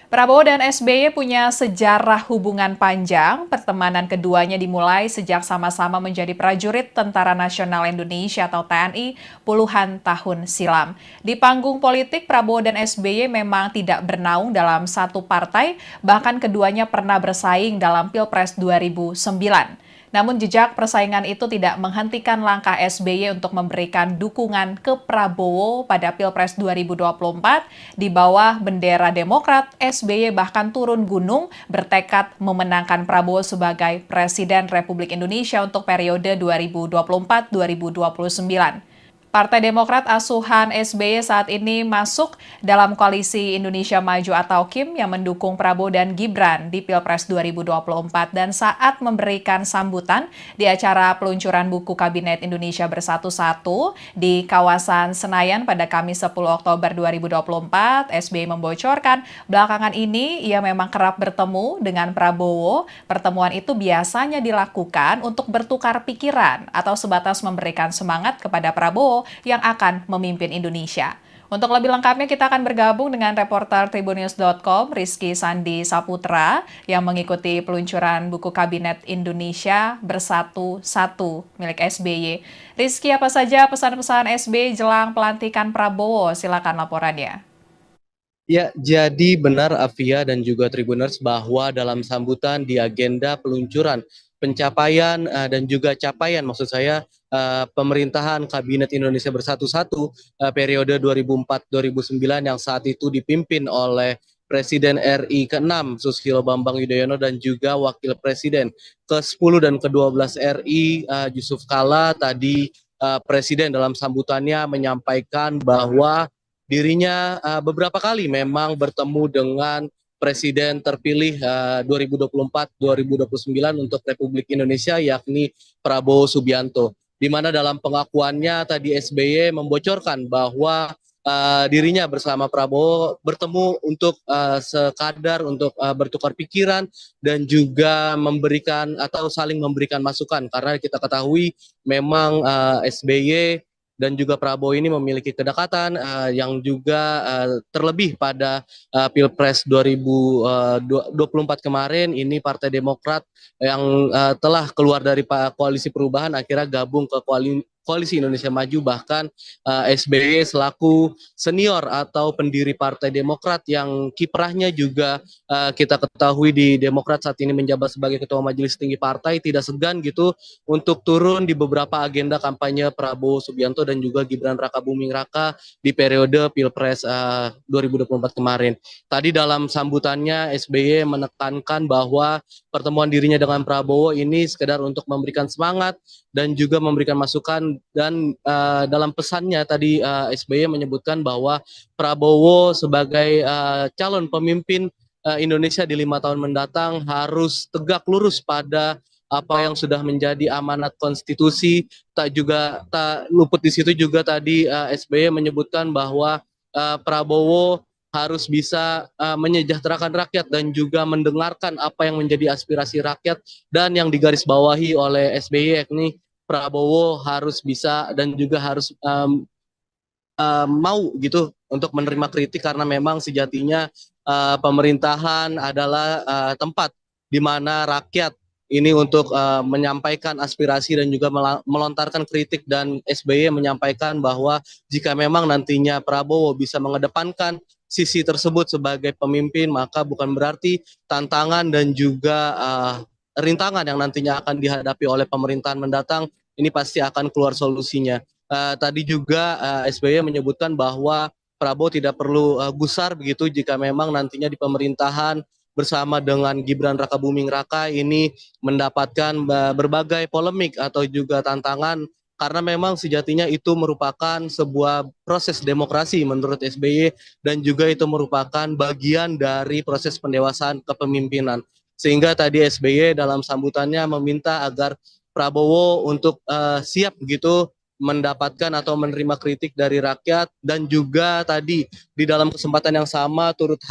Prabowo dan SBY punya sejarah hubungan panjang. Pertemanan keduanya dimulai sejak sama-sama menjadi prajurit Tentara Nasional Indonesia atau TNI puluhan tahun silam. Di panggung politik, Prabowo dan SBY memang tidak bernaung dalam satu partai, bahkan keduanya pernah bersaing dalam Pilpres 2009. Namun jejak persaingan itu tidak menghentikan langkah SBY untuk memberikan dukungan ke Prabowo pada Pilpres 2024. Di bawah bendera Demokrat, SBY bahkan turun gunung bertekad memenangkan Prabowo sebagai Presiden Republik Indonesia untuk periode 2024-2029. Partai Demokrat asuhan SBY saat ini masuk dalam koalisi Indonesia Maju atau KIM yang mendukung Prabowo dan Gibran di Pilpres 2024 dan saat memberikan sambutan di acara peluncuran buku Kabinet Indonesia Bersatu 1 di kawasan Senayan pada Kamis 10 Oktober 2024, SBY membocorkan belakangan ini ia memang kerap bertemu dengan Prabowo. Pertemuan itu biasanya dilakukan untuk bertukar pikiran atau sebatas memberikan semangat kepada Prabowo yang akan memimpin Indonesia. Untuk lebih lengkapnya kita akan bergabung dengan reporter Tribunnews.com Rizky Sandi Saputra yang mengikuti peluncuran buku Kabinet Indonesia Bersatu 1 milik SBY. Rizky, apa saja pesan-pesan SBY jelang pelantikan Prabowo? Silakan laporannya. Ya, jadi benar Afia dan juga Tribuners bahwa dalam sambutan di agenda peluncuran pencapaian dan juga capaian maksud saya pemerintahan Kabinet Indonesia Bersatu periode 2004-2009 yang saat itu dipimpin oleh Presiden RI ke-6 Susilo Bambang Yudhoyono dan juga Wakil Presiden ke-10 dan ke-12 RI Yusuf Kalla tadi Presiden dalam sambutannya menyampaikan bahwa dirinya beberapa kali memang bertemu dengan Presiden terpilih 2024-2029 untuk Republik Indonesia, yakni Prabowo Subianto. Di mana dalam pengakuannya tadi SBY membocorkan bahwa dirinya bersama Prabowo bertemu untuk sekadar untuk bertukar pikiran dan juga memberikan atau saling memberikan masukan, karena kita ketahui memang SBY dan juga Prabowo ini memiliki kedekatan yang juga terlebih pada Pilpres 2024 kemarin ini Partai Demokrat yang telah keluar dari Koalisi Perubahan akhirnya gabung ke Koalisi Indonesia Maju, bahkan SBY selaku senior atau pendiri Partai Demokrat yang kiprahnya juga kita ketahui di Demokrat saat ini menjabat sebagai Ketua Majelis Tinggi Partai, tidak segan gitu untuk turun di beberapa agenda kampanye Prabowo Subianto dan juga Gibran Rakabuming Raka di periode Pilpres 2024 kemarin. Tadi dalam sambutannya SBY menekankan bahwa pertemuan dirinya dengan Prabowo ini sekedar untuk memberikan semangat dan juga memberikan masukan, dan dalam pesannya tadi SBY menyebutkan bahwa Prabowo sebagai calon pemimpin Indonesia di 5 tahun mendatang harus tegak lurus pada apa yang sudah menjadi amanat konstitusi. Tak luput di situ juga tadi SBY menyebutkan bahwa Prabowo harus bisa menyejahterakan rakyat dan juga mendengarkan apa yang menjadi aspirasi rakyat, dan yang digarisbawahi oleh SBY yakni Prabowo harus bisa dan juga harus mau gitu untuk menerima kritik, karena memang sejatinya pemerintahan adalah tempat di mana rakyat ini untuk menyampaikan aspirasi dan juga melontarkan kritik, dan SBY menyampaikan bahwa jika memang nantinya Prabowo bisa mengedepankan sisi tersebut sebagai pemimpin, maka bukan berarti tantangan dan juga rintangan yang nantinya akan dihadapi oleh pemerintahan mendatang ini pasti akan keluar solusinya. Tadi juga SBY menyebutkan bahwa Prabowo tidak perlu gusar begitu jika memang nantinya di pemerintahan bersama dengan Gibran Rakabuming Raka ini mendapatkan berbagai polemik atau juga tantangan, karena memang sejatinya itu merupakan sebuah proses demokrasi menurut SBY, dan juga itu merupakan bagian dari proses pendewasaan kepemimpinan. Sehingga tadi SBY dalam sambutannya meminta agar Prabowo untuk siap begitu mendapatkan atau menerima kritik dari rakyat, dan juga tadi di dalam kesempatan yang sama turut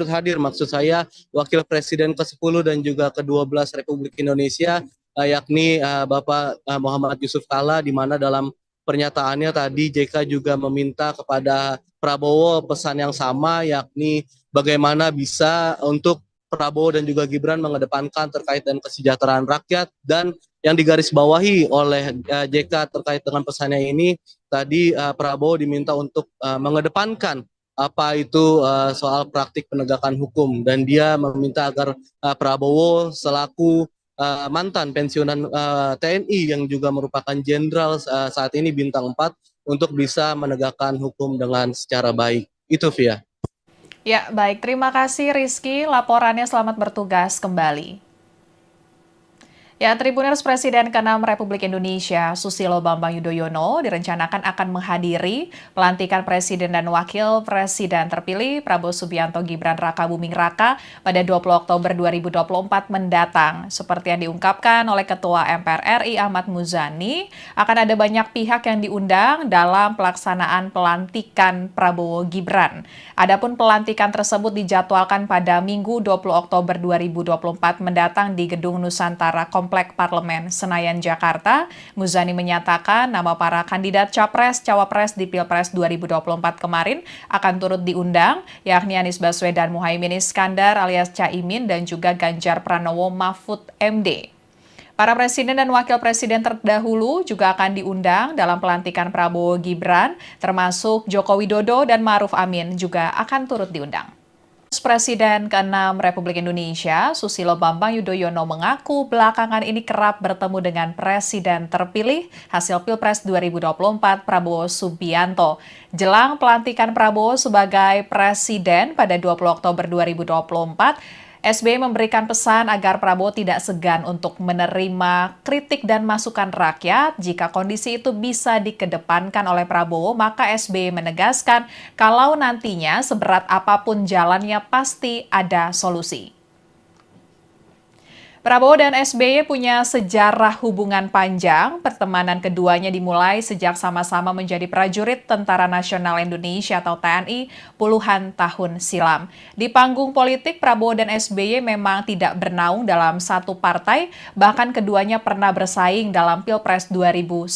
hadir maksud saya Wakil Presiden ke-10 dan juga ke-12 Republik Indonesia yakni Bapak Muhammad Yusuf Kalla, di mana dalam pernyataannya tadi JK juga meminta kepada Prabowo pesan yang sama, yakni bagaimana bisa untuk Prabowo dan juga Gibran mengedepankan terkait dengan kesejahteraan rakyat, dan yang digarisbawahi oleh JK terkait dengan pesannya ini tadi Prabowo diminta untuk mengedepankan apa itu soal praktik penegakan hukum, dan dia meminta agar Prabowo selaku mantan pensiunan TNI yang juga merupakan jenderal saat ini bintang 4 untuk bisa menegakkan hukum dengan secara baik. Itu Via. Ya, baik. Terima kasih Rizky. Laporannya, selamat bertugas kembali. Ya, Tribuners Presiden ke-6 Republik Indonesia, Susilo Bambang Yudhoyono, direncanakan akan menghadiri pelantikan Presiden dan Wakil Presiden terpilih Prabowo Subianto Gibran Rakabuming Raka pada 20 Oktober 2024 mendatang. Seperti yang diungkapkan oleh Ketua MPR RI Ahmad Muzani, akan ada banyak pihak yang diundang dalam pelaksanaan pelantikan Prabowo Gibran. Adapun pelantikan tersebut dijadwalkan pada Minggu 20 Oktober 2024 mendatang di Gedung Nusantara Komplek Parlemen Senayan, Jakarta. Muzani menyatakan nama para kandidat Capres-Cawapres di Pilpres 2024 kemarin akan turut diundang, yakni Anies Baswedan Muhaimin Iskandar alias Caimin dan juga Ganjar Pranowo Mahfud MD. Para presiden dan wakil presiden terdahulu juga akan diundang dalam pelantikan Prabowo Gibran, termasuk Joko Widodo dan Ma'ruf Amin juga akan turut diundang. Presiden ke-6 Republik Indonesia, Susilo Bambang Yudhoyono mengaku belakangan ini kerap bertemu dengan Presiden terpilih hasil Pilpres 2024 Prabowo Subianto. Jelang pelantikan Prabowo sebagai Presiden pada 20 Oktober 2024, SBY memberikan pesan agar Prabowo tidak segan untuk menerima kritik dan masukan rakyat. Jika kondisi itu bisa dikedepankan oleh Prabowo, maka SBY menegaskan kalau nantinya seberat apapun jalannya pasti ada solusi. Prabowo dan SBY punya sejarah hubungan panjang. Pertemanan keduanya dimulai sejak sama-sama menjadi prajurit Tentara Nasional Indonesia atau TNI puluhan tahun silam. Di panggung politik, Prabowo dan SBY memang tidak bernaung dalam satu partai, bahkan keduanya pernah bersaing dalam Pilpres 2009.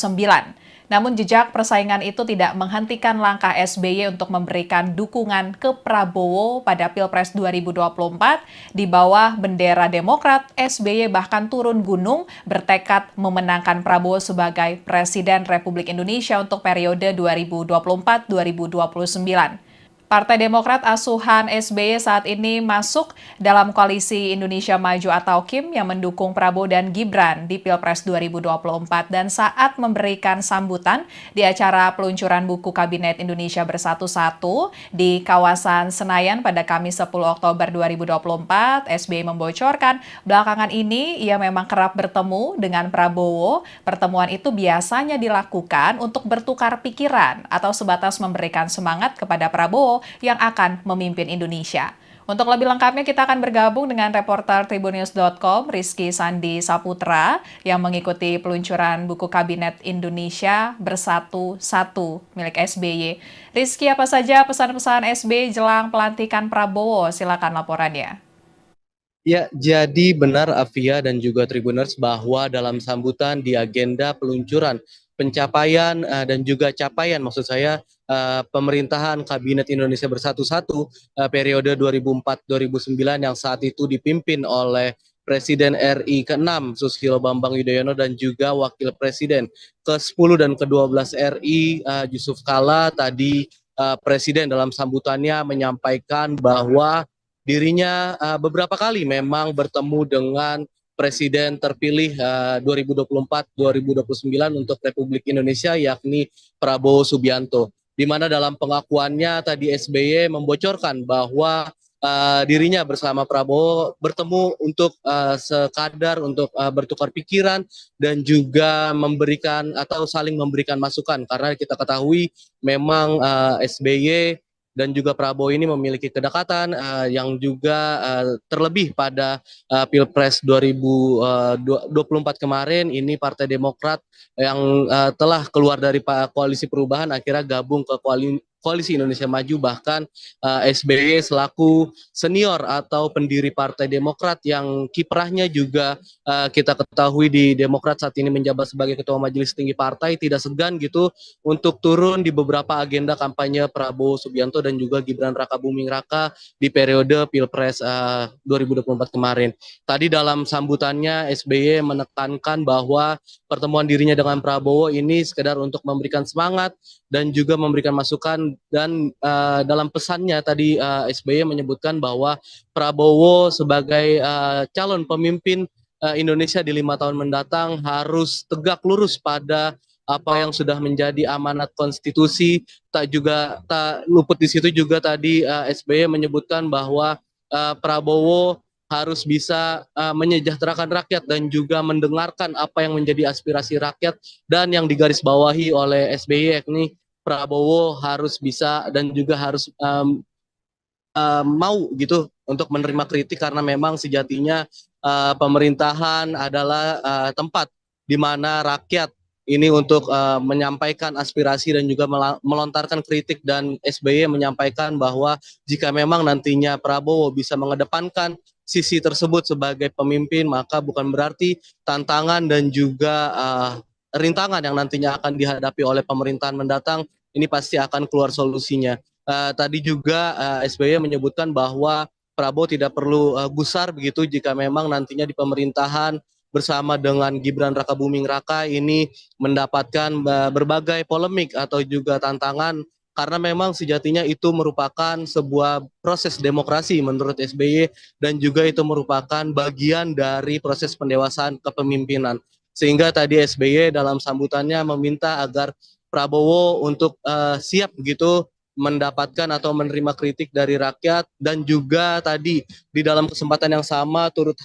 Namun jejak persaingan itu tidak menghentikan langkah SBY untuk memberikan dukungan ke Prabowo pada Pilpres 2024. Di bawah bendera Demokrat, SBY bahkan turun gunung bertekad memenangkan Prabowo sebagai Presiden Republik Indonesia untuk periode 2024-2029. Partai Demokrat asuhan SBY saat ini masuk dalam koalisi Indonesia Maju atau KIM yang mendukung Prabowo dan Gibran di Pilpres 2024 dan saat memberikan sambutan di acara peluncuran buku Kabinet Indonesia Bersatu-Satu di kawasan Senayan pada Kamis 10 Oktober 2024, SBY membocorkan belakangan ini ia memang kerap bertemu dengan Prabowo. Pertemuan itu biasanya dilakukan untuk bertukar pikiran atau sebatas memberikan semangat kepada Prabowo yang akan memimpin Indonesia. Untuk lebih lengkapnya kita akan bergabung dengan reporter Tribunnews.com Rizky Sandi Saputra yang mengikuti peluncuran buku Kabinet Indonesia Bersatu-Satu milik SBY. Rizky, apa saja pesan-pesan SBY jelang pelantikan Prabowo? Silakan laporannya. Ya, jadi benar Afia dan juga Tribuners bahwa dalam sambutan di agenda peluncuran pencapaian dan juga capaian maksud saya pemerintahan Kabinet Indonesia Bersatu-Satu periode 2004-2009 yang saat itu dipimpin oleh Presiden RI ke-6 Susilo Bambang Yudhoyono dan juga Wakil Presiden ke-10 dan ke-12 RI Yusuf Kala. Tadi Presiden dalam sambutannya menyampaikan bahwa dirinya beberapa kali memang bertemu dengan Presiden terpilih 2024-2029 untuk Republik Indonesia yakni Prabowo Subianto. Di mana dalam pengakuannya tadi SBY membocorkan bahwa dirinya bersama Prabowo bertemu untuk sekadar untuk bertukar pikiran dan juga memberikan atau saling memberikan masukan karena kita ketahui memang SBY dan juga Prabowo ini memiliki kedekatan yang juga terlebih pada Pilpres 2024 kemarin ini Partai Demokrat yang telah keluar dari koalisi perubahan akhirnya gabung ke Koalisi Indonesia Maju, bahkan SBY selaku senior atau pendiri Partai Demokrat yang kiprahnya juga kita ketahui di Demokrat saat ini menjabat sebagai Ketua Majelis Tinggi Partai, tidak segan gitu untuk turun di beberapa agenda kampanye Prabowo Subianto dan juga Gibran Rakabuming Raka di periode Pilpres 2024 kemarin. Tadi dalam sambutannya SBY menekankan bahwa pertemuan dirinya dengan Prabowo ini sekedar untuk memberikan semangat dan juga memberikan masukan dan dalam pesannya tadi SBY menyebutkan bahwa Prabowo sebagai calon pemimpin Indonesia di 5 tahun mendatang harus tegak lurus pada apa yang sudah menjadi amanat konstitusi. Tak luput di situ juga tadi SBY menyebutkan bahwa Prabowo harus bisa menyejahterakan rakyat dan juga mendengarkan apa yang menjadi aspirasi rakyat, dan yang digarisbawahi oleh SBY yakni Prabowo harus bisa dan juga harus mau gitu untuk menerima kritik karena memang sejatinya pemerintahan adalah tempat di mana rakyat ini untuk menyampaikan aspirasi dan juga melontarkan kritik, dan SBY menyampaikan bahwa jika memang nantinya Prabowo bisa mengedepankan sisi tersebut sebagai pemimpin, maka bukan berarti tantangan dan juga rintangan yang nantinya akan dihadapi oleh pemerintahan mendatang ini pasti akan keluar solusinya. Tadi juga SBY menyebutkan bahwa Prabowo tidak perlu gusar begitu jika memang nantinya di pemerintahan bersama dengan Gibran Rakabuming Raka ini mendapatkan berbagai polemik atau juga tantangan, karena memang sejatinya itu merupakan sebuah proses demokrasi menurut SBY dan juga itu merupakan bagian dari proses pendewasaan kepemimpinan. Sehingga tadi SBY dalam sambutannya meminta agar Prabowo untuk siap begitu mendapatkan atau menerima kritik dari rakyat, dan juga tadi di dalam kesempatan yang sama turut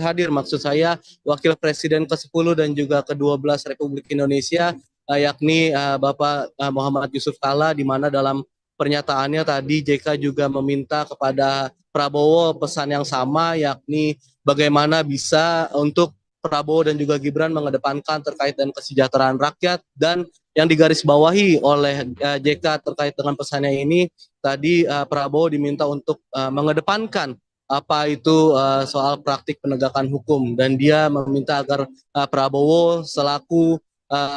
hadir maksud saya Wakil Presiden ke-10 dan juga ke-12 Republik Indonesia, yakni Bapak Muhammad Yusuf Kalla, di mana dalam pernyataannya tadi JK juga meminta kepada Prabowo pesan yang sama, yakni bagaimana bisa untuk Prabowo dan juga Gibran mengedepankan terkait dengan kesejahteraan rakyat. Dan yang digarisbawahi oleh JK terkait dengan pesannya ini, tadi Prabowo diminta untuk mengedepankan apa itu soal praktik penegakan hukum, dan dia meminta agar Prabowo selaku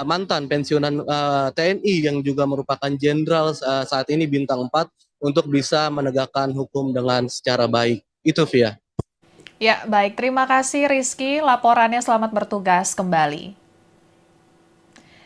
mantan pensiunan TNI yang juga merupakan jenderal saat ini bintang 4 untuk bisa menegakkan hukum dengan secara baik. Itu Via. Ya, baik. Terima kasih Rizky. Laporannya selamat bertugas kembali.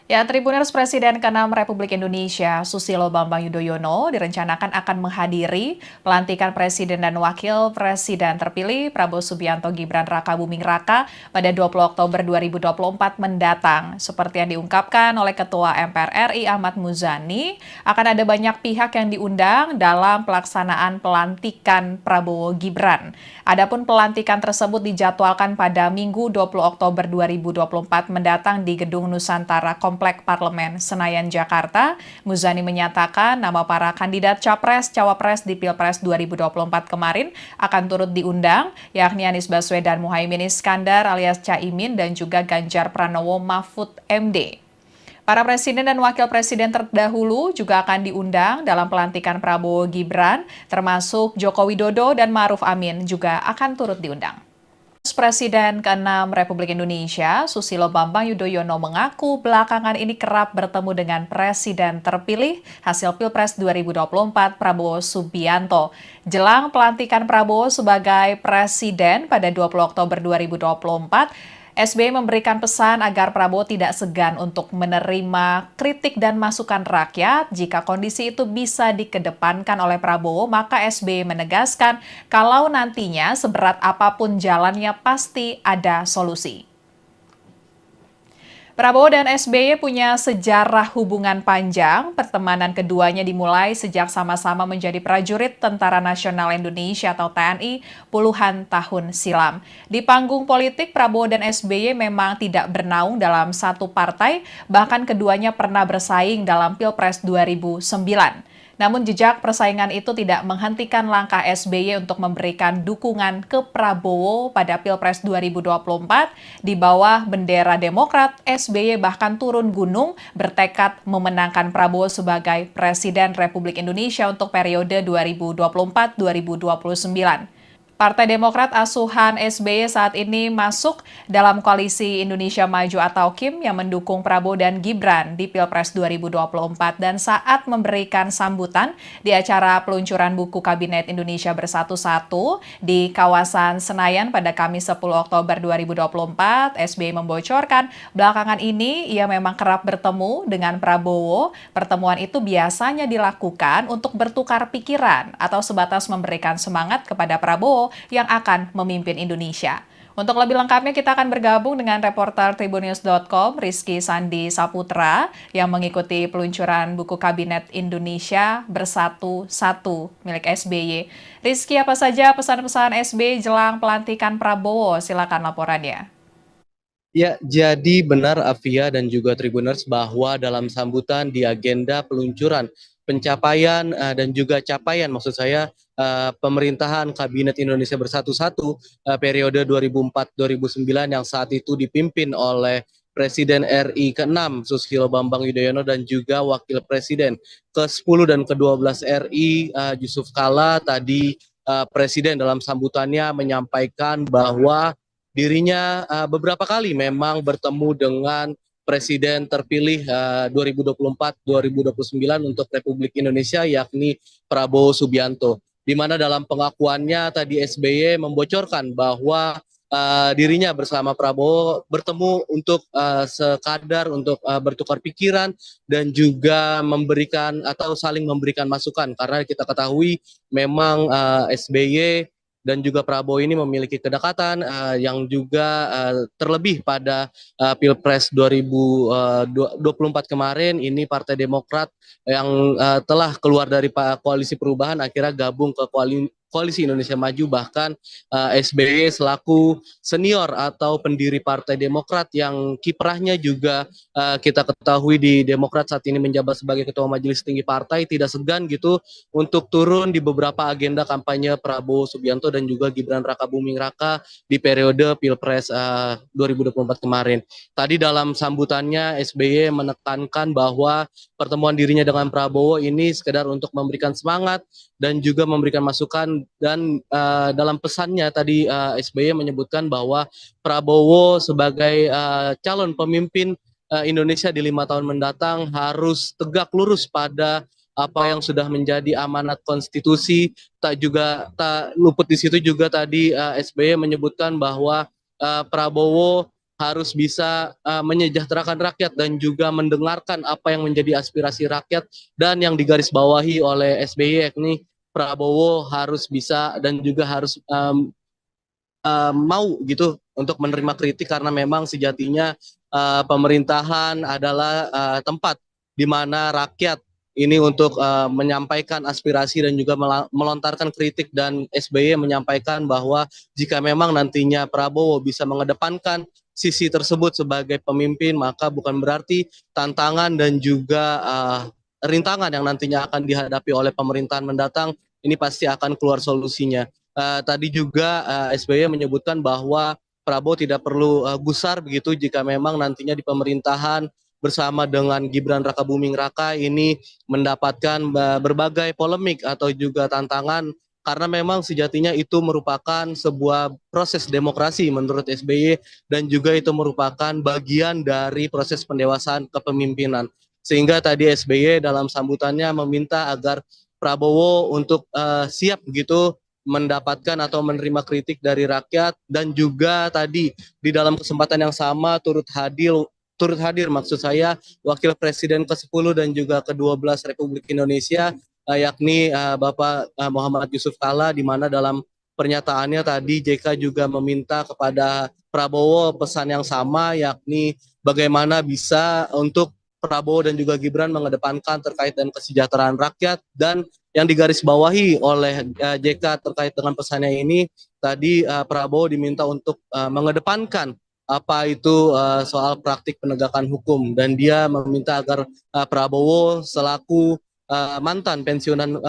Ya, Tribuners Presiden ke-6 Republik Indonesia, Susilo Bambang Yudhoyono, direncanakan akan menghadiri pelantikan Presiden dan Wakil Presiden terpilih Prabowo Subianto Gibran Raka Buming Raka pada 20 Oktober 2024 mendatang. Seperti yang diungkapkan oleh Ketua MPR RI Ahmad Muzani, akan ada banyak pihak yang diundang dalam pelaksanaan pelantikan Prabowo Gibran. Adapun pelantikan tersebut dijadwalkan pada Minggu 20 Oktober 2024 mendatang di Gedung Nusantara Komplek Parlemen Senayan, Jakarta. Muzani menyatakan nama para kandidat Capres-Cawapres di Pilpres 2024 kemarin akan turut diundang, yakni Anies Baswedan Muhaimin Iskandar alias Caimin dan juga Ganjar Pranowo Mahfud MD. Para presiden dan wakil presiden terdahulu juga akan diundang dalam pelantikan Prabowo Gibran, termasuk Joko Widodo dan Ma'ruf Amin juga akan turut diundang. Presiden ke-6 Republik Indonesia, Susilo Bambang Yudhoyono mengaku belakangan ini kerap bertemu dengan Presiden terpilih hasil Pilpres 2024 Prabowo Subianto. Jelang pelantikan Prabowo sebagai Presiden pada 20 Oktober 2024, SBY memberikan pesan agar Prabowo tidak segan untuk menerima kritik dan masukan rakyat. Jika kondisi itu bisa dikedepankan oleh Prabowo, maka SBY menegaskan kalau nantinya seberat apapun jalannya pasti ada solusi. Prabowo dan SBY punya sejarah hubungan panjang. Pertemanan keduanya dimulai sejak sama-sama menjadi prajurit Tentara Nasional Indonesia atau TNI puluhan tahun silam. Di panggung politik, Prabowo dan SBY memang tidak bernaung dalam satu partai, bahkan keduanya pernah bersaing dalam Pilpres 2009. Namun jejak persaingan itu tidak menghentikan langkah SBY untuk memberikan dukungan ke Prabowo pada Pilpres 2024. Di bawah bendera Demokrat, SBY bahkan turun gunung bertekad memenangkan Prabowo sebagai Presiden Republik Indonesia untuk periode 2024-2029. Partai Demokrat asuhan SBY saat ini masuk dalam koalisi Indonesia Maju atau KIM yang mendukung Prabowo dan Gibran di Pilpres 2024, dan saat memberikan sambutan di acara peluncuran buku Kabinet Indonesia Bersatu 1 di kawasan Senayan pada Kamis 10 Oktober 2024, SBY membocorkan belakangan ini ia memang kerap bertemu dengan Prabowo. Pertemuan itu biasanya dilakukan untuk bertukar pikiran atau sebatas memberikan semangat kepada Prabowo yang akan memimpin Indonesia. Untuk lebih lengkapnya kita akan bergabung dengan reporter Tribunnews.com Rizky Sandi Saputra yang mengikuti peluncuran buku Kabinet Indonesia Bersatu 1 milik SBY. Rizky, apa saja pesan-pesan SBY jelang pelantikan Prabowo? Silakan laporannya. Ya, jadi benar Afia dan juga Tribuners bahwa dalam sambutan di agenda peluncuran pencapaian dan juga capaian maksud saya pemerintahan Kabinet Indonesia Bersatu 1 periode 2004-2009 yang saat itu dipimpin oleh Presiden RI ke-6 Susilo Bambang Yudhoyono dan juga Wakil Presiden ke-10 dan ke-12 RI Yusuf Kalla. Tadi Presiden dalam sambutannya menyampaikan bahwa dirinya beberapa kali memang bertemu dengan Presiden terpilih 2024-2029 untuk Republik Indonesia, yakni Prabowo Subianto. Di mana dalam pengakuannya tadi SBY membocorkan bahwa dirinya bersama Prabowo bertemu untuk sekadar untuk bertukar pikiran dan juga memberikan atau saling memberikan masukan, karena kita ketahui memang SBY dan juga Prabowo ini memiliki kedekatan yang juga terlebih pada Pilpres 2024 kemarin ini Partai Demokrat yang telah keluar dari koalisi perubahan akhirnya gabung ke Koalisi Indonesia Maju, bahkan SBY selaku senior atau pendiri Partai Demokrat yang kiprahnya juga kita ketahui di Demokrat saat ini menjabat sebagai Ketua Majelis Tinggi Partai, tidak segan gitu untuk turun di beberapa agenda kampanye Prabowo Subianto dan juga Gibran Rakabuming Raka di periode Pilpres 2024 kemarin. Tadi dalam sambutannya SBY menekankan bahwa pertemuan dirinya dengan Prabowo ini sekedar untuk memberikan semangat dan juga memberikan masukan, dan dalam pesannya tadi SBY menyebutkan bahwa Prabowo sebagai calon pemimpin Indonesia di 5 tahun mendatang harus tegak lurus pada apa yang sudah menjadi amanat konstitusi. Tak luput di situ juga tadi SBY menyebutkan bahwa Prabowo harus bisa menyejahterakan rakyat dan juga mendengarkan apa yang menjadi aspirasi rakyat, dan yang digarisbawahi oleh SBY yakni Prabowo harus bisa dan juga harus mau gitu untuk menerima kritik, karena memang sejatinya pemerintahan adalah tempat di mana rakyat ini untuk menyampaikan aspirasi dan juga melontarkan kritik, dan SBY menyampaikan bahwa jika memang nantinya Prabowo bisa mengedepankan sisi tersebut sebagai pemimpin, maka bukan berarti tantangan dan juga rintangan yang nantinya akan dihadapi oleh pemerintahan mendatang ini pasti akan keluar solusinya. Tadi juga SBY menyebutkan bahwa Prabowo tidak perlu gusar begitu jika memang nantinya di pemerintahan bersama dengan Gibran Rakabuming Raka ini mendapatkan berbagai polemik atau juga tantangan, karena memang sejatinya itu merupakan sebuah proses demokrasi menurut SBY, dan juga itu merupakan bagian dari proses pendewasaan kepemimpinan. Sehingga tadi SBY dalam sambutannya meminta agar Prabowo untuk siap begitu mendapatkan atau menerima kritik dari rakyat, dan juga tadi di dalam kesempatan yang sama turut hadir maksud saya Wakil Presiden ke-10 dan juga ke-12 Republik Indonesia yakni Bapak Muhammad Yusuf Kalla, di mana dalam pernyataannya tadi JK juga meminta kepada Prabowo pesan yang sama, yakni bagaimana bisa untuk Prabowo dan juga Gibran mengedepankan terkait dengan kesejahteraan rakyat, dan yang digarisbawahi oleh JK terkait dengan pesannya ini tadi Prabowo diminta untuk mengedepankan apa itu soal praktik penegakan hukum, dan dia meminta agar Prabowo selaku mantan pensiunan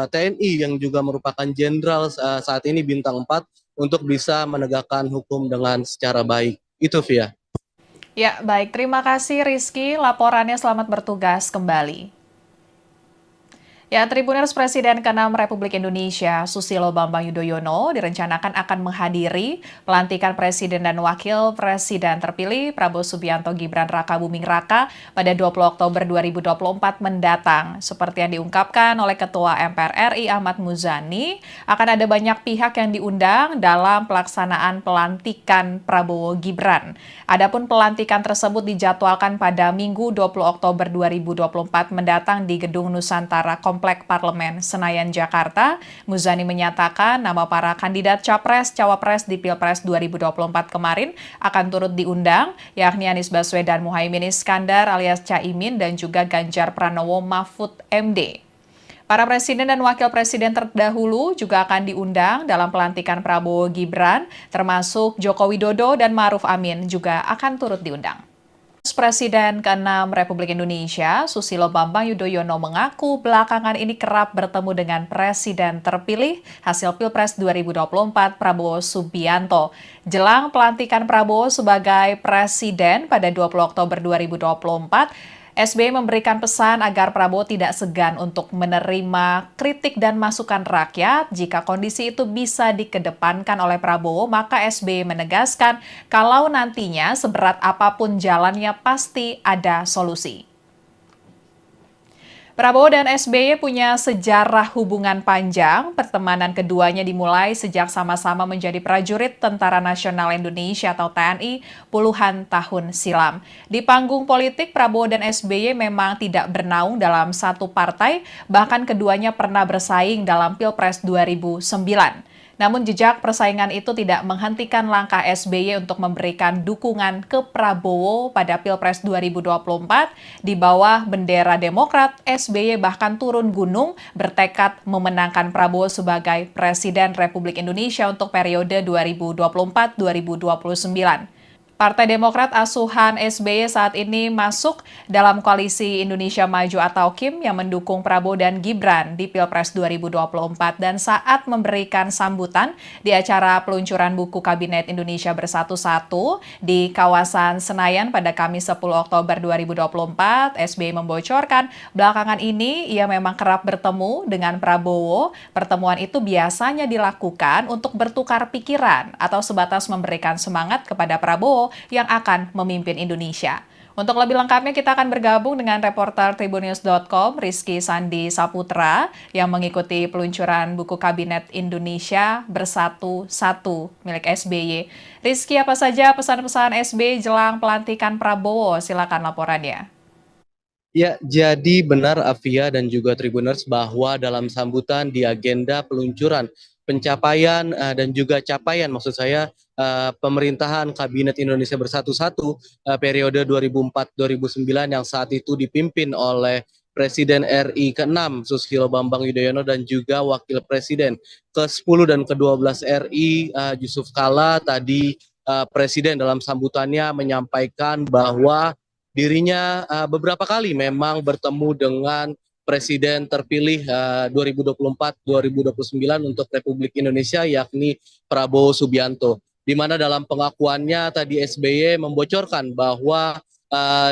TNI yang juga merupakan jenderal saat ini bintang 4 untuk bisa menegakkan hukum dengan secara baik. Itu Via. Ya, baik. Terima kasih Rizky. Laporannya selamat bertugas kembali. Ya, Tribuners Presiden ke-6 Republik Indonesia, Susilo Bambang Yudhoyono, direncanakan akan menghadiri pelantikan Presiden dan Wakil Presiden terpilih Prabowo Subianto Gibran Rakabuming Raka pada 20 Oktober 2024 mendatang. Seperti yang diungkapkan oleh Ketua MPR RI Ahmad Muzani, akan ada banyak pihak yang diundang dalam pelaksanaan pelantikan Prabowo Gibran. Adapun pelantikan tersebut dijadwalkan pada Minggu 20 Oktober 2024 mendatang di Gedung Nusantara Komplek Parlemen Senayan, Jakarta. Muzani menyatakan nama para kandidat Capres-Cawapres di Pilpres 2024 kemarin akan turut diundang, yakni Anies Baswedan Muhaimin Iskandar alias Caimin dan juga Ganjar Pranowo Mahfud MD. Para presiden dan wakil presiden terdahulu juga akan diundang dalam pelantikan Prabowo Gibran, termasuk Joko Widodo dan Ma'ruf Amin juga akan turut diundang. Presiden ke-6 Republik Indonesia, Susilo Bambang Yudhoyono mengaku belakangan ini kerap bertemu dengan Presiden terpilih hasil Pilpres 2024 Prabowo Subianto. Jelang pelantikan Prabowo sebagai Presiden pada 20 Oktober 2024, SBY memberikan pesan agar Prabowo tidak segan untuk menerima kritik dan masukan rakyat. Jika kondisi itu bisa dikedepankan oleh Prabowo, maka SBY menegaskan kalau nantinya seberat apapun jalannya pasti ada solusi. Prabowo dan SBY punya sejarah hubungan panjang. Pertemanan keduanya dimulai sejak sama-sama menjadi prajurit Tentara Nasional Indonesia atau TNI puluhan tahun silam. Di panggung politik, Prabowo dan SBY memang tidak bernaung dalam satu partai, bahkan keduanya pernah bersaing dalam Pilpres 2009. Namun jejak persaingan itu tidak menghentikan langkah SBY untuk memberikan dukungan ke Prabowo pada Pilpres 2024. Di bawah bendera Demokrat, SBY bahkan turun gunung bertekad memenangkan Prabowo sebagai Presiden Republik Indonesia untuk periode 2024-2029. Partai Demokrat asuhan SBY saat ini masuk dalam koalisi Indonesia Maju atau KIM yang mendukung Prabowo dan Gibran di Pilpres 2024 dan saat memberikan sambutan di acara peluncuran buku Kabinet Indonesia Bersatu-Satu di kawasan Senayan pada Kamis 10 Oktober 2024, SBY membocorkan belakangan ini ia memang kerap bertemu dengan Prabowo. Pertemuan itu biasanya dilakukan untuk bertukar pikiran atau sebatas memberikan semangat kepada Prabowo yang akan memimpin Indonesia. Untuk lebih lengkapnya kita akan bergabung dengan reporter Tribunnews.com Rizky Sandi Saputra yang mengikuti peluncuran buku Kabinet Indonesia Bersatu-Satu milik SBY. Rizky, apa saja pesan-pesan SBY jelang pelantikan Prabowo? Silakan laporannya. Ya, jadi benar Afia dan juga Tribuners bahwa dalam sambutan di agenda peluncuran pencapaian dan juga capaian maksud saya pemerintahan Kabinet Indonesia Bersatu-Satu periode 2004-2009 yang saat itu dipimpin oleh Presiden RI ke-6 Susilo Bambang Yudhoyono dan juga Wakil Presiden ke-10 dan ke-12 RI Yusuf Kala. Tadi Presiden dalam sambutannya menyampaikan bahwa dirinya beberapa kali memang bertemu dengan Presiden terpilih 2024-2029 untuk Republik Indonesia yakni Prabowo Subianto. Di mana dalam pengakuannya tadi SBY membocorkan bahwa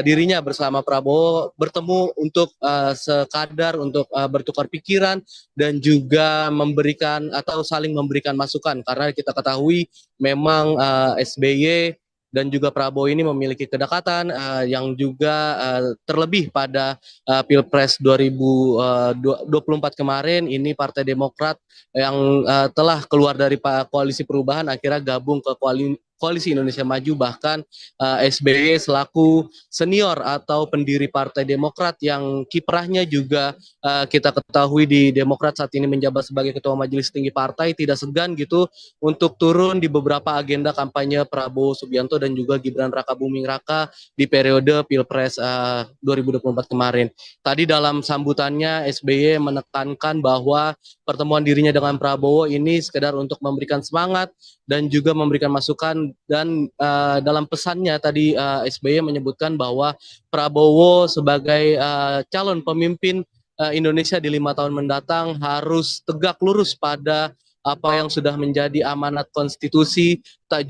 dirinya bersama Prabowo bertemu untuk sekadar untuk bertukar pikiran dan juga memberikan atau saling memberikan masukan karena kita ketahui memang SBY dan juga Prabowo ini memiliki kedekatan yang juga terlebih pada Pilpres 2024 kemarin ini Partai Demokrat yang telah keluar dari koalisi perubahan akhirnya gabung ke Koalisi Indonesia Maju bahkan SBY selaku senior atau pendiri Partai Demokrat yang kiprahnya juga kita ketahui di Demokrat saat ini menjabat sebagai Ketua Majelis Tinggi Partai tidak segan gitu untuk turun di beberapa agenda kampanye Prabowo Subianto dan juga Gibran Rakabuming Raka di periode Pilpres 2024 kemarin. Tadi dalam sambutannya SBY menekankan bahwa pertemuan dirinya dengan Prabowo ini sekedar untuk memberikan semangat dan juga memberikan masukan dan dalam pesannya tadi SBY menyebutkan bahwa Prabowo sebagai calon pemimpin Indonesia di 5 tahun mendatang harus tegak lurus pada apa yang sudah menjadi amanat konstitusi. Tak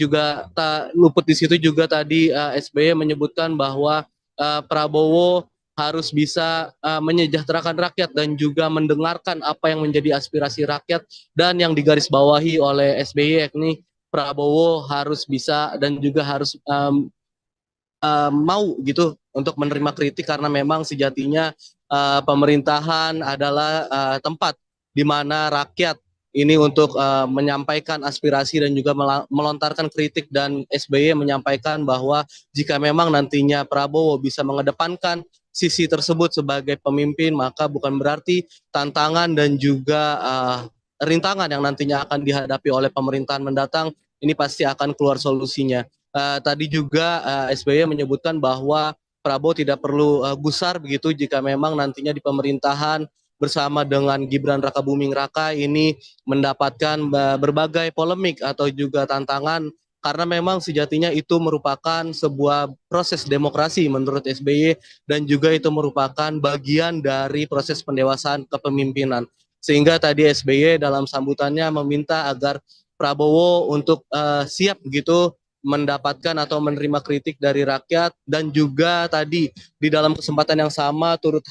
luput di situ juga tadi SBY menyebutkan bahwa Prabowo harus bisa menyejahterakan rakyat dan juga mendengarkan apa yang menjadi aspirasi rakyat dan yang digarisbawahi oleh SBY yakni Prabowo harus bisa dan juga harus mau gitu untuk menerima kritik karena memang sejatinya pemerintahan adalah tempat di mana rakyat ini untuk menyampaikan aspirasi dan juga melontarkan kritik dan SBY menyampaikan bahwa jika memang nantinya Prabowo bisa mengedepankan sisi tersebut sebagai pemimpin maka bukan berarti tantangan dan juga rintangan yang nantinya akan dihadapi oleh pemerintahan mendatang ini pasti akan keluar solusinya. Tadi juga SBY menyebutkan bahwa Prabowo tidak perlu gusar begitu jika memang nantinya di pemerintahan bersama dengan Gibran Rakabuming Raka ini mendapatkan berbagai polemik atau juga tantangan karena memang sejatinya itu merupakan sebuah proses demokrasi menurut SBY dan juga itu merupakan bagian dari proses pendewasaan kepemimpinan. Sehingga tadi SBY dalam sambutannya meminta agar Prabowo untuk siap begitu mendapatkan atau menerima kritik dari rakyat dan juga tadi di dalam kesempatan yang sama turut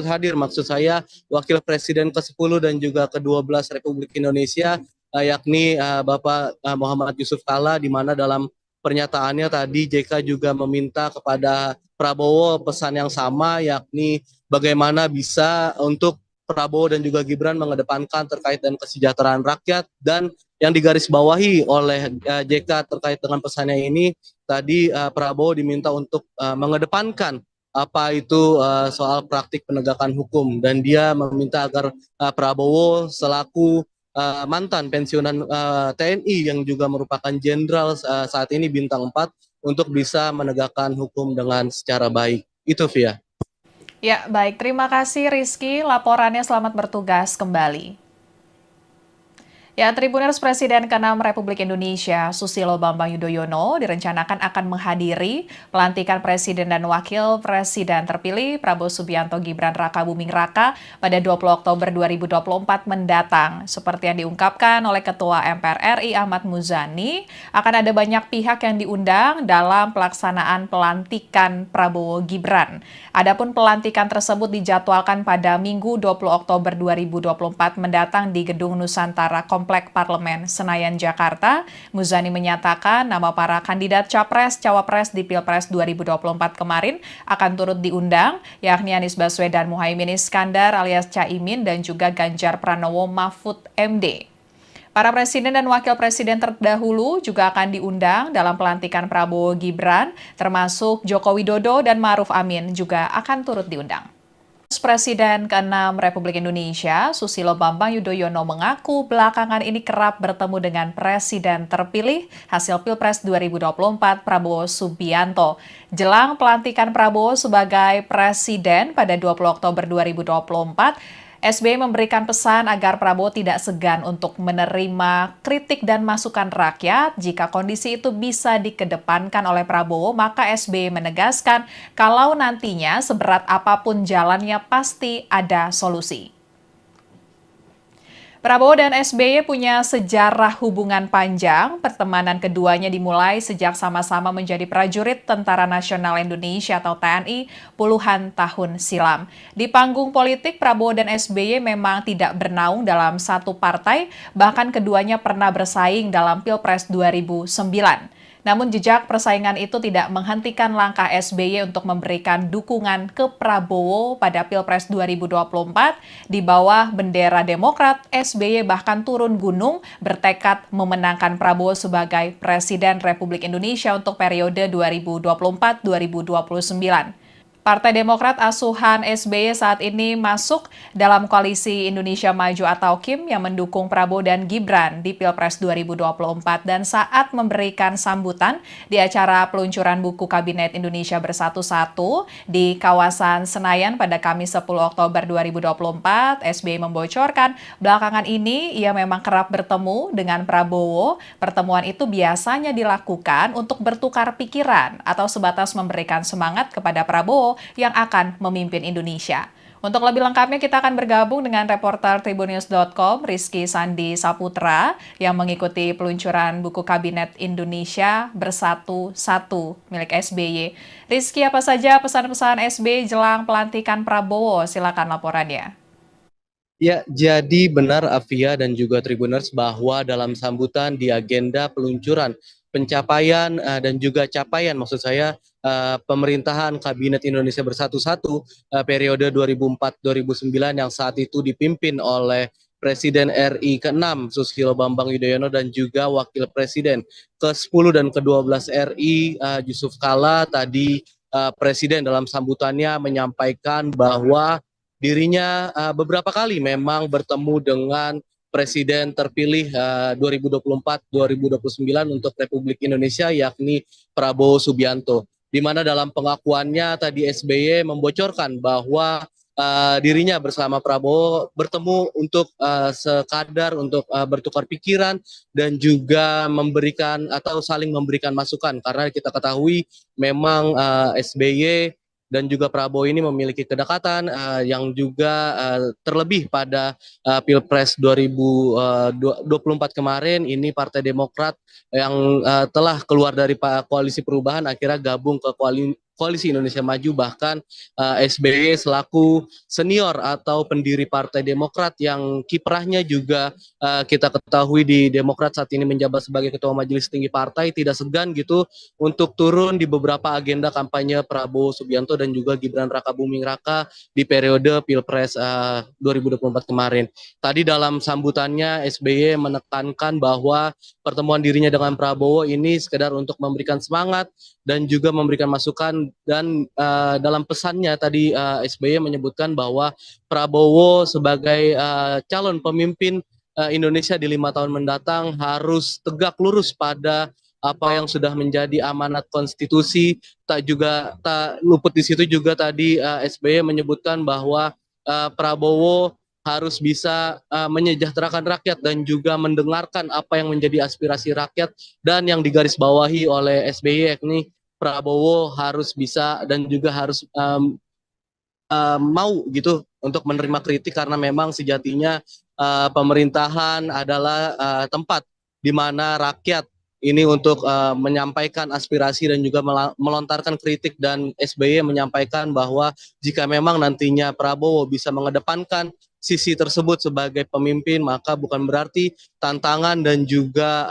hadir maksud saya Wakil Presiden ke-10 dan juga ke-12 Republik Indonesia yakni Bapak Muhammad Yusuf Kala di mana dalam pernyataannya tadi JK juga meminta kepada Prabowo pesan yang sama yakni bagaimana bisa untuk Prabowo dan juga Gibran mengedepankan terkait dengan kesejahteraan rakyat dan yang digarisbawahi oleh JK terkait dengan pesannya ini tadi Prabowo diminta untuk mengedepankan apa itu soal praktik penegakan hukum dan dia meminta agar Prabowo selaku mantan pensiunan TNI yang juga merupakan jenderal saat ini bintang 4 untuk bisa menegakkan hukum dengan secara baik. Itu Via. Ya, baik. Terima kasih Rizky. Laporannya selamat bertugas kembali. Ya, Tribuners Presiden ke-6 Republik Indonesia, Susilo Bambang Yudhoyono, direncanakan akan menghadiri pelantikan Presiden dan Wakil Presiden terpilih Prabowo Subianto Gibran Raka Buming Raka pada 20 Oktober 2024 mendatang. Seperti yang diungkapkan oleh Ketua MPR RI Ahmad Muzani, akan ada banyak pihak yang diundang dalam pelaksanaan pelantikan Prabowo Gibran. Adapun pelantikan tersebut dijadwalkan pada Minggu 20 Oktober 2024 mendatang di Gedung Nusantara Komplek Parlemen Senayan, Jakarta. Muzani menyatakan nama para kandidat Capres-Cawapres di Pilpres 2024 kemarin akan turut diundang, yakni Anies Baswedan Muhaimin Iskandar alias Caimin dan juga Ganjar Pranowo Mahfud MD. Para presiden dan wakil presiden terdahulu juga akan diundang dalam pelantikan Prabowo Gibran, termasuk Joko Widodo dan Ma'ruf Amin juga akan turut diundang. Presiden ke-6 Republik Indonesia, Susilo Bambang Yudhoyono mengaku belakangan ini kerap bertemu dengan Presiden terpilih hasil Pilpres 2024 Prabowo Subianto. Jelang pelantikan Prabowo sebagai Presiden pada 20 Oktober 2024, SBY memberikan pesan agar Prabowo tidak segan untuk menerima kritik dan masukan rakyat. Jika kondisi itu bisa dikedepankan oleh Prabowo, maka SBY menegaskan kalau nantinya seberat apapun jalannya pasti ada solusi. Prabowo dan SBY punya sejarah hubungan panjang. Pertemanan keduanya dimulai sejak sama-sama menjadi prajurit Tentara Nasional Indonesia atau TNI puluhan tahun silam. Di panggung politik, Prabowo dan SBY memang tidak bernaung dalam satu partai, bahkan keduanya pernah bersaing dalam Pilpres 2009. Namun jejak persaingan itu tidak menghentikan langkah SBY untuk memberikan dukungan ke Prabowo pada Pilpres 2024. Di bawah bendera Demokrat, SBY bahkan turun gunung bertekad memenangkan Prabowo sebagai Presiden Republik Indonesia untuk periode 2024-2029. Partai Demokrat asuhan SBY saat ini masuk dalam koalisi Indonesia Maju atau KIM yang mendukung Prabowo dan Gibran di Pilpres 2024 dan saat memberikan sambutan di acara peluncuran buku Kabinet Indonesia Bersatu di kawasan Senayan pada Kamis 10 Oktober 2024, SBY membocorkan belakangan ini ia memang kerap bertemu dengan Prabowo. Pertemuan itu biasanya dilakukan untuk bertukar pikiran atau sebatas memberikan semangat kepada Prabowo yang akan memimpin Indonesia. Untuk lebih lengkapnya kita akan bergabung dengan reporter Tribunnews.com Rizky Sandi Saputra yang mengikuti peluncuran buku Kabinet Indonesia Bersatu milik SBY. Rizky, apa saja pesan-pesan SBY jelang pelantikan Prabowo? Silakan laporannya. Ya, jadi benar Afia dan juga Tribuners bahwa dalam sambutan di agenda peluncuran pencapaian dan juga capaian maksud saya pemerintahan Kabinet Indonesia Bersatu periode 2004-2009 yang saat itu dipimpin oleh Presiden RI ke-6 Susilo Bambang Yudhoyono dan juga Wakil Presiden ke-10 dan ke-12 RI Yusuf Kala tadi Presiden dalam sambutannya menyampaikan bahwa dirinya beberapa kali memang bertemu dengan Presiden terpilih 2024-2029 untuk Republik Indonesia yakni Prabowo Subianto. Di mana dalam pengakuannya tadi SBY membocorkan bahwa dirinya bersama Prabowo bertemu untuk sekadar untuk bertukar pikiran dan juga memberikan atau saling memberikan masukan karena kita ketahui memang SBY dan juga Prabowo ini memiliki kedekatan yang juga terlebih pada Pilpres 2024 kemarin ini Partai Demokrat yang telah keluar dari koalisi perubahan akhirnya gabung ke Koalisi Indonesia Maju bahkan SBY selaku senior atau pendiri Partai Demokrat yang kiprahnya juga kita ketahui di Demokrat saat ini menjabat sebagai Ketua Majelis Tinggi Partai tidak segan gitu untuk turun di beberapa agenda kampanye Prabowo Subianto dan juga Gibran Raka Buming Raka di periode Pilpres 2024 kemarin. Tadi dalam sambutannya SBY menekankan bahwa pertemuan dirinya dengan Prabowo ini sekedar untuk memberikan semangat dan juga memberikan masukan dan dalam pesannya tadi SBY menyebutkan bahwa Prabowo sebagai calon pemimpin Indonesia di 5 tahun mendatang harus tegak lurus pada apa yang sudah menjadi amanat konstitusi. Tak luput di situ juga tadi SBY menyebutkan bahwa Prabowo harus bisa menyejahterakan rakyat dan juga mendengarkan apa yang menjadi aspirasi rakyat, dan yang digarisbawahi oleh SBY yakni Prabowo harus bisa dan juga harus mau gitu untuk menerima kritik, karena memang sejatinya pemerintahan adalah tempat di mana rakyat ini untuk menyampaikan aspirasi dan juga melontarkan kritik, dan SBY menyampaikan bahwa jika memang nantinya Prabowo bisa mengedepankan sisi tersebut sebagai pemimpin, maka bukan berarti tantangan dan juga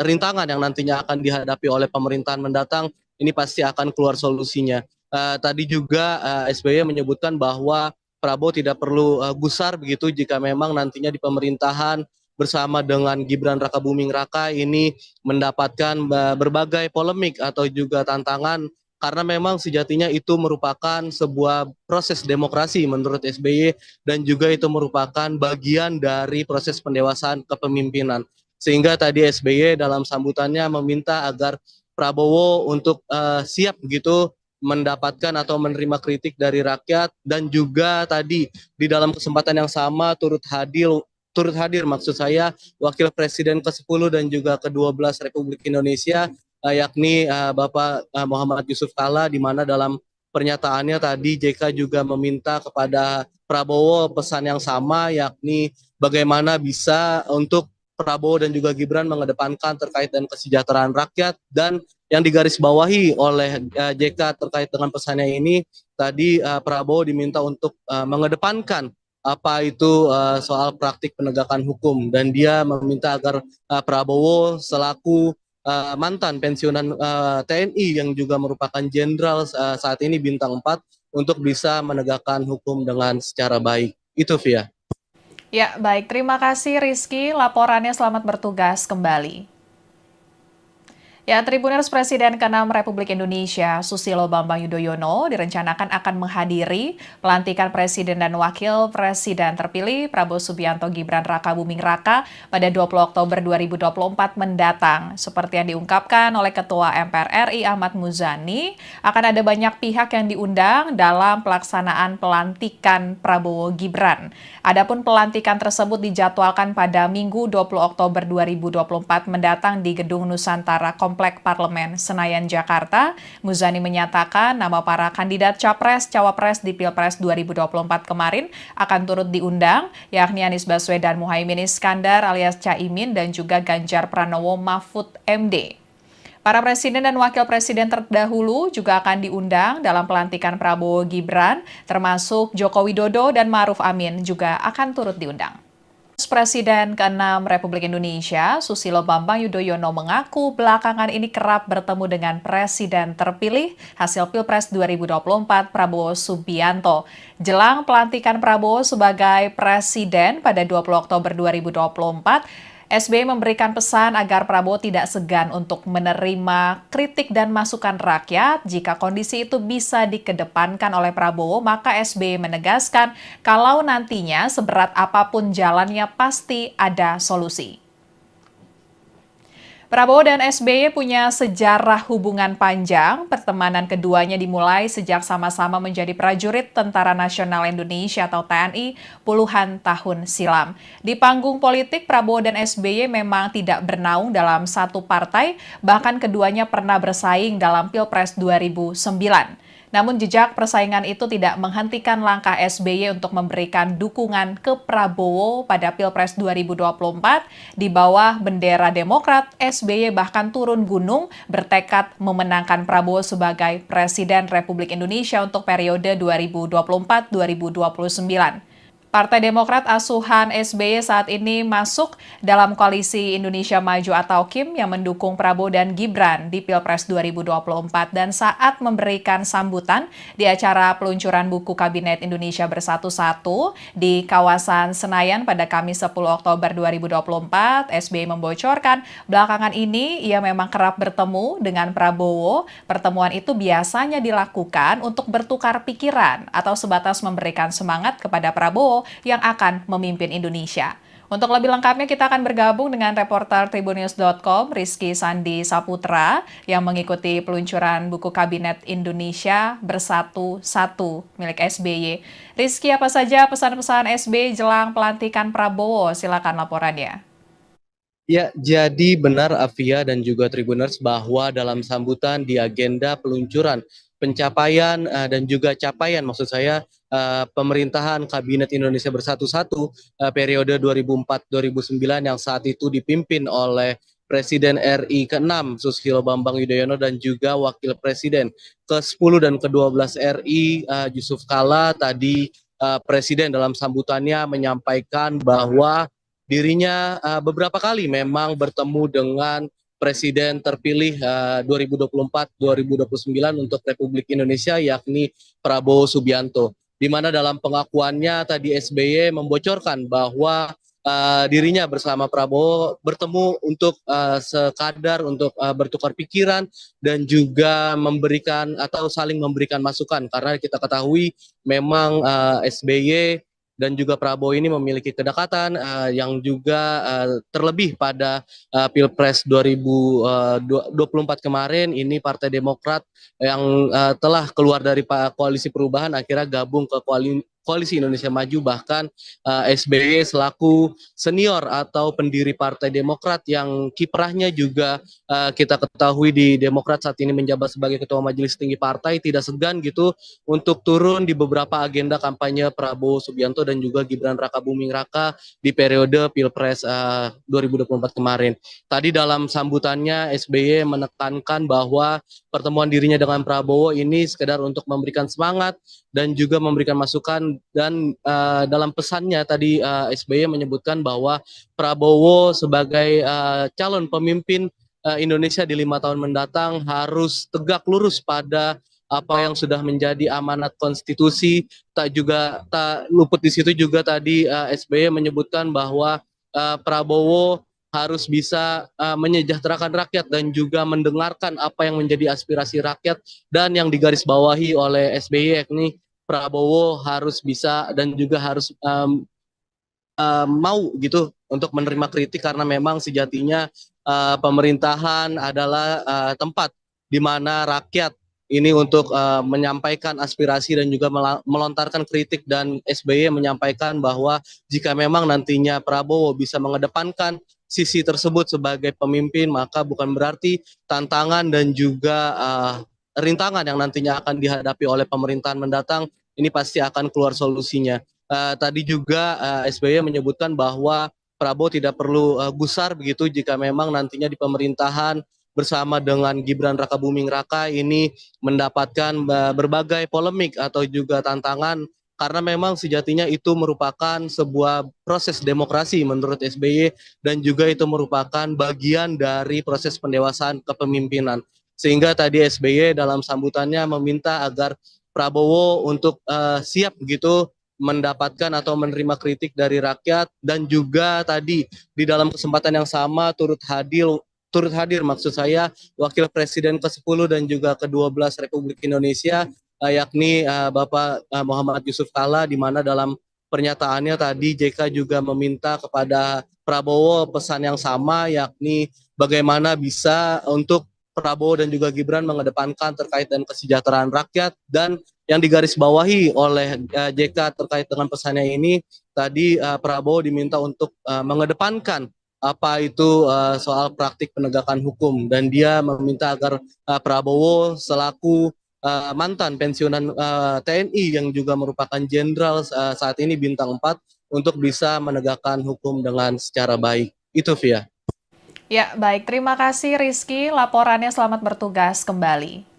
rintangan yang nantinya akan dihadapi oleh pemerintahan mendatang ini pasti akan keluar solusinya. Tadi juga SBY menyebutkan bahwa Prabowo tidak perlu gusar begitu jika memang nantinya di pemerintahan bersama dengan Gibran Rakabuming Raka ini mendapatkan berbagai polemik atau juga tantangan, karena memang sejatinya itu merupakan sebuah proses demokrasi menurut SBY, dan juga itu merupakan bagian dari proses pendewasaan kepemimpinan. Sehingga tadi SBY dalam sambutannya meminta agar Prabowo untuk siap begitu mendapatkan atau menerima kritik dari rakyat, dan juga tadi di dalam kesempatan yang sama turut hadir maksud saya Wakil Presiden ke-10 dan juga ke-12 Republik Indonesia, yakni Bapak Muhammad Yusuf Kalla, di mana dalam pernyataannya tadi JK juga meminta kepada Prabowo pesan yang sama, yakni bagaimana bisa untuk Prabowo dan juga Gibran mengedepankan terkait dengan kesejahteraan rakyat. Dan yang digarisbawahi oleh JK terkait dengan pesannya ini, tadi Prabowo diminta untuk mengedepankan apa itu soal praktik penegakan hukum, dan dia meminta agar Prabowo selaku mantan pensiunan TNI yang juga merupakan jenderal saat ini bintang 4 untuk bisa menegakkan hukum dengan secara baik. Itu Via. Ya, baik. Terima kasih Rizky. Laporannya selamat bertugas kembali. Ya, Tribuners Presiden ke-6 Republik Indonesia, Susilo Bambang Yudhoyono, direncanakan akan menghadiri pelantikan Presiden dan Wakil Presiden terpilih Prabowo Subianto Gibran Rakabuming Raka pada 20 Oktober 2024 mendatang. Seperti yang diungkapkan oleh Ketua MPR RI Ahmad Muzani, akan ada banyak pihak yang diundang dalam pelaksanaan pelantikan Prabowo Gibran. Adapun pelantikan tersebut dijadwalkan pada Minggu 20 Oktober 2024 mendatang di Gedung Nusantara Komplek Parlemen Senayan, Jakarta. Muzani menyatakan nama para kandidat Capres-Cawapres di Pilpres 2024 kemarin akan turut diundang, yakni Anies Baswedan Muhaimin Iskandar alias Caimin dan juga Ganjar Pranowo Mahfud MD. Para presiden dan wakil presiden terdahulu juga akan diundang dalam pelantikan Prabowo Gibran, termasuk Joko Widodo dan Ma'ruf Amin juga akan turut diundang. Presiden ke-6 Republik Indonesia, Susilo Bambang Yudhoyono mengaku belakangan ini kerap bertemu dengan Presiden terpilih hasil Pilpres 2024 Prabowo Subianto. Jelang pelantikan Prabowo sebagai Presiden pada 20 Oktober 2024, SBY memberikan pesan agar Prabowo tidak segan untuk menerima kritik dan masukan rakyat. Jika kondisi itu bisa dikedepankan oleh Prabowo, maka SBY menegaskan kalau nantinya seberat apapun jalannya pasti ada solusi. Prabowo dan SBY punya sejarah hubungan panjang. Pertemanan keduanya dimulai sejak sama-sama menjadi prajurit Tentara Nasional Indonesia atau TNI puluhan tahun silam. Di panggung politik, Prabowo dan SBY memang tidak bernaung dalam satu partai, bahkan keduanya pernah bersaing dalam Pilpres 2009. Namun jejak persaingan itu tidak menghentikan langkah SBY untuk memberikan dukungan ke Prabowo pada Pilpres 2024. Di bawah bendera Demokrat, SBY bahkan turun gunung bertekad memenangkan Prabowo sebagai Presiden Republik Indonesia untuk periode 2024-2029. Partai Demokrat asuhan SBY saat ini masuk dalam koalisi Indonesia Maju atau KIM yang mendukung Prabowo dan Gibran di Pilpres 2024, dan saat memberikan sambutan di acara peluncuran buku Kabinet Indonesia Bersatu 1 di kawasan Senayan pada Kamis 10 Oktober 2024, SBY membocorkan belakangan ini ia memang kerap bertemu dengan Prabowo. Pertemuan itu biasanya dilakukan untuk bertukar pikiran atau sebatas memberikan semangat kepada Prabowo yang akan memimpin Indonesia. Untuk lebih lengkapnya kita akan bergabung dengan reporter Tribunnews.com Rizky Sandi Saputra yang mengikuti peluncuran buku Kabinet Indonesia Bersatu Satu milik SBY. Rizky, apa saja pesan-pesan SBY jelang pelantikan Prabowo? Silakan laporannya. Ya, jadi benar Afia dan juga Tribuners bahwa dalam sambutan di agenda peluncuran pencapaian dan juga capaian maksud saya pemerintahan Kabinet Indonesia Bersatu-Satu periode 2004-2009 yang saat itu dipimpin oleh Presiden RI ke-6 Susilo Bambang Yudhoyono dan juga Wakil Presiden ke-10 dan ke-12 RI Yusuf Kala tadi Presiden dalam sambutannya menyampaikan bahwa dirinya beberapa kali memang bertemu dengan Presiden terpilih 2024-2029 untuk Republik Indonesia yakni Prabowo Subianto. Di mana dalam pengakuannya tadi SBY membocorkan bahwa dirinya bersama Prabowo bertemu untuk sekadar untuk bertukar pikiran dan juga memberikan atau saling memberikan masukan karena kita ketahui memang SBY dan juga Prabowo ini memiliki kedekatan yang juga terlebih pada Pilpres 2024 kemarin ini Partai Demokrat yang telah keluar dari koalisi perubahan akhirnya gabung ke Koalisi Indonesia Maju bahkan SBY selaku senior atau pendiri Partai Demokrat yang kiprahnya juga kita ketahui di Demokrat saat ini menjabat sebagai Ketua Majelis Tinggi Partai tidak segan gitu untuk turun di beberapa agenda kampanye Prabowo Subianto dan juga Gibran Rakabuming Raka di periode Pilpres 2024 kemarin. Tadi dalam sambutannya SBY menekankan bahwa pertemuan dirinya dengan Prabowo ini sekedar untuk memberikan semangat dan juga memberikan masukan dan dalam pesannya tadi SBY menyebutkan bahwa Prabowo sebagai calon pemimpin Indonesia di 5 tahun mendatang harus tegak lurus pada apa yang sudah menjadi amanat konstitusi. Tak luput di situ juga tadi SBY menyebutkan bahwa Prabowo harus bisa menyejahterakan rakyat dan juga mendengarkan apa yang menjadi aspirasi rakyat dan yang digarisbawahi oleh SBY yakni Prabowo harus bisa dan juga harus mau gitu untuk menerima kritik karena memang sejatinya pemerintahan adalah tempat di mana rakyat ini untuk menyampaikan aspirasi dan juga melontarkan kritik dan SBY menyampaikan bahwa jika memang nantinya Prabowo bisa mengedepankan sisi tersebut sebagai pemimpin maka bukan berarti tantangan dan juga rintangan yang nantinya akan dihadapi oleh pemerintahan mendatang ini pasti akan keluar solusinya. Tadi juga SBY menyebutkan bahwa Prabowo tidak perlu gusar begitu jika memang nantinya di pemerintahan bersama dengan Gibran Rakabuming Raka ini mendapatkan berbagai polemik atau juga tantangan karena memang sejatinya itu merupakan sebuah proses demokrasi menurut SBY dan juga itu merupakan bagian dari proses pendewasaan kepemimpinan. Sehingga tadi SBY dalam sambutannya meminta agar Prabowo untuk siap begitu mendapatkan atau menerima kritik dari rakyat dan juga tadi di dalam kesempatan yang sama turut hadir maksud saya Wakil Presiden ke-10 dan juga ke-12 Republik Indonesia yakni Bapak Muhammad Yusuf Kala di mana dalam pernyataannya tadi JK juga meminta kepada Prabowo pesan yang sama yakni bagaimana bisa untuk Prabowo dan juga Gibran mengedepankan terkait dengan kesejahteraan rakyat dan yang digarisbawahi oleh JK terkait dengan pesannya ini tadi Prabowo diminta untuk mengedepankan apa itu soal praktik penegakan hukum dan dia meminta agar Prabowo selaku mantan pensiunan TNI yang juga merupakan jenderal saat ini bintang 4 untuk bisa menegakkan hukum dengan secara baik. Itu Via. Ya, baik. Terima kasih Rizky. Laporannya selamat bertugas kembali.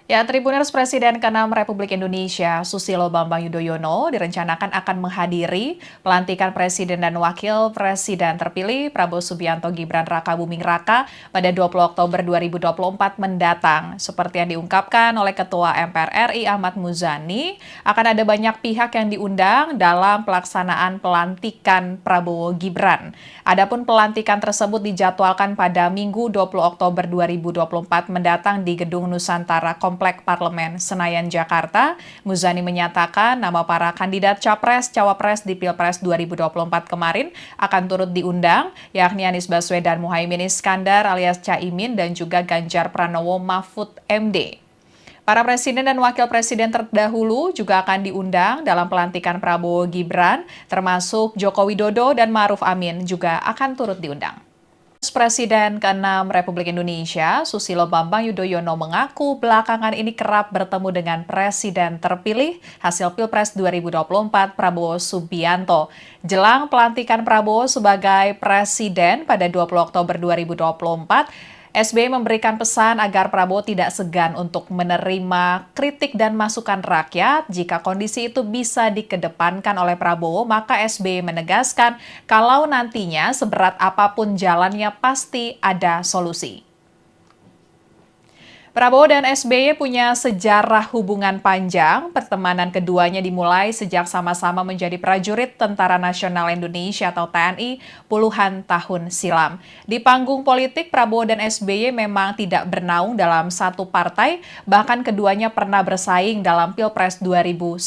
Ya, Tribuners Presiden ke-6 Republik Indonesia, Susilo Bambang Yudhoyono, direncanakan akan menghadiri pelantikan Presiden dan Wakil Presiden terpilih Prabowo Subianto Gibran Rakabuming Raka pada 20 Oktober 2024 mendatang. Seperti yang diungkapkan oleh Ketua MPR RI Ahmad Muzani, akan ada banyak pihak yang diundang dalam pelaksanaan pelantikan Prabowo Gibran. Adapun pelantikan tersebut dijadwalkan pada Minggu 20 Oktober 2024 mendatang di Gedung Nusantara Komplek Parlemen Senayan, Jakarta. Muzani menyatakan nama para kandidat Capres-Cawapres di Pilpres 2024 kemarin akan turut diundang, yakni Anies Baswedan Muhaimin Iskandar alias Caimin dan juga Ganjar Pranowo Mahfud MD. Para presiden dan wakil presiden terdahulu juga akan diundang dalam pelantikan Prabowo Gibran, termasuk Joko Widodo dan Ma'ruf Amin juga akan turut diundang. Presiden ke-6 Republik Indonesia, Susilo Bambang Yudhoyono mengaku belakangan ini kerap bertemu dengan Presiden terpilih hasil Pilpres 2024 Prabowo Subianto. Jelang pelantikan Prabowo sebagai Presiden pada 20 Oktober 2024, SBY memberikan pesan agar Prabowo tidak segan untuk menerima kritik dan masukan rakyat. Jika kondisi itu bisa dikedepankan oleh Prabowo, maka SBY menegaskan kalau nantinya seberat apapun jalannya pasti ada solusi. Prabowo dan SBY punya sejarah hubungan panjang. Pertemanan keduanya dimulai sejak sama-sama menjadi prajurit Tentara Nasional Indonesia atau TNI puluhan tahun silam. Di panggung politik, Prabowo dan SBY memang tidak bernaung dalam satu partai, bahkan keduanya pernah bersaing dalam Pilpres 2009.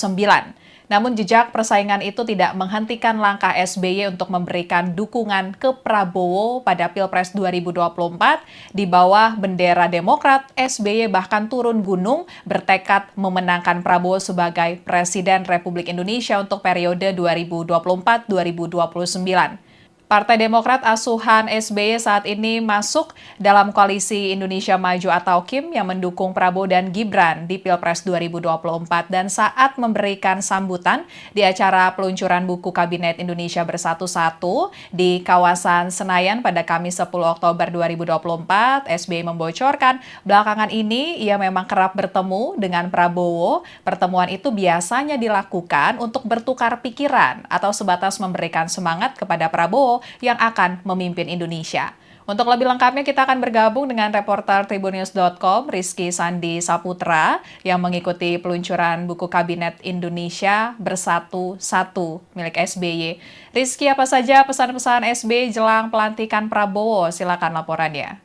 Namun jejak persaingan itu tidak menghentikan langkah SBY untuk memberikan dukungan ke Prabowo pada Pilpres 2024. Di bawah bendera Demokrat, SBY bahkan turun gunung bertekad memenangkan Prabowo sebagai Presiden Republik Indonesia untuk periode 2024-2029. Partai Demokrat asuhan SBY saat ini masuk dalam koalisi Indonesia Maju atau KIM yang mendukung Prabowo dan Gibran di Pilpres 2024 dan saat memberikan sambutan di acara peluncuran buku Kabinet Indonesia Bersatu-Satu di kawasan Senayan pada Kamis 10 Oktober 2024, SBY membocorkan belakangan ini ia memang kerap bertemu dengan Prabowo. Pertemuan itu biasanya dilakukan untuk bertukar pikiran atau sebatas memberikan semangat kepada Prabowo yang akan memimpin Indonesia. Untuk lebih lengkapnya kita akan bergabung dengan reporter Tribunnews.com Rizky Sandi Saputra yang mengikuti peluncuran buku Kabinet Indonesia Bersatu-Satu milik SBY. Rizky, apa saja pesan-pesan SBY jelang pelantikan Prabowo? Silakan laporannya.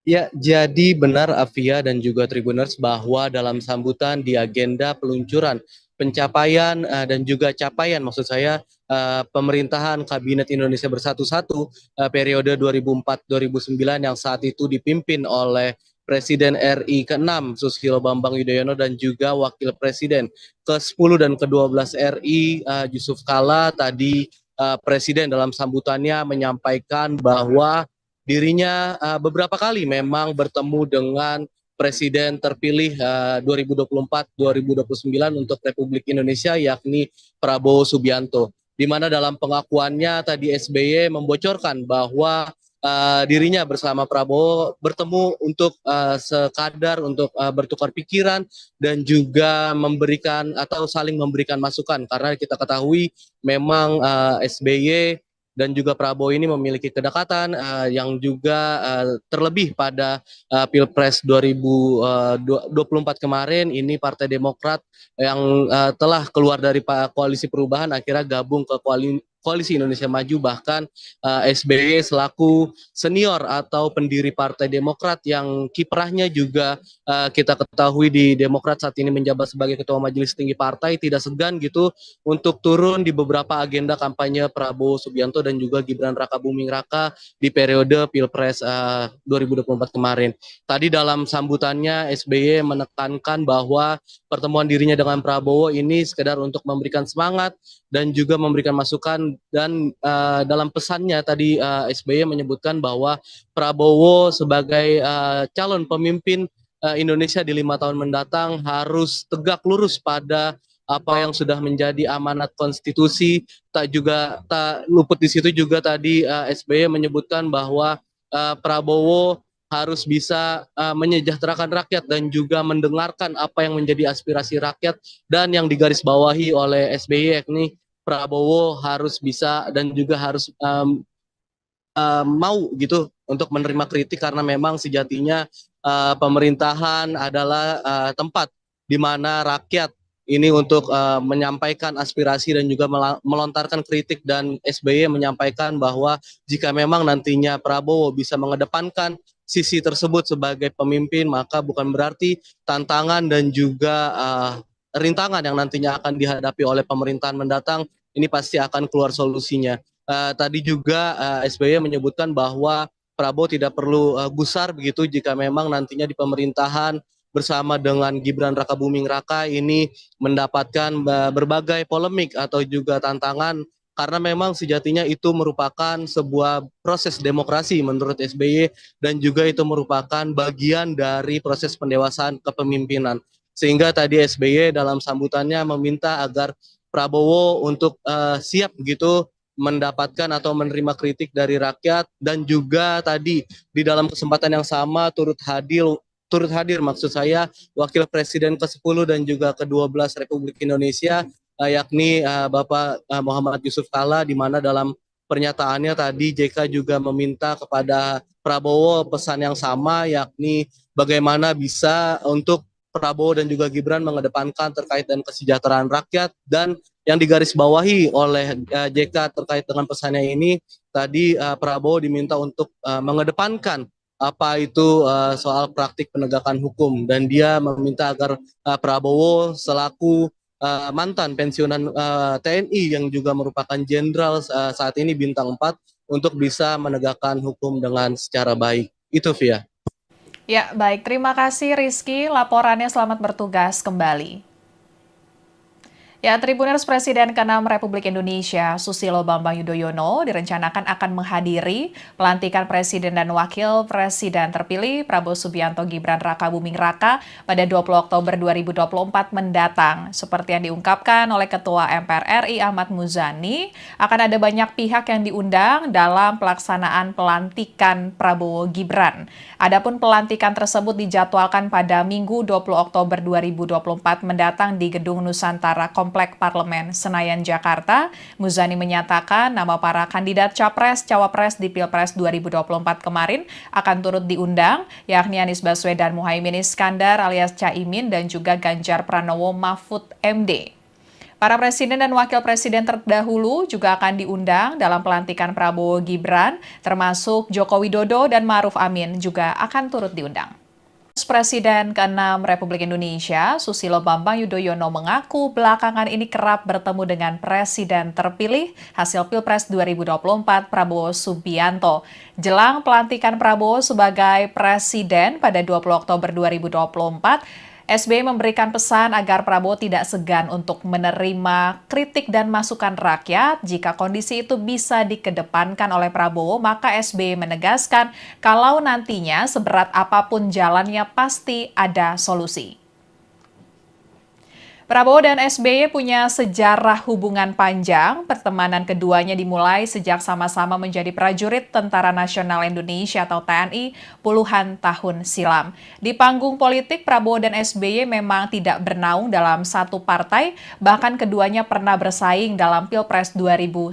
Ya, jadi benar Afia dan juga Tribuners bahwa dalam sambutan di agenda peluncuran pencapaian dan juga capaian maksud saya pemerintahan Kabinet Indonesia Bersatu-Satu periode 2004-2009 yang saat itu dipimpin oleh Presiden RI ke-6 Susilo Bambang Yudhoyono dan juga Wakil Presiden ke-10 dan ke-12 RI Yusuf Kala. Tadi Presiden dalam sambutannya menyampaikan bahwa dirinya beberapa kali memang bertemu dengan Presiden terpilih 2024-2029 untuk Republik Indonesia yakni Prabowo Subianto. Di mana dalam pengakuannya tadi SBY membocorkan bahwa dirinya bersama Prabowo bertemu untuk sekadar untuk bertukar pikiran dan juga memberikan atau saling memberikan masukan karena kita ketahui memang SBY dan juga Prabowo ini memiliki kedekatan yang juga terlebih pada Pilpres 2024 kemarin ini Partai Demokrat yang telah keluar dari koalisi perubahan akhirnya gabung ke Koalisi Indonesia Maju, bahkan SBY selaku senior atau pendiri Partai Demokrat yang kiprahnya juga kita ketahui di Demokrat saat ini menjabat sebagai Ketua Majelis Tinggi Partai, tidak segan gitu untuk turun di beberapa agenda kampanye Prabowo Subianto dan juga Gibran Rakabuming Raka di periode Pilpres 2024 kemarin. Tadi dalam sambutannya SBY menekankan bahwa pertemuan dirinya dengan Prabowo ini sekedar untuk memberikan semangat dan juga memberikan masukan dan dalam pesannya tadi SBY menyebutkan bahwa Prabowo sebagai calon pemimpin Indonesia di 5 tahun mendatang harus tegak lurus pada apa yang sudah menjadi amanat konstitusi. Tak luput di situ juga tadi SBY menyebutkan bahwa Prabowo harus bisa menyejahterakan rakyat dan juga mendengarkan apa yang menjadi aspirasi rakyat, dan yang digarisbawahi oleh SBY yakni Prabowo harus bisa dan juga harus mau gitu untuk menerima kritik karena memang sejatinya pemerintahan adalah tempat di mana rakyat ini untuk menyampaikan aspirasi dan juga melontarkan kritik, dan SBY menyampaikan bahwa jika memang nantinya Prabowo bisa mengedepankan sisi tersebut sebagai pemimpin, maka bukan berarti tantangan dan juga rintangan yang nantinya akan dihadapi oleh pemerintahan mendatang ini pasti akan keluar solusinya. Tadi juga SBY menyebutkan bahwa Prabowo tidak perlu gusar begitu jika memang nantinya di pemerintahan bersama dengan Gibran Rakabuming Raka ini mendapatkan berbagai polemik atau juga tantangan karena memang sejatinya itu merupakan sebuah proses demokrasi menurut SBY dan juga itu merupakan bagian dari proses pendewasaan kepemimpinan. Sehingga tadi SBY dalam sambutannya meminta agar Prabowo untuk siap begitu mendapatkan atau menerima kritik dari rakyat dan juga tadi di dalam kesempatan yang sama turut hadir maksud saya Wakil Presiden ke-10 dan juga ke-12 Republik Indonesia yakni Bapak Muhammad Yusuf Kalla di mana dalam pernyataannya tadi JK juga meminta kepada Prabowo pesan yang sama yakni bagaimana bisa untuk Prabowo dan juga Gibran mengedepankan terkait dengan kesejahteraan rakyat dan yang digarisbawahi oleh JK terkait dengan pesannya ini tadi Prabowo diminta untuk mengedepankan apa itu soal praktik penegakan hukum dan dia meminta agar Prabowo selaku mantan pensiunan TNI yang juga merupakan jenderal saat ini bintang 4 untuk bisa menegakkan hukum dengan secara baik. Itu Via. Ya, baik. Terima kasih Rizky. Laporannya selamat bertugas kembali. Ya, Tribuners Presiden ke-6 Republik Indonesia, Susilo Bambang Yudhoyono, direncanakan akan menghadiri pelantikan Presiden dan Wakil Presiden terpilih Prabowo Subianto Gibran Rakabuming Raka pada 20 Oktober 2024 mendatang. Seperti yang diungkapkan oleh Ketua MPR RI Ahmad Muzani, akan ada banyak pihak yang diundang dalam pelaksanaan pelantikan Prabowo Gibran. Adapun pelantikan tersebut dijadwalkan pada Minggu 20 Oktober 2024 mendatang di Gedung Nusantara Komplek Parlemen Senayan, Jakarta. Muzani menyatakan nama para kandidat Capres-Cawapres di Pilpres 2024 kemarin akan turut diundang, yakni Anies Baswedan Muhaimin Iskandar alias Caimin dan juga Ganjar Pranowo Mahfud MD. Para presiden dan wakil presiden terdahulu juga akan diundang dalam pelantikan Prabowo Gibran, termasuk Joko Widodo dan Ma'ruf Amin juga akan turut diundang. Presiden ke-6 Republik Indonesia, Susilo Bambang Yudhoyono mengaku belakangan ini kerap bertemu dengan Presiden terpilih hasil Pilpres 2024 Prabowo Subianto. Jelang pelantikan Prabowo sebagai Presiden pada 20 Oktober 2024, SBY memberikan pesan agar Prabowo tidak segan untuk menerima kritik dan masukan rakyat. Jika kondisi itu bisa dikedepankan oleh Prabowo, maka SBY menegaskan kalau nantinya seberat apapun jalannya pasti ada solusi. Prabowo dan SBY punya sejarah hubungan panjang. Pertemanan keduanya dimulai sejak sama-sama menjadi prajurit Tentara Nasional Indonesia atau TNI puluhan tahun silam. Di panggung politik, Prabowo dan SBY memang tidak bernaung dalam satu partai, bahkan keduanya pernah bersaing dalam Pilpres 2009.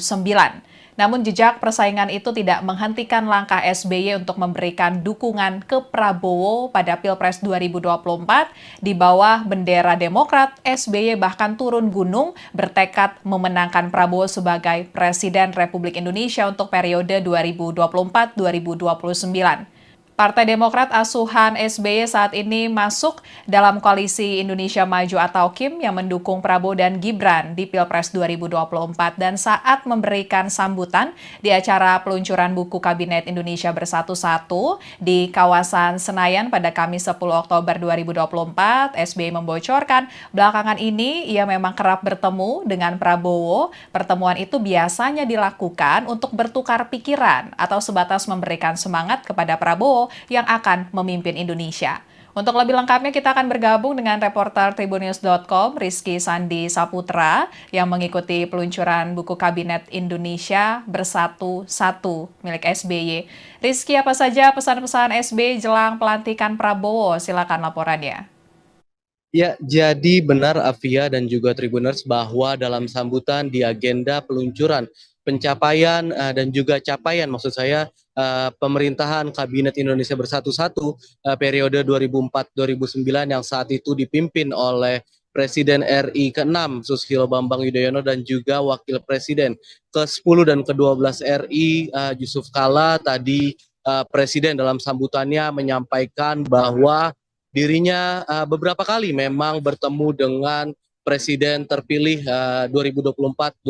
Namun jejak persaingan itu tidak menghentikan langkah SBY untuk memberikan dukungan ke Prabowo pada Pilpres 2024. Di bawah bendera Demokrat, SBY bahkan turun gunung bertekad memenangkan Prabowo sebagai Presiden Republik Indonesia untuk periode 2024-2029. Partai Demokrat asuhan SBY saat ini masuk dalam koalisi Indonesia Maju atau KIM yang mendukung Prabowo dan Gibran di Pilpres 2024 dan saat memberikan sambutan di acara peluncuran buku Kabinet Indonesia Bersatu-Satu di kawasan Senayan pada Kamis 10 Oktober 2024, SBY membocorkan belakangan ini ia memang kerap bertemu dengan Prabowo. Pertemuan itu biasanya dilakukan untuk bertukar pikiran atau sebatas memberikan semangat kepada Prabowo yang akan memimpin Indonesia. Untuk lebih lengkapnya kita akan bergabung dengan reporter Tribunnews.com Rizky Sandi Saputra yang mengikuti peluncuran buku Kabinet Indonesia Bersatu-Satu milik SBY. Rizky, apa saja pesan-pesan SBY jelang pelantikan Prabowo? Silakan laporannya. Ya, jadi benar Afia dan juga Tribuners bahwa dalam sambutan di agenda peluncuran pencapaian dan juga capaian maksud saya pemerintahan Kabinet Indonesia Bersatu-Satu periode 2004-2009 yang saat itu dipimpin oleh Presiden RI ke-6 Susilo Bambang Yudhoyono dan juga Wakil Presiden ke-10 dan ke-12 RI Yusuf Kalla tadi Presiden dalam sambutannya menyampaikan bahwa dirinya beberapa kali memang bertemu dengan Presiden terpilih 2024-2029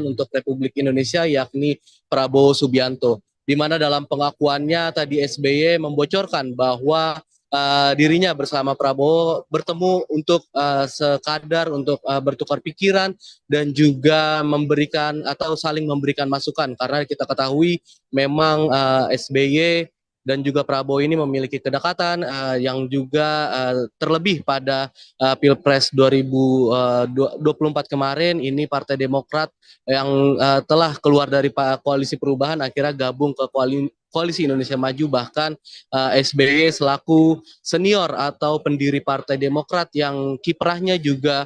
untuk Republik Indonesia, yakni Prabowo Subianto. Di mana dalam pengakuannya tadi SBY membocorkan bahwa dirinya bersama Prabowo bertemu untuk sekadar untuk bertukar pikiran dan juga memberikan atau saling memberikan masukan, karena kita ketahui memang SBY dan juga Prabowo ini memiliki kedekatan yang juga terlebih pada Pilpres 2024 kemarin ini Partai Demokrat yang telah keluar dari Koalisi Perubahan akhirnya gabung ke Koalisi Indonesia Maju, bahkan SBY selaku senior atau pendiri Partai Demokrat yang kiprahnya juga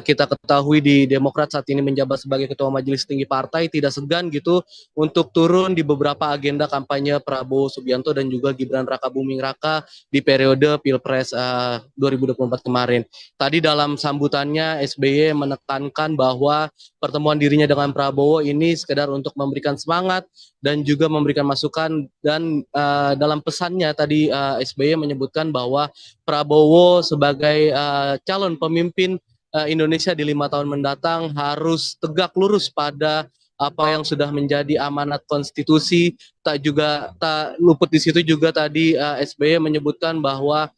kita ketahui di Demokrat saat ini menjabat sebagai Ketua Majelis Tinggi Partai, tidak segan gitu untuk turun di beberapa agenda kampanye Prabowo Subianto dan juga Gibran Rakabuming Raka di periode Pilpres 2024 kemarin. Tadi dalam sambutannya SBY menekankan bahwa pertemuan dirinya dengan Prabowo ini sekedar untuk memberikan semangat dan juga memberikan masukan, dan dalam pesannya tadi SBY menyebutkan bahwa Prabowo sebagai calon pemimpin Indonesia di 5 tahun mendatang harus tegak lurus pada apa yang sudah menjadi amanat konstitusi. Tak luput di situ juga tadi SBY menyebutkan bahwa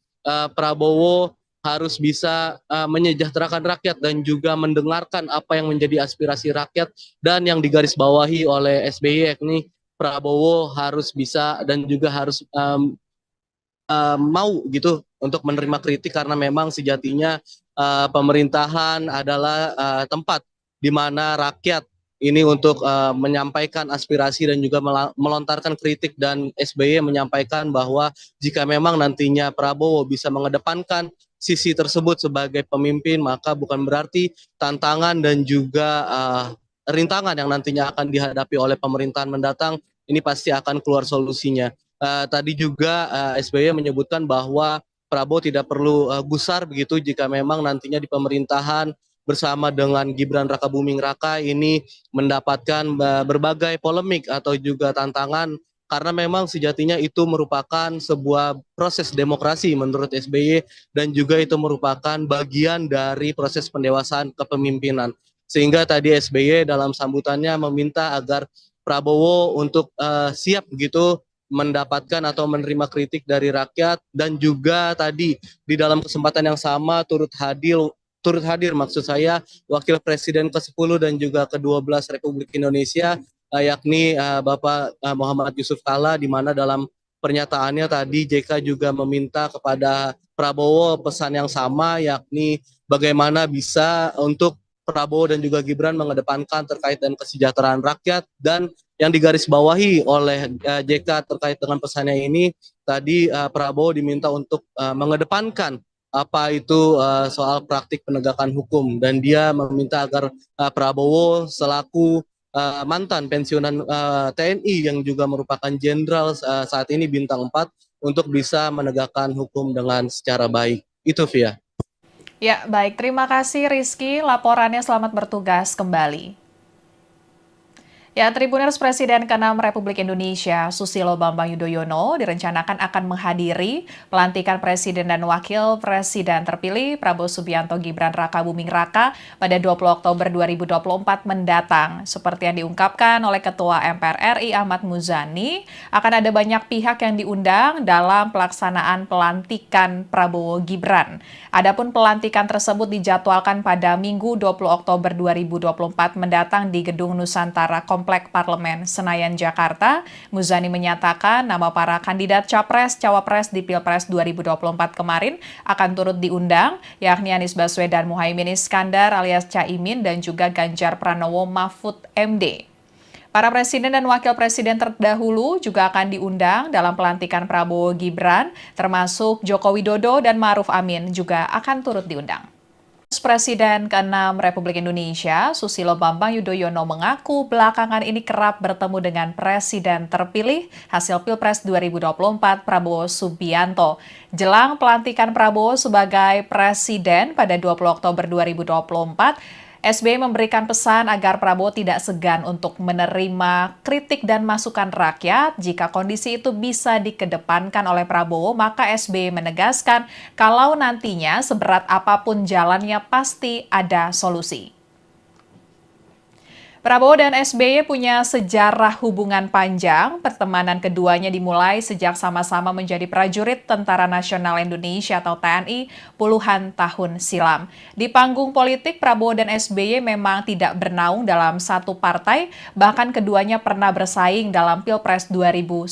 Prabowo harus bisa menyejahterakan rakyat dan juga mendengarkan apa yang menjadi aspirasi rakyat, dan yang digarisbawahi oleh SBY yakni Prabowo harus bisa dan juga harus mau gitu untuk menerima kritik, karena memang sejatinya pemerintahan adalah tempat di mana rakyat ini untuk menyampaikan aspirasi dan juga melontarkan kritik, dan SBY menyampaikan bahwa jika memang nantinya Prabowo bisa mengedepankan sisi tersebut sebagai pemimpin, maka bukan berarti tantangan dan juga rintangan yang nantinya akan dihadapi oleh pemerintahan mendatang ini pasti akan keluar solusinya. Tadi juga SBY menyebutkan bahwa Prabowo tidak perlu gusar begitu jika memang nantinya di pemerintahan bersama dengan Gibran Rakabuming Raka ini mendapatkan berbagai polemik atau juga tantangan, karena memang sejatinya itu merupakan sebuah proses demokrasi menurut SBY, dan juga itu merupakan bagian dari proses pendewasaan kepemimpinan. Sehingga tadi SBY dalam sambutannya meminta agar Prabowo untuk siap begitu mendapatkan atau menerima kritik dari rakyat, dan juga tadi di dalam kesempatan yang sama turut hadir maksud saya Wakil Presiden ke-10 dan juga ke-12 Republik Indonesia yakni Bapak Muhammad Yusuf Kalla, di mana dalam pernyataannya tadi JK juga meminta kepada Prabowo pesan yang sama, yakni bagaimana bisa untuk Prabowo dan juga Gibran mengedepankan terkait dengan kesejahteraan rakyat, dan yang digarisbawahi oleh JK terkait dengan pesannya ini tadi Prabowo diminta untuk mengedepankan apa itu soal praktik penegakan hukum, dan dia meminta agar Prabowo selaku mantan pensiunan TNI yang juga merupakan jenderal saat ini bintang 4 untuk bisa menegakkan hukum dengan secara baik. Itu Via. Ya, baik. Terima kasih Rizky. Laporannya, selamat bertugas kembali. Ya, Tribuners, Presiden ke-6 Republik Indonesia Susilo Bambang Yudhoyono direncanakan akan menghadiri pelantikan Presiden dan Wakil Presiden terpilih Prabowo Subianto Gibran Rakabuming Raka pada 20 Oktober 2024 mendatang. Seperti yang diungkapkan oleh Ketua MPR RI Ahmad Muzani, akan ada banyak pihak yang diundang dalam pelaksanaan pelantikan Prabowo Gibran. Adapun pelantikan tersebut dijadwalkan pada Minggu 20 Oktober 2024 mendatang di Gedung Nusantara Komplek Parlemen Senayan, Jakarta. Muzani menyatakan nama para kandidat Capres-Cawapres di Pilpres 2024 kemarin akan turut diundang, yakni Anies Baswedan Muhaimin Iskandar alias Caimin dan juga Ganjar Pranowo Mahfud MD. Para presiden dan wakil presiden terdahulu juga akan diundang dalam pelantikan Prabowo Gibran, termasuk Joko Widodo dan Ma'ruf Amin juga akan turut diundang. Presiden ke-6 Republik Indonesia, Susilo Bambang Yudhoyono mengaku belakangan ini kerap bertemu dengan Presiden terpilih hasil Pilpres 2024 Prabowo Subianto. Jelang pelantikan Prabowo sebagai Presiden pada 20 Oktober 2024, SBY memberikan pesan agar Prabowo tidak segan untuk menerima kritik dan masukan rakyat. Jika kondisi itu bisa dikedepankan oleh Prabowo, maka SBY menegaskan kalau nantinya seberat apapun jalannya pasti ada solusi. Prabowo dan SBY punya sejarah hubungan panjang. Pertemanan keduanya dimulai sejak sama-sama menjadi prajurit Tentara Nasional Indonesia atau TNI puluhan tahun silam. Di panggung politik, Prabowo dan SBY memang tidak bernaung dalam satu partai, bahkan keduanya pernah bersaing dalam Pilpres 2009.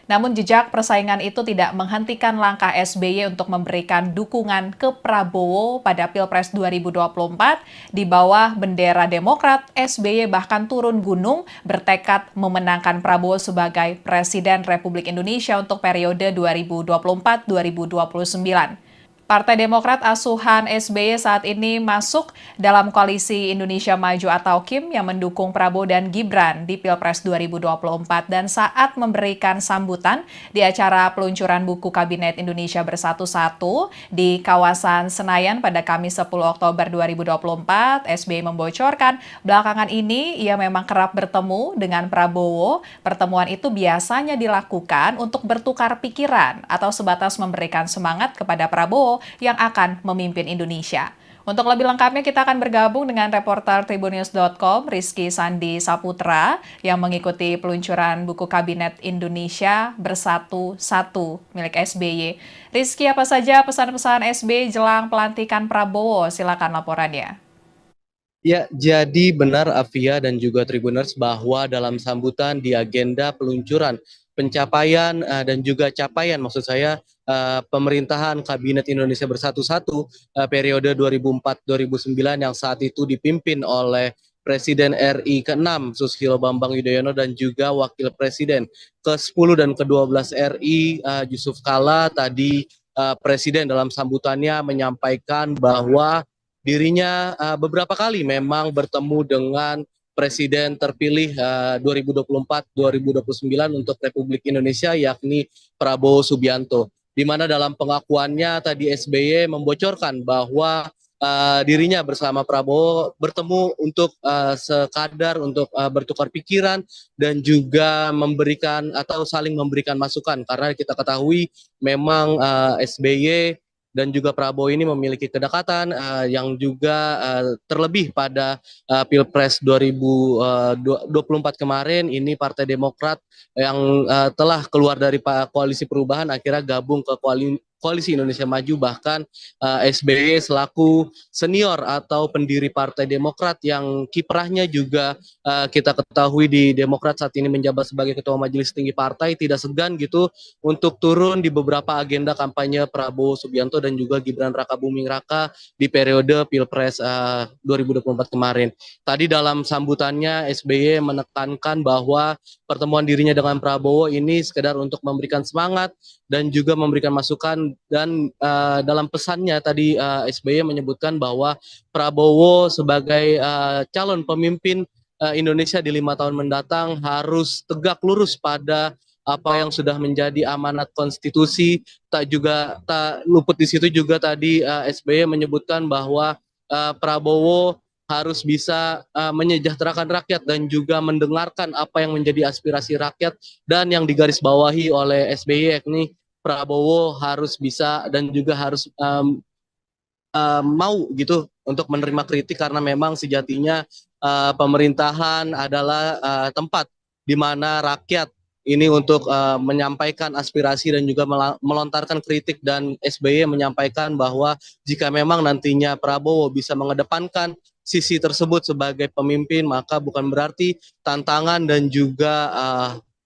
Namun jejak persaingan itu tidak menghentikan langkah SBY untuk memberikan dukungan ke Prabowo pada Pilpres 2024. Di bawah bendera Demokrat, SBY bahkan turun gunung bertekad memenangkan Prabowo sebagai Presiden Republik Indonesia untuk periode 2024-2029. Partai Demokrat asuhan SBY saat ini masuk dalam koalisi Indonesia Maju atau KIM yang mendukung Prabowo dan Gibran di Pilpres 2024 dan saat memberikan sambutan di acara peluncuran buku Kabinet Indonesia Bersatu 1 di kawasan Senayan pada Kamis 10 Oktober 2024, SBY membocorkan belakangan ini ia memang kerap bertemu dengan Prabowo. Pertemuan itu biasanya dilakukan untuk bertukar pikiran atau sebatas memberikan semangat kepada Prabowo yang akan memimpin Indonesia. Untuk lebih lengkapnya kita akan bergabung dengan reporter Tribunnews.com Rizky Sandi Saputra yang mengikuti peluncuran buku Kabinet Indonesia Bersatu 1 milik SBY. Rizky, apa saja pesan-pesan SBY jelang pelantikan Prabowo? Silakan laporannya. Ya, jadi benar Afia dan juga Tribuners bahwa dalam sambutan di agenda peluncuran pencapaian dan juga capaian maksud saya pemerintahan Kabinet Indonesia Bersatu periode 2004-2009 yang saat itu dipimpin oleh Presiden RI ke-6 Susilo Bambang Yudhoyono dan juga Wakil Presiden ke-10 dan ke-12 RI Yusuf Kala tadi Presiden dalam sambutannya menyampaikan bahwa dirinya beberapa kali memang bertemu dengan Presiden terpilih 2024-2029 untuk Republik Indonesia yakni Prabowo Subianto. Di mana dalam pengakuannya tadi SBY membocorkan bahwa dirinya bersama Prabowo bertemu untuk sekadar untuk bertukar pikiran dan juga memberikan atau saling memberikan masukan karena kita ketahui memang SBY dan juga Prabowo ini memiliki kedekatan yang juga terlebih pada Pilpres 2024 kemarin ini Partai Demokrat yang telah keluar dari koalisi perubahan akhirnya gabung ke Koalisi Indonesia Maju bahkan SBY selaku senior atau pendiri Partai Demokrat yang kiprahnya juga kita ketahui di Demokrat saat ini menjabat sebagai Ketua Majelis Tinggi Partai tidak segan gitu untuk turun di beberapa agenda kampanye Prabowo Subianto dan juga Gibran Rakabuming Raka di periode Pilpres 2024 kemarin. Tadi dalam sambutannya SBY menekankan bahwa pertemuan dirinya dengan Prabowo ini sekedar untuk memberikan semangat dan juga memberikan masukan dan dalam pesannya tadi SBY menyebutkan bahwa Prabowo sebagai calon pemimpin Indonesia di 5 tahun mendatang harus tegak lurus pada apa yang sudah menjadi amanat konstitusi. Tak luput di situ juga tadi SBY menyebutkan bahwa Prabowo harus bisa menyejahterakan rakyat dan juga mendengarkan apa yang menjadi aspirasi rakyat dan yang digarisbawahi oleh SBY yakni Prabowo harus bisa dan juga harus mau gitu untuk menerima kritik karena memang sejatinya pemerintahan adalah tempat di mana rakyat ini untuk menyampaikan aspirasi dan juga melontarkan kritik dan SBY menyampaikan bahwa jika memang nantinya Prabowo bisa mengedepankan sisi tersebut sebagai pemimpin maka bukan berarti tantangan dan juga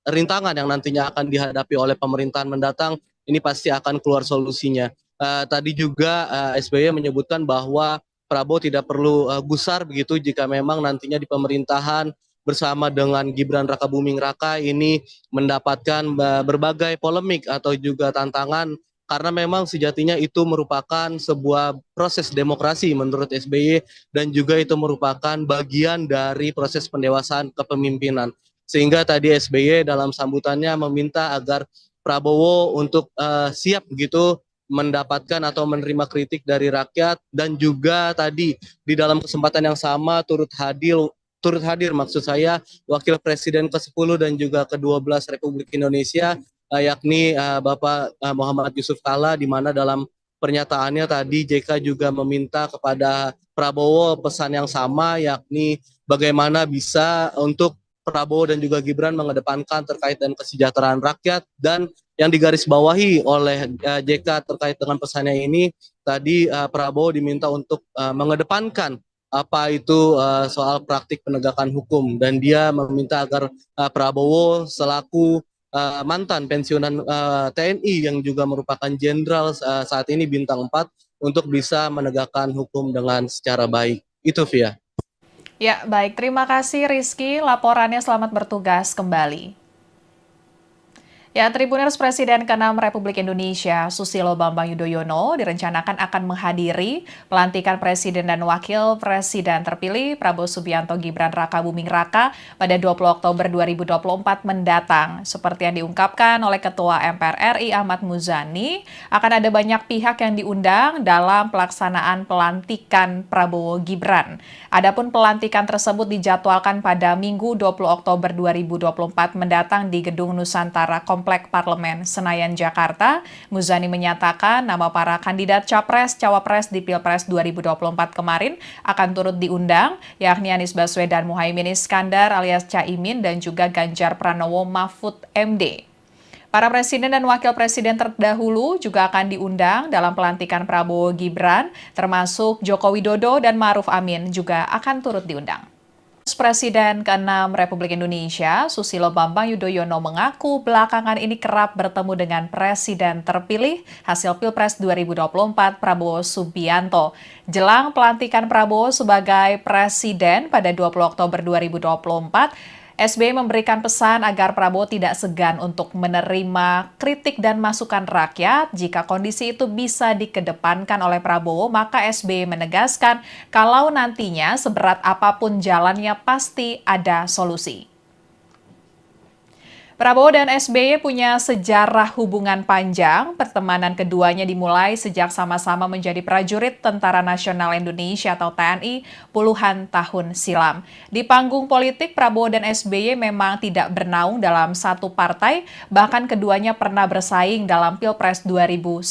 rintangan yang nantinya akan dihadapi oleh pemerintahan mendatang ini pasti akan keluar solusinya. Tadi juga SBY menyebutkan bahwa Prabowo tidak perlu gusar begitu jika memang nantinya di pemerintahan bersama dengan Gibran Rakabuming Raka ini mendapatkan berbagai polemik atau juga tantangan karena memang sejatinya itu merupakan sebuah proses demokrasi menurut SBY dan juga itu merupakan bagian dari proses pendewasaan kepemimpinan. Sehingga tadi SBY dalam sambutannya meminta agar Prabowo untuk siap begitu mendapatkan atau menerima kritik dari rakyat, dan juga tadi di dalam kesempatan yang sama turut hadir maksud saya Wakil Presiden ke-10 dan juga ke-12 Republik Indonesia, yakni Bapak Muhammad Yusuf Kalla, di mana dalam pernyataannya tadi JK juga meminta kepada Prabowo pesan yang sama, yakni bagaimana bisa untuk Prabowo dan juga Gibran mengedepankan terkait dengan kesejahteraan rakyat. Dan yang digarisbawahi oleh JK terkait dengan pesannya ini, tadi Prabowo diminta untuk mengedepankan apa itu soal praktik penegakan hukum, dan dia meminta agar Prabowo selaku mantan pensiunan TNI yang juga merupakan jenderal saat ini bintang 4 untuk bisa menegakkan hukum dengan secara baik. Itu Via. Ya, baik. Terima kasih Rizky. Laporannya selamat bertugas kembali. Ya, Tribuners Presiden ke-6 Republik Indonesia, Susilo Bambang Yudhoyono, direncanakan akan menghadiri pelantikan Presiden dan Wakil Presiden terpilih Prabowo Subianto Gibran Raka Buming Raka pada 20 Oktober 2024 mendatang. Seperti yang diungkapkan oleh Ketua MPR RI Ahmad Muzani, akan ada banyak pihak yang diundang dalam pelaksanaan pelantikan Prabowo Gibran. Adapun pelantikan tersebut dijadwalkan pada Minggu 20 Oktober 2024 mendatang di Gedung Nusantara Komplek Parlemen Senayan, Jakarta. Muzani menyatakan nama para kandidat Capres-Cawapres di Pilpres 2024 kemarin akan turut diundang, yakni Anies Baswedan Muhaimin Iskandar alias Caimin dan juga Ganjar Pranowo Mahfud MD. Para presiden dan wakil presiden terdahulu juga akan diundang dalam pelantikan Prabowo Gibran, termasuk Joko Widodo dan Ma'ruf Amin juga akan turut diundang. Presiden ke-6 Republik Indonesia, Susilo Bambang Yudhoyono mengaku belakangan ini kerap bertemu dengan Presiden terpilih hasil Pilpres 2024 Prabowo Subianto. Jelang pelantikan Prabowo sebagai Presiden pada 20 Oktober 2024, SBY memberikan pesan agar Prabowo tidak segan untuk menerima kritik dan masukan rakyat. Jika kondisi itu bisa dikedepankan oleh Prabowo, maka SBY menegaskan kalau nantinya seberat apapun jalannya pasti ada solusi. Prabowo dan SBY punya sejarah hubungan panjang. Pertemanan keduanya dimulai sejak sama-sama menjadi prajurit Tentara Nasional Indonesia atau TNI puluhan tahun silam. Di panggung politik, Prabowo dan SBY memang tidak bernaung dalam satu partai, bahkan keduanya pernah bersaing dalam Pilpres 2009.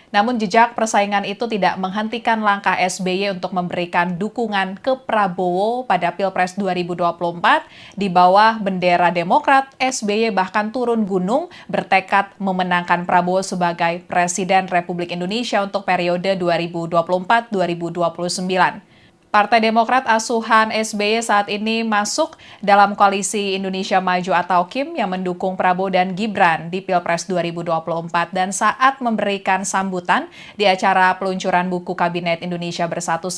Namun jejak persaingan itu tidak menghentikan langkah SBY untuk memberikan dukungan ke Prabowo pada Pilpres 2024. Di bawah bendera Demokrat, SBY bahkan turun gunung bertekad memenangkan Prabowo sebagai Presiden Republik Indonesia untuk periode 2024-2029. Partai Demokrat asuhan SBY saat ini masuk dalam koalisi Indonesia Maju atau KIM yang mendukung Prabowo dan Gibran di Pilpres 2024, dan saat memberikan sambutan di acara peluncuran buku Kabinet Indonesia Bersatu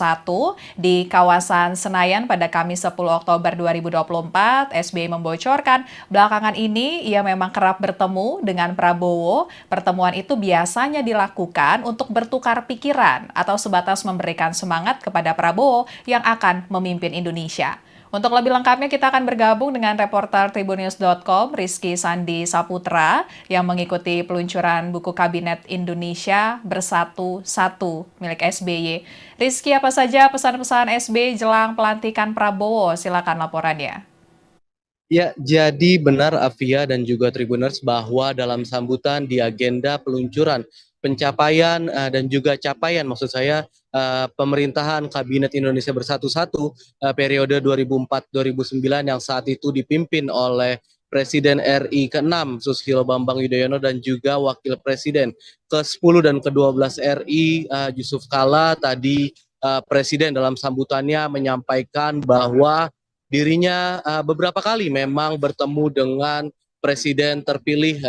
di kawasan Senayan pada Kamis 10 Oktober 2024, SBY membocorkan belakangan ini ia memang kerap bertemu dengan Prabowo. Pertemuan itu biasanya dilakukan untuk bertukar pikiran atau sebatas memberikan semangat kepada Prabowo yang akan memimpin Indonesia. Untuk lebih lengkapnya kita akan bergabung dengan reporter Tribunnews.com Rizky Sandi Saputra yang mengikuti peluncuran buku Kabinet Indonesia Bersatu milik SBY. Rizky, apa saja pesan-pesan SBY jelang pelantikan Prabowo? Silakan laporannya. Ya, jadi benar Afia dan juga Tribuners bahwa dalam sambutan di agenda peluncuran pencapaian dan juga capaian maksud saya pemerintahan Kabinet Indonesia Bersatu periode 2004-2009 yang saat itu dipimpin oleh Presiden RI ke-6 Susilo Bambang Yudhoyono dan juga Wakil Presiden ke-10 dan ke-12 RI Yusuf Kalla. Tadi Presiden dalam sambutannya menyampaikan bahwa dirinya beberapa kali memang bertemu dengan Presiden terpilih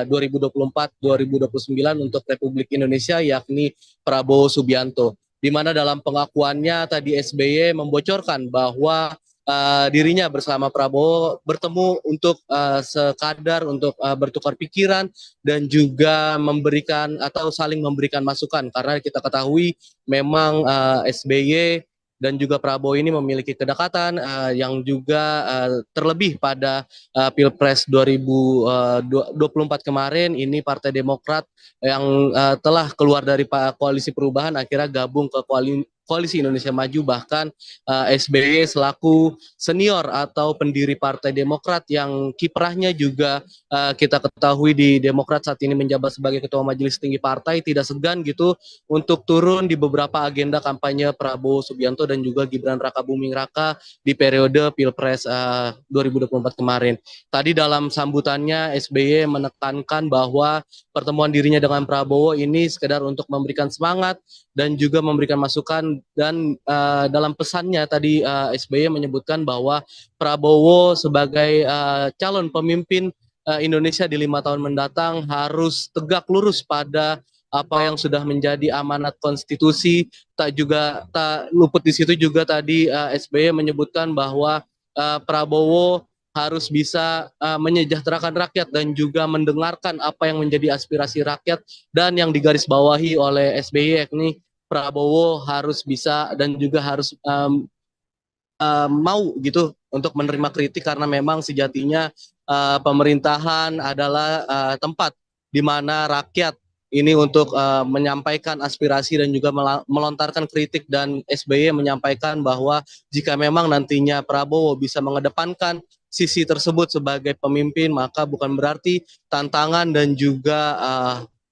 2024-2029 untuk Republik Indonesia, yakni Prabowo Subianto. Di mana dalam pengakuannya tadi SBY membocorkan bahwa dirinya bersama Prabowo bertemu untuk sekadar untuk bertukar pikiran dan juga memberikan atau saling memberikan masukan, karena kita ketahui memang SBY dan juga Prabowo ini memiliki kedekatan yang juga terlebih pada Pilpres 2024 kemarin ini Partai Demokrat yang telah keluar dari koalisi perubahan akhirnya gabung ke Koalisi Indonesia Maju, bahkan SBY selaku senior atau pendiri Partai Demokrat yang kiprahnya juga kita ketahui di Demokrat saat ini menjabat sebagai Ketua Majelis Tinggi Partai, tidak segan gitu untuk turun di beberapa agenda kampanye Prabowo Subianto dan juga Gibran Rakabuming Raka di periode Pilpres 2024 kemarin. Tadi dalam sambutannya SBY menekankan bahwa pertemuan dirinya dengan Prabowo ini sekedar untuk memberikan semangat dan juga memberikan masukan, dan dalam pesannya tadi SBY menyebutkan bahwa Prabowo sebagai calon pemimpin Indonesia di 5 tahun mendatang harus tegak lurus pada apa yang sudah menjadi amanat konstitusi. Tak luput di situ juga tadi SBY menyebutkan bahwa Prabowo harus bisa menyejahterakan rakyat dan juga mendengarkan apa yang menjadi aspirasi rakyat, dan yang digarisbawahi oleh SBY yakni Prabowo harus bisa dan juga harus mau gitu untuk menerima kritik, karena memang sejatinya pemerintahan adalah tempat di mana rakyat ini untuk menyampaikan aspirasi dan juga melontarkan kritik, dan SBY menyampaikan bahwa jika memang nantinya Prabowo bisa mengedepankan sisi tersebut sebagai pemimpin, maka bukan berarti tantangan dan juga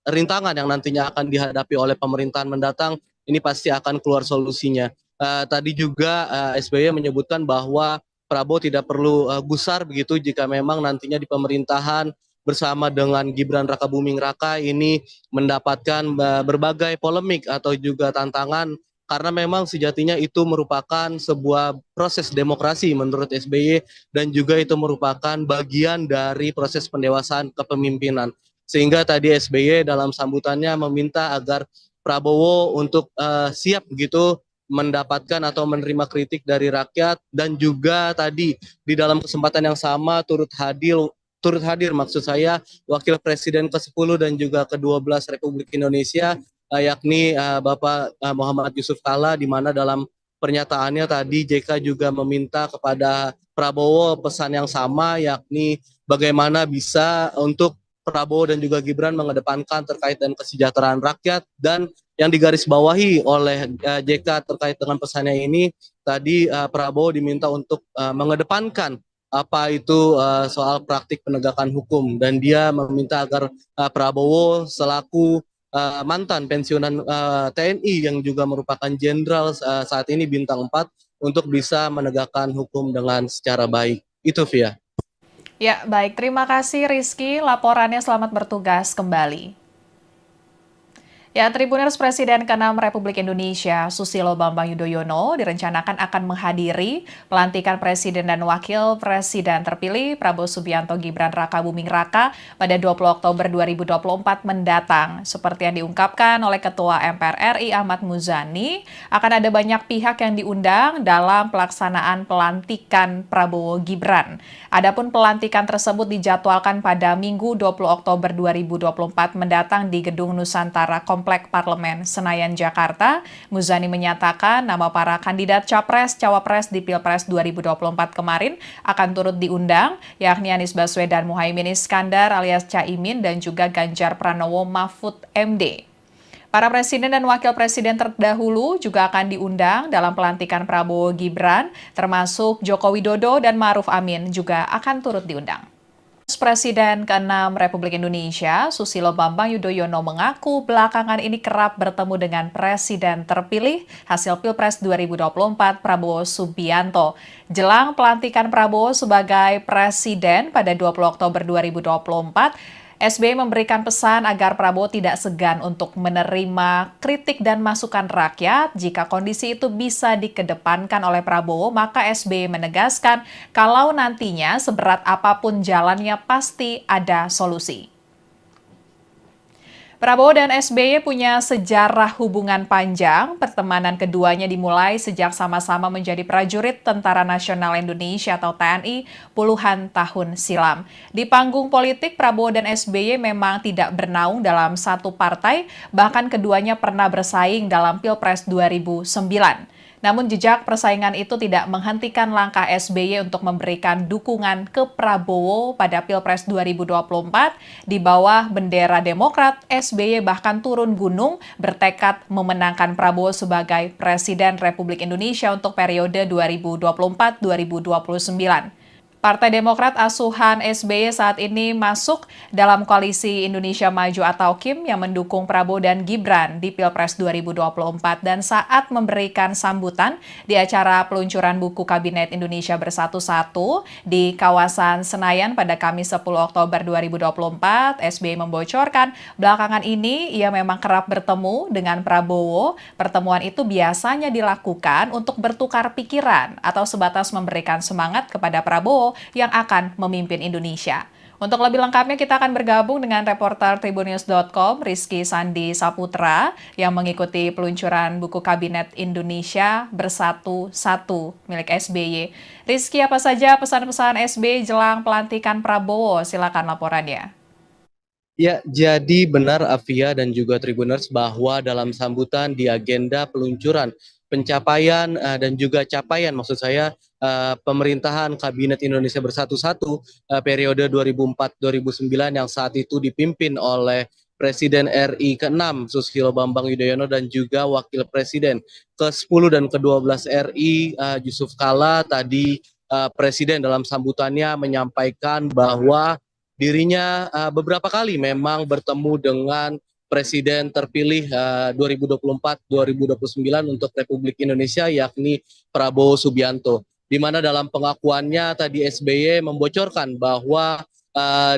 rintangan yang nantinya akan dihadapi oleh pemerintahan mendatang ini pasti akan keluar solusinya. Tadi juga SBY menyebutkan bahwa Prabowo tidak perlu gusar begitu jika memang nantinya di pemerintahan bersama dengan Gibran Rakabuming Raka ini mendapatkan berbagai polemik atau juga tantangan, karena memang sejatinya itu merupakan sebuah proses demokrasi menurut SBY, dan juga itu merupakan bagian dari proses pendewasaan kepemimpinan. Sehingga tadi SBY dalam sambutannya meminta agar Prabowo untuk siap begitu mendapatkan atau menerima kritik dari rakyat, dan juga tadi di dalam kesempatan yang sama turut hadir maksud saya Wakil Presiden ke-10 dan juga ke-12 Republik Indonesia yakni Bapak Muhammad Yusuf Kalla, di mana dalam pernyataannya tadi JK juga meminta kepada Prabowo pesan yang sama, yakni bagaimana bisa untuk Prabowo dan juga Gibran mengedepankan terkait dengan kesejahteraan rakyat, dan yang digarisbawahi oleh JK terkait dengan pesannya ini tadi Prabowo diminta untuk mengedepankan apa itu soal praktik penegakan hukum, dan dia meminta agar Prabowo selaku mantan pensiunan TNI yang juga merupakan jenderal saat ini bintang 4 untuk bisa menegakkan hukum dengan secara baik. Itu Via. Ya, baik. Terima kasih Rizky. Laporannya selamat bertugas kembali. Ya, Tribuners Presiden ke-6 Republik Indonesia, Susilo Bambang Yudhoyono, direncanakan akan menghadiri pelantikan Presiden dan Wakil Presiden terpilih Prabowo Subianto Gibran Rakabuming Raka pada 20 Oktober 2024 mendatang. Seperti yang diungkapkan oleh Ketua MPR RI Ahmad Muzani, akan ada banyak pihak yang diundang dalam pelaksanaan pelantikan Prabowo Gibran. Adapun pelantikan tersebut dijadwalkan pada Minggu 20 Oktober 2024 mendatang di Gedung Nusantara Komplek Parlemen Senayan, Jakarta. Muzani menyatakan nama para kandidat Capres-Cawapres di Pilpres 2024 kemarin akan turut diundang, yakni Anies Baswedan Muhaimin Iskandar alias Caimin dan juga Ganjar Pranowo Mahfud MD. Para presiden dan wakil presiden terdahulu juga akan diundang dalam pelantikan Prabowo Gibran, termasuk Joko Widodo dan Ma'ruf Amin juga akan turut diundang. Presiden ke-6 Republik Indonesia, Susilo Bambang Yudhoyono mengaku belakangan ini kerap bertemu dengan Presiden terpilih hasil Pilpres 2024 Prabowo Subianto. Jelang pelantikan Prabowo sebagai Presiden pada 20 Oktober 2024, SBY memberikan pesan agar Prabowo tidak segan untuk menerima kritik dan masukan rakyat. Jika kondisi itu bisa dikedepankan oleh Prabowo, maka SBY menegaskan kalau nantinya seberat apapun jalannya pasti ada solusi. Prabowo dan SBY punya sejarah hubungan panjang. Pertemanan keduanya dimulai sejak sama-sama menjadi prajurit Tentara Nasional Indonesia atau TNI puluhan tahun silam. Di panggung politik, Prabowo dan SBY memang tidak bernaung dalam satu partai, bahkan keduanya pernah bersaing dalam Pilpres 2009. Namun jejak persaingan itu tidak menghentikan langkah SBY untuk memberikan dukungan ke Prabowo pada Pilpres 2024. Di bawah bendera Demokrat, SBY bahkan turun gunung bertekad memenangkan Prabowo sebagai Presiden Republik Indonesia untuk periode 2024-2029. Partai Demokrat asuhan SBY saat ini masuk dalam koalisi Indonesia Maju atau KIM yang mendukung Prabowo dan Gibran di Pilpres 2024 dan saat memberikan sambutan di acara peluncuran buku Kabinet Indonesia Bersatu-Satu di kawasan Senayan pada Kamis 10 Oktober 2024, SBY membocorkan belakangan ini ia memang kerap bertemu dengan Prabowo. Pertemuan itu biasanya dilakukan untuk bertukar pikiran atau sebatas memberikan semangat kepada Prabowo yang akan memimpin Indonesia. Untuk lebih lengkapnya kita akan bergabung dengan reporter Tribunnews.com Rizky Sandi Saputra yang mengikuti peluncuran buku Kabinet Indonesia Bersatu-Satu milik SBY. Rizky, apa saja pesan-pesan SBY jelang pelantikan Prabowo? Silakan laporannya. Ya, jadi benar Afia dan juga Tribuners bahwa dalam sambutan di agenda peluncuran pencapaian dan juga capaian maksud saya pemerintahan Kabinet Indonesia Bersatu-Satu periode 2004-2009 yang saat itu dipimpin oleh Presiden RI ke-6 Susilo Bambang Yudhoyono dan juga Wakil Presiden ke-10 dan ke-12 RI Yusuf Kala. Tadi Presiden dalam sambutannya menyampaikan bahwa dirinya beberapa kali memang bertemu dengan Presiden terpilih 2024-2029 untuk Republik Indonesia yakni Prabowo Subianto. Di mana dalam pengakuannya tadi SBY membocorkan bahwa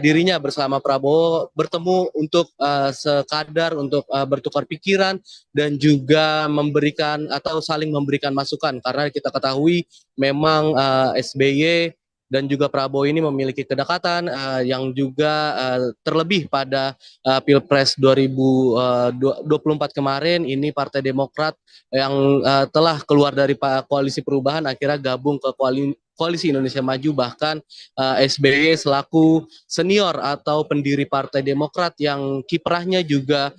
dirinya bersama Prabowo bertemu untuk sekadar untuk bertukar pikiran dan juga memberikan atau saling memberikan masukan karena kita ketahui memang SBY dan juga Prabowo ini memiliki kedekatan yang juga terlebih pada Pilpres 2024 kemarin ini Partai Demokrat yang telah keluar dari koalisi perubahan akhirnya gabung ke Koalisi Indonesia Maju, bahkan SBY selaku senior atau pendiri Partai Demokrat yang kiprahnya juga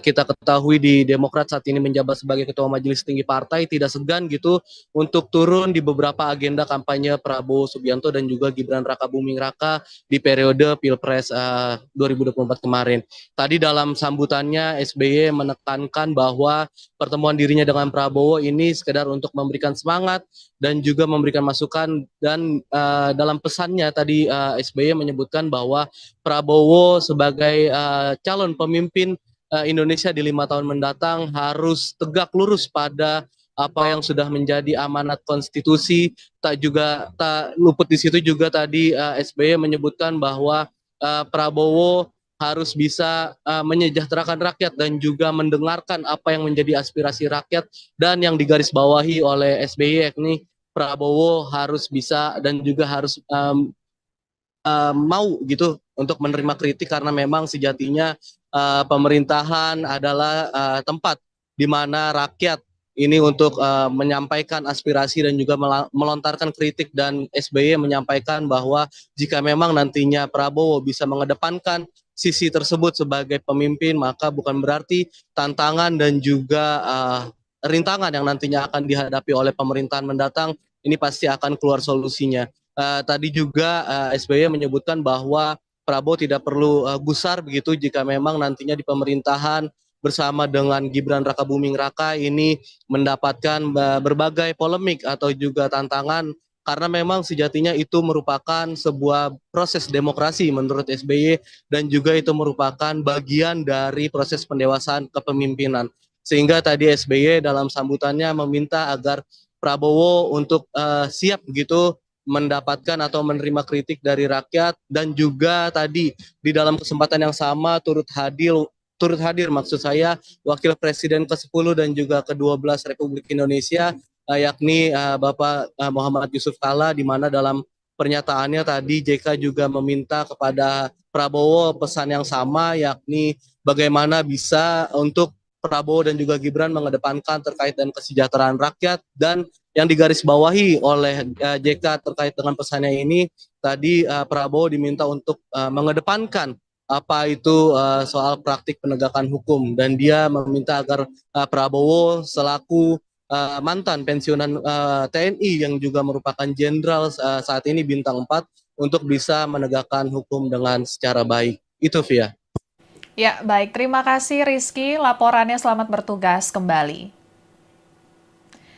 kita ketahui di Demokrat saat ini menjabat sebagai Ketua Majelis Tinggi Partai, tidak segan gitu untuk turun di beberapa agenda kampanye Prabowo Subianto dan juga Gibran Rakabuming Raka di periode Pilpres 2024 kemarin. Tadi dalam sambutannya SBY menekankan bahwa pertemuan dirinya dengan Prabowo ini sekedar untuk memberikan semangat dan juga memberikan masukan dan dalam pesannya tadi SBY menyebutkan bahwa Prabowo sebagai calon pemimpin Indonesia di 5 tahun mendatang harus tegak lurus pada apa yang sudah menjadi amanat konstitusi. Tak luput di situ juga tadi SBY menyebutkan bahwa Prabowo harus bisa menyejahterakan rakyat dan juga mendengarkan apa yang menjadi aspirasi rakyat, dan yang digarisbawahi oleh SBY yakni Prabowo harus bisa dan juga harus mau gitu untuk menerima kritik karena memang sejatinya pemerintahan adalah tempat di mana rakyat ini untuk menyampaikan aspirasi dan juga melontarkan kritik, dan SBY menyampaikan bahwa jika memang nantinya Prabowo bisa mengedepankan sisi tersebut sebagai pemimpin, maka bukan berarti tantangan dan juga rintangan yang nantinya akan dihadapi oleh pemerintahan mendatang ini pasti akan keluar solusinya. Tadi juga SBY menyebutkan bahwa Prabowo tidak perlu gusar begitu jika memang nantinya di pemerintahan bersama dengan Gibran Rakabuming Raka ini mendapatkan berbagai polemik atau juga tantangan, karena memang sejatinya itu merupakan sebuah proses demokrasi menurut SBY dan juga itu merupakan bagian dari proses pendewasaan kepemimpinan. Sehingga tadi SBY dalam sambutannya meminta agar Prabowo untuk siap gitu mendapatkan atau menerima kritik dari rakyat, dan juga tadi di dalam kesempatan yang sama turut hadir maksud saya Wakil Presiden ke-10 dan juga ke-12 Republik Indonesia yakni Bapak Muhammad Yusuf Kala, di mana dalam pernyataannya tadi JK juga meminta kepada Prabowo pesan yang sama, yakni bagaimana bisa untuk Prabowo dan juga Gibran mengedepankan terkait dengan kesejahteraan rakyat, dan yang digarisbawahi oleh JK terkait dengan pesannya ini tadi Prabowo diminta untuk mengedepankan apa itu soal praktik penegakan hukum, dan dia meminta agar Prabowo selaku mantan pensiunan TNI yang juga merupakan jenderal saat ini bintang 4 untuk bisa menegakkan hukum dengan secara baik. Itu Via. Ya, baik. Terima kasih Rizky. Laporannya selamat bertugas kembali.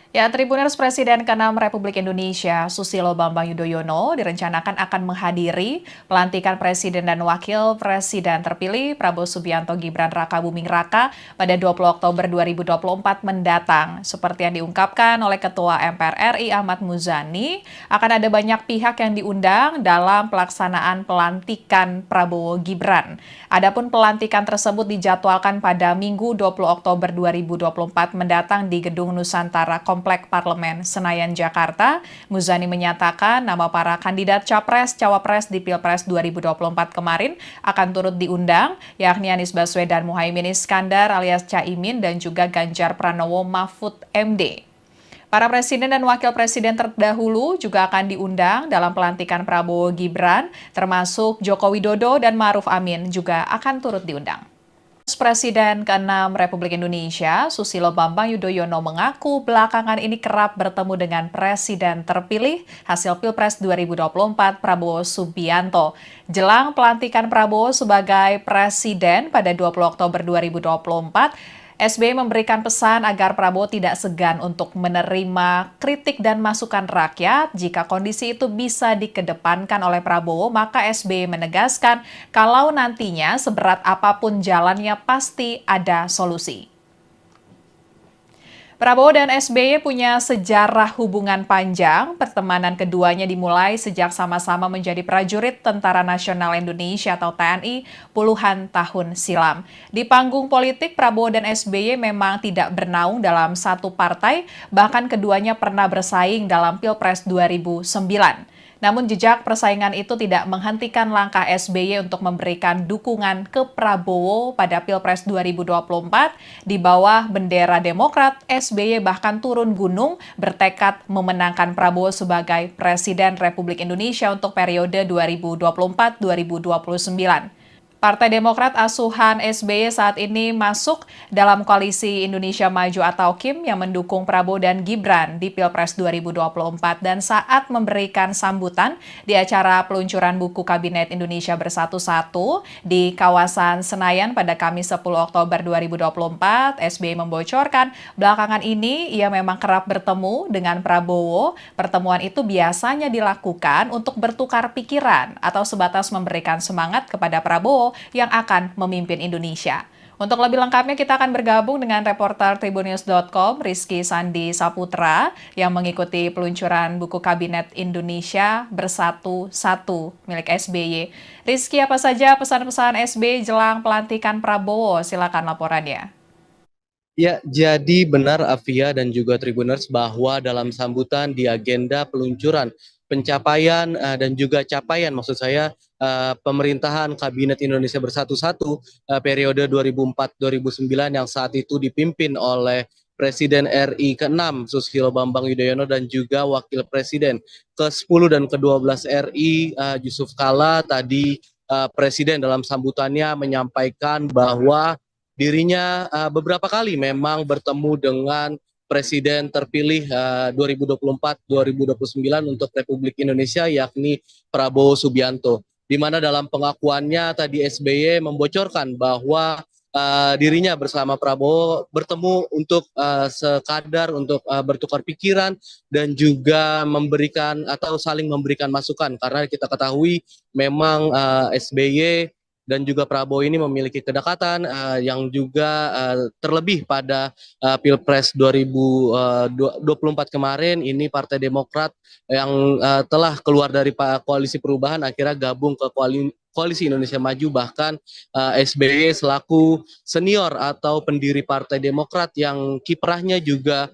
Ya, Tribuners Presiden ke-6 Republik Indonesia, Susilo Bambang Yudhoyono, direncanakan akan menghadiri pelantikan Presiden dan Wakil Presiden terpilih Prabowo Subianto Gibran Rakabuming Raka pada 20 Oktober 2024 mendatang. Seperti yang diungkapkan oleh Ketua MPR RI Ahmad Muzani, akan ada banyak pihak yang diundang dalam pelaksanaan pelantikan Prabowo Gibran. Adapun pelantikan tersebut dijadwalkan pada Minggu 20 Oktober 2024 mendatang di Gedung Nusantara Komplek Parlemen Senayan, Jakarta. Muzani menyatakan nama para kandidat Capres-Cawapres di Pilpres 2024 kemarin akan turut diundang, yakni Anies Baswedan Muhaimin Iskandar alias Caimin dan juga Ganjar Pranowo Mahfud MD. Para presiden dan wakil presiden terdahulu juga akan diundang dalam pelantikan Prabowo Gibran, termasuk Joko Widodo dan Ma'ruf Amin juga akan turut diundang. Presiden ke-6 Republik Indonesia, Susilo Bambang Yudhoyono mengaku belakangan ini kerap bertemu dengan Presiden terpilih hasil Pilpres 2024 Prabowo Subianto. Jelang pelantikan Prabowo sebagai Presiden pada 20 Oktober 2024, SBY memberikan pesan agar Prabowo tidak segan untuk menerima kritik dan masukan rakyat. Jika kondisi itu bisa dikedepankan oleh Prabowo, maka SBY menegaskan kalau nantinya seberat apapun jalannya pasti ada solusi. Prabowo dan SBY punya sejarah hubungan panjang. Pertemanan keduanya dimulai sejak sama-sama menjadi prajurit Tentara Nasional Indonesia atau TNI puluhan tahun silam. Di panggung politik, Prabowo dan SBY memang tidak bernaung dalam satu partai, bahkan keduanya pernah bersaing dalam Pilpres 2009. Namun jejak persaingan itu tidak menghentikan langkah SBY untuk memberikan dukungan ke Prabowo pada Pilpres 2024. Di bawah bendera Demokrat, SBY bahkan turun gunung bertekad memenangkan Prabowo sebagai Presiden Republik Indonesia untuk periode 2024-2029. Partai Demokrat asuhan SBY saat ini masuk dalam koalisi Indonesia Maju atau KIM yang mendukung Prabowo dan Gibran di Pilpres 2024 dan saat memberikan sambutan di acara peluncuran buku Kabinet Indonesia Bersatu-Satu di kawasan Senayan pada Kamis 10 Oktober 2024, SBY membocorkan belakangan ini ia memang kerap bertemu dengan Prabowo. Pertemuan itu biasanya dilakukan untuk bertukar pikiran atau sebatas memberikan semangat kepada Prabowo yang akan memimpin Indonesia. Untuk lebih lengkapnya kita akan bergabung dengan reporter Tribunnews.com Rizky Sandi Saputra yang mengikuti peluncuran buku Kabinet Indonesia Bersatu-Satu milik SBY. Rizky, apa saja pesan-pesan SBY jelang pelantikan Prabowo? Silakan laporannya. Ya, jadi benar Afia dan juga Tribuners bahwa dalam sambutan di agenda peluncuran pencapaian dan juga capaian maksud saya pemerintahan Kabinet Indonesia Bersatu-Satu periode 2004-2009 yang saat itu dipimpin oleh Presiden RI ke-6 Susilo Bambang Yudhoyono dan juga Wakil Presiden ke-10 dan ke-12 RI Yusuf Kala. Tadi Presiden dalam sambutannya menyampaikan bahwa dirinya beberapa kali memang bertemu dengan Presiden terpilih 2024-2029 untuk Republik Indonesia yakni Prabowo Subianto. Di mana dalam pengakuannya tadi SBY membocorkan bahwa dirinya bersama Prabowo bertemu untuk sekadar untuk bertukar pikiran dan juga memberikan atau saling memberikan masukan karena kita ketahui memang SBY dan juga Prabowo ini memiliki kedekatan yang juga terlebih pada Pilpres 2024 kemarin ini Partai Demokrat yang telah keluar dari koalisi perubahan akhirnya gabung ke Koalisi Indonesia Maju, bahkan SBY selaku senior atau pendiri Partai Demokrat yang kiprahnya juga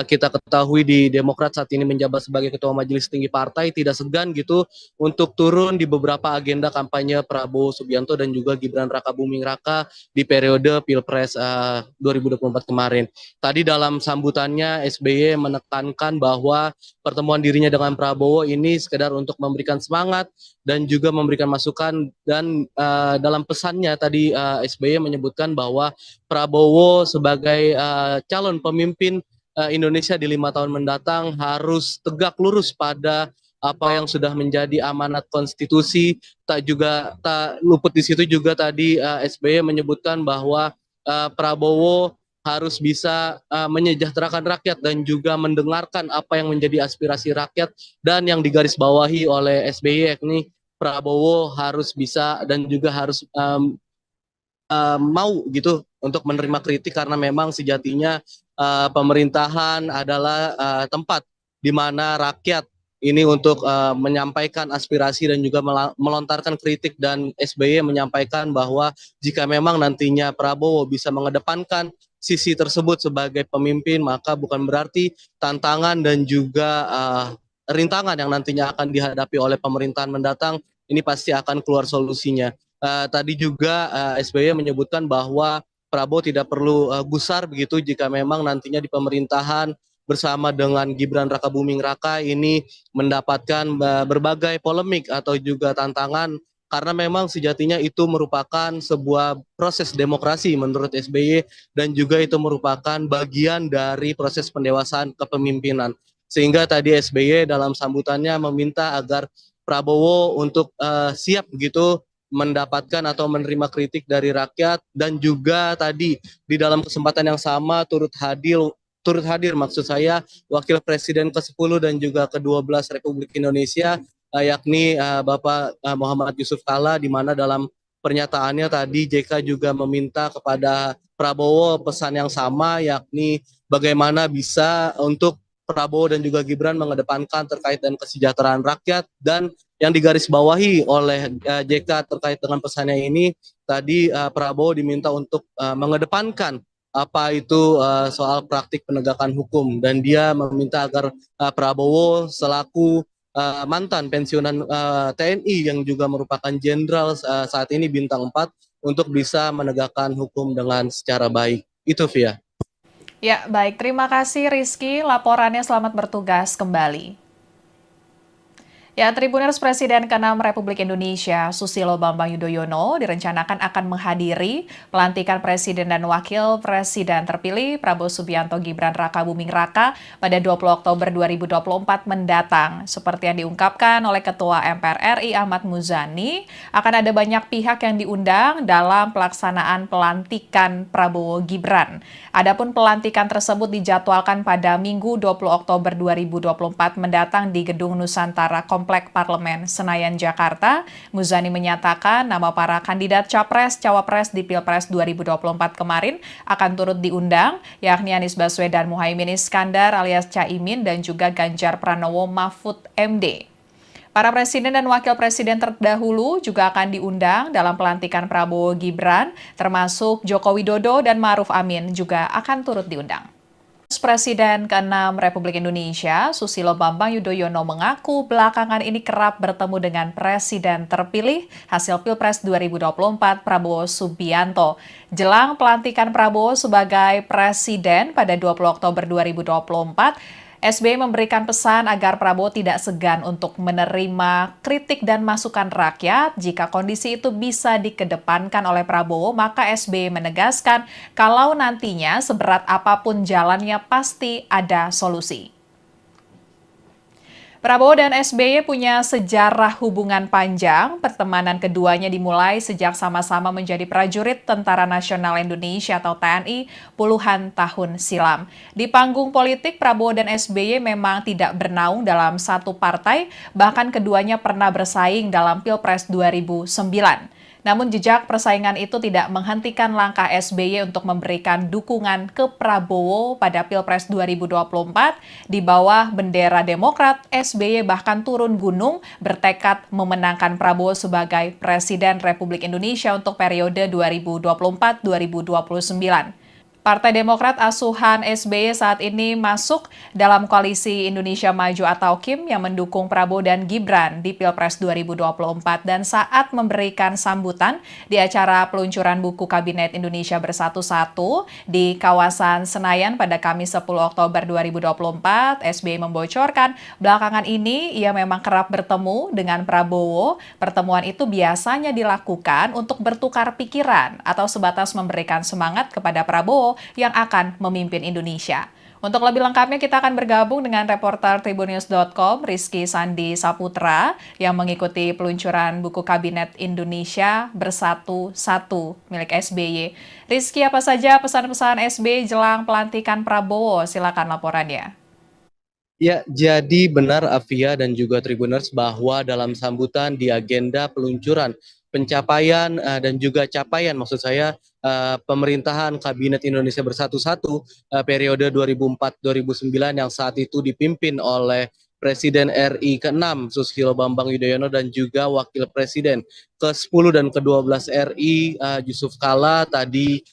kita ketahui di Demokrat saat ini menjabat sebagai Ketua Majelis Tinggi Partai, tidak segan gitu untuk turun di beberapa agenda kampanye Prabowo Subianto dan juga Gibran Rakabuming Raka di periode Pilpres 2024 kemarin. Tadi dalam sambutannya SBY menekankan bahwa pertemuan dirinya dengan Prabowo ini sekedar untuk memberikan semangat dan juga memberikan masukan dan dalam pesannya tadi SBY menyebutkan bahwa Prabowo sebagai calon pemimpin Indonesia di 5 tahun mendatang harus tegak lurus pada apa yang sudah menjadi amanat konstitusi. Tak luput di situ juga tadi SBY menyebutkan bahwa Prabowo harus bisa menyejahterakan rakyat dan juga mendengarkan apa yang menjadi aspirasi rakyat, dan yang digarisbawahi oleh SBY yakni Prabowo harus bisa dan juga harus mau gitu untuk menerima kritik, karena memang sejatinya pemerintahan adalah tempat di mana rakyat ini untuk menyampaikan aspirasi dan juga melontarkan kritik, dan SBY menyampaikan bahwa jika memang nantinya Prabowo bisa mengedepankan sisi tersebut sebagai pemimpin, maka bukan berarti tantangan dan juga rintangan yang nantinya akan dihadapi oleh pemerintahan mendatang ini pasti akan keluar solusinya. Tadi juga SBY menyebutkan bahwa Prabowo tidak perlu gusar begitu jika memang nantinya di pemerintahan bersama dengan Gibran Rakabuming Raka ini mendapatkan berbagai polemik atau juga tantangan, karena memang sejatinya itu merupakan sebuah proses demokrasi menurut SBY, dan juga itu merupakan bagian dari proses pendewasaan kepemimpinan. Sehingga tadi SBY dalam sambutannya meminta agar Prabowo untuk siap begitu mendapatkan atau menerima kritik dari rakyat, dan juga tadi di dalam kesempatan yang sama turut hadir maksud saya Wakil Presiden ke-10 dan juga ke-12 Republik Indonesia, yakni Bapak Muhammad Yusuf Kalla, di mana dalam pernyataannya tadi JK juga meminta kepada Prabowo pesan yang sama, yakni bagaimana bisa untuk Prabowo dan juga Gibran mengedepankan terkait dengan kesejahteraan rakyat. Dan yang digarisbawahi oleh JK terkait dengan pesannya ini, tadi Prabowo diminta untuk mengedepankan apa itu soal praktik penegakan hukum, dan dia meminta agar Prabowo selaku mantan pensiunan TNI yang juga merupakan jenderal saat ini bintang 4 untuk bisa menegakkan hukum dengan secara baik. Itu Via. Ya, baik. Terima kasih Rizky. Laporannya selamat bertugas kembali. Ya, Tribuners Presiden ke-6 Republik Indonesia, Susilo Bambang Yudhoyono, direncanakan akan menghadiri pelantikan Presiden dan Wakil Presiden terpilih Prabowo Subianto Gibran Rakabuming Raka pada 20 Oktober 2024 mendatang. Seperti yang diungkapkan oleh Ketua MPR RI Ahmad Muzani, akan ada banyak pihak yang diundang dalam pelaksanaan pelantikan Prabowo Gibran. Adapun pelantikan tersebut dijadwalkan pada Minggu 20 Oktober 2024 mendatang di Gedung Nusantara Komplek Parlemen Senayan, Jakarta. Muzani menyatakan nama para kandidat Capres-Cawapres di Pilpres 2024 kemarin akan turut diundang, yakni Anies Baswedan Muhaimin Iskandar alias Caimin dan juga Ganjar Pranowo Mahfud MD. Para presiden dan wakil presiden terdahulu juga akan diundang dalam pelantikan Prabowo Gibran, termasuk Joko Widodo dan Ma'ruf Amin juga akan turut diundang. Presiden ke-6 Republik Indonesia, Susilo Bambang Yudhoyono mengaku belakangan ini kerap bertemu dengan Presiden terpilih hasil Pilpres 2024 Prabowo Subianto. Jelang pelantikan Prabowo sebagai Presiden pada 20 Oktober 2024, SBY memberikan pesan agar Prabowo tidak segan untuk menerima kritik dan masukan rakyat. Jika kondisi itu bisa dikedepankan oleh Prabowo, maka SBY menegaskan kalau nantinya seberat apapun jalannya pasti ada solusi. Prabowo dan SBY punya sejarah hubungan panjang. Pertemanan keduanya dimulai sejak sama-sama menjadi prajurit Tentara Nasional Indonesia atau TNI puluhan tahun silam. Di panggung politik, Prabowo dan SBY memang tidak bernaung dalam satu partai, bahkan keduanya pernah bersaing dalam Pilpres 2009. Namun jejak persaingan itu tidak menghentikan langkah SBY untuk memberikan dukungan ke Prabowo pada Pilpres 2024. Di bawah bendera Demokrat, SBY bahkan turun gunung bertekad memenangkan Prabowo sebagai Presiden Republik Indonesia untuk periode 2024-2029. Partai Demokrat asuhan SBY saat ini masuk dalam koalisi Indonesia Maju atau KIM yang mendukung Prabowo dan Gibran di Pilpres 2024, dan saat memberikan sambutan di acara peluncuran buku Kabinet Indonesia Bersatu 1 di kawasan Senayan pada Kamis 10 Oktober 2024, SBY membocorkan belakangan ini ia memang kerap bertemu dengan Prabowo. Pertemuan itu biasanya dilakukan untuk bertukar pikiran atau sebatas memberikan semangat kepada Prabowo yang akan memimpin Indonesia. Untuk lebih lengkapnya kita akan bergabung dengan reporter Tribunnews.com Rizky Sandi Saputra yang mengikuti peluncuran buku Kabinet Indonesia Bersatu Satu milik SBY. Rizky, apa saja pesan-pesan SBY jelang pelantikan Prabowo? Silakan laporannya. Ya, jadi benar Afia dan juga Tribuners bahwa dalam sambutan di agenda peluncuran pencapaian dan juga capaian maksud saya pemerintahan Kabinet Indonesia Bersatu-Satu periode 2004-2009 yang saat itu dipimpin oleh Presiden RI ke-6 Susilo Bambang Yudhoyono dan juga Wakil Presiden ke-10 dan ke-12 RI Yusuf Kala. Tadi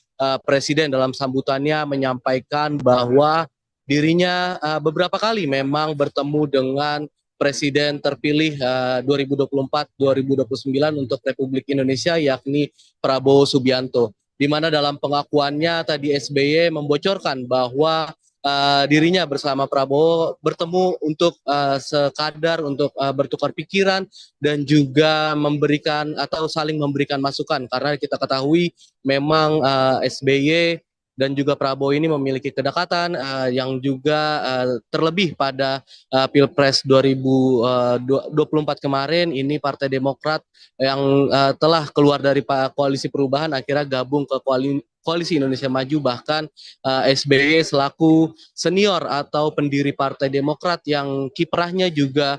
Presiden dalam sambutannya menyampaikan bahwa dirinya beberapa kali memang bertemu dengan Presiden terpilih 2024-2029 untuk Republik Indonesia yakni Prabowo Subianto. Di mana dalam pengakuannya tadi SBY membocorkan bahwa dirinya bersama Prabowo bertemu untuk sekadar untuk bertukar pikiran dan juga memberikan atau saling memberikan masukan karena kita ketahui memang SBY dan juga Prabowo ini memiliki kedekatan yang juga terlebih pada Pilpres 2024 kemarin ini Partai Demokrat yang telah keluar dari koalisi perubahan akhirnya gabung ke Koalisi Indonesia Maju, bahkan SBY selaku senior atau pendiri Partai Demokrat yang kiprahnya juga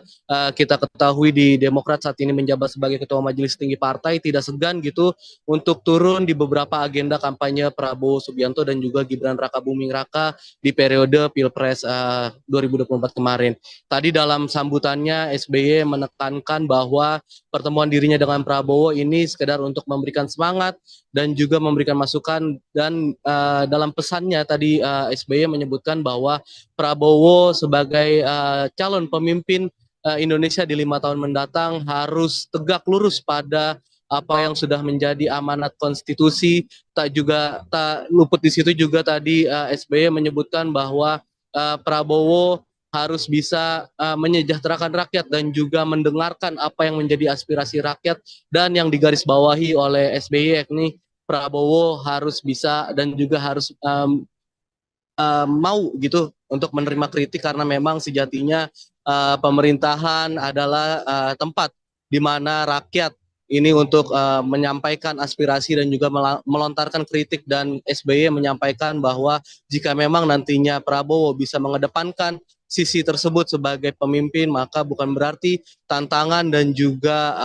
kita ketahui di Demokrat saat ini menjabat sebagai Ketua Majelis Tinggi Partai tidak segan gitu untuk turun di beberapa agenda kampanye Prabowo Subianto dan juga Gibran Rakabuming Raka di periode Pilpres 2024 kemarin. Tadi dalam sambutannya SBY menekankan bahwa pertemuan dirinya dengan Prabowo ini sekedar untuk memberikan semangat dan juga memberikan masukan dan dalam pesannya tadi SBY menyebutkan bahwa Prabowo sebagai calon pemimpin Indonesia di 5 tahun mendatang harus tegak lurus pada apa yang sudah menjadi amanat konstitusi. Tak luput di situ juga tadi SBY menyebutkan bahwa Prabowo harus bisa menyejahterakan rakyat dan juga mendengarkan apa yang menjadi aspirasi rakyat dan yang digarisbawahi oleh SBY yakni Prabowo harus bisa dan juga harus mau gitu untuk menerima kritik karena memang sejatinya pemerintahan adalah tempat di mana rakyat ini untuk menyampaikan aspirasi dan juga melontarkan kritik dan SBY menyampaikan bahwa jika memang nantinya Prabowo bisa mengedepankan sisi tersebut sebagai pemimpin maka bukan berarti tantangan dan juga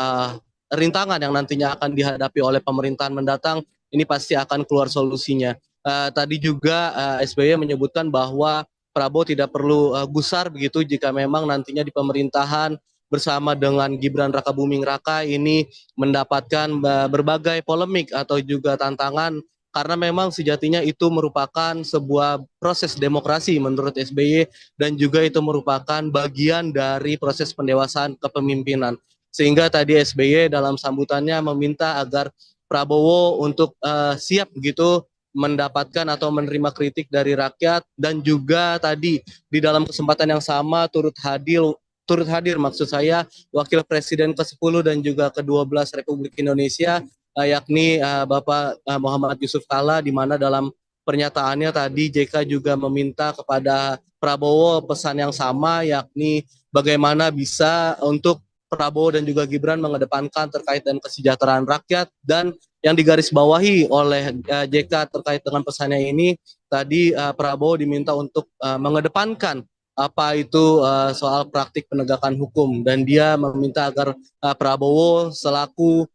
rintangan yang nantinya akan dihadapi oleh pemerintahan mendatang ini pasti akan keluar solusinya. Tadi juga SBY menyebutkan bahwa Prabowo tidak perlu gusar begitu jika memang nantinya di pemerintahan bersama dengan Gibran Rakabuming Raka ini mendapatkan berbagai polemik atau juga tantangan karena memang sejatinya itu merupakan sebuah proses demokrasi menurut SBY dan juga itu merupakan bagian dari proses pendewasaan kepemimpinan. Sehingga tadi SBY dalam sambutannya meminta agar Prabowo untuk siap gitu mendapatkan atau menerima kritik dari rakyat dan juga tadi di dalam kesempatan yang sama turut hadir maksud saya Wakil Presiden ke-10 dan juga ke-12 Republik Indonesia yakni Bapak Muhammad Yusuf Kala di mana dalam pernyataannya tadi JK juga meminta kepada Prabowo pesan yang sama yakni bagaimana bisa untuk Prabowo dan juga Gibran mengedepankan terkait dengan kesejahteraan rakyat dan yang digarisbawahi oleh JK terkait dengan pesannya ini tadi Prabowo diminta untuk mengedepankan apa itu soal praktik penegakan hukum dan dia meminta agar Prabowo selaku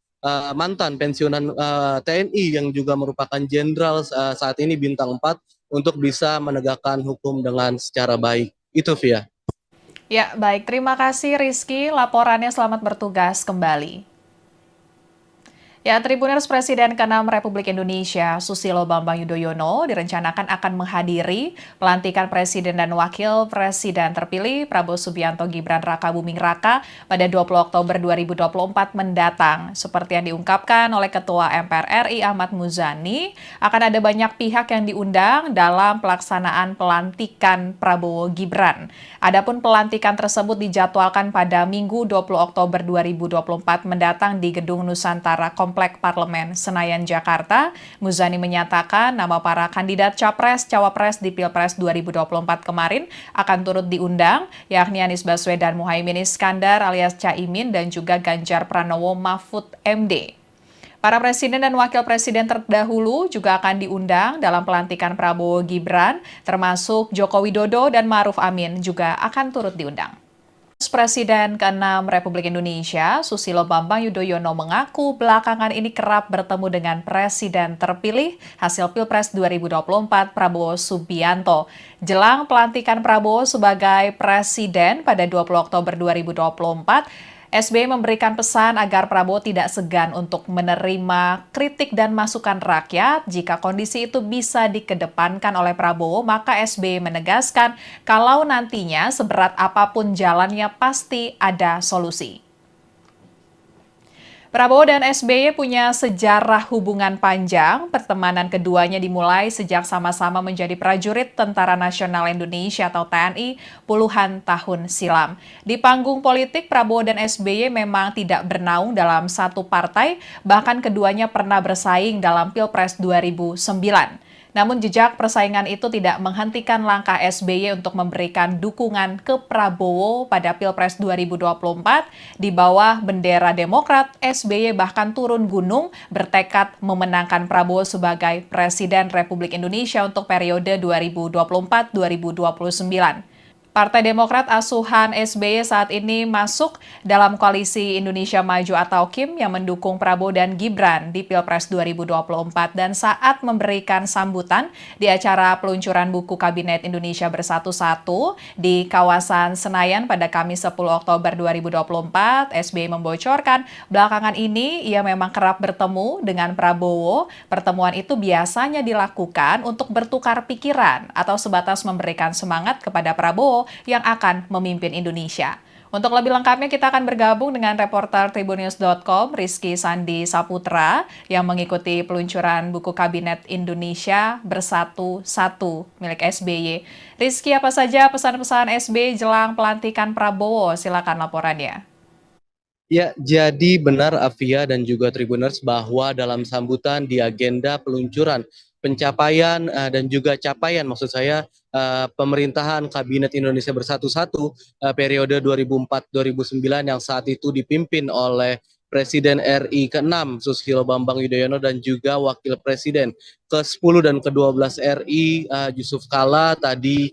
mantan pensiunan TNI yang juga merupakan jenderal saat ini bintang 4 untuk bisa menegakkan hukum dengan secara baik. Itu Via. Ya, baik. Terima kasih Rizky. Laporannya selamat bertugas kembali. Ya, Tribuners Presiden ke-6 Republik Indonesia, Susilo Bambang Yudhoyono, direncanakan akan menghadiri pelantikan Presiden dan Wakil Presiden terpilih Prabowo Subianto Gibran Rakabuming Raka pada 20 Oktober 2024 mendatang. Seperti yang diungkapkan oleh Ketua MPR RI Ahmad Muzani, akan ada banyak pihak yang diundang dalam pelaksanaan pelantikan Prabowo Gibran. Adapun pelantikan tersebut dijadwalkan pada Minggu 20 Oktober 2024 mendatang di Gedung Nusantara Komplek Parlemen Senayan, Jakarta. Muzani menyatakan nama para kandidat Capres-Cawapres di Pilpres 2024 kemarin akan turut diundang, yakni Anies Baswedan Muhaimin Iskandar alias Caimin dan juga Ganjar Pranowo Mahfud MD. Para presiden dan wakil presiden terdahulu juga akan diundang dalam pelantikan Prabowo Gibran, termasuk Joko Widodo dan Ma'ruf Amin juga akan turut diundang. Presiden ke-6 Republik Indonesia, Susilo Bambang Yudhoyono mengaku belakangan ini kerap bertemu dengan Presiden terpilih hasil Pilpres 2024 Prabowo Subianto. Jelang pelantikan Prabowo sebagai Presiden pada 20 Oktober 2024, SBY memberikan pesan agar Prabowo tidak segan untuk menerima kritik dan masukan rakyat. Jika kondisi itu bisa dikedepankan oleh Prabowo, maka SBY menegaskan kalau nantinya seberat apapun jalannya pasti ada solusi. Prabowo dan SBY punya sejarah hubungan panjang. Pertemanan keduanya dimulai sejak sama-sama menjadi prajurit Tentara Nasional Indonesia atau TNI puluhan tahun silam. Di panggung politik, Prabowo dan SBY memang tidak bernaung dalam satu partai, bahkan keduanya pernah bersaing dalam Pilpres 2009. Namun jejak persaingan itu tidak menghentikan langkah SBY untuk memberikan dukungan ke Prabowo pada Pilpres 2024. Di bawah bendera Demokrat, SBY bahkan turun gunung bertekad memenangkan Prabowo sebagai Presiden Republik Indonesia untuk periode 2024-2029. Partai Demokrat asuhan SBY saat ini masuk dalam koalisi Indonesia Maju atau KIM yang mendukung Prabowo dan Gibran di Pilpres 2024 dan saat memberikan sambutan di acara peluncuran buku Kabinet Indonesia Bersatu 1 di kawasan Senayan pada Kamis 10 Oktober 2024, SBY membocorkan belakangan ini ia memang kerap bertemu dengan Prabowo. Pertemuan itu biasanya dilakukan untuk bertukar pikiran atau sebatas memberikan semangat kepada Prabowo yang akan memimpin Indonesia. Untuk lebih lengkapnya kita akan bergabung dengan reporter Tribunnews.com Rizky Sandi Saputra yang mengikuti peluncuran buku Kabinet Indonesia Bersatu 1 milik SBY. Rizky, apa saja pesan-pesan SBY jelang pelantikan Prabowo? Silakan laporannya. Ya, jadi benar Afia dan juga Tribuners bahwa dalam sambutan di agenda peluncuran pencapaian dan juga capaian maksud saya pemerintahan Kabinet Indonesia Bersatu periode 2004-2009 yang saat itu dipimpin oleh Presiden RI ke-6 Susilo Bambang Yudhoyono dan juga Wakil Presiden ke-10 dan ke-12 RI Yusuf Kala. Tadi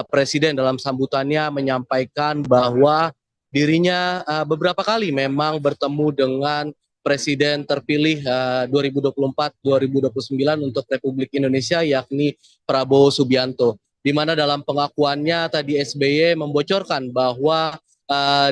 Presiden dalam sambutannya menyampaikan bahwa dirinya beberapa kali memang bertemu dengan Presiden terpilih 2024-2029 untuk Republik Indonesia yakni Prabowo Subianto. Di mana dalam pengakuannya tadi SBY membocorkan bahwa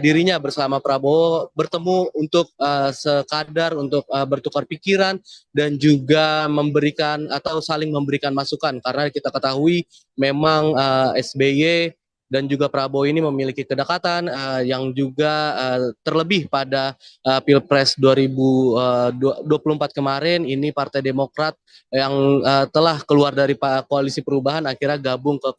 dirinya bersama Prabowo bertemu untuk sekadar untuk bertukar pikiran dan juga memberikan atau saling memberikan masukan karena kita ketahui memang SBY dan juga Prabowo ini memiliki kedekatan yang juga terlebih pada Pilpres 2024 kemarin ini Partai Demokrat yang telah keluar dari koalisi perubahan akhirnya gabung ke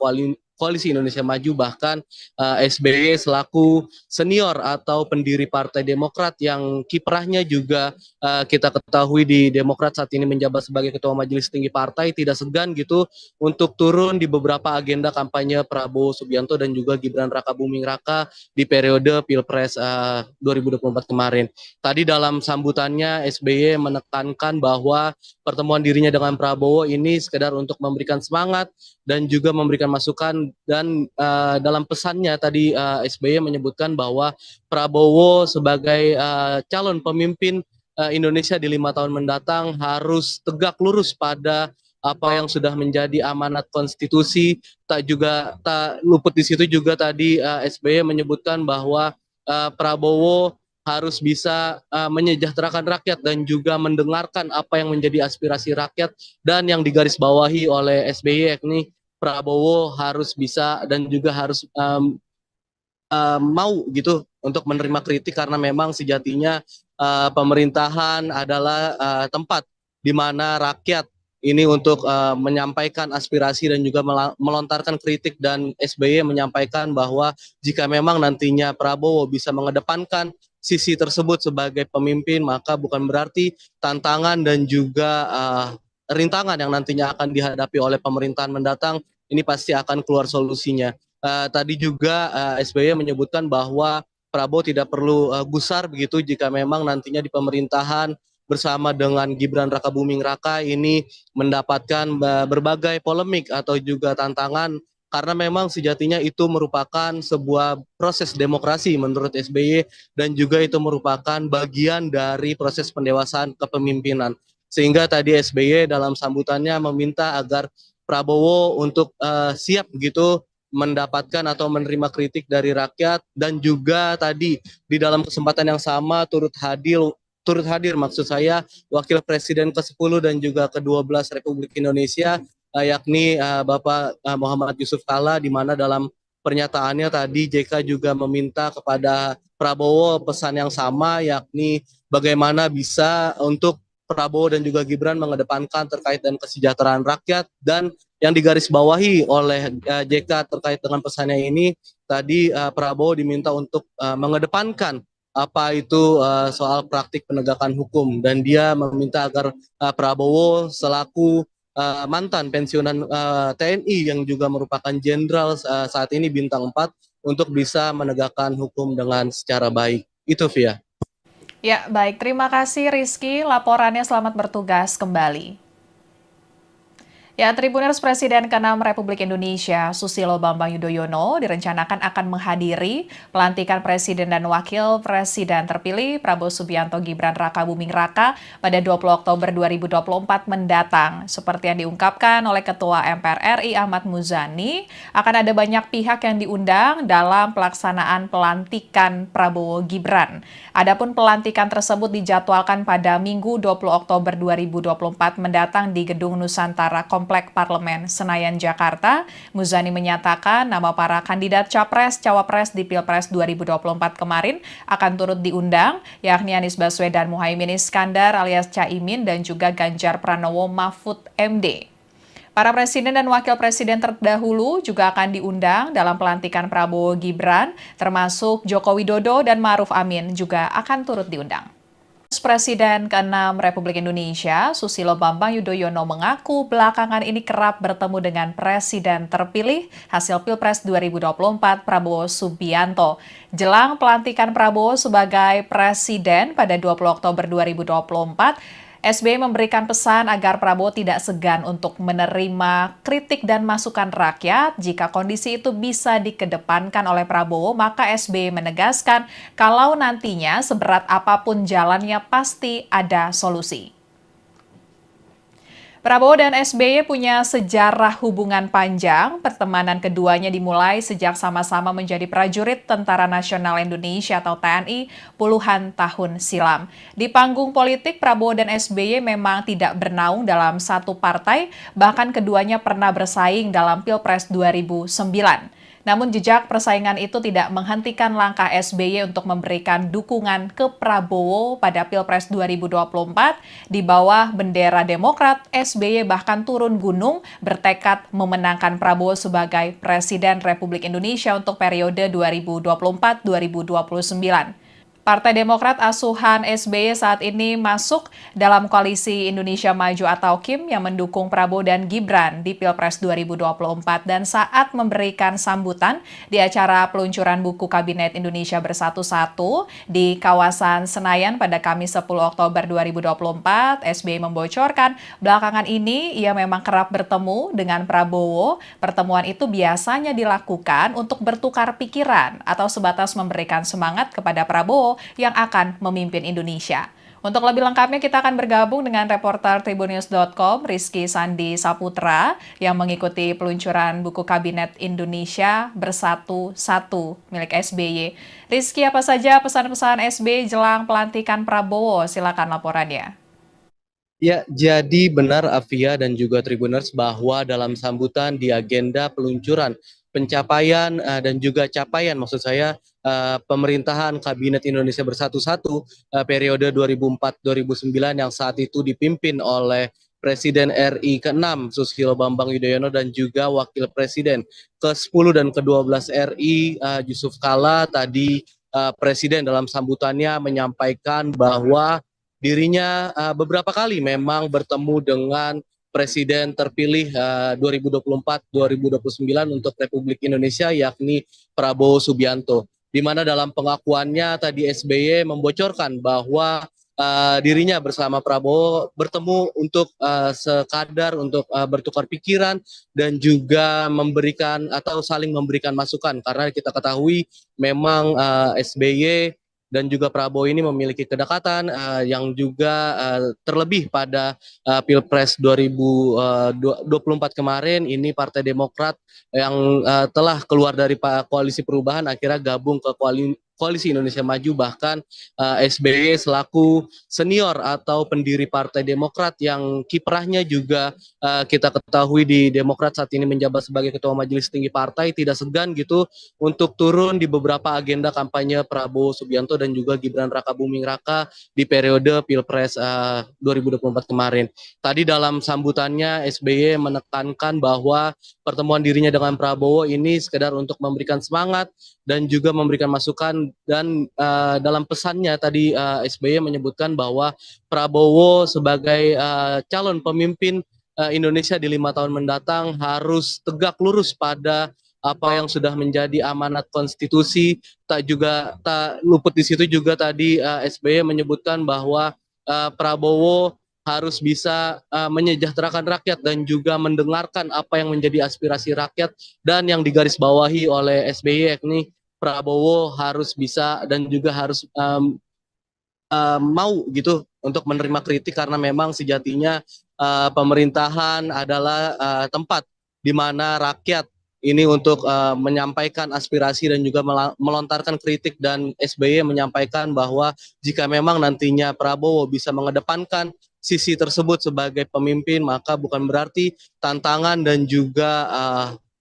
Koalisi Indonesia Maju, bahkan SBY selaku senior atau pendiri Partai Demokrat yang kiprahnya juga kita ketahui di Demokrat saat ini menjabat sebagai Ketua Majelis Tinggi Partai, tidak segan gitu untuk turun di beberapa agenda kampanye Prabowo Subianto dan juga Gibran Rakabuming Raka di periode Pilpres 2024 kemarin. Tadi dalam sambutannya SBY menekankan bahwa pertemuan dirinya dengan Prabowo ini sekedar untuk memberikan semangat dan juga memberikan masukan dan dalam pesannya tadi SBY menyebutkan bahwa Prabowo sebagai calon pemimpin Indonesia di 5 tahun mendatang harus tegak lurus pada apa yang sudah menjadi amanat konstitusi. Tak luput di situ juga tadi SBY menyebutkan bahwa Prabowo harus bisa menyejahterakan rakyat dan juga mendengarkan apa yang menjadi aspirasi rakyat, dan yang digarisbawahi oleh SBY yakni Prabowo harus bisa dan juga harus mau gitu untuk menerima kritik karena memang sejatinya pemerintahan adalah tempat di mana rakyat ini untuk menyampaikan aspirasi dan juga melontarkan kritik, dan SBY menyampaikan bahwa jika memang nantinya Prabowo bisa mengedepankan sisi tersebut sebagai pemimpin, maka bukan berarti tantangan dan juga rintangan yang nantinya akan dihadapi oleh pemerintahan mendatang ini pasti akan keluar solusinya. Tadi juga SBY menyebutkan bahwa Prabowo tidak perlu gusar begitu jika memang nantinya di pemerintahan bersama dengan Gibran Rakabuming Raka ini mendapatkan berbagai polemik atau juga tantangan karena memang sejatinya itu merupakan sebuah proses demokrasi menurut SBY dan juga itu merupakan bagian dari proses pendewasaan kepemimpinan. Sehingga tadi SBY dalam sambutannya meminta agar Prabowo untuk siap begitu mendapatkan atau menerima kritik dari rakyat dan juga tadi di dalam kesempatan yang sama turut hadir maksud saya Wakil Presiden ke-10 dan juga ke-12 Republik Indonesia yakni Bapak Muhammad Yusuf Kalla, di mana dalam pernyataannya tadi JK juga meminta kepada Prabowo pesan yang sama yakni bagaimana bisa untuk Prabowo dan juga Gibran mengedepankan terkait dengan kesejahteraan rakyat dan yang digarisbawahi oleh JK terkait dengan pesannya ini tadi Prabowo diminta untuk mengedepankan apa itu soal praktik penegakan hukum dan dia meminta agar Prabowo selaku mantan pensiunan TNI yang juga merupakan jenderal saat ini bintang 4 untuk bisa menegakkan hukum dengan secara baik. Itu Via. Ya, baik. Terima kasih Rizky. Laporannya selamat bertugas kembali. Ya, Tribuners Presiden ke-6 Republik Indonesia, Susilo Bambang Yudhoyono, direncanakan akan menghadiri pelantikan Presiden dan Wakil Presiden terpilih Prabowo Subianto Gibran Rakabuming Raka pada 20 Oktober 2024 mendatang. Seperti yang diungkapkan oleh Ketua MPR RI Ahmad Muzani, akan ada banyak pihak yang diundang dalam pelaksanaan pelantikan Prabowo Gibran. Adapun pelantikan tersebut dijadwalkan pada Minggu 20 Oktober 2024 mendatang di Gedung Nusantara Komplek Parlemen Senayan, Jakarta. Muzani menyatakan nama para kandidat Capres-Cawapres di Pilpres 2024 kemarin akan turut diundang, yakni Anies Baswedan Muhaimin Iskandar alias Caimin dan juga Ganjar Pranowo Mahfud MD. Para presiden dan wakil presiden terdahulu juga akan diundang dalam pelantikan Prabowo Gibran, termasuk Joko Widodo dan Ma'ruf Amin juga akan turut diundang. Presiden ke-6 Republik Indonesia, Susilo Bambang Yudhoyono mengaku belakangan ini kerap bertemu dengan Presiden terpilih hasil Pilpres 2024 Prabowo Subianto. Jelang pelantikan Prabowo sebagai Presiden pada 20 Oktober 2024, SBY memberikan pesan agar Prabowo tidak segan untuk menerima kritik dan masukan rakyat. Jika kondisi itu bisa dikedepankan oleh Prabowo, maka SBY menegaskan kalau nantinya seberat apapun jalannya pasti ada solusi. Prabowo dan SBY punya sejarah hubungan panjang. Pertemanan keduanya dimulai sejak sama-sama menjadi prajurit Tentara Nasional Indonesia atau TNI puluhan tahun silam. Di panggung politik, Prabowo dan SBY memang tidak bernaung dalam satu partai, bahkan keduanya pernah bersaing dalam Pilpres 2009. Namun jejak persaingan itu tidak menghentikan langkah SBY untuk memberikan dukungan ke Prabowo pada Pilpres 2024. Di bawah bendera Demokrat, SBY bahkan turun gunung bertekad memenangkan Prabowo sebagai Presiden Republik Indonesia untuk periode 2024-2029. Partai Demokrat asuhan SBY saat ini masuk dalam koalisi Indonesia Maju atau KIM yang mendukung Prabowo dan Gibran di Pilpres 2024 dan saat memberikan sambutan di acara peluncuran buku Kabinet Indonesia Bersatu 1 di kawasan Senayan pada Kamis 10 Oktober 2024, SBY membocorkan belakangan ini ia memang kerap bertemu dengan Prabowo. Pertemuan itu biasanya dilakukan untuk bertukar pikiran atau sebatas memberikan semangat kepada Prabowo yang akan memimpin Indonesia. Untuk lebih lengkapnya kita akan bergabung dengan reporter Tribunnews.com Rizky Sandi Saputra yang mengikuti peluncuran buku Kabinet Indonesia Bersatu 1 milik SBY. Rizky, apa saja pesan-pesan SBY jelang pelantikan Prabowo? Silakan laporannya. Ya, jadi benar Afia dan juga Tribuners bahwa dalam sambutan di agenda peluncuran pencapaian dan juga capaian maksud saya pemerintahan Kabinet Indonesia Bersatu periode 2004-2009 yang saat itu dipimpin oleh Presiden RI ke-6 Susilo Bambang Yudhoyono dan juga Wakil Presiden ke-10 dan ke-12 RI Yusuf Kalla tadi Presiden dalam sambutannya menyampaikan bahwa dirinya beberapa kali memang bertemu dengan Presiden terpilih 2024-2029 untuk Republik Indonesia, yakni Prabowo Subianto. Di mana dalam pengakuannya tadi SBY membocorkan bahwa dirinya bersama Prabowo bertemu untuk sekadar untuk bertukar pikiran dan juga memberikan atau saling memberikan masukan, karena kita ketahui memang SBY dan juga Prabowo ini memiliki kedekatan yang juga terlebih pada Pilpres 2024 kemarin ini Partai Demokrat yang telah keluar dari Koalisi Perubahan akhirnya gabung ke Koalisi Indonesia Maju, bahkan SBY selaku senior atau pendiri Partai Demokrat yang kiprahnya juga kita ketahui di Demokrat saat ini menjabat sebagai Ketua Majelis Tinggi Partai, tidak segan gitu untuk turun di beberapa agenda kampanye Prabowo Subianto dan juga Gibran Rakabuming Raka di periode Pilpres 2024 kemarin. Tadi dalam sambutannya SBY menekankan bahwa pertemuan dirinya dengan Prabowo ini sekedar untuk memberikan semangat dan juga memberikan masukan, dan dalam pesannya tadi SBY menyebutkan bahwa Prabowo sebagai calon pemimpin Indonesia di 5 tahun mendatang harus tegak lurus pada apa yang sudah menjadi amanat konstitusi. Tak luput di situ juga tadi SBY menyebutkan bahwa Prabowo harus bisa menyejahterakan rakyat dan juga mendengarkan apa yang menjadi aspirasi rakyat, dan yang digarisbawahi oleh SBY yakni Prabowo harus bisa dan juga harus mau gitu untuk menerima kritik, karena memang sejatinya pemerintahan adalah tempat di mana rakyat ini untuk menyampaikan aspirasi dan juga melontarkan kritik, dan SBY menyampaikan bahwa jika memang nantinya Prabowo bisa mengedepankan sisi tersebut sebagai pemimpin, maka bukan berarti tantangan dan juga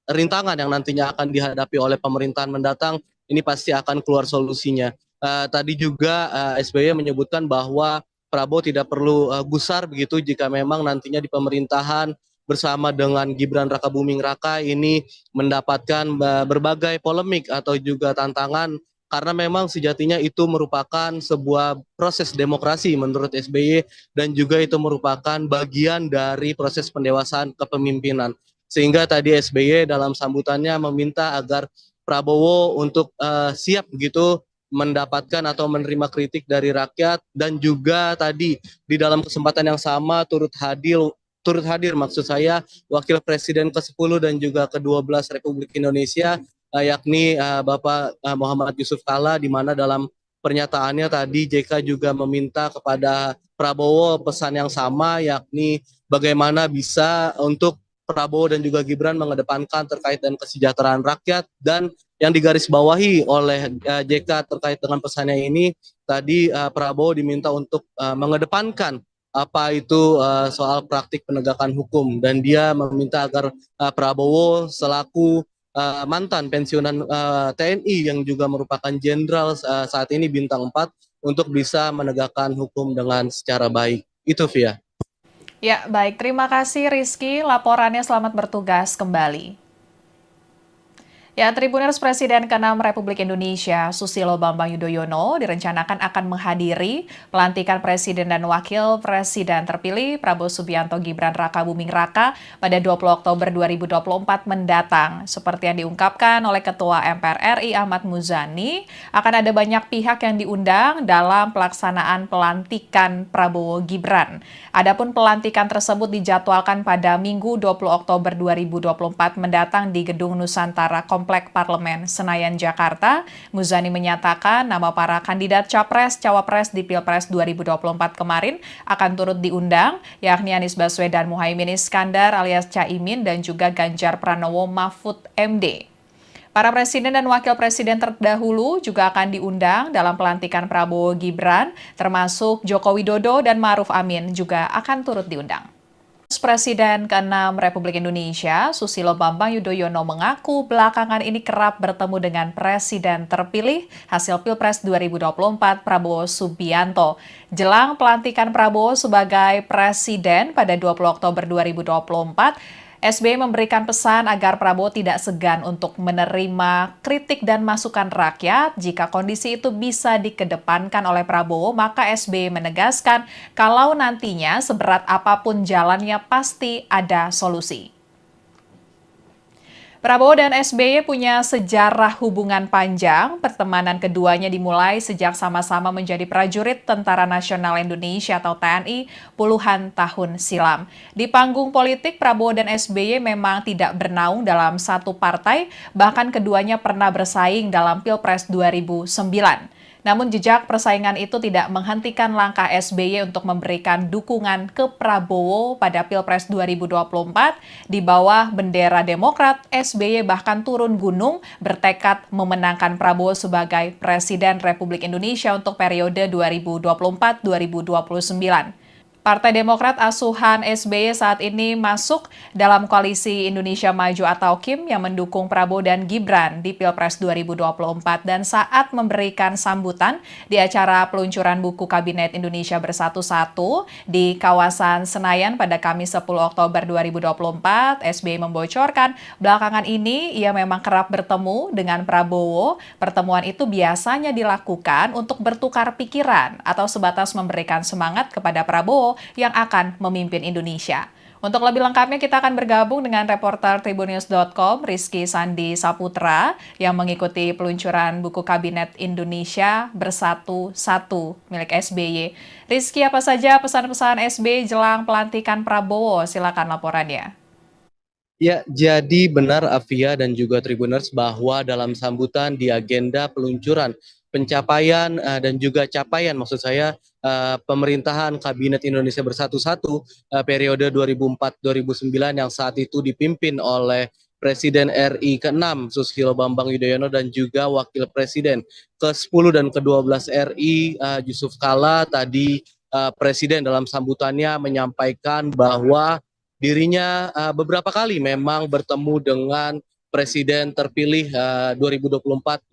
rintangan yang nantinya akan dihadapi oleh pemerintahan mendatang ini pasti akan keluar solusinya. Tadi juga SBY menyebutkan bahwa Prabowo tidak perlu gusar begitu jika memang nantinya di pemerintahan bersama dengan Gibran Rakabuming Raka ini mendapatkan berbagai polemik atau juga tantangan, karena memang sejatinya itu merupakan sebuah proses demokrasi menurut SBY, dan juga itu merupakan bagian dari proses pendewasaan kepemimpinan. Sehingga tadi SBY dalam sambutannya meminta agar Prabowo untuk siap begitu mendapatkan atau menerima kritik dari rakyat, dan juga tadi di dalam kesempatan yang sama turut hadir maksud saya Wakil Presiden ke-10 dan juga ke-12 Republik Indonesia yakni Bapak Muhammad Yusuf Kalla, di mana dalam pernyataannya tadi JK juga meminta kepada Prabowo pesan yang sama, yakni bagaimana bisa untuk Prabowo dan juga Gibran mengedepankan terkait dengan kesejahteraan rakyat, dan yang digarisbawahi oleh JK terkait dengan pesannya ini tadi Prabowo diminta untuk mengedepankan apa itu soal praktik penegakan hukum, dan dia meminta agar Prabowo selaku mantan pensiunan TNI yang juga merupakan jenderal saat ini bintang 4 untuk bisa menegakkan hukum dengan secara baik. Itu Via. Ya, baik. Terima kasih Rizky. Laporannya, selamat bertugas kembali. Ya, Tribuners Presiden ke-6 Republik Indonesia, Susilo Bambang Yudhoyono, direncanakan akan menghadiri pelantikan Presiden dan Wakil Presiden terpilih Prabowo Subianto Gibran Rakabuming Raka pada 20 Oktober 2024 mendatang. Seperti yang diungkapkan oleh Ketua MPR RI Ahmad Muzani, akan ada banyak pihak yang diundang dalam pelaksanaan pelantikan Prabowo Gibran. Adapun pelantikan tersebut dijadwalkan pada Minggu 20 Oktober 2024 mendatang di Gedung Nusantara Komplek Parlemen Senayan, Jakarta. Muzani menyatakan nama para kandidat Capres-Cawapres di Pilpres 2024 kemarin akan turut diundang, yakni Anies Baswedan Muhaimin Iskandar alias Caimin dan juga Ganjar Pranowo Mahfud MD. Para presiden dan wakil presiden terdahulu juga akan diundang dalam pelantikan Prabowo Gibran, termasuk Joko Widodo dan Ma'ruf Amin juga akan turut diundang. Presiden ke-6 Republik Indonesia, Susilo Bambang Yudhoyono mengaku belakangan ini kerap bertemu dengan Presiden terpilih hasil Pilpres 2024 Prabowo Subianto. Jelang pelantikan Prabowo sebagai Presiden pada 20 Oktober 2024, SBY memberikan pesan agar Prabowo tidak segan untuk menerima kritik dan masukan rakyat. Jika kondisi itu bisa dikedepankan oleh Prabowo, maka SBY menegaskan kalau nantinya seberat apapun jalannya pasti ada solusi. Prabowo dan SBY punya sejarah hubungan panjang. Pertemanan keduanya dimulai sejak sama-sama menjadi prajurit Tentara Nasional Indonesia atau TNI puluhan tahun silam. Di panggung politik, Prabowo dan SBY memang tidak bernaung dalam satu partai, bahkan keduanya pernah bersaing dalam Pilpres 2009. Namun jejak persaingan itu tidak menghentikan langkah SBY untuk memberikan dukungan ke Prabowo pada Pilpres 2024. Di bawah bendera Demokrat, SBY bahkan turun gunung bertekad memenangkan Prabowo sebagai Presiden Republik Indonesia untuk periode 2024-2029. Partai Demokrat asuhan SBY saat ini masuk dalam koalisi Indonesia Maju atau KIM yang mendukung Prabowo dan Gibran di Pilpres 2024 dan saat memberikan sambutan di acara peluncuran buku Kabinet Indonesia Bersatu 1 di kawasan Senayan pada Kamis 10 Oktober 2024, SBY membocorkan belakangan ini ia memang kerap bertemu dengan Prabowo. Pertemuan itu biasanya dilakukan untuk bertukar pikiran atau sebatas memberikan semangat kepada Prabowo yang akan memimpin Indonesia. Untuk lebih lengkapnya kita akan bergabung dengan reporter Tribunnews.com Rizky Sandi Saputra yang mengikuti peluncuran buku Kabinet Indonesia Bersatu 1 milik SBY. Rizky, apa saja pesan-pesan SBY jelang pelantikan Prabowo? Silakan laporannya. Ya, jadi benar Afia dan juga Tribuners bahwa dalam sambutan di agenda peluncuran pencapaian dan juga capaian maksud saya pemerintahan Kabinet Indonesia Bersatu periode 2004-2009 yang saat itu dipimpin oleh Presiden RI ke-6 Susilo Bambang Yudhoyono dan juga Wakil Presiden ke-10 dan ke-12 RI Yusuf Kala tadi Presiden dalam sambutannya menyampaikan bahwa dirinya beberapa kali memang bertemu dengan Presiden terpilih 2024-2029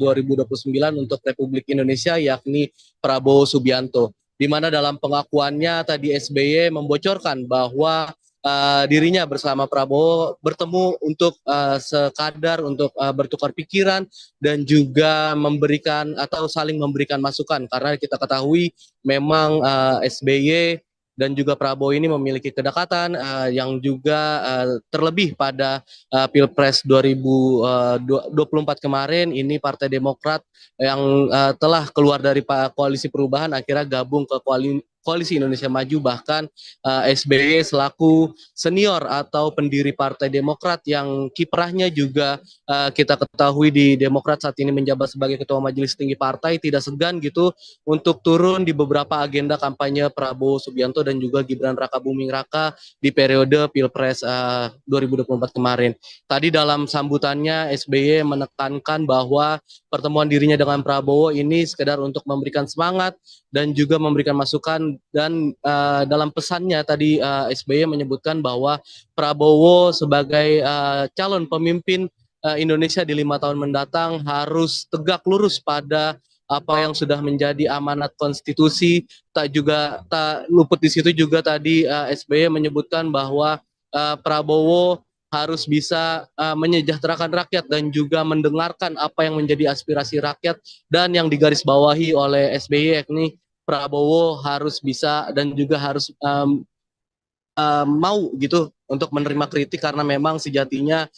untuk Republik Indonesia yakni Prabowo Subianto. Di mana dalam pengakuannya tadi SBY membocorkan bahwa dirinya bersama Prabowo bertemu untuk sekadar untuk bertukar pikiran dan juga memberikan atau saling memberikan masukan karena kita ketahui memang SBY dan juga Prabowo ini memiliki kedekatan yang juga terlebih pada Pilpres 2024 kemarin ini Partai Demokrat yang telah keluar dari koalisi perubahan akhirnya gabung ke Koalisi Indonesia Maju bahkan SBY selaku senior atau pendiri Partai Demokrat yang kiprahnya juga kita ketahui di Demokrat saat ini menjabat sebagai Ketua Majelis Tinggi Partai tidak segan gitu untuk turun di beberapa agenda kampanye Prabowo Subianto dan juga Gibran Rakabuming Raka di periode Pilpres 2024 kemarin. Tadi dalam sambutannya SBY menekankan bahwa pertemuan dirinya dengan Prabowo ini sekedar untuk memberikan semangat dan juga memberikan masukan dan dalam pesannya tadi SBY menyebutkan bahwa Prabowo sebagai calon pemimpin Indonesia di 5 tahun mendatang harus tegak lurus pada apa yang sudah menjadi amanat konstitusi. Tak luput di situ juga tadi SBY menyebutkan bahwa Prabowo harus bisa menyejahterakan rakyat dan juga mendengarkan apa yang menjadi aspirasi rakyat dan yang digarisbawahi oleh SBY yakni Prabowo harus bisa dan juga harus mau gitu untuk menerima kritik karena memang sejatinya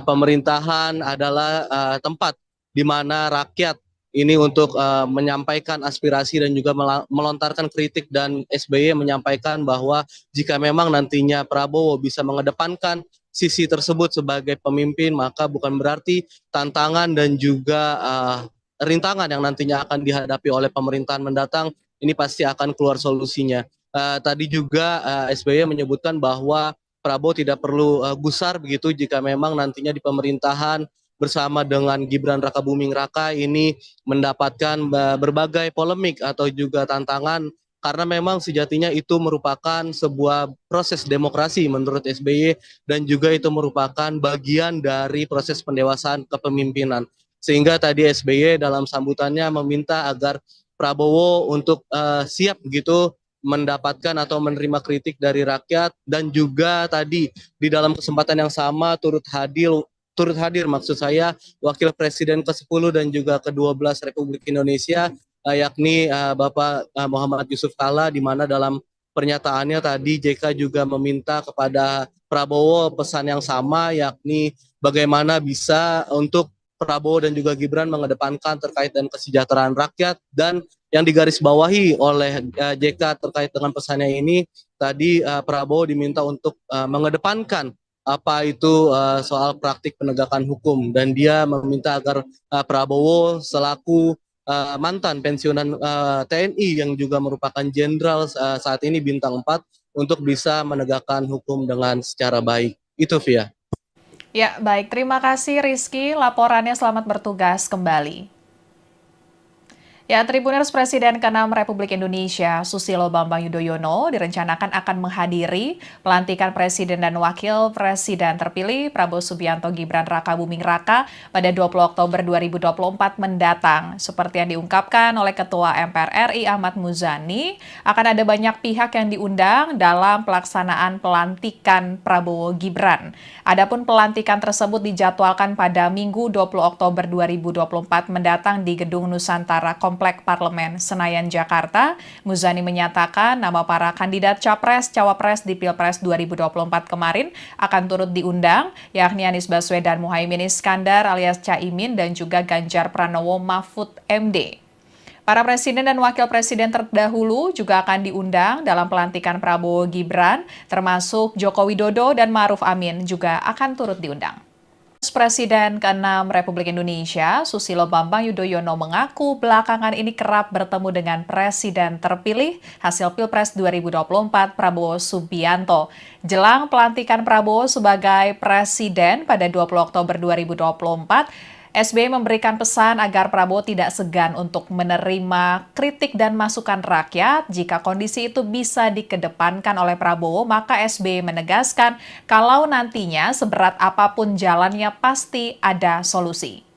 pemerintahan adalah tempat di mana rakyat ini untuk menyampaikan aspirasi dan juga melontarkan kritik dan SBY menyampaikan bahwa jika memang nantinya Prabowo bisa mengedepankan sisi tersebut sebagai pemimpin maka bukan berarti tantangan dan juga rintangan yang nantinya akan dihadapi oleh pemerintahan mendatang ini pasti akan keluar solusinya. Tadi juga SBY menyebutkan bahwa Prabowo tidak perlu gusar begitu jika memang nantinya di pemerintahan bersama dengan Gibran Rakabuming Raka ini mendapatkan berbagai polemik atau juga tantangan karena memang sejatinya itu merupakan sebuah proses demokrasi menurut SBY dan juga itu merupakan bagian dari proses pendewasaan kepemimpinan. Sehingga tadi SBY dalam sambutannya meminta agar Prabowo untuk siap begitu mendapatkan atau menerima kritik dari rakyat, dan juga tadi di dalam kesempatan yang sama turut hadir maksud saya Wakil Presiden ke-10 dan juga ke-12 Republik Indonesia, yakni Bapak Muhammad Yusuf Kalla, di mana dalam pernyataannya tadi JK juga meminta kepada Prabowo pesan yang sama, yakni bagaimana bisa untuk Prabowo dan juga Gibran mengedepankan terkait dengan kesejahteraan rakyat. Dan yang digarisbawahi oleh JK terkait dengan pesannya ini, tadi Prabowo diminta untuk mengedepankan apa itu soal praktik penegakan hukum, dan dia meminta agar Prabowo selaku mantan pensiunan TNI yang juga merupakan jenderal saat ini bintang 4 untuk bisa menegakkan hukum dengan secara baik. Itu Via. Ya, baik. Terima kasih Rizky. Laporannya selamat bertugas kembali. Ya, Tribuners Presiden ke-6 Republik Indonesia, Susilo Bambang Yudhoyono, direncanakan akan menghadiri pelantikan Presiden dan Wakil Presiden terpilih Prabowo Subianto Gibran Raka Buming Raka pada 20 Oktober 2024 mendatang. Seperti yang diungkapkan oleh Ketua MPR RI Ahmad Muzani, akan ada banyak pihak yang diundang dalam pelaksanaan pelantikan Prabowo Gibran. Adapun pelantikan tersebut dijadwalkan pada Minggu 20 Oktober 2024 mendatang di Gedung Nusantara Komplek Parlemen Senayan, Jakarta. Muzani menyatakan nama para kandidat Capres-Cawapres di Pilpres 2024 kemarin akan turut diundang, yakni Anies Baswedan Muhaimin Iskandar alias Caimin dan juga Ganjar Pranowo Mahfud MD. Para presiden dan wakil presiden terdahulu juga akan diundang dalam pelantikan Prabowo Gibran, termasuk Joko Widodo dan Ma'ruf Amin juga akan turut diundang. Presiden ke-6 Republik Indonesia, Susilo Bambang Yudhoyono mengaku belakangan ini kerap bertemu dengan Presiden terpilih hasil Pilpres 2024 Prabowo Subianto. Jelang pelantikan Prabowo sebagai Presiden pada 20 Oktober 2024, SBY memberikan pesan agar Prabowo tidak segan untuk menerima kritik dan masukan rakyat. Jika kondisi itu bisa dikedepankan oleh Prabowo, maka SBY menegaskan kalau nantinya seberat apapun jalannya pasti ada solusi.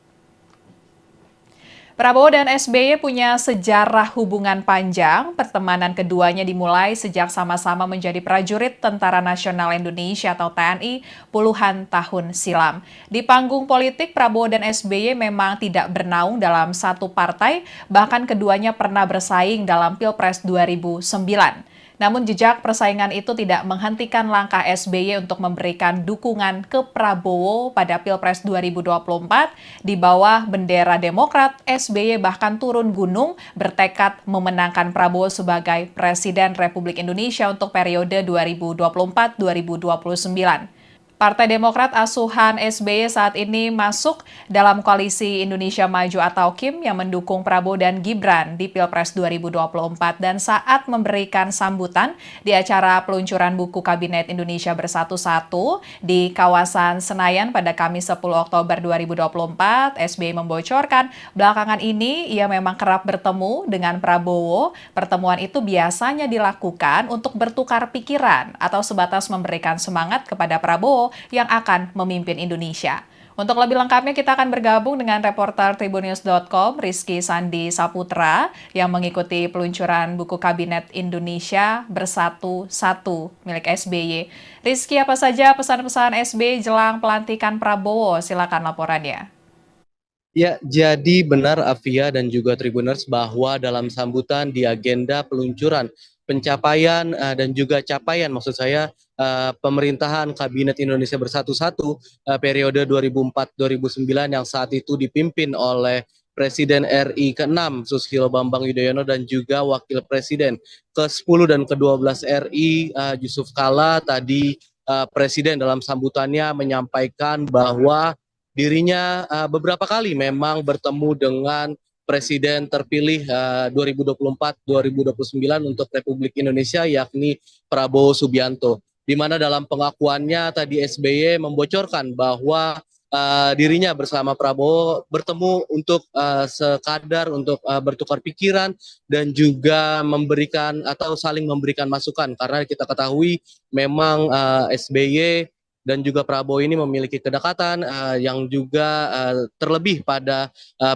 Prabowo dan SBY punya sejarah hubungan panjang. Pertemanan keduanya dimulai sejak sama-sama menjadi prajurit Tentara Nasional Indonesia atau TNI puluhan tahun silam. Di panggung politik, Prabowo dan SBY memang tidak bernaung dalam satu partai, bahkan keduanya pernah bersaing dalam Pilpres 2009. Namun jejak persaingan itu tidak menghentikan langkah SBY untuk memberikan dukungan ke Prabowo pada Pilpres 2024. Di bawah bendera Demokrat, SBY bahkan turun gunung bertekad memenangkan Prabowo sebagai Presiden Republik Indonesia untuk periode 2024-2029. Partai Demokrat asuhan SBY saat ini masuk dalam koalisi Indonesia Maju atau KIM yang mendukung Prabowo dan Gibran di Pilpres 2024, dan saat memberikan sambutan di acara peluncuran buku Kabinet Indonesia Bersatu 1 di kawasan Senayan pada Kamis 10 Oktober 2024, SBY membocorkan belakangan ini ia memang kerap bertemu dengan Prabowo. Pertemuan itu biasanya dilakukan untuk bertukar pikiran atau sebatas memberikan semangat kepada Prabowo yang akan memimpin Indonesia. Untuk lebih lengkapnya kita akan bergabung dengan reporter Tribunnews.com Rizky Sandi Saputra yang mengikuti peluncuran buku Kabinet Indonesia Bersatu 1 milik SBY. Rizky, apa saja pesan-pesan SBY jelang pelantikan Prabowo? Silakan laporannya. Ya, jadi benar Afia dan juga Tribuners bahwa dalam sambutan di agenda peluncuran pencapaian dan juga capaian maksud saya pemerintahan Kabinet Indonesia Bersatu periode 2004-2009 yang saat itu dipimpin oleh Presiden RI ke-6 Susilo Bambang Yudhoyono dan juga Wakil Presiden ke-10 dan ke-12 RI Yusuf Kalla. Tadi Presiden dalam sambutannya menyampaikan bahwa dirinya beberapa kali memang bertemu dengan Presiden terpilih 2024-2029 untuk Republik Indonesia, yakni Prabowo Subianto. Di mana dalam pengakuannya tadi SBY membocorkan bahwa dirinya bersama Prabowo bertemu untuk sekadar untuk bertukar pikiran dan juga memberikan atau saling memberikan masukan, karena kita ketahui memang SBY dan juga Prabowo ini memiliki kedekatan yang juga terlebih pada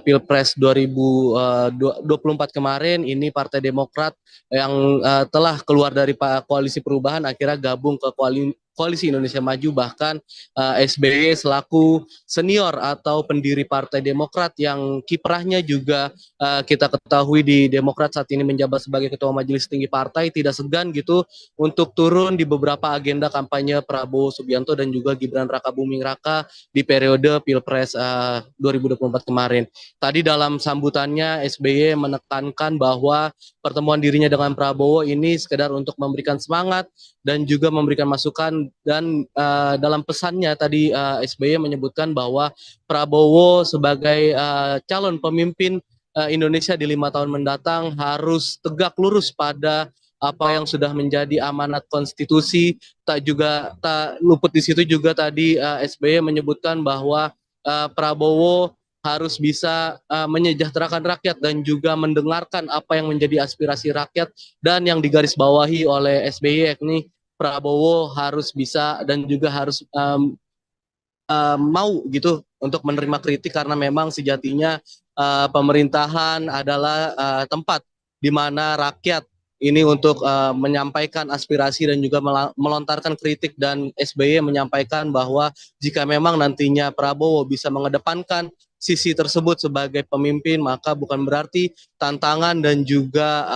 Pilpres 2024 kemarin ini Partai Demokrat yang telah keluar dari koalisi perubahan akhirnya gabung ke Koalisi Indonesia Maju, bahkan SBY selaku senior atau pendiri Partai Demokrat yang kiprahnya juga kita ketahui di Demokrat saat ini menjabat sebagai Ketua Majelis Tinggi Partai, tidak segan gitu untuk turun di beberapa agenda kampanye Prabowo Subianto dan juga Gibran Rakabuming Raka di periode Pilpres 2024 kemarin. Tadi dalam sambutannya SBY menekankan bahwa pertemuan dirinya dengan Prabowo ini sekedar untuk memberikan semangat dan juga memberikan masukan, dan dalam pesannya tadi SBY menyebutkan bahwa Prabowo sebagai calon pemimpin Indonesia di 5 tahun mendatang harus tegak lurus pada apa yang sudah menjadi amanat konstitusi. Tak luput di situ juga tadi SBY menyebutkan bahwa Prabowo harus bisa menyejahterakan rakyat dan juga mendengarkan apa yang menjadi aspirasi rakyat, dan yang digarisbawahi oleh SBY yakni Prabowo harus bisa dan juga harus mau gitu untuk menerima kritik, karena memang sejatinya pemerintahan adalah tempat di mana rakyat ini untuk menyampaikan aspirasi dan juga melontarkan kritik, dan SBY menyampaikan bahwa jika memang nantinya Prabowo bisa mengedepankan sisi tersebut sebagai pemimpin, maka bukan berarti tantangan dan juga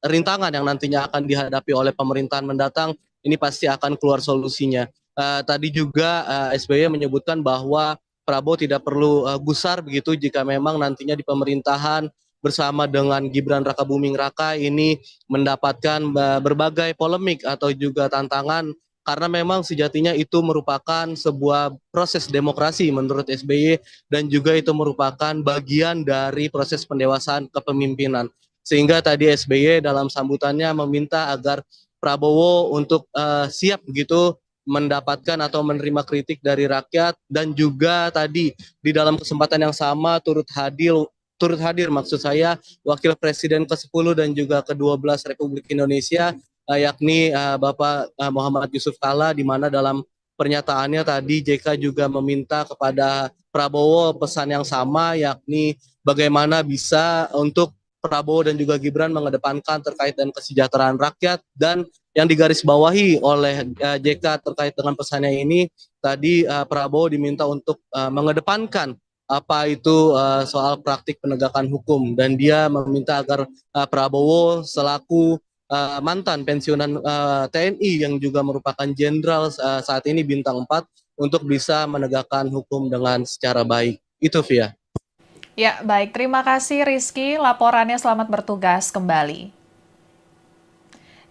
rintangan yang nantinya akan dihadapi oleh pemerintahan mendatang ini pasti akan keluar solusinya. Tadi juga SBY menyebutkan bahwa Prabowo tidak perlu gusar begitu jika memang nantinya di pemerintahan bersama dengan Gibran Rakabuming Raka ini mendapatkan berbagai polemik atau juga tantangan, karena memang sejatinya itu merupakan sebuah proses demokrasi menurut SBY, dan juga itu merupakan bagian dari proses pendewasaan kepemimpinan. Sehingga tadi SBY dalam sambutannya meminta agar Prabowo untuk siap begitu mendapatkan atau menerima kritik dari rakyat, dan juga tadi di dalam kesempatan yang sama turut hadir maksud saya Wakil Presiden ke-10 dan juga ke-12 Republik Indonesia yakni Bapak Muhammad Yusuf Kalla, di mana dalam pernyataannya tadi JK juga meminta kepada Prabowo pesan yang sama, yakni bagaimana bisa untuk Prabowo dan juga Gibran mengedepankan terkait dengan kesejahteraan rakyat, dan yang digarisbawahi oleh JK terkait dengan pesannya ini tadi Prabowo diminta untuk mengedepankan apa itu soal praktik penegakan hukum, dan dia meminta agar Prabowo selaku mantan pensiunan TNI yang juga merupakan jenderal saat ini bintang 4 untuk bisa menegakkan hukum dengan secara baik. Itu Via. Ya, baik. Terima kasih Rizky. Laporannya selamat bertugas kembali.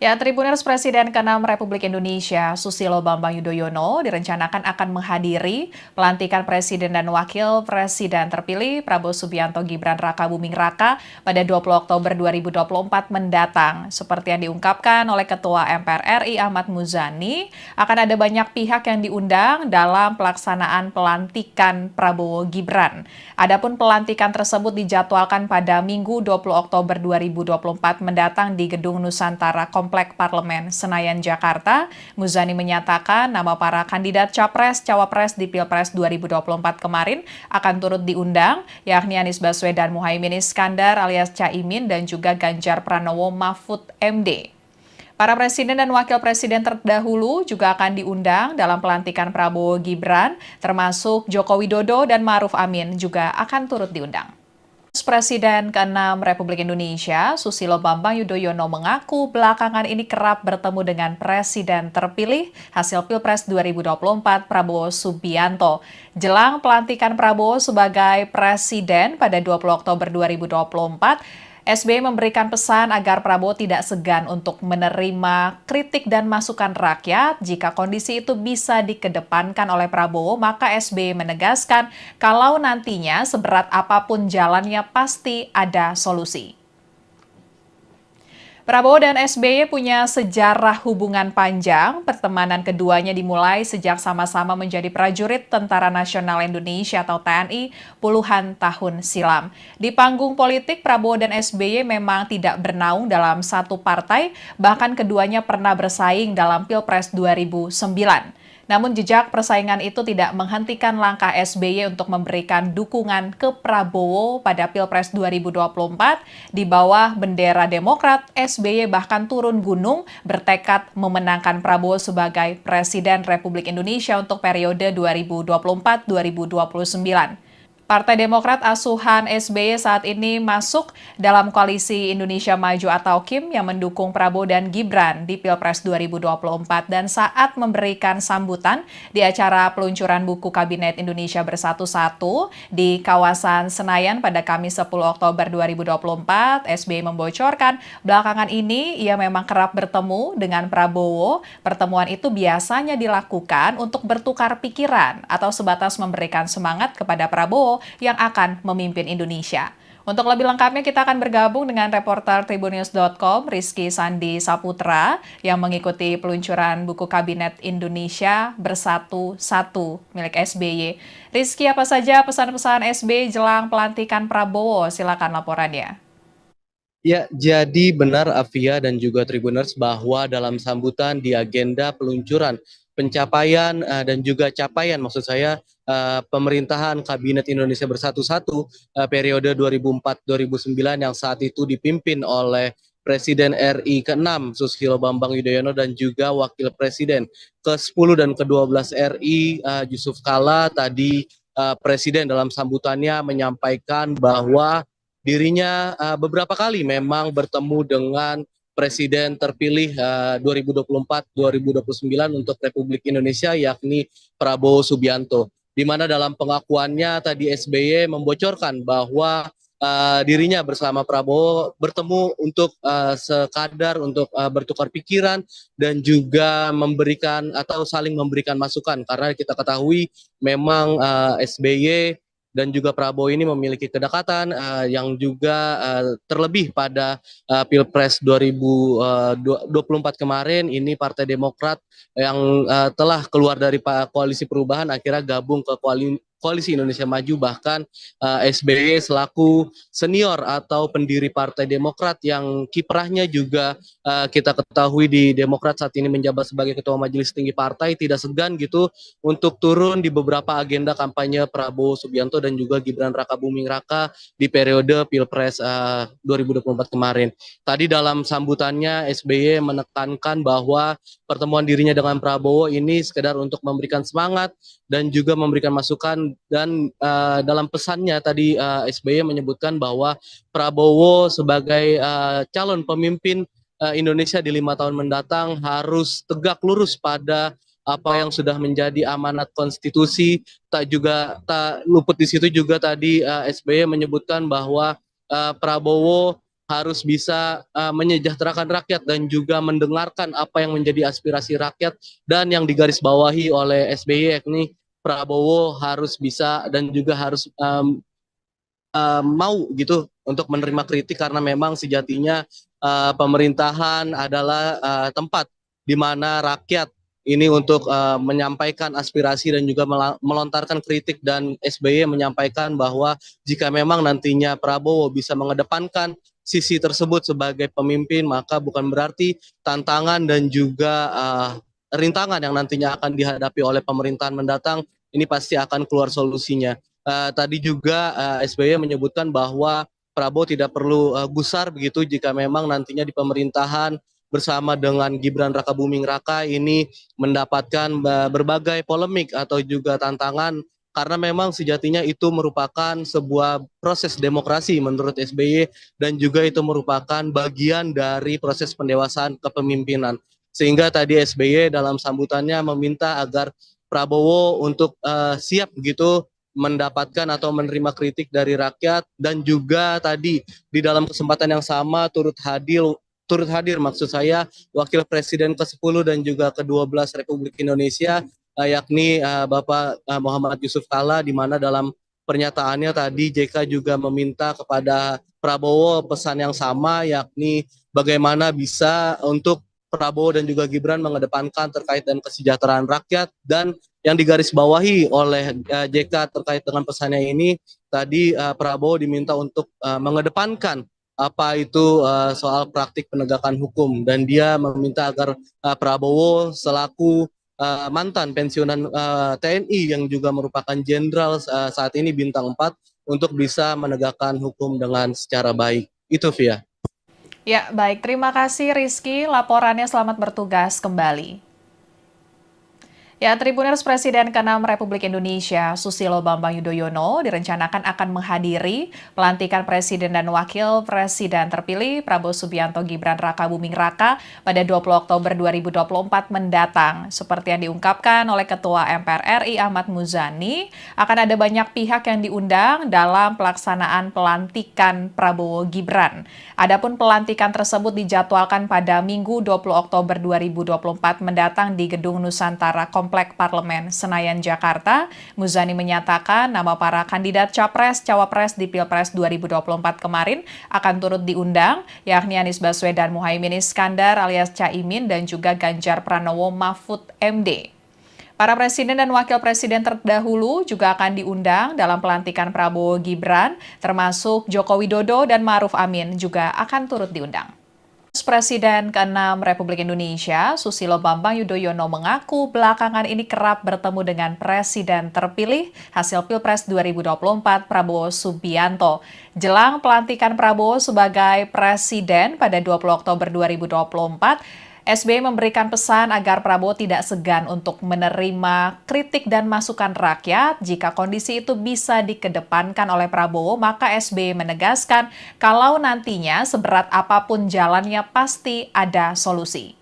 Ya, Tribuners Presiden ke-6 Republik Indonesia, Susilo Bambang Yudhoyono, direncanakan akan menghadiri pelantikan Presiden dan Wakil Presiden terpilih Prabowo Subianto Gibran Rakabuming Raka pada 20 Oktober 2024 mendatang. Seperti yang diungkapkan oleh Ketua MPR RI Ahmad Muzani, akan ada banyak pihak yang diundang dalam pelaksanaan pelantikan Prabowo Gibran. Adapun pelantikan tersebut dijadwalkan pada Minggu 20 Oktober 2024 mendatang di Gedung Nusantara Komplek Parlemen Senayan, Jakarta. Muzani menyatakan nama para kandidat Capres-Cawapres di Pilpres 2024 kemarin akan turut diundang, yakni Anies Baswedan Muhaimin Iskandar alias Caimin dan juga Ganjar Pranowo Mahfud MD. Para presiden dan wakil presiden terdahulu juga akan diundang dalam pelantikan Prabowo Gibran, termasuk Joko Widodo dan Ma'ruf Amin juga akan turut diundang. Presiden ke-6 Republik Indonesia, Susilo Bambang Yudhoyono mengaku belakangan ini kerap bertemu dengan Presiden terpilih hasil Pilpres 2024 Prabowo Subianto. Jelang pelantikan Prabowo sebagai Presiden pada 20 Oktober 2024, SBY memberikan pesan agar Prabowo tidak segan untuk menerima kritik dan masukan rakyat. Jika kondisi itu bisa dikedepankan oleh Prabowo, maka SBY menegaskan kalau nantinya seberat apapun jalannya pasti ada solusi. Prabowo dan SBY punya sejarah hubungan panjang. Pertemanan keduanya dimulai sejak sama-sama menjadi prajurit Tentara Nasional Indonesia atau TNI puluhan tahun silam. Di panggung politik, Prabowo dan SBY memang tidak bernaung dalam satu partai, bahkan keduanya pernah bersaing dalam Pilpres 2009. Namun jejak persaingan itu tidak menghentikan langkah SBY untuk memberikan dukungan ke Prabowo pada Pilpres 2024. Di bawah bendera Demokrat, SBY bahkan turun gunung bertekad memenangkan Prabowo sebagai Presiden Republik Indonesia untuk periode 2024-2029. Partai Demokrat asuhan SBY saat ini masuk dalam koalisi Indonesia Maju atau KIM yang mendukung Prabowo dan Gibran di Pilpres 2024 dan saat memberikan sambutan di acara peluncuran buku Kabinet Indonesia Bersatu di kawasan Senayan pada Kamis 10 Oktober 2024, SBY membocorkan belakangan ini ia memang kerap bertemu dengan Prabowo. Pertemuan itu biasanya dilakukan untuk bertukar pikiran atau sebatas memberikan semangat kepada Prabowo yang akan memimpin Indonesia. Untuk lebih lengkapnya kita akan bergabung dengan reporter Tribunnews.com Rizky Sandi Saputra yang mengikuti peluncuran buku Kabinet Indonesia Bersatu milik SBY. Rizky, apa saja pesan-pesan SBY jelang pelantikan Prabowo? Silakan laporannya. Ya, jadi benar Afia dan juga Tribuners bahwa dalam sambutan di agenda peluncuran pencapaian dan juga capaian maksud saya pemerintahan Kabinet Indonesia Bersatu periode 2004-2009 yang saat itu dipimpin oleh Presiden RI ke-6 Susilo Bambang Yudhoyono dan juga Wakil Presiden ke-10 dan ke-12 RI Yusuf Kala. Tadi Presiden dalam sambutannya menyampaikan bahwa dirinya beberapa kali memang bertemu dengan Presiden terpilih 2024-2029 untuk Republik Indonesia yakni Prabowo Subianto. Di mana dalam pengakuannya tadi SBY membocorkan bahwa dirinya bersama Prabowo bertemu untuk sekadar untuk bertukar pikiran dan juga memberikan atau saling memberikan masukan karena kita ketahui memang SBY dan juga Prabowo ini memiliki kedekatan yang juga terlebih pada Pilpres 2024 kemarin ini Partai Demokrat yang telah keluar dari koalisi perubahan akhirnya gabung ke Koalisi Indonesia Maju bahkan SBY selaku senior atau pendiri Partai Demokrat yang kiprahnya juga kita ketahui di Demokrat saat ini menjabat sebagai Ketua Majelis Tinggi Partai tidak segan gitu untuk turun di beberapa agenda kampanye Prabowo Subianto dan juga Gibran Rakabuming Raka di periode Pilpres 2024 kemarin. Tadi dalam sambutannya SBY menekankan bahwa pertemuan dirinya dengan Prabowo ini sekedar untuk memberikan semangat dan juga memberikan masukan dan dalam pesannya tadi SBY menyebutkan bahwa Prabowo sebagai calon pemimpin Indonesia di 5 tahun mendatang harus tegak lurus pada apa yang sudah menjadi amanat konstitusi. Tak luput di situ juga tadi SBY menyebutkan bahwa Prabowo harus bisa menyejahterakan rakyat dan juga mendengarkan apa yang menjadi aspirasi rakyat dan yang digarisbawahi oleh SBY yakni Prabowo harus bisa dan juga harus mau gitu untuk menerima kritik karena memang sejatinya pemerintahan adalah tempat di mana rakyat ini untuk menyampaikan aspirasi dan juga melontarkan kritik dan SBY menyampaikan bahwa jika memang nantinya Prabowo bisa mengedepankan sisi tersebut sebagai pemimpin maka bukan berarti tantangan dan juga rintangan yang nantinya akan dihadapi oleh pemerintahan mendatang ini pasti akan keluar solusinya. Tadi juga SBY menyebutkan bahwa Prabowo tidak perlu gusar begitu jika memang nantinya di pemerintahan bersama dengan Gibran Rakabuming Raka ini mendapatkan berbagai polemik atau juga tantangan karena memang sejatinya itu merupakan sebuah proses demokrasi menurut SBY dan juga itu merupakan bagian dari proses pendewasaan kepemimpinan. Sehingga tadi SBY dalam sambutannya meminta agar Prabowo untuk siap begitu mendapatkan atau menerima kritik dari rakyat dan juga tadi di dalam kesempatan yang sama turut hadir maksud saya Wakil Presiden ke-10 dan juga ke-12 Republik Indonesia yakni Bapak Muhammad Yusuf Kala di mana dalam pernyataannya tadi JK juga meminta kepada Prabowo pesan yang sama yakni bagaimana bisa untuk Prabowo dan juga Gibran mengedepankan terkait dengan kesejahteraan rakyat dan yang digarisbawahi oleh JK terkait dengan pesannya ini tadi Prabowo diminta untuk mengedepankan apa itu soal praktik penegakan hukum dan dia meminta agar Prabowo selaku mantan pensiunan TNI yang juga merupakan jenderal saat ini bintang 4 untuk bisa menegakkan hukum dengan secara baik. Itu Via. Ya, baik. Terima kasih Rizky. Laporannya selamat bertugas kembali. Ya, Tribuners Presiden ke-6 Republik Indonesia, Susilo Bambang Yudhoyono, direncanakan akan menghadiri pelantikan Presiden dan Wakil Presiden terpilih Prabowo Subianto Gibran Raka Buming Raka pada 20 Oktober 2024 mendatang. Seperti yang diungkapkan oleh Ketua MPR RI Ahmad Muzani, akan ada banyak pihak yang diundang dalam pelaksanaan pelantikan Prabowo Gibran. Adapun pelantikan tersebut dijadwalkan pada Minggu 20 Oktober 2024 mendatang di Gedung Nusantara Komplek Parlemen Senayan, Jakarta. Muzani menyatakan nama para kandidat Capres-Cawapres di Pilpres 2024 kemarin akan turut diundang, yakni Anies Baswedan Muhaimin Iskandar alias Caimin dan juga Ganjar Pranowo Mahfud MD. Para presiden dan wakil presiden terdahulu juga akan diundang dalam pelantikan Prabowo Gibran, termasuk Joko Widodo dan Ma'ruf Amin juga akan turut diundang. Presiden ke-6 Republik Indonesia, Susilo Bambang Yudhoyono mengaku belakangan ini kerap bertemu dengan Presiden terpilih hasil Pilpres 2024 Prabowo Subianto. Jelang pelantikan Prabowo sebagai Presiden pada 20 Oktober 2024, SBY memberikan pesan agar Prabowo tidak segan untuk menerima kritik dan masukan rakyat. Jika kondisi itu bisa dikedepankan oleh Prabowo, maka SBY menegaskan kalau nantinya seberat apapun jalannya pasti ada solusi.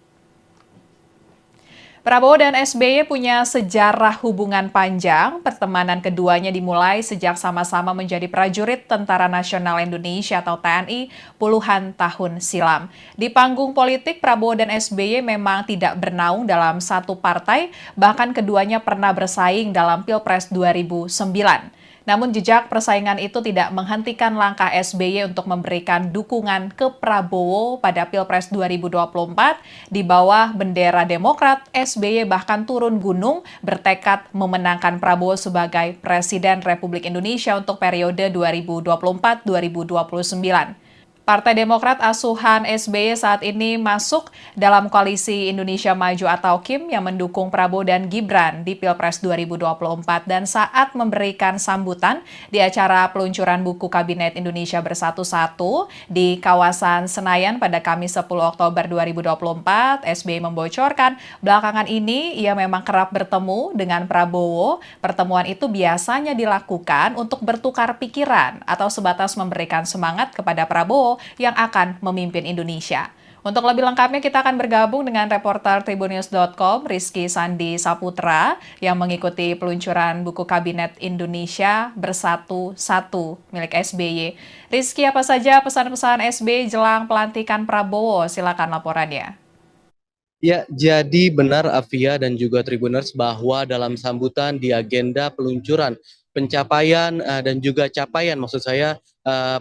Prabowo dan SBY punya sejarah hubungan panjang. Pertemanan keduanya dimulai sejak sama-sama menjadi prajurit Tentara Nasional Indonesia atau TNI puluhan tahun silam. Di panggung politik, Prabowo dan SBY memang tidak bernaung dalam satu partai, bahkan keduanya pernah bersaing dalam Pilpres 2009. Namun jejak persaingan itu tidak menghentikan langkah SBY untuk memberikan dukungan ke Prabowo pada Pilpres 2024. Di bawah bendera Demokrat, SBY bahkan turun gunung bertekad memenangkan Prabowo sebagai Presiden Republik Indonesia untuk periode 2024-2029. Partai Demokrat asuhan SBY saat ini masuk dalam koalisi Indonesia Maju atau KIM yang mendukung Prabowo dan Gibran di Pilpres 2024 dan saat memberikan sambutan di acara peluncuran buku Kabinet Indonesia Bersatu 1 di kawasan Senayan pada Kamis 10 Oktober 2024, SBY membocorkan belakangan ini ia memang kerap bertemu dengan Prabowo. Pertemuan itu biasanya dilakukan untuk bertukar pikiran atau sebatas memberikan semangat kepada Prabowo yang akan memimpin Indonesia. Untuk lebih lengkapnya kita akan bergabung dengan reporter Tribunnews.com Rizky Sandi Saputra yang mengikuti peluncuran buku Kabinet Indonesia Bersatu 1 milik SBY. Rizky, apa saja pesan-pesan SBY jelang pelantikan Prabowo? Silakan laporannya. Ya, jadi benar Afia dan juga Tribuners bahwa dalam sambutan di agenda peluncuran pencapaian dan juga capaian maksud saya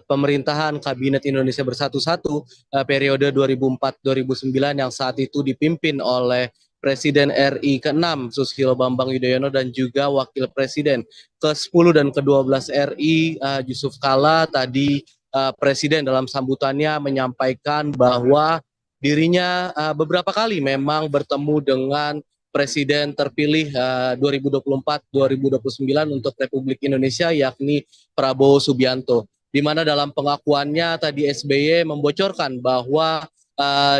pemerintahan Kabinet Indonesia Bersatu periode 2004-2009 yang saat itu dipimpin oleh Presiden RI ke-6 Susilo Bambang Yudhoyono dan juga Wakil Presiden ke-10 dan ke-12 RI Yusuf Kala tadi Presiden dalam sambutannya menyampaikan bahwa dirinya beberapa kali memang bertemu dengan Presiden terpilih 2024-2029 untuk Republik Indonesia yakni Prabowo Subianto. Di mana dalam pengakuannya tadi SBY membocorkan bahwa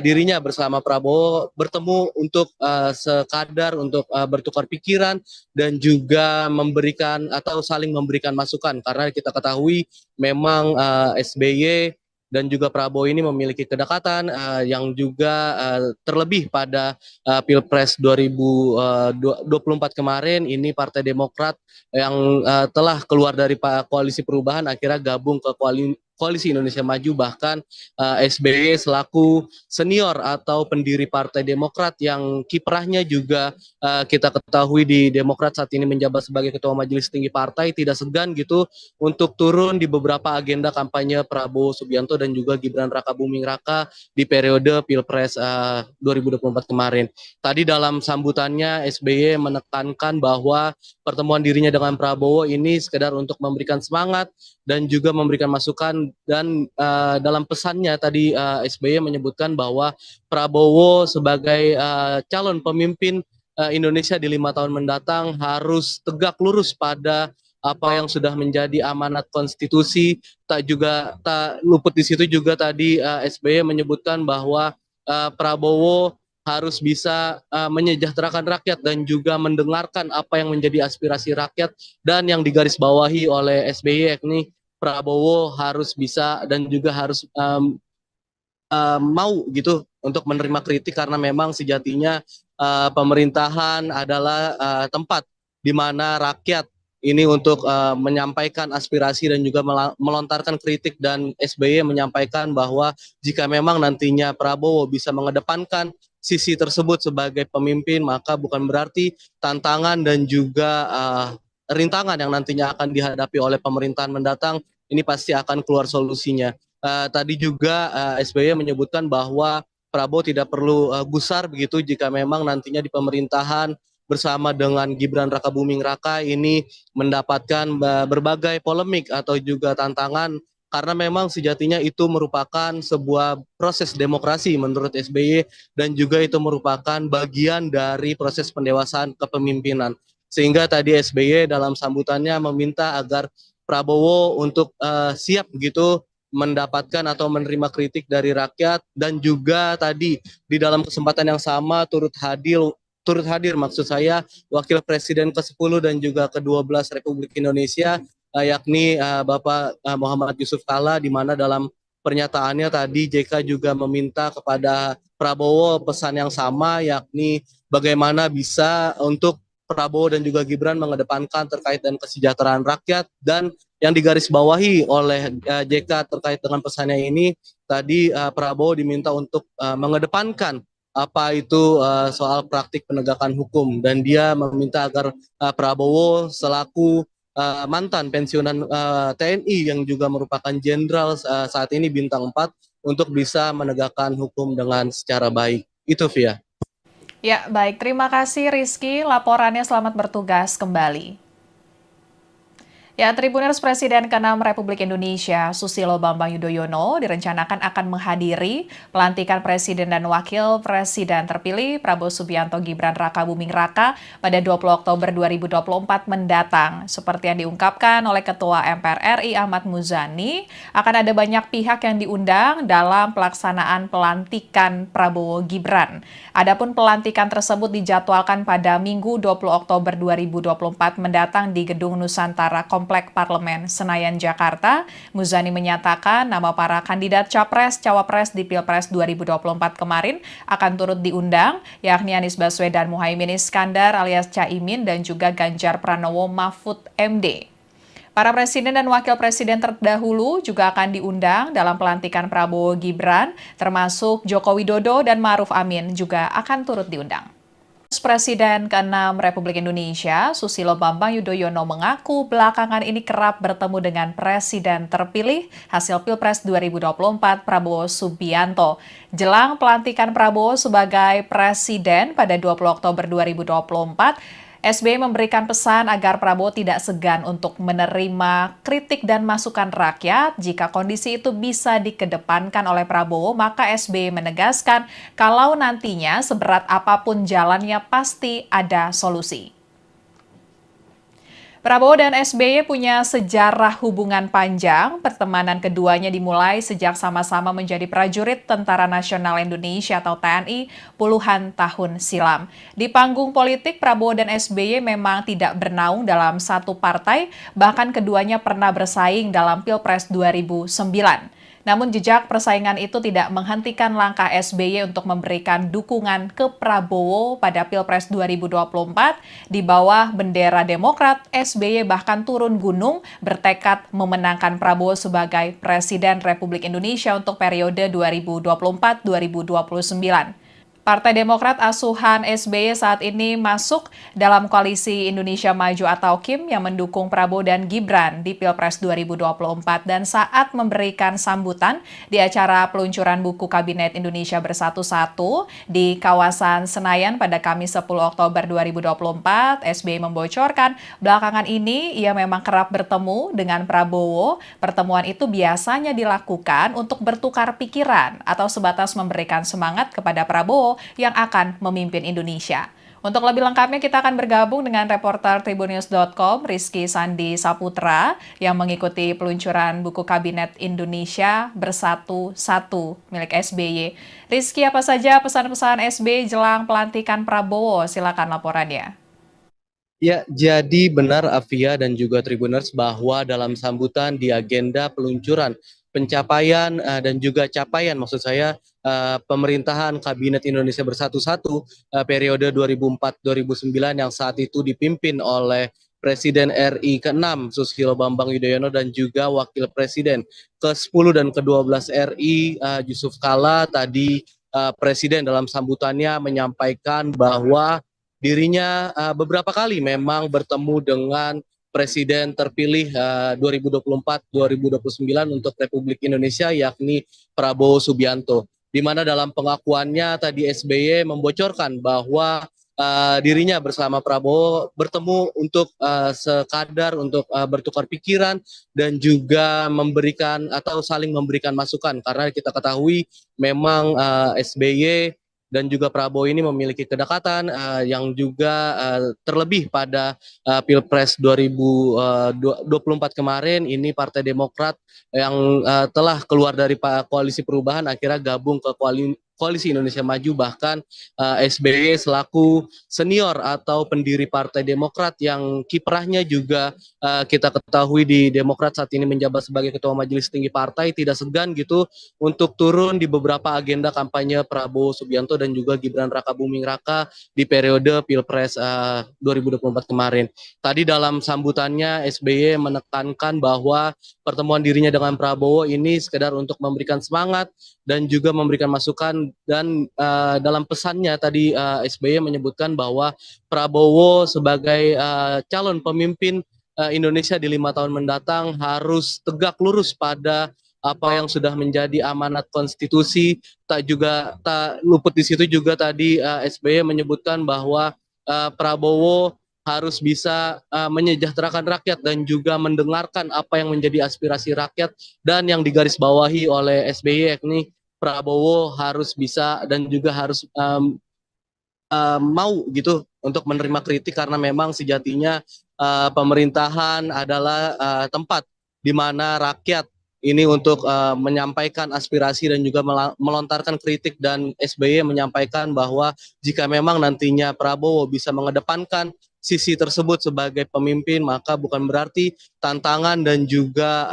dirinya bersama Prabowo bertemu untuk sekadar untuk bertukar pikiran dan juga memberikan atau saling memberikan masukan karena kita ketahui memang SBY dan juga Prabowo ini memiliki kedekatan yang juga terlebih pada Pilpres 2024 kemarin ini Partai Demokrat yang telah keluar dari koalisi perubahan akhirnya gabung ke Koalisi Indonesia Maju bahkan SBY selaku senior atau pendiri Partai Demokrat yang kiprahnya juga kita ketahui di Demokrat saat ini menjabat sebagai Ketua Majelis Tinggi Partai tidak segan gitu untuk turun di beberapa agenda kampanye Prabowo Subianto dan juga Gibran Raka Buming Raka di periode Pilpres 2024 kemarin. Tadi dalam sambutannya SBY menekankan bahwa pertemuan dirinya dengan Prabowo ini sekedar untuk memberikan semangat dan juga memberikan masukan dan dalam pesannya tadi SBY menyebutkan bahwa Prabowo sebagai calon pemimpin Indonesia di 5 tahun mendatang harus tegak lurus pada apa yang sudah menjadi amanat konstitusi. Tak luput di situ juga tadi SBY menyebutkan bahwa Prabowo harus bisa menyejahterakan rakyat dan juga mendengarkan apa yang menjadi aspirasi rakyat, dan yang digarisbawahi oleh SBY yakni Prabowo harus bisa dan juga harus mau gitu untuk menerima kritik, karena memang sejatinya pemerintahan adalah tempat di mana rakyat ini untuk menyampaikan aspirasi dan juga melontarkan kritik, dan SBY menyampaikan bahwa jika memang nantinya Prabowo bisa mengedepankan sisi tersebut sebagai pemimpin, maka bukan berarti tantangan dan juga rintangan yang nantinya akan dihadapi oleh pemerintahan mendatang ini pasti akan keluar solusinya. Tadi juga SBY menyebutkan bahwa Prabowo tidak perlu gusar begitu jika memang nantinya di pemerintahan bersama dengan Gibran Rakabuming Raka ini mendapatkan berbagai polemik atau juga tantangan, karena memang sejatinya itu merupakan sebuah proses demokrasi menurut SBY, dan juga itu merupakan bagian dari proses pendewasaan kepemimpinan. Sehingga tadi SBY dalam sambutannya meminta agar Prabowo untuk siap begitu mendapatkan atau menerima kritik dari rakyat, dan juga tadi di dalam kesempatan yang sama turut hadir maksud saya Wakil Presiden ke-10 dan juga ke-12 Republik Indonesia, yakni Bapak Muhammad Yusuf Kalla, di mana dalam pernyataannya tadi JK juga meminta kepada Prabowo pesan yang sama, yakni bagaimana bisa untuk Prabowo dan juga Gibran mengedepankan terkait dengan kesejahteraan rakyat. Dan yang digarisbawahi oleh JK terkait dengan pesannya ini, tadi Prabowo diminta untuk mengedepankan apa itu soal praktik penegakan hukum, dan dia meminta agar Prabowo selaku mantan pensiunan TNI yang juga merupakan jenderal saat ini bintang 4 untuk bisa menegakkan hukum dengan secara baik. Itu Via. Ya, baik. Terima kasih Rizky. Laporannya selamat bertugas kembali. Ya, Tribuners Presiden ke-6 Republik Indonesia, Susilo Bambang Yudhoyono, direncanakan akan menghadiri pelantikan Presiden dan Wakil Presiden terpilih Prabowo Subianto Gibran Rakabuming Raka pada 20 Oktober 2024 mendatang. Seperti yang diungkapkan oleh Ketua MPR RI Ahmad Muzani, akan ada banyak pihak yang diundang dalam pelaksanaan pelantikan Prabowo Gibran. Adapun pelantikan tersebut dijadwalkan pada Minggu 20 Oktober 2024 mendatang di Gedung Nusantara Komplek Parlemen Senayan, Jakarta. Muzani menyatakan nama para kandidat Capres-Cawapres di Pilpres 2024 kemarin akan turut diundang, yakni Anies Baswedan Muhaimin Iskandar alias Caimin dan juga Ganjar Pranowo Mahfud MD. Para presiden dan wakil presiden terdahulu juga akan diundang dalam pelantikan Prabowo Gibran, termasuk Joko Widodo dan Ma'ruf Amin juga akan turut diundang. Presiden ke-6 Republik Indonesia, Susilo Bambang Yudhoyono mengaku belakangan ini kerap bertemu dengan Presiden terpilih hasil Pilpres 2024 Prabowo Subianto. Jelang pelantikan Prabowo sebagai Presiden pada 20 Oktober 2024, SBY memberikan pesan agar Prabowo tidak segan untuk menerima kritik dan masukan rakyat. Jika kondisi itu bisa dikedepankan oleh Prabowo, maka SBY menegaskan kalau nantinya seberat apapun jalannya pasti ada solusi. Prabowo dan SBY punya sejarah hubungan panjang. Pertemanan keduanya dimulai sejak sama-sama menjadi prajurit Tentara Nasional Indonesia atau TNI puluhan tahun silam. Di panggung politik, Prabowo dan SBY memang tidak bernaung dalam satu partai, bahkan keduanya pernah bersaing dalam Pilpres 2009. Namun jejak persaingan itu tidak menghentikan langkah SBY untuk memberikan dukungan ke Prabowo pada Pilpres 2024. Di bawah bendera Demokrat, SBY bahkan turun gunung bertekad memenangkan Prabowo sebagai Presiden Republik Indonesia untuk periode 2024-2029. Partai Demokrat asuhan SBY saat ini masuk dalam koalisi Indonesia Maju atau KIM yang mendukung Prabowo dan Gibran di Pilpres 2024, dan saat memberikan sambutan di acara peluncuran buku Kabinet Indonesia Bersatu 1 di kawasan Senayan pada Kamis 10 Oktober 2024, SBY membocorkan belakangan ini ia memang kerap bertemu dengan Prabowo. Pertemuan itu biasanya dilakukan untuk bertukar pikiran atau sebatas memberikan semangat kepada Prabowo yang akan memimpin Indonesia. Untuk lebih lengkapnya kita akan bergabung dengan reporter Tribunnews.com Rizky Sandi Saputra yang mengikuti peluncuran buku Kabinet Indonesia Bersatu Satu milik SBY. Rizky, apa saja pesan-pesan SBY jelang pelantikan Prabowo? Silakan laporannya. Ya, jadi benar Afia dan juga Tribuners bahwa dalam sambutan di agenda peluncuran pencapaian dan juga capaian maksud saya pemerintahan Kabinet Indonesia Bersatu-Satu periode 2004-2009 yang saat itu dipimpin oleh Presiden RI ke-6 Susilo Bambang Yudhoyono dan juga Wakil Presiden ke-10 dan ke-12 RI Yusuf Kala tadi Presiden dalam sambutannya menyampaikan bahwa dirinya beberapa kali memang bertemu dengan Presiden terpilih 2024-2029 untuk Republik Indonesia yakni Prabowo Subianto. Di mana dalam pengakuannya tadi SBY membocorkan bahwa dirinya bersama Prabowo bertemu untuk sekadar untuk bertukar pikiran dan juga memberikan atau saling memberikan masukan karena kita ketahui memang SBY dan juga Prabowo ini memiliki kedekatan yang juga terlebih pada Pilpres 2024 kemarin ini Partai Demokrat yang telah keluar dari koalisi perubahan akhirnya gabung ke Koalisi Indonesia Maju bahkan SBY selaku senior atau pendiri Partai Demokrat yang kiprahnya juga kita ketahui di Demokrat saat ini menjabat sebagai Ketua Majelis Tinggi Partai tidak segan gitu untuk turun di beberapa agenda kampanye Prabowo Subianto dan juga Gibran Rakabuming Raka di periode Pilpres 2024 kemarin. Tadi dalam sambutannya SBY menekankan bahwa pertemuan dirinya dengan Prabowo ini sekedar untuk memberikan semangat dan juga memberikan masukan dan dalam pesannya tadi SBY menyebutkan bahwa Prabowo sebagai calon pemimpin Indonesia di 5 tahun mendatang harus tegak lurus pada apa yang sudah menjadi amanat konstitusi. Tak luput di situ juga tadi SBY menyebutkan bahwa Prabowo harus bisa menyejahterakan rakyat dan juga mendengarkan apa yang menjadi aspirasi rakyat dan yang digarisbawahi oleh SBY yakni Prabowo harus bisa dan juga harus mau gitu untuk menerima kritik karena memang sejatinya pemerintahan adalah tempat di mana rakyat ini untuk menyampaikan aspirasi dan juga melontarkan kritik dan SBY menyampaikan bahwa jika memang nantinya Prabowo bisa mengedepankan sisi tersebut sebagai pemimpin maka bukan berarti tantangan dan juga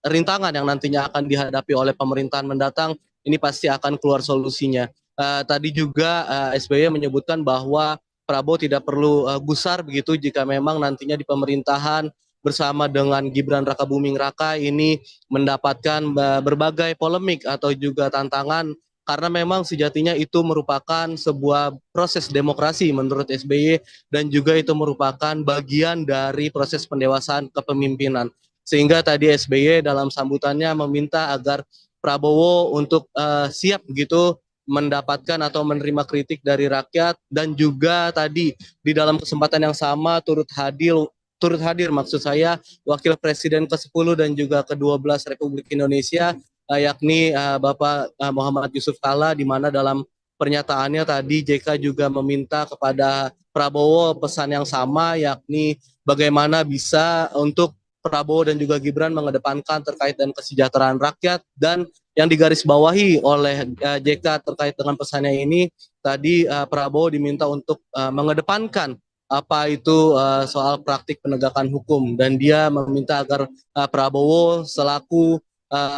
rintangan yang nantinya akan dihadapi oleh pemerintahan mendatang ini pasti akan keluar solusinya. Tadi juga SBY menyebutkan bahwa Prabowo tidak perlu gusar begitu jika memang nantinya di pemerintahan bersama dengan Gibran Rakabuming Raka ini mendapatkan berbagai polemik atau juga tantangan karena memang sejatinya itu merupakan sebuah proses demokrasi menurut SBY dan juga itu merupakan bagian dari proses pendewasaan kepemimpinan. Sehingga tadi SBY dalam sambutannya meminta agar Prabowo untuk siap begitu mendapatkan atau menerima kritik dari rakyat dan juga tadi di dalam kesempatan yang sama turut hadir maksud saya Wakil Presiden ke-10 dan juga ke-12 Republik Indonesia yakni Bapak Muhammad Yusuf Kala di mana dalam pernyataannya tadi JK juga meminta kepada Prabowo pesan yang sama yakni bagaimana bisa untuk Prabowo dan juga Gibran mengedepankan terkait dengan kesejahteraan rakyat dan yang digarisbawahi oleh JK terkait dengan pesannya ini tadi Prabowo diminta untuk mengedepankan apa itu soal praktik penegakan hukum dan dia meminta agar Prabowo selaku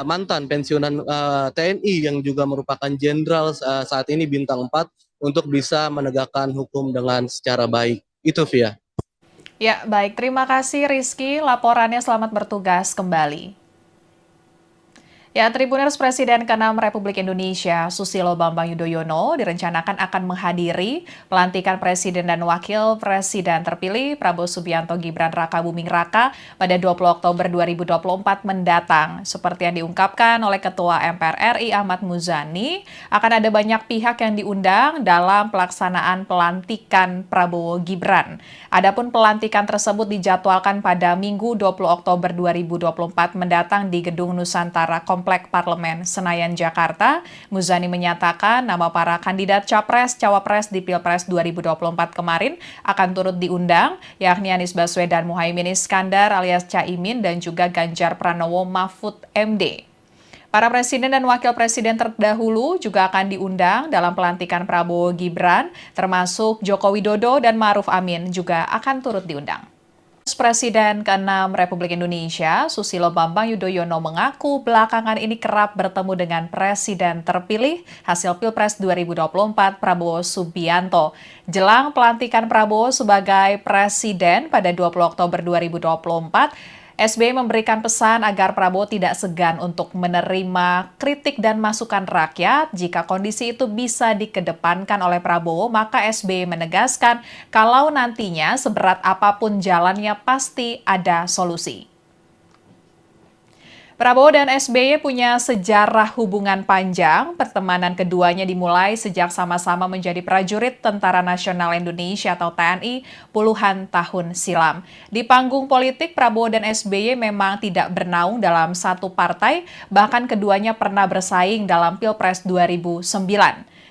mantan pensiunan TNI yang juga merupakan jenderal saat ini bintang 4 untuk bisa menegakkan hukum dengan secara baik. Itu Via. Ya, baik. Terima kasih Rizky. Laporannya selamat bertugas kembali. Ya, Tribuners Presiden ke-6 Republik Indonesia, Susilo Bambang Yudhoyono, direncanakan akan menghadiri pelantikan Presiden dan Wakil Presiden terpilih Prabowo Subianto Gibran Rakabuming Raka pada 20 Oktober 2024 mendatang. Seperti yang diungkapkan oleh Ketua MPR RI Ahmad Muzani, akan ada banyak pihak yang diundang dalam pelaksanaan pelantikan Prabowo Gibran. Adapun pelantikan tersebut dijadwalkan pada Minggu 20 Oktober 2024 mendatang di Gedung Nusantara Kompleks Komplek Parlemen Senayan, Jakarta. Muzani menyatakan nama para kandidat Capres-Cawapres di Pilpres 2024 kemarin akan turut diundang, yakni Anies Baswedan Muhaimin Iskandar alias Caimin dan juga Ganjar Pranowo Mahfud MD. Para presiden dan wakil presiden terdahulu juga akan diundang dalam pelantikan Prabowo Gibran, termasuk Joko Widodo dan Ma'ruf Amin juga akan turut diundang. Presiden ke-6 Republik Indonesia, Susilo Bambang Yudhoyono mengaku belakangan ini kerap bertemu dengan Presiden terpilih hasil Pilpres 2024 Prabowo Subianto. Jelang pelantikan Prabowo sebagai Presiden pada 20 Oktober 2024, SBY memberikan pesan agar Prabowo tidak segan untuk menerima kritik dan masukan rakyat. Jika kondisi itu bisa dikedepankan oleh Prabowo, maka SBY menegaskan kalau nantinya seberat apapun jalannya pasti ada solusi. Prabowo dan SBY punya sejarah hubungan panjang. Pertemanan keduanya dimulai sejak sama-sama menjadi prajurit Tentara Nasional Indonesia atau TNI puluhan tahun silam. Di panggung politik, Prabowo dan SBY memang tidak bernaung dalam satu partai, bahkan keduanya pernah bersaing dalam Pilpres 2009.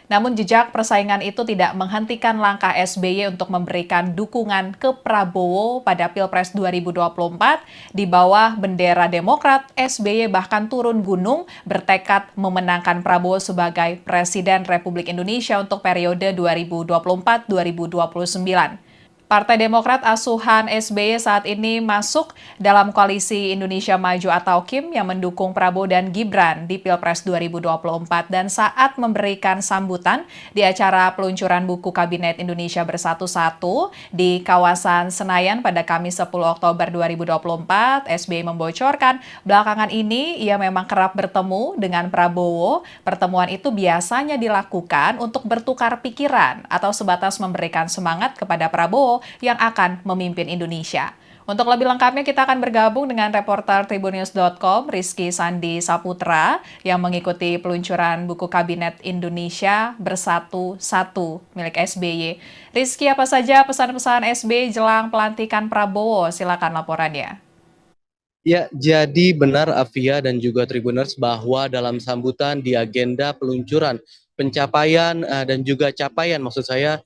Namun jejak persaingan itu tidak menghentikan langkah SBY untuk memberikan dukungan ke Prabowo pada Pilpres 2024. Di bawah bendera Demokrat, SBY bahkan turun gunung bertekad memenangkan Prabowo sebagai Presiden Republik Indonesia untuk periode 2024-2029. Partai Demokrat asuhan SBY saat ini masuk dalam koalisi Indonesia Maju atau KIM yang mendukung Prabowo dan Gibran di Pilpres 2024 dan saat memberikan sambutan di acara peluncuran buku Kabinet Indonesia Bersatu-Satu di kawasan Senayan pada Kamis 10 Oktober 2024, SBY membocorkan belakangan ini ia memang kerap bertemu dengan Prabowo. Pertemuan itu biasanya dilakukan untuk bertukar pikiran atau sebatas memberikan semangat kepada Prabowo yang akan memimpin Indonesia. Untuk lebih lengkapnya kita akan bergabung dengan reporter Tribunnews.com Rizky Sandi Saputra yang mengikuti peluncuran buku Kabinet Indonesia Bersatu-Satu milik SBY. Rizky, apa saja pesan-pesan SBY jelang pelantikan Prabowo? Silakan laporannya. Ya, jadi benar Afia dan juga Tribuners bahwa dalam sambutan di agenda peluncuran pencapaian dan juga capaian maksud saya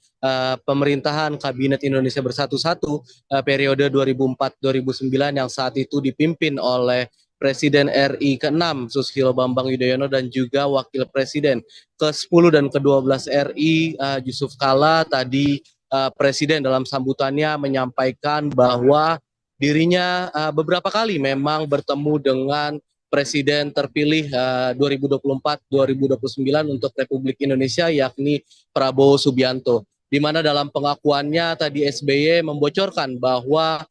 pemerintahan Kabinet Indonesia Bersatu-Satu periode 2004-2009 yang saat itu dipimpin oleh Presiden RI ke-6 Susilo Bambang Yudhoyono dan juga Wakil Presiden ke-10 dan ke-12 RI Yusuf Kala. Tadi Presiden dalam sambutannya menyampaikan bahwa dirinya beberapa kali memang bertemu dengan Presiden terpilih 2024-2029 untuk Republik Indonesia yakni Prabowo Subianto. Di mana dalam pengakuannya tadi SBY membocorkan bahwa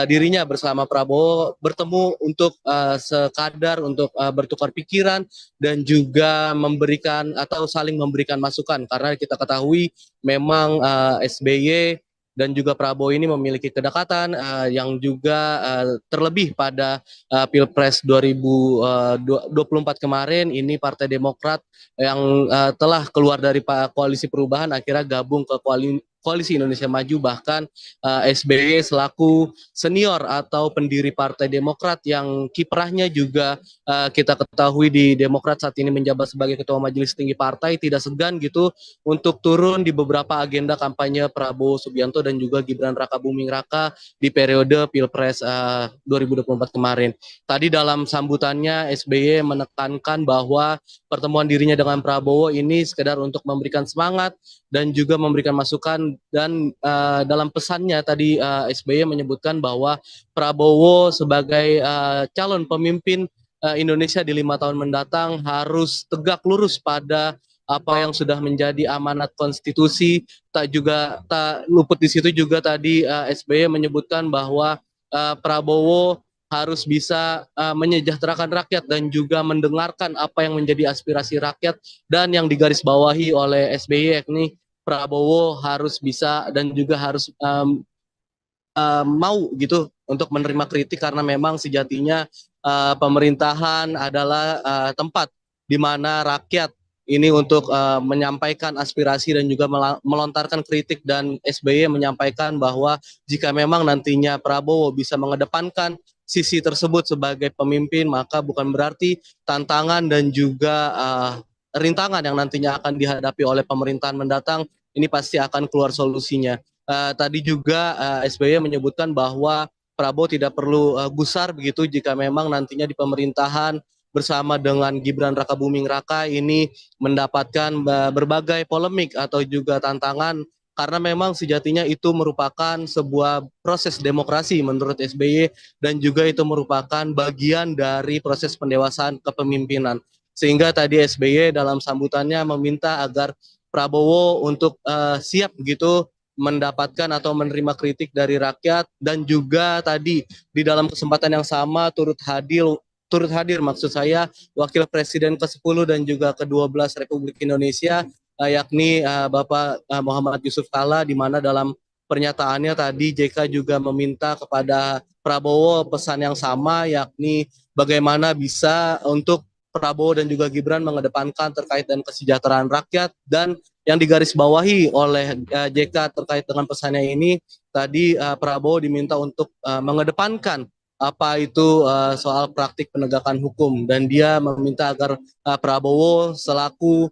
dirinya bersama Prabowo bertemu untuk sekadar untuk bertukar pikiran dan juga memberikan atau saling memberikan masukan karena kita ketahui memang SBY dan juga Prabowo ini memiliki kedekatan yang juga terlebih pada Pilpres 2024 kemarin ini Partai Demokrat yang telah keluar dari koalisi perubahan akhirnya gabung ke Koalisi Indonesia Maju, bahkan SBY selaku senior atau pendiri Partai Demokrat yang kiprahnya juga kita ketahui di Demokrat saat ini menjabat sebagai Ketua Majelis Tinggi Partai, tidak segan gitu untuk turun di beberapa agenda kampanye Prabowo Subianto dan juga Gibran Rakabuming Raka di periode Pilpres 2024 kemarin. Tadi dalam sambutannya SBY menekankan bahwa pertemuan dirinya dengan Prabowo ini sekedar untuk memberikan semangat dan juga memberikan masukan dan dalam pesannya tadi SBY menyebutkan bahwa Prabowo sebagai calon pemimpin Indonesia di 5 tahun mendatang harus tegak lurus pada apa yang sudah menjadi amanat konstitusi. Tak luput di situ juga tadi SBY menyebutkan bahwa Prabowo harus bisa menyejahterakan rakyat dan juga mendengarkan apa yang menjadi aspirasi rakyat, dan yang digarisbawahi oleh SBY yakni Prabowo harus bisa dan juga harus mau gitu untuk menerima kritik karena memang sejatinya pemerintahan adalah tempat di mana rakyat ini untuk menyampaikan aspirasi dan juga melontarkan kritik, dan SBY menyampaikan bahwa jika memang nantinya Prabowo bisa mengedepankan sisi tersebut sebagai pemimpin, maka bukan berarti tantangan dan juga rintangan yang nantinya akan dihadapi oleh pemerintahan mendatang ini pasti akan keluar solusinya. Tadi juga SBY menyebutkan bahwa Prabowo tidak perlu gusar begitu jika memang nantinya di pemerintahan bersama dengan Gibran Rakabuming Raka ini mendapatkan berbagai polemik atau juga tantangan karena memang sejatinya itu merupakan sebuah proses demokrasi menurut SBY dan juga itu merupakan bagian dari proses pendewasaan kepemimpinan. Sehingga tadi SBY dalam sambutannya meminta agar Prabowo untuk siap begitu mendapatkan atau menerima kritik dari rakyat dan juga tadi di dalam kesempatan yang sama turut hadir maksud saya Wakil Presiden ke-10 dan juga ke-12 Republik Indonesia yakni Bapak Muhammad Yusuf Kalla di mana dalam pernyataannya tadi JK juga meminta kepada Prabowo pesan yang sama yakni bagaimana bisa untuk Prabowo dan juga Gibran mengedepankan terkait dengan kesejahteraan rakyat dan yang digarisbawahi oleh JK terkait dengan pesannya ini tadi Prabowo diminta untuk mengedepankan apa itu soal praktik penegakan hukum dan dia meminta agar Prabowo selaku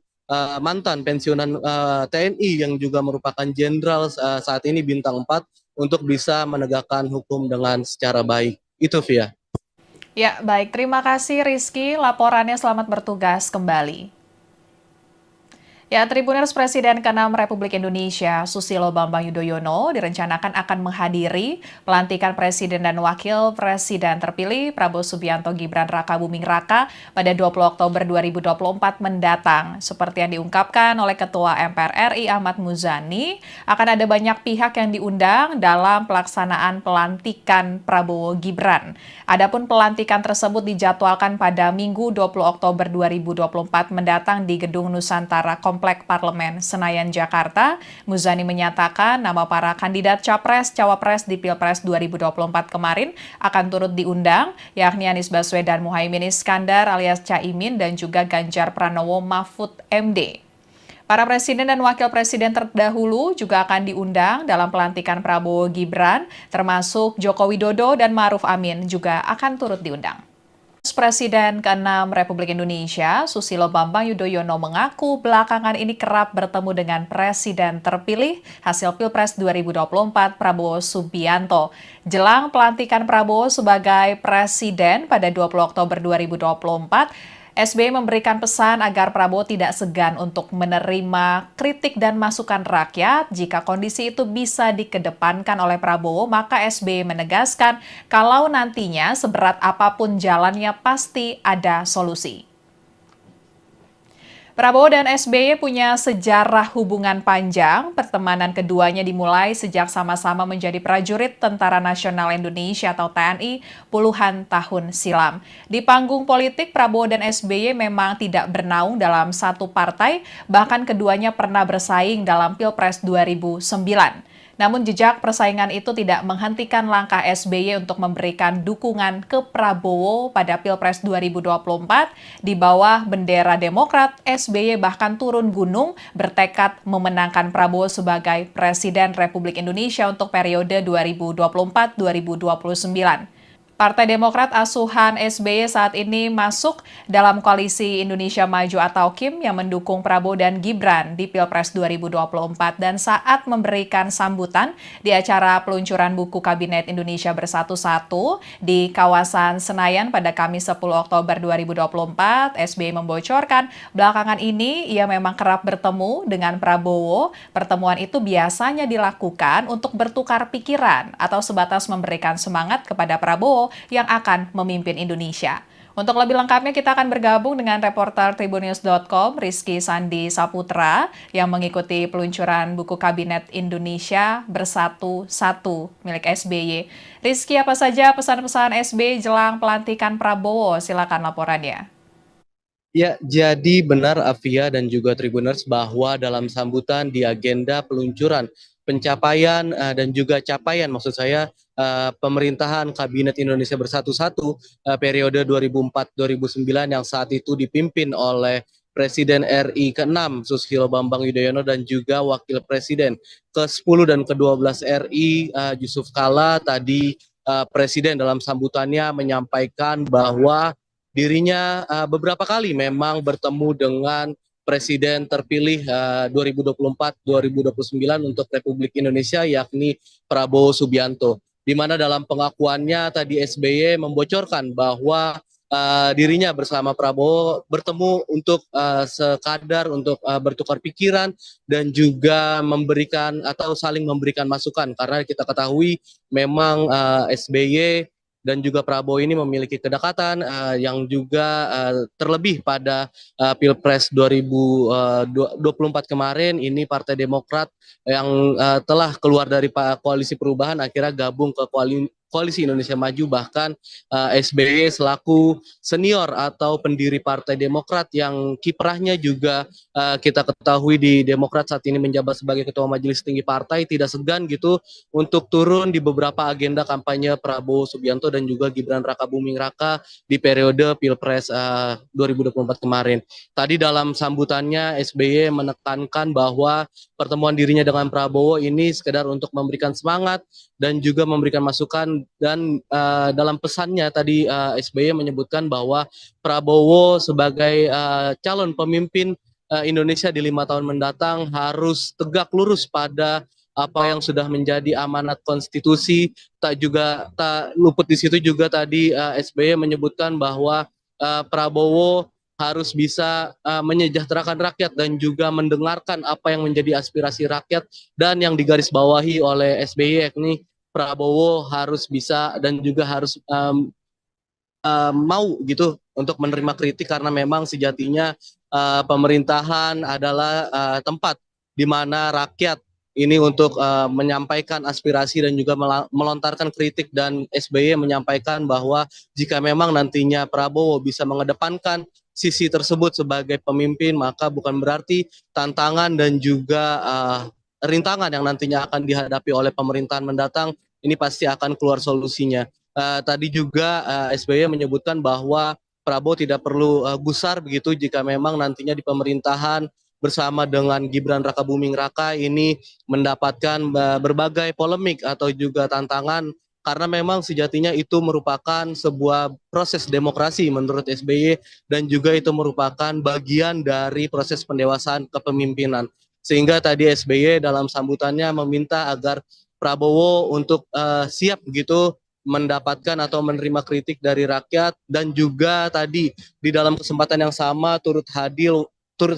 mantan pensiunan TNI yang juga merupakan jenderal saat ini bintang 4 untuk bisa menegakkan hukum dengan secara baik. Itu Via. Ya, baik. Terima kasih Rizky. Laporannya selamat bertugas kembali. Ya, Tribuners Presiden ke-6 Republik Indonesia, Susilo Bambang Yudhoyono, direncanakan akan menghadiri pelantikan Presiden dan Wakil Presiden terpilih Prabowo Subianto Gibran Rakabuming Raka pada 20 Oktober 2024 mendatang. Seperti yang diungkapkan oleh Ketua MPR RI Ahmad Muzani, akan ada banyak pihak yang diundang dalam pelaksanaan pelantikan Prabowo Gibran. Adapun pelantikan tersebut dijadwalkan pada Minggu 20 Oktober 2024 mendatang di Gedung Nusantara Komplek Parlemen Senayan, Jakarta. Muzani menyatakan nama para kandidat Capres-Cawapres di Pilpres 2024 kemarin akan turut diundang, yakni Anies Baswedan Muhaimin Iskandar alias Caimin dan juga Ganjar Pranowo Mahfud MD. Para presiden dan wakil presiden terdahulu juga akan diundang dalam pelantikan Prabowo Gibran, termasuk Joko Widodo dan Ma'ruf Amin juga akan turut diundang. Presiden ke-6 Republik Indonesia, Susilo Bambang Yudhoyono mengaku belakangan ini kerap bertemu dengan Presiden terpilih hasil Pilpres 2024 Prabowo Subianto. Jelang pelantikan Prabowo sebagai Presiden pada 20 Oktober 2024, SBY memberikan pesan agar Prabowo tidak segan untuk menerima kritik dan masukan rakyat. Jika kondisi itu bisa dikedepankan oleh Prabowo, maka SBY menegaskan kalau nantinya seberat apapun jalannya pasti ada solusi. Prabowo dan SBY punya sejarah hubungan panjang. Pertemanan keduanya dimulai sejak sama-sama menjadi prajurit Tentara Nasional Indonesia atau TNI puluhan tahun silam. Di panggung politik, Prabowo dan SBY memang tidak bernaung dalam satu partai, bahkan keduanya pernah bersaing dalam Pilpres 2009. Namun jejak persaingan itu tidak menghentikan langkah SBY untuk memberikan dukungan ke Prabowo pada Pilpres 2024. Di bawah bendera Demokrat, SBY bahkan turun gunung bertekad memenangkan Prabowo sebagai Presiden Republik Indonesia untuk periode 2024-2029. Partai Demokrat asuhan SBY saat ini masuk dalam koalisi Indonesia Maju atau KIM yang mendukung Prabowo dan Gibran di Pilpres 2024 dan saat memberikan sambutan di acara peluncuran buku Kabinet Indonesia Bersatu di kawasan Senayan pada Kamis 10 Oktober 2024, SBY membocorkan belakangan ini ia memang kerap bertemu dengan Prabowo. Pertemuan itu biasanya dilakukan untuk bertukar pikiran atau sebatas memberikan semangat kepada Prabowo yang akan memimpin Indonesia. Untuk lebih lengkapnya kita akan bergabung dengan reporter Tribunnews.com Rizky Sandi Saputra yang mengikuti peluncuran buku Kabinet Indonesia Bersatu milik SBY. Rizky, apa saja pesan-pesan SBY jelang pelantikan Prabowo? Silakan laporannya. Ya, jadi benar Afia dan juga Tribuners bahwa dalam sambutan di agenda peluncuran pencapaian dan juga capaian maksud saya pemerintahan Kabinet Indonesia Bersatu periode 2004-2009 yang saat itu dipimpin oleh Presiden RI ke-6 Susilo Bambang Yudhoyono dan juga Wakil Presiden ke-10 dan ke-12 RI Yusuf Kalla tadi Presiden dalam sambutannya menyampaikan bahwa dirinya beberapa kali memang bertemu dengan Presiden terpilih 2024-2029 untuk Republik Indonesia, yakni Prabowo Subianto. Di mana dalam pengakuannya tadi SBY membocorkan bahwa dirinya bersama Prabowo bertemu untuk sekadar untuk bertukar pikiran dan juga memberikan atau saling memberikan masukan, karena kita ketahui memang SBY dan juga Prabowo ini memiliki kedekatan yang juga terlebih pada Pilpres 2024 kemarin ini Partai Demokrat yang telah keluar dari koalisi perubahan akhirnya gabung ke Koalisi Indonesia Maju, bahkan SBY selaku senior atau pendiri Partai Demokrat yang kiprahnya juga kita ketahui di Demokrat saat ini menjabat sebagai Ketua Majelis Tinggi Partai, tidak segan gitu untuk turun di beberapa agenda kampanye Prabowo Subianto dan juga Gibran Rakabuming Raka di periode Pilpres 2024 kemarin. Tadi dalam sambutannya SBY menekankan bahwa pertemuan dirinya dengan Prabowo ini sekedar untuk memberikan semangat dan juga memberikan masukan, dan dalam pesannya tadi SBY menyebutkan bahwa Prabowo sebagai calon pemimpin Indonesia di 5 tahun mendatang harus tegak lurus pada apa yang sudah menjadi amanat konstitusi. Tak luput di situ juga tadi SBY menyebutkan bahwa Prabowo harus bisa menyejahterakan rakyat dan juga mendengarkan apa yang menjadi aspirasi rakyat, dan yang digarisbawahi oleh SBY yakni Prabowo harus bisa dan juga harus mau gitu untuk menerima kritik, karena memang sejatinya pemerintahan adalah tempat di mana rakyat ini untuk menyampaikan aspirasi dan juga melontarkan kritik, dan SBY menyampaikan bahwa jika memang nantinya Prabowo bisa mengedepankan sisi tersebut sebagai pemimpin, maka bukan berarti tantangan dan juga rintangan yang nantinya akan dihadapi oleh pemerintahan mendatang ini pasti akan keluar solusinya. Tadi juga SBY menyebutkan bahwa Prabowo tidak perlu gusar begitu jika memang nantinya di pemerintahan bersama dengan Gibran Rakabuming Raka ini mendapatkan berbagai polemik atau juga tantangan, karena memang sejatinya itu merupakan sebuah proses demokrasi menurut SBY, dan juga itu merupakan bagian dari proses pendewasaan kepemimpinan. Sehingga tadi SBY dalam sambutannya meminta agar Prabowo untuk siap begitu mendapatkan atau menerima kritik dari rakyat, dan juga tadi di dalam kesempatan yang sama turut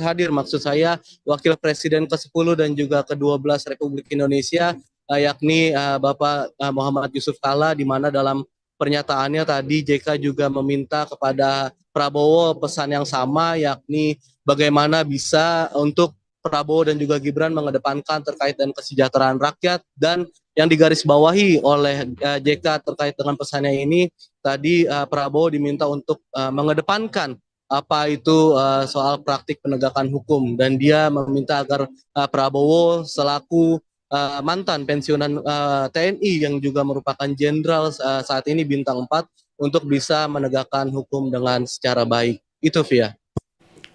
hadir maksud saya Wakil Presiden ke-10 dan juga ke-12 Republik Indonesia yakni Bapak Muhammad Yusuf Kalla, di mana dalam pernyataannya tadi JK juga meminta kepada Prabowo pesan yang sama, yakni bagaimana bisa untuk Prabowo dan juga Gibran mengedepankan terkait dengan kesejahteraan rakyat, dan yang digarisbawahi oleh JK terkait dengan pesannya ini tadi Prabowo diminta untuk mengedepankan apa itu soal praktik penegakan hukum, dan dia meminta agar Prabowo selaku mantan pensiunan TNI yang juga merupakan jenderal saat ini bintang 4 untuk bisa menegakkan hukum dengan secara baik. Itu Via.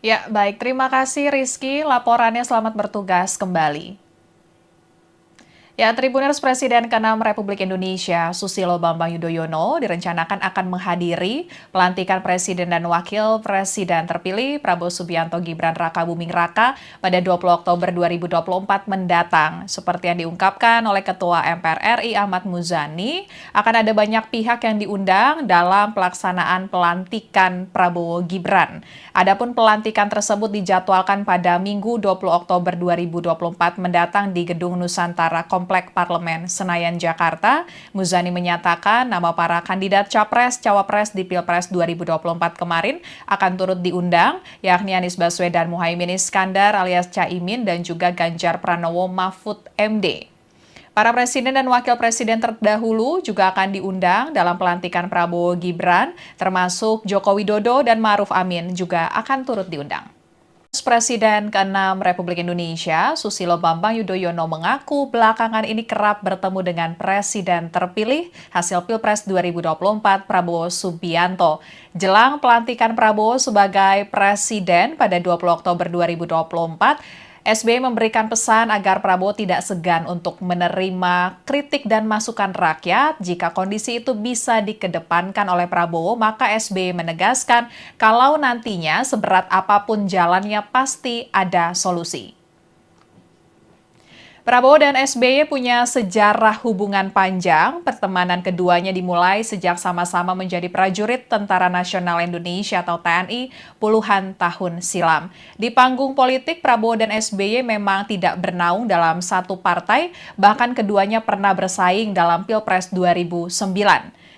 Ya, baik. Terima kasih Rizky. Laporannya, selamat bertugas kembali. Ya, Tribuners, Presiden ke-6 Republik Indonesia Susilo Bambang Yudhoyono direncanakan akan menghadiri pelantikan Presiden dan Wakil Presiden terpilih Prabowo Subianto Gibran Rakabuming Raka pada 20 Oktober 2024 mendatang. Seperti yang diungkapkan oleh Ketua MPR RI Ahmad Muzani, akan ada banyak pihak yang diundang dalam pelaksanaan pelantikan Prabowo Gibran. Adapun pelantikan tersebut dijadwalkan pada Minggu 20 Oktober 2024 mendatang di Gedung Nusantara Komplek Parlemen Senayan, Jakarta. Muzani menyatakan nama para kandidat Capres-Cawapres di Pilpres 2024 kemarin akan turut diundang, yakni Anies Baswedan Muhaimin Iskandar alias Caimin dan juga Ganjar Pranowo Mahfud MD. Para presiden dan wakil presiden terdahulu juga akan diundang dalam pelantikan Prabowo Gibran, termasuk Joko Widodo dan Ma'ruf Amin juga akan turut diundang. Presiden ke-6 Republik Indonesia, Susilo Bambang Yudhoyono mengaku belakangan ini kerap bertemu dengan Presiden terpilih hasil Pilpres 2024 Prabowo Subianto. Jelang pelantikan Prabowo sebagai Presiden pada 20 Oktober 2024, SBY memberikan pesan agar Prabowo tidak segan untuk menerima kritik dan masukan rakyat. Jika kondisi itu bisa dikedepankan oleh Prabowo, maka SBY menegaskan kalau nantinya seberat apapun jalannya pasti ada solusi. Prabowo dan SBY punya sejarah hubungan panjang. Pertemanan keduanya dimulai sejak sama-sama menjadi prajurit Tentara Nasional Indonesia atau TNI puluhan tahun silam. Di panggung politik, Prabowo dan SBY memang tidak bernaung dalam satu partai, bahkan keduanya pernah bersaing dalam Pilpres 2009.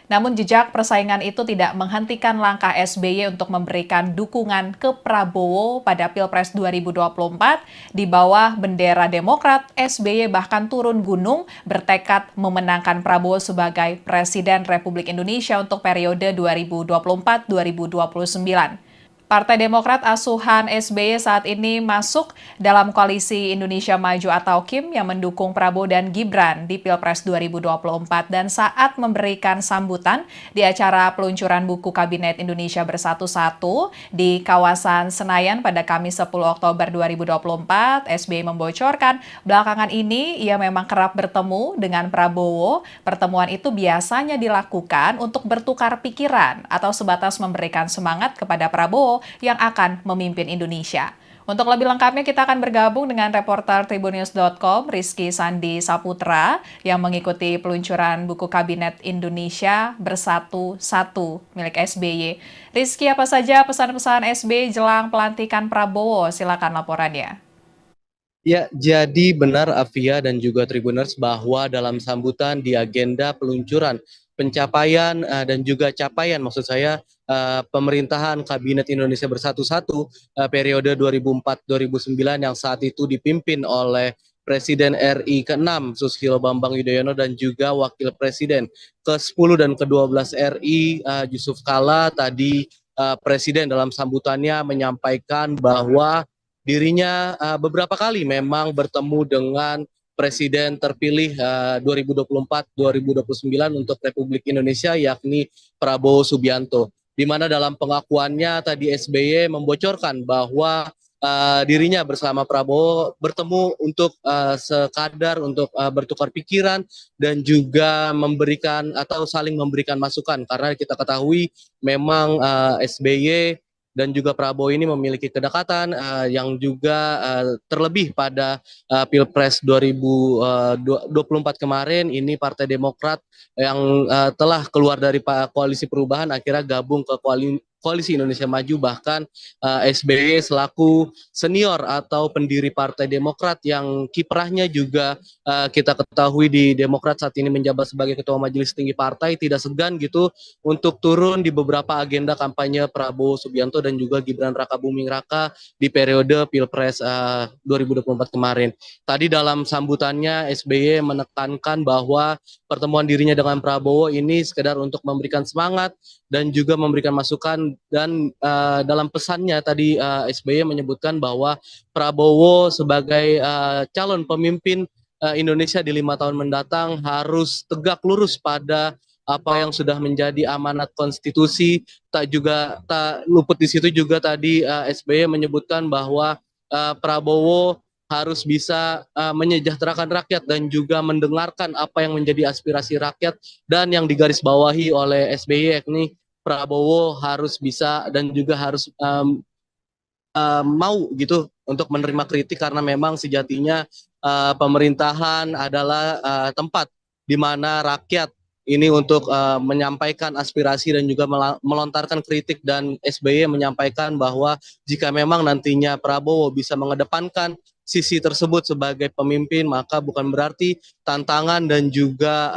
Namun jejak persaingan itu tidak menghentikan langkah SBY untuk memberikan dukungan ke Prabowo pada Pilpres 2024. Di bawah bendera Demokrat, SBY bahkan turun gunung bertekad memenangkan Prabowo sebagai Presiden Republik Indonesia untuk periode 2024-2029. Partai Demokrat asuhan SBY saat ini masuk dalam koalisi Indonesia Maju atau KIM yang mendukung Prabowo dan Gibran di Pilpres 2024 dan saat memberikan sambutan di acara peluncuran buku Kabinet Indonesia Bersatu 1 di kawasan Senayan pada Kamis 10 Oktober 2024, SBY membocorkan belakangan ini ia memang kerap bertemu dengan Prabowo. Pertemuan itu biasanya dilakukan untuk bertukar pikiran atau sebatas memberikan semangat kepada Prabowo yang akan memimpin Indonesia. Untuk lebih lengkapnya kita akan bergabung dengan reporter Tribunnews.com Rizky Sandi Saputra yang mengikuti peluncuran buku Kabinet Indonesia Bersatu 1 milik SBY. Rizky, apa saja pesan-pesan SBY jelang pelantikan Prabowo? Silakan laporannya. Ya, jadi benar Afia dan juga Tribuners bahwa dalam sambutan di agenda peluncuran pencapaian dan juga capaian maksud saya pemerintahan Kabinet Indonesia Bersatu periode 2004-2009 yang saat itu dipimpin oleh Presiden RI ke-6 Susilo Bambang Yudhoyono dan juga Wakil Presiden ke-10 dan ke-12 RI Yusuf Kala tadi Presiden dalam sambutannya menyampaikan bahwa dirinya beberapa kali memang bertemu dengan Presiden terpilih 2024-2029 untuk Republik Indonesia yakni Prabowo Subianto. Di mana dalam pengakuannya tadi SBY membocorkan bahwa dirinya bersama Prabowo bertemu untuk sekadar untuk bertukar pikiran dan juga memberikan atau saling memberikan masukan karena kita ketahui memang SBY dan juga Prabowo ini memiliki kedekatan yang juga terlebih pada Pilpres 2024 kemarin ini Partai Demokrat yang telah keluar dari koalisi perubahan akhirnya gabung ke Koalisi Indonesia Maju bahkan SBY selaku senior atau pendiri Partai Demokrat yang kiprahnya juga kita ketahui di Demokrat saat ini menjabat sebagai Ketua Majelis Tinggi Partai tidak segan gitu untuk turun di beberapa agenda kampanye Prabowo Subianto dan juga Gibran Rakabuming Raka di periode Pilpres 2024 kemarin. Tadi dalam sambutannya SBY menekankan bahwa pertemuan dirinya dengan Prabowo ini sekedar untuk memberikan semangat dan juga memberikan masukan dan dalam pesannya tadi SBY menyebutkan bahwa Prabowo sebagai calon pemimpin Indonesia di 5 tahun mendatang harus tegak lurus pada apa yang sudah menjadi amanat konstitusi. Tak luput di situ juga tadi SBY menyebutkan bahwa Prabowo harus bisa menyejahterakan rakyat dan juga mendengarkan apa yang menjadi aspirasi rakyat dan yang digarisbawahi oleh SBY yakni Prabowo harus bisa dan juga harus mau gitu untuk menerima kritik karena memang sejatinya pemerintahan adalah tempat di mana rakyat ini untuk menyampaikan aspirasi dan juga melontarkan kritik dan SBY menyampaikan bahwa jika memang nantinya Prabowo bisa mengedepankan sisi tersebut sebagai pemimpin maka bukan berarti tantangan dan juga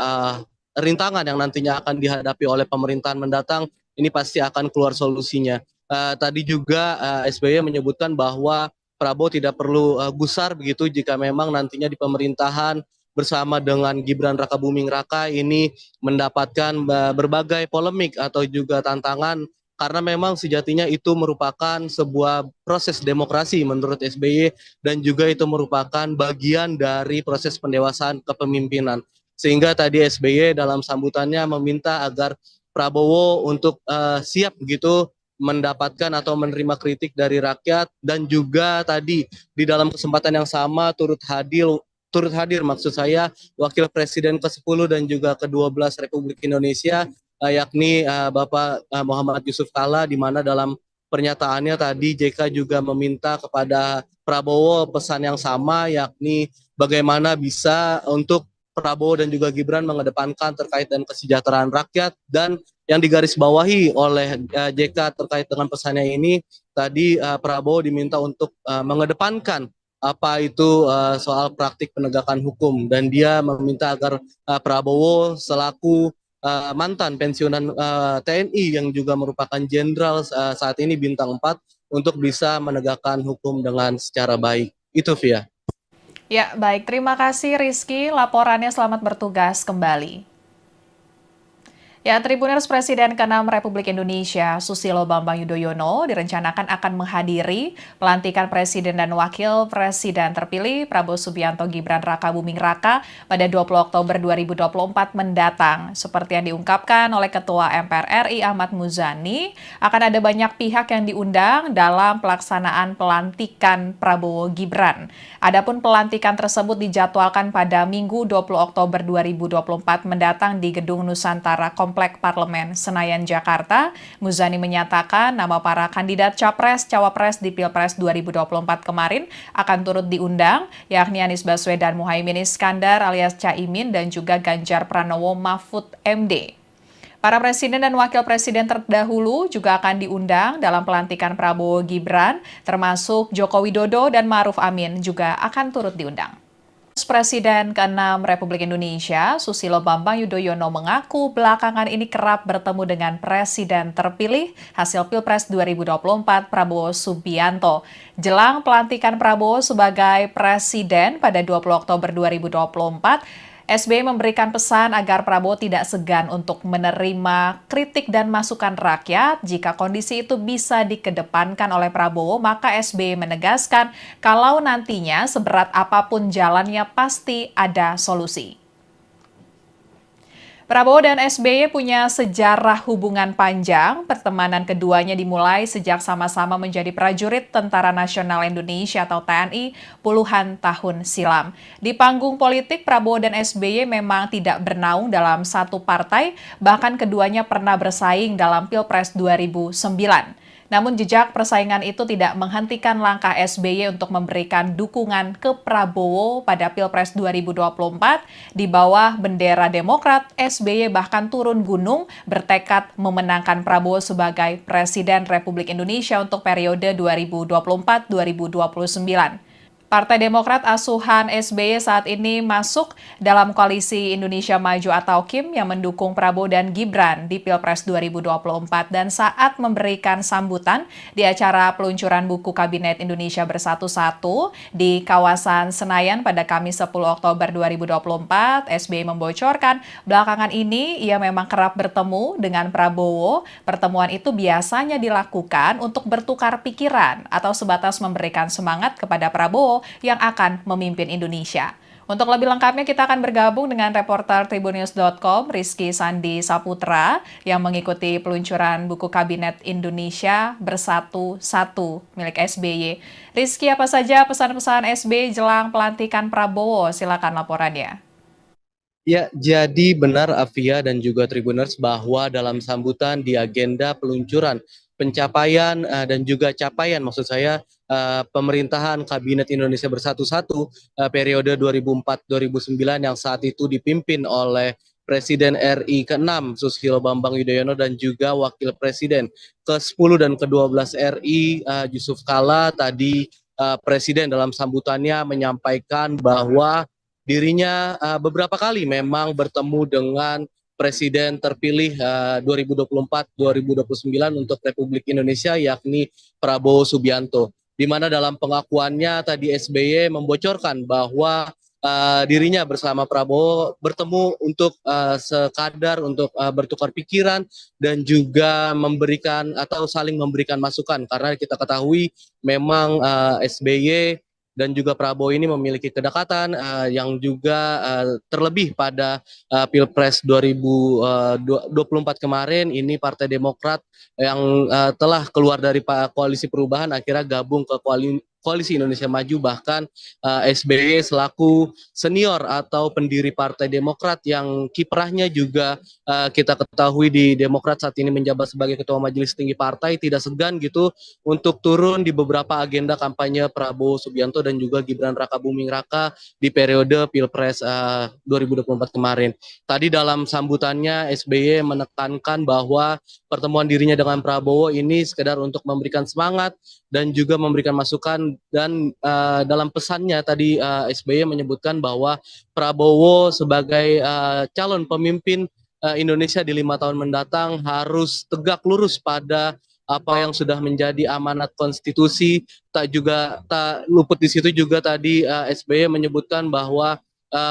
rintangan yang nantinya akan dihadapi oleh pemerintahan mendatang ini pasti akan keluar solusinya. Tadi juga SBY menyebutkan bahwa Prabowo tidak perlu gusar begitu jika memang nantinya di pemerintahan bersama dengan Gibran Rakabuming Raka ini mendapatkan berbagai polemik atau juga tantangan karena memang sejatinya itu merupakan sebuah proses demokrasi menurut SBY dan juga itu merupakan bagian dari proses pendewasaan kepemimpinan. Sehingga tadi SBY dalam sambutannya meminta agar Prabowo untuk siap begitu mendapatkan atau menerima kritik dari rakyat, dan juga tadi di dalam kesempatan yang sama turut hadir maksud saya Wakil Presiden ke-10 dan juga ke-12 Republik Indonesia, yakni Bapak Muhammad Yusuf Kalla, di mana dalam pernyataannya tadi JK juga meminta kepada Prabowo pesan yang sama, yakni bagaimana bisa untuk Prabowo dan juga Gibran mengedepankan terkait dengan kesejahteraan rakyat. Dan yang digarisbawahi oleh JK terkait dengan pesannya ini, tadi Prabowo diminta untuk mengedepankan apa itu soal praktik penegakan hukum, dan dia meminta agar Prabowo selaku mantan pensiunan TNI yang juga merupakan jenderal saat ini bintang 4 untuk bisa menegakkan hukum dengan secara baik. Itu Via. Ya, baik. Terima kasih Rizky. Laporannya selamat bertugas kembali. Ya, Tribuners Presiden ke-6 Republik Indonesia, Susilo Bambang Yudhoyono, direncanakan akan menghadiri pelantikan Presiden dan Wakil Presiden terpilih Prabowo Subianto Gibran Raka Buming Raka pada 20 Oktober 2024 mendatang. Seperti yang diungkapkan oleh Ketua MPR RI Ahmad Muzani, akan ada banyak pihak yang diundang dalam pelaksanaan pelantikan Prabowo Gibran. Adapun pelantikan tersebut dijadwalkan pada Minggu 20 Oktober 2024 mendatang di Gedung Nusantara Komplek Parlemen Senayan, Jakarta. Muzani menyatakan nama para kandidat Capres-Cawapres di Pilpres 2024 kemarin akan turut diundang, yakni Anies Baswedan Muhaimin Iskandar alias Caimin dan juga Ganjar Pranowo Mahfud MD. Para presiden dan wakil presiden terdahulu juga akan diundang dalam pelantikan Prabowo Gibran, termasuk Joko Widodo dan Ma'ruf Amin juga akan turut diundang. Presiden ke-6 Republik Indonesia, Susilo Bambang Yudhoyono mengaku belakangan ini kerap bertemu dengan Presiden terpilih hasil Pilpres 2024 Prabowo Subianto. Jelang pelantikan Prabowo sebagai Presiden pada 20 Oktober 2024, SBY memberikan pesan agar Prabowo tidak segan untuk menerima kritik dan masukan rakyat. Jika kondisi itu bisa dikedepankan oleh Prabowo, maka SBY menegaskan kalau nantinya seberat apapun jalannya pasti ada solusi. Prabowo dan SBY punya sejarah hubungan panjang. Pertemanan keduanya dimulai sejak sama-sama menjadi prajurit Tentara Nasional Indonesia atau TNI puluhan tahun silam. Di panggung politik, Prabowo dan SBY memang tidak bernaung dalam satu partai, bahkan keduanya pernah bersaing dalam Pilpres 2009. Namun jejak persaingan itu tidak menghentikan langkah SBY untuk memberikan dukungan ke Prabowo pada Pilpres 2024. Di bawah bendera Demokrat, SBY bahkan turun gunung bertekad memenangkan Prabowo sebagai Presiden Republik Indonesia untuk periode 2024-2029. Partai Demokrat asuhan SBY saat ini masuk dalam koalisi Indonesia Maju atau KIM yang mendukung Prabowo dan Gibran di Pilpres 2024, dan saat memberikan sambutan di acara peluncuran buku Kabinet Indonesia Bersatu-Satu di kawasan Senayan pada Kamis 10 Oktober 2024, SBY membocorkan belakangan ini ia memang kerap bertemu dengan Prabowo. Pertemuan itu biasanya dilakukan untuk bertukar pikiran atau sebatas memberikan semangat kepada Prabowo yang akan memimpin Indonesia. Untuk lebih lengkapnya kita akan bergabung dengan reporter Tribunnews.com Rizky Sandi Saputra yang mengikuti peluncuran buku Kabinet Indonesia Bersatu-Satu milik SBY. Rizky, apa saja pesan-pesan SBY jelang pelantikan Prabowo? Silakan laporannya. Ya, jadi benar Afia dan juga Tribuners bahwa dalam sambutan di agenda peluncuran pencapaian dan juga capaian maksud saya pemerintahan Kabinet Indonesia Bersatu-Satu periode 2004-2009 yang saat itu dipimpin oleh Presiden RI ke-6 Susilo Bambang Yudhoyono dan juga Wakil Presiden ke-10 dan ke-12 RI Yusuf Kalla. Tadi Presiden dalam sambutannya menyampaikan bahwa dirinya beberapa kali memang bertemu dengan Presiden terpilih 2024-2029 untuk Republik Indonesia, yakni Prabowo Subianto. Di mana dalam pengakuannya tadi SBY membocorkan bahwa dirinya bersama Prabowo bertemu untuk sekadar untuk bertukar pikiran dan juga memberikan atau saling memberikan masukan, karena kita ketahui memang SBY dan juga Prabowo ini memiliki kedekatan yang juga terlebih pada Pilpres 2024 kemarin ini Partai Demokrat yang telah keluar dari koalisi perubahan akhirnya gabung ke Koalisi Indonesia Maju, bahkan SBY selaku senior atau pendiri Partai Demokrat yang kiprahnya juga kita ketahui di Demokrat saat ini menjabat sebagai Ketua Majelis Tinggi Partai, tidak segan gitu untuk turun di beberapa agenda kampanye Prabowo Subianto dan juga Gibran Rakabuming Raka di periode Pilpres 2024 kemarin. Tadi dalam sambutannya SBY menekankan bahwa pertemuan dirinya dengan Prabowo ini sekedar untuk memberikan semangat dan juga memberikan masukan, dan dalam pesannya tadi SBY menyebutkan bahwa Prabowo sebagai calon pemimpin Indonesia di 5 tahun mendatang harus tegak lurus pada apa yang sudah menjadi amanat konstitusi. Tak luput di situ juga tadi SBY menyebutkan bahwa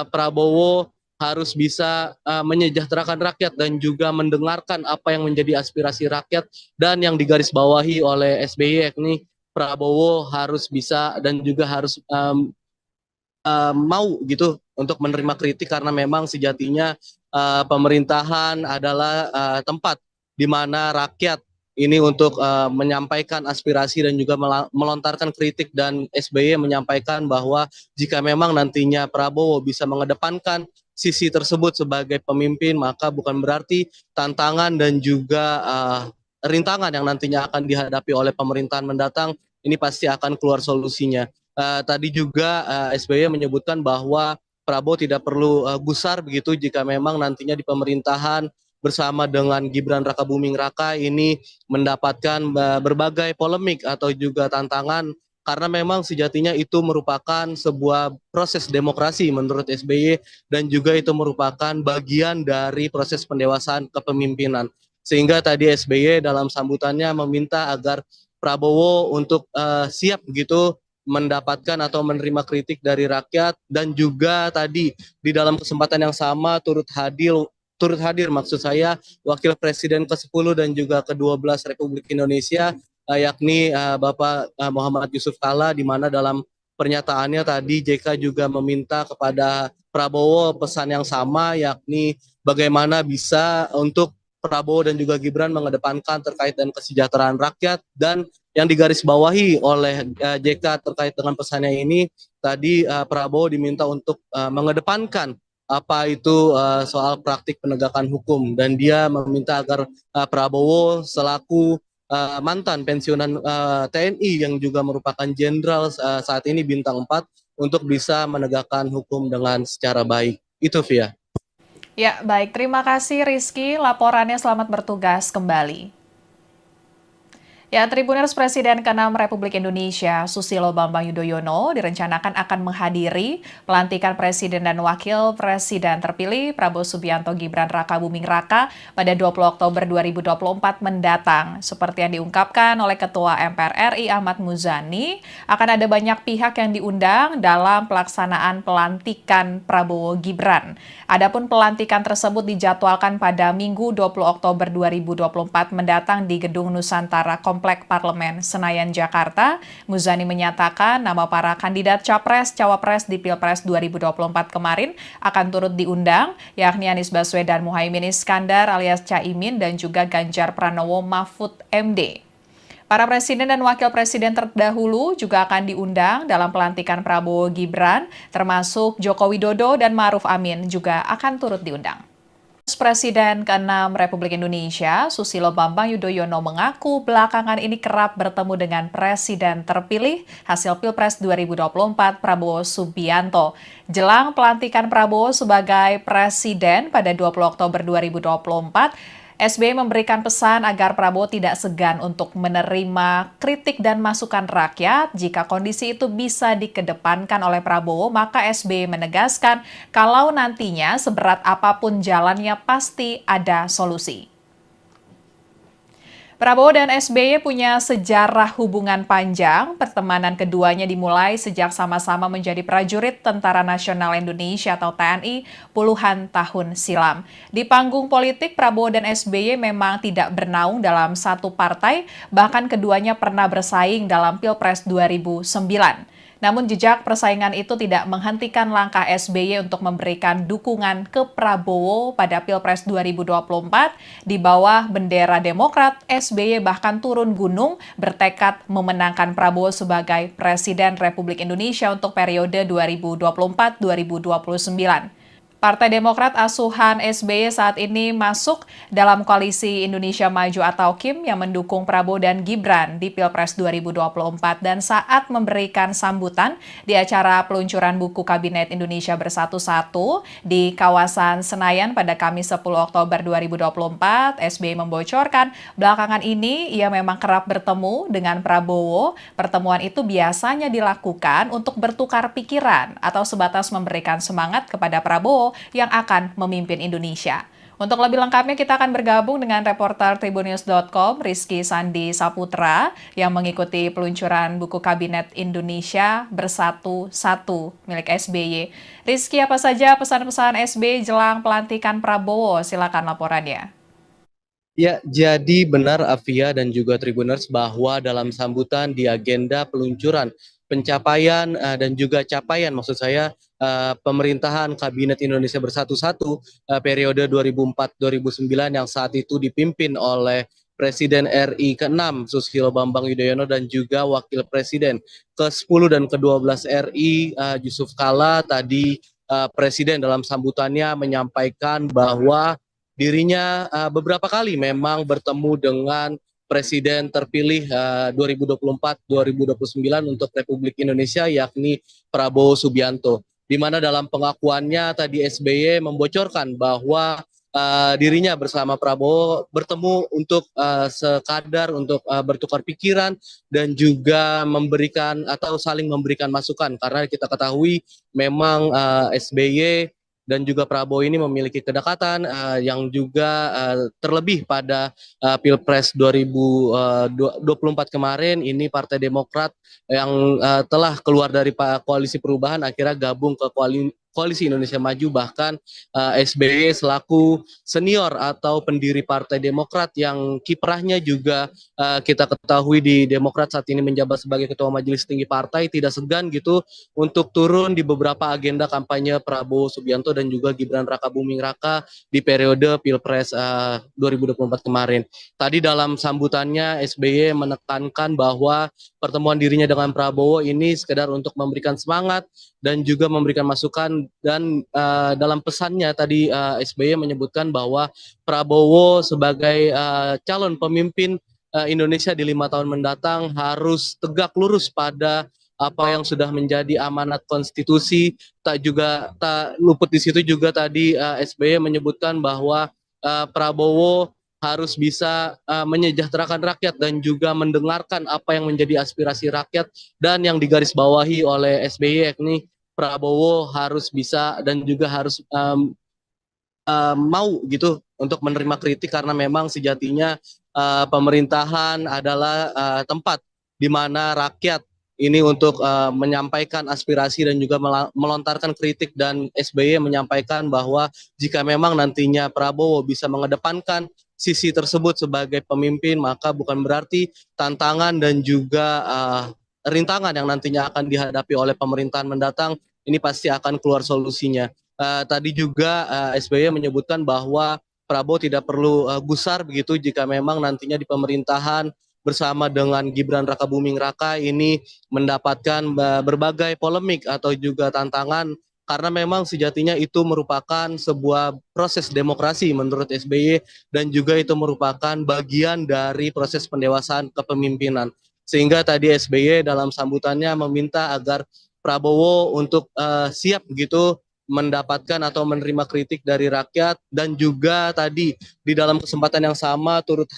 Prabowo harus bisa menyejahterakan rakyat dan juga mendengarkan apa yang menjadi aspirasi rakyat, dan yang digarisbawahi oleh SBY yakni Prabowo harus bisa dan juga harus mau gitu untuk menerima kritik, karena memang sejatinya pemerintahan adalah tempat di mana rakyat ini untuk menyampaikan aspirasi dan juga melontarkan kritik, dan SBY menyampaikan bahwa jika memang nantinya Prabowo bisa mengedepankan sisi tersebut sebagai pemimpin, maka bukan berarti tantangan dan juga rintangan yang nantinya akan dihadapi oleh pemerintahan mendatang ini pasti akan keluar solusinya. Tadi juga SBY menyebutkan bahwa Prabowo tidak perlu gusar begitu jika memang nantinya di pemerintahan bersama dengan Gibran Rakabuming Raka ini mendapatkan berbagai polemik atau juga tantangan, karena memang sejatinya itu merupakan sebuah proses demokrasi menurut SBY, dan juga itu merupakan bagian dari proses pendewasaan kepemimpinan. Sehingga tadi SBY dalam sambutannya meminta agar Prabowo untuk siap begitu mendapatkan atau menerima kritik dari rakyat, dan juga tadi di dalam kesempatan yang sama turut hadir maksud saya Wakil Presiden ke-10 dan juga ke-12 Republik Indonesia yakni Bapak Muhammad Yusuf Kalla, di mana dalam pernyataannya tadi JK juga meminta kepada Prabowo pesan yang sama, yakni bagaimana bisa untuk Prabowo dan juga Gibran mengedepankan terkait dengan kesejahteraan rakyat, dan yang digarisbawahi oleh JK terkait dengan pesannya ini tadi Prabowo diminta untuk mengedepankan apa itu soal praktik penegakan hukum, dan dia meminta agar Prabowo selaku mantan pensiunan TNI yang juga merupakan jenderal saat ini bintang 4 untuk bisa menegakkan hukum dengan secara baik. Itu Via. Ya, baik. Terima kasih Rizky. Laporannya, selamat bertugas kembali. Ya, Tribuners Presiden ke-6 Republik Indonesia, Susilo Bambang Yudhoyono, direncanakan akan menghadiri pelantikan Presiden dan Wakil Presiden terpilih Prabowo Subianto Gibran Rakabuming Raka pada 20 Oktober 2024 mendatang. Seperti yang diungkapkan oleh Ketua MPR RI Ahmad Muzani, akan ada banyak pihak yang diundang dalam pelaksanaan pelantikan Prabowo Gibran. Adapun pelantikan tersebut dijadwalkan pada Minggu 20 Oktober 2024 mendatang di Gedung Nusantara Komplek Parlemen Senayan, Jakarta. Muzani menyatakan nama para kandidat Capres-Cawapres di Pilpres 2024 kemarin akan turut diundang, yakni Anies Baswedan Muhaimin Iskandar alias Caimin dan juga Ganjar Pranowo Mahfud MD. Para presiden dan wakil presiden terdahulu juga akan diundang dalam pelantikan Prabowo Gibran, termasuk Joko Widodo dan Ma'ruf Amin juga akan turut diundang. Presiden ke-6 Republik Indonesia, Susilo Bambang Yudhoyono mengaku belakangan ini kerap bertemu dengan Presiden terpilih hasil Pilpres 2024 Prabowo Subianto. Jelang pelantikan Prabowo sebagai Presiden pada 20 Oktober 2024, SBY memberikan pesan agar Prabowo tidak segan untuk menerima kritik dan masukan rakyat. Jika kondisi itu bisa dikedepankan oleh Prabowo, maka SBY menegaskan kalau nantinya seberat apapun jalannya pasti ada solusi. Prabowo dan SBY punya sejarah hubungan panjang. Pertemanan keduanya dimulai sejak sama-sama menjadi prajurit Tentara Nasional Indonesia atau TNI puluhan tahun silam. Di panggung politik, Prabowo dan SBY memang tidak bernaung dalam satu partai, bahkan keduanya pernah bersaing dalam Pilpres 2009. Namun jejak persaingan itu tidak menghentikan langkah SBY untuk memberikan dukungan ke Prabowo pada Pilpres 2024 di bawah bendera Demokrat. SBY bahkan turun gunung bertekad memenangkan Prabowo sebagai Presiden Republik Indonesia untuk periode 2024-2029. Partai Demokrat asuhan SBY saat ini masuk dalam koalisi Indonesia Maju atau KIM yang mendukung Prabowo dan Gibran di Pilpres 2024 dan saat memberikan sambutan di acara peluncuran buku Kabinet Indonesia Bersatu di kawasan Senayan pada Kamis 10 Oktober 2024, SBY membocorkan belakangan ini ia memang kerap bertemu dengan Prabowo. Pertemuan itu biasanya dilakukan untuk bertukar pikiran atau sebatas memberikan semangat kepada Prabowo yang akan memimpin Indonesia. Untuk lebih lengkapnya kita akan bergabung dengan reporter Tribunnews.com Rizky Sandi Saputra yang mengikuti peluncuran buku Kabinet Indonesia Bersatu milik SBY. Rizky, apa saja pesan-pesan SBY jelang pelantikan Prabowo? Silakan laporannya. Ya, jadi benar Afia dan juga Tribuners bahwa dalam sambutan di agenda peluncuran pencapaian dan juga capaian maksud saya pemerintahan Kabinet Indonesia Bersatu periode 2004-2009 yang saat itu dipimpin oleh Presiden RI ke-6 Susilo Bambang Yudhoyono dan juga Wakil Presiden ke-10 dan ke-12 RI Yusuf Kala tadi Presiden dalam sambutannya menyampaikan bahwa dirinya beberapa kali memang bertemu dengan Presiden terpilih 2024-2029 untuk Republik Indonesia yakni Prabowo Subianto. Di mana dalam pengakuannya tadi SBY membocorkan bahwa dirinya bersama Prabowo bertemu untuk sekadar untuk bertukar pikiran dan juga memberikan atau saling memberikan masukan karena kita ketahui memang SBY dan juga Prabowo ini memiliki kedekatan yang juga terlebih pada Pilpres 2024 kemarin ini Partai Demokrat yang telah keluar dari koalisi perubahan akhirnya gabung ke Koalisi Indonesia Maju bahkan SBY selaku senior atau pendiri Partai Demokrat yang kiprahnya juga kita ketahui di Demokrat saat ini menjabat sebagai Ketua Majelis Tinggi Partai tidak segan gitu untuk turun di beberapa agenda kampanye Prabowo Subianto dan juga Gibran Rakabuming Raka di periode Pilpres 2024 kemarin. Tadi dalam sambutannya SBY menekankan bahwa pertemuan dirinya dengan Prabowo ini sekedar untuk memberikan semangat dan juga memberikan masukan dan dalam pesannya tadi SBY menyebutkan bahwa Prabowo sebagai calon pemimpin Indonesia di 5 tahun mendatang harus tegak lurus pada apa yang sudah menjadi amanat konstitusi. Tak luput di situ juga tadi SBY menyebutkan bahwa Prabowo harus bisa menyejahterakan rakyat dan juga mendengarkan apa yang menjadi aspirasi rakyat dan yang digarisbawahi oleh SBY yakni Prabowo harus bisa dan juga harus mau gitu untuk menerima kritik karena memang sejatinya pemerintahan adalah tempat di mana rakyat ini untuk menyampaikan aspirasi dan juga melontarkan kritik dan SBY menyampaikan bahwa jika memang nantinya Prabowo bisa mengedepankan sisi tersebut sebagai pemimpin maka bukan berarti tantangan dan juga rintangan yang nantinya akan dihadapi oleh pemerintahan mendatang ini pasti akan keluar solusinya. Tadi juga SBY menyebutkan bahwa Prabowo tidak perlu gusar begitu jika memang nantinya di pemerintahan bersama dengan Gibran Rakabuming Raka ini mendapatkan berbagai polemik atau juga tantangan karena memang sejatinya itu merupakan sebuah proses demokrasi menurut SBY dan juga itu merupakan bagian dari proses pendewasaan kepemimpinan. Sehingga tadi SBY dalam sambutannya meminta agar Prabowo untuk siap begitu mendapatkan atau menerima kritik dari rakyat dan juga tadi di dalam kesempatan yang sama turut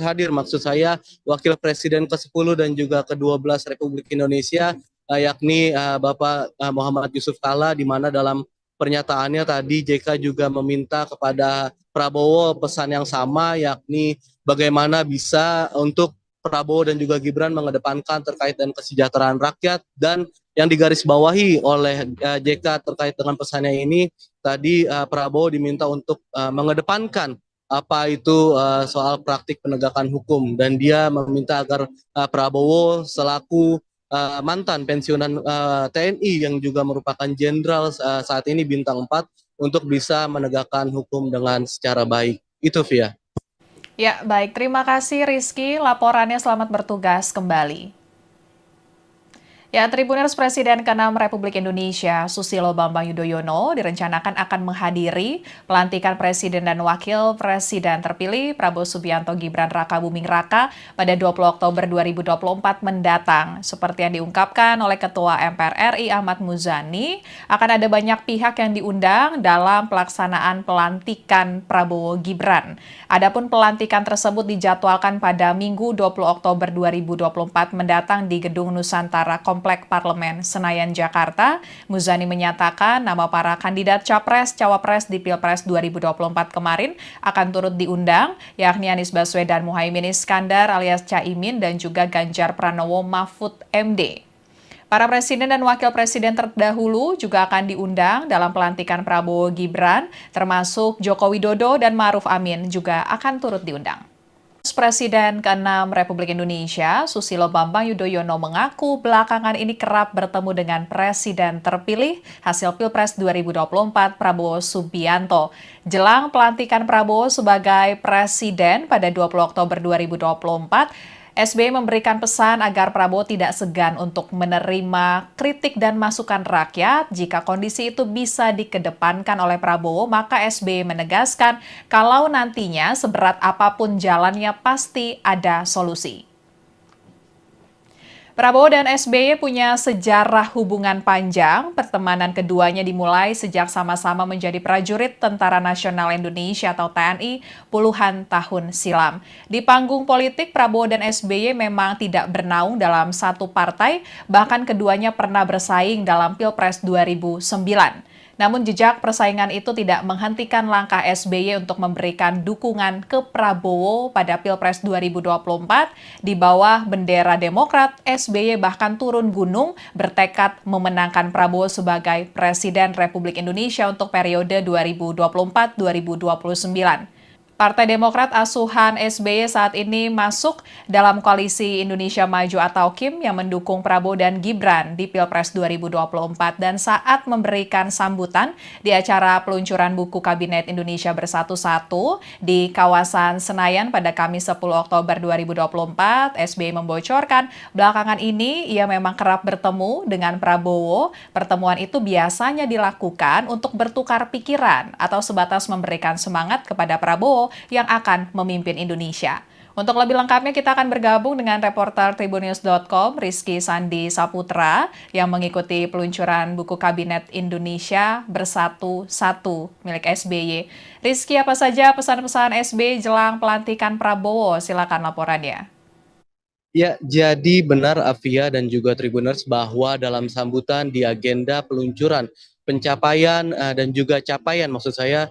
hadir maksud saya Wakil Presiden ke-10 dan juga ke-12 Republik Indonesia yakni Bapak Muhammad Yusuf Kala di mana dalam pernyataannya tadi JK juga meminta kepada Prabowo pesan yang sama yakni bagaimana bisa untuk Prabowo dan juga Gibran mengedepankan terkait dengan kesejahteraan rakyat dan yang digarisbawahi oleh JK terkait dengan pesannya ini tadi Prabowo diminta untuk mengedepankan apa itu soal praktik penegakan hukum dan dia meminta agar Prabowo selaku mantan pensiunan TNI yang juga merupakan jenderal saat ini bintang 4 untuk bisa menegakkan hukum dengan secara baik. Itu Via. Ya, baik. Terima kasih Rizky. Laporannya selamat bertugas kembali. Ya, Tribuners Presiden ke-6 Republik Indonesia, Susilo Bambang Yudhoyono, direncanakan akan menghadiri pelantikan Presiden dan Wakil Presiden terpilih Prabowo Subianto Gibran Raka Buming Raka pada 20 Oktober 2024 mendatang. Seperti yang diungkapkan oleh Ketua MPR RI Ahmad Muzani, akan ada banyak pihak yang diundang dalam pelaksanaan pelantikan Prabowo Gibran. Adapun pelantikan tersebut dijadwalkan pada Minggu 20 Oktober 2024 mendatang di Gedung Nusantara Komplek Parlemen Senayan, Jakarta. Muzani menyatakan nama para kandidat Capres-Cawapres di Pilpres 2024 kemarin akan turut diundang, yakni Anies Baswedan Muhaimin Iskandar alias Caimin dan juga Ganjar Pranowo Mahfud MD. Para presiden dan wakil presiden terdahulu juga akan diundang dalam pelantikan Prabowo Gibran, termasuk Joko Widodo dan Ma'ruf Amin juga akan turut diundang. Presiden ke-6 Republik Indonesia, Susilo Bambang Yudhoyono mengaku belakangan ini kerap bertemu dengan Presiden terpilih hasil Pilpres 2024 Prabowo Subianto. Jelang pelantikan Prabowo sebagai Presiden pada 20 Oktober 2024, SBY memberikan pesan agar Prabowo tidak segan untuk menerima kritik dan masukan rakyat. Jika kondisi itu bisa dikedepankan oleh Prabowo, maka SBY menegaskan kalau nantinya seberat apapun jalannya pasti ada solusi. Prabowo dan SBY punya sejarah hubungan panjang. Pertemanan keduanya dimulai sejak sama-sama menjadi prajurit Tentara Nasional Indonesia atau TNI puluhan tahun silam. Di panggung politik, Prabowo dan SBY memang tidak bernaung dalam satu partai, bahkan keduanya pernah bersaing dalam Pilpres 2009. Namun jejak persaingan itu tidak menghentikan langkah SBY untuk memberikan dukungan ke Prabowo pada Pilpres 2024. Di bawah bendera Demokrat, SBY bahkan turun gunung bertekad memenangkan Prabowo sebagai Presiden Republik Indonesia untuk periode 2024-2029. Partai Demokrat asuhan SBY saat ini masuk dalam koalisi Indonesia Maju atau KIM yang mendukung Prabowo dan Gibran di Pilpres 2024 dan saat memberikan sambutan di acara peluncuran buku Kabinet Indonesia Bersatu-Satu di kawasan Senayan pada Kamis 10 Oktober 2024, SBY membocorkan belakangan ini ia memang kerap bertemu dengan Prabowo. Pertemuan itu biasanya dilakukan untuk bertukar pikiran atau sebatas memberikan semangat kepada Prabowo yang akan memimpin Indonesia. Untuk lebih lengkapnya kita akan bergabung dengan reporter Tribunnews.com Rizky Sandi Saputra yang mengikuti peluncuran buku Kabinet Indonesia Bersatu-Satu milik SBY. Rizky, apa saja pesan-pesan SBY jelang pelantikan Prabowo? Silakan laporannya. Ya, jadi benar Afia dan juga Tribuners bahwa dalam sambutan di agenda peluncuran pencapaian dan juga capaian maksud saya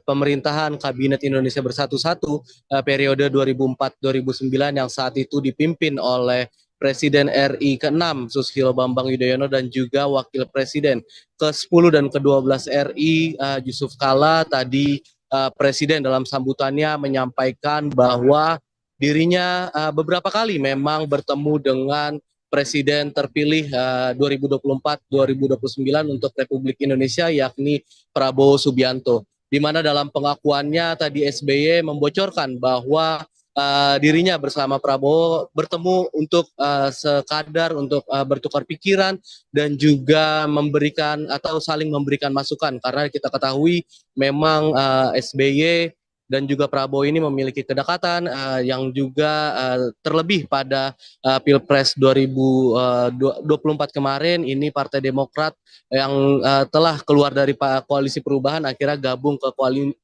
pemerintahan Kabinet Indonesia Bersatu-Satu periode 2004-2009 yang saat itu dipimpin oleh Presiden RI ke-6 Susilo Bambang Yudhoyono dan juga Wakil Presiden ke-10 dan ke-12 RI Yusuf Kala. Tadi Presiden dalam sambutannya menyampaikan bahwa dirinya beberapa kali memang bertemu dengan Presiden terpilih 2024-2029 untuk Republik Indonesia yakni Prabowo Subianto. Di mana dalam pengakuannya tadi SBY membocorkan bahwa dirinya bersama Prabowo bertemu untuk sekadar untuk bertukar pikiran dan juga memberikan atau saling memberikan masukan karena kita ketahui memang SBY dan juga Prabowo ini memiliki kedekatan yang juga terlebih pada Pilpres 2024 kemarin ini Partai Demokrat yang telah keluar dari koalisi perubahan akhirnya gabung ke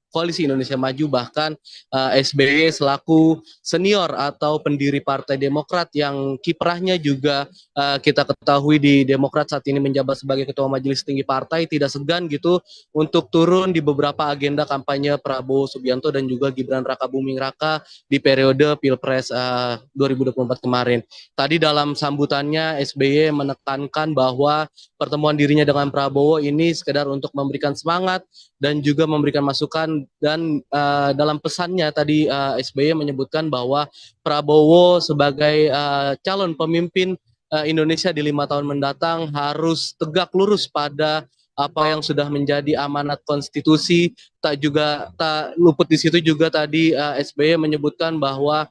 Koalisi Indonesia Maju, bahkan SBY selaku senior atau pendiri Partai Demokrat yang kiprahnya juga kita ketahui di Demokrat saat ini menjabat sebagai Ketua Majelis Tinggi Partai, tidak segan gitu untuk turun di beberapa agenda kampanye Prabowo Subianto dan juga Gibran Raka Buming Raka di periode Pilpres 2024 kemarin. Tadi dalam sambutannya SBY menekankan bahwa pertemuan dirinya dengan Prabowo ini sekedar untuk memberikan semangat dan juga memberikan masukan dan dalam pesannya tadi SBY menyebutkan bahwa Prabowo sebagai calon pemimpin Indonesia di 5 tahun mendatang harus tegak lurus pada apa yang sudah menjadi amanat konstitusi. Tak luput di situ juga tadi SBY menyebutkan bahwa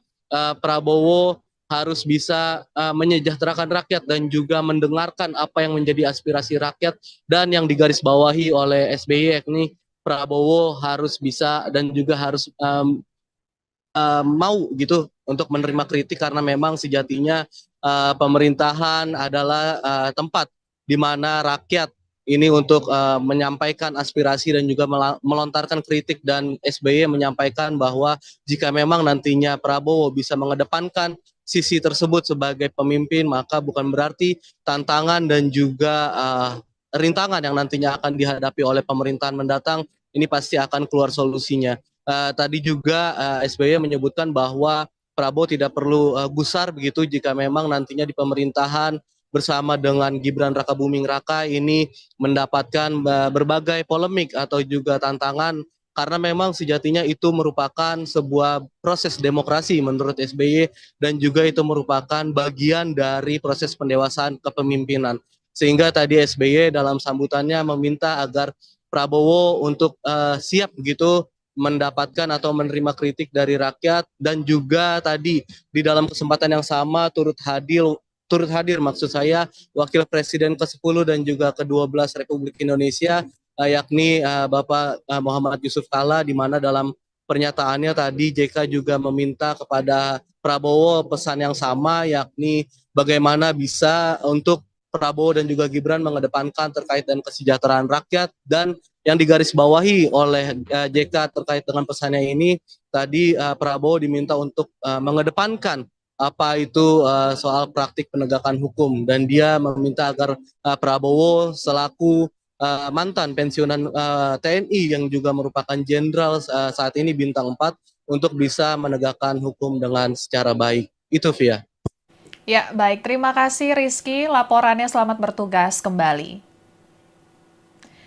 Prabowo harus bisa menyejahterakan rakyat dan juga mendengarkan apa yang menjadi aspirasi rakyat, dan yang digarisbawahi oleh SBY yakni Prabowo harus bisa dan juga harus mau gitu untuk menerima kritik, karena memang sejatinya pemerintahan adalah tempat di mana rakyat ini untuk menyampaikan aspirasi dan juga melontarkan kritik, dan SBY menyampaikan bahwa jika memang nantinya Prabowo bisa mengedepankan sisi tersebut sebagai pemimpin, maka bukan berarti tantangan dan juga rintangan yang nantinya akan dihadapi oleh pemerintahan mendatang ini pasti akan keluar solusinya. Tadi juga SBY menyebutkan bahwa Prabowo tidak perlu gusar begitu jika memang nantinya di pemerintahan bersama dengan Gibran Rakabuming Raka ini mendapatkan berbagai polemik atau juga tantangan, karena memang sejatinya itu merupakan sebuah proses demokrasi menurut SBY, dan juga itu merupakan bagian dari proses pendewasaan kepemimpinan. Sehingga tadi SBY dalam sambutannya meminta agar Prabowo untuk siap begitu mendapatkan atau menerima kritik dari rakyat, dan juga tadi di dalam kesempatan yang sama turut hadir maksud saya Wakil Presiden ke-10 dan juga ke-12 Republik Indonesia, yakni Bapak Muhammad Yusuf Kalla, di mana dalam pernyataannya tadi JK juga meminta kepada Prabowo pesan yang sama, yakni bagaimana bisa untuk Prabowo dan juga Gibran mengedepankan terkait dengan kesejahteraan rakyat. Dan yang digarisbawahi oleh JK terkait dengan pesannya ini, tadi Prabowo diminta untuk mengedepankan apa itu soal praktik penegakan hukum, dan dia meminta agar Prabowo selaku mantan pensiunan TNI yang juga merupakan jenderal saat ini bintang 4 untuk bisa menegakkan hukum dengan secara baik. Itu Via. Ya, baik. Terima kasih Rizky. Laporannya selamat bertugas kembali.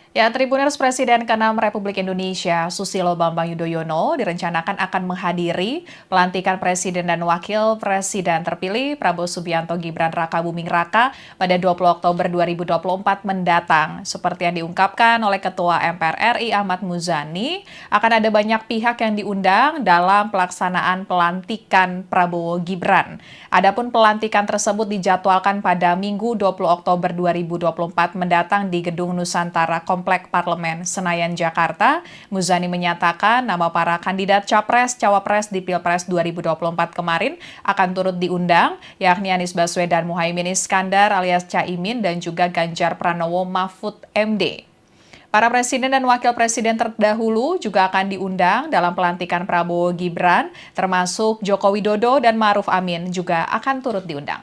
Ya, Tribuners Presiden ke-6 Republik Indonesia, Susilo Bambang Yudhoyono, direncanakan akan menghadiri pelantikan Presiden dan Wakil Presiden terpilih Prabowo Subianto Gibran Rakabuming Raka pada 20 Oktober 2024 mendatang. Seperti yang diungkapkan oleh Ketua MPR RI Ahmad Muzani, akan ada banyak pihak yang diundang dalam pelaksanaan pelantikan Prabowo Gibran. Adapun pelantikan tersebut dijadwalkan pada Minggu 20 Oktober 2024 mendatang di Gedung Nusantara Komplek Parlemen Senayan, Jakarta. Muzani menyatakan nama para kandidat Capres-Cawapres di Pilpres 2024 kemarin akan turut diundang, yakni Anies Baswedan Muhaimin Iskandar alias Caimin dan juga Ganjar Pranowo Mahfud MD. Para presiden dan wakil presiden terdahulu juga akan diundang dalam pelantikan Prabowo Gibran, termasuk Joko Widodo dan Ma'ruf Amin juga akan turut diundang.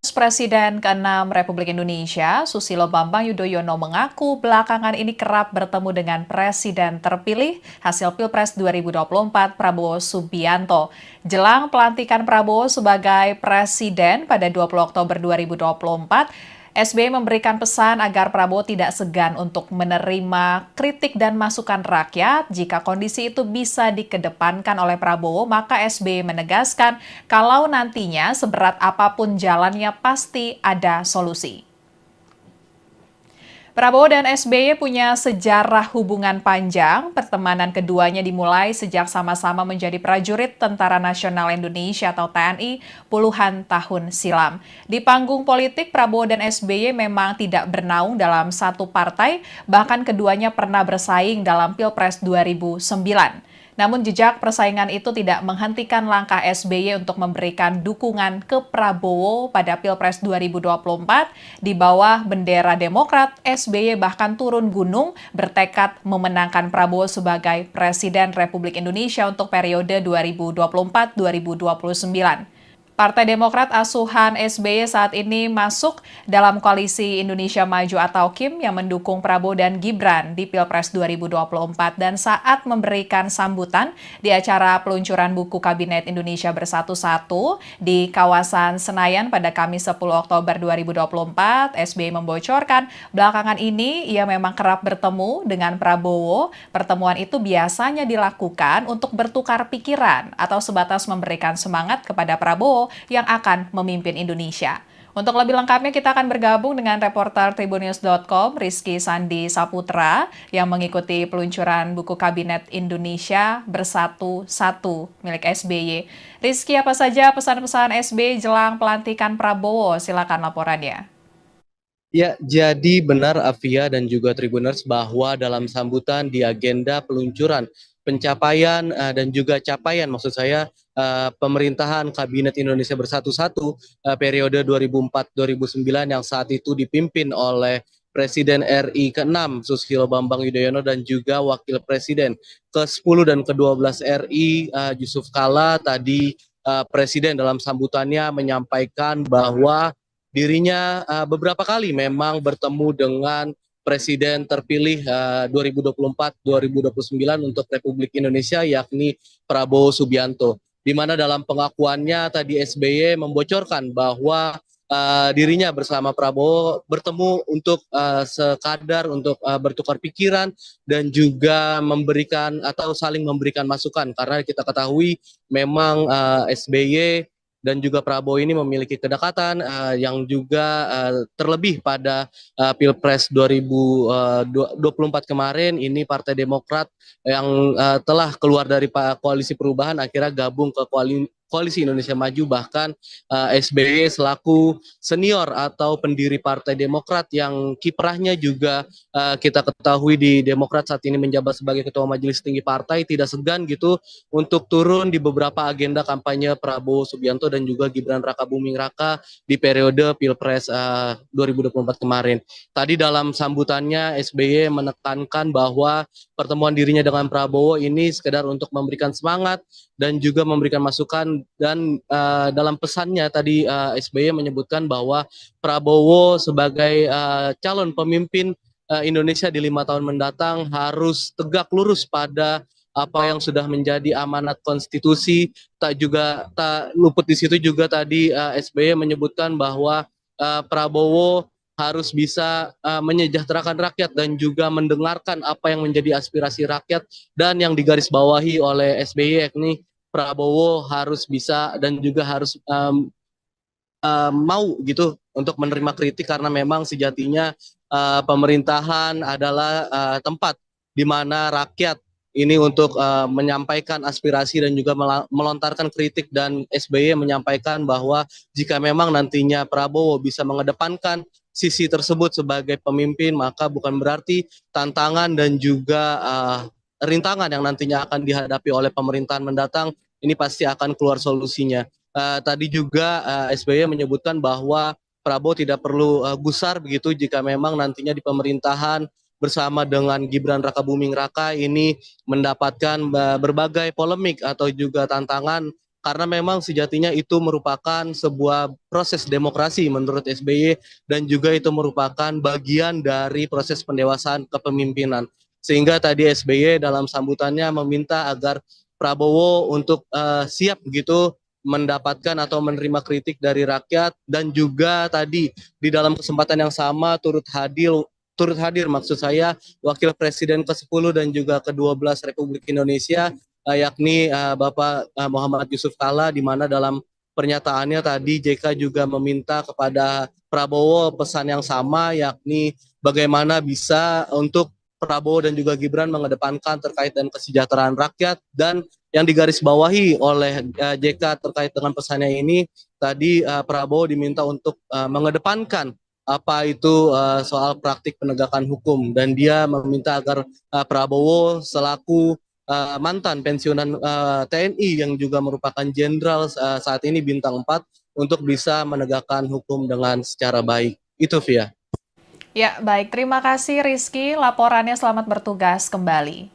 Presiden ke-6 Republik Indonesia, Susilo Bambang Yudhoyono mengaku belakangan ini kerap bertemu dengan Presiden terpilih hasil Pilpres 2024 Prabowo Subianto. Jelang pelantikan Prabowo sebagai Presiden pada 20 Oktober 2024, SBY memberikan pesan agar Prabowo tidak segan untuk menerima kritik dan masukan rakyat. Jika kondisi itu bisa dikedepankan oleh Prabowo, maka SBY menegaskan kalau nantinya seberat apapun jalannya pasti ada solusi. Prabowo dan SBY punya sejarah hubungan panjang. Pertemanan keduanya dimulai sejak sama-sama menjadi prajurit Tentara Nasional Indonesia atau TNI puluhan tahun silam. Di panggung politik, Prabowo dan SBY memang tidak bernaung dalam satu partai, bahkan keduanya pernah bersaing dalam Pilpres 2009. Namun jejak persaingan itu tidak menghentikan langkah SBY untuk memberikan dukungan ke Prabowo pada Pilpres 2024. Di bawah bendera Demokrat, SBY bahkan turun gunung bertekad memenangkan Prabowo sebagai Presiden Republik Indonesia untuk periode 2024-2029. Partai Demokrat asuhan SBY saat ini masuk dalam koalisi Indonesia Maju atau KIM yang mendukung Prabowo dan Gibran di Pilpres 2024, dan saat memberikan sambutan di acara peluncuran buku Kabinet Indonesia Bersatu 1 di kawasan Senayan pada Kamis 10 Oktober 2024, SBY membocorkan belakangan ini ia memang kerap bertemu dengan Prabowo. Pertemuan itu biasanya dilakukan untuk bertukar pikiran atau sebatas memberikan semangat kepada Prabowo yang akan memimpin Indonesia. Untuk lebih lengkapnya kita akan bergabung dengan reporter Tribunnews.com Rizky Sandi Saputra yang mengikuti peluncuran buku Kabinet Indonesia Bersatu Satu milik SBY. Rizky, apa saja pesan-pesan SBY jelang pelantikan Prabowo? Silakan laporannya. Ya, jadi benar Afia dan juga Tribuners bahwa dalam sambutan di agenda peluncuran pencapaian dan juga capaian maksud saya pemerintahan Kabinet Indonesia Bersatu-Satu periode 2004-2009 yang saat itu dipimpin oleh Presiden RI ke-6 Susilo Bambang Yudhoyono dan juga Wakil Presiden ke-10 dan ke-12 RI Yusuf Kala tadi Presiden dalam sambutannya menyampaikan bahwa dirinya beberapa kali memang bertemu dengan Presiden terpilih 2024-2029 untuk Republik Indonesia yakni Prabowo Subianto. Di mana dalam pengakuannya tadi SBY membocorkan bahwa dirinya bersama Prabowo bertemu untuk sekadar untuk bertukar pikiran dan juga memberikan atau saling memberikan masukan karena kita ketahui memang SBY dan juga Prabowo ini memiliki kedekatan yang juga terlebih pada Pilpres 2024 kemarin ini Partai Demokrat yang telah keluar dari koalisi perubahan akhirnya gabung ke Koalisi Indonesia Maju bahkan SBY selaku senior atau pendiri Partai Demokrat yang kiprahnya juga kita ketahui di Demokrat saat ini menjabat sebagai Ketua Majelis Tinggi Partai tidak segan gitu untuk turun di beberapa agenda kampanye Prabowo Subianto dan juga Gibran Rakabuming Raka di periode Pilpres 2024 kemarin. Tadi dalam sambutannya SBY menekankan bahwa pertemuan dirinya dengan Prabowo ini sekedar untuk memberikan semangat dan juga memberikan masukan dan dalam pesannya tadi SBY menyebutkan bahwa Prabowo sebagai calon pemimpin Indonesia di 5 tahun mendatang harus tegak lurus pada apa yang sudah menjadi amanat konstitusi. Tak luput di situ juga tadi SBY menyebutkan bahwa Prabowo harus bisa menyejahterakan rakyat dan juga mendengarkan apa yang menjadi aspirasi rakyat dan yang digarisbawahi oleh SBY yakni Prabowo harus bisa dan juga harus mau gitu untuk menerima kritik karena memang sejatinya pemerintahan adalah tempat di mana rakyat ini untuk menyampaikan aspirasi dan juga melontarkan kritik dan SBY menyampaikan bahwa jika memang nantinya Prabowo bisa mengedepankan sisi tersebut sebagai pemimpin maka bukan berarti tantangan dan juga rintangan yang nantinya akan dihadapi oleh pemerintahan mendatang ini pasti akan keluar solusinya. Tadi juga SBY menyebutkan bahwa Prabowo tidak perlu gusar begitu jika memang nantinya di pemerintahan bersama dengan Gibran Rakabuming Raka ini mendapatkan berbagai polemik atau juga tantangan karena memang sejatinya itu merupakan sebuah proses demokrasi menurut SBY dan juga itu merupakan bagian dari proses pendewasaan kepemimpinan. Sehingga tadi SBY dalam sambutannya meminta agar Prabowo untuk siap begitu mendapatkan atau menerima kritik dari rakyat dan juga tadi di dalam kesempatan yang sama turut hadir maksud saya Wakil Presiden ke-10 dan juga ke-12 Republik Indonesia yakni Bapak Muhammad Yusuf Kala di mana dalam pernyataannya tadi JK juga meminta kepada Prabowo pesan yang sama yakni bagaimana bisa untuk Prabowo dan juga Gibran mengedepankan terkait dengan kesejahteraan rakyat dan yang digarisbawahi oleh JK terkait dengan pesannya ini tadi Prabowo diminta untuk mengedepankan apa itu soal praktik penegakan hukum dan dia meminta agar Prabowo selaku mantan pensiunan TNI yang juga merupakan jenderal saat ini bintang 4 untuk bisa menegakkan hukum dengan secara baik. Itu Via. Ya, baik. Terima kasih Rizky. Laporannya selamat bertugas kembali.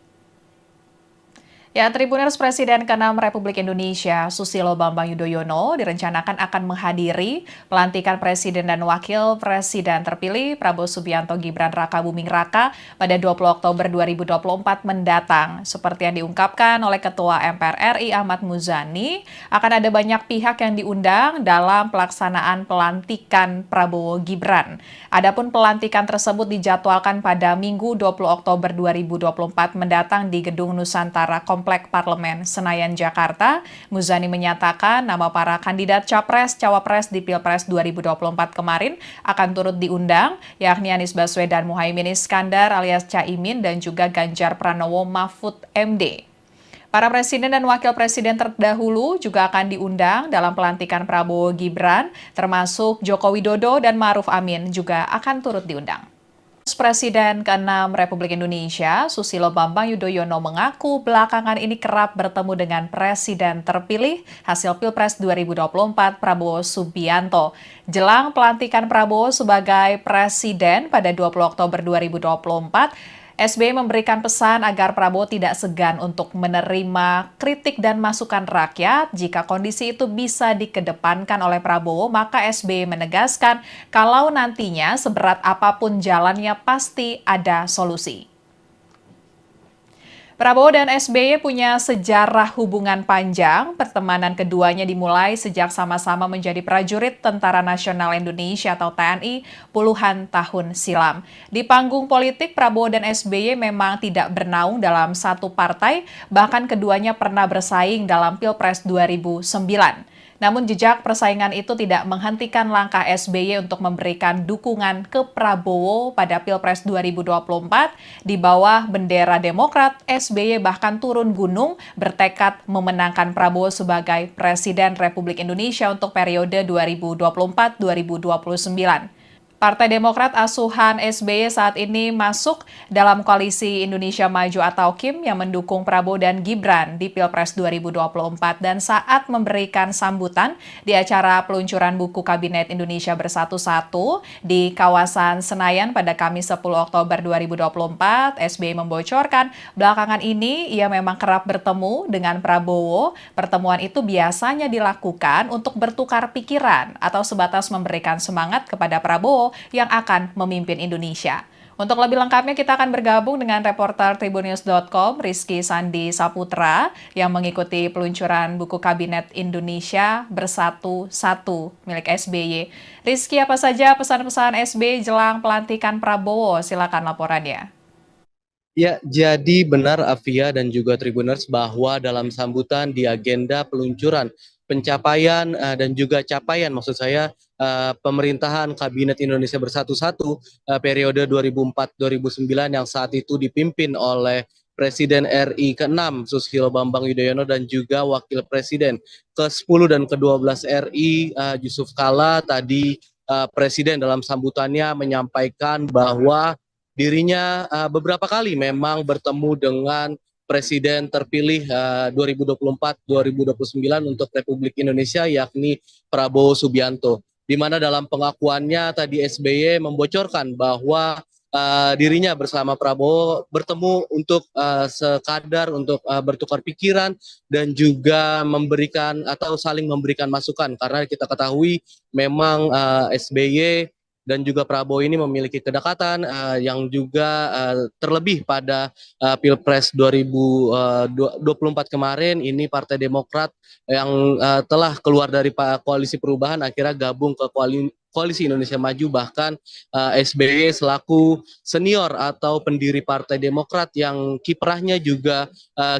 Ya, Tribuners Presiden ke-6 Republik Indonesia, Susilo Bambang Yudhoyono, direncanakan akan menghadiri pelantikan Presiden dan Wakil Presiden terpilih Prabowo Subianto Gibran Rakabuming Raka pada 20 Oktober 2024 mendatang. Seperti yang diungkapkan oleh Ketua MPR RI Ahmad Muzani, akan ada banyak pihak yang diundang dalam pelaksanaan pelantikan Prabowo Gibran. Adapun pelantikan tersebut dijadwalkan pada Minggu 20 Oktober 2024 mendatang di Gedung Nusantara Kompleks Komplek Parlemen Senayan, Jakarta. Muzani menyatakan nama para kandidat Capres-Cawapres di Pilpres 2024 kemarin akan turut diundang, yakni Anies Baswedan Muhaimin Iskandar alias Caimin dan juga Ganjar Pranowo Mahfud MD. Para presiden dan wakil presiden terdahulu juga akan diundang dalam pelantikan Prabowo Gibran, termasuk Joko Widodo dan Ma'ruf Amin juga akan turut diundang. Presiden ke-6 Republik Indonesia, Susilo Bambang Yudhoyono mengaku belakangan ini kerap bertemu dengan Presiden terpilih hasil Pilpres 2024 Prabowo Subianto. Jelang pelantikan Prabowo sebagai Presiden pada 20 Oktober 2024, SBY memberikan pesan agar Prabowo tidak segan untuk menerima kritik dan masukan rakyat. Jika kondisi itu bisa dikedepankan oleh Prabowo, maka SBY menegaskan kalau nantinya seberat apapun jalannya pasti ada solusi. Prabowo dan SBY punya sejarah hubungan panjang. Pertemanan keduanya dimulai sejak sama-sama menjadi prajurit Tentara Nasional Indonesia atau TNI puluhan tahun silam. Di panggung politik, Prabowo dan SBY memang tidak bernaung dalam satu partai, bahkan keduanya pernah bersaing dalam Pilpres 2009. Namun jejak persaingan itu tidak menghentikan langkah SBY untuk memberikan dukungan ke Prabowo pada Pilpres 2024. Di bawah bendera Demokrat, SBY bahkan turun gunung bertekad memenangkan Prabowo sebagai Presiden Republik Indonesia untuk periode 2024-2029. Partai Demokrat asuhan SBY saat ini masuk dalam koalisi Indonesia Maju atau KIM yang mendukung Prabowo dan Gibran di Pilpres 2024 dan saat memberikan sambutan di acara peluncuran buku Kabinet Indonesia Bersatu-Satu di kawasan Senayan pada Kamis 10 Oktober 2024, SBY membocorkan belakangan ini ia memang kerap bertemu dengan Prabowo. Pertemuan itu biasanya dilakukan untuk bertukar pikiran atau sebatas memberikan semangat kepada Prabowo yang akan memimpin Indonesia. Untuk lebih lengkapnya kita akan bergabung dengan reporter Tribunnews.com Rizky Sandi Saputra yang mengikuti peluncuran buku Kabinet Indonesia Bersatu-Satu milik SBY. Rizky, apa saja pesan-pesan SBY jelang pelantikan Prabowo? Silakan laporannya. Ya, jadi benar Afia dan juga Tribuners bahwa dalam sambutan di agenda peluncuran pencapaian dan juga capaian maksud saya pemerintahan Kabinet Indonesia Bersatu-Satu periode 2004-2009 yang saat itu dipimpin oleh Presiden RI ke-6 Susilo Bambang Yudhoyono dan juga Wakil Presiden ke-10 dan ke-12 RI Yusuf Kala. Tadi Presiden dalam sambutannya menyampaikan bahwa dirinya beberapa kali memang bertemu dengan Presiden terpilih 2024-2029 untuk Republik Indonesia yakni Prabowo Subianto. Di mana dalam pengakuannya tadi SBY membocorkan bahwa dirinya bersama Prabowo bertemu untuk sekadar untuk bertukar pikiran dan juga memberikan atau saling memberikan masukan karena kita ketahui memang SBY dan juga Prabowo ini memiliki kedekatan yang juga terlebih pada Pilpres 2024 kemarin ini Partai Demokrat yang telah keluar dari koalisi perubahan akhirnya gabung ke Koalisi Indonesia Maju, bahkan SBY selaku senior atau pendiri Partai Demokrat yang kiprahnya juga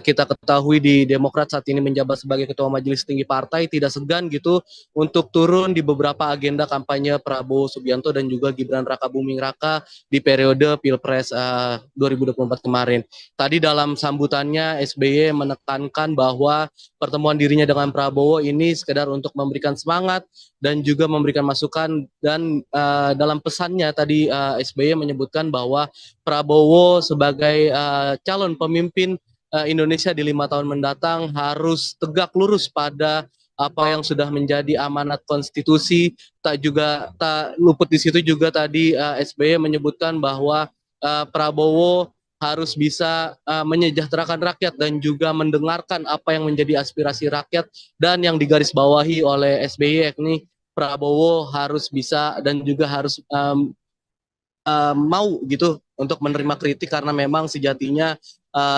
kita ketahui di Demokrat saat ini menjabat sebagai Ketua Majelis Tinggi Partai, tidak segan gitu untuk turun di beberapa agenda kampanye Prabowo Subianto dan juga Gibran Rakabuming Raka di periode Pilpres 2024 kemarin. Tadi dalam sambutannya SBY menekankan bahwa pertemuan dirinya dengan Prabowo ini sekedar untuk memberikan semangat dan juga memberikan masukan dan dalam pesannya tadi SBY menyebutkan bahwa Prabowo sebagai calon pemimpin Indonesia di 5 tahun mendatang harus tegak lurus pada apa yang sudah menjadi amanat konstitusi. Tak luput di situ juga tadi SBY menyebutkan bahwa Prabowo harus bisa menyejahterakan rakyat dan juga mendengarkan apa yang menjadi aspirasi rakyat, dan yang digarisbawahi oleh SBY yakni Prabowo harus bisa dan juga harus mau gitu untuk menerima kritik karena memang sejatinya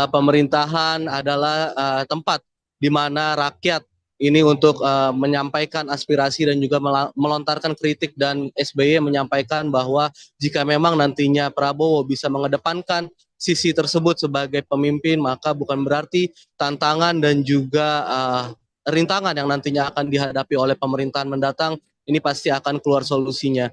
pemerintahan adalah tempat di mana rakyat ini untuk menyampaikan aspirasi dan juga melontarkan kritik, dan SBY menyampaikan bahwa jika memang nantinya Prabowo bisa mengedepankan sisi tersebut sebagai pemimpin, maka bukan berarti tantangan dan juga rintangan yang nantinya akan dihadapi oleh pemerintahan mendatang ini pasti akan keluar solusinya.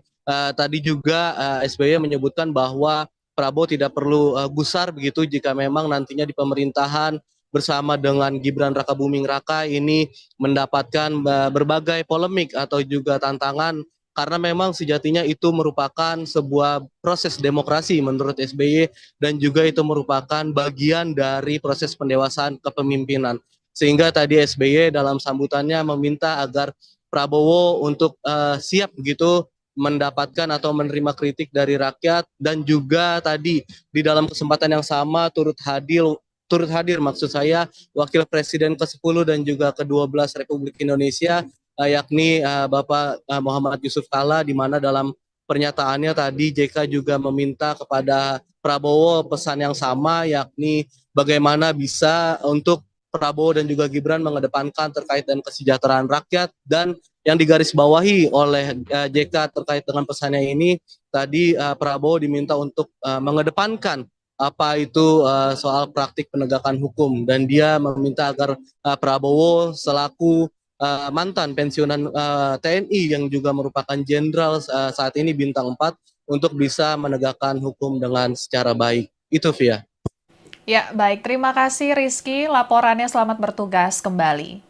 Tadi juga SBY menyebutkan bahwa Prabowo tidak perlu gusar begitu jika memang nantinya di pemerintahan bersama dengan Gibran Rakabuming Raka ini mendapatkan berbagai polemik atau juga tantangan, karena memang sejatinya itu merupakan sebuah proses demokrasi menurut SBY, dan juga itu merupakan bagian dari proses pendewasaan kepemimpinan. Sehingga tadi SBY dalam sambutannya meminta agar Prabowo untuk siap begitu mendapatkan atau menerima kritik dari rakyat, dan juga tadi di dalam kesempatan yang sama turut hadir maksud saya Wakil Presiden ke-10 dan juga ke-12 Republik Indonesia, yakni Bapak Muhammad Yusuf Kalla, di mana dalam pernyataannya tadi JK juga meminta kepada Prabowo pesan yang sama, yakni bagaimana bisa untuk Prabowo dan juga Gibran mengedepankan terkait dengan kesejahteraan rakyat. Dan yang digarisbawahi oleh JK terkait dengan pesannya ini, tadi Prabowo diminta untuk mengedepankan apa itu soal praktik penegakan hukum, dan dia meminta agar Prabowo selaku mantan pensiunan TNI yang juga merupakan jenderal saat ini bintang 4 untuk bisa menegakkan hukum dengan secara baik. Itu Via. Ya, baik. Terima kasih Rizky. Laporannya selamat bertugas kembali.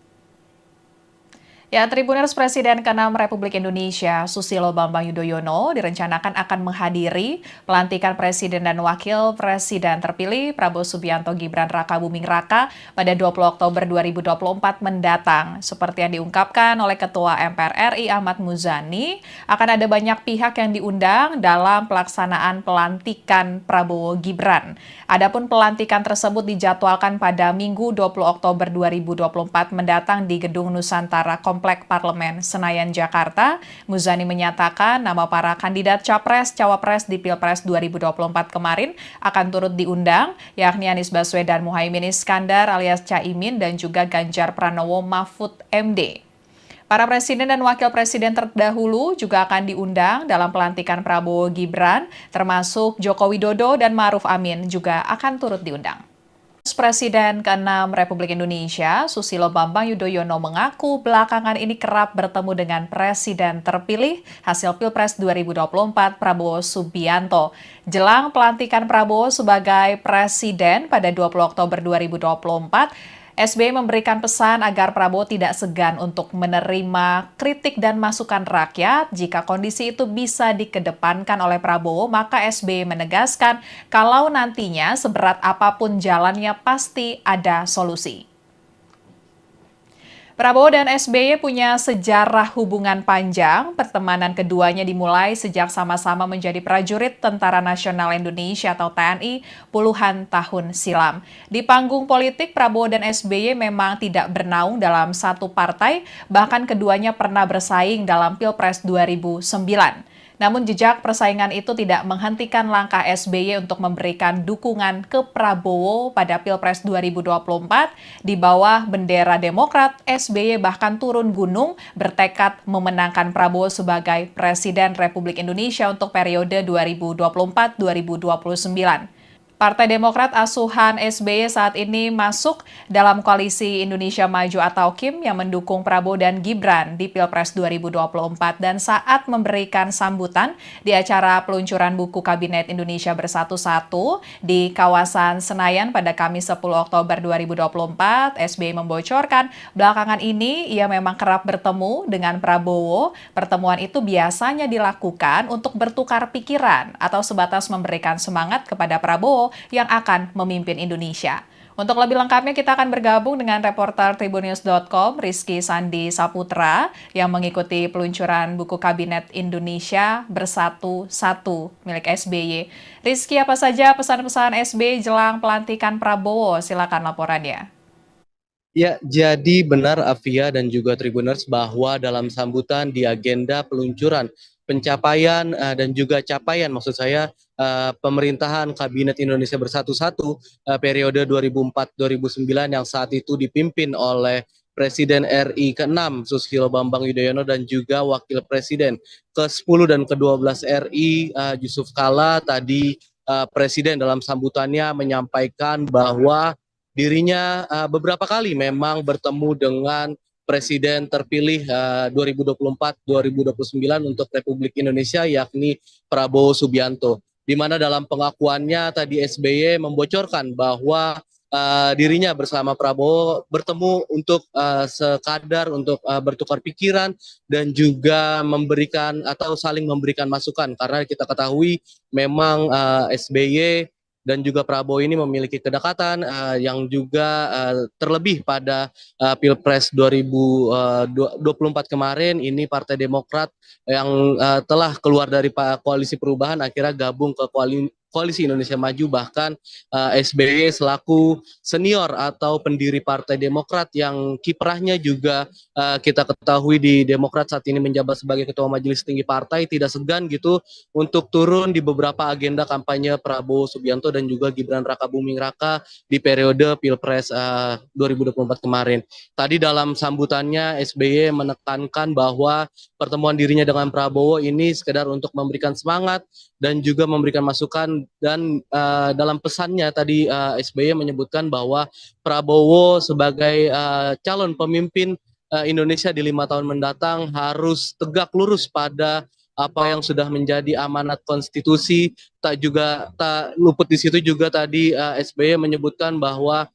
Ya, Tribuners Presiden ke-6 Republik Indonesia, Susilo Bambang Yudhoyono, direncanakan akan menghadiri pelantikan Presiden dan Wakil Presiden terpilih Prabowo Subianto Gibran Rakabuming Raka pada 20 Oktober 2024 mendatang. Seperti yang diungkapkan oleh Ketua MPR RI Ahmad Muzani, akan ada banyak pihak yang diundang dalam pelaksanaan pelantikan Prabowo Gibran. Adapun pelantikan tersebut dijadwalkan pada Minggu 20 Oktober 2024 mendatang di Gedung Nusantara Komplek Parlemen Senayan, Jakarta. Muzani menyatakan nama para kandidat Capres-Cawapres di Pilpres 2024 kemarin akan turut diundang, yakni Anies Baswedan Muhaimin Iskandar alias Caimin dan juga Ganjar Pranowo Mahfud MD. Para presiden dan wakil presiden terdahulu juga akan diundang dalam pelantikan Prabowo Gibran, termasuk Joko Widodo dan Ma'ruf Amin juga akan turut diundang. Presiden ke-6 Republik Indonesia, Susilo Bambang Yudhoyono mengaku belakangan ini kerap bertemu dengan Presiden terpilih hasil Pilpres 2024 Prabowo Subianto. Jelang pelantikan Prabowo sebagai Presiden pada 20 Oktober 2024, SBY memberikan pesan agar Prabowo tidak segan untuk menerima kritik dan masukan rakyat. Jika kondisi itu bisa dikedepankan oleh Prabowo, maka SBY menegaskan kalau nantinya seberat apapun jalannya pasti ada solusi. Prabowo dan SBY punya sejarah hubungan panjang. Pertemanan keduanya dimulai sejak sama-sama menjadi prajurit Tentara Nasional Indonesia atau TNI puluhan tahun silam. Di panggung politik, Prabowo dan SBY memang tidak bernaung dalam satu partai, bahkan keduanya pernah bersaing dalam Pilpres 2009. Namun jejak persaingan itu tidak menghentikan langkah SBY untuk memberikan dukungan ke Prabowo pada Pilpres 2024. Di bawah bendera Demokrat, SBY bahkan turun gunung bertekad memenangkan Prabowo sebagai Presiden Republik Indonesia untuk periode 2024-2029. Partai Demokrat asuhan SBY saat ini masuk dalam koalisi Indonesia Maju atau KIM yang mendukung Prabowo dan Gibran di Pilpres 2024, dan saat memberikan sambutan di acara peluncuran buku Kabinet Indonesia Bersatu 1 di kawasan Senayan pada Kamis 10 Oktober 2024, SBY membocorkan belakangan ini ia memang kerap bertemu dengan Prabowo. Pertemuan itu biasanya dilakukan untuk bertukar pikiran atau sebatas memberikan semangat kepada Prabowo yang akan memimpin Indonesia. Untuk lebih lengkapnya kita akan bergabung dengan reporter Tribunnews.com Rizky Sandi Saputra yang mengikuti peluncuran buku Kabinet Indonesia Bersatu 1 milik SBY. Rizky, apa saja pesan-pesan SBY jelang pelantikan Prabowo? Silakan laporannya. Ya, jadi benar Afia dan juga Tribuners bahwa dalam sambutan di agenda peluncuran pencapaian dan juga capaian maksud saya pemerintahan Kabinet Indonesia Bersatu 1 periode 2004-2009 yang saat itu dipimpin oleh Presiden RI ke-6 Susilo Bambang Yudhoyono dan juga Wakil Presiden ke-10 dan ke-12 RI Yusuf Kalla tadi Presiden dalam sambutannya menyampaikan bahwa dirinya beberapa kali memang bertemu dengan Presiden terpilih 2024-2029 untuk Republik Indonesia, yakni Prabowo Subianto. Di mana dalam pengakuannya tadi SBY membocorkan bahwa dirinya bersama Prabowo bertemu untuk sekadar untuk bertukar pikiran dan juga memberikan atau saling memberikan masukan, karena kita ketahui memang SBY dan juga Prabowo ini memiliki kedekatan yang juga terlebih pada Pilpres 2024 kemarin ini Partai Demokrat yang telah keluar dari Koalisi Perubahan akhirnya gabung ke Koalisi Indonesia Maju, bahkan SBY selaku senior atau pendiri Partai Demokrat yang kiprahnya juga kita ketahui di Demokrat saat ini menjabat sebagai Ketua Majelis Tinggi Partai, tidak segan gitu untuk turun di beberapa agenda kampanye Prabowo Subianto dan juga Gibran Rakabuming Raka di periode Pilpres 2024 kemarin. Tadi dalam sambutannya SBY menekankan bahwa pertemuan dirinya dengan Prabowo ini sekedar untuk memberikan semangat dan juga memberikan masukan, dan dalam pesannya tadi SBY menyebutkan bahwa Prabowo sebagai calon pemimpin Indonesia di 5 tahun mendatang harus tegak lurus pada apa yang sudah menjadi amanat konstitusi. Tak luput di situ juga tadi SBY menyebutkan bahwa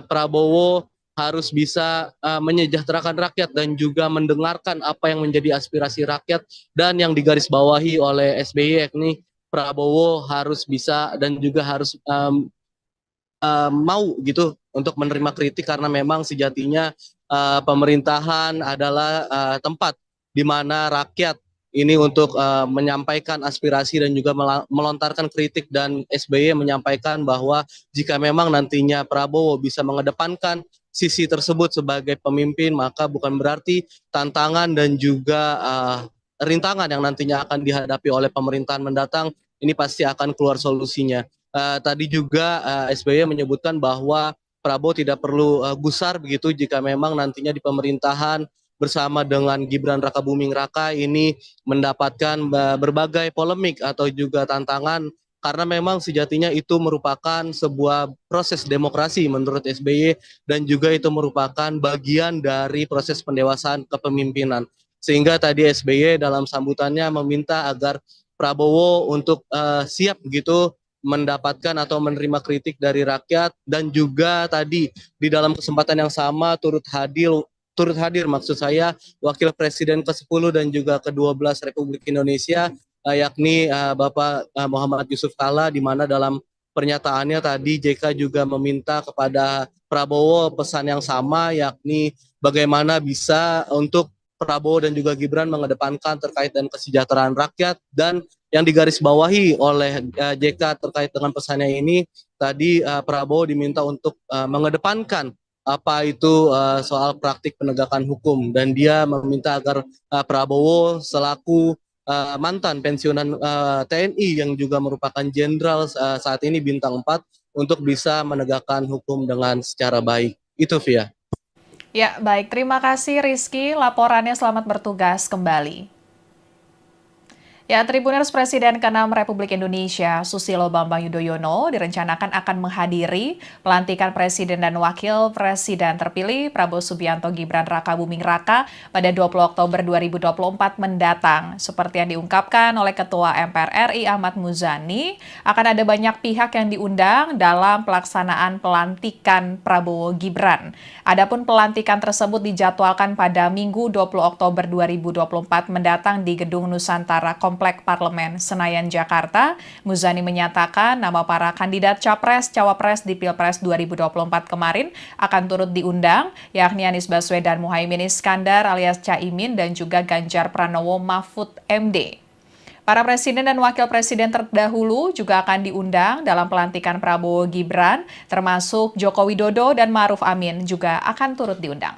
Prabowo harus bisa menyejahterakan rakyat dan juga mendengarkan apa yang menjadi aspirasi rakyat, dan yang digarisbawahi oleh SBY yakni Prabowo harus bisa dan juga harus mau gitu untuk menerima kritik, karena memang sejatinya pemerintahan adalah tempat di mana rakyat ini untuk menyampaikan aspirasi dan juga melontarkan kritik, dan SBY menyampaikan bahwa jika memang nantinya Prabowo bisa mengedepankan sisi tersebut sebagai pemimpin, maka bukan berarti tantangan dan juga rintangan yang nantinya akan dihadapi oleh pemerintahan mendatang ini pasti akan keluar solusinya. Tadi juga SBY menyebutkan bahwa Prabowo tidak perlu gusar begitu jika memang nantinya di pemerintahan bersama dengan Gibran Rakabuming Raka ini mendapatkan berbagai polemik atau juga tantangan, karena memang sejatinya itu merupakan sebuah proses demokrasi menurut SBY, dan juga itu merupakan bagian dari proses pendewasaan kepemimpinan. Sehingga tadi SBY dalam sambutannya meminta agar Prabowo untuk siap begitu mendapatkan atau menerima kritik dari rakyat, dan juga tadi di dalam kesempatan yang sama turut hadir maksud saya Wakil Presiden ke-10 dan juga ke-12 Republik Indonesia yakni Bapak Muhammad Yusuf Kalla, di mana dalam pernyataannya tadi JK juga meminta kepada Prabowo pesan yang sama, yakni bagaimana bisa untuk Prabowo dan juga Gibran mengedepankan terkait dengan kesejahteraan rakyat, dan yang digarisbawahi oleh JK terkait dengan pesannya ini tadi Prabowo diminta untuk mengedepankan apa itu soal praktik penegakan hukum, dan dia meminta agar Prabowo selaku mantan pensiunan TNI yang juga merupakan jenderal saat ini bintang 4 untuk bisa menegakkan hukum dengan secara baik. Itu Via. Ya, baik. Terima kasih Rizky. Laporannya, selamat bertugas kembali. Ya, Tribuners, Presiden ke-6 Republik Indonesia Susilo Bambang Yudhoyono direncanakan akan menghadiri pelantikan Presiden dan Wakil Presiden terpilih Prabowo Subianto Gibran Rakabuming Raka pada 20 Oktober 2024 mendatang. Seperti yang diungkapkan oleh Ketua MPR RI Ahmad Muzani, akan ada banyak pihak yang diundang dalam pelaksanaan pelantikan Prabowo Gibran. Adapun pelantikan tersebut dijadwalkan pada Minggu 20 Oktober 2024 mendatang di Gedung Nusantara Komplek Parlemen Senayan, Jakarta. Muzani menyatakan nama para kandidat Capres-Cawapres di Pilpres 2024 kemarin akan turut diundang, yakni Anies Baswedan Muhaimin Iskandar alias Caimin dan juga Ganjar Pranowo Mahfud MD. Para presiden dan wakil presiden terdahulu juga akan diundang dalam pelantikan Prabowo Gibran, termasuk Joko Widodo dan Ma'ruf Amin juga akan turut diundang.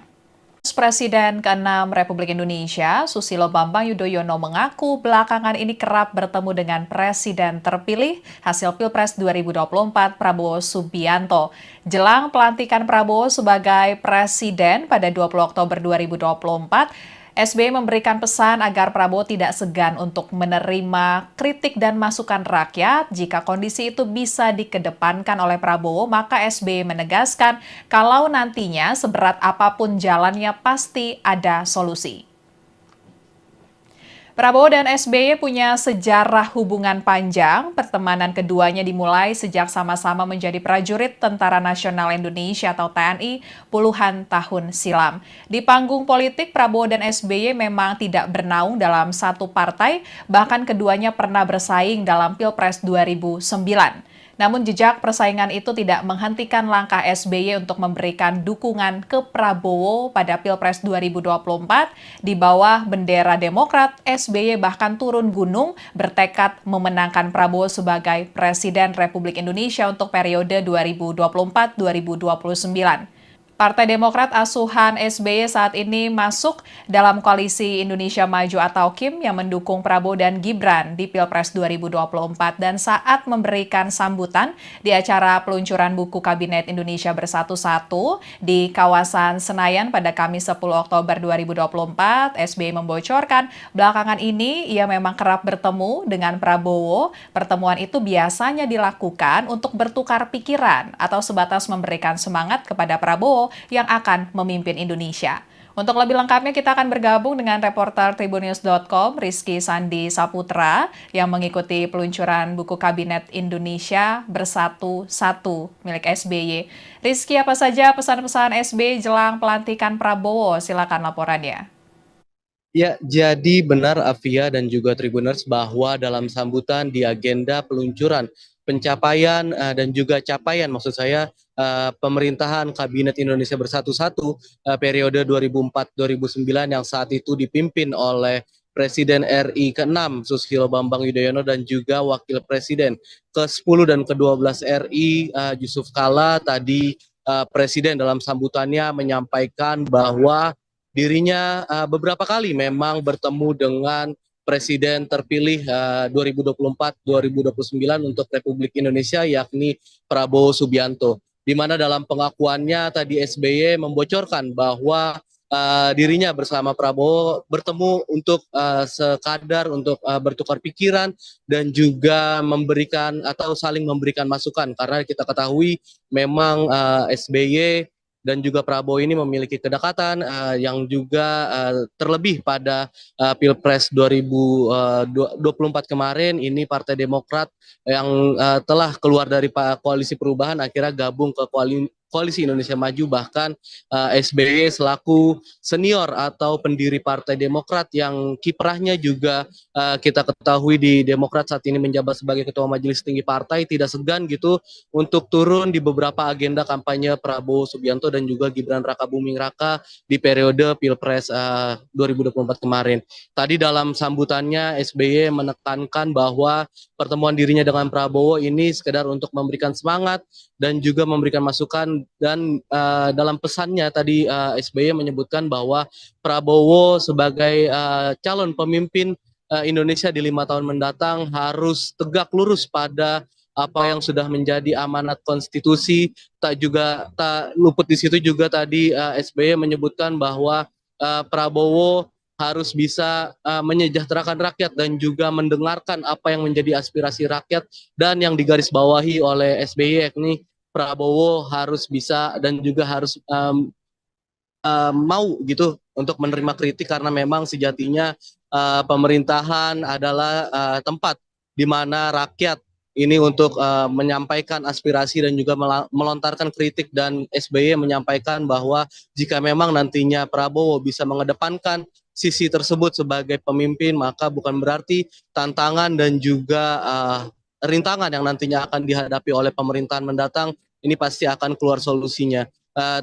Presiden ke-6 Republik Indonesia, Susilo Bambang Yudhoyono mengaku belakangan ini kerap bertemu dengan Presiden terpilih hasil Pilpres 2024 Prabowo Subianto. Jelang pelantikan Prabowo sebagai Presiden pada 20 Oktober 2024, SBY memberikan pesan agar Prabowo tidak segan untuk menerima kritik dan masukan rakyat. Jika kondisi itu bisa dikedepankan oleh Prabowo, maka SBY menegaskan kalau nantinya seberat apapun jalannya pasti ada solusi. Prabowo dan SBY punya sejarah hubungan panjang. Pertemanan keduanya dimulai sejak sama-sama menjadi prajurit Tentara Nasional Indonesia atau TNI puluhan tahun silam. Di panggung politik, Prabowo dan SBY memang tidak bernaung dalam satu partai, bahkan keduanya pernah bersaing dalam Pilpres 2009. Namun jejak persaingan itu tidak menghentikan langkah SBY untuk memberikan dukungan ke Prabowo pada Pilpres 2024. Di bawah bendera Demokrat, SBY bahkan turun gunung bertekad memenangkan Prabowo sebagai Presiden Republik Indonesia untuk periode 2024-2029. Partai Demokrat asuhan SBY saat ini masuk dalam koalisi Indonesia Maju atau KIM yang mendukung Prabowo dan Gibran di Pilpres 2024 dan saat memberikan sambutan di acara peluncuran buku Kabinet Indonesia Bersatu-Satu di kawasan Senayan pada Kamis 10 Oktober 2024, SBY membocorkan belakangan ini ia memang kerap bertemu dengan Prabowo. Pertemuan itu biasanya dilakukan untuk bertukar pikiran atau sebatas memberikan semangat kepada Prabowo yang akan memimpin Indonesia. Untuk lebih lengkapnya kita akan bergabung dengan reporter Tribunnews.com Rizky Sandi Saputra yang mengikuti peluncuran buku Kabinet Indonesia Bersatu-Satu milik SBY. Rizky, apa saja pesan-pesan SBY jelang pelantikan Prabowo? Silakan laporannya. Ya, jadi benar Afia dan juga Tribuners bahwa dalam sambutan di agenda peluncuran pencapaian dan juga capaian maksud saya pemerintahan Kabinet Indonesia Bersatu-Satu periode 2004-2009 yang saat itu dipimpin oleh Presiden RI ke-6 Susilo Bambang Yudhoyono dan juga Wakil Presiden ke-10 dan ke-12 RI Yusuf Kala. Tadi Presiden dalam sambutannya menyampaikan bahwa dirinya beberapa kali memang bertemu dengan Presiden terpilih 2024-2029 untuk Republik Indonesia yakni Prabowo Subianto. Di mana dalam pengakuannya tadi SBY membocorkan bahwa dirinya bersama Prabowo bertemu untuk sekadar untuk bertukar pikiran dan juga memberikan atau saling memberikan masukan karena kita ketahui memang SBY dan juga Prabowo ini memiliki kedekatan yang juga terlebih pada Pilpres 2024 kemarin ini Partai Demokrat yang telah keluar dari koalisi perubahan akhirnya gabung ke Koalisi Indonesia Maju, bahkan SBY selaku senior atau pendiri Partai Demokrat yang kiprahnya juga kita ketahui di Demokrat saat ini menjabat sebagai Ketua Majelis Tinggi Partai, tidak segan gitu untuk turun di beberapa agenda kampanye Prabowo Subianto dan juga Gibran Rakabuming Raka di periode Pilpres 2024 kemarin. Tadi dalam sambutannya SBY menekankan bahwa pertemuan dirinya dengan Prabowo ini sekedar untuk memberikan semangat dan juga memberikan masukan dan dalam pesannya tadi SBY menyebutkan bahwa Prabowo sebagai calon pemimpin Indonesia di 5 tahun mendatang harus tegak lurus pada apa yang sudah menjadi amanat konstitusi. Tak luput di situ juga tadi SBY menyebutkan bahwa Prabowo harus bisa menyejahterakan rakyat dan juga mendengarkan apa yang menjadi aspirasi rakyat, dan yang digarisbawahi oleh SBY yakni Prabowo harus bisa dan juga harus mau gitu untuk menerima kritik karena memang sejatinya pemerintahan adalah tempat di mana rakyat ini untuk menyampaikan aspirasi dan juga melontarkan kritik, dan SBY menyampaikan bahwa jika memang nantinya Prabowo bisa mengedepankan sisi tersebut sebagai pemimpin, maka bukan berarti tantangan dan juga rintangan yang nantinya akan dihadapi oleh pemerintahan mendatang ini pasti akan keluar solusinya.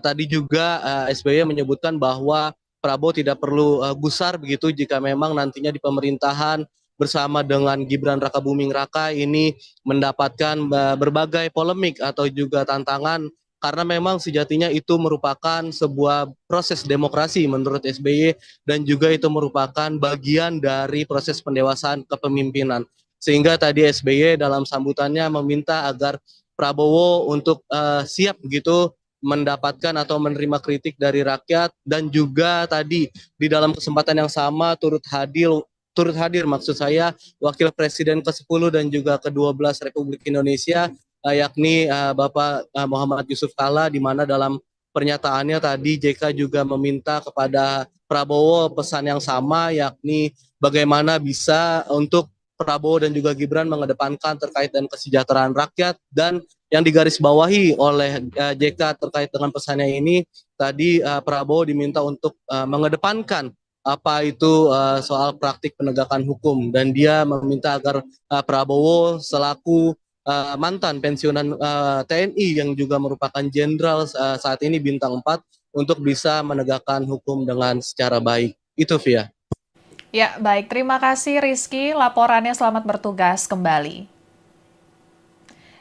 Tadi juga SBY menyebutkan bahwa Prabowo tidak perlu gusar begitu jika memang nantinya di pemerintahan bersama dengan Gibran Rakabuming Raka ini mendapatkan berbagai polemik atau juga tantangan, karena memang sejatinya itu merupakan sebuah proses demokrasi menurut SBY dan juga itu merupakan bagian dari proses pendewasaan kepemimpinan. Sehingga tadi SBY dalam sambutannya meminta agar Prabowo untuk siap begitu mendapatkan atau menerima kritik dari rakyat, dan juga tadi di dalam kesempatan yang sama turut hadir maksud saya Wakil Presiden ke-10 dan juga ke-12 Republik Indonesia, yakni Bapak Muhammad Yusuf Kalla, di mana dalam pernyataannya tadi JK juga meminta kepada Prabowo pesan yang sama, yakni bagaimana bisa untuk Prabowo dan juga Gibran mengedepankan terkait dengan kesejahteraan rakyat. Dan yang digarisbawahi oleh JK terkait dengan pesannya ini, tadi Prabowo diminta untuk mengedepankan apa itu soal praktik penegakan hukum, dan dia meminta agar Prabowo selaku mantan pensiunan TNI yang juga merupakan jenderal saat ini bintang 4 untuk bisa menegakkan hukum dengan secara baik. Itu Via. Ya, baik. Terima kasih Rizky. Laporannya selamat bertugas kembali.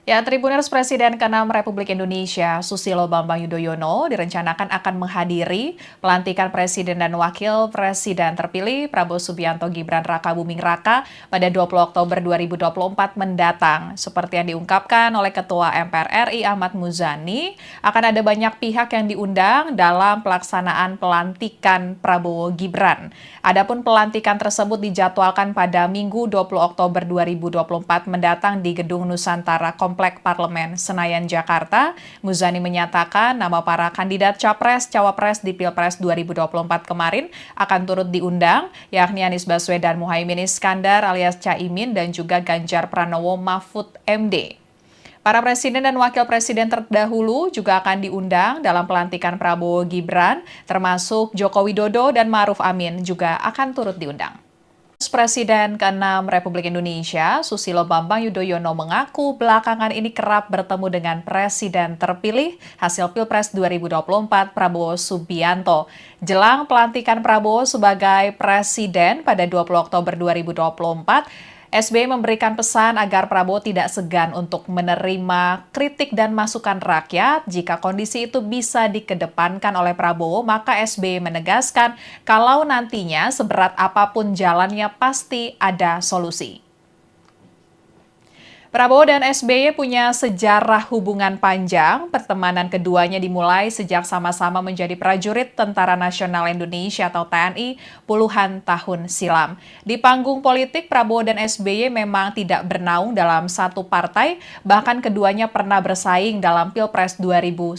Ya, Tribuners Presiden ke-6 Republik Indonesia, Susilo Bambang Yudhoyono, direncanakan akan menghadiri pelantikan Presiden dan Wakil Presiden terpilih Prabowo Subianto Gibran Raka Buming Raka pada 20 Oktober 2024 mendatang. Seperti yang diungkapkan oleh Ketua MPR RI Ahmad Muzani, akan ada banyak pihak yang diundang dalam pelaksanaan pelantikan Prabowo Gibran. Adapun pelantikan tersebut dijadwalkan pada Minggu 20 Oktober 2024 mendatang di Gedung Nusantara Komplek Parlemen Senayan, Jakarta. Muzani menyatakan nama para kandidat Capres-Cawapres di Pilpres 2024 kemarin akan turut diundang, yakni Anies Baswedan Muhaimin Iskandar alias Caimin dan juga Ganjar Pranowo Mahfud MD. Para presiden dan wakil presiden terdahulu juga akan diundang dalam pelantikan Prabowo Gibran, termasuk Joko Widodo dan Ma'ruf Amin juga akan turut diundang. Presiden ke-6 Republik Indonesia, Susilo Bambang Yudhoyono mengaku belakangan ini kerap bertemu dengan Presiden terpilih hasil Pilpres 2024 Prabowo Subianto. Jelang pelantikan Prabowo sebagai Presiden pada 20 Oktober 2024, SBY memberikan pesan agar Prabowo tidak segan untuk menerima kritik dan masukan rakyat. Jika kondisi itu bisa dikedepankan oleh Prabowo, maka SBY menegaskan kalau nantinya seberat apapun jalannya pasti ada solusi. Prabowo dan SBY punya sejarah hubungan panjang. Pertemanan keduanya dimulai sejak sama-sama menjadi prajurit Tentara Nasional Indonesia atau TNI puluhan tahun silam. Di panggung politik, Prabowo dan SBY memang tidak bernaung dalam satu partai, bahkan keduanya pernah bersaing dalam Pilpres 2009.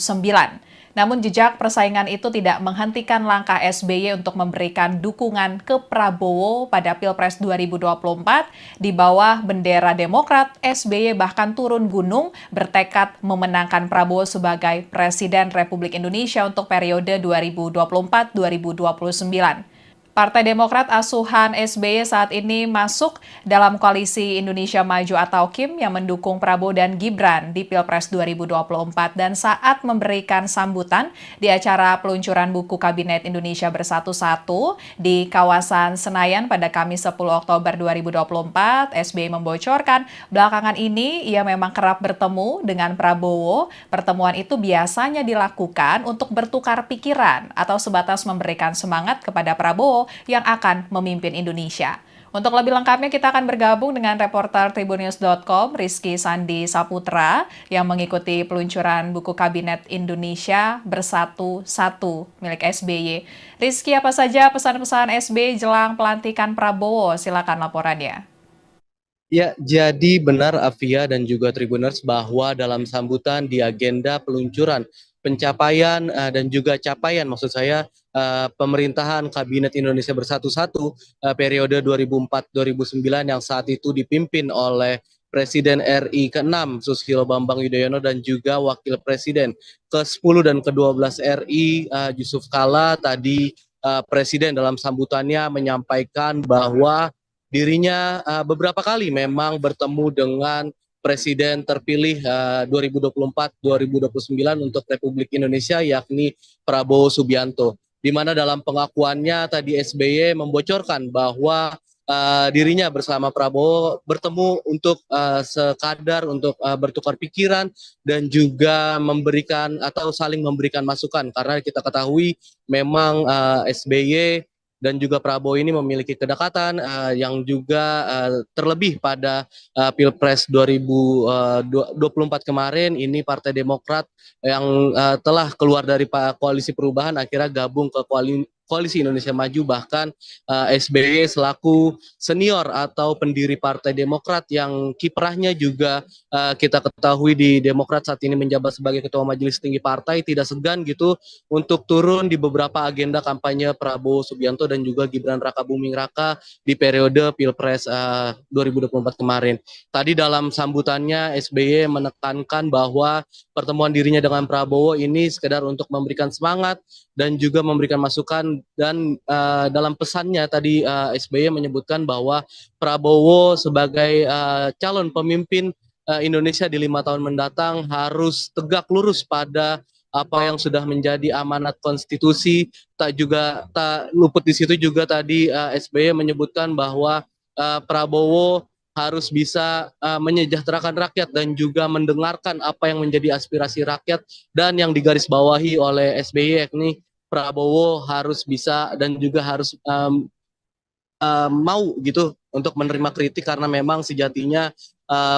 Namun jejak persaingan itu tidak menghentikan langkah SBY untuk memberikan dukungan ke Prabowo pada Pilpres 2024. Di bawah bendera Demokrat, SBY bahkan turun gunung bertekad memenangkan Prabowo sebagai Presiden Republik Indonesia untuk periode 2024-2029. Partai Demokrat asuhan SBY saat ini masuk dalam koalisi Indonesia Maju atau KIM yang mendukung Prabowo dan Gibran di Pilpres 2024, dan saat memberikan sambutan di acara peluncuran buku Kabinet Indonesia Bersatu-Satu di kawasan Senayan pada Kamis 10 Oktober 2024, SBY membocorkan belakangan ini ia memang kerap bertemu dengan Prabowo. Pertemuan itu biasanya dilakukan untuk bertukar pikiran atau sebatas memberikan semangat kepada Prabowo yang akan memimpin Indonesia. Untuk lebih lengkapnya kita akan bergabung dengan reporter Tribunnews.com Rizky Sandi Saputra yang mengikuti peluncuran buku Kabinet Indonesia Bersatu-Satu milik SBY. Rizky, apa saja pesan-pesan SBY jelang pelantikan Prabowo? Silakan laporannya. Ya, jadi benar Afia dan juga Tribuners bahwa dalam sambutan di agenda peluncuran pencapaian dan juga capaian maksud saya pemerintahan Kabinet Indonesia Bersatu-Satu periode 2004-2009 yang saat itu dipimpin oleh Presiden RI ke-6 Susilo Bambang Yudhoyono dan juga Wakil Presiden ke-10 dan ke-12 RI Yusuf Kalla. Tadi Presiden dalam sambutannya menyampaikan bahwa dirinya beberapa kali memang bertemu dengan Presiden terpilih 2024-2029 untuk Republik Indonesia, yakni Prabowo Subianto. Di mana dalam pengakuannya tadi SBY membocorkan bahwa dirinya bersama Prabowo bertemu untuk sekadar untuk bertukar pikiran dan juga memberikan atau saling memberikan masukan, karena kita ketahui memang SBY dan juga Prabowo ini memiliki kedekatan yang juga terlebih pada Pilpres 2024 kemarin ini Partai Demokrat yang telah keluar dari koalisi perubahan akhirnya gabung ke Koalisi Indonesia Maju, bahkan SBY selaku senior atau pendiri Partai Demokrat yang kiprahnya juga kita ketahui di Demokrat saat ini menjabat sebagai Ketua Majelis Tinggi Partai, tidak segan gitu untuk turun di beberapa agenda kampanye Prabowo Subianto dan juga Gibran Rakabuming Raka di periode Pilpres 2024 kemarin. Tadi dalam sambutannya SBY menekankan bahwa pertemuan dirinya dengan Prabowo ini sekedar untuk memberikan semangat dan juga memberikan masukan, dan dalam pesannya tadi SBY menyebutkan bahwa Prabowo sebagai calon pemimpin Indonesia di 5 tahun mendatang harus tegak lurus pada apa yang sudah menjadi amanat konstitusi. Tak luput di situ juga tadi SBY menyebutkan bahwa Prabowo harus bisa menyejahterakan rakyat dan juga mendengarkan apa yang menjadi aspirasi rakyat, dan yang digarisbawahi oleh SBY yakni Prabowo harus bisa dan juga harus mau gitu untuk menerima kritik, karena memang sejatinya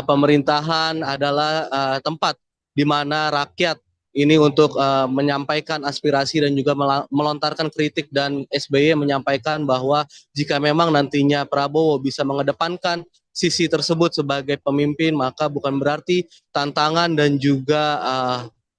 pemerintahan adalah tempat di mana rakyat ini untuk menyampaikan aspirasi dan juga melontarkan kritik, dan SBY menyampaikan bahwa jika memang nantinya Prabowo bisa mengedepankan sisi tersebut sebagai pemimpin, maka bukan berarti tantangan dan juga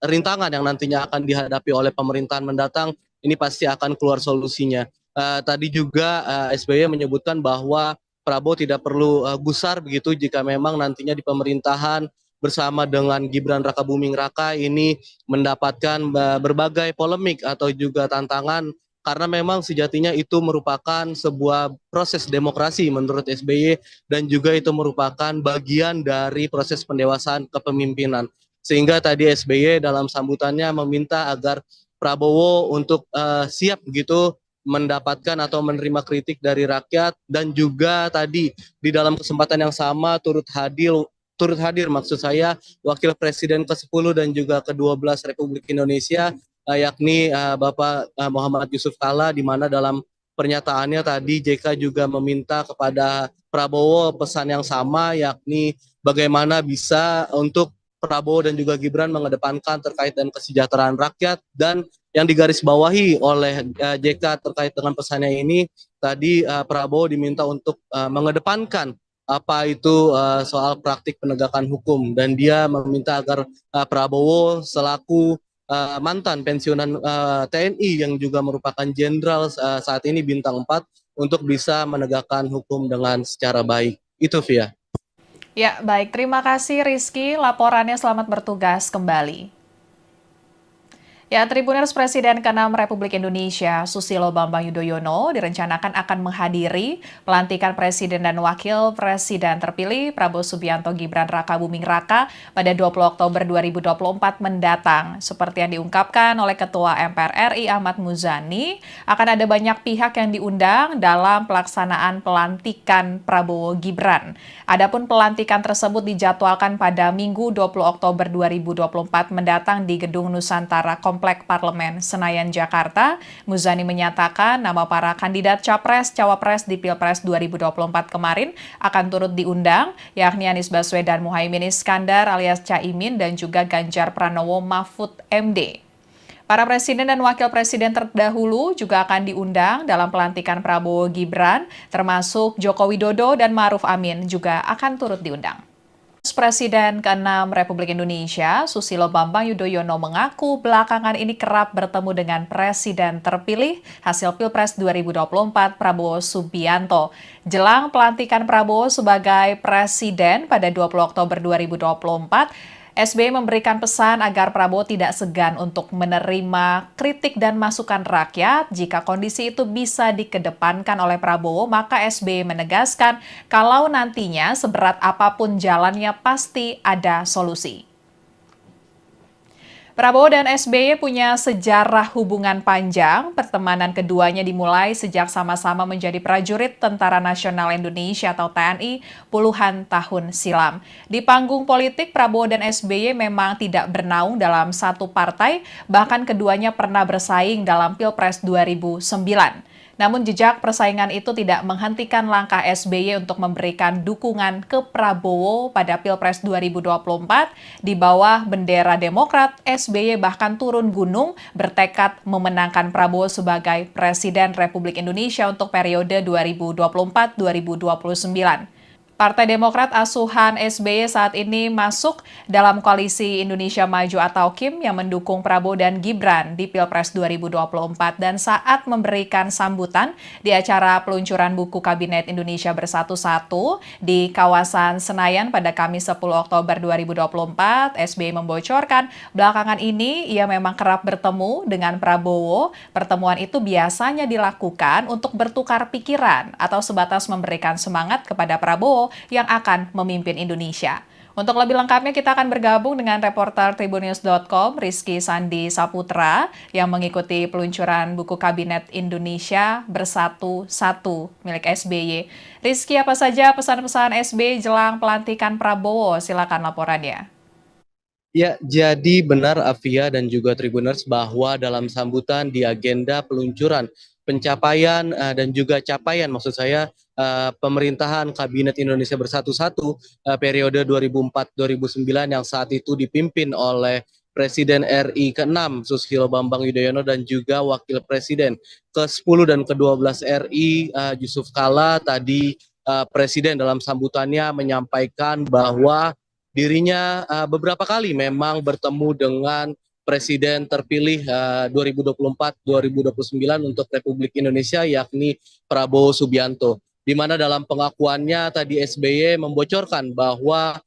rintangan yang nantinya akan dihadapi oleh pemerintahan mendatang ini pasti akan keluar solusinya. Tadi juga SBY menyebutkan bahwa Prabowo tidak perlu gusar begitu jika memang nantinya di pemerintahan bersama dengan Gibran Rakabuming Raka ini mendapatkan berbagai polemik atau juga tantangan, karena memang sejatinya itu merupakan sebuah proses demokrasi menurut SBY, dan juga itu merupakan bagian dari proses pendewasaan kepemimpinan. Sehingga tadi SBY dalam sambutannya meminta agar Prabowo untuk siap gitu mendapatkan atau menerima kritik dari rakyat, dan juga tadi di dalam kesempatan yang sama turut hadir maksud saya Wakil Presiden ke-10 dan juga ke-12 Republik Indonesia yakni Bapak Muhammad Yusuf Kalla, di mana dalam pernyataannya tadi JK juga meminta kepada Prabowo pesan yang sama, yakni bagaimana bisa untuk Prabowo dan juga Gibran mengedepankan terkait dengan kesejahteraan rakyat, dan yang digarisbawahi oleh JK terkait dengan pesannya ini tadi Prabowo diminta untuk mengedepankan apa itu soal praktik penegakan hukum, dan dia meminta agar Prabowo selaku mantan pensiunan TNI yang juga merupakan jenderal saat ini bintang 4 untuk bisa menegakkan hukum dengan secara baik. Itu Via. Ya, baik. Terima kasih Rizky. Laporannya selamat bertugas kembali. Ya, Tribuners Presiden ke-6 Republik Indonesia, Susilo Bambang Yudhoyono, direncanakan akan menghadiri pelantikan Presiden dan Wakil Presiden terpilih Prabowo Subianto Gibran Rakabuming Raka pada 20 Oktober 2024 mendatang. Seperti yang diungkapkan oleh Ketua MPR RI Ahmad Muzani, akan ada banyak pihak yang diundang dalam pelaksanaan pelantikan Prabowo Gibran. Adapun pelantikan tersebut dijadwalkan pada Minggu 20 Oktober 2024 mendatang di Gedung Nusantara Komplek Parlemen Senayan, Jakarta. Muzani menyatakan nama para kandidat Capres-Cawapres di Pilpres 2024 kemarin akan turut diundang, yakni Anies Baswedan Muhaimin Iskandar alias Caimin dan juga Ganjar Pranowo Mahfud MD. Para presiden dan wakil presiden terdahulu juga akan diundang dalam pelantikan Prabowo Gibran, termasuk Joko Widodo dan Ma'ruf Amin juga akan turut diundang. Presiden ke-6 Republik Indonesia, Susilo Bambang Yudhoyono mengaku belakangan ini kerap bertemu dengan Presiden terpilih hasil Pilpres 2024 Prabowo Subianto. Jelang pelantikan Prabowo sebagai Presiden pada 20 Oktober 2024, SBY memberikan pesan agar Prabowo tidak segan untuk menerima kritik dan masukan rakyat. Jika kondisi itu bisa dikedepankan oleh Prabowo, maka SBY menegaskan kalau nantinya seberat apapun jalannya pasti ada solusi. Prabowo dan SBY punya sejarah hubungan panjang. Pertemanan keduanya dimulai sejak sama-sama menjadi prajurit Tentara Nasional Indonesia atau TNI puluhan tahun silam. Di panggung politik, Prabowo dan SBY memang tidak bernaung dalam satu partai, bahkan keduanya pernah bersaing dalam Pilpres 2009. Namun jejak persaingan itu tidak menghentikan langkah SBY untuk memberikan dukungan ke Prabowo pada Pilpres 2024. Di bawah bendera Demokrat, SBY bahkan turun gunung bertekad memenangkan Prabowo sebagai Presiden Republik Indonesia untuk periode 2024-2029. Partai Demokrat asuhan SBY saat ini masuk dalam koalisi Indonesia Maju atau KIM yang mendukung Prabowo dan Gibran di Pilpres 2024 dan saat memberikan sambutan di acara peluncuran buku Kabinet Indonesia Bersatu-Satu di kawasan Senayan pada Kamis 10 Oktober 2024, SBY membocorkan belakangan ini ia memang kerap bertemu dengan Prabowo. Pertemuan itu biasanya dilakukan untuk bertukar pikiran atau sebatas memberikan semangat kepada Prabowo yang akan memimpin Indonesia. Untuk lebih lengkapnya kita akan bergabung dengan reporter Tribunnews.com Rizky Sandi Saputra yang mengikuti peluncuran buku Kabinet Indonesia Bersatu-Satu milik SBY. Rizky, apa saja pesan-pesan SBY jelang pelantikan Prabowo? Silakan laporannya. Ya, jadi benar Afia dan juga Tribuners bahwa dalam sambutan di agenda peluncuran pencapaian dan juga capaian maksud saya pemerintahan Kabinet Indonesia Bersatu-Satu periode 2004-2009 yang saat itu dipimpin oleh Presiden RI ke-6 Susilo Bambang Yudhoyono dan juga Wakil Presiden ke-10 dan ke-12 RI Yusuf Kala. Tadi Presiden dalam sambutannya menyampaikan bahwa dirinya beberapa kali memang bertemu dengan Presiden terpilih 2024-2029 untuk Republik Indonesia yakni Prabowo Subianto. Di mana dalam pengakuannya tadi SBY membocorkan bahwa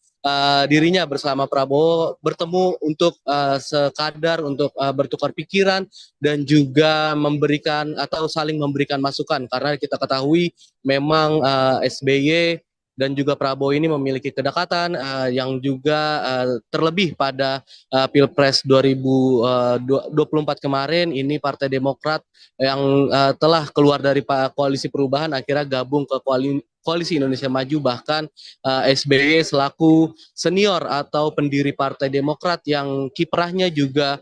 dirinya bersama Prabowo bertemu untuk sekadar untuk bertukar pikiran dan juga memberikan atau saling memberikan masukan karena kita ketahui memang SBY dan juga Prabowo ini memiliki kedekatan yang juga terlebih pada Pilpres 2024 kemarin ini Partai Demokrat yang telah keluar dari koalisi perubahan akhirnya gabung ke Koalisi Indonesia Maju, bahkan SBY selaku senior atau pendiri Partai Demokrat yang kiprahnya juga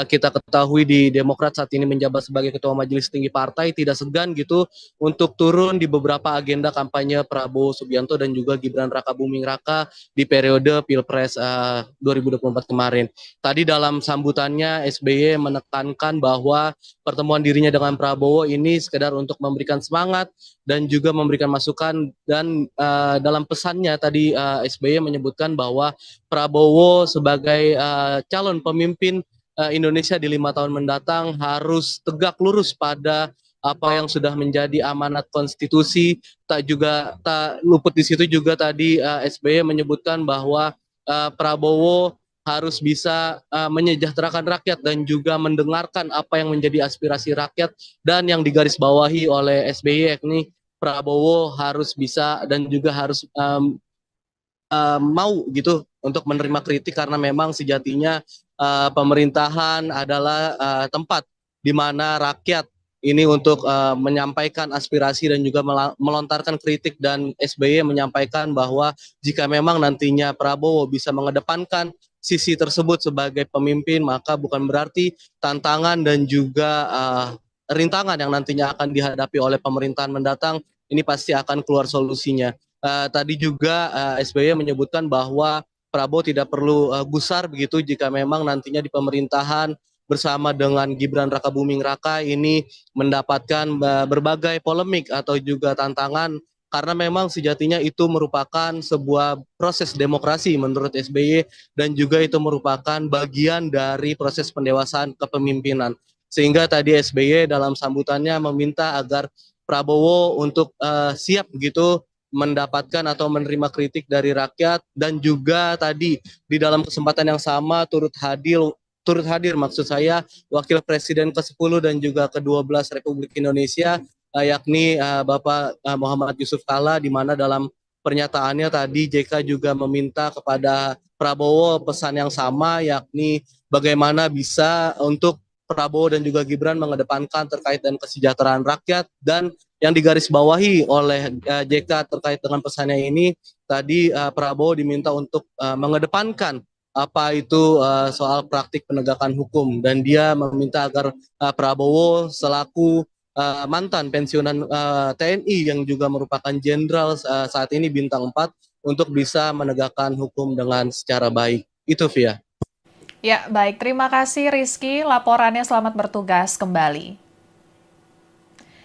kita ketahui di Demokrat saat ini menjabat sebagai Ketua Majelis Tinggi Partai, tidak segan gitu untuk turun di beberapa agenda kampanye Prabowo Subianto dan juga Gibran Rakabuming Raka di periode Pilpres 2024 kemarin. Tadi dalam sambutannya SBY menekankan bahwa pertemuan dirinya dengan Prabowo ini sekedar untuk memberikan semangat dan juga memberikan masukan dan dalam pesannya tadi SBY menyebutkan bahwa Prabowo sebagai calon pemimpin Indonesia di 5 tahun mendatang harus tegak lurus pada apa yang sudah menjadi amanat konstitusi. Tak luput di situ juga tadi SBY menyebutkan bahwa Prabowo harus bisa menyejahterakan rakyat dan juga mendengarkan apa yang menjadi aspirasi rakyat, dan yang digarisbawahi oleh SBY yakni Prabowo harus bisa dan juga harus mau gitu untuk menerima kritik karena memang sejatinya pemerintahan adalah tempat di mana rakyat ini untuk menyampaikan aspirasi dan juga melontarkan kritik, dan SBY menyampaikan bahwa jika memang nantinya Prabowo bisa mengedepankan sisi tersebut sebagai pemimpin, maka bukan berarti tantangan dan juga rintangan yang nantinya akan dihadapi oleh pemerintahan mendatang ini pasti akan keluar solusinya. Tadi juga SBY menyebutkan bahwa Prabowo tidak perlu gusar begitu jika memang nantinya di pemerintahan bersama dengan Gibran Rakabuming Raka ini mendapatkan berbagai polemik atau juga tantangan, karena memang sejatinya itu merupakan sebuah proses demokrasi menurut SBY dan juga itu merupakan bagian dari proses pendewasaan kepemimpinan. Sehingga tadi SBY dalam sambutannya meminta agar Prabowo untuk siap begitu mendapatkan atau menerima kritik dari rakyat, dan juga tadi di dalam kesempatan yang sama turut hadir maksud saya Wakil Presiden ke-10 dan juga ke-12 Republik Indonesia yakni Bapak Muhammad Yusuf Kala, di mana dalam pernyataannya tadi JK juga meminta kepada Prabowo pesan yang sama, yakni bagaimana bisa untuk Prabowo dan juga Gibran mengedepankan terkait dengan kesejahteraan rakyat, dan yang digarisbawahi oleh JK terkait dengan pesannya ini tadi Prabowo diminta untuk mengedepankan apa itu soal praktik penegakan hukum, dan dia meminta agar Prabowo selaku mantan pensiunan TNI yang juga merupakan jenderal saat ini bintang 4 untuk bisa menegakkan hukum dengan secara baik. Itu Via. Ya, baik. Terima kasih Rizky. Laporannya selamat bertugas kembali.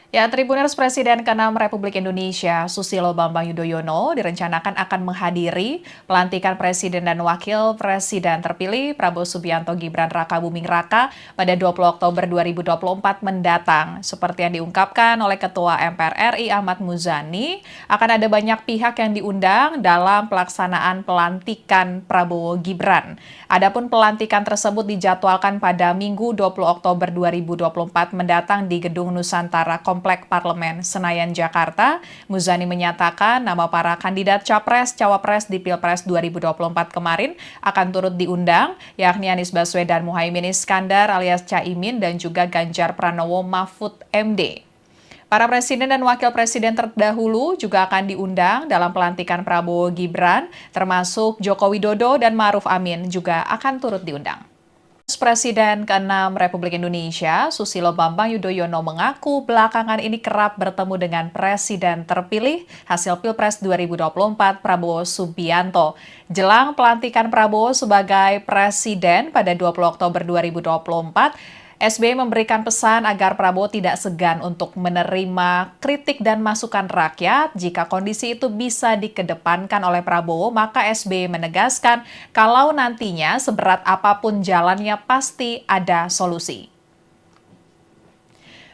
Ya, Tribuners Presiden ke-6 Republik Indonesia, Susilo Bambang Yudhoyono, direncanakan akan menghadiri pelantikan Presiden dan Wakil Presiden terpilih Prabowo Subianto Gibran Rakabuming Raka pada 20 Oktober 2024 mendatang. Seperti yang diungkapkan oleh Ketua MPR RI Ahmad Muzani, akan ada banyak pihak yang diundang dalam pelaksanaan pelantikan Prabowo Gibran. Adapun pelantikan tersebut dijadwalkan pada Minggu 20 Oktober 2024 mendatang di Gedung Nusantara Komplek Parlemen Senayan, Jakarta. Muzani menyatakan nama para kandidat Capres-Cawapres di Pilpres 2024 kemarin akan turut diundang, yakni Anies Baswedan Muhaimin Iskandar alias Caimin dan juga Ganjar Pranowo Mahfud MD. Para presiden dan wakil presiden terdahulu juga akan diundang dalam pelantikan Prabowo Gibran, termasuk Joko Widodo dan Ma'ruf Amin juga akan turut diundang. Presiden ke-6 Republik Indonesia, Susilo Bambang Yudhoyono mengaku belakangan ini kerap bertemu dengan Presiden terpilih hasil Pilpres 2024 Prabowo Subianto. Jelang pelantikan Prabowo sebagai Presiden pada 20 Oktober 2024, SBY memberikan pesan agar Prabowo tidak segan untuk menerima kritik dan masukan rakyat. Jika kondisi itu bisa dikedepankan oleh Prabowo, maka SBY menegaskan kalau nantinya seberat apapun jalannya pasti ada solusi.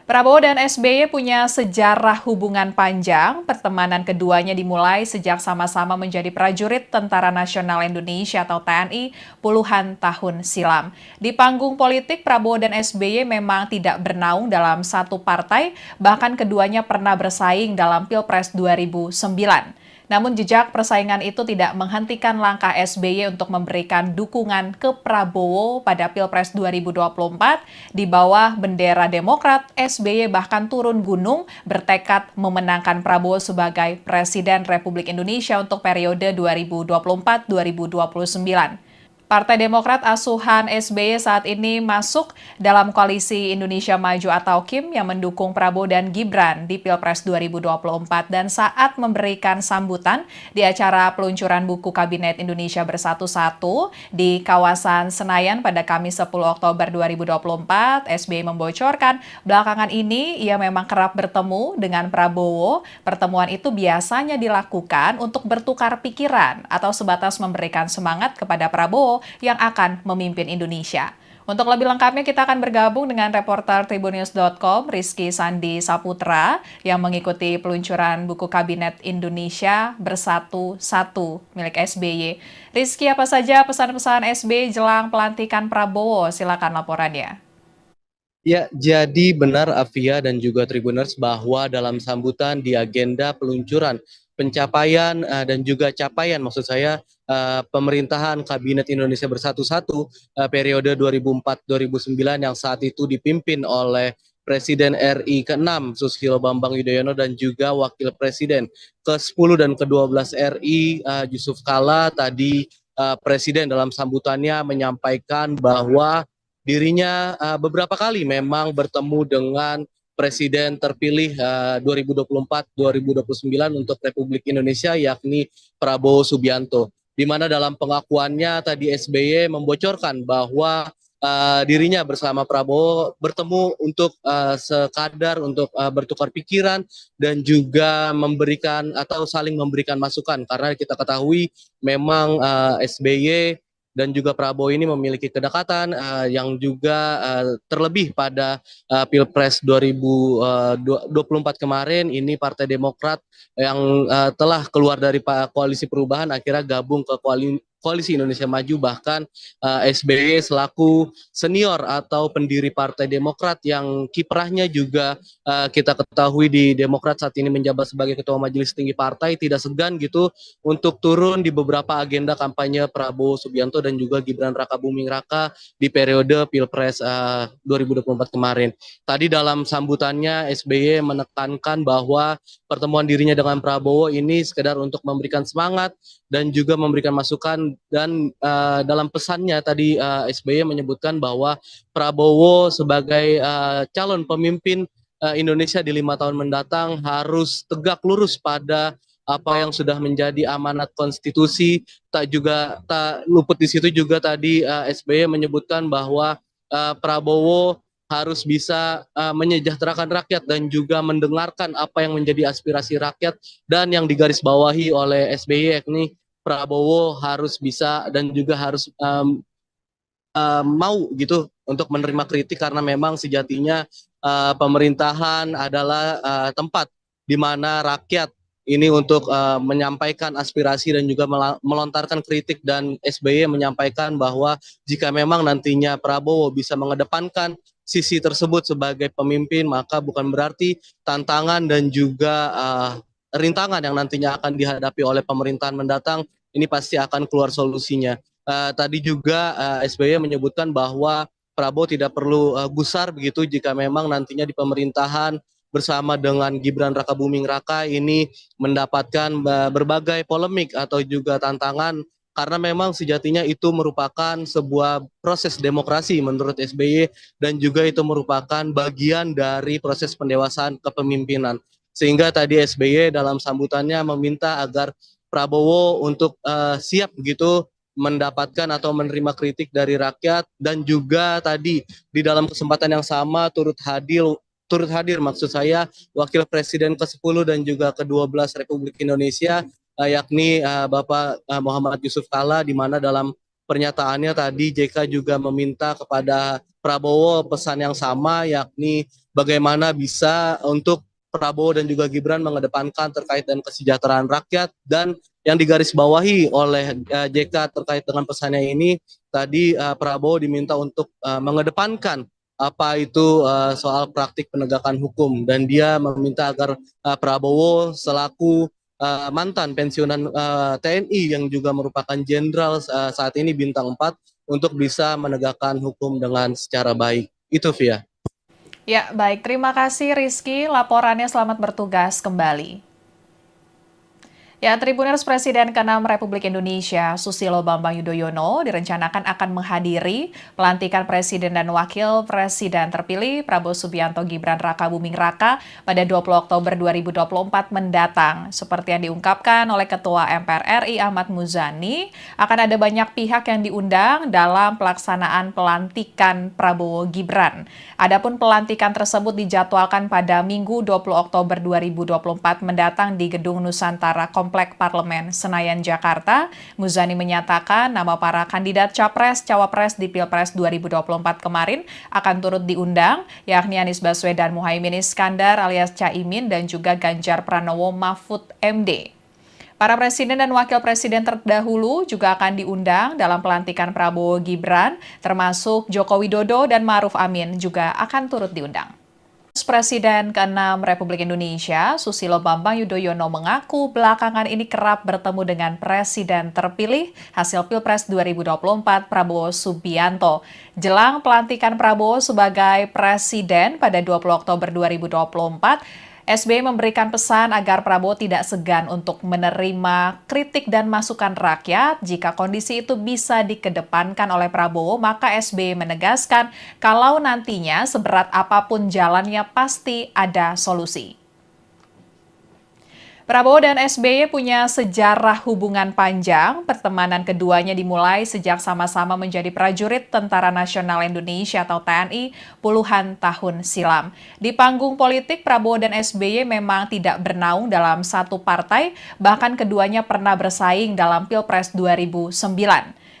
Prabowo dan SBY punya sejarah hubungan panjang. Pertemanan keduanya dimulai sejak sama-sama menjadi prajurit Tentara Nasional Indonesia atau TNI puluhan tahun silam. Di panggung politik, Prabowo dan SBY memang tidak bernaung dalam satu partai, bahkan keduanya pernah bersaing dalam Pilpres 2009. Namun jejak persaingan itu tidak menghentikan langkah SBY untuk memberikan dukungan ke Prabowo pada Pilpres 2024. Di bawah bendera Demokrat, SBY bahkan turun gunung bertekad memenangkan Prabowo sebagai Presiden Republik Indonesia untuk periode 2024-2029. Partai Demokrat asuhan SBY saat ini masuk dalam koalisi Indonesia Maju atau KIM yang mendukung Prabowo dan Gibran di Pilpres 2024 dan saat memberikan sambutan di acara peluncuran buku Kabinet Indonesia Bersatu 1 di kawasan Senayan pada Kamis 10 Oktober 2024, SBY membocorkan belakangan ini ia memang kerap bertemu dengan Prabowo. Pertemuan itu biasanya dilakukan untuk bertukar pikiran atau sebatas memberikan semangat kepada Prabowo yang akan memimpin Indonesia. Untuk lebih lengkapnya kita akan bergabung dengan reporter Tribunnews.com Rizky Sandi Saputra yang mengikuti peluncuran buku Kabinet Indonesia Bersatu 1 milik SBY. Rizky, apa saja pesan-pesan SBY jelang pelantikan Prabowo? Silakan laporannya. Ya, jadi benar Afia dan juga Tribuners bahwa dalam sambutan di agenda peluncuran pencapaian dan juga capaian maksud saya pemerintahan Kabinet Indonesia Bersatu satu periode 2004-2009 yang saat itu dipimpin oleh Presiden RI ke-6 Susilo Bambang Yudhoyono dan juga Wakil Presiden ke-10 dan ke-12 RI Yusuf Kala tadi Presiden dalam sambutannya menyampaikan bahwa dirinya beberapa kali memang bertemu dengan Presiden terpilih 2024-2029 untuk Republik Indonesia yakni Prabowo Subianto. Di mana dalam pengakuannya tadi SBY membocorkan bahwa dirinya bersama Prabowo bertemu untuk sekadar untuk bertukar pikiran dan juga memberikan atau saling memberikan masukan karena kita ketahui memang SBY dan juga Prabowo ini memiliki kedekatan yang juga terlebih pada Pilpres 2024 kemarin ini Partai Demokrat yang telah keluar dari koalisi perubahan akhirnya gabung ke Koalisi Indonesia Maju bahkan SBY selaku senior atau pendiri Partai Demokrat yang kiprahnya juga kita ketahui di Demokrat saat ini menjabat sebagai Ketua Majelis Tinggi Partai tidak segan gitu untuk turun di beberapa agenda kampanye Prabowo Subianto dan juga Gibran Rakabuming Raka di periode Pilpres 2024 kemarin. Tadi dalam sambutannya SBY menekankan bahwa pertemuan dirinya dengan Prabowo ini sekedar untuk memberikan semangat dan juga memberikan masukan dan dalam pesannya tadi SBY menyebutkan bahwa Prabowo sebagai calon pemimpin Indonesia di 5 tahun mendatang harus tegak lurus pada apa yang sudah menjadi amanat konstitusi. Tak luput di situ juga tadi SBY menyebutkan bahwa Prabowo harus bisa menyejahterakan rakyat dan juga mendengarkan apa yang menjadi aspirasi rakyat, dan yang digarisbawahi oleh SBY yakni Prabowo harus bisa dan juga harus mau gitu untuk menerima kritik, karena memang sejatinya pemerintahan adalah tempat di mana rakyat ini untuk menyampaikan aspirasi dan juga melontarkan kritik, dan SBY menyampaikan bahwa jika memang nantinya Prabowo bisa mengedepankan sisi tersebut sebagai pemimpin, maka bukan berarti tantangan dan juga rintangan yang nantinya akan dihadapi oleh pemerintahan mendatang ini pasti akan keluar solusinya. Tadi juga SBY menyebutkan bahwa Prabowo tidak perlu gusar begitu jika memang nantinya di pemerintahan bersama dengan Gibran Rakabuming Raka ini mendapatkan berbagai polemik atau juga tantangan, karena memang sejatinya itu merupakan sebuah proses demokrasi menurut SBY, dan juga itu merupakan bagian dari proses pendewasaan kepemimpinan. Sehingga tadi SBY dalam sambutannya meminta agar Prabowo untuk siap begitu mendapatkan atau menerima kritik dari rakyat, dan juga tadi di dalam kesempatan yang sama turut hadir maksud saya Wakil Presiden ke-10 dan juga ke-12 Republik Indonesia, yakni Bapak Muhammad Yusuf Kalla, di mana dalam pernyataannya tadi JK juga meminta kepada Prabowo pesan yang sama, yakni bagaimana bisa untuk Prabowo dan juga Gibran mengedepankan terkait dengan kesejahteraan rakyat. Dan yang digarisbawahi oleh JK terkait dengan pesannya ini, tadi Prabowo diminta untuk mengedepankan apa itu soal praktik penegakan hukum, dan dia meminta agar Prabowo selaku mantan pensiunan TNI yang juga merupakan jenderal saat ini bintang 4 untuk bisa menegakkan hukum dengan secara baik. Itu Via. Ya, baik. Terima kasih Rizky. Laporannya selamat bertugas kembali. Ya, Tribuners Presiden ke-6 Republik Indonesia, Susilo Bambang Yudhoyono, direncanakan akan menghadiri pelantikan Presiden dan Wakil Presiden terpilih Prabowo Subianto Gibran Rakabuming Raka pada 20 Oktober 2024 mendatang. Seperti yang diungkapkan oleh Ketua MPR RI Ahmad Muzani, akan ada banyak pihak yang diundang dalam pelaksanaan pelantikan Prabowo Gibran. Adapun pelantikan tersebut dijadwalkan pada Minggu 20 Oktober 2024 mendatang di Gedung Nusantara Komplek Parlemen Senayan, Jakarta. Muzani menyatakan nama para kandidat Capres-Cawapres di Pilpres 2024 kemarin akan turut diundang, yakni Anies Baswedan Muhaimin Iskandar alias Caimin dan juga Ganjar Pranowo Mahfud MD. Para presiden dan wakil presiden terdahulu juga akan diundang dalam pelantikan Prabowo Gibran, termasuk Joko Widodo dan Ma'ruf Amin juga akan turut diundang. Presiden ke-6 Republik Indonesia, Susilo Bambang Yudhoyono mengaku belakangan ini kerap bertemu dengan Presiden terpilih hasil Pilpres 2024 Prabowo Subianto. Jelang pelantikan Prabowo sebagai Presiden pada 20 Oktober 2024, SBY memberikan pesan agar Prabowo tidak segan untuk menerima kritik dan masukan rakyat. Jika kondisi itu bisa dikedepankan oleh Prabowo, maka SBY menegaskan kalau nantinya seberat apapun jalannya pasti ada solusi. Prabowo dan SBY punya sejarah hubungan panjang. Pertemanan keduanya dimulai sejak sama-sama menjadi prajurit Tentara Nasional Indonesia atau TNI puluhan tahun silam. Di panggung politik, Prabowo dan SBY memang tidak bernaung dalam satu partai, bahkan keduanya pernah bersaing dalam Pilpres 2009.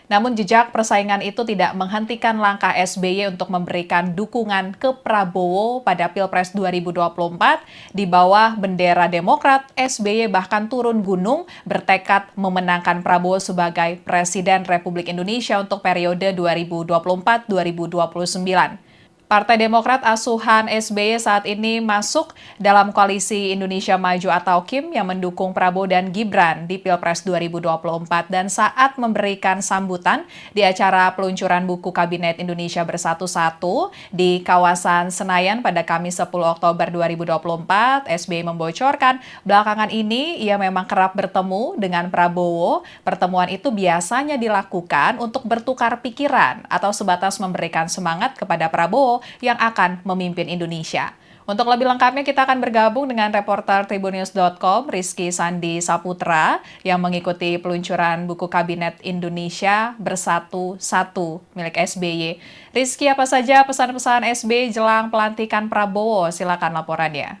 Namun jejak persaingan itu tidak menghentikan langkah SBY untuk memberikan dukungan ke Prabowo pada Pilpres 2024. Di bawah bendera Demokrat, SBY bahkan turun gunung bertekad memenangkan Prabowo sebagai Presiden Republik Indonesia untuk periode 2024-2029. Partai Demokrat asuhan SBY saat ini masuk dalam koalisi Indonesia Maju atau KIM yang mendukung Prabowo dan Gibran di Pilpres 2024, dan saat memberikan sambutan di acara peluncuran buku Kabinet Indonesia Bersatu 1 di kawasan Senayan pada Kamis 10 Oktober 2024, SBY membocorkan belakangan ini ia memang kerap bertemu dengan Prabowo. Pertemuan itu biasanya dilakukan untuk bertukar pikiran atau sebatas memberikan semangat kepada Prabowo yang akan memimpin Indonesia. Untuk lebih lengkapnya kita akan bergabung dengan reporter Tribunnews.com Rizky Sandi Saputra yang mengikuti peluncuran buku Kabinet Indonesia Bersatu Satu milik SBY. Rizky, apa saja pesan-pesan SBY jelang pelantikan Prabowo? Silakan laporannya.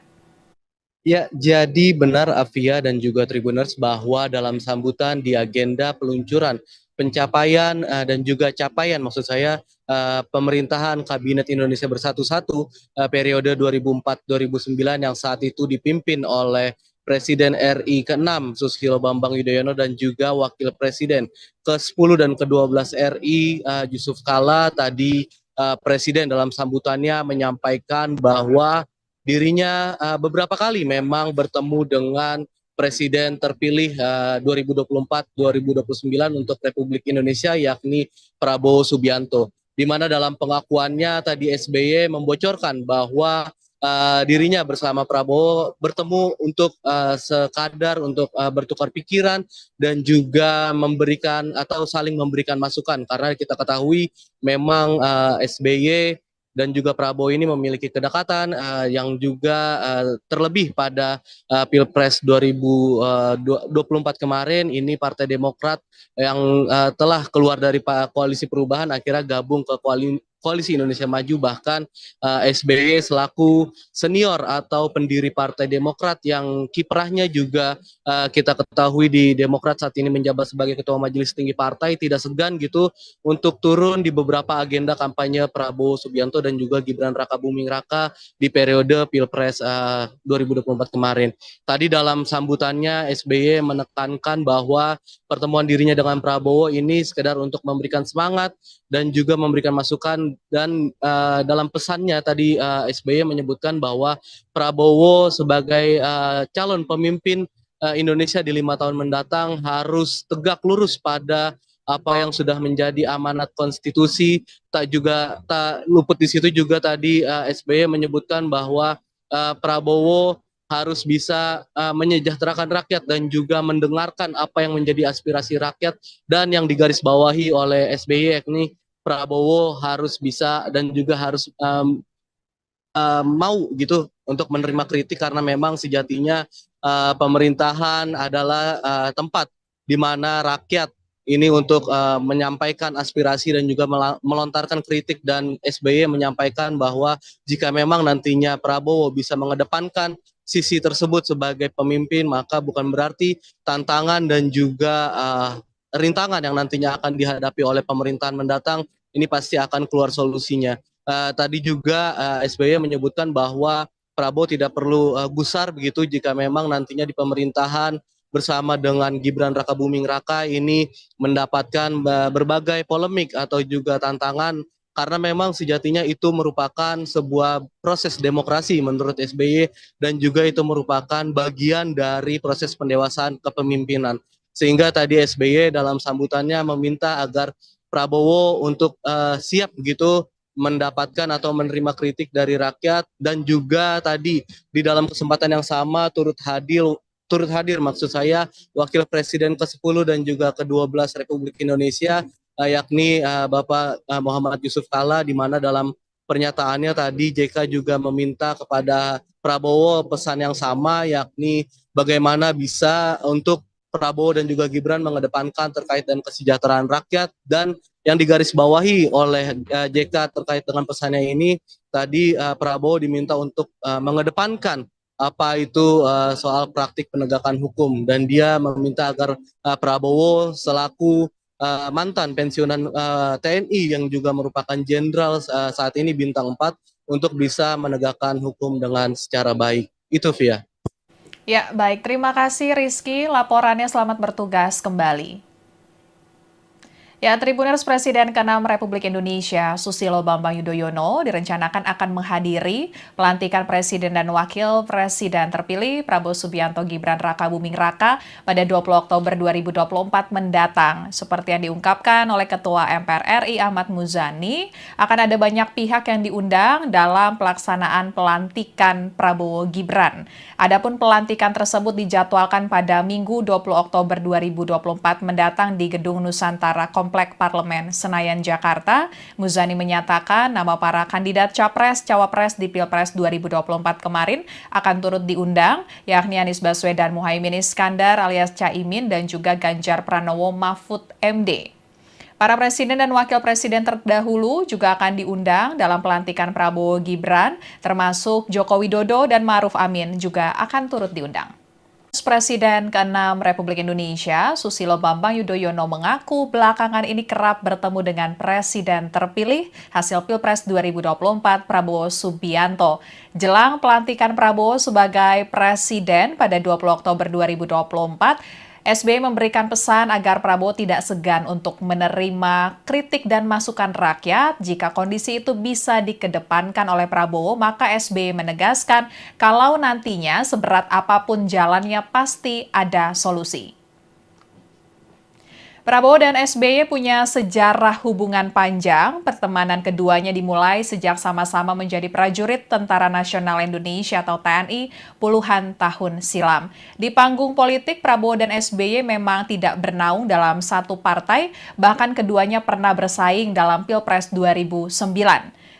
Ya, jadi benar Afia dan juga Tribuners bahwa dalam sambutan di agenda peluncuran pencapaian dan juga capaian maksud saya pemerintahan Kabinet Indonesia Bersatu-Satu periode 2004-2009 yang saat itu dipimpin oleh Presiden RI ke-6 Susilo Bambang Yudhoyono dan juga Wakil Presiden ke-10 dan ke-12 RI Yusuf Kala tadi Presiden dalam sambutannya menyampaikan bahwa dirinya beberapa kali memang bertemu dengan Presiden terpilih 2024-2029 untuk Republik Indonesia yakni Prabowo Subianto. Di mana dalam pengakuannya tadi SBY membocorkan bahwa dirinya bersama Prabowo bertemu untuk sekadar untuk bertukar pikiran dan juga memberikan atau saling memberikan masukan karena kita ketahui memang SBY dan juga Prabowo ini memiliki kedekatan yang juga terlebih pada Pilpres 2024 kemarin ini Partai Demokrat yang telah keluar dari koalisi perubahan akhirnya gabung ke Koalisi Indonesia Maju bahkan SBY selaku senior atau pendiri Partai Demokrat yang kiprahnya juga kita ketahui di Demokrat saat ini menjabat sebagai Ketua Majelis Tinggi Partai tidak segan gitu untuk turun di beberapa agenda kampanye Prabowo Subianto dan juga Gibran Rakabuming Raka di periode Pilpres 2024 kemarin. Tadi dalam sambutannya SBY menekankan bahwa pertemuan dirinya dengan Prabowo ini sekedar untuk memberikan semangat dan juga memberikan masukan dan dalam pesannya tadi SBY menyebutkan bahwa Prabowo sebagai calon pemimpin Indonesia di 5 tahun mendatang harus tegak lurus pada apa yang sudah menjadi amanat konstitusi. Tak luput di situ juga tadi SBY menyebutkan bahwa Prabowo harus bisa menyejahterakan rakyat dan juga mendengarkan apa yang menjadi aspirasi rakyat dan yang digarisbawahi oleh SBY yakni Prabowo harus bisa dan juga harus mau gitu untuk menerima kritik karena memang sejatinya pemerintahan adalah tempat di mana rakyat ini untuk menyampaikan aspirasi dan juga melontarkan kritik dan SBY menyampaikan bahwa jika memang nantinya Prabowo bisa mengedepankan sisi tersebut sebagai pemimpin maka bukan berarti tantangan dan juga rintangan yang nantinya akan dihadapi oleh pemerintahan mendatang ini pasti akan keluar solusinya. Tadi juga SBY menyebutkan bahwa Prabowo tidak perlu gusar begitu jika memang nantinya di pemerintahan bersama dengan Gibran Rakabuming Raka ini mendapatkan berbagai polemik atau juga tantangan karena memang sejatinya itu merupakan sebuah proses demokrasi menurut SBY dan juga itu merupakan bagian dari proses pendewasaan kepemimpinan. Sehingga tadi SBY dalam sambutannya meminta agar Prabowo untuk siap begitu mendapatkan atau menerima kritik dari rakyat dan juga tadi di dalam kesempatan yang sama turut hadir maksud saya Wakil Presiden ke-10 dan juga ke-12 Republik Indonesia yakni Bapak Muhammad Yusuf Kala di mana dalam pernyataannya tadi JK juga meminta kepada Prabowo pesan yang sama yakni bagaimana bisa untuk Prabowo dan juga Gibran mengedepankan terkait dengan kesejahteraan rakyat dan yang digarisbawahi oleh JK terkait dengan pesannya ini tadi Prabowo diminta untuk mengedepankan apa itu soal praktik penegakan hukum dan dia meminta agar Prabowo selaku mantan pensiunan TNI yang juga merupakan jenderal saat ini bintang 4 untuk bisa menegakkan hukum dengan secara baik. Itu Via. Ya, baik. Terima kasih Rizky. Laporannya selamat bertugas kembali. Ya, Tribuners Presiden ke-6 Republik Indonesia, Susilo Bambang Yudhoyono, direncanakan akan menghadiri pelantikan Presiden dan Wakil Presiden terpilih Prabowo Subianto Gibran Rakabuming Raka pada 20 Oktober 2024 mendatang. Seperti yang diungkapkan oleh Ketua MPR RI Ahmad Muzani, akan ada banyak pihak yang diundang dalam pelaksanaan pelantikan Prabowo Gibran. Adapun pelantikan tersebut dijadwalkan pada Minggu 20 Oktober 2024 mendatang di Gedung Nusantara Kompleks Komplek Parlemen Senayan, Jakarta. Muzani menyatakan nama para kandidat Capres-Cawapres di Pilpres 2024 kemarin akan turut diundang, yakni Anies Baswedan Muhaimin Iskandar alias Caimin dan juga Ganjar Pranowo Mahfud MD. Para presiden dan wakil presiden terdahulu juga akan diundang dalam pelantikan Prabowo Gibran, termasuk Joko Widodo dan Ma'ruf Amin juga akan turut diundang. Presiden ke-6 Republik Indonesia, Susilo Bambang Yudhoyono mengaku belakangan ini kerap bertemu dengan Presiden terpilih hasil Pilpres 2024 Prabowo Subianto. Jelang pelantikan Prabowo sebagai Presiden pada 20 Oktober 2024, SBY memberikan pesan agar Prabowo tidak segan untuk menerima kritik dan masukan rakyat. Jika kondisi itu bisa dikedepankan oleh Prabowo, maka SBY menegaskan kalau nantinya seberat apapun jalannya pasti ada solusi. Prabowo dan SBY punya sejarah hubungan panjang. Pertemanan keduanya dimulai sejak sama-sama menjadi prajurit Tentara Nasional Indonesia atau TNI puluhan tahun silam. Di panggung politik, Prabowo dan SBY memang tidak bernaung dalam satu partai, bahkan keduanya pernah bersaing dalam Pilpres 2009.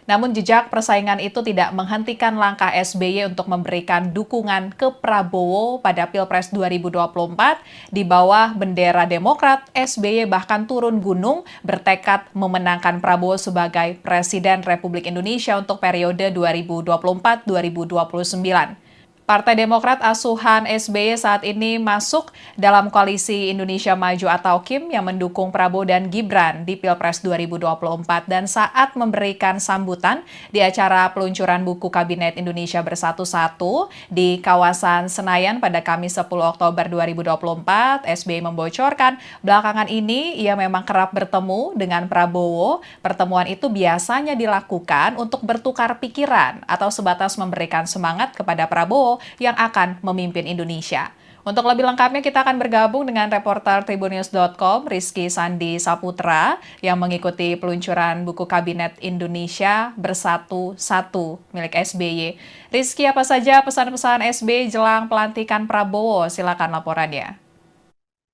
Namun jejak persaingan itu tidak menghentikan langkah SBY untuk memberikan dukungan ke Prabowo pada Pilpres 2024. Di bawah bendera Demokrat, SBY bahkan turun gunung bertekad memenangkan Prabowo sebagai Presiden Republik Indonesia untuk periode 2024-2029. Partai Demokrat asuhan SBY saat ini masuk dalam koalisi Indonesia Maju atau KIM yang mendukung Prabowo dan Gibran di Pilpres 2024 dan saat memberikan sambutan di acara peluncuran buku Kabinet Indonesia Bersatu-Satu di kawasan Senayan pada Kamis 10 Oktober 2024, SBY membocorkan belakangan ini ia memang kerap bertemu dengan Prabowo. Pertemuan itu biasanya dilakukan untuk bertukar pikiran atau sebatas memberikan semangat kepada Prabowo yang akan memimpin Indonesia. Untuk lebih lengkapnya kita akan bergabung dengan reporter Tribunnews.com Rizky Sandi Saputra yang mengikuti peluncuran buku Kabinet Indonesia Bersatu-Satu milik SBY. Rizky, apa saja pesan-pesan SBY jelang pelantikan Prabowo? Silakan laporannya.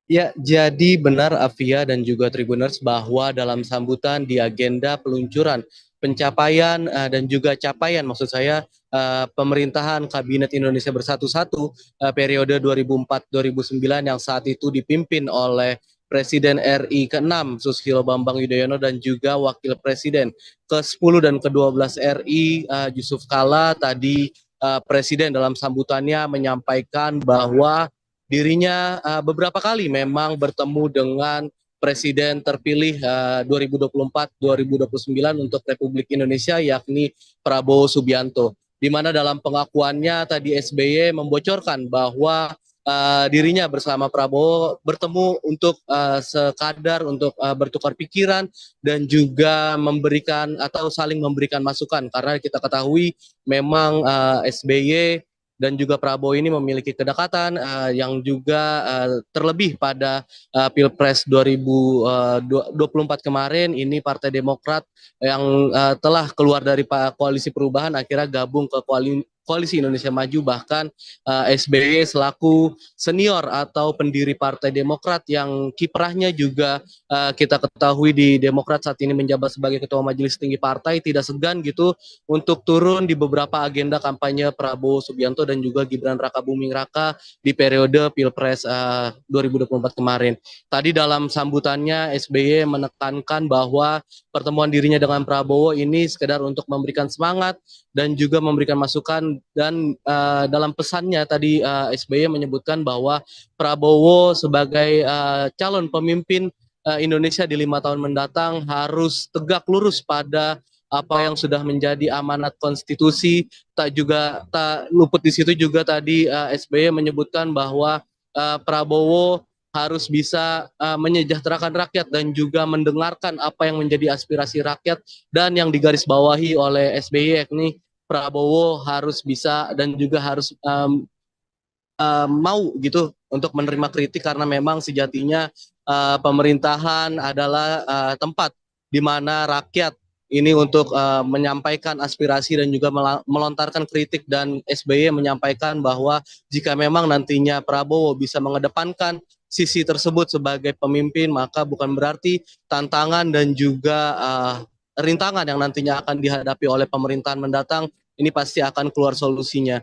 Ya, jadi benar Afia dan juga Tribuners bahwa dalam sambutan di agenda peluncuran pencapaian dan juga capaian maksud saya pemerintahan Kabinet Indonesia Bersatu-Satu periode 2004-2009 yang saat itu dipimpin oleh Presiden RI ke-6 Susilo Bambang Yudhoyono dan juga Wakil Presiden ke-10 dan ke-12 RI Yusuf Kala. Tadi Presiden dalam sambutannya menyampaikan bahwa dirinya beberapa kali memang bertemu dengan Presiden terpilih 2024-2029 untuk Republik Indonesia yakni Prabowo Subianto. Di mana dalam pengakuannya tadi SBY membocorkan bahwa dirinya bersama Prabowo bertemu untuk sekadar untuk bertukar pikiran dan juga memberikan atau saling memberikan masukan karena kita ketahui memang SBY dan juga Prabowo ini memiliki kedekatan yang juga terlebih pada Pilpres 2024 kemarin ini Partai Demokrat yang telah keluar dari koalisi perubahan akhirnya gabung ke Koalisi Indonesia Maju, bahkan SBY selaku senior atau pendiri Partai Demokrat yang kiprahnya juga kita ketahui di Demokrat saat ini menjabat sebagai Ketua Majelis Tinggi Partai, tidak segan gitu untuk turun di beberapa agenda kampanye Prabowo Subianto dan juga Gibran Rakabuming Raka di periode Pilpres 2024 kemarin. Tadi dalam sambutannya SBY menekankan bahwa pertemuan dirinya dengan Prabowo ini sekedar untuk memberikan semangat dan juga memberikan masukan dan dalam pesannya tadi SBY menyebutkan bahwa Prabowo sebagai calon pemimpin Indonesia di 5 tahun mendatang harus tegak lurus pada apa yang sudah menjadi amanat konstitusi. Tak luput di situ juga tadi SBY menyebutkan bahwa Prabowo harus bisa menyejahterakan rakyat dan juga mendengarkan apa yang menjadi aspirasi rakyat, dan yang digarisbawahi oleh SBY yakni Prabowo harus bisa dan juga harus mau gitu untuk menerima kritik karena memang sejatinya pemerintahan adalah tempat di mana rakyat ini untuk menyampaikan aspirasi dan juga melontarkan kritik, dan SBY menyampaikan bahwa jika memang nantinya Prabowo bisa mengedepankan sisi tersebut sebagai pemimpin, maka bukan berarti tantangan dan juga rintangan yang nantinya akan dihadapi oleh pemerintahan mendatang ini pasti akan keluar solusinya.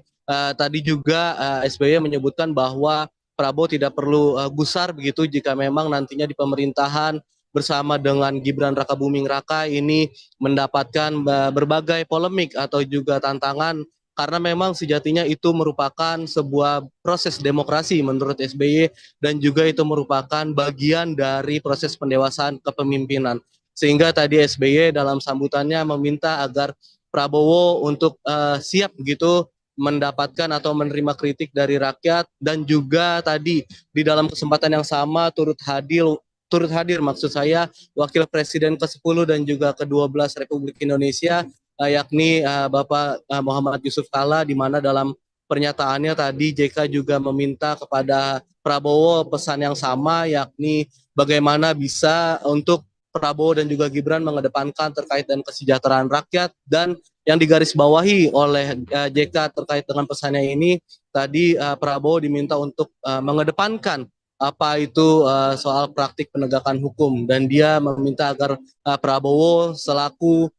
Tadi juga SBY menyebutkan bahwa Prabowo tidak perlu gusar begitu jika memang nantinya di pemerintahan bersama dengan Gibran Rakabuming Raka ini mendapatkan berbagai polemik atau juga tantangan karena memang sejatinya itu merupakan sebuah proses demokrasi menurut SBY dan juga itu merupakan bagian dari proses pendewasaan kepemimpinan. Sehingga tadi SBY dalam sambutannya meminta agar Prabowo untuk siap begitu mendapatkan atau menerima kritik dari rakyat dan juga tadi di dalam kesempatan yang sama turut hadir maksud saya Wakil Presiden ke-10 dan juga ke-12 Republik Indonesia yakni Bapak Muhammad Yusuf Kalla di mana dalam pernyataannya tadi JK juga meminta kepada Prabowo pesan yang sama yakni bagaimana bisa untuk Prabowo dan juga Gibran mengedepankan terkait dengan kesejahteraan rakyat dan yang digarisbawahi oleh JK terkait dengan pesannya ini tadi Prabowo diminta untuk mengedepankan apa itu soal praktik penegakan hukum dan dia meminta agar Prabowo selaku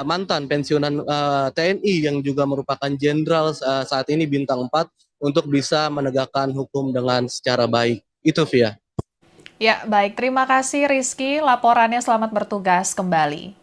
mantan pensiunan TNI yang juga merupakan jenderal saat ini bintang 4 untuk bisa menegakkan hukum dengan secara baik. Itu Via. Ya, baik. Terima kasih Rizky. Laporannya selamat bertugas kembali.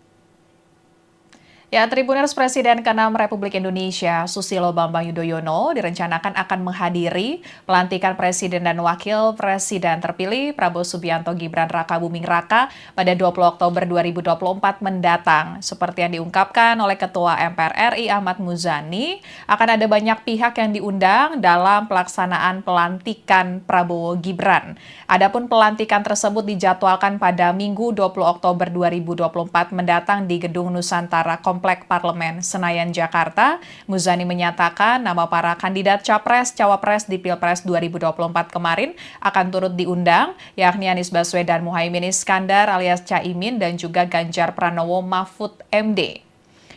Ya, Tribuners Presiden ke-6 Republik Indonesia, Susilo Bambang Yudhoyono, direncanakan akan menghadiri pelantikan Presiden dan Wakil Presiden terpilih Prabowo Subianto Gibran Rakabuming Raka pada 20 Oktober 2024 mendatang. Seperti yang diungkapkan oleh Ketua MPR RI Ahmad Muzani, akan ada banyak pihak yang diundang dalam pelaksanaan pelantikan Prabowo Gibran. Adapun pelantikan tersebut dijadwalkan pada Minggu 20 Oktober 2024 mendatang di Gedung Nusantara Komplek Parlemen Senayan, Jakarta. Muzani menyatakan nama para kandidat Capres-Cawapres di Pilpres 2024 kemarin akan turut diundang, yakni Anies Baswedan Muhaimin Iskandar alias Caimin dan juga Ganjar Pranowo Mahfud MD.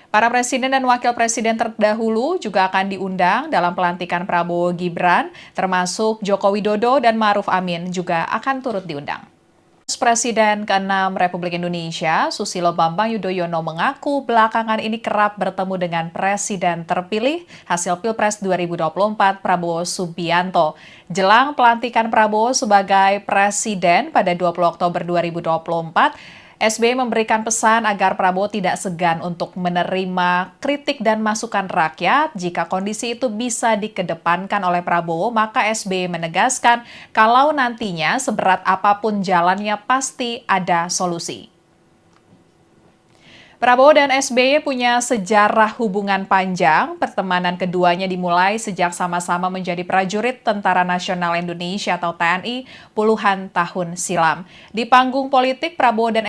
Para presiden dan wakil presiden terdahulu juga akan diundang dalam pelantikan Prabowo Gibran, termasuk Joko Widodo dan Ma'ruf Amin juga akan turut diundang. Presiden ke-6 Republik Indonesia, Susilo Bambang Yudhoyono mengaku belakangan ini kerap bertemu dengan Presiden terpilih hasil Pilpres 2024 Prabowo Subianto. Jelang pelantikan Prabowo sebagai Presiden pada 20 Oktober 2024, SBY memberikan pesan agar Prabowo tidak segan untuk menerima kritik dan masukan rakyat. Jika kondisi itu bisa dikedepankan oleh Prabowo, maka SBY menegaskan kalau nantinya seberat apapun jalannya pasti ada solusi. Prabowo dan SBY punya sejarah hubungan panjang. Pertemanan keduanya dimulai sejak sama-sama menjadi prajurit Tentara Nasional Indonesia atau TNI puluhan tahun silam. Di panggung politik, Prabowo dan